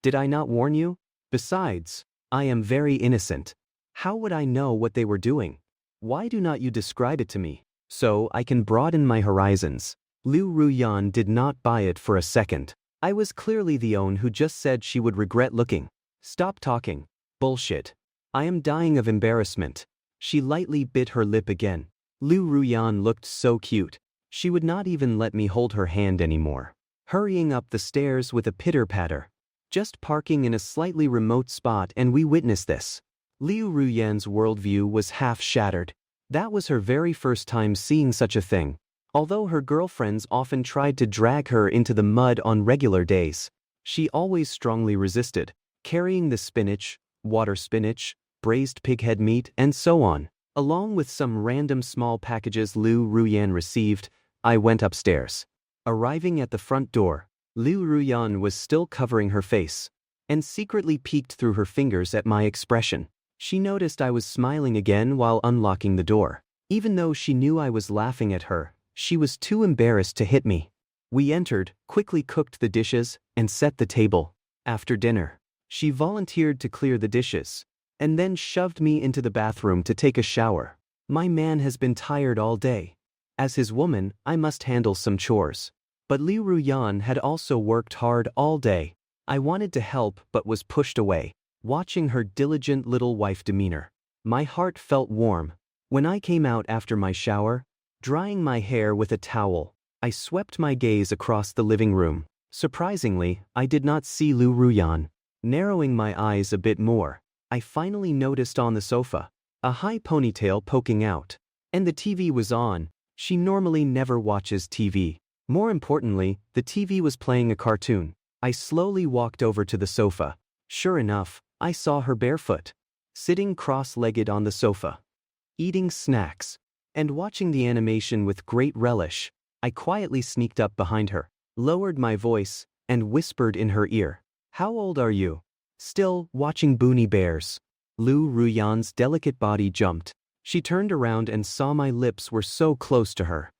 Speaker 1: Did I not warn you? Besides, I am very innocent. How would I know what they were doing? Why do not you describe it to me, so I can broaden my horizons? Liu Ruyan did not buy it for a second. I was clearly the one who just said she would regret looking. Stop talking. Bullshit. I am dying of embarrassment. She lightly bit her lip again. Liu Ruyan looked so cute. She would not even let me hold her hand anymore. Hurrying up the stairs with a pitter-patter. Just parking in a slightly remote spot and we witnessed this. Liu Ruyan's worldview was half shattered. That was her very first time seeing such a thing. Although her girlfriends often tried to drag her into the mud on regular days, she always strongly resisted, carrying the spinach, water spinach, braised pighead meat, and so on. Along with some random small packages Liu Ruyan received, I went upstairs. Arriving at the front door, Liu Ruyan was still covering her face and secretly peeked through her fingers at my expression. She noticed I was smiling again while unlocking the door. Even though she knew I was laughing at her, she was too embarrassed to hit me. We entered, quickly cooked the dishes, and set the table. After dinner, she volunteered to clear the dishes, and then shoved me into the bathroom to take a shower. My man has been tired all day. As his woman, I must handle some chores. But Liu Ruyan had also worked hard all day. I wanted to help but was pushed away. Watching her diligent little wife demeanor, my heart felt warm. When I came out after my shower, drying my hair with a towel, I swept my gaze across the living room. Surprisingly, I did not see Liu Ruyan. Narrowing my eyes a bit more, I finally noticed on the sofa a high ponytail poking out. And the TV was on. She normally never watches TV. More importantly, the TV was playing a cartoon. I slowly walked over to the sofa. Sure enough, I saw her barefoot, sitting cross-legged on the sofa, eating snacks, and watching the animation with great relish. I quietly sneaked up behind her, lowered my voice, and whispered in her ear, "How old are you?" Still watching Boonie Bears. Liu Ruyan's delicate body jumped. She turned around and saw my lips were so close to her.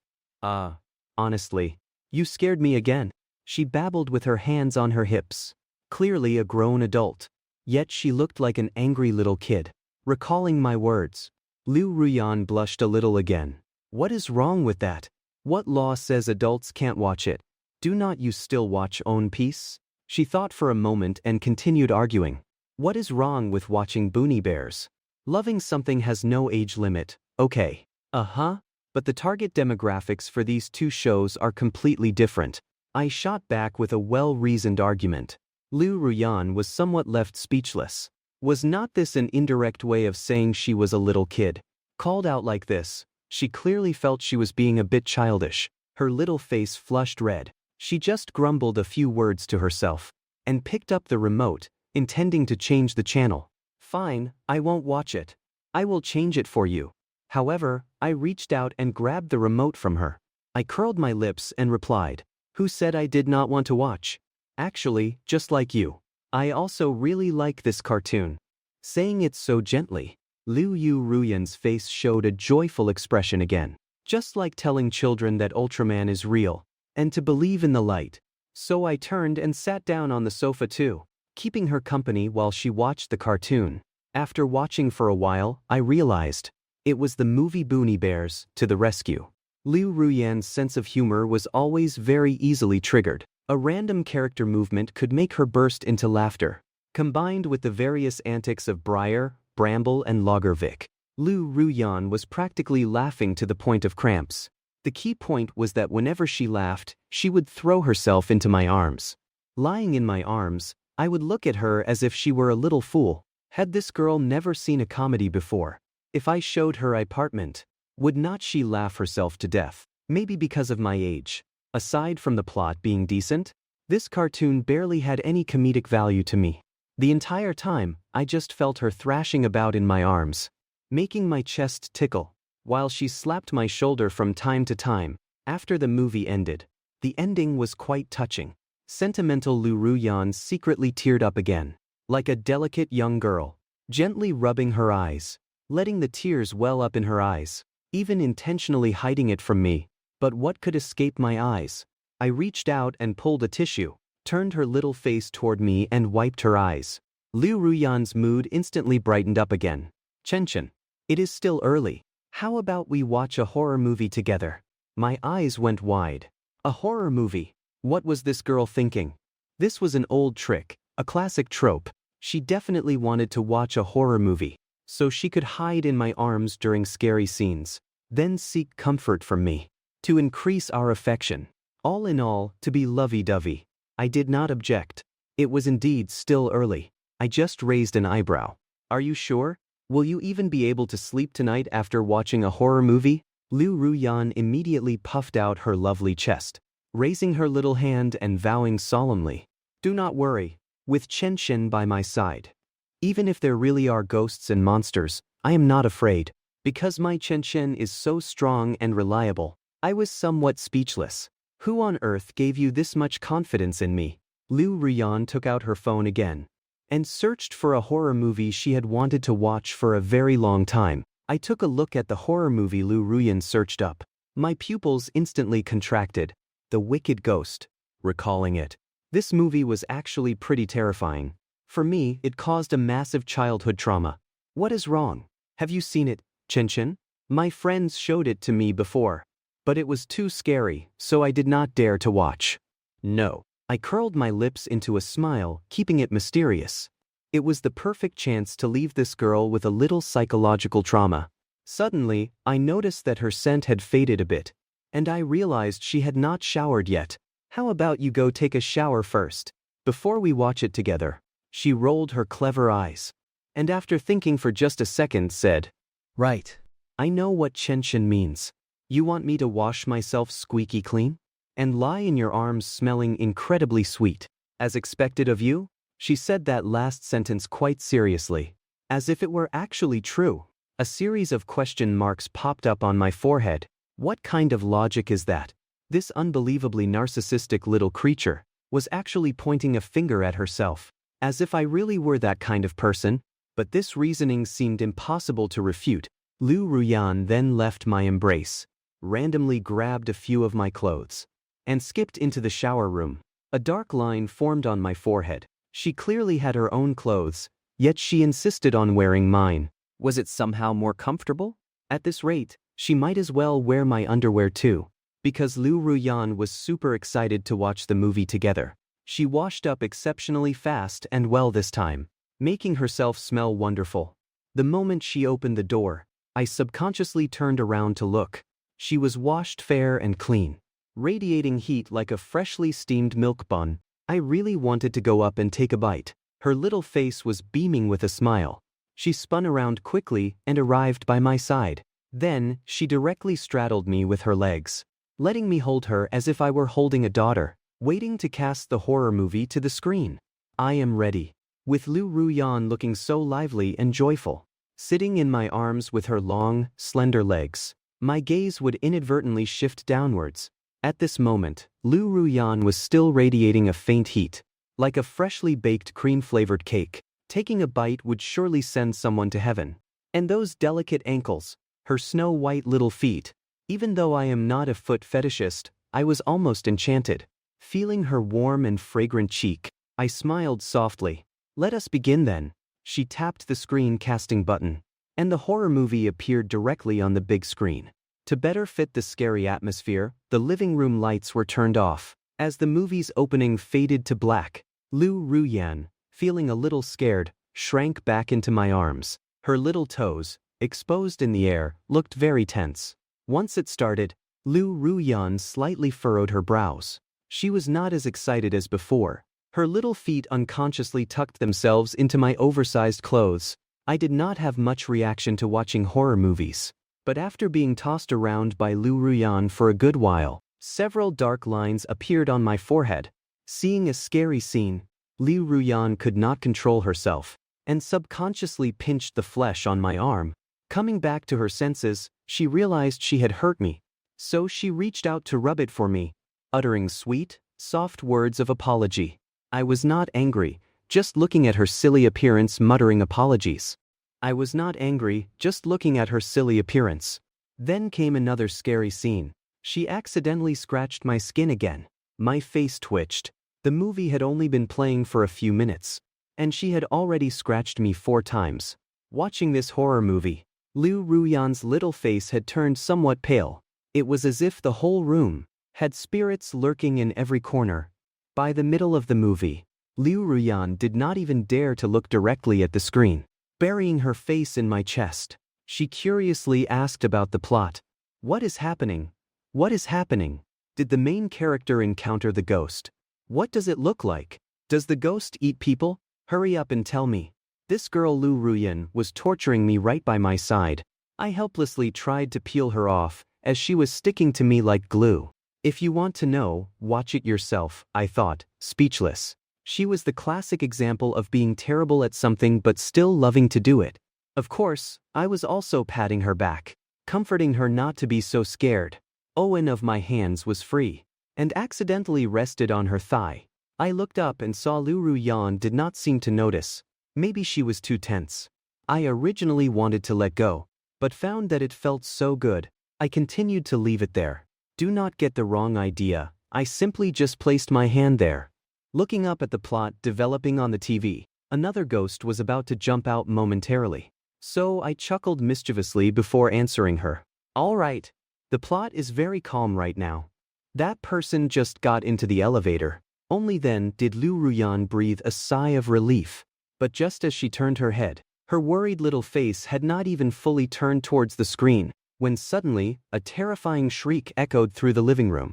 Speaker 1: Honestly, you scared me again. She babbled with her hands on her hips. Clearly a grown adult. Yet she looked like an angry little kid. Recalling my words, Liu Ruyan blushed a little again. What is wrong with that? What law says adults can't watch it? Do not you still watch One Piece? She thought for a moment and continued arguing. What is wrong with watching Boonie Bears? Loving something has no age limit, okay. But the target demographics for these two shows are completely different. I shot back with a well-reasoned argument. Liu Ruyan was somewhat left speechless. Was not this an indirect way of saying she was a little kid? Called out like this, she clearly felt she was being a bit childish. Her little face flushed red. She just grumbled a few words to herself and picked up the remote, intending to change the channel. Fine, I won't watch it. I will change it for you. However, I reached out and grabbed the remote from her. I curled my lips and replied, "Who said I did not want to watch? Actually, just like you. I also really like this cartoon." Saying it so gently, Liu Ruyan's face showed a joyful expression again. Just like telling children that Ultraman is real, and to believe in the light. So I turned and sat down on the sofa too, keeping her company while she watched the cartoon. After watching for a while, I realized it was the movie Boonie Bears to the rescue. Liu Ruyan's sense of humor was always very easily triggered. A random character movement could make her burst into laughter. Combined with the various antics of Briar, Bramble and Lagervik, Liu Ruyan was practically laughing to the point of cramps. The key point was that whenever she laughed, she would throw herself into my arms. Lying in my arms, I would look at her as if she were a little fool. Had this girl never seen a comedy before? If I showed her apartment, would not she laugh herself to death? Maybe because of my age. Aside from the plot being decent, this cartoon barely had any comedic value to me. The entire time, I just felt her thrashing about in my arms, making my chest tickle, while she slapped my shoulder from time to time. After the movie ended, the ending was quite touching. Sentimental Liu Ruyan secretly teared up again, like a delicate young girl, gently rubbing her eyes, letting the tears well up in her eyes, even intentionally hiding it from me. But what could escape my eyes? I reached out and pulled a tissue, turned her little face toward me and wiped her eyes. Liu Ruyan's mood instantly brightened up again. Chen, it is still early. How about we watch a horror movie together? My eyes went wide. A horror movie? What was this girl thinking? This was an old trick, a classic trope. She definitely wanted to watch a horror movie, so she could hide in my arms during scary scenes, then seek comfort from me, to increase our affection. All in all, to be lovey-dovey. I did not object. It was indeed still early. I just raised an eyebrow. Are you sure? Will you even be able to sleep tonight after watching a horror movie? Liu Ruyan immediately puffed out her lovely chest, raising her little hand and vowing solemnly, "Do not worry, with Chen by my side. Even if there really are ghosts and monsters, I am not afraid, because my Chen is so strong and reliable." I was somewhat speechless. Who on earth gave you this much confidence in me? Liu Ruyan took out her phone again and searched for a horror movie she had wanted to watch for a very long time. I took a look at the horror movie Liu Ruyan searched up. My pupils instantly contracted. The Wicked Ghost. Recalling it, this movie was actually pretty terrifying. For me, it caused a massive childhood trauma. What is wrong? Have you seen it, Chen? My friends showed it to me before, but it was too scary, so I did not dare to watch. No. I curled my lips into a smile, keeping it mysterious. It was the perfect chance to leave this girl with a little psychological trauma. Suddenly, I noticed that her scent had faded a bit, and I realized she had not showered yet. How about you go take a shower first, before we watch it together? She rolled her clever eyes, and after thinking for just a second said, "Right. I know what Chen means. You want me to wash myself squeaky clean? And lie in your arms smelling incredibly sweet, as expected of you?" She said that last sentence quite seriously, as if it were actually true. A series of question marks popped up on my forehead. What kind of logic is that? This unbelievably narcissistic little creature was actually pointing a finger at herself, as if I really were that kind of person. But this reasoning seemed impossible to refute. Liu Ruyan then left my embrace, randomly grabbed a few of my clothes, and skipped into the shower room. A dark line formed on my forehead. She clearly had her own clothes, yet she insisted on wearing mine. Was it somehow more comfortable? At this rate, she might as well wear my underwear too. Because Liu Ruyan was super excited to watch the movie together. She washed up exceptionally fast and well this time, making herself smell wonderful. The moment she opened the door, I subconsciously turned around to look. She was washed fair and clean, radiating heat like a freshly steamed milk bun. I really wanted to go up and take a bite. Her little face was beaming with a smile. She spun around quickly and arrived by my side. Then, she directly straddled me with her legs, letting me hold her as if I were holding a daughter, waiting to cast the horror movie to the screen. I am ready. With Liu Ruyan looking so lively and joyful, sitting in my arms with her long, slender legs, my gaze would inadvertently shift downwards. At this moment, Liu Ruyan was still radiating a faint heat, like a freshly baked cream-flavored cake. Taking a bite would surely send someone to heaven. And those delicate ankles, her snow-white little feet. Even though I am not a foot fetishist, I was almost enchanted. Feeling her warm and fragrant cheek, I smiled softly. Let us begin then. She tapped the screen casting button, and the horror movie appeared directly on the big screen. To better fit the scary atmosphere, the living room lights were turned off. As the movie's opening faded to black, Liu Ruyan, feeling a little scared, shrank back into my arms. Her little toes, exposed in the air, looked very tense. Once it started, Liu Ruyan slightly furrowed her brows. She was not as excited as before. Her little feet unconsciously tucked themselves into my oversized clothes. I did not have much reaction to watching horror movies. But after being tossed around by Liu Ruyan for a good while, several dark lines appeared on my forehead. Seeing a scary scene, Liu Ruyan could not control herself, and subconsciously pinched the flesh on my arm. Coming back to her senses, she realized she had hurt me. So she reached out to rub it for me, uttering sweet, soft words of apology. I was not angry, just looking at her silly appearance muttering apologies. I was not angry, just looking at her silly appearance. Then came another scary scene. She accidentally scratched my skin again. My face twitched. The movie had only been playing for a few minutes, and she had already scratched me 4 times. Watching this horror movie, Liu Ruyan's little face had turned somewhat pale. It was as if the whole room had spirits lurking in every corner. By the middle of the movie, Liu Ruyan did not even dare to look directly at the screen. Burying her face in my chest, she curiously asked about the plot. What is happening? What is happening? Did the main character encounter the ghost? What does it look like? Does the ghost eat people? Hurry up and tell me. This girl Liu Ruyan was torturing me right by my side. I helplessly tried to peel her off, as she was sticking to me like glue. If you want to know, watch it yourself, I thought, speechless. She was the classic example of being terrible at something but still loving to do it. Of course, I was also patting her back, comforting her not to be so scared. One of my hands was free, and accidentally rested on her thigh. I looked up and saw Liu Ruyan did not seem to notice. Maybe she was too tense. I originally wanted to let go, but found that it felt so good. I continued to leave it there. Do not get the wrong idea, I simply just placed my hand there. Looking up at the plot developing on the TV, another ghost was about to jump out momentarily. So I chuckled mischievously before answering her. All right. The plot is very calm right now. That person just got into the elevator. Only then did Liu Ruyan breathe a sigh of relief. But just as she turned her head, her worried little face had not even fully turned towards the screen, when suddenly, a terrifying shriek echoed through the living room.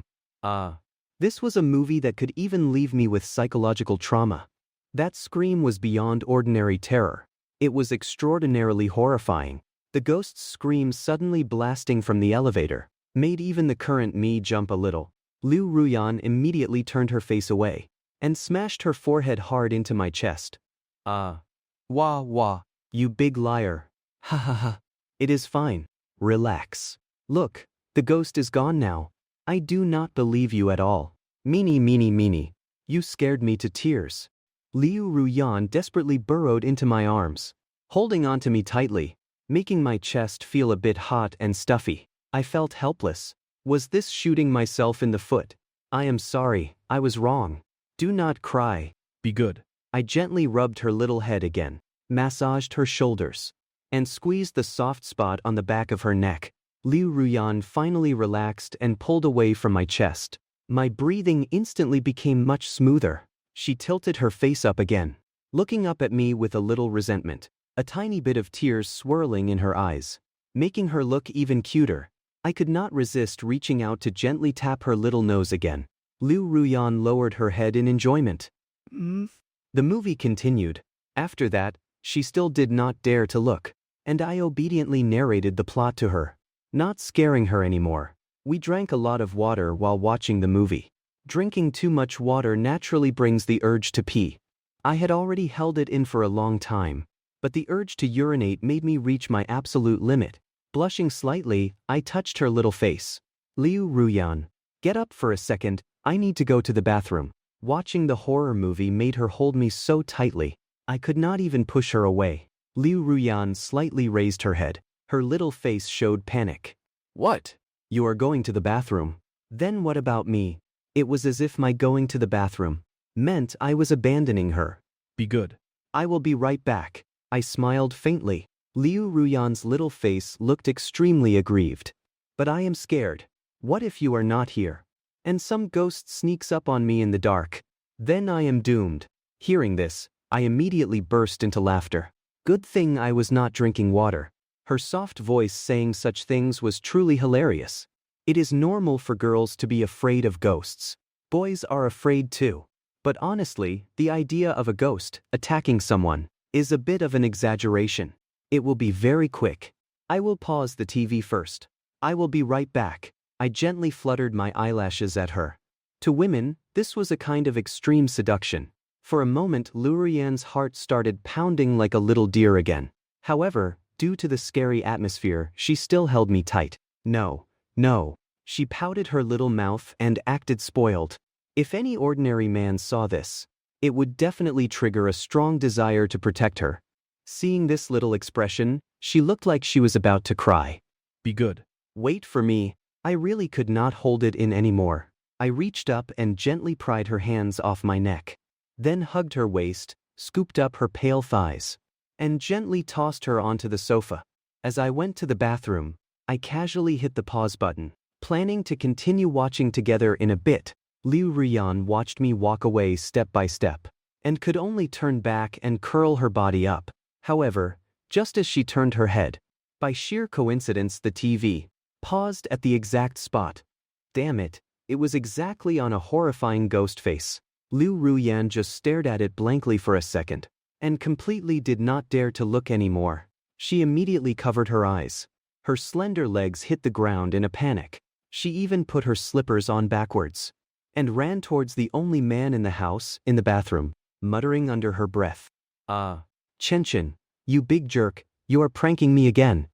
Speaker 1: This was a movie that could even leave me with psychological trauma. That scream was beyond ordinary terror. It was extraordinarily horrifying. The ghost's scream suddenly blasting from the elevator made even the current me jump a little. Liu Ruyan immediately turned her face away and smashed her forehead hard into my chest. Wah, you big liar. Ha ha ha. It is fine. Relax. Look, the ghost is gone now. I do not believe you at all. Meanie. You scared me to tears. Liu Ruyan desperately burrowed into my arms, holding onto me tightly, making my chest feel a bit hot and stuffy. I felt helpless. Was this shooting myself in the foot? I am sorry, I was wrong. Do not cry.
Speaker 6: Be good.
Speaker 1: I gently rubbed her little head again, massaged her shoulders, and squeezed the soft spot on the back of her neck. Liu Ruyan finally relaxed and pulled away from my chest. My breathing instantly became much smoother. She tilted her face up again, looking up at me with a little resentment, a tiny bit of tears swirling in her eyes, making her look even cuter. I could not resist reaching out to gently tap her little nose again. Liu Ruyan lowered her head in enjoyment.
Speaker 8: Hmm?
Speaker 1: The movie continued. After that, she still did not dare to look, and I obediently narrated the plot to her, not scaring her anymore. We drank a lot of water while watching the movie. Drinking too much water naturally brings the urge to pee. I had already held it in for a long time, but the urge to urinate made me reach my absolute limit. Blushing slightly, I touched her little face. Liu Ruyan, get up for a second, I need to go to the bathroom. Watching the horror movie made her hold me so tightly, I could not even push her away. Liu Ruyan slightly raised her head. Her little face showed panic.
Speaker 6: What?
Speaker 1: You are going to the bathroom. Then what about me? It was as if my going to the bathroom meant I was abandoning her.
Speaker 6: Be good.
Speaker 1: I will be right back. I smiled faintly. Liu Ruyan's little face looked extremely aggrieved. But I am scared. What if you are not here? And some ghost sneaks up on me in the dark? Then I am doomed. Hearing this, I immediately burst into laughter. Good thing I was not drinking water. Her soft voice saying such things was truly hilarious. It is normal for girls to be afraid of ghosts. Boys are afraid too. But honestly, the idea of a ghost attacking someone is a bit of an exaggeration. It will be very quick. I will pause the TV first. I will be right back. I gently fluttered my eyelashes at her. To women, this was a kind of extreme seduction. For a moment, Liu Ruyan's heart started pounding like a little deer again. However, due to the scary atmosphere, she still held me tight. No. She pouted her little mouth and acted spoiled. If any ordinary man saw this, it would definitely trigger a strong desire to protect her. Seeing this little expression, she looked like she was about to cry.
Speaker 6: Be good.
Speaker 1: Wait for me. I really could not hold it in anymore. I reached up and gently pried her hands off my neck, then hugged her waist, scooped up her pale thighs, and gently tossed her onto the sofa. As I went to the bathroom, I casually hit the pause button, planning to continue watching together in a bit. Liu Ruyan watched me walk away step by step, and could only turn back and curl her body up. However, just as she turned her head, by sheer coincidence the TV paused at the exact spot. Damn it, it was exactly on a horrifying ghost face. Liu Ruyan just stared at it blankly for a second, and completely did not dare to look anymore. She immediately covered her eyes. Her slender legs hit the ground in a panic. She even put her slippers on backwards, and ran towards the only man in the house, in the bathroom, muttering under her breath. Chen, you big jerk, you are pranking me again.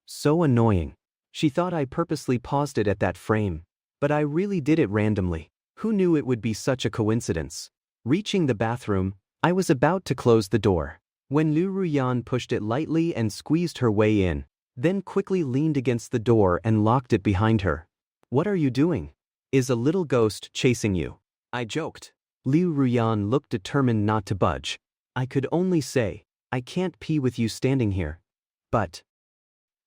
Speaker 1: So annoying. She thought I purposely paused it at that frame, but I really did it randomly. Who knew it would be such a coincidence? Reaching the bathroom, I was about to close the door, when Liu Ruyan pushed it lightly and squeezed her way in, then quickly leaned against the door and locked it behind her. What are you doing? Is a little ghost chasing you? I joked. Liu Ruyan looked determined not to budge. I could only say, I can't pee with you standing here. But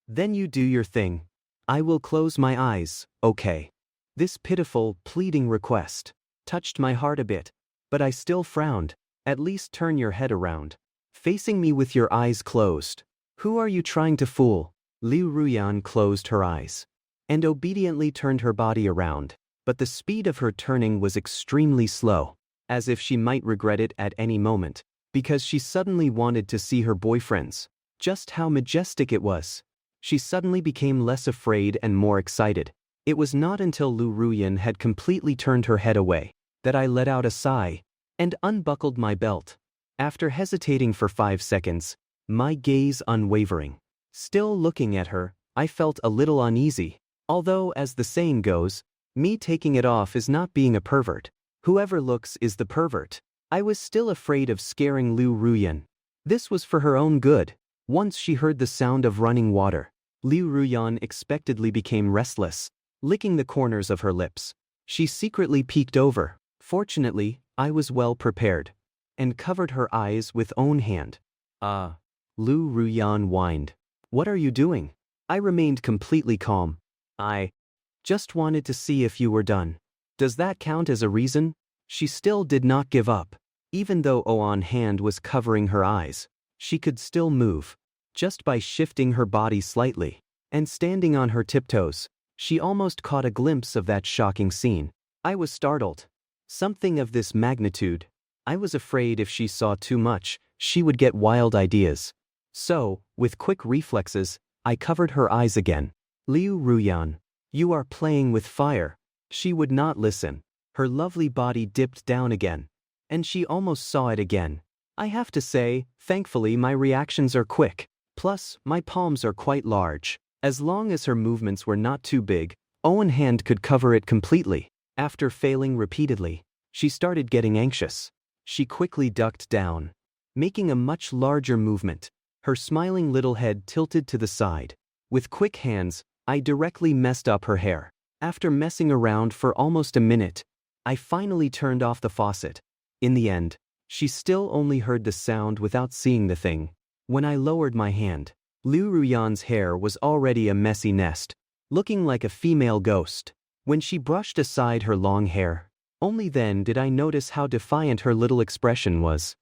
Speaker 1: then you do your thing. I will close my eyes, okay? This pitiful, pleading request touched my heart a bit, but I still frowned. At least turn your head around, facing me with your eyes closed. Who are you trying to fool? Liu Ruyan closed her eyes and obediently turned her body around, but the speed of her turning was extremely slow, as if she might regret it at any moment, because she suddenly wanted to see her boyfriends. Just how majestic it was. She suddenly became less afraid and more excited. It was not until Liu Ruyan had completely turned her head away that I let out a sigh and unbuckled my belt. After hesitating for 5 seconds, my gaze unwavering, still looking at her, I felt a little uneasy. Although, as the saying goes, me taking it off is not being a pervert. Whoever looks is the pervert. I was still afraid of scaring Liu Ruyan. This was for her own good. Once she heard the sound of running water, Liu Ruyan expectedly became restless, licking the corners of her lips. She secretly peeked over. Fortunately, I was well prepared, and covered her eyes with own hand. Liu Ruyan whined. What are you doing? I remained completely calm. I just wanted to see if you were done. Does that count as a reason? She still did not give up. Even though Oan hand was covering her eyes, she could still move. Just by shifting her body slightly, and standing on her tiptoes, she almost caught a glimpse of that shocking scene. I was startled. Something of this magnitude. I was afraid if she saw too much, she would get wild ideas. So, with quick reflexes, I covered her eyes again. Liu Ruyan, you are playing with fire. She would not listen. Her lovely body dipped down again. And she almost saw it again. I have to say, thankfully my reactions are quick. Plus, my palms are quite large. As long as her movements were not too big, Owen's hand could cover it completely. After failing repeatedly, she started getting anxious. She quickly ducked down, making a much larger movement. Her smiling little head tilted to the side. With quick hands, I directly messed up her hair. After messing around for almost a minute, I finally turned off the faucet. In the end, she still only heard the sound without seeing the thing. When I lowered my hand, Liu Ruyan's hair was already a messy nest, looking like a female ghost. When she brushed aside her long hair, only then did I notice how defiant her little expression was.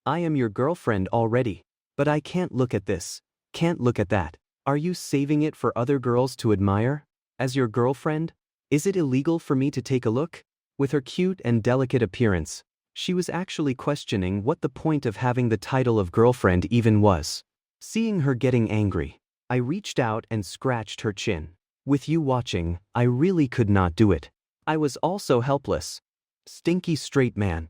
Speaker 1: I am your girlfriend already. But I can't look at this, can't look at that. Are you saving it for other girls to admire? As your girlfriend? Is it illegal for me to take a look? With her cute and delicate appearance, she was actually questioning what the point of having the title of girlfriend even was. Seeing her getting angry, I reached out and scratched her chin. With you watching, I really could not do it. I was also helpless. Stinky straight man.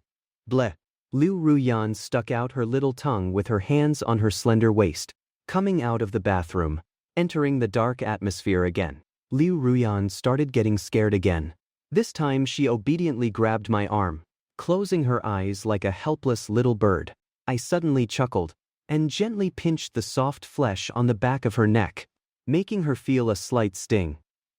Speaker 1: Bleh. Liu Ruyan stuck out her little tongue with her hands on her slender waist, coming out of the bathroom, entering the dark atmosphere again. Liu Ruyan started getting scared again. This time she obediently grabbed my arm, closing her eyes like a helpless little bird. I suddenly chuckled and gently pinched the soft flesh on the back of her neck, making her feel a slight sting.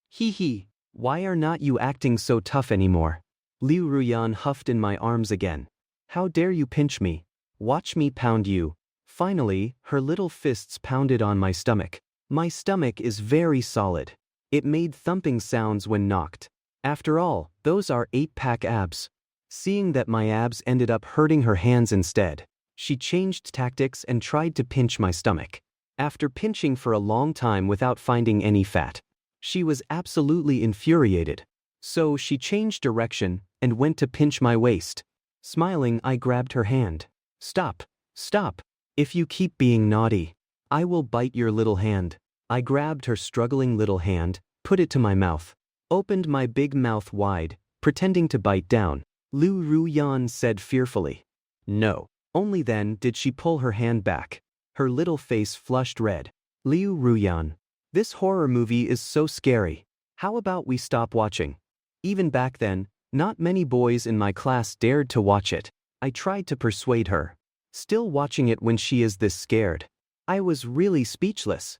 Speaker 1: Hee hee, why are not you acting so tough anymore? Liu Ruyan huffed in my arms again. How dare you pinch me? Watch me pound you. Finally, her little fists pounded on my stomach. My stomach is very solid. It made thumping sounds when knocked. After all, those are 8-pack abs. Seeing that my abs ended up hurting her hands instead, she changed tactics and tried to pinch my stomach. After pinching for a long time without finding any fat, she was absolutely infuriated. So she changed direction and went to pinch my waist. Smiling, I grabbed her hand. Stop, stop. If you keep being naughty, I will bite your little hand. I grabbed her struggling little hand, put it to my mouth, opened my big mouth wide, pretending to bite down. Liu Ruyan said fearfully. No. Only then did she pull her hand back. Her little face flushed red. Liu Ruyan, this horror movie is so scary. How about we stop watching? Even back then, not many boys in my class dared to watch it. I tried to persuade her. Still watching it when she is this scared. I was really speechless.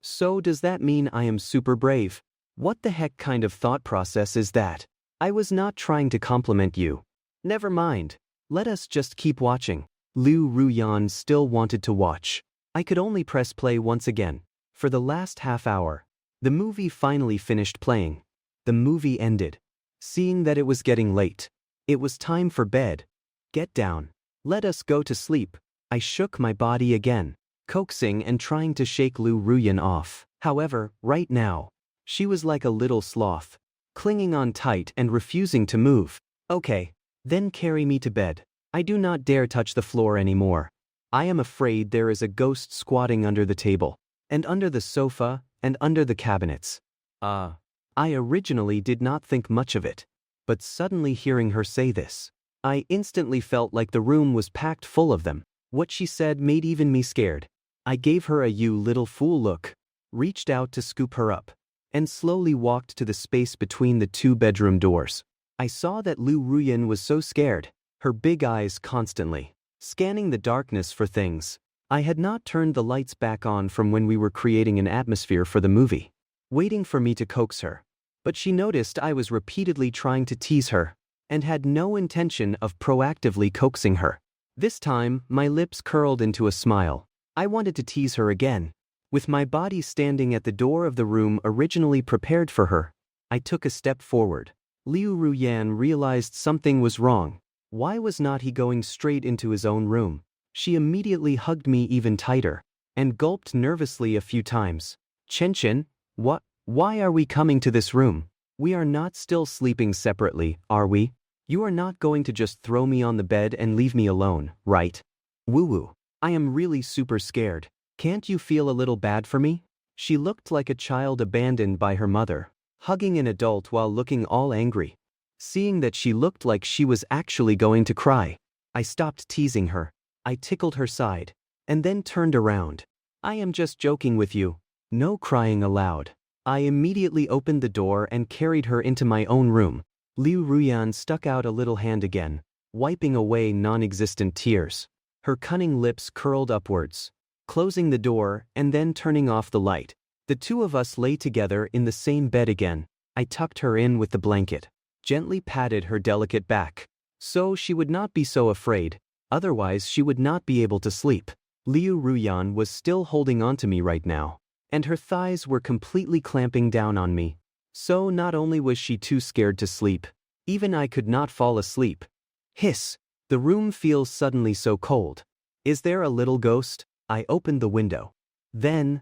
Speaker 1: So does that mean I am super brave? What the heck kind of thought process is that? I was not trying to compliment you. Never mind. Let us just keep watching. Liu Ruyan still wanted to watch. I could only press play once again. For the last half hour, the movie finally finished playing. The movie ended. Seeing that it was getting late, it was time for bed. Get down. Let us go to sleep. I shook my body again, coaxing and trying to shake Liu Ruyan off. However, right now, she was like a little sloth, clinging on tight and refusing to move. Okay, then carry me to bed. I do not dare touch the floor anymore. I am afraid there is a ghost squatting under the table, and under the sofa, and under the cabinets. I originally did not think much of it, but suddenly hearing her say this, I instantly felt like the room was packed full of them. What she said made even me scared. I gave her a "you little fool" look, reached out to scoop her up, and slowly walked to the space between the two bedroom doors. I saw that Liu Ruyan was so scared, her big eyes constantly scanning the darkness for things. I had not turned the lights back on from when we were creating an atmosphere for the movie, waiting for me to coax her. But she noticed I was repeatedly trying to tease her, and had no intention of proactively coaxing her. This time, my lips curled into a smile. I wanted to tease her again. With my body standing at the door of the room originally prepared for her, I took a step forward. Liu Ruyan realized something was wrong. Why was not he going straight into his own room? She immediately hugged me even tighter, and gulped nervously a few times. Chen, why are we coming to this room? We are not still sleeping separately, are we? You are not going to just throw me on the bed and leave me alone, right? Woo-woo. I am really super scared. Can't you feel a little bad for me? She looked like a child abandoned by her mother, hugging an adult while looking all angry. Seeing that she looked like she was actually going to cry, I stopped teasing her. I tickled her side, and then turned around. I am just joking with you. No crying aloud. I immediately opened the door and carried her into my own room. Liu Ruyan stuck out a little hand again, wiping away non-existent tears. Her cunning lips curled upwards, closing the door and then turning off the light. The two of us lay together in the same bed again. I tucked her in with the blanket, gently patted her delicate back, so she would not be so afraid, otherwise she would not be able to sleep. Liu Ruyan was still holding onto me right now, and her thighs were completely clamping down on me. So not only was she too scared to sleep, even I could not fall asleep. Hiss! The room feels suddenly so cold. Is there a little ghost? I opened the window. Then,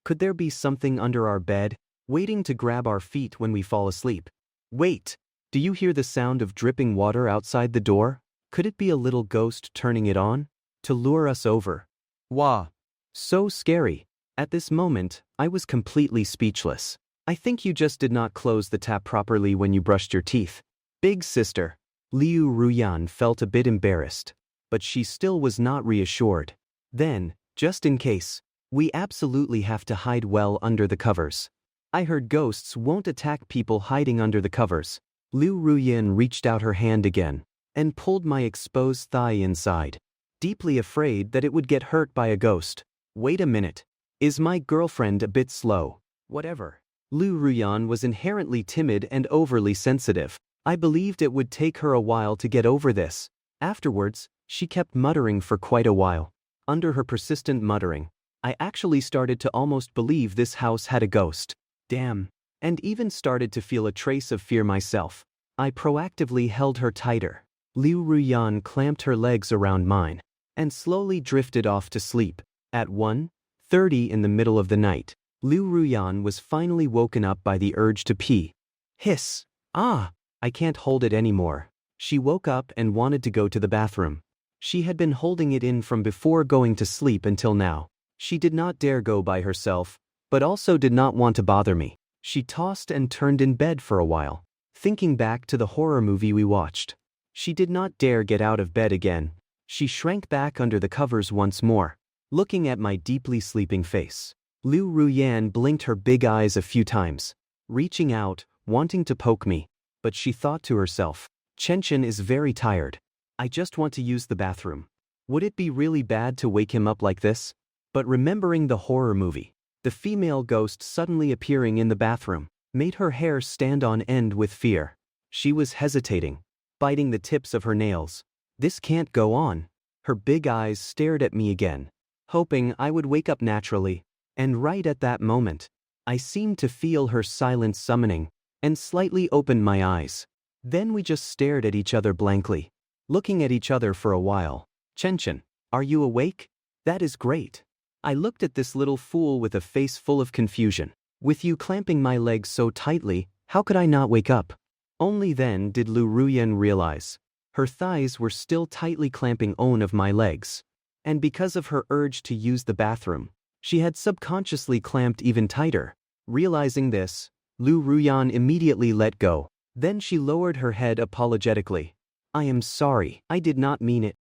Speaker 1: could there be something under our bed, waiting to grab our feet when we fall asleep? Wait! Do you hear the sound of dripping water outside the door? Could it be a little ghost turning it on? To lure us over? Wah! So scary. At this moment, I was completely speechless. I think you just did not close the tap properly when you brushed your teeth. Big sister. Liu Ruyan felt a bit embarrassed, but she still was not reassured. Then, just in case, we absolutely have to hide well under the covers. I heard ghosts won't attack people hiding under the covers. Liu Ruyan reached out her hand again and pulled my exposed thigh inside, deeply afraid that it would get hurt by a ghost. Wait a minute. Is my girlfriend a bit slow? Whatever. Liu Ruyan was inherently timid and overly sensitive. I believed it would take her a while to get over this. Afterwards, she kept muttering for quite a while. Under her persistent muttering, I actually started to almost believe this house had a ghost. Damn. And even started to feel a trace of fear myself. I proactively held her tighter. Liu Ruyan clamped her legs around mine and slowly drifted off to sleep. At 1:30 in the middle of the night, Liu Ruyan was finally woken up by the urge to pee. Hiss! Ah! I can't hold it anymore. She woke up and wanted to go to the bathroom. She had been holding it in from before going to sleep until now. She did not dare go by herself, but also did not want to bother me. She tossed and turned in bed for a while, thinking back to the horror movie we watched. She did not dare get out of bed again. She shrank back under the covers once more, looking at my deeply sleeping face. Liu Ruyan blinked her big eyes a few times, reaching out, wanting to poke me. But she thought to herself, Chen is very tired. I just want to use the bathroom. Would it be really bad to wake him up like this? But remembering the horror movie, the female ghost suddenly appearing in the bathroom made her hair stand on end with fear. She was hesitating, biting the tips of her nails. This can't go on. Her big eyes stared at me again, hoping I would wake up naturally. And right at that moment, I seemed to feel her silent summoning and slightly opened my eyes. Then we just stared at each other blankly, looking at each other for a while. Chen, are you awake? That is great. I looked at this little fool with a face full of confusion. With you clamping my legs so tightly, how could I not wake up? Only then did Liu Ruyan realize. Her thighs were still tightly clamping on of my legs. And because of her urge to use the bathroom, she had subconsciously clamped even tighter. Realizing this, Liu Ruyan immediately let go. Then she lowered her head apologetically. I am sorry, I did not mean it.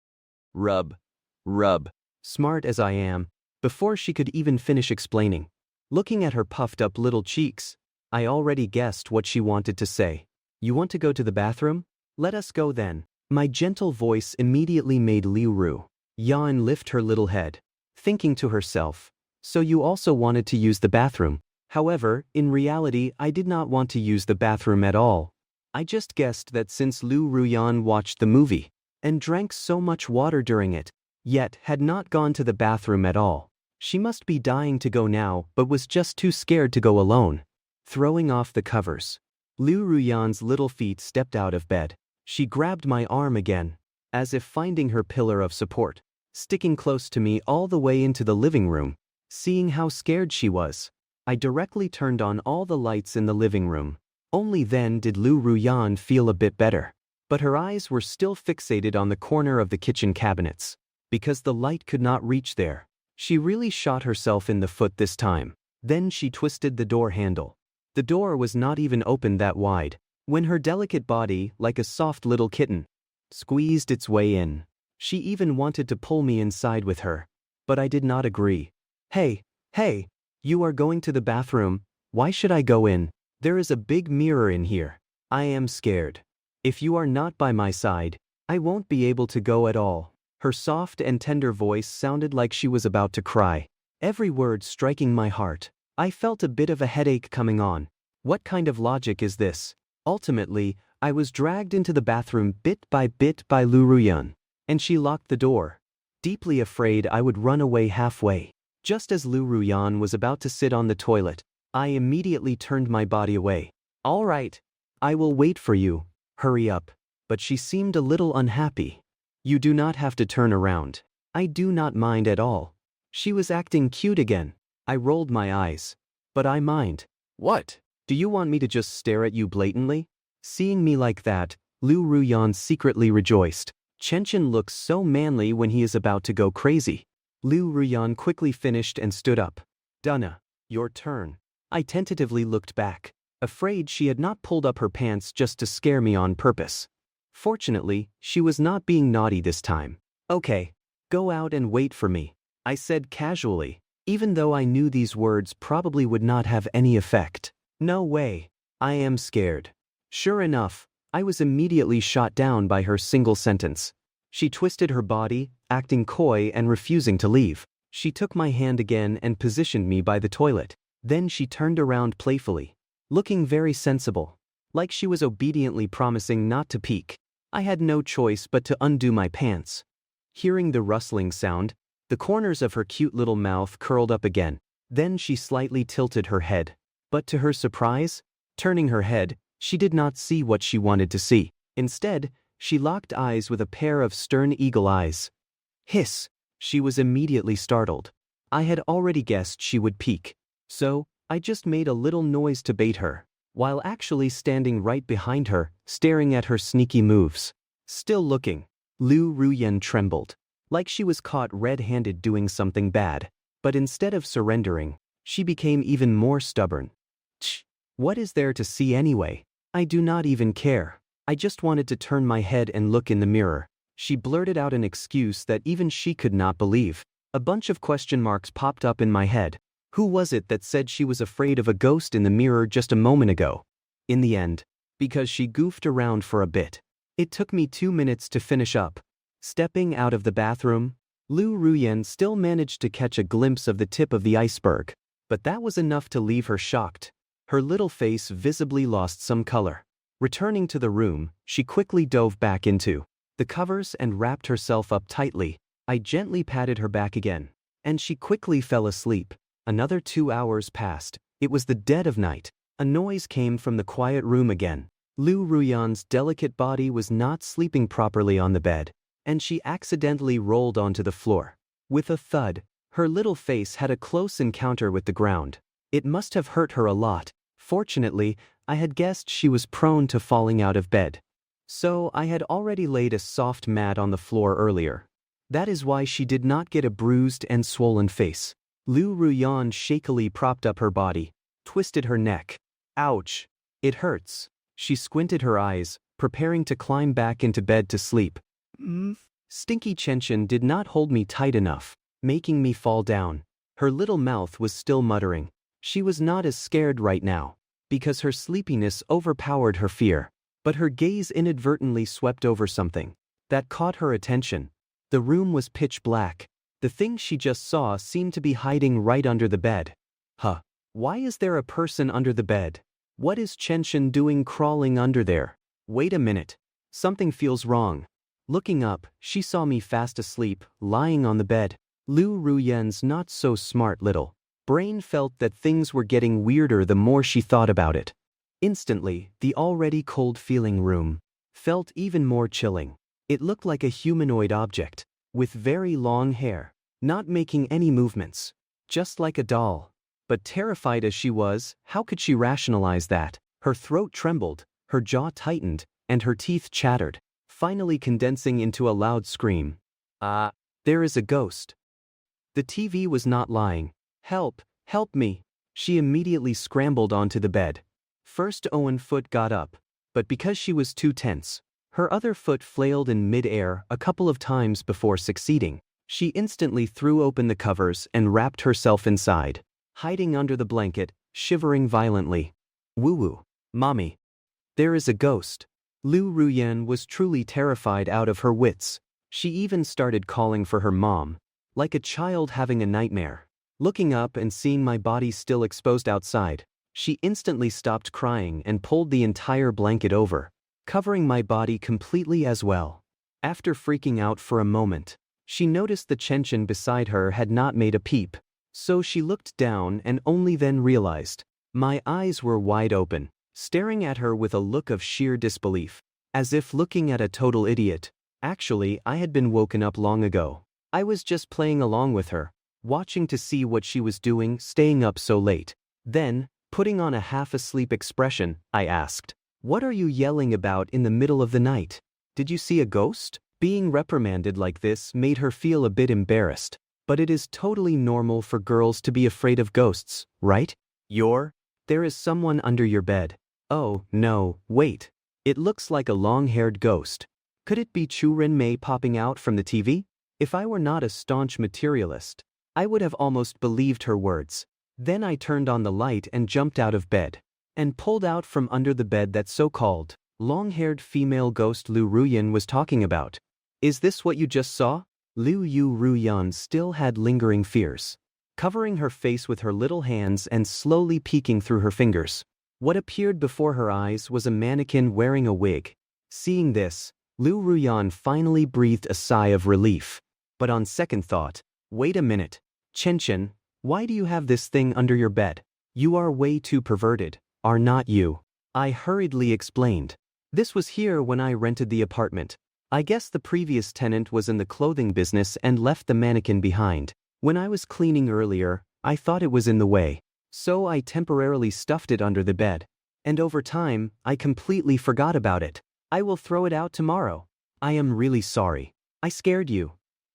Speaker 1: Rub. Smart as I am, before she could even finish explaining. Looking at her puffed up little cheeks, I already guessed what she wanted to say. You want to go to the bathroom? Let us go then. My gentle voice immediately made Liu Ruyan lift her little head, thinking to herself, so you also wanted to use the bathroom. However, in reality I did not want to use the bathroom at all. I just guessed that since Liu Ruyan watched the movie and drank so much water during it, yet had not gone to the bathroom at all, she must be dying to go now but was just too scared to go alone. Throwing off the covers, Liu Ruyan's little feet stepped out of bed. She grabbed my arm again, as if finding her pillar of support, sticking close to me all the way into the living room. Seeing how scared she was, I directly turned on all the lights in the living room, Only then did Liu Ruyan feel a bit better. But her eyes were still fixated on the corner of the kitchen cabinets. Because the light could not reach there. She really shot herself in the foot this time. Then she twisted the door handle. The door was not even opened that wide. When her delicate body, like a soft little kitten, squeezed its way in. She even wanted to pull me inside with her. But I did not agree. Hey, you are going to the bathroom, why should I go in? There is a big mirror in here. I am scared. If you are not by my side, I won't be able to go at all. Her soft and tender voice sounded like she was about to cry. Every word striking my heart. I felt a bit of a headache coming on. What kind of logic is this? Ultimately, I was dragged into the bathroom bit by Liu Ruyan. And she locked the door. Deeply afraid I would run away halfway. Just as Liu Ruyan was about to sit on the toilet, I immediately turned my body away. All right. I will wait for you. Hurry up. But she seemed a little unhappy. You do not have to turn around. I do not mind at all. She was acting cute again. I rolled my eyes. But I mind.
Speaker 6: What?
Speaker 1: Do you want me to just stare at you blatantly? Seeing me like that, Liu Ruyan secretly rejoiced. Chen looks so manly when he is about to go crazy. Liu Ruyan quickly finished and stood up. Dunna, your turn. I tentatively looked back, afraid she had not pulled up her pants just to scare me on purpose. Fortunately, she was not being naughty this time. Okay, go out and wait for me, I said casually, even though I knew these words probably would not have any effect. No way. I am scared. Sure enough, I was immediately shot down by her single sentence. She twisted her body, acting coy and refusing to leave. She took my hand again and positioned me by the toilet. Then she turned around playfully, looking very sensible, like she was obediently promising not to peek. I had no choice but to undo my pants. Hearing the rustling sound, the corners of her cute little mouth curled up again. Then she slightly tilted her head. But to her surprise, turning her head, she did not see what she wanted to see. Instead, she locked eyes with a pair of stern eagle eyes. Hiss! She was immediately startled. I had already guessed she would peek. So, I just made a little noise to bait her, while actually standing right behind her, staring at her sneaky moves. Still looking, Liu Ruyan trembled, like she was caught red-handed doing something bad. But instead of surrendering, she became even more stubborn. Tch! What is there to see anyway? I do not even care. I just wanted to turn my head and look in the mirror. She blurted out an excuse that even she could not believe. A bunch of question marks popped up in my head. Who was it that said she was afraid of a ghost in the mirror just a moment ago? In the end, because she goofed around for a bit. It took me 2 minutes to finish up. Stepping out of the bathroom, Liu Ruyan still managed to catch a glimpse of the tip of the iceberg. But that was enough to leave her shocked. Her little face visibly lost some color. Returning to the room, she quickly dove back into the covers and wrapped herself up tightly. I gently patted her back again, and she quickly fell asleep. Another 2 hours passed. It was the dead of night. A noise came from the quiet room again. Liu Ruyan's delicate body was not sleeping properly on the bed, and she accidentally rolled onto the floor. With a thud, her little face had a close encounter with the ground. It must have hurt her a lot. Fortunately, I had guessed she was prone to falling out of bed. So I had already laid a soft mat on the floor earlier. That is why she did not get a bruised and swollen face. Liu Ruyan shakily propped up her body, twisted her neck. Ouch! It hurts. She squinted her eyes, preparing to climb back into bed to sleep. Stinky Chen did not hold me tight enough, making me fall down. Her little mouth was still muttering. She was not as scared right now, because her sleepiness overpowered her fear. But her gaze inadvertently swept over something that caught her attention. The room was pitch black. The thing she just saw seemed to be hiding right under the bed. Huh. Why is there a person under the bed? What is Chen doing crawling under there? Wait a minute. Something feels wrong. Looking up, she saw me fast asleep, lying on the bed. Liu Ruyan's not-so-smart little brain felt that things were getting weirder the more she thought about it. Instantly, the already cold-feeling room felt even more chilling. It looked like a humanoid object, with very long hair, not making any movements, just like a doll. But terrified as she was, how could she rationalize that? Her throat trembled, her jaw tightened, and her teeth chattered, finally condensing into a loud scream. There is a ghost. The TV was not lying. Help, help me. She immediately scrambled onto the bed. First Owen's foot got up, but because she was too tense, her other foot flailed in mid-air a couple of times before succeeding. She instantly threw open the covers and wrapped herself inside, hiding under the blanket, shivering violently. Woo-woo. Mommy. There is a ghost. Liu Ruyan was truly terrified out of her wits. She even started calling for her mom, like a child having a nightmare. Looking up and seeing my body still exposed outside, she instantly stopped crying and pulled the entire blanket over, covering my body completely as well. After freaking out for a moment, she noticed the Chen beside her had not made a peep, so she looked down and only then realized. My eyes were wide open, staring at her with a look of sheer disbelief, as if looking at a total idiot. Actually, I had been woken up long ago. I was just playing along with her, watching to see what she was doing, staying up so late. Then, putting on a half-asleep expression, I asked, "What are you yelling about in the middle of the night? Did you see a ghost?" Being reprimanded like this made her feel a bit embarrassed, but it is totally normal for girls to be afraid of ghosts, right? There is someone under your bed. Oh, no, wait. It looks like a long-haired ghost. Could it be Chu Ren-mei popping out from the TV? If I were not a staunch materialist, I would have almost believed her words. Then I turned on the light and jumped out of bed, and pulled out from under the bed that so-called long-haired female ghost Liu Ruyan was talking about. Is this what you just saw? Liu Ruyan still had lingering fears, covering her face with her little hands and slowly peeking through her fingers. What appeared before her eyes was a mannequin wearing a wig. Seeing this, Liu Ruyan finally breathed a sigh of relief. But on second thought, wait a minute. Chen, why do you have this thing under your bed? You are way too perverted, are not you? I hurriedly explained. This was here when I rented the apartment. I guess the previous tenant was in the clothing business and left the mannequin behind. When I was cleaning earlier, I thought it was in the way, so I temporarily stuffed it under the bed. And over time, I completely forgot about it. I will throw it out tomorrow. I am really sorry. I scared you.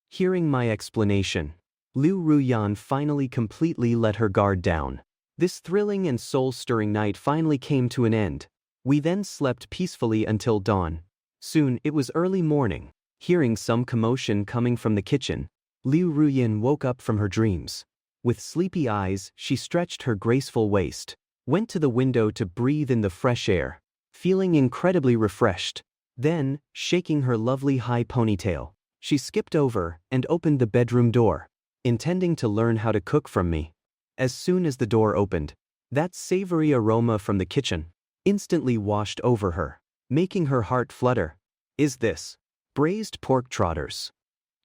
Speaker 1: Hearing my explanation, Liu Ruyan finally completely let her guard down. This thrilling and soul-stirring night finally came to an end. We then slept peacefully until dawn. Soon it was early morning. Hearing some commotion coming from the kitchen, Liu Ruyan woke up from her dreams. With sleepy eyes, she stretched her graceful waist, went to the window to breathe in the fresh air, feeling incredibly refreshed. Then, shaking her lovely high ponytail, she skipped over and opened the bedroom door, intending to learn how to cook from me. As soon as the door opened, that savory aroma from the kitchen instantly washed over her, making her heart flutter. Is this braised pork trotters?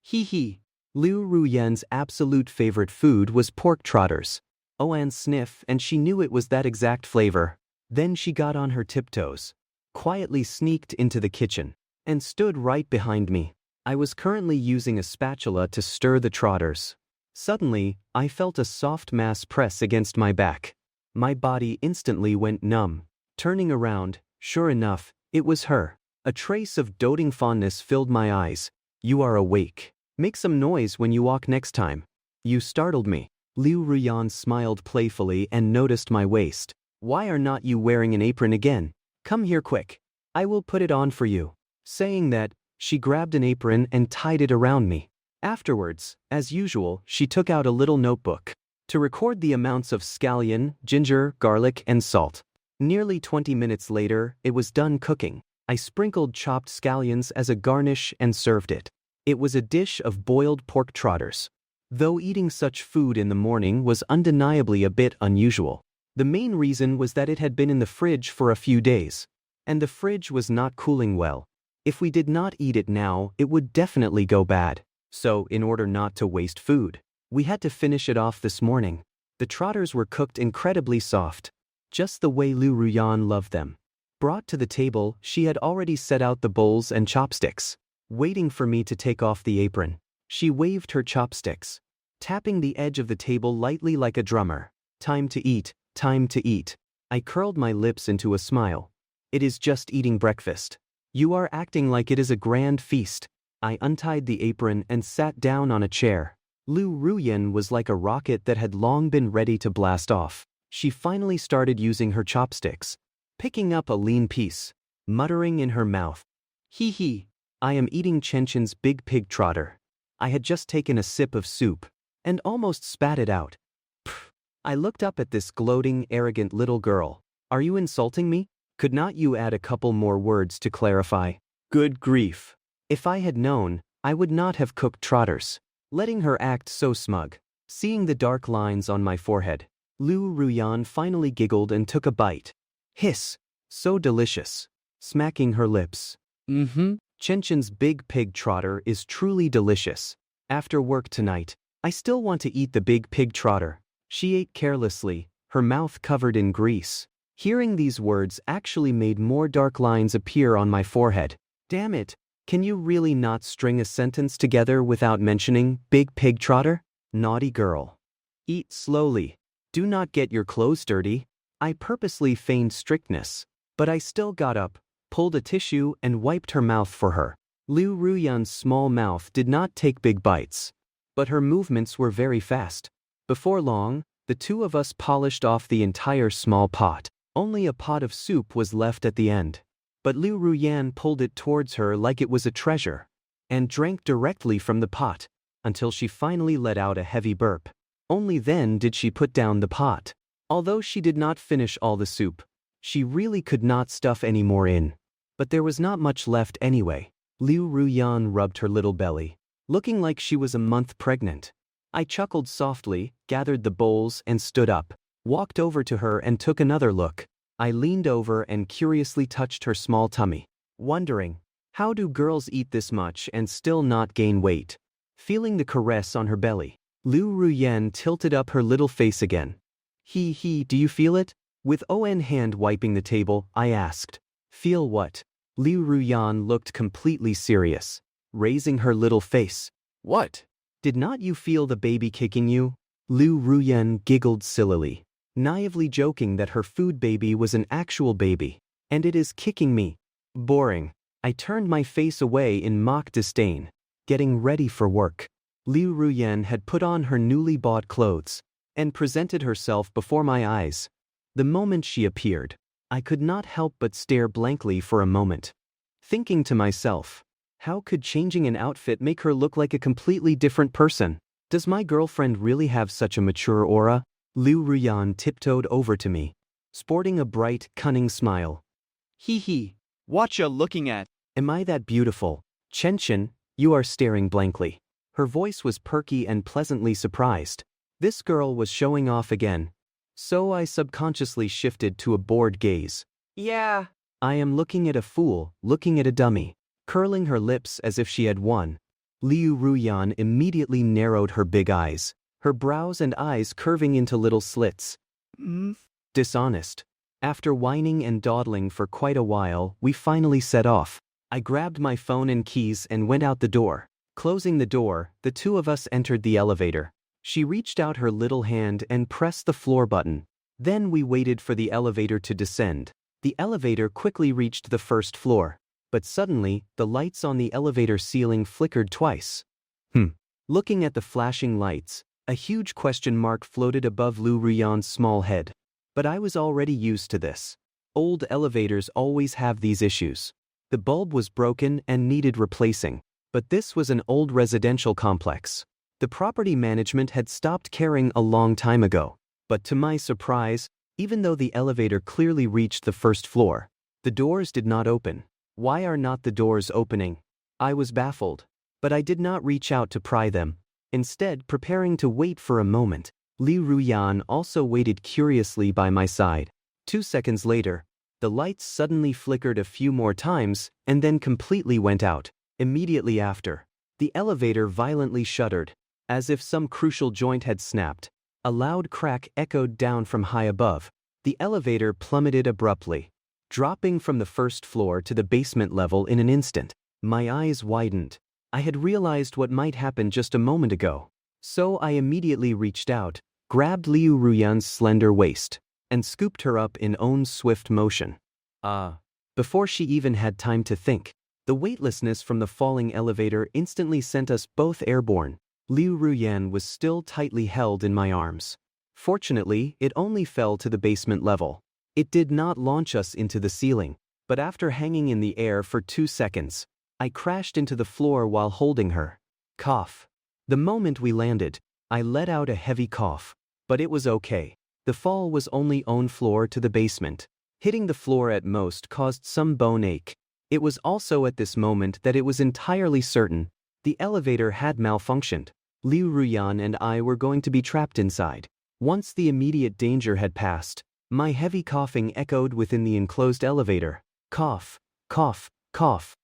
Speaker 1: Hee. Liu Ruyan's absolute favorite food was pork trotters. Owen sniffed and she knew it was that exact flavor. Then she got on her tiptoes, quietly sneaked into the kitchen, and stood right behind me. I was currently using a spatula to stir the trotters. Suddenly, I felt a soft mass press against my back. My body instantly went numb. Turning around, sure enough, it was her. A trace of doting fondness filled my eyes. You are awake. Make some noise when you walk next time. You startled me. Liu Ruyan smiled playfully and noticed my waist. Why are not you wearing an apron again? Come here quick. I will put it on for you. Saying that, she grabbed an apron and tied it around me. Afterwards, as usual, she took out a little notebook to record the amounts of scallion, ginger, garlic, and salt. Nearly 20 minutes later, it was done cooking. I sprinkled chopped scallions as a garnish and served it. It was a dish of boiled pork trotters. Though eating such food in the morning was undeniably a bit unusual, the main reason was that it had been in the fridge for a few days, and the fridge was not cooling well. If we did not eat it now, it would definitely go bad. So, in order not to waste food, we had to finish it off this morning. The trotters were cooked incredibly soft, just the way Liu Ruyan loved them. Brought to the table, she had already set out the bowls and chopsticks, waiting for me to take off the apron. She waved her chopsticks, tapping the edge of the table lightly like a drummer. Time to eat, time to eat. I curled my lips into a smile. It is just eating breakfast. You are acting like it is a grand feast. I untied the apron and sat down on a chair. Liu Ruyan was like a rocket that had long been ready to blast off. She finally started using her chopsticks, picking up a lean piece, muttering in her mouth. Hee hee, I am eating Chenchen's big pig trotter. I had just taken a sip of soup, and almost spat it out. Pfft. I looked up at this gloating, arrogant little girl. Are you insulting me? Could not you add a couple more words to clarify? Good grief. If I had known, I would not have cooked trotters. Letting her act so smug. Seeing the dark lines on my forehead, Liu Ruyan finally giggled and took a bite. Hiss. So delicious. Smacking her lips. Chenchen's big pig trotter is truly delicious. After work tonight, I still want to eat the big pig trotter. She ate carelessly, her mouth covered in grease. Hearing these words actually made more dark lines appear on my forehead. Damn it, can you really not string a sentence together without mentioning big pig trotter? Naughty girl. Eat slowly. Do not get your clothes dirty. I purposely feigned strictness, but I still got up, pulled a tissue and wiped her mouth for her. Liu Ruyan's small mouth did not take big bites, but her movements were very fast. Before long, the two of us polished off the entire small pot. Only a pot of soup was left at the end. But Liu Ruyan pulled it towards her like it was a treasure, and drank directly from the pot, until she finally let out a heavy burp. Only then did she put down the pot. Although she did not finish all the soup, she really could not stuff any more in. But there was not much left anyway. Liu Ruyan rubbed her little belly, looking like she was a month pregnant. I chuckled softly, gathered the bowls and stood up, walked over to her and took another look. I leaned over and curiously touched her small tummy, wondering, how do girls eat this much and still not gain weight? Feeling the caress on her belly, Liu Ruyan tilted up her little face again. Hee hee, do you feel it? With one hand wiping the table, I asked. Feel what? Liu Ruyan looked completely serious, raising her little face. What? Did not you feel the baby kicking you? Liu Ruyan giggled sillily, naively joking that her food baby was an actual baby, and it is kicking me. Boring. I turned my face away in mock disdain, getting ready for work. Liu Ruyan had put on her newly bought clothes, and presented herself before my eyes. The moment she appeared, I could not help but stare blankly for a moment, thinking to myself, how could changing an outfit make her look like a completely different person? Does my girlfriend really have such a mature aura? Liu Ruyan tiptoed over to me, sporting a bright, cunning smile. Hee hee. Whatcha looking at? Am I that beautiful? Chen, you are staring blankly. Her voice was perky and pleasantly surprised. This girl was showing off again. So I subconsciously shifted to a bored gaze. Yeah. I am looking at a fool, looking at a dummy. Curling her lips as if she had won. Liu Ruyan immediately narrowed her big eyes, her brows and eyes curving into little slits. Dishonest. After whining and dawdling for quite a while, we finally set off. I grabbed my phone and keys and went out the door. Closing the door, the two of us entered the elevator. She reached out her little hand and pressed the floor button. Then we waited for the elevator to descend. The elevator quickly reached the first floor. But suddenly, the lights on the elevator ceiling flickered twice. Looking at the flashing lights, a huge question mark floated above Liu Ruyan's small head. But I was already used to this. Old elevators always have these issues. The bulb was broken and needed replacing. But this was an old residential complex. The property management had stopped caring a long time ago. But to my surprise, even though the elevator clearly reached the first floor, the doors did not open. Why are not the doors opening? I was baffled, but I did not reach out to pry them. Instead, preparing to wait for a moment, Liu Ruyan also waited curiously by my side. 2 seconds later, the lights suddenly flickered a few more times and then completely went out. Immediately after, the elevator violently shuddered, as if some crucial joint had snapped. A loud crack echoed down from high above. The elevator plummeted abruptly, dropping from the first floor to the basement level in an instant. My eyes widened. I had realized what might happen just a moment ago. So I immediately reached out, grabbed Liu Ruyan's slender waist, and scooped her up in own swift motion. Before she even had time to think, the weightlessness from the falling elevator instantly sent us both airborne. Liu Ruyan was still tightly held in my arms. Fortunately, it only fell to the basement level. It did not launch us into the ceiling, but after hanging in the air for 2 seconds, I crashed into the floor while holding her. Cough. The moment we landed, I let out a heavy cough, but it was okay. The fall was only on floor to the basement. Hitting the floor at most caused some bone ache. It was also at this moment that it was entirely certain the elevator had malfunctioned. Liu Ruyan and I were going to be trapped inside. Once the immediate danger had passed, my heavy coughing echoed within the enclosed elevator. Cough, cough, cough.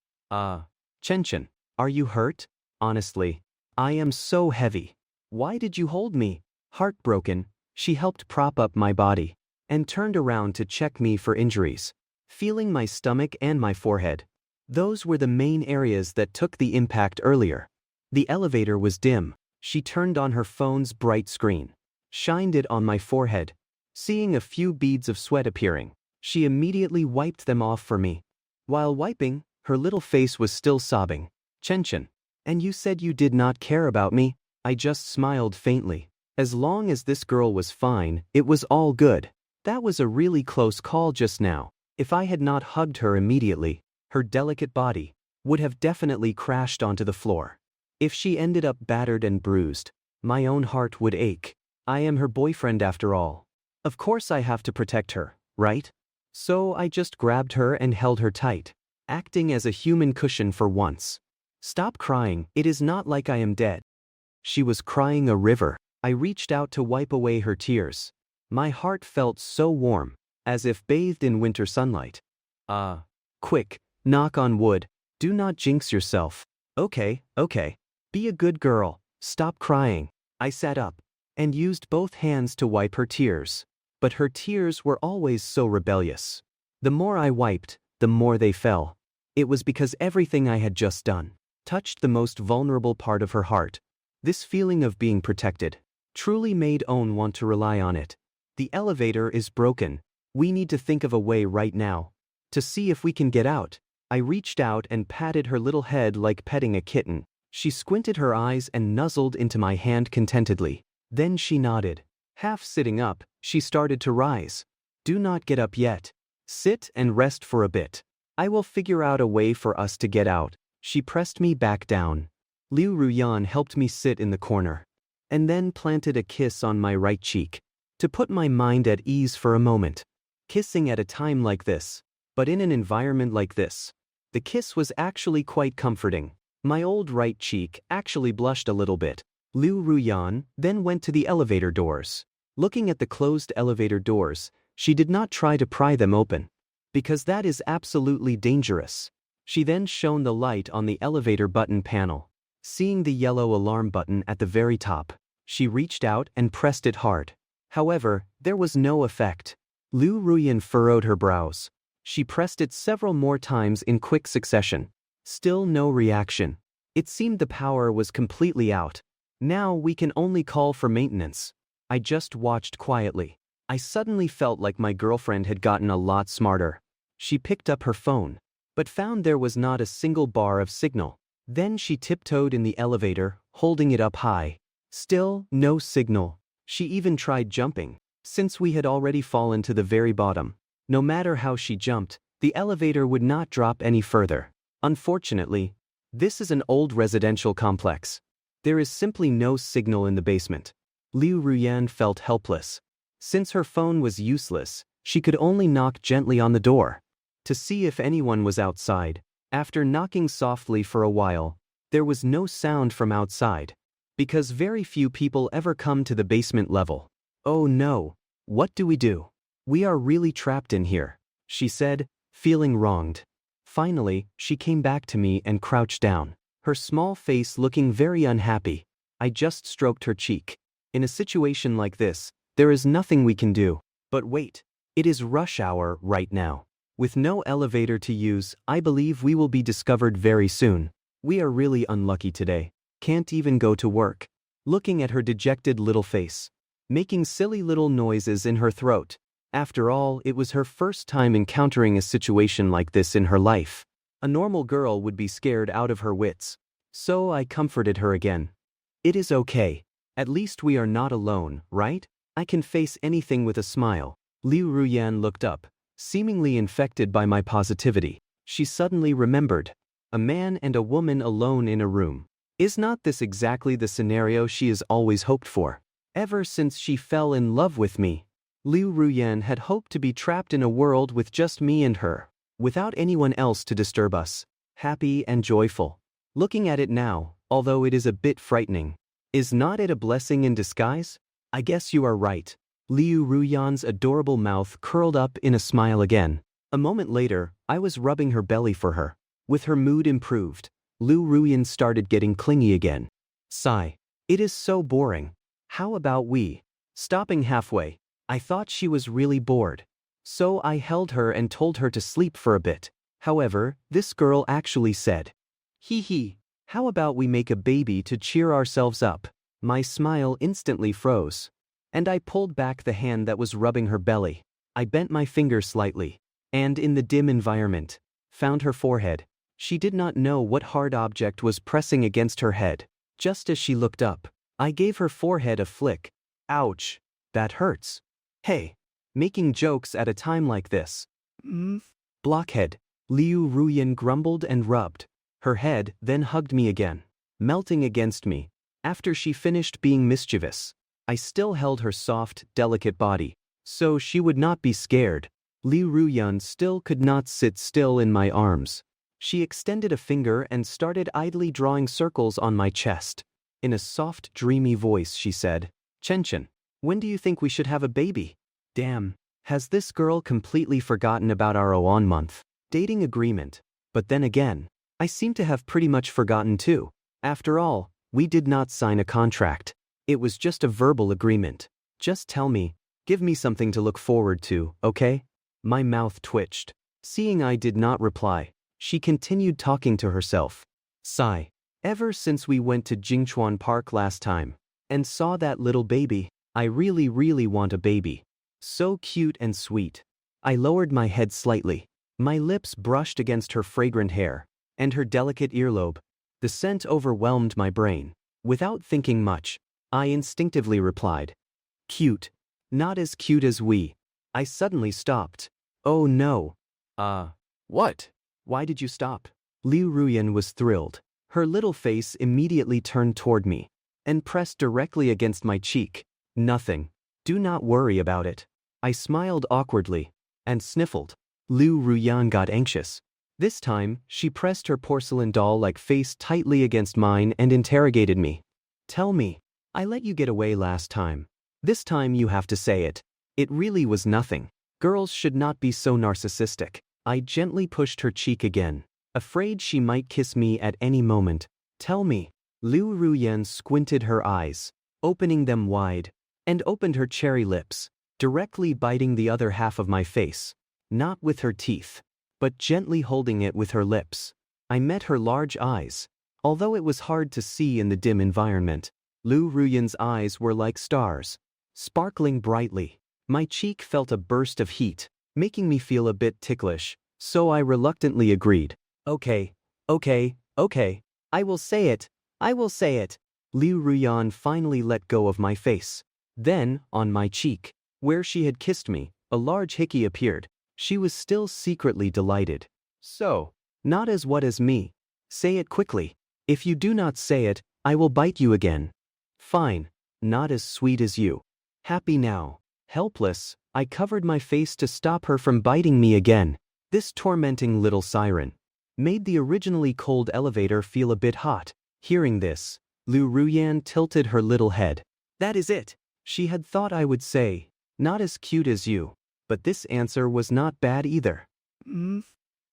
Speaker 1: Chen, are you hurt? Honestly, I am so heavy. Why did you hold me? Heartbroken, she helped prop up my body and turned around to check me for injuries. Feeling my stomach and my forehead. Those were the main areas that took the impact earlier. The elevator was dim. She turned on her phone's bright screen, shined it on my forehead. Seeing a few beads of sweat appearing, she immediately wiped them off for me. While wiping, her little face was still sobbing. Chen, and you said you did not care about me? I just smiled faintly. As long as this girl was fine, it was all good. That was a really close call just now. If I had not hugged her immediately, her delicate body would have definitely crashed onto the floor. If she ended up battered and bruised, my own heart would ache. I am her boyfriend after all. Of course I have to protect her, right? So I just grabbed her and held her tight, acting as a human cushion for once. Stop crying, it is not like I am dead. She was crying a river. I reached out to wipe away her tears. My heart felt so warm, as if bathed in winter sunlight. Quick, knock on wood, do not jinx yourself. Okay. Be a good girl, stop crying. I sat up and used both hands to wipe her tears. But her tears were always so rebellious. The more I wiped, the more they fell. It was because everything I had just done touched the most vulnerable part of her heart. This feeling of being protected truly made Owen want to rely on it. The elevator is broken. We need to think of a way right now to see if we can get out. I reached out and patted her little head like petting a kitten. She squinted her eyes and nuzzled into my hand contentedly. Then she nodded. Half sitting up, she started to rise. Do not get up yet. Sit and rest for a bit. I will figure out a way for us to get out. She pressed me back down. Liu Ruyan helped me sit in the corner, and then planted a kiss on my right cheek, to put my mind at ease for a moment. Kissing at a time like this, but in an environment like this, the kiss was actually quite comforting. My old right cheek actually blushed a little bit. Liu Ruyan then went to the elevator doors. Looking at the closed elevator doors, she did not try to pry them open, because that is absolutely dangerous. She then shone the light on the elevator button panel. Seeing the yellow alarm button at the very top, she reached out and pressed it hard. However, there was no effect. Liu Ruyan furrowed her brows. She pressed it several more times in quick succession. Still no reaction. It seemed the power was completely out. Now we can only call for maintenance. I just watched quietly. I suddenly felt like my girlfriend had gotten a lot smarter. She picked up her phone, but found there was not a single bar of signal. Then she tiptoed in the elevator, holding it up high. Still, no signal. She even tried jumping, since we had already fallen to the very bottom. No matter how she jumped, the elevator would not drop any further. Unfortunately, this is an old residential complex. There is simply no signal in the basement. Liu Ruyan felt helpless. Since her phone was useless, she could only knock gently on the door to see if anyone was outside. After knocking softly for a while, there was no sound from outside, because very few people ever come to the basement level. Oh no, what do we do? We are really trapped in here, she said, feeling wronged. Finally, she came back to me and crouched down, her small face looking very unhappy. I just stroked her cheek. In a situation like this, there is nothing we can do. But wait, it is rush hour right now. With no elevator to use, I believe we will be discovered very soon. We are really unlucky today. Can't even go to work. Looking at her dejected little face, making silly little noises in her throat, After all, it was her first time encountering a situation like this in her life. A normal girl would be scared out of her wits. So I comforted her again. It is okay. At least we are not alone, right? I can face anything with a smile. Liu Ruyan looked up, seemingly infected by my positivity. She suddenly remembered. A man and a woman alone in a room. Is not this exactly the scenario she has always hoped for? Ever since she fell in love with me. Liu Ruyan had hoped to be trapped in a world with just me and her, without anyone else to disturb us, happy and joyful. Looking at it now, although it is a bit frightening, is not it a blessing in disguise? I guess you are right. Liu Ruyan's adorable mouth curled up in a smile again. A moment later, I was rubbing her belly for her. With her mood improved, Liu Ruyan started getting clingy again. Sigh. It is so boring. How about we? Stopping halfway. I thought she was really bored. So I held her and told her to sleep for a bit. However, this girl actually said, "Hee hee, how about we make a baby to cheer ourselves up?" My smile instantly froze. And I pulled back the hand that was rubbing her belly. I bent my finger slightly, and in the dim environment, found her forehead. She did not know what hard object was pressing against her head. Just as she looked up, I gave her forehead a flick. Ouch. That hurts. Hey. Making jokes at a time like this. Blockhead. Liu Ruyan grumbled and rubbed her head, then hugged me again, melting against me. After she finished being mischievous, I still held her soft, delicate body, so she would not be scared. Liu Ruyan still could not sit still in my arms. She extended a finger and started idly drawing circles on my chest. In a soft, dreamy voice she said, "Chen, when do you think we should have a baby?" Damn, has this girl completely forgotten about our month dating agreement? But then again, I seem to have pretty much forgotten too. After all, we did not sign a contract. It was just a verbal agreement. Just tell me, give me something to look forward to, okay? My mouth twitched. Seeing I did not reply, she continued talking to herself. Sigh. Ever since we went to Jingchuan Park last time and saw that little baby, I really want a baby. So cute and sweet. I lowered my head slightly. My lips brushed against her fragrant hair and her delicate earlobe. The scent overwhelmed my brain. Without thinking much, I instinctively replied, "Cute. Not as cute as we." I suddenly stopped. Oh no.
Speaker 6: What?
Speaker 1: Why did you stop? Liu Ruyan was thrilled. Her little face immediately turned toward me and pressed directly against my cheek. Nothing. Do not worry about it. I smiled awkwardly and sniffled. Liu Ruyan got anxious. This time, she pressed her porcelain doll-like face tightly against mine and interrogated me. Tell me, I let you get away last time. This time you have to say it. It really was nothing. Girls should not be so narcissistic. I gently pushed her cheek again, afraid she might kiss me at any moment. Tell me. Liu Ruyan squinted her eyes, opening them wide, and opened her cherry lips, directly biting the other half of my face. Not with her teeth, but gently holding it with her lips. I met her large eyes. Although it was hard to see in the dim environment, Liu Ruyan's eyes were like stars, sparkling brightly. My cheek felt a burst of heat, making me feel a bit ticklish, so I reluctantly agreed. Okay. I will say it. Liu Ruyan finally let go of my face. Then, on my cheek, where she had kissed me, a large hickey appeared. She was still secretly delighted. So, not as what as me. Say it quickly. If you do not say it, I will bite you again. Fine. Not as sweet as you. Happy now. Helpless, I covered my face to stop her from biting me again. This tormenting little siren made the originally cold elevator feel a bit hot. Hearing this, Liu Ruyan tilted her little head. That is it. She had thought I would say, not as cute as you. But this answer was not bad either.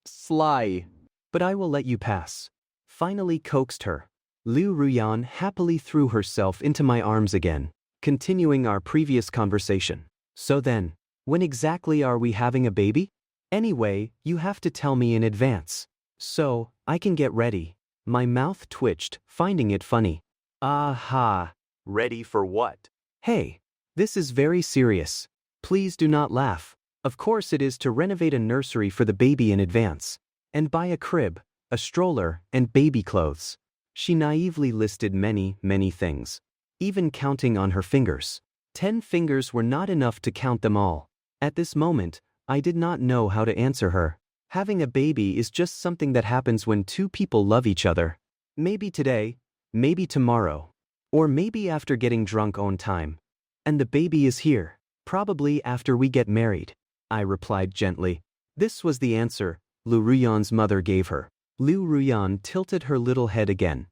Speaker 6: Sly.
Speaker 1: But I will let you pass. Finally coaxed her. Liu Ruyan happily threw herself into my arms again, continuing our previous conversation. So then, when exactly are we having a baby? Anyway, you have to tell me in advance, so I can get ready. My mouth twitched, finding it funny. Aha. Ready for what? Hey, this is very serious. Please do not laugh. Of course it is to renovate a nursery for the baby in advance. And buy a crib, a stroller, and baby clothes. She naively listed many, many things. Even counting on her fingers. 10 fingers were not enough to count them all. At this moment, I did not know how to answer her. Having a baby is just something that happens when two people love each other. Maybe today, maybe tomorrow. Or maybe after getting drunk on time. And the baby is here. Probably after we get married. I replied gently. This was the answer Liu Ruyan's mother gave her. Liu Ruyan tilted her little head again.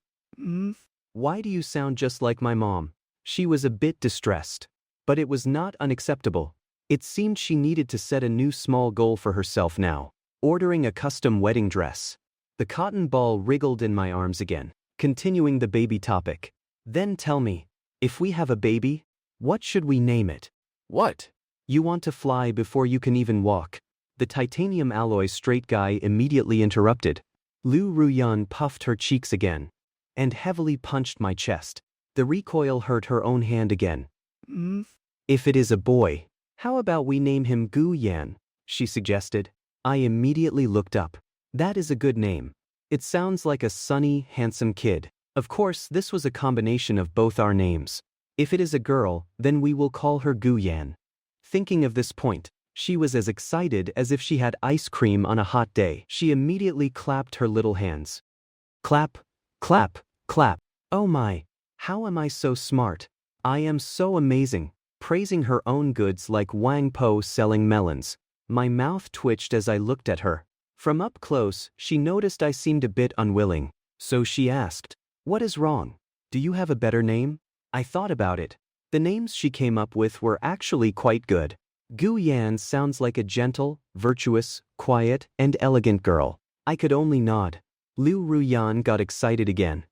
Speaker 1: Why do you sound just like my mom? She was a bit distressed. But it was not unacceptable. It seemed she needed to set a new small goal for herself now. Ordering a custom wedding dress. The cotton ball wriggled in my arms again, continuing the baby topic. Then tell me, if we have a baby, what should we name it?
Speaker 6: What?
Speaker 1: You want to fly before you can even walk. The titanium alloy straight guy immediately interrupted. Liu Ruyan puffed her cheeks again. And heavily punched my chest. The recoil hurt her own hand again. If it is a boy, how about we name him Gu Yan? She suggested. I immediately looked up. That is a good name. It sounds like a sunny, handsome kid. Of course, this was a combination of both our names. If it is a girl, then we will call her Gu Yan. Thinking of this point, she was as excited as if she had ice cream on a hot day. She immediately clapped her little hands. Clap, clap, clap. Oh my, how am I so smart? I am so amazing. Praising her own goods like Wang Po selling melons. My mouth twitched as I looked at her. From up close, she noticed I seemed a bit unwilling. So she asked, what is wrong? Do you have a better name? I thought about it. The names she came up with were actually quite good. Gu Yan sounds like a gentle, virtuous, quiet, and elegant girl. I could only nod. Liu Ruyan got excited again.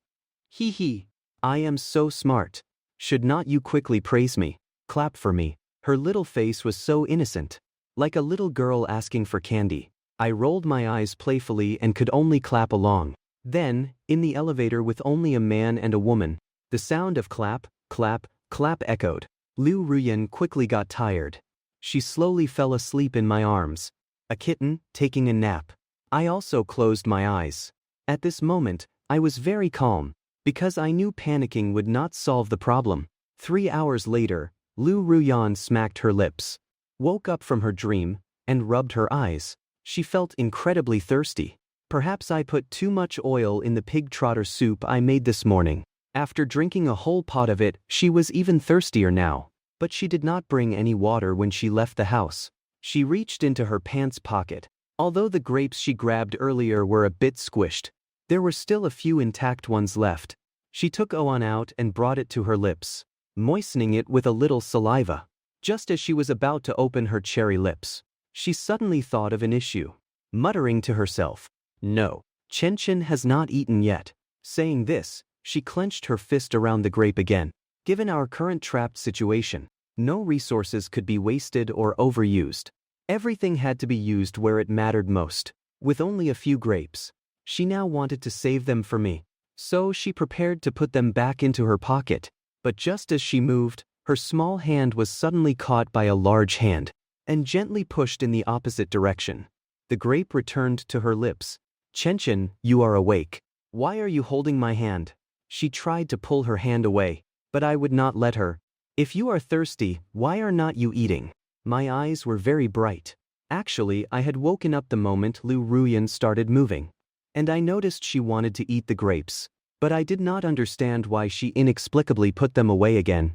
Speaker 1: Hee hee. I am so smart. Should not you quickly praise me? Clap for me. Her little face was so innocent. Like a little girl asking for candy. I rolled my eyes playfully and could only clap along. Then, in the elevator with only a man and a woman, the sound of clap, clap, clap echoed. Liu Ruyan quickly got tired. She slowly fell asleep in my arms. A kitten, taking a nap. I also closed my eyes. At this moment, I was very calm, because I knew panicking would not solve the problem. 3 hours later, Liu Ruyan smacked her lips. Woke up from her dream, and rubbed her eyes. She felt incredibly thirsty. Perhaps I put too much oil in the pig trotter soup I made this morning. After drinking a whole pot of it, she was even thirstier now. But she did not bring any water when she left the house. She reached into her pants pocket. Although the grapes she grabbed earlier were a bit squished, there were still a few intact ones left. She took one out and brought it to her lips, moistening it with a little saliva. Just as she was about to open her cherry lips, she suddenly thought of an issue. Muttering to herself, no, Chen has not eaten yet. Saying this, she clenched her fist around the grape again. Given our current trapped situation, no resources could be wasted or overused. Everything had to be used where it mattered most. With only a few grapes, she now wanted to save them for me. So she prepared to put them back into her pocket. But just as she moved, her small hand was suddenly caught by a large hand and gently pushed in the opposite direction. The grape returned to her lips. Chen, you are awake. Why are you holding my hand? She tried to pull her hand away, but I would not let her. If you are thirsty, why are not you eating? My eyes were very bright. Actually, I had woken up the moment Liu Ruyan started moving. And I noticed she wanted to eat the grapes. But I did not understand why she inexplicably put them away again.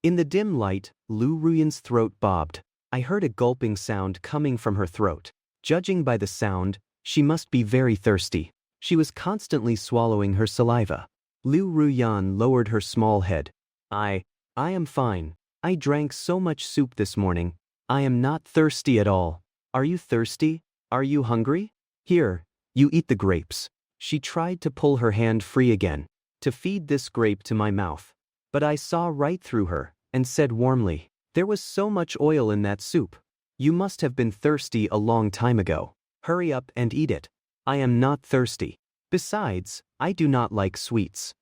Speaker 1: In the dim light, Liu Ruyan's throat bobbed. I heard a gulping sound coming from her throat. Judging by the sound, she must be very thirsty. She was constantly swallowing her saliva. Liu Ruyan lowered her small head. I am fine. I drank so much soup this morning. I am not thirsty at all. Are you thirsty? Are you hungry? Here, you eat the grapes. She tried to pull her hand free again, to feed this grape to my mouth. But I saw right through her, and said warmly, there was so much oil in that soup. You must have been thirsty a long time ago. Hurry up and eat it. I am not thirsty. Besides, I do not like sweets.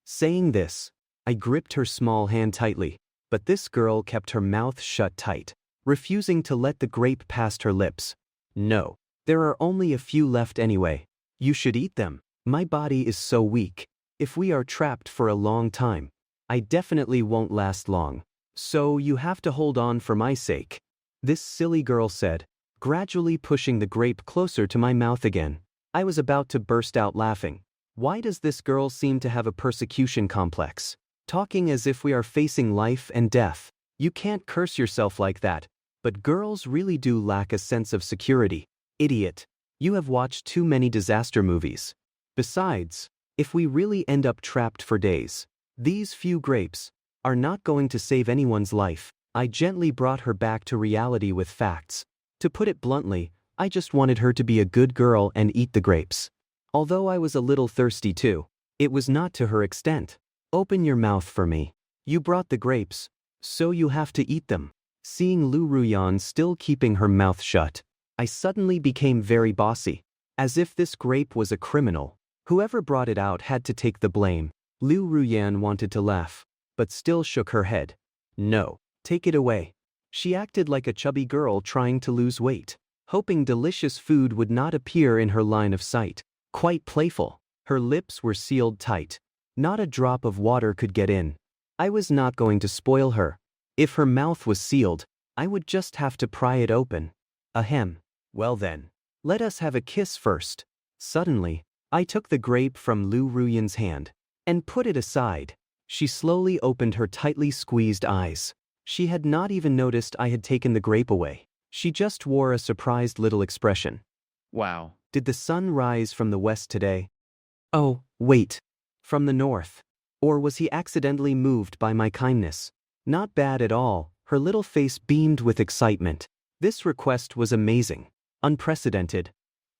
Speaker 1: Saying this, I gripped her small hand tightly, but this girl kept her mouth shut tight. refusing to let the grape past her lips. No. There are only a few left anyway. You should eat them. My body is so weak. If we are trapped for a long time, I definitely won't last long. So you have to hold on for my sake. This silly girl said, gradually pushing the grape closer to my mouth again. I was about to burst out laughing. Why does this girl seem to have a persecution complex? Talking as if we are facing life and death. You can't curse yourself like that. But girls really do lack a sense of security. Idiot. You have watched too many disaster movies. Besides, if we really end up trapped for days, these few grapes are not going to save anyone's life. I gently brought her back to reality with facts. To put it bluntly, I just wanted her to be a good girl and eat the grapes. Although I was a little thirsty too, it was not to her extent. Open your mouth for me. You brought the grapes, so you have to eat them. Seeing Liu Ruyan still keeping her mouth shut, I suddenly became very bossy. As if this grape was a criminal. Whoever brought it out had to take the blame. Liu Ruyan wanted to laugh, but still shook her head. No, take it away. She acted like a chubby girl trying to lose weight, hoping delicious food would not appear in her line of sight. Quite playful. Her lips were sealed tight. Not a drop of water could get in. I was not going to spoil her. If her mouth was sealed, I would just have to pry it open. Ahem. Well then, let us have a kiss first. Suddenly, I took the grape from Liu Ruyan's hand and put it aside. She slowly opened her tightly squeezed eyes. She had not even noticed I had taken the grape away. She just wore a surprised little expression.
Speaker 2: Wow.
Speaker 1: Did the sun rise from the west today? Oh, wait. From the north. Or was he accidentally moved by my kindness? Not bad at all. Her little face beamed with excitement. This request was amazing. Unprecedented.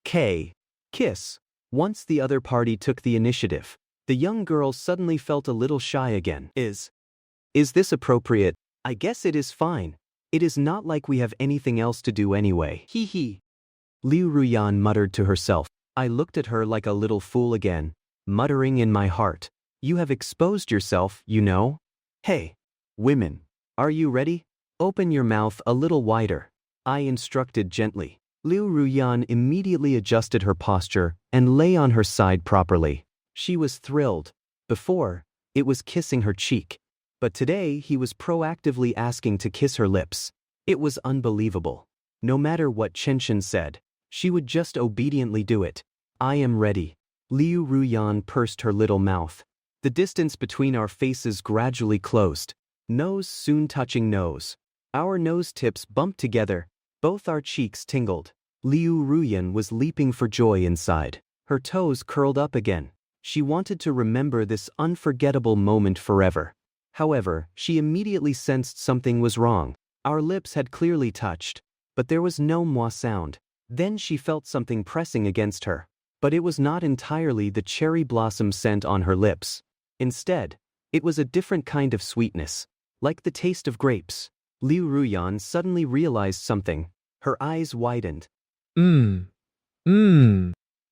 Speaker 1: Kiss. Once the other party took the initiative, the young girl suddenly felt a little shy again. Is this appropriate? I guess it is fine. It is not like we have anything else to do anyway. Hee hee. Liu Ruyan muttered to herself. I looked at her like a little fool again, muttering in my heart. You have exposed yourself, you know? Hey, women, are you ready? Open your mouth a little wider. I instructed gently. Liu Ruyan immediately adjusted her posture and lay on her side properly. She was thrilled. Before, it was kissing her cheek. But today he was proactively asking to kiss her lips. It was unbelievable. No matter what Chen said, she would just obediently do it. I am ready. Liu Ruyan pursed her little mouth. The distance between our faces gradually closed. Nose soon touching nose. Our nose tips bumped together. Both our cheeks tingled. Liu Ruyan was leaping for joy inside. Her toes curled up again. She wanted to remember this unforgettable moment forever. However, she immediately sensed something was wrong. Our lips had clearly touched, but there was no moi sound. Then she felt something pressing against her. But it was not entirely the cherry blossom scent on her lips. Instead, it was a different kind of sweetness, like the taste of grapes. Liu Ruyan suddenly realized something. Her eyes widened.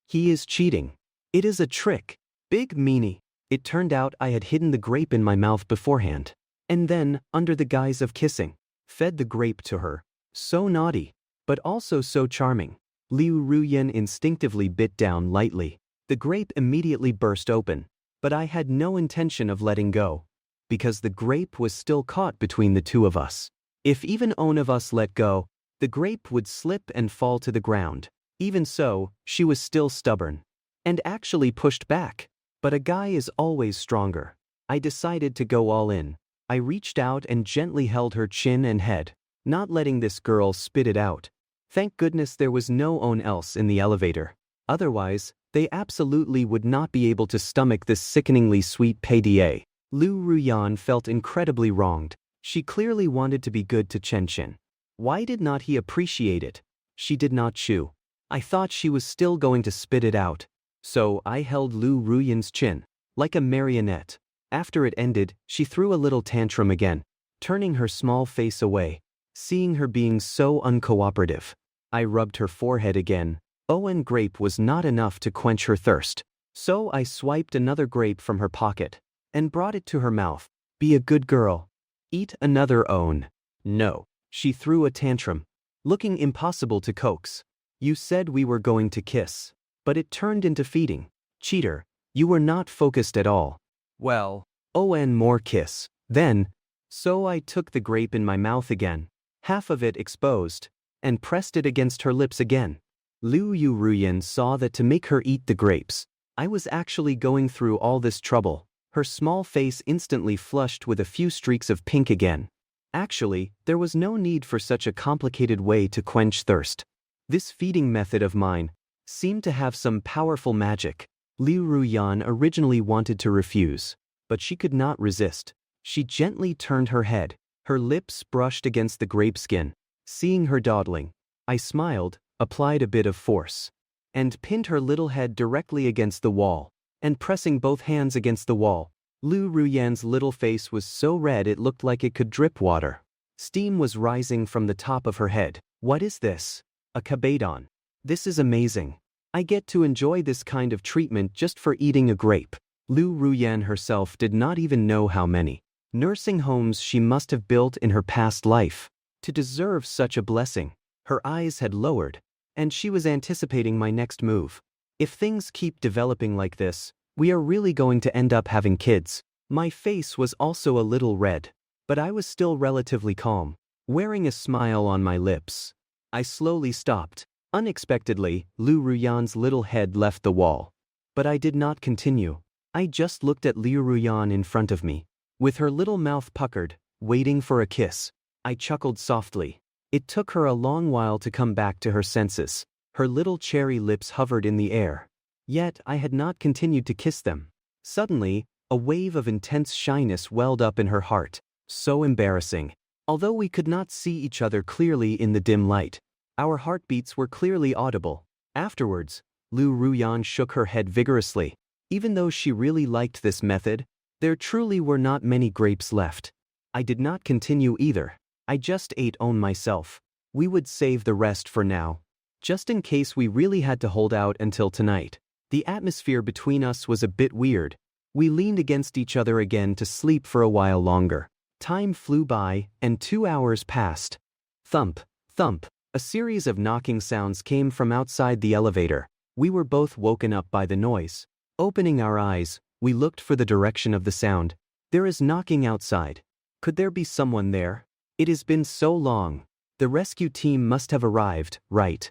Speaker 1: He is cheating. It is a trick. Big meanie. It turned out I had hidden the grape in my mouth beforehand. And then, under the guise of kissing, fed the grape to her. So naughty, but also so charming. Liu Ruyan instinctively bit down lightly. The grape immediately burst open, but I had no intention of letting go, because the grape was still caught between the two of us. If even one of us let go, the grape would slip and fall to the ground. Even so, she was still stubborn, and actually pushed back. But a guy is always stronger. I decided to go all in. I reached out and gently held her chin and head, not letting this girl spit it out. Thank goodness there was no one else in the elevator. Otherwise, they absolutely would not be able to stomach this sickeningly sweet PDA. Liu Ruyan felt incredibly wronged. She clearly wanted to be good to Chen. Why did not he appreciate it? She did not chew. I thought she was still going to spit it out. So I held Liu Ruyan's chin, like a marionette. After it ended, she threw a little tantrum again, turning her small face away. Seeing her being so uncooperative, I rubbed her forehead again. Owen grape was not enough to quench her thirst. So I swiped another grape from her pocket and brought it to her mouth. Be a good girl. Eat another own. No. She threw a tantrum, looking impossible to coax. You said we were going to kiss. But it turned into feeding. Cheater, you were not focused at all.
Speaker 6: Well,
Speaker 1: Oh, and more kiss. Then, so I took the grape in my mouth again, half of it exposed, and pressed it against her lips again. Liu Ruyan saw that to make her eat the grapes, I was actually going through all this trouble. Her small face instantly flushed with a few streaks of pink again. Actually, there was no need for such a complicated way to quench thirst. This feeding method of mine seemed to have some powerful magic. Liu Ruyan originally wanted to refuse, but she could not resist. She gently turned her head, her lips brushed against the grape skin. Seeing her dawdling, I smiled, applied a bit of force, and pinned her little head directly against the wall, and pressing both hands against the wall. Liu Ruyan's little face was so red it looked like it could drip water. Steam was rising from the top of her head. What is this? A kabadon. This is amazing. I get to enjoy this kind of treatment just for eating a grape. Liu Ruyan herself did not even know how many nursing homes she must have built in her past life to deserve such a blessing. Her eyes had lowered, and she was anticipating my next move. If things keep developing like this, we are really going to end up having kids. My face was also a little red, but I was still relatively calm, wearing a smile on my lips. I slowly stopped. Unexpectedly, Liu Ruyan's little head left the wall. But I did not continue. I just looked at Liu Ruyan in front of me, with her little mouth puckered, waiting for a kiss. I chuckled softly. It took her a long while to come back to her senses. Her little cherry lips hovered in the air. Yet I had not continued to kiss them. Suddenly, a wave of intense shyness welled up in her heart. So embarrassing. Although we could not see each other clearly in the dim light, our heartbeats were clearly audible. Afterwards, Liu Ruyan shook her head vigorously. Even though she really liked this method, there truly were not many grapes left. I did not continue either. I just ate on myself. We would save the rest for now, just in case we really had to hold out until tonight. The atmosphere between us was a bit weird. We leaned against each other again to sleep for a while longer. Time flew by, and 2 hours passed. Thump, thump. A series of knocking sounds came from outside the elevator. We were both woken up by the noise. Opening our eyes, we looked for the direction of the sound. There is knocking outside. Could there be someone there? It has been so long. The rescue team must have arrived, right?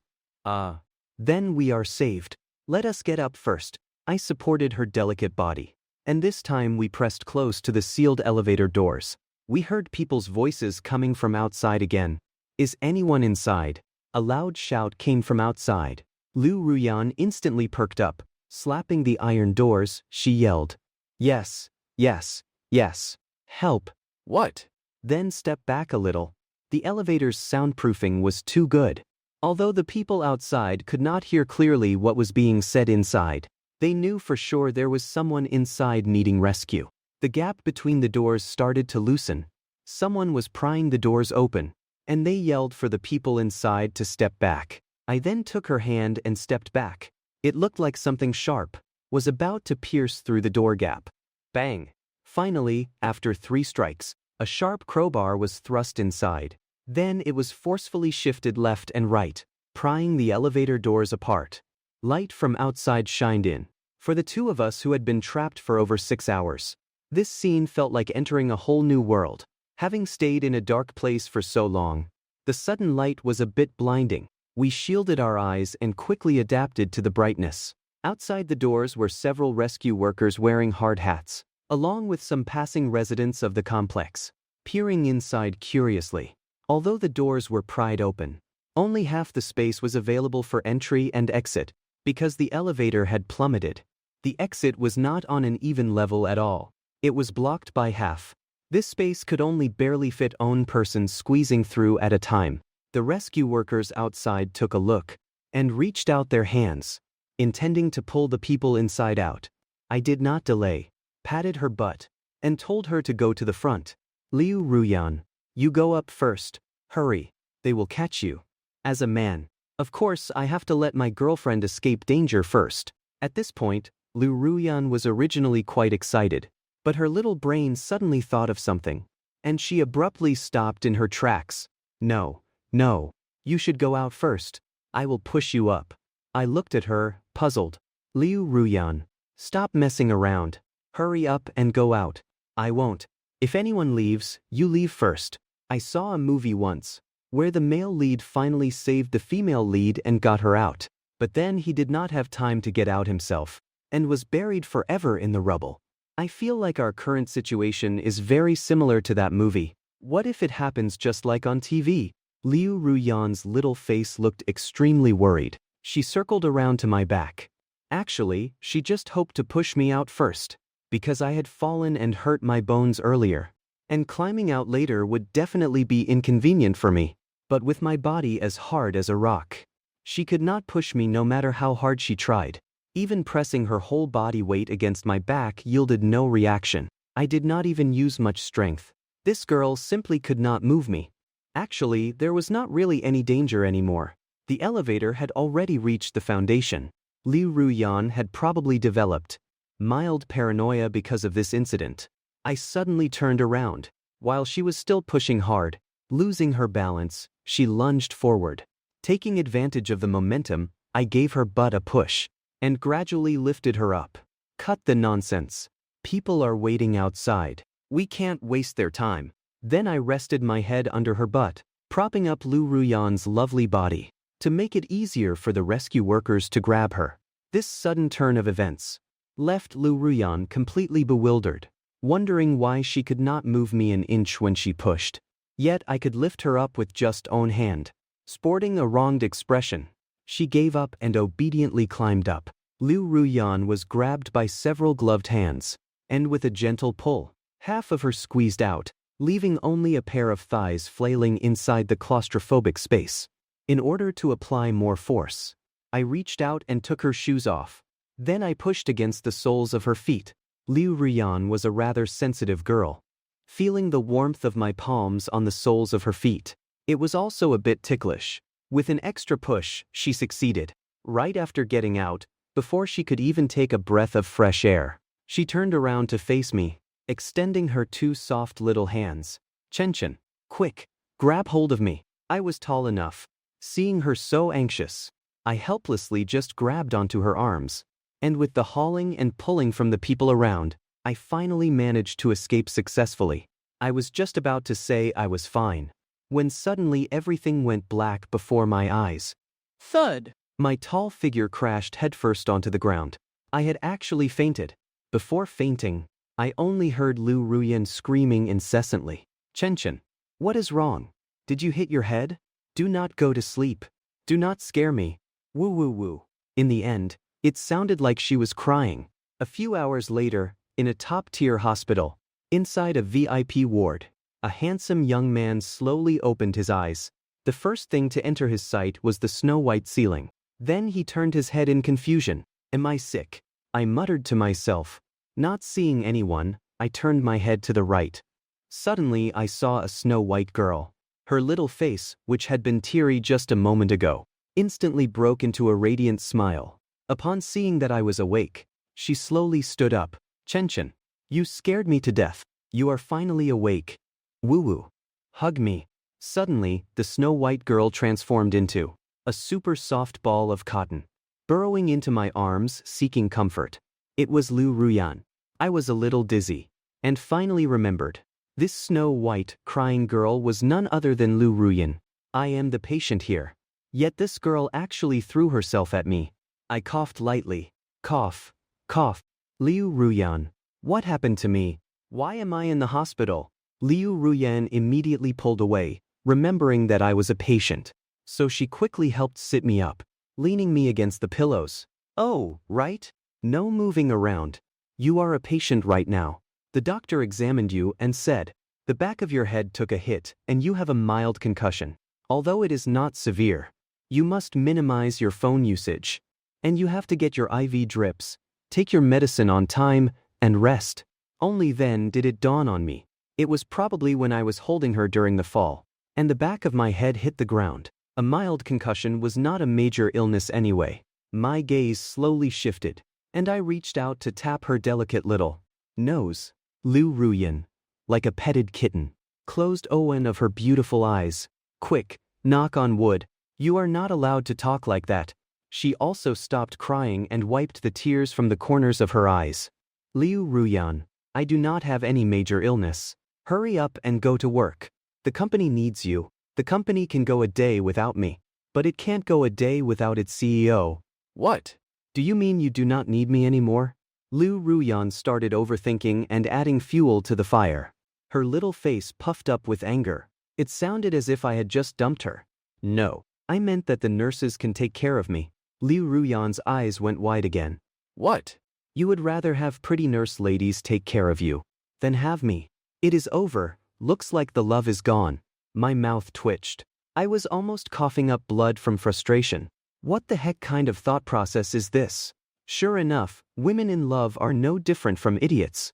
Speaker 1: Then we are saved. Let us get up first. I supported her delicate body. And this time we pressed close to the sealed elevator doors. We heard people's voices coming from outside again. Is anyone inside? A loud shout came from outside. Liu Ruyan instantly perked up. Slapping the iron doors, she yelled, "Yes, yes, yes. Help."
Speaker 6: what?
Speaker 1: Then stepped back a little. The elevator's soundproofing was too good. Although the people outside could not hear clearly what was being said inside, they knew for sure there was someone inside needing rescue. The gap between the doors started to loosen. Someone was prying the doors open, and they yelled for the people inside to step back. I then took her hand and stepped back. It looked like something sharp was about to pierce through the door gap. Bang! Finally, after 3 strikes, a sharp crowbar was thrust inside. Then it was forcefully shifted left and right, prying the elevator doors apart. Light from outside shined in. For the two of us who had been trapped for over 6 hours, this scene felt like entering a whole new world. Having stayed in a dark place for so long, the sudden light was a bit blinding. We shielded our eyes and quickly adapted to the brightness. Outside the doors were several rescue workers wearing hard hats, along with some passing residents of the complex, peering inside curiously. Although the doors were pried open, only half the space was available for entry and exit, because the elevator had plummeted. The exit was not on an even level at all. It was blocked by half. This space could only barely fit one person squeezing through at a time. The rescue workers outside took a look and reached out their hands, intending to pull the people inside out. I did not delay, patted her butt, and told her to go to the front. Liu Ruyan, you go up first. Hurry, they will catch you. As a man, of course I have to let my girlfriend escape danger first. At this point, Liu Ruyan was originally quite excited, but her little brain suddenly thought of something, and she abruptly stopped in her tracks. No, no. You should go out first. I will push you up. I looked at her, puzzled. Liu Ruyan. Stop messing around. Hurry up and go out. I won't. If anyone leaves, you leave first. I saw a movie once, where the male lead finally saved the female lead and got her out. But then he did not have time to get out himself, and was buried forever in the rubble. I feel like our current situation is very similar to that movie. What if it happens just like on TV? Liu Ruyan's little face looked extremely worried. She circled around to my back. Actually, she just hoped to push me out first, because I had fallen and hurt my bones earlier. And climbing out later would definitely be inconvenient for me. But with my body as hard as a rock, she could not push me no matter how hard she tried. Even pressing her whole body weight against my back yielded no reaction. I did not even use much strength. This girl simply could not move me. Actually, there was not really any danger anymore. The elevator had already reached the foundation. Liu Ruyan had probably developed mild paranoia because of this incident. I suddenly turned around. While she was still pushing hard, losing her balance, she lunged forward. Taking advantage of the momentum, I gave her butt a push and gradually lifted her up. Cut the nonsense. People are waiting outside. We can't waste their time. Then I rested my head under her butt, propping up Liu Ruyan's lovely body, to make it easier for the rescue workers to grab her. This sudden turn of events left Liu Ruyan completely bewildered, wondering why she could not move me an inch when she pushed. Yet I could lift her up with just own hand. Sporting a wronged expression, she gave up and obediently climbed up. Liu Ruyan was grabbed by several gloved hands, and with a gentle pull, half of her squeezed out, leaving only a pair of thighs flailing inside the claustrophobic space. In order to apply more force, I reached out and took her shoes off. Then I pushed against the soles of her feet. Liu Ruyan was a rather sensitive girl. Feeling the warmth of my palms on the soles of her feet, it was also a bit ticklish. With an extra push, she succeeded. Right after getting out, before she could even take a breath of fresh air, she turned around to face me, extending her two soft little hands. Chen, quick, grab hold of me. I was tall enough. Seeing her so anxious, I helplessly just grabbed onto her arms. And with the hauling and pulling from the people around, I finally managed to escape successfully. I was just about to say I was fine, when suddenly everything went black before my eyes.
Speaker 3: Thud.
Speaker 1: My tall figure crashed headfirst onto the ground. I had actually fainted. Before fainting, I only heard Liu Ruyan screaming incessantly. Chen, what is wrong? Did you hit your head? Do not go to sleep. Do not scare me. Woo woo woo. In the end, it sounded like she was crying. A few hours later, in a top-tier hospital, inside a VIP ward, a handsome young man slowly opened his eyes. The first thing to enter his sight was the snow-white ceiling. Then he turned his head in confusion. Am I sick? I muttered to myself. Not seeing anyone, I turned my head to the right. Suddenly I saw a snow-white girl. Her little face, which had been teary just a moment ago, instantly broke into a radiant smile. Upon seeing that I was awake, she slowly stood up. Chen, you scared me to death. You are finally awake. Woo-woo. Hug me. Suddenly, the snow-white girl transformed into a super soft ball of cotton, burrowing into my arms, seeking comfort. It was Liu Ruyan. I was a little dizzy, and finally remembered. This snow-white, crying girl was none other than Liu Ruyan. I am the patient here. Yet this girl actually threw herself at me. I coughed lightly. Cough. Cough. Liu Ruyan. What happened to me? Why am I in the hospital? Liu Ruyan immediately pulled away, remembering that I was a patient. So she quickly helped sit me up, leaning me against the pillows. Oh, right? No moving around. You are a patient right now. The doctor examined you and said, the back of your head took a hit and you have a mild concussion. Although it is not severe, you must minimize your phone usage. And you have to get your IV drips, take your medicine on time, and rest. Only then did it dawn on me. It was probably when I was holding her during the fall, and the back of my head hit the ground. A mild concussion was not a major illness anyway. My gaze slowly shifted, and I reached out to tap her delicate little nose. Liu Ruyan, like a petted kitten, closed one of her beautiful eyes. Quick, knock on wood. You are not allowed to talk like that. She also stopped crying and wiped the tears from the corners of her eyes. Liu Ruyan, I do not have any major illness. Hurry up and go to work. The company needs you. The company can go a day without me, but it can't go a day without its CEO.
Speaker 6: What?
Speaker 1: Do you mean you do not need me anymore? Liu Ruyan started overthinking and adding fuel to the fire. Her little face puffed up with anger. It sounded as if I had just dumped her. No, I meant that the nurses can take care of me. Liu Ruyan's eyes went wide again.
Speaker 6: What?
Speaker 1: You would rather have pretty nurse ladies take care of you than have me. It is over. Looks like the love is gone. My mouth twitched. I was almost coughing up blood from frustration. What the heck kind of thought process is this? Sure enough, women in love are no different from idiots.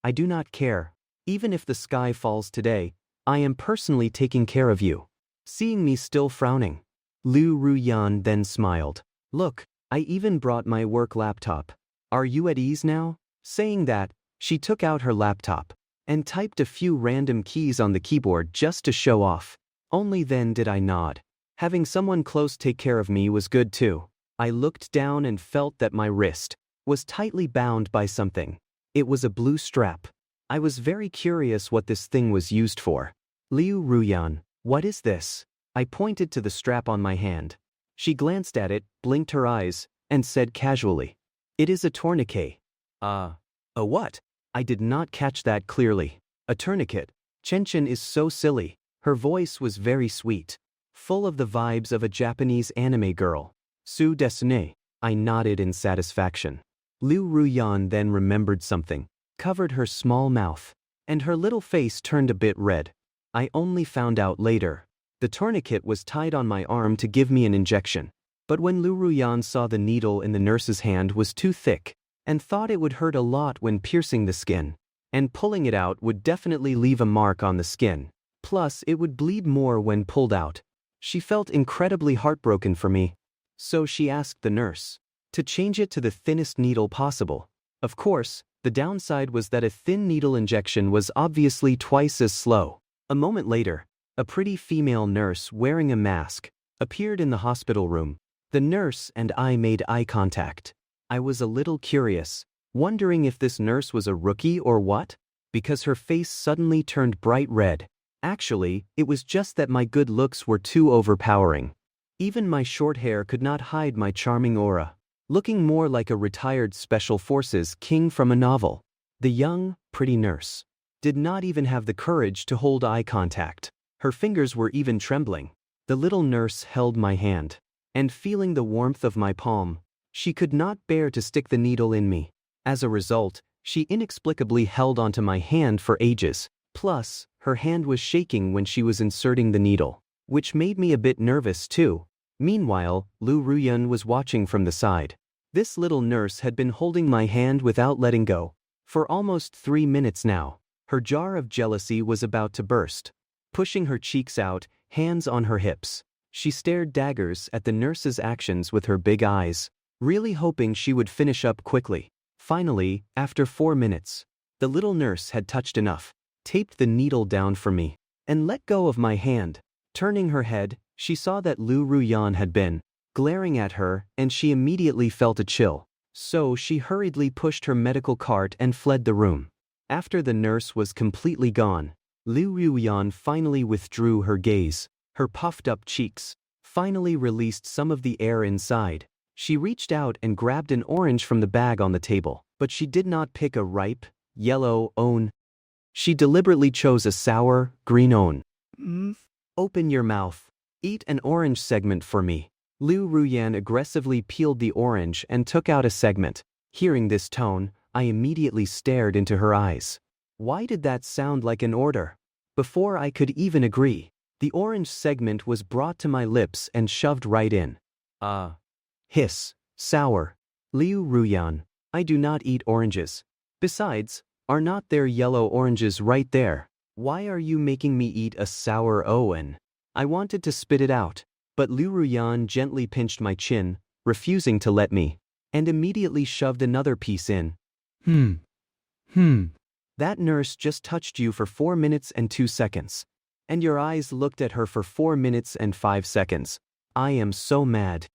Speaker 1: I do not care. Even if the sky falls today, I am personally taking care of you. Seeing me still frowning, Liu Ruyan then smiled. Look, I even brought my work laptop. Are you at ease now? Saying that, she took out her laptop and typed a few random keys on the keyboard just to show off. Only then did I nod. Having someone close take care of me was good too. I looked down and felt that my wrist was tightly bound by something. It was a blue strap. I was very curious what this thing was used for. Liu Ruyan, what is this? I pointed to the strap on my hand. She glanced at it, blinked her eyes, and said casually, "It is a tourniquet." A what? I did not catch that clearly. A tourniquet. Chen is so silly. Her voice was very sweet, full of the vibes of a Japanese anime girl. Su desu. I nodded in satisfaction. Liu Ruyan then remembered something, covered her small mouth, and her little face turned a bit red. I only found out later. The tourniquet was tied on my arm to give me an injection. But when Liu Ruyan saw the needle in the nurse's hand was too thick, and thought it would hurt a lot when piercing the skin, and pulling it out would definitely leave a mark on the skin. Plus, it would bleed more when pulled out. She felt incredibly heartbroken for me. So she asked the nurse to change it to the thinnest needle possible. Of course, the downside was that a thin needle injection was obviously twice as slow. A moment later, a pretty female nurse wearing a mask appeared in the hospital room. The nurse and I made eye contact. I was a little curious, wondering if this nurse was a rookie or what, because her face suddenly turned bright red. Actually, it was just that my good looks were too overpowering. Even my short hair could not hide my charming aura, looking more like a retired Special Forces king from a novel. The young, pretty nurse did not even have the courage to hold eye contact. Her fingers were even trembling. The little nurse held my hand, and feeling the warmth of my palm, she could not bear to stick the needle in me. As a result, she inexplicably held onto my hand for ages. Plus, her hand was shaking when she was inserting the needle, which made me a bit nervous too. Meanwhile, Liu Ruyan was watching from the side. This little nurse had been holding my hand without letting go for almost 3 minutes now. Her jar of jealousy was about to burst. Pushing her cheeks out, hands on her hips, she stared daggers at the nurse's actions with her big eyes, really hoping she would finish up quickly. Finally, after 4 minutes, the little nurse had touched enough, taped the needle down for me, and let go of my hand. Turning her head, she saw that Liu Ruyan had been glaring at her, and she immediately felt a chill. So she hurriedly pushed her medical cart and fled the room. After the nurse was completely gone, Liu Ruyan finally withdrew her gaze. Her puffed-up cheeks finally released some of the air inside. She reached out and grabbed an orange from the bag on the table, but she did not pick a ripe, yellow one. She deliberately chose a sour, green one. Open your mouth. Eat an orange segment for me. Liu Ruyan aggressively peeled the orange and took out a segment. Hearing this tone, I immediately stared into her eyes. Why did that sound like an order? Before I could even agree, the orange segment was brought to my lips and shoved right in. Hiss. Sour. Liu Ruyan, I do not eat oranges. Besides, are not there yellow oranges right there? Why are you making me eat a sour one? I wanted to spit it out, but Liu Ruyan gently pinched my chin, refusing to let me, and immediately shoved another piece in. That nurse just touched you for 4 minutes and 2 seconds. And your eyes looked at her for 4 minutes and 5 seconds. I am so mad.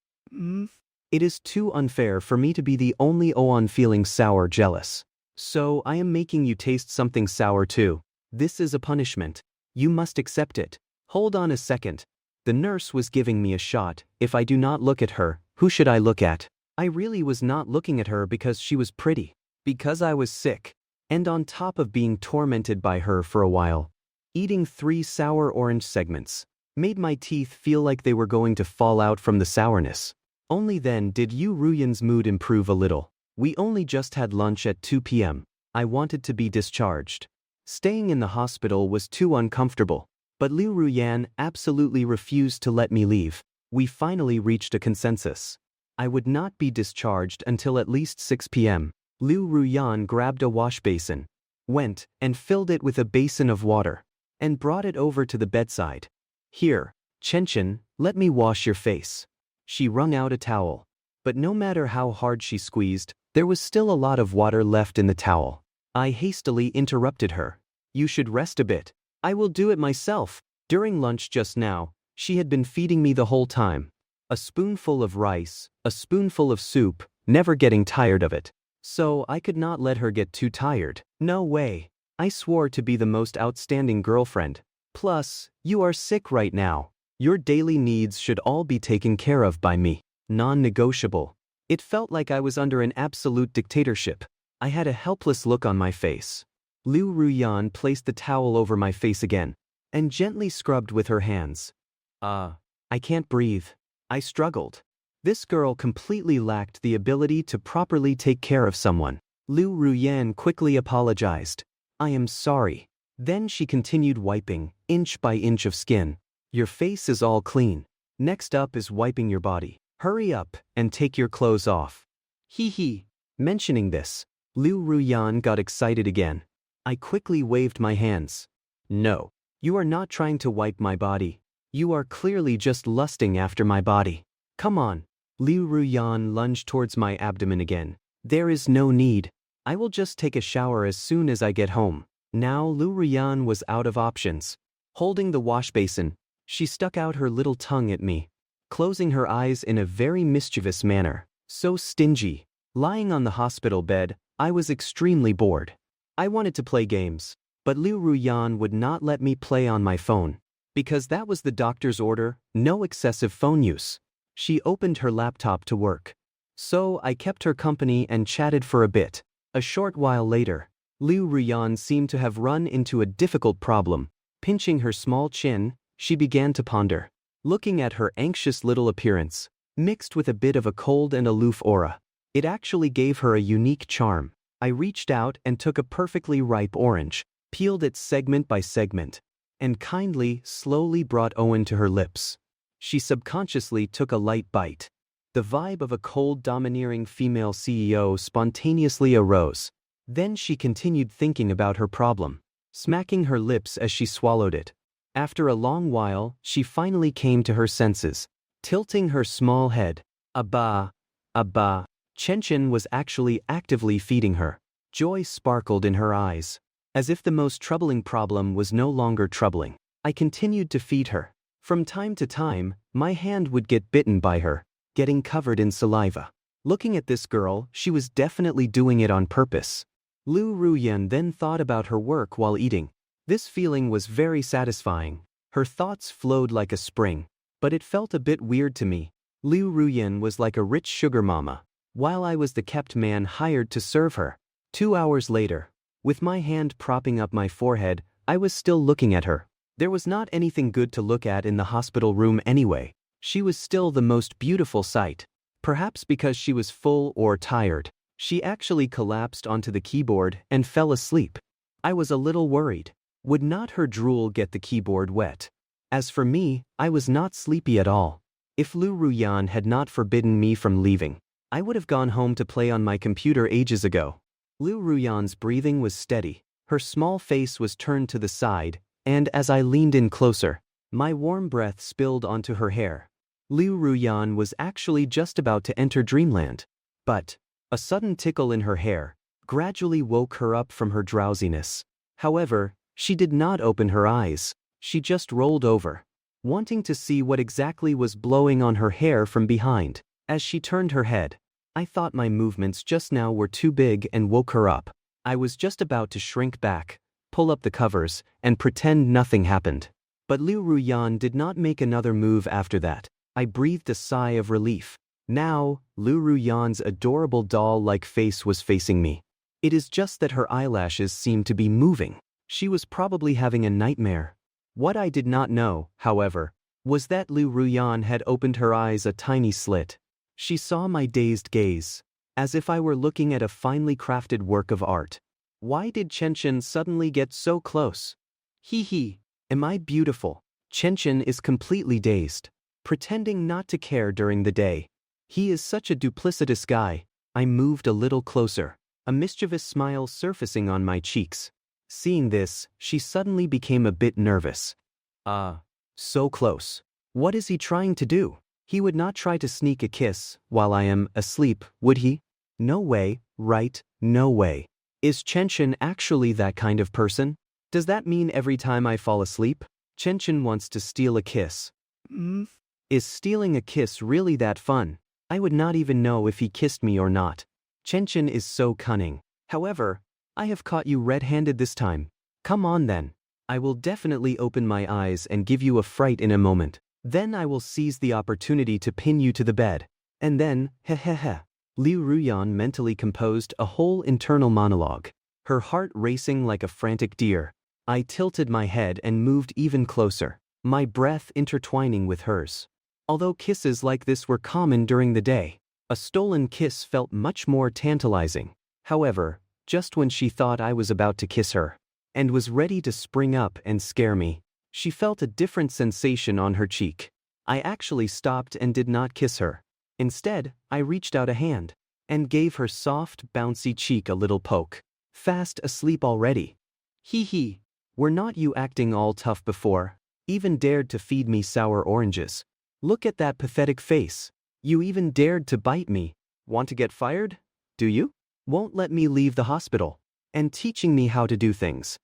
Speaker 1: It is too unfair for me to be the only one feeling sour jealous. So I am making you taste something sour too. This is a punishment. You must accept it. Hold on a second. The nurse was giving me a shot. If I do not look at her, who should I look at? I really was not looking at her because she was pretty. Because I was sick. And on top of being tormented by her for a while. Eating 3 sour orange segments made my teeth feel like they were going to fall out from the sourness. Only then did Liu Ruyan's mood improve a little. We only just had lunch at 2 p.m. I wanted to be discharged. Staying in the hospital was too uncomfortable, but Liu Ruyan absolutely refused to let me leave. We finally reached a consensus. I would not be discharged until at least 6 p.m. Liu Ruyan grabbed a wash basin, went and filled it with a basin of water, and brought it over to the bedside. Here, Chen, let me wash your face. She wrung out a towel. But no matter how hard she squeezed, there was still a lot of water left in the towel. I hastily interrupted her. You should rest a bit. I will do it myself. During lunch just now, she had been feeding me the whole time. A spoonful of rice, a spoonful of soup, never getting tired of it. So I could not let her get too tired. No way. I swore to be the most outstanding girlfriend. Plus, you are sick right now. Your daily needs should all be taken care of by me. Non-negotiable. It felt like I was under an absolute dictatorship. I had a helpless look on my face. Liu Ruyan placed the towel over my face again, and gently scrubbed with her hands. I can't breathe. I struggled. This girl completely lacked the ability to properly take care of someone. Liu Ruyan quickly apologized. I am sorry. Then she continued wiping, inch by inch of skin. Your face is all clean. Next up is wiping your body. Hurry up and take your clothes off. Hee hee. Mentioning this, Liu Ruyan got excited again. I quickly waved my hands. No, you are not trying to wipe my body. You are clearly just lusting after my body. Come on. Liu Ruyan lunged towards my abdomen again. There is no need. I will just take a shower as soon as I get home. Now Liu Ruyan was out of options. Holding the wash basin, she stuck out her little tongue at me, closing her eyes in a very mischievous manner. So stingy. Lying on the hospital bed, I was extremely bored. I wanted to play games, but Liu Ruyan would not let me play on my phone. Because that was the doctor's order, no excessive phone use. She opened her laptop to work. So I kept her company and chatted for a bit. A short while later, Liu Ruyan seemed to have run into a difficult problem. Pinching her small chin, she began to ponder. Looking at her anxious little appearance, mixed with a bit of a cold and aloof aura, it actually gave her a unique charm. I reached out and took a perfectly ripe orange, peeled it segment by segment, and kindly, slowly brought Owen to her lips. She subconsciously took a light bite. The vibe of a cold, domineering female CEO spontaneously arose. Then she continued thinking about her problem, smacking her lips as she swallowed it. After a long while, she finally came to her senses, tilting her small head. Abba. Chen was actually actively feeding her. Joy sparkled in her eyes. As if the most troubling problem was no longer troubling. I continued to feed her. From time to time, my hand would get bitten by her, getting covered in saliva. Looking at this girl, she was definitely doing it on purpose. Liu Ruyan then thought about her work while eating. This feeling was very satisfying. Her thoughts flowed like a spring, but it felt a bit weird to me. Liu Ruyan was like a rich sugar mama, while I was the kept man hired to serve her. 2 hours later, with my hand propping up my forehead, I was still looking at her. There was not anything good to look at in the hospital room anyway. She was still the most beautiful sight. Perhaps because she was full or tired, she actually collapsed onto the keyboard and fell asleep. I was a little worried. Would not her drool get the keyboard wet? As for me, I was not sleepy at all. If Liu Ruyan had not forbidden me from leaving, I would have gone home to play on my computer ages ago. Liu Ruyan's breathing was steady, her small face was turned to the side, and as I leaned in closer, my warm breath spilled onto her hair. Liu Ruyan was actually just about to enter dreamland. But a sudden tickle in her hair gradually woke her up from her drowsiness. However, she did not open her eyes. She just rolled over, wanting to see what exactly was blowing on her hair from behind. As she turned her head, I thought my movements just now were too big and woke her up. I was just about to shrink back, pull up the covers, and pretend nothing happened. But Liu Ruyan did not make another move after that. I breathed a sigh of relief. Now, Liu Ruyan's adorable doll-like face was facing me. It is just that her eyelashes seemed to be moving. She was probably having a nightmare. What I did not know, however, was that Liu Ruyan had opened her eyes a tiny slit. She saw my dazed gaze, as if I were looking at a finely crafted work of art. Why did Chen suddenly get so close? Hee, am I beautiful? Chen is completely dazed, pretending not to care during the day. He is such a duplicitous guy. I moved a little closer, a mischievous smile surfacing on my cheeks. Seeing this, she suddenly became a bit nervous. So close. What is he trying to do? He would not try to sneak a kiss while I am asleep, would he? No way, right? No way. Is Chen actually that kind of person? Does that mean every time I fall asleep, Chen wants to steal a kiss? Is stealing a kiss really that fun? I would not even know if he kissed me or not. Chen is so cunning. However, I have caught you red-handed this time. Come on then. I will definitely open my eyes and give you a fright in a moment. Then I will seize the opportunity to pin you to the bed. And then, Liu Ruyan mentally composed a whole internal monologue, her heart racing like a frantic deer. I tilted my head and moved even closer, my breath intertwining with hers. Although kisses like this were common during the day, a stolen kiss felt much more tantalizing. However, just when she thought I was about to kiss her, and was ready to spring up and scare me, she felt a different sensation on her cheek. I actually stopped and did not kiss her. Instead, I reached out a hand and gave her soft, bouncy cheek a little poke. Fast asleep already? Hee, were not you acting all tough before? Even dared to feed me sour oranges. Look at that pathetic face. You even dared to bite me. Want to get fired? Do you? Won't let me leave the hospital. And teaching me how to do things.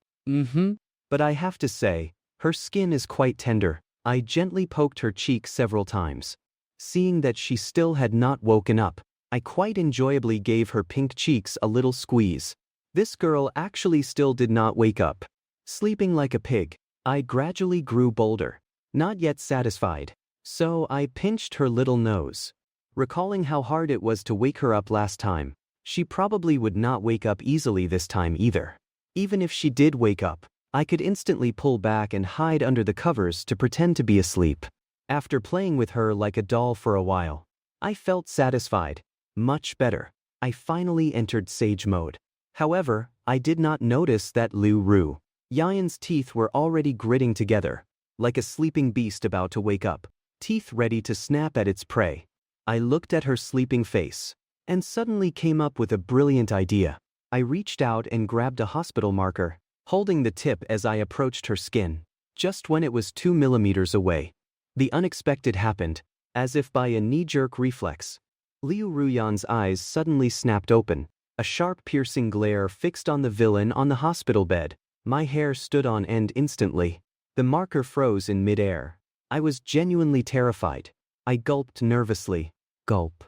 Speaker 1: But I have to say, her skin is quite tender. I gently poked her cheek several times. Seeing that she still had not woken up, I quite enjoyably gave her pink cheeks a little squeeze. This girl actually still did not wake up. Sleeping like a pig, I gradually grew bolder, not yet satisfied. So I pinched her little nose. Recalling how hard it was to wake her up last time, she probably would not wake up easily this time either. Even if she did wake up, I could instantly pull back and hide under the covers to pretend to be asleep. After playing with her like a doll for a while, I felt satisfied. Much better. I finally entered sage mode. However, I did not notice that Liu Ruyan's teeth were already gritting together, like a sleeping beast about to wake up, teeth ready to snap at its prey. I looked at her sleeping face, and suddenly came up with a brilliant idea. I reached out and grabbed a hospital marker, holding the tip as I approached her skin, just when it was 2 millimeters away. The unexpected happened, as if by a knee-jerk reflex. Liu Ruyan's eyes suddenly snapped open, a sharp piercing glare fixed on the villain on the hospital bed. My hair stood on end instantly. The marker froze in mid-air. I was genuinely terrified. I gulped nervously. Gulp.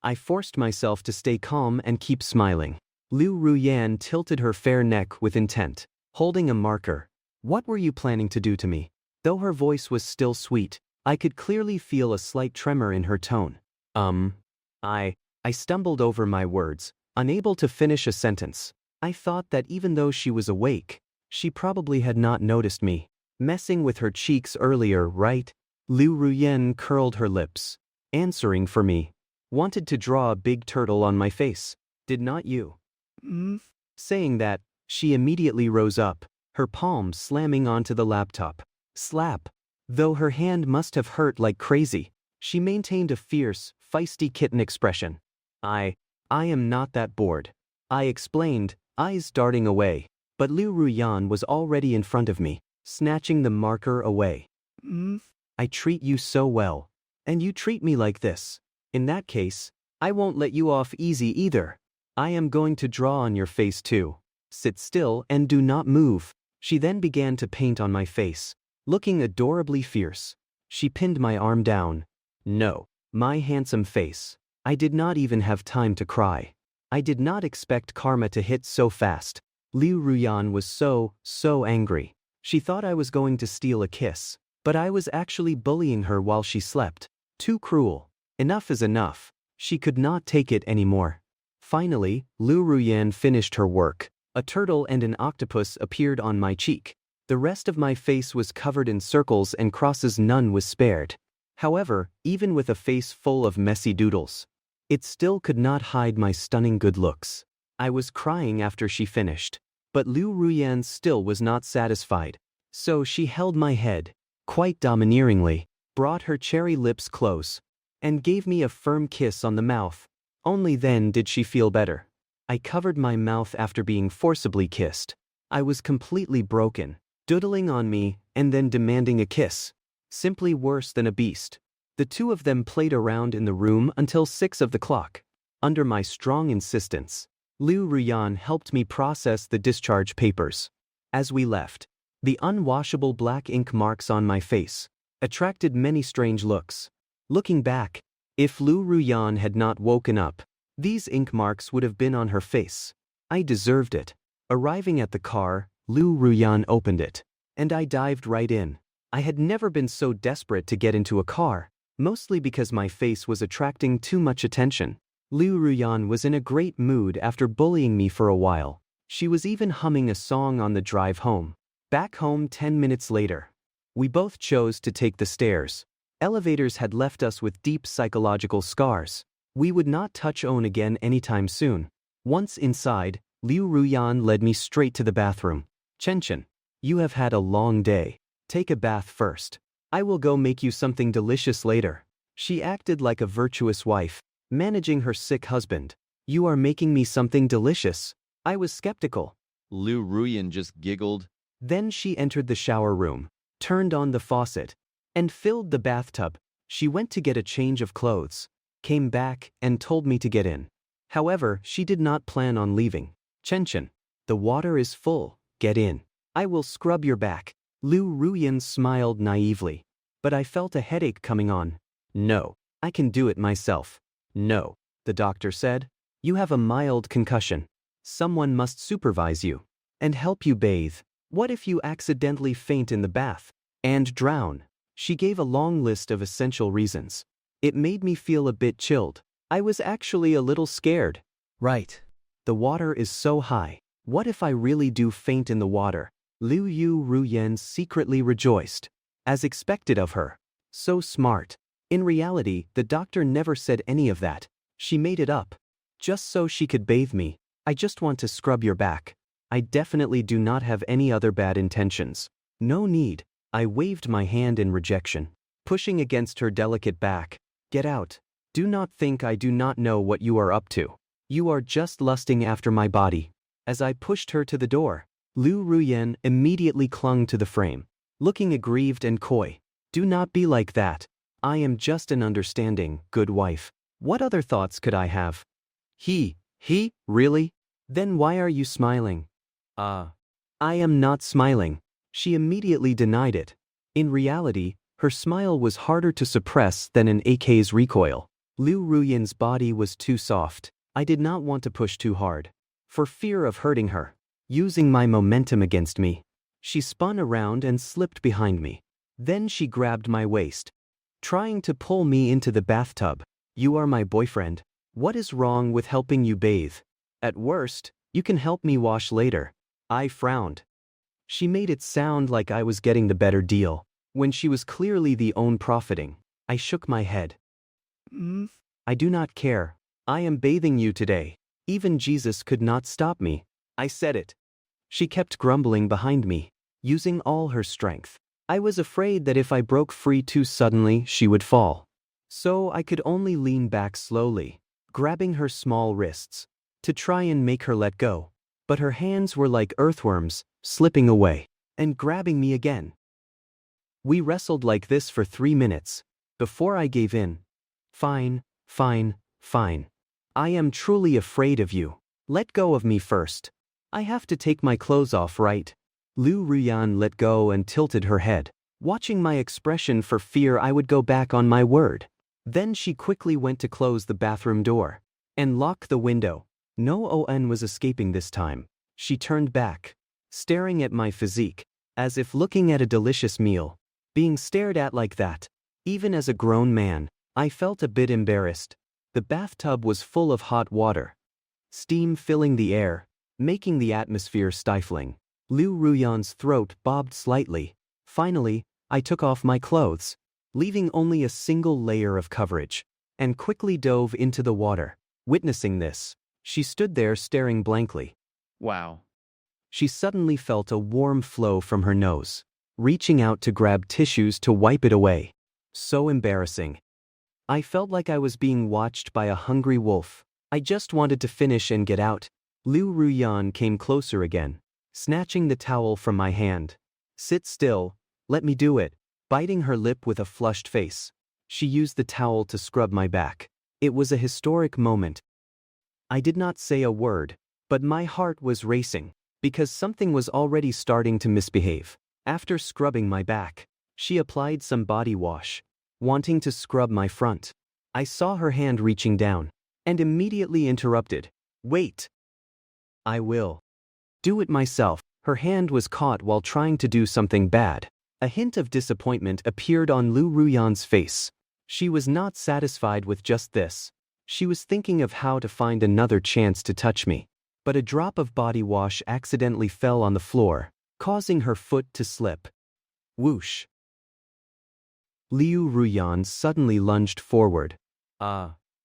Speaker 1: I forced myself to stay calm and keep smiling. Liu Ruyan tilted her fair neck with intent, holding a marker. What were you planning to do to me? Though her voice was still sweet, I could clearly feel a slight tremor in her tone. I stumbled over my words, unable to finish a sentence. I thought that even though she was awake, she probably had not noticed me messing with her cheeks earlier, right? Liu Ruyan curled her lips, answering for me. Wanted to draw a big turtle on my face, did not you? Saying that, she immediately rose up, her palm slamming onto the laptop. Slap. Though her hand must have hurt like crazy, she maintained a fierce, feisty kitten expression. I am not that bored. I explained, eyes darting away, but Liu Ruyan was already in front of me, snatching the marker away. I treat you so well, and you treat me like this. In that case, I won't let you off easy either. I am going to draw on your face too. Sit still and do not move. She then began to paint on my face, looking adorably fierce. She pinned my arm down. No, my handsome face. I did not even have time to cry. I did not expect karma to hit so fast. Liu Ruyan was so angry. She thought I was going to steal a kiss, but I was actually bullying her while she slept. Too cruel. Enough is enough. She could not take it anymore. Finally, Liu Ruyan finished her work. A turtle and an octopus appeared on my cheek. The rest of my face was covered in circles and crosses, none was spared. However, even with a face full of messy doodles, it still could not hide my stunning good looks. I was crying after she finished. But Liu Ruyan still was not satisfied. So she held my head, quite domineeringly, brought her cherry lips close, and gave me a firm kiss on the mouth. Only then did she feel better. I covered my mouth after being forcibly kissed. I was completely broken, doodling on me and then demanding a kiss. Simply worse than a beast. The two of them played around in the room until 6 of the clock. Under my strong insistence, Liu Ruyan helped me process the discharge papers. As we left, the unwashable black ink marks on my face attracted many strange looks. Looking back, if Liu Ruyan had not woken up, these ink marks would have been on her face. I deserved it. Arriving at the car, Liu Ruyan opened it, and I dived right in. I had never been so desperate to get into a car, mostly because my face was attracting too much attention. Liu Ruyan was in a great mood after bullying me for a while. She was even humming a song on the drive home. Back home 10 minutes later, we both chose to take the stairs. Elevators had left us with deep psychological scars. We would not touch On again anytime soon. Once inside, Liu Ruyan led me straight to the bathroom. Chen, you have had a long day. Take a bath first. I will go make you something delicious later. She acted like a virtuous wife, managing her sick husband. You are making me something delicious. I was skeptical.
Speaker 5: Liu Ruyan just giggled.
Speaker 1: Then she entered the shower room, turned on the faucet, and filled the bathtub. She went to get a change of clothes, came back, and told me to get in. However, she did not plan on leaving. Chen, the water is full. Get in. I will scrub your back. Liu Ruyan smiled naively. But I felt a headache coming on. No, I can do it myself. No, the doctor said. You have a mild concussion. Someone must supervise you and help you bathe. What if you accidentally faint in the bath and drown? She gave a long list of essential reasons. It made me feel a bit chilled. I was actually a little scared. Right. The water is so high. What if I really do faint in the water? Liu Ruyan secretly rejoiced. As expected of her. So smart. In reality, the doctor never said any of that. She made it up. Just so she could bathe me. I just want to scrub your back. I definitely do not have any other bad intentions. No need. I waved my hand in rejection, pushing against her delicate back. Get out. Do not think I do not know what you are up to. You are just lusting after my body. As I pushed her to the door, Liu Ruyan immediately clung to the frame, looking aggrieved and coy. Do not be like that. I am just an understanding, good wife. What other thoughts could I have? He, really? Then why are you smiling? I am not smiling. She immediately denied it. In reality, her smile was harder to suppress than an AK's recoil. Liu Ruyan's body was too soft. I did not want to push too hard, for fear of hurting her. Using my momentum against me, she spun around and slipped behind me. Then she grabbed my waist, trying to pull me into the bathtub. You are my boyfriend. What is wrong with helping you bathe? At worst, you can help me wash later. I frowned. She made it sound like I was getting the better deal, when she was clearly the one profiting. I shook my head. I do not care. I am bathing you today. Even Jesus could not stop me. I said it. She kept grumbling behind me, using all her strength. I was afraid that if I broke free too suddenly, she would fall. So I could only lean back slowly, grabbing her small wrists, to try and make her let go. But her hands were like earthworms, slipping away, and grabbing me again. We wrestled like this for 3 minutes, before I gave in. Fine. I am truly afraid of you. Let go of me first. I have to take my clothes off, right? Liu Ruyan let go and tilted her head. watching my expression for fear I would go back on my word. Then she quickly went to close the bathroom door and lock the window. No on was escaping this time. She turned back, staring at my physique, as if looking at a delicious meal. Being stared at like that, even as a grown man, I felt a bit embarrassed. The bathtub was full of hot water, steam filling the air, making the atmosphere stifling. Liu Ruyan's throat bobbed slightly. Finally, I took off my clothes, leaving only a single layer of coverage, and quickly dove into the water. Witnessing this, she stood there staring blankly.
Speaker 2: Wow.
Speaker 1: She suddenly felt a warm flow from her nose, reaching out to grab tissues to wipe it away. So embarrassing. I felt like I was being watched by a hungry wolf. I just wanted to finish and get out. Liu Ruyan came closer again, snatching the towel from my hand. Sit still, let me do it, biting her lip with a flushed face. She used the towel to scrub my back. It was a historic moment. I did not say a word, but my heart was racing, because something was already starting to misbehave. After scrubbing my back, she applied some body wash, wanting to scrub my front. I saw her hand reaching down, and immediately interrupted. Wait. I will do it myself. Her hand was caught while trying to do something bad. A hint of disappointment appeared on Liu Ruyan's face. She was not satisfied with just this. She was thinking of how to find another chance to touch me. But a drop of body wash accidentally fell on the floor, causing her foot to slip. Whoosh. Liu Ruyan suddenly lunged forward.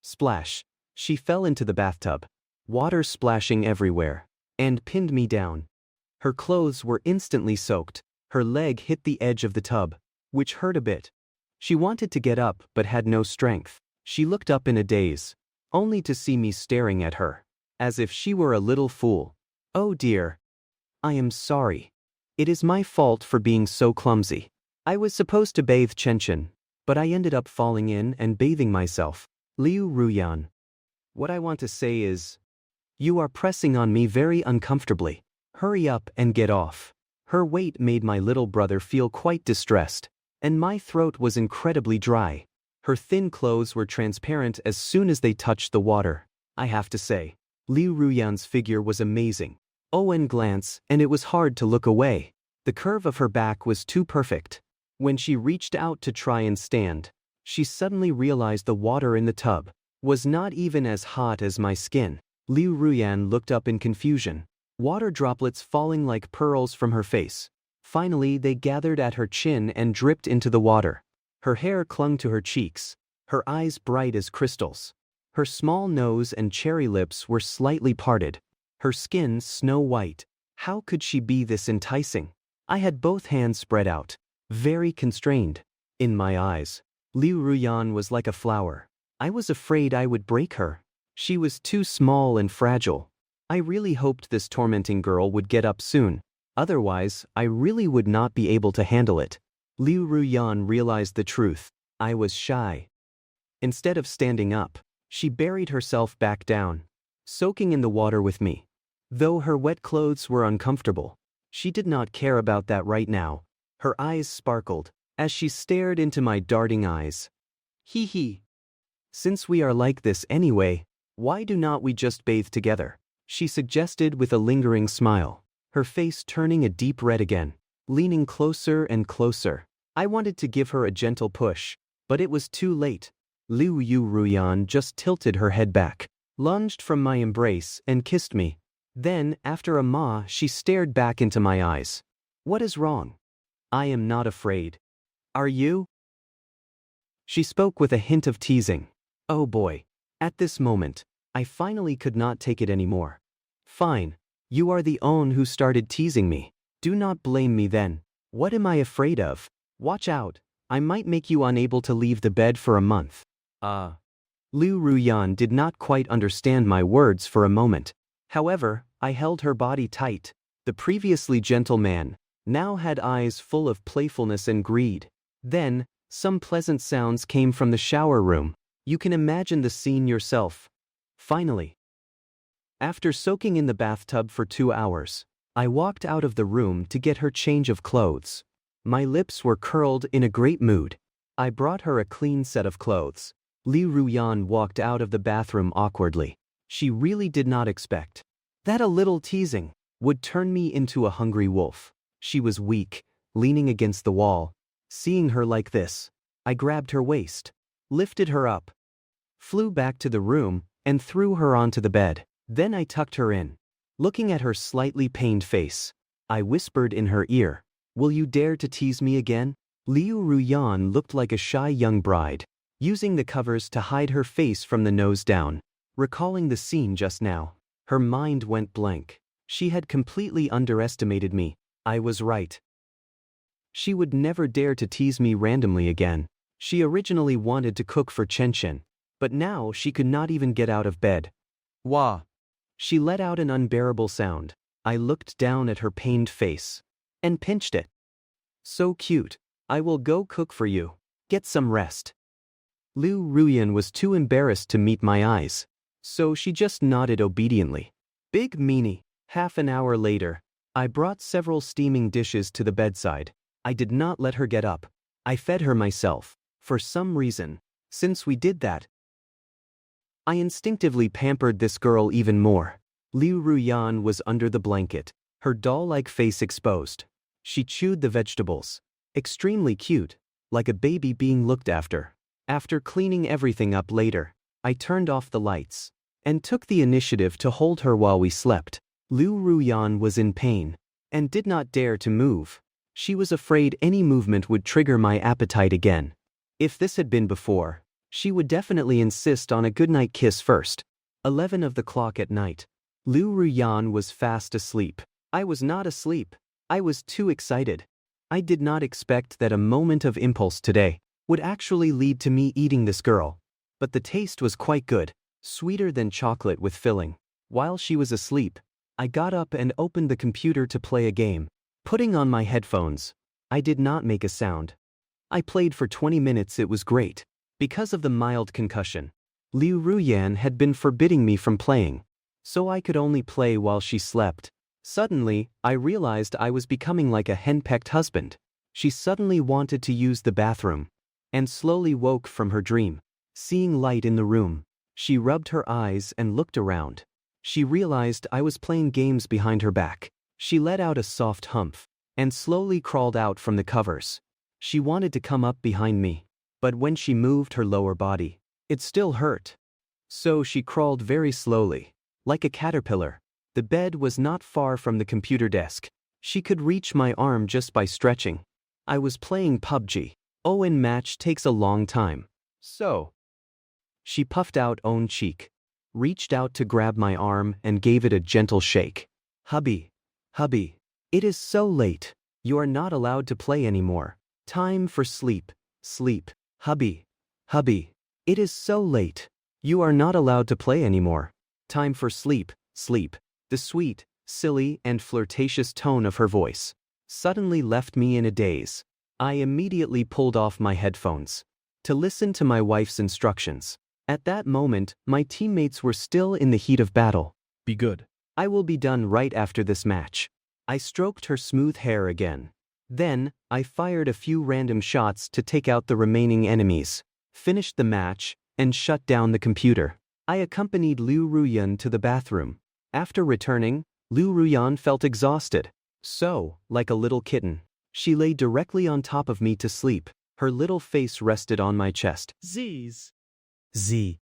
Speaker 1: Splash. She fell into the bathtub, water splashing everywhere, and pinned me down. Her clothes were instantly soaked. Her leg hit the edge of the tub, which hurt a bit. She wanted to get up but had no strength. She looked up in a daze, only to see me staring at her, as if she were a little fool. Oh dear. I am sorry. It is my fault for being so clumsy. I was supposed to bathe Chen, but I ended up falling in and bathing myself. Liu Ruyan. What I want to say is, you are pressing on me very uncomfortably. Hurry up and get off. Her weight made my little brother feel quite distressed, and my throat was incredibly dry. Her thin clothes were transparent as soon as they touched the water. I have to say, Liu Ruyan's figure was amazing. Owen glanced, and it was hard to look away. The curve of her back was too perfect. When she reached out to try and stand, she suddenly realized the water in the tub was not even as hot as my skin. Liu Ruyan looked up in confusion, water droplets falling like pearls from her face. Finally, they gathered at her chin and dripped into the water. Her hair clung to her cheeks, her eyes bright as crystals. Her small nose and cherry lips were slightly parted, her skin snow white. How could she be this enticing? I had both hands spread out, very constrained. In my eyes, Liu Ruyan was like a flower. I was afraid I would break her. She was too small and fragile. I really hoped this tormenting girl would get up soon. Otherwise, I really would not be able to handle it. Liu Ruyan realized the truth. I was shy. Instead of standing up, she buried herself back down, soaking in the water with me. Though her wet clothes were uncomfortable, she did not care about that right now. Her eyes sparkled as she stared into my darting eyes. Hee hee. Since we are like this anyway, why do not we just bathe together? She suggested with a lingering smile, her face turning a deep red again, leaning closer and closer. I wanted to give her a gentle push, but it was too late. Liu Ruyan just tilted her head back, lunged from my embrace, and kissed me. Then, after a ma, she stared back into my eyes. What is wrong? I am not afraid. Are you? She spoke with a hint of teasing. Oh boy. At this moment, I finally could not take it anymore. Fine. You are the one who started teasing me. Do not blame me then. What am I afraid of? Watch out. I might make you unable to leave the bed for a month. Liu Ruyan did not quite understand my words for a moment. However, I held her body tight. The previously gentle man now had eyes full of playfulness and greed. Then, some pleasant sounds came from the shower room. You can imagine the scene yourself. Finally, after soaking in the bathtub for 2 hours, I walked out of the room to get her change of clothes. My lips were curled in a great mood. I brought her a clean set of clothes. Liu Ruyan walked out of the bathroom awkwardly. She really did not expect that a little teasing would turn me into a hungry wolf. She was weak, leaning against the wall. Seeing her like this, I grabbed her waist, lifted her up, flew back to the room, and threw her onto the bed. Then I tucked her in. Looking at her slightly pained face, I whispered in her ear, "Will you dare to tease me again?" Liu Ruyan looked like a shy young bride, using the covers to hide her face from the nose down. Recalling the scene just now, her mind went blank. She had completely underestimated me. I was right. She would never dare to tease me randomly again. She originally wanted to cook for Chen, but now she could not even get out of bed. Wah! She let out an unbearable sound. I looked down at her pained face and pinched it. So cute. I will go cook for you. Get some rest. Liu Ruyan was too embarrassed to meet my eyes, so she just nodded obediently. Big meanie. Half an hour later, I brought several steaming dishes to the bedside. I did not let her get up. I fed her myself. For some reason, since we did that, I instinctively pampered this girl even more. Liu Ruyan was under the blanket, her doll-like face exposed. She chewed the vegetables. Extremely cute, like a baby being looked after. After cleaning everything up later, I turned off the lights and took the initiative to hold her while we slept. Liu Ruyan was in pain and did not dare to move. She was afraid any movement would trigger my appetite again. If this had been before, she would definitely insist on a goodnight kiss first. 11 of the clock at night. Liu Ruyan was fast asleep. I was not asleep. I was too excited. I did not expect that a moment of impulse today would actually lead to me eating this girl. But the taste was quite good, sweeter than chocolate with filling. While she was asleep, I got up and opened the computer to play a game. Putting on my headphones, I did not make a sound. I played for 20 minutes. It was great. Because of the mild concussion, Liu Ruyan had been forbidding me from playing, so I could only play while she slept. Suddenly, I realized I was becoming like a henpecked husband. She suddenly wanted to use the bathroom and slowly woke from her dream. Seeing light in the room, she rubbed her eyes and looked around. She realized I was playing games behind her back. She let out a soft humph and slowly crawled out from the covers. She wanted to come up behind me, but when she moved her lower body, it still hurt. So she crawled very slowly, like a caterpillar. The bed was not far from the computer desk. She could reach my arm just by stretching. I was playing PUBG. Owen match takes a long time. So she puffed out own cheek, reached out to grab my arm and gave it a gentle shake. Hubby, it is so late. You are not allowed to play anymore. Time for sleep. Hubby, it is so late. You are not allowed to play anymore. Time for sleep. The sweet, silly, and flirtatious tone of her voice suddenly left me in a daze. I immediately pulled off my headphones to listen to my wife's instructions. At that moment, my teammates were still in the heat of battle.
Speaker 8: Be good.
Speaker 1: I will be done right after this match. I stroked her smooth hair again. Then, I fired a few random shots to take out the remaining enemies, finished the match, and shut down the computer. I accompanied Liu Ruyan to the bathroom. After returning, Liu Ruyan felt exhausted. So, like a little kitten, she lay directly on top of me to sleep. Her little face rested on my chest.
Speaker 8: Z's.
Speaker 1: Z.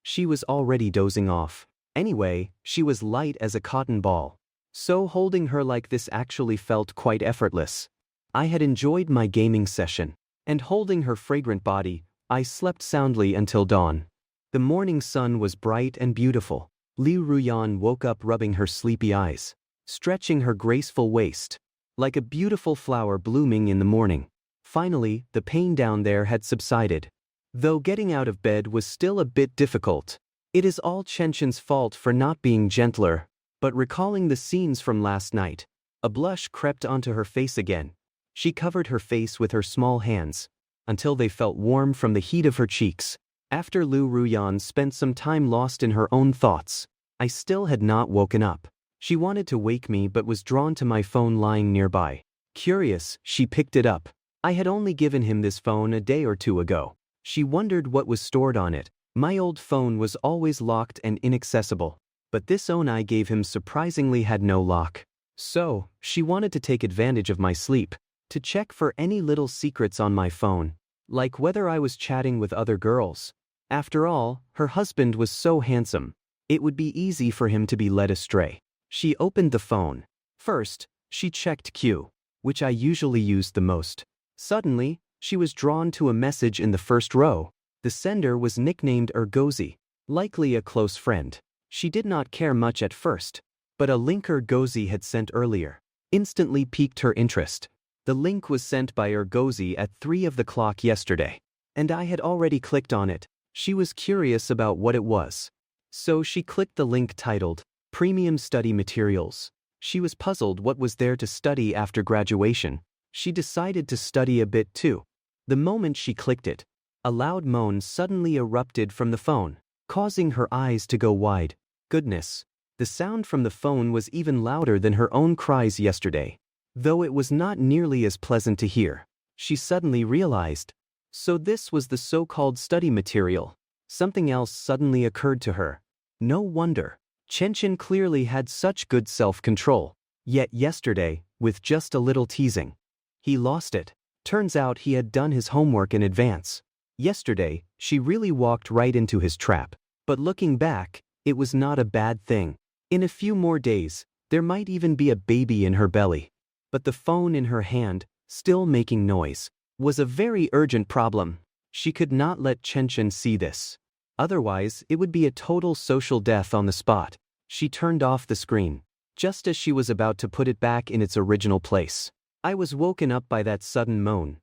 Speaker 1: She was already dozing off. Anyway, she was light as a cotton ball. So holding her like this actually felt quite effortless. I had enjoyed my gaming session, and holding her fragrant body, I slept soundly until dawn. The morning sun was bright and beautiful. Liu Ruyan woke up rubbing her sleepy eyes, stretching her graceful waist, like a beautiful flower blooming in the morning. Finally, the pain down there had subsided. Though getting out of bed was still a bit difficult. It is all Chen's fault for not being gentler, but recalling the scenes from last night, a blush crept onto her face again. She covered her face with her small hands, until they felt warm from the heat of her cheeks. After Liu Ruyan spent some time lost in her own thoughts, I still had not woken up. She wanted to wake me but was drawn to my phone lying nearby. Curious, she picked it up. I had only given him this phone a day or two ago. She wondered what was stored on it. My old phone was always locked and inaccessible, but this one I gave him surprisingly had no lock. So, she wanted to take advantage of my sleep, to check for any little secrets on my phone, like whether I was chatting with other girls. After all, her husband was so handsome. It would be easy for him to be led astray. She opened the phone. First, she checked Q, which I usually use the most. Suddenly, she was drawn to a message in the first row. The sender was nicknamed Ergozi, likely a close friend. She did not care much at first, but a link Ergozi had sent earlier instantly piqued her interest. The link was sent by Ergozi at 3 of the clock yesterday, and I had already clicked on it. She was curious about what it was. So she clicked the link titled, Premium Study Materials. She was puzzled what was there to study after graduation. She decided to study a bit too. The moment she clicked it, a loud moan suddenly erupted from the phone, causing her eyes to go wide. Goodness, the sound from the phone was even louder than her own cries yesterday. Though it was not nearly as pleasant to hear, she suddenly realized. So this was the so-called study material. Something else suddenly occurred to her. No wonder. Chen clearly had such good self-control. Yet yesterday, with just a little teasing, he lost it. Turns out he had done his homework in advance. Yesterday, she really walked right into his trap. But looking back, it was not a bad thing. In a few more days, there might even be a baby in her belly. But the phone in her hand, still making noise, was a very urgent problem. She could not let Chen see this. Otherwise, it would be a total social death on the spot. She turned off the screen, just as she was about to put it back in its original place. I was woken up by that sudden moan.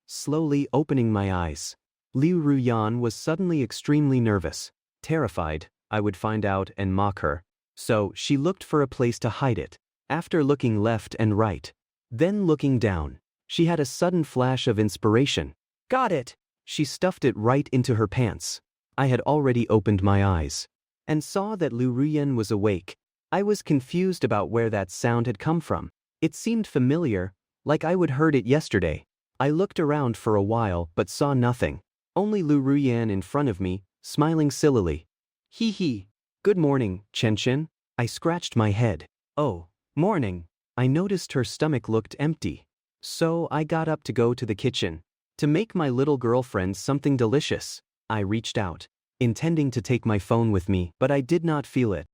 Speaker 1: Slowly opening my eyes, Liu Ruyan was suddenly extremely nervous, terrified I would find out and mock her. So she looked for a place to hide it. After looking left and right, then looking down, she had a sudden flash of inspiration. Got it! She stuffed it right into her pants. I had already opened my eyes and saw that Liu Ruyan was awake. I was confused about where that sound had come from. It seemed familiar, like I would heard it yesterday. I looked around for a while but saw nothing. Only Liu Ruyan in front of me, smiling sillily. Hee hee. Good morning, Chen. I scratched my head. Oh, morning. I noticed her stomach looked empty. So I got up to go to the kitchen to make my little girlfriend something delicious. I reached out, intending to take my phone with me, but I did not feel it.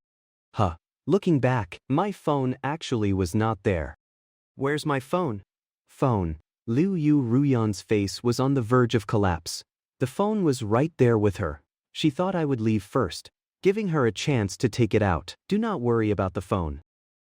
Speaker 1: Looking back, my phone actually was not there. Where's my phone? Phone. Liu Ruyan's face was on the verge of collapse. The phone was right there with her. She thought I would leave first, giving her a chance to take it out. Do not worry about the phone.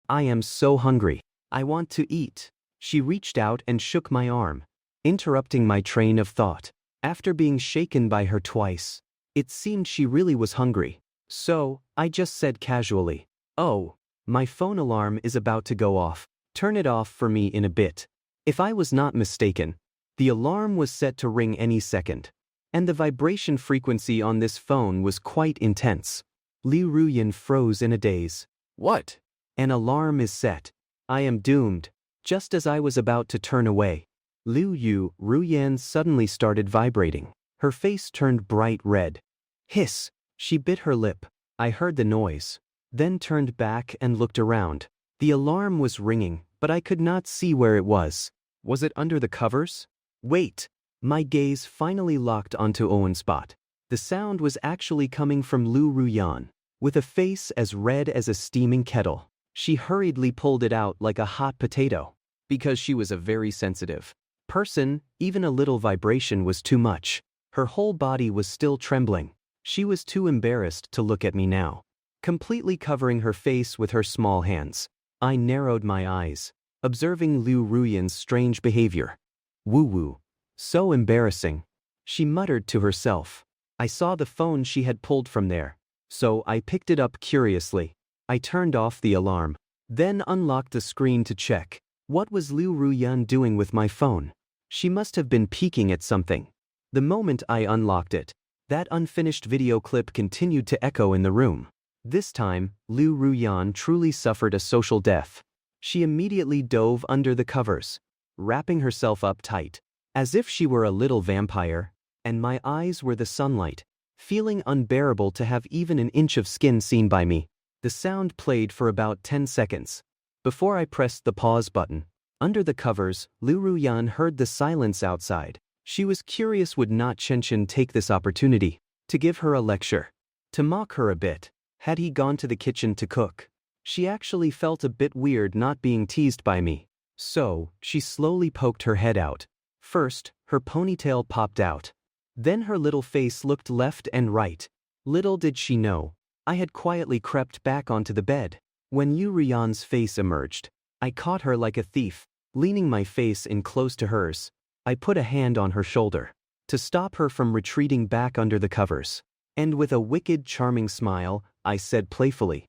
Speaker 1: I am so hungry. I want to eat. She reached out and shook my arm, interrupting my train of thought. After being shaken by her twice, it seemed she really was hungry. So, I just said casually, "Oh, my phone alarm is about to go off. Turn it off for me in a bit." If I was not mistaken, the alarm was set to ring any second, and the vibration frequency on this phone was quite intense. Liu Ruyan froze in a daze. What? An alarm is set. I am doomed. Just as I was about to turn away, Liu Ruyan suddenly started vibrating. Her face turned bright red. Hiss! She bit her lip. I heard the noise, then turned back and looked around. The alarm was ringing, but I could not see where it was. Was it under the covers? Wait! My gaze finally locked onto Owen's spot. The sound was actually coming from Liu Ruyan, with a face as red as a steaming kettle. She hurriedly pulled it out like a hot potato. Because she was a very sensitive person, even a little vibration was too much. Her whole body was still trembling. She was too embarrassed to look at me now. Completely covering her face with her small hands, I narrowed my eyes, observing Liu Ruyan's strange behavior. Woo-woo. So embarrassing. She muttered to herself. I saw the phone she had pulled from there, so I picked it up curiously. I turned off the alarm, then unlocked the screen to check. What was Liu Ruyan doing with my phone? She must have been peeking at something. The moment I unlocked it, that unfinished video clip continued to echo in the room. This time, Liu Ruyan truly suffered a social death. She immediately dove under the covers, wrapping herself up tight, as if she were a little vampire, and my eyes were the sunlight, feeling unbearable to have even an inch of skin seen by me. The sound played for about 10 seconds. Before I pressed the pause button, under the covers, Liu Ruyan heard the silence outside. She was curious would not Chen take this opportunity to give her a lecture, to mock her a bit. Had he gone to the kitchen to cook? She actually felt a bit weird not being teased by me. So, she slowly poked her head out. First, her ponytail popped out. Then her little face looked left and right. Little did she know, I had quietly crept back onto the bed. When Liu Ruyan's face emerged, I caught her like a thief, leaning my face in close to hers. I put a hand on her shoulder to stop her from retreating back under the covers. And with a wicked charming smile, I said playfully,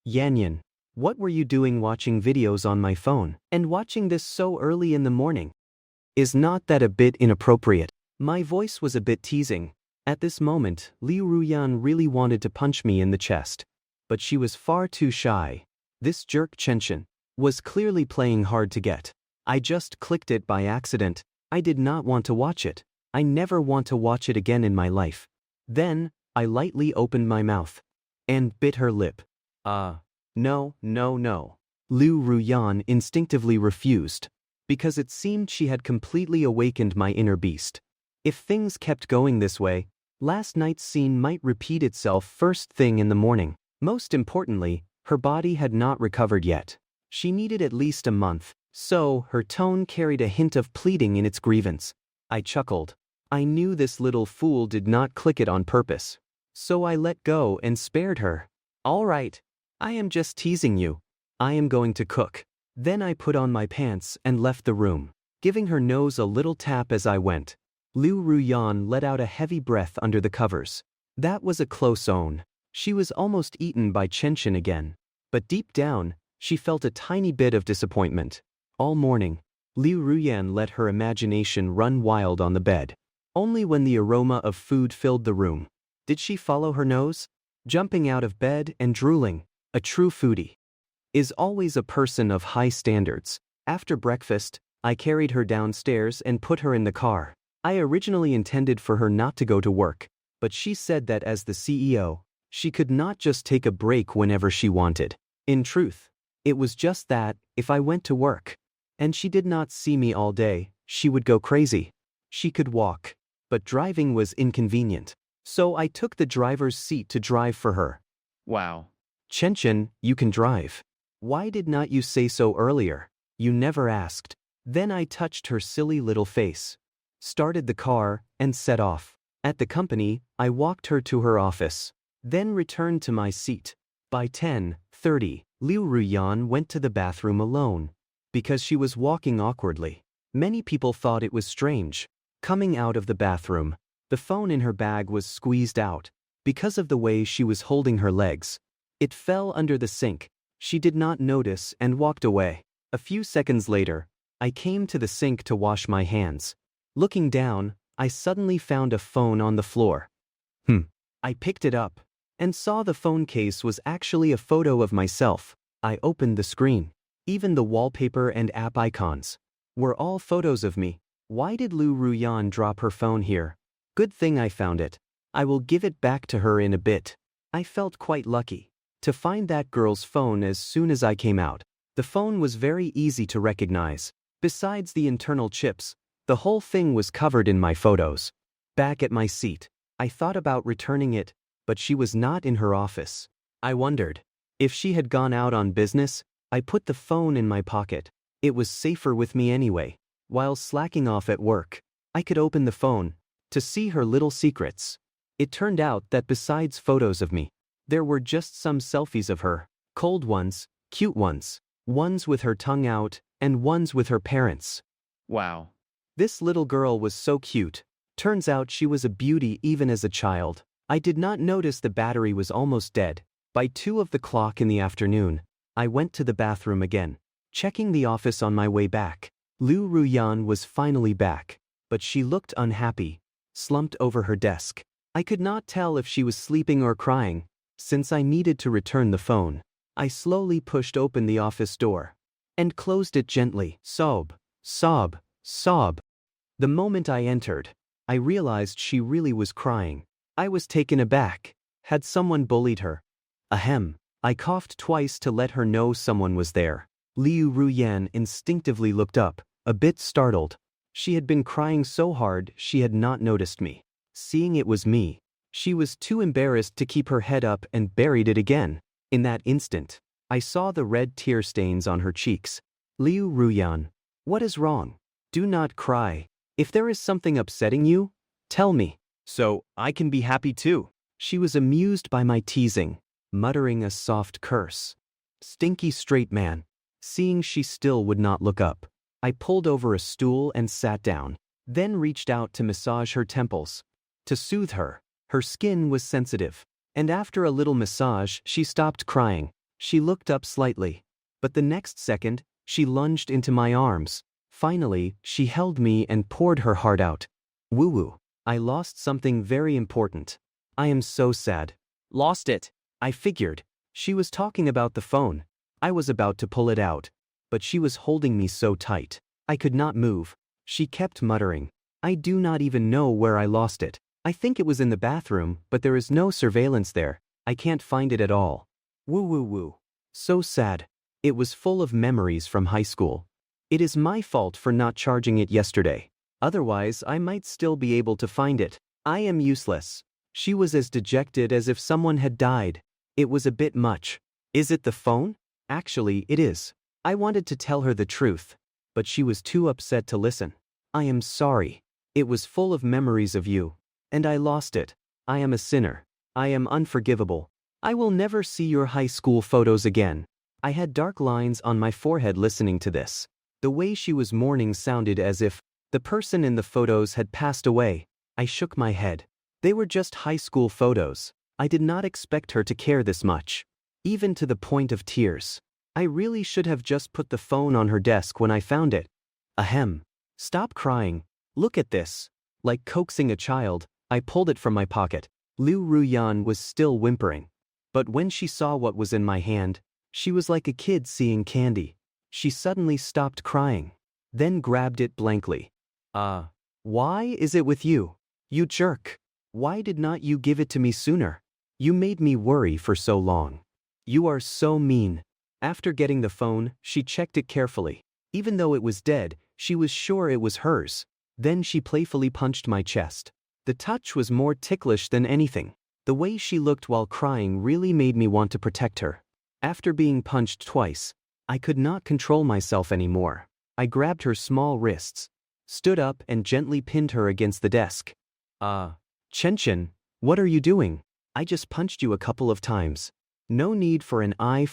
Speaker 1: "Yanyan, what were you doing watching videos on my phone, and watching this so early in the morning? Is not that a bit inappropriate?" My voice was a bit teasing. At this moment, Liu Ruyan really wanted to punch me in the chest. But she was far too shy. This jerk Chen was clearly playing hard to get. I just clicked it by accident. I did not want to watch it. I never want to watch it again in my life. Then, I lightly opened my mouth and bit her lip. No. Liu Ruyan instinctively refused, because it seemed she had completely awakened my inner beast. If things kept going this way, last night's scene might repeat itself first thing in the morning. Most importantly, her body had not recovered yet. She needed at least a month, so her tone carried a hint of pleading in its grievance. I chuckled. I knew this little fool did not click it on purpose. So I let go and spared her. All right, I am just teasing you. I am going to cook. Then I put on my pants and left the room, giving her nose a little tap as I went. Liu Ruyan let out a heavy breath under the covers. That was a close own. She was almost eaten by Chen again. But deep down, she felt a tiny bit of disappointment. All morning, Liu Ruyan let her imagination run wild on the bed. Only when the aroma of food filled the room did she follow her nose, jumping out of bed and drooling. A true foodie is always a person of high standards. After breakfast, I carried her downstairs and put her in the car. I originally intended for her not to go to work, but she said that as the CEO, she could not just take a break whenever she wanted. In truth, it was just that, if I went to work, and she did not see me all day, she would go crazy. She could walk, but driving was inconvenient. So I took the driver's seat to drive for her.
Speaker 5: Wow.
Speaker 1: Chen, you can drive. Why did not you say so earlier? You never asked. Then I touched her silly little face, started the car, and set off. At the company, I walked her to her office, then returned to my seat. By 10:30, Liu Ruyan went to the bathroom alone, because she was walking awkwardly. Many people thought it was strange. Coming out of the bathroom, the phone in her bag was squeezed out. Because of the way she was holding her legs, it fell under the sink. She did not notice and walked away. A few seconds later, I came to the sink to wash my hands. Looking down, I suddenly found a phone on the floor. I picked it up and saw the phone case was actually a photo of myself. I opened the screen. Even the wallpaper and app icons were all photos of me. Why did Liu Ruyan drop her phone here? Good thing I found it. I will give it back to her in a bit. I felt quite lucky to find that girl's phone as soon as I came out. The phone was very easy to recognize. Besides the internal chips, the whole thing was covered in my photos. Back at my seat, I thought about returning it, but she was not in her office. I wondered if she had gone out on business. I put the phone in my pocket. It was safer with me anyway. While slacking off at work, I could open the phone to see her little secrets. It turned out that besides photos of me, there were just some selfies of her. Cold ones, cute ones, ones with her tongue out, and ones with her parents.
Speaker 5: Wow.
Speaker 1: This little girl was so cute. Turns out she was a beauty even as a child. I did not notice the battery was almost dead. By 2 o'clock in the afternoon, I went to the bathroom again, checking the office on my way back. Liu Ruyan was finally back, but she looked unhappy, slumped over her desk. I could not tell if she was sleeping or crying. Since I needed to return the phone, I slowly pushed open the office door and closed it gently. Sob. Sob, sob. The moment I entered, I realized she really was crying. I was taken aback. Had someone bullied her? Ahem. I coughed twice to let her know someone was there. Liu Ruyan instinctively looked up, a bit startled. She had been crying so hard she had not noticed me. Seeing it was me, she was too embarrassed to keep her head up and buried it again. In that instant, I saw the red tear stains on her cheeks. Liu Ruyan, what is wrong? Do not cry. If there is something upsetting you, tell me, so I can be happy too. She was amused by my teasing, muttering a soft curse. Stinky straight man. Seeing she still would not look up, I pulled over a stool and sat down, then reached out to massage her temples. To soothe her, her skin was sensitive, and after a little massage she stopped crying. She looked up slightly, but the next second, she lunged into my arms. Finally, she held me and poured her heart out. Woo-woo. I lost something very important. I am so sad.
Speaker 3: Lost it.
Speaker 1: I figured. She was talking about the phone. I was about to pull it out, but she was holding me so tight. I could not move. She kept muttering. I do not even know where I lost it. I think it was in the bathroom, but there is no surveillance there. I can't find it at all. Woo-woo-woo. So sad. It was full of memories from high school. It is my fault for not charging it yesterday. Otherwise, I might still be able to find it. I am useless. She was as dejected as if someone had died. It was a bit much. Is it the phone? Actually, it is. I wanted to tell her the truth, but she was too upset to listen. I am sorry. It was full of memories of you, and I lost it. I am a sinner. I am unforgivable. I will never see your high school photos again. I had dark lines on my forehead listening to this. The way she was mourning sounded as if the person in the photos had passed away. I shook my head. They were just high school photos. I did not expect her to care this much. Even to the point of tears. I really should have just put the phone on her desk when I found it. Ahem. Stop crying. Look at this. Like coaxing a child, I pulled it from my pocket. Liu Ruyan was still whimpering. But when she saw what was in my hand, she was like a kid seeing candy. She suddenly stopped crying, then grabbed it blankly. Why is it with you? You jerk. Why did not you give it to me sooner? You made me worry for so long. You are so mean. After getting the phone, she checked it carefully. Even though it was dead, she was sure it was hers. Then she playfully punched my chest. The touch was more ticklish than anything. The way she looked while crying really made me want to protect her. After being punched twice, I could not control myself anymore. I grabbed her small wrists, stood up and gently pinned her against the desk. Chen, what are you doing? I just punched you a couple of times. No need for an eye,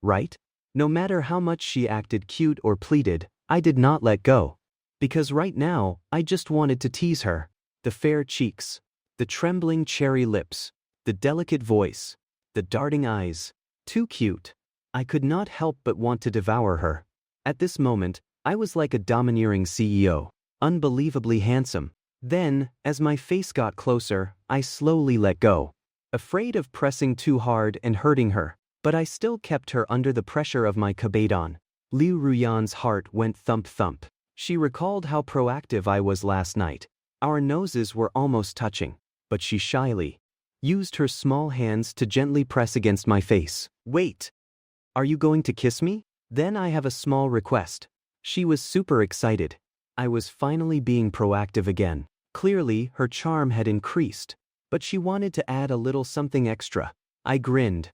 Speaker 1: right? No matter how much she acted cute or pleaded, I did not let go. Because right now, I just wanted to tease her. The fair cheeks, the trembling cherry lips, the delicate voice, the darting eyes. Too cute. I could not help but want to devour her. At this moment, I was like a domineering CEO, unbelievably handsome. Then, as my face got closer, I slowly let go. Afraid of pressing too hard and hurting her, but I still kept her under the pressure of my kabedon. Liu Ruyan's heart went thump-thump. She recalled how proactive I was last night. Our noses were almost touching, but she shyly used her small hands to gently press against my face. Wait! Are you going to kiss me? Then I have a small request. She was super excited. I was finally being proactive again. Clearly, her charm had increased, but she wanted to add a little something extra. I grinned.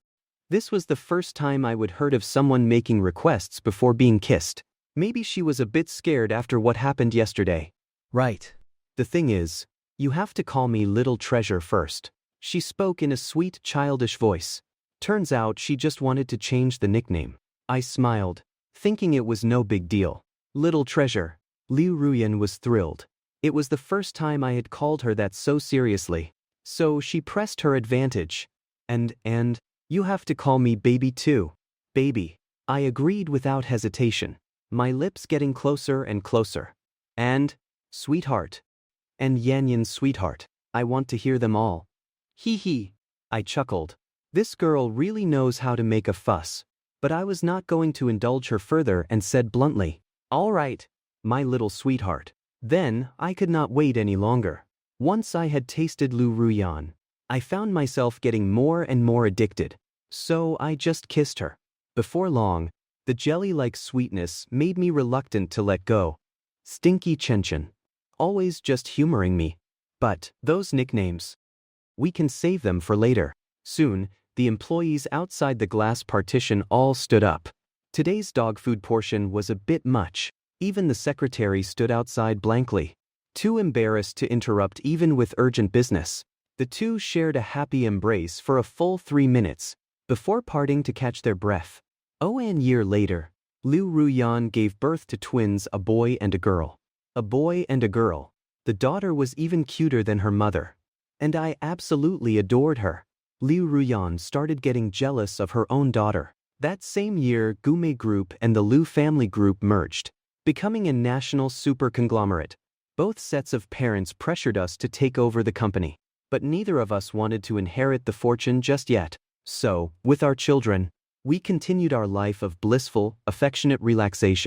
Speaker 1: This was the first time I would heard of someone making requests before being kissed. Maybe she was a bit scared after what happened yesterday.
Speaker 3: Right.
Speaker 1: The thing is, you have to call me Little Treasure first. She spoke in a sweet, childish voice. Turns out she just wanted to change the nickname. I smiled, thinking it was no big deal. Little Treasure. Liu Ruyan was thrilled. It was the first time I had called her that so seriously. So she pressed her advantage. And, you have to call me baby too. Baby. I agreed without hesitation, my lips getting closer and closer. And, sweetheart. And Yanyan's sweetheart. I want to hear them all. Hee hee. I chuckled. This girl really knows how to make a fuss. But I was not going to indulge her further and said bluntly, all right. my little sweetheart. Then, I could not wait any longer. Once I had tasted Liu Ruyan, I found myself getting more and more addicted. So I just kissed her. Before long, the jelly-like sweetness made me reluctant to let go. Stinky Chen. Always just humoring me. But, those nicknames. We can save them for later. Soon, the employees outside the glass partition all stood up. Today's dog food portion was a bit much. Even the secretary stood outside blankly, too embarrassed to interrupt even with urgent business. The two shared a happy embrace for a full 3 minutes, before parting to catch their breath. An year later, Liu Ruyan gave birth to twins, a boy and a girl. A boy and a girl. The daughter was even cuter than her mother. And I absolutely adored her. Liu Ruyan started getting jealous of her own daughter. That same year, Gume Group and the Liu family group merged, becoming a national super conglomerate. Both sets of parents pressured us to take over the company, but neither of us wanted to inherit the fortune just yet. So, with our children, we continued our life of blissful, affectionate relaxation.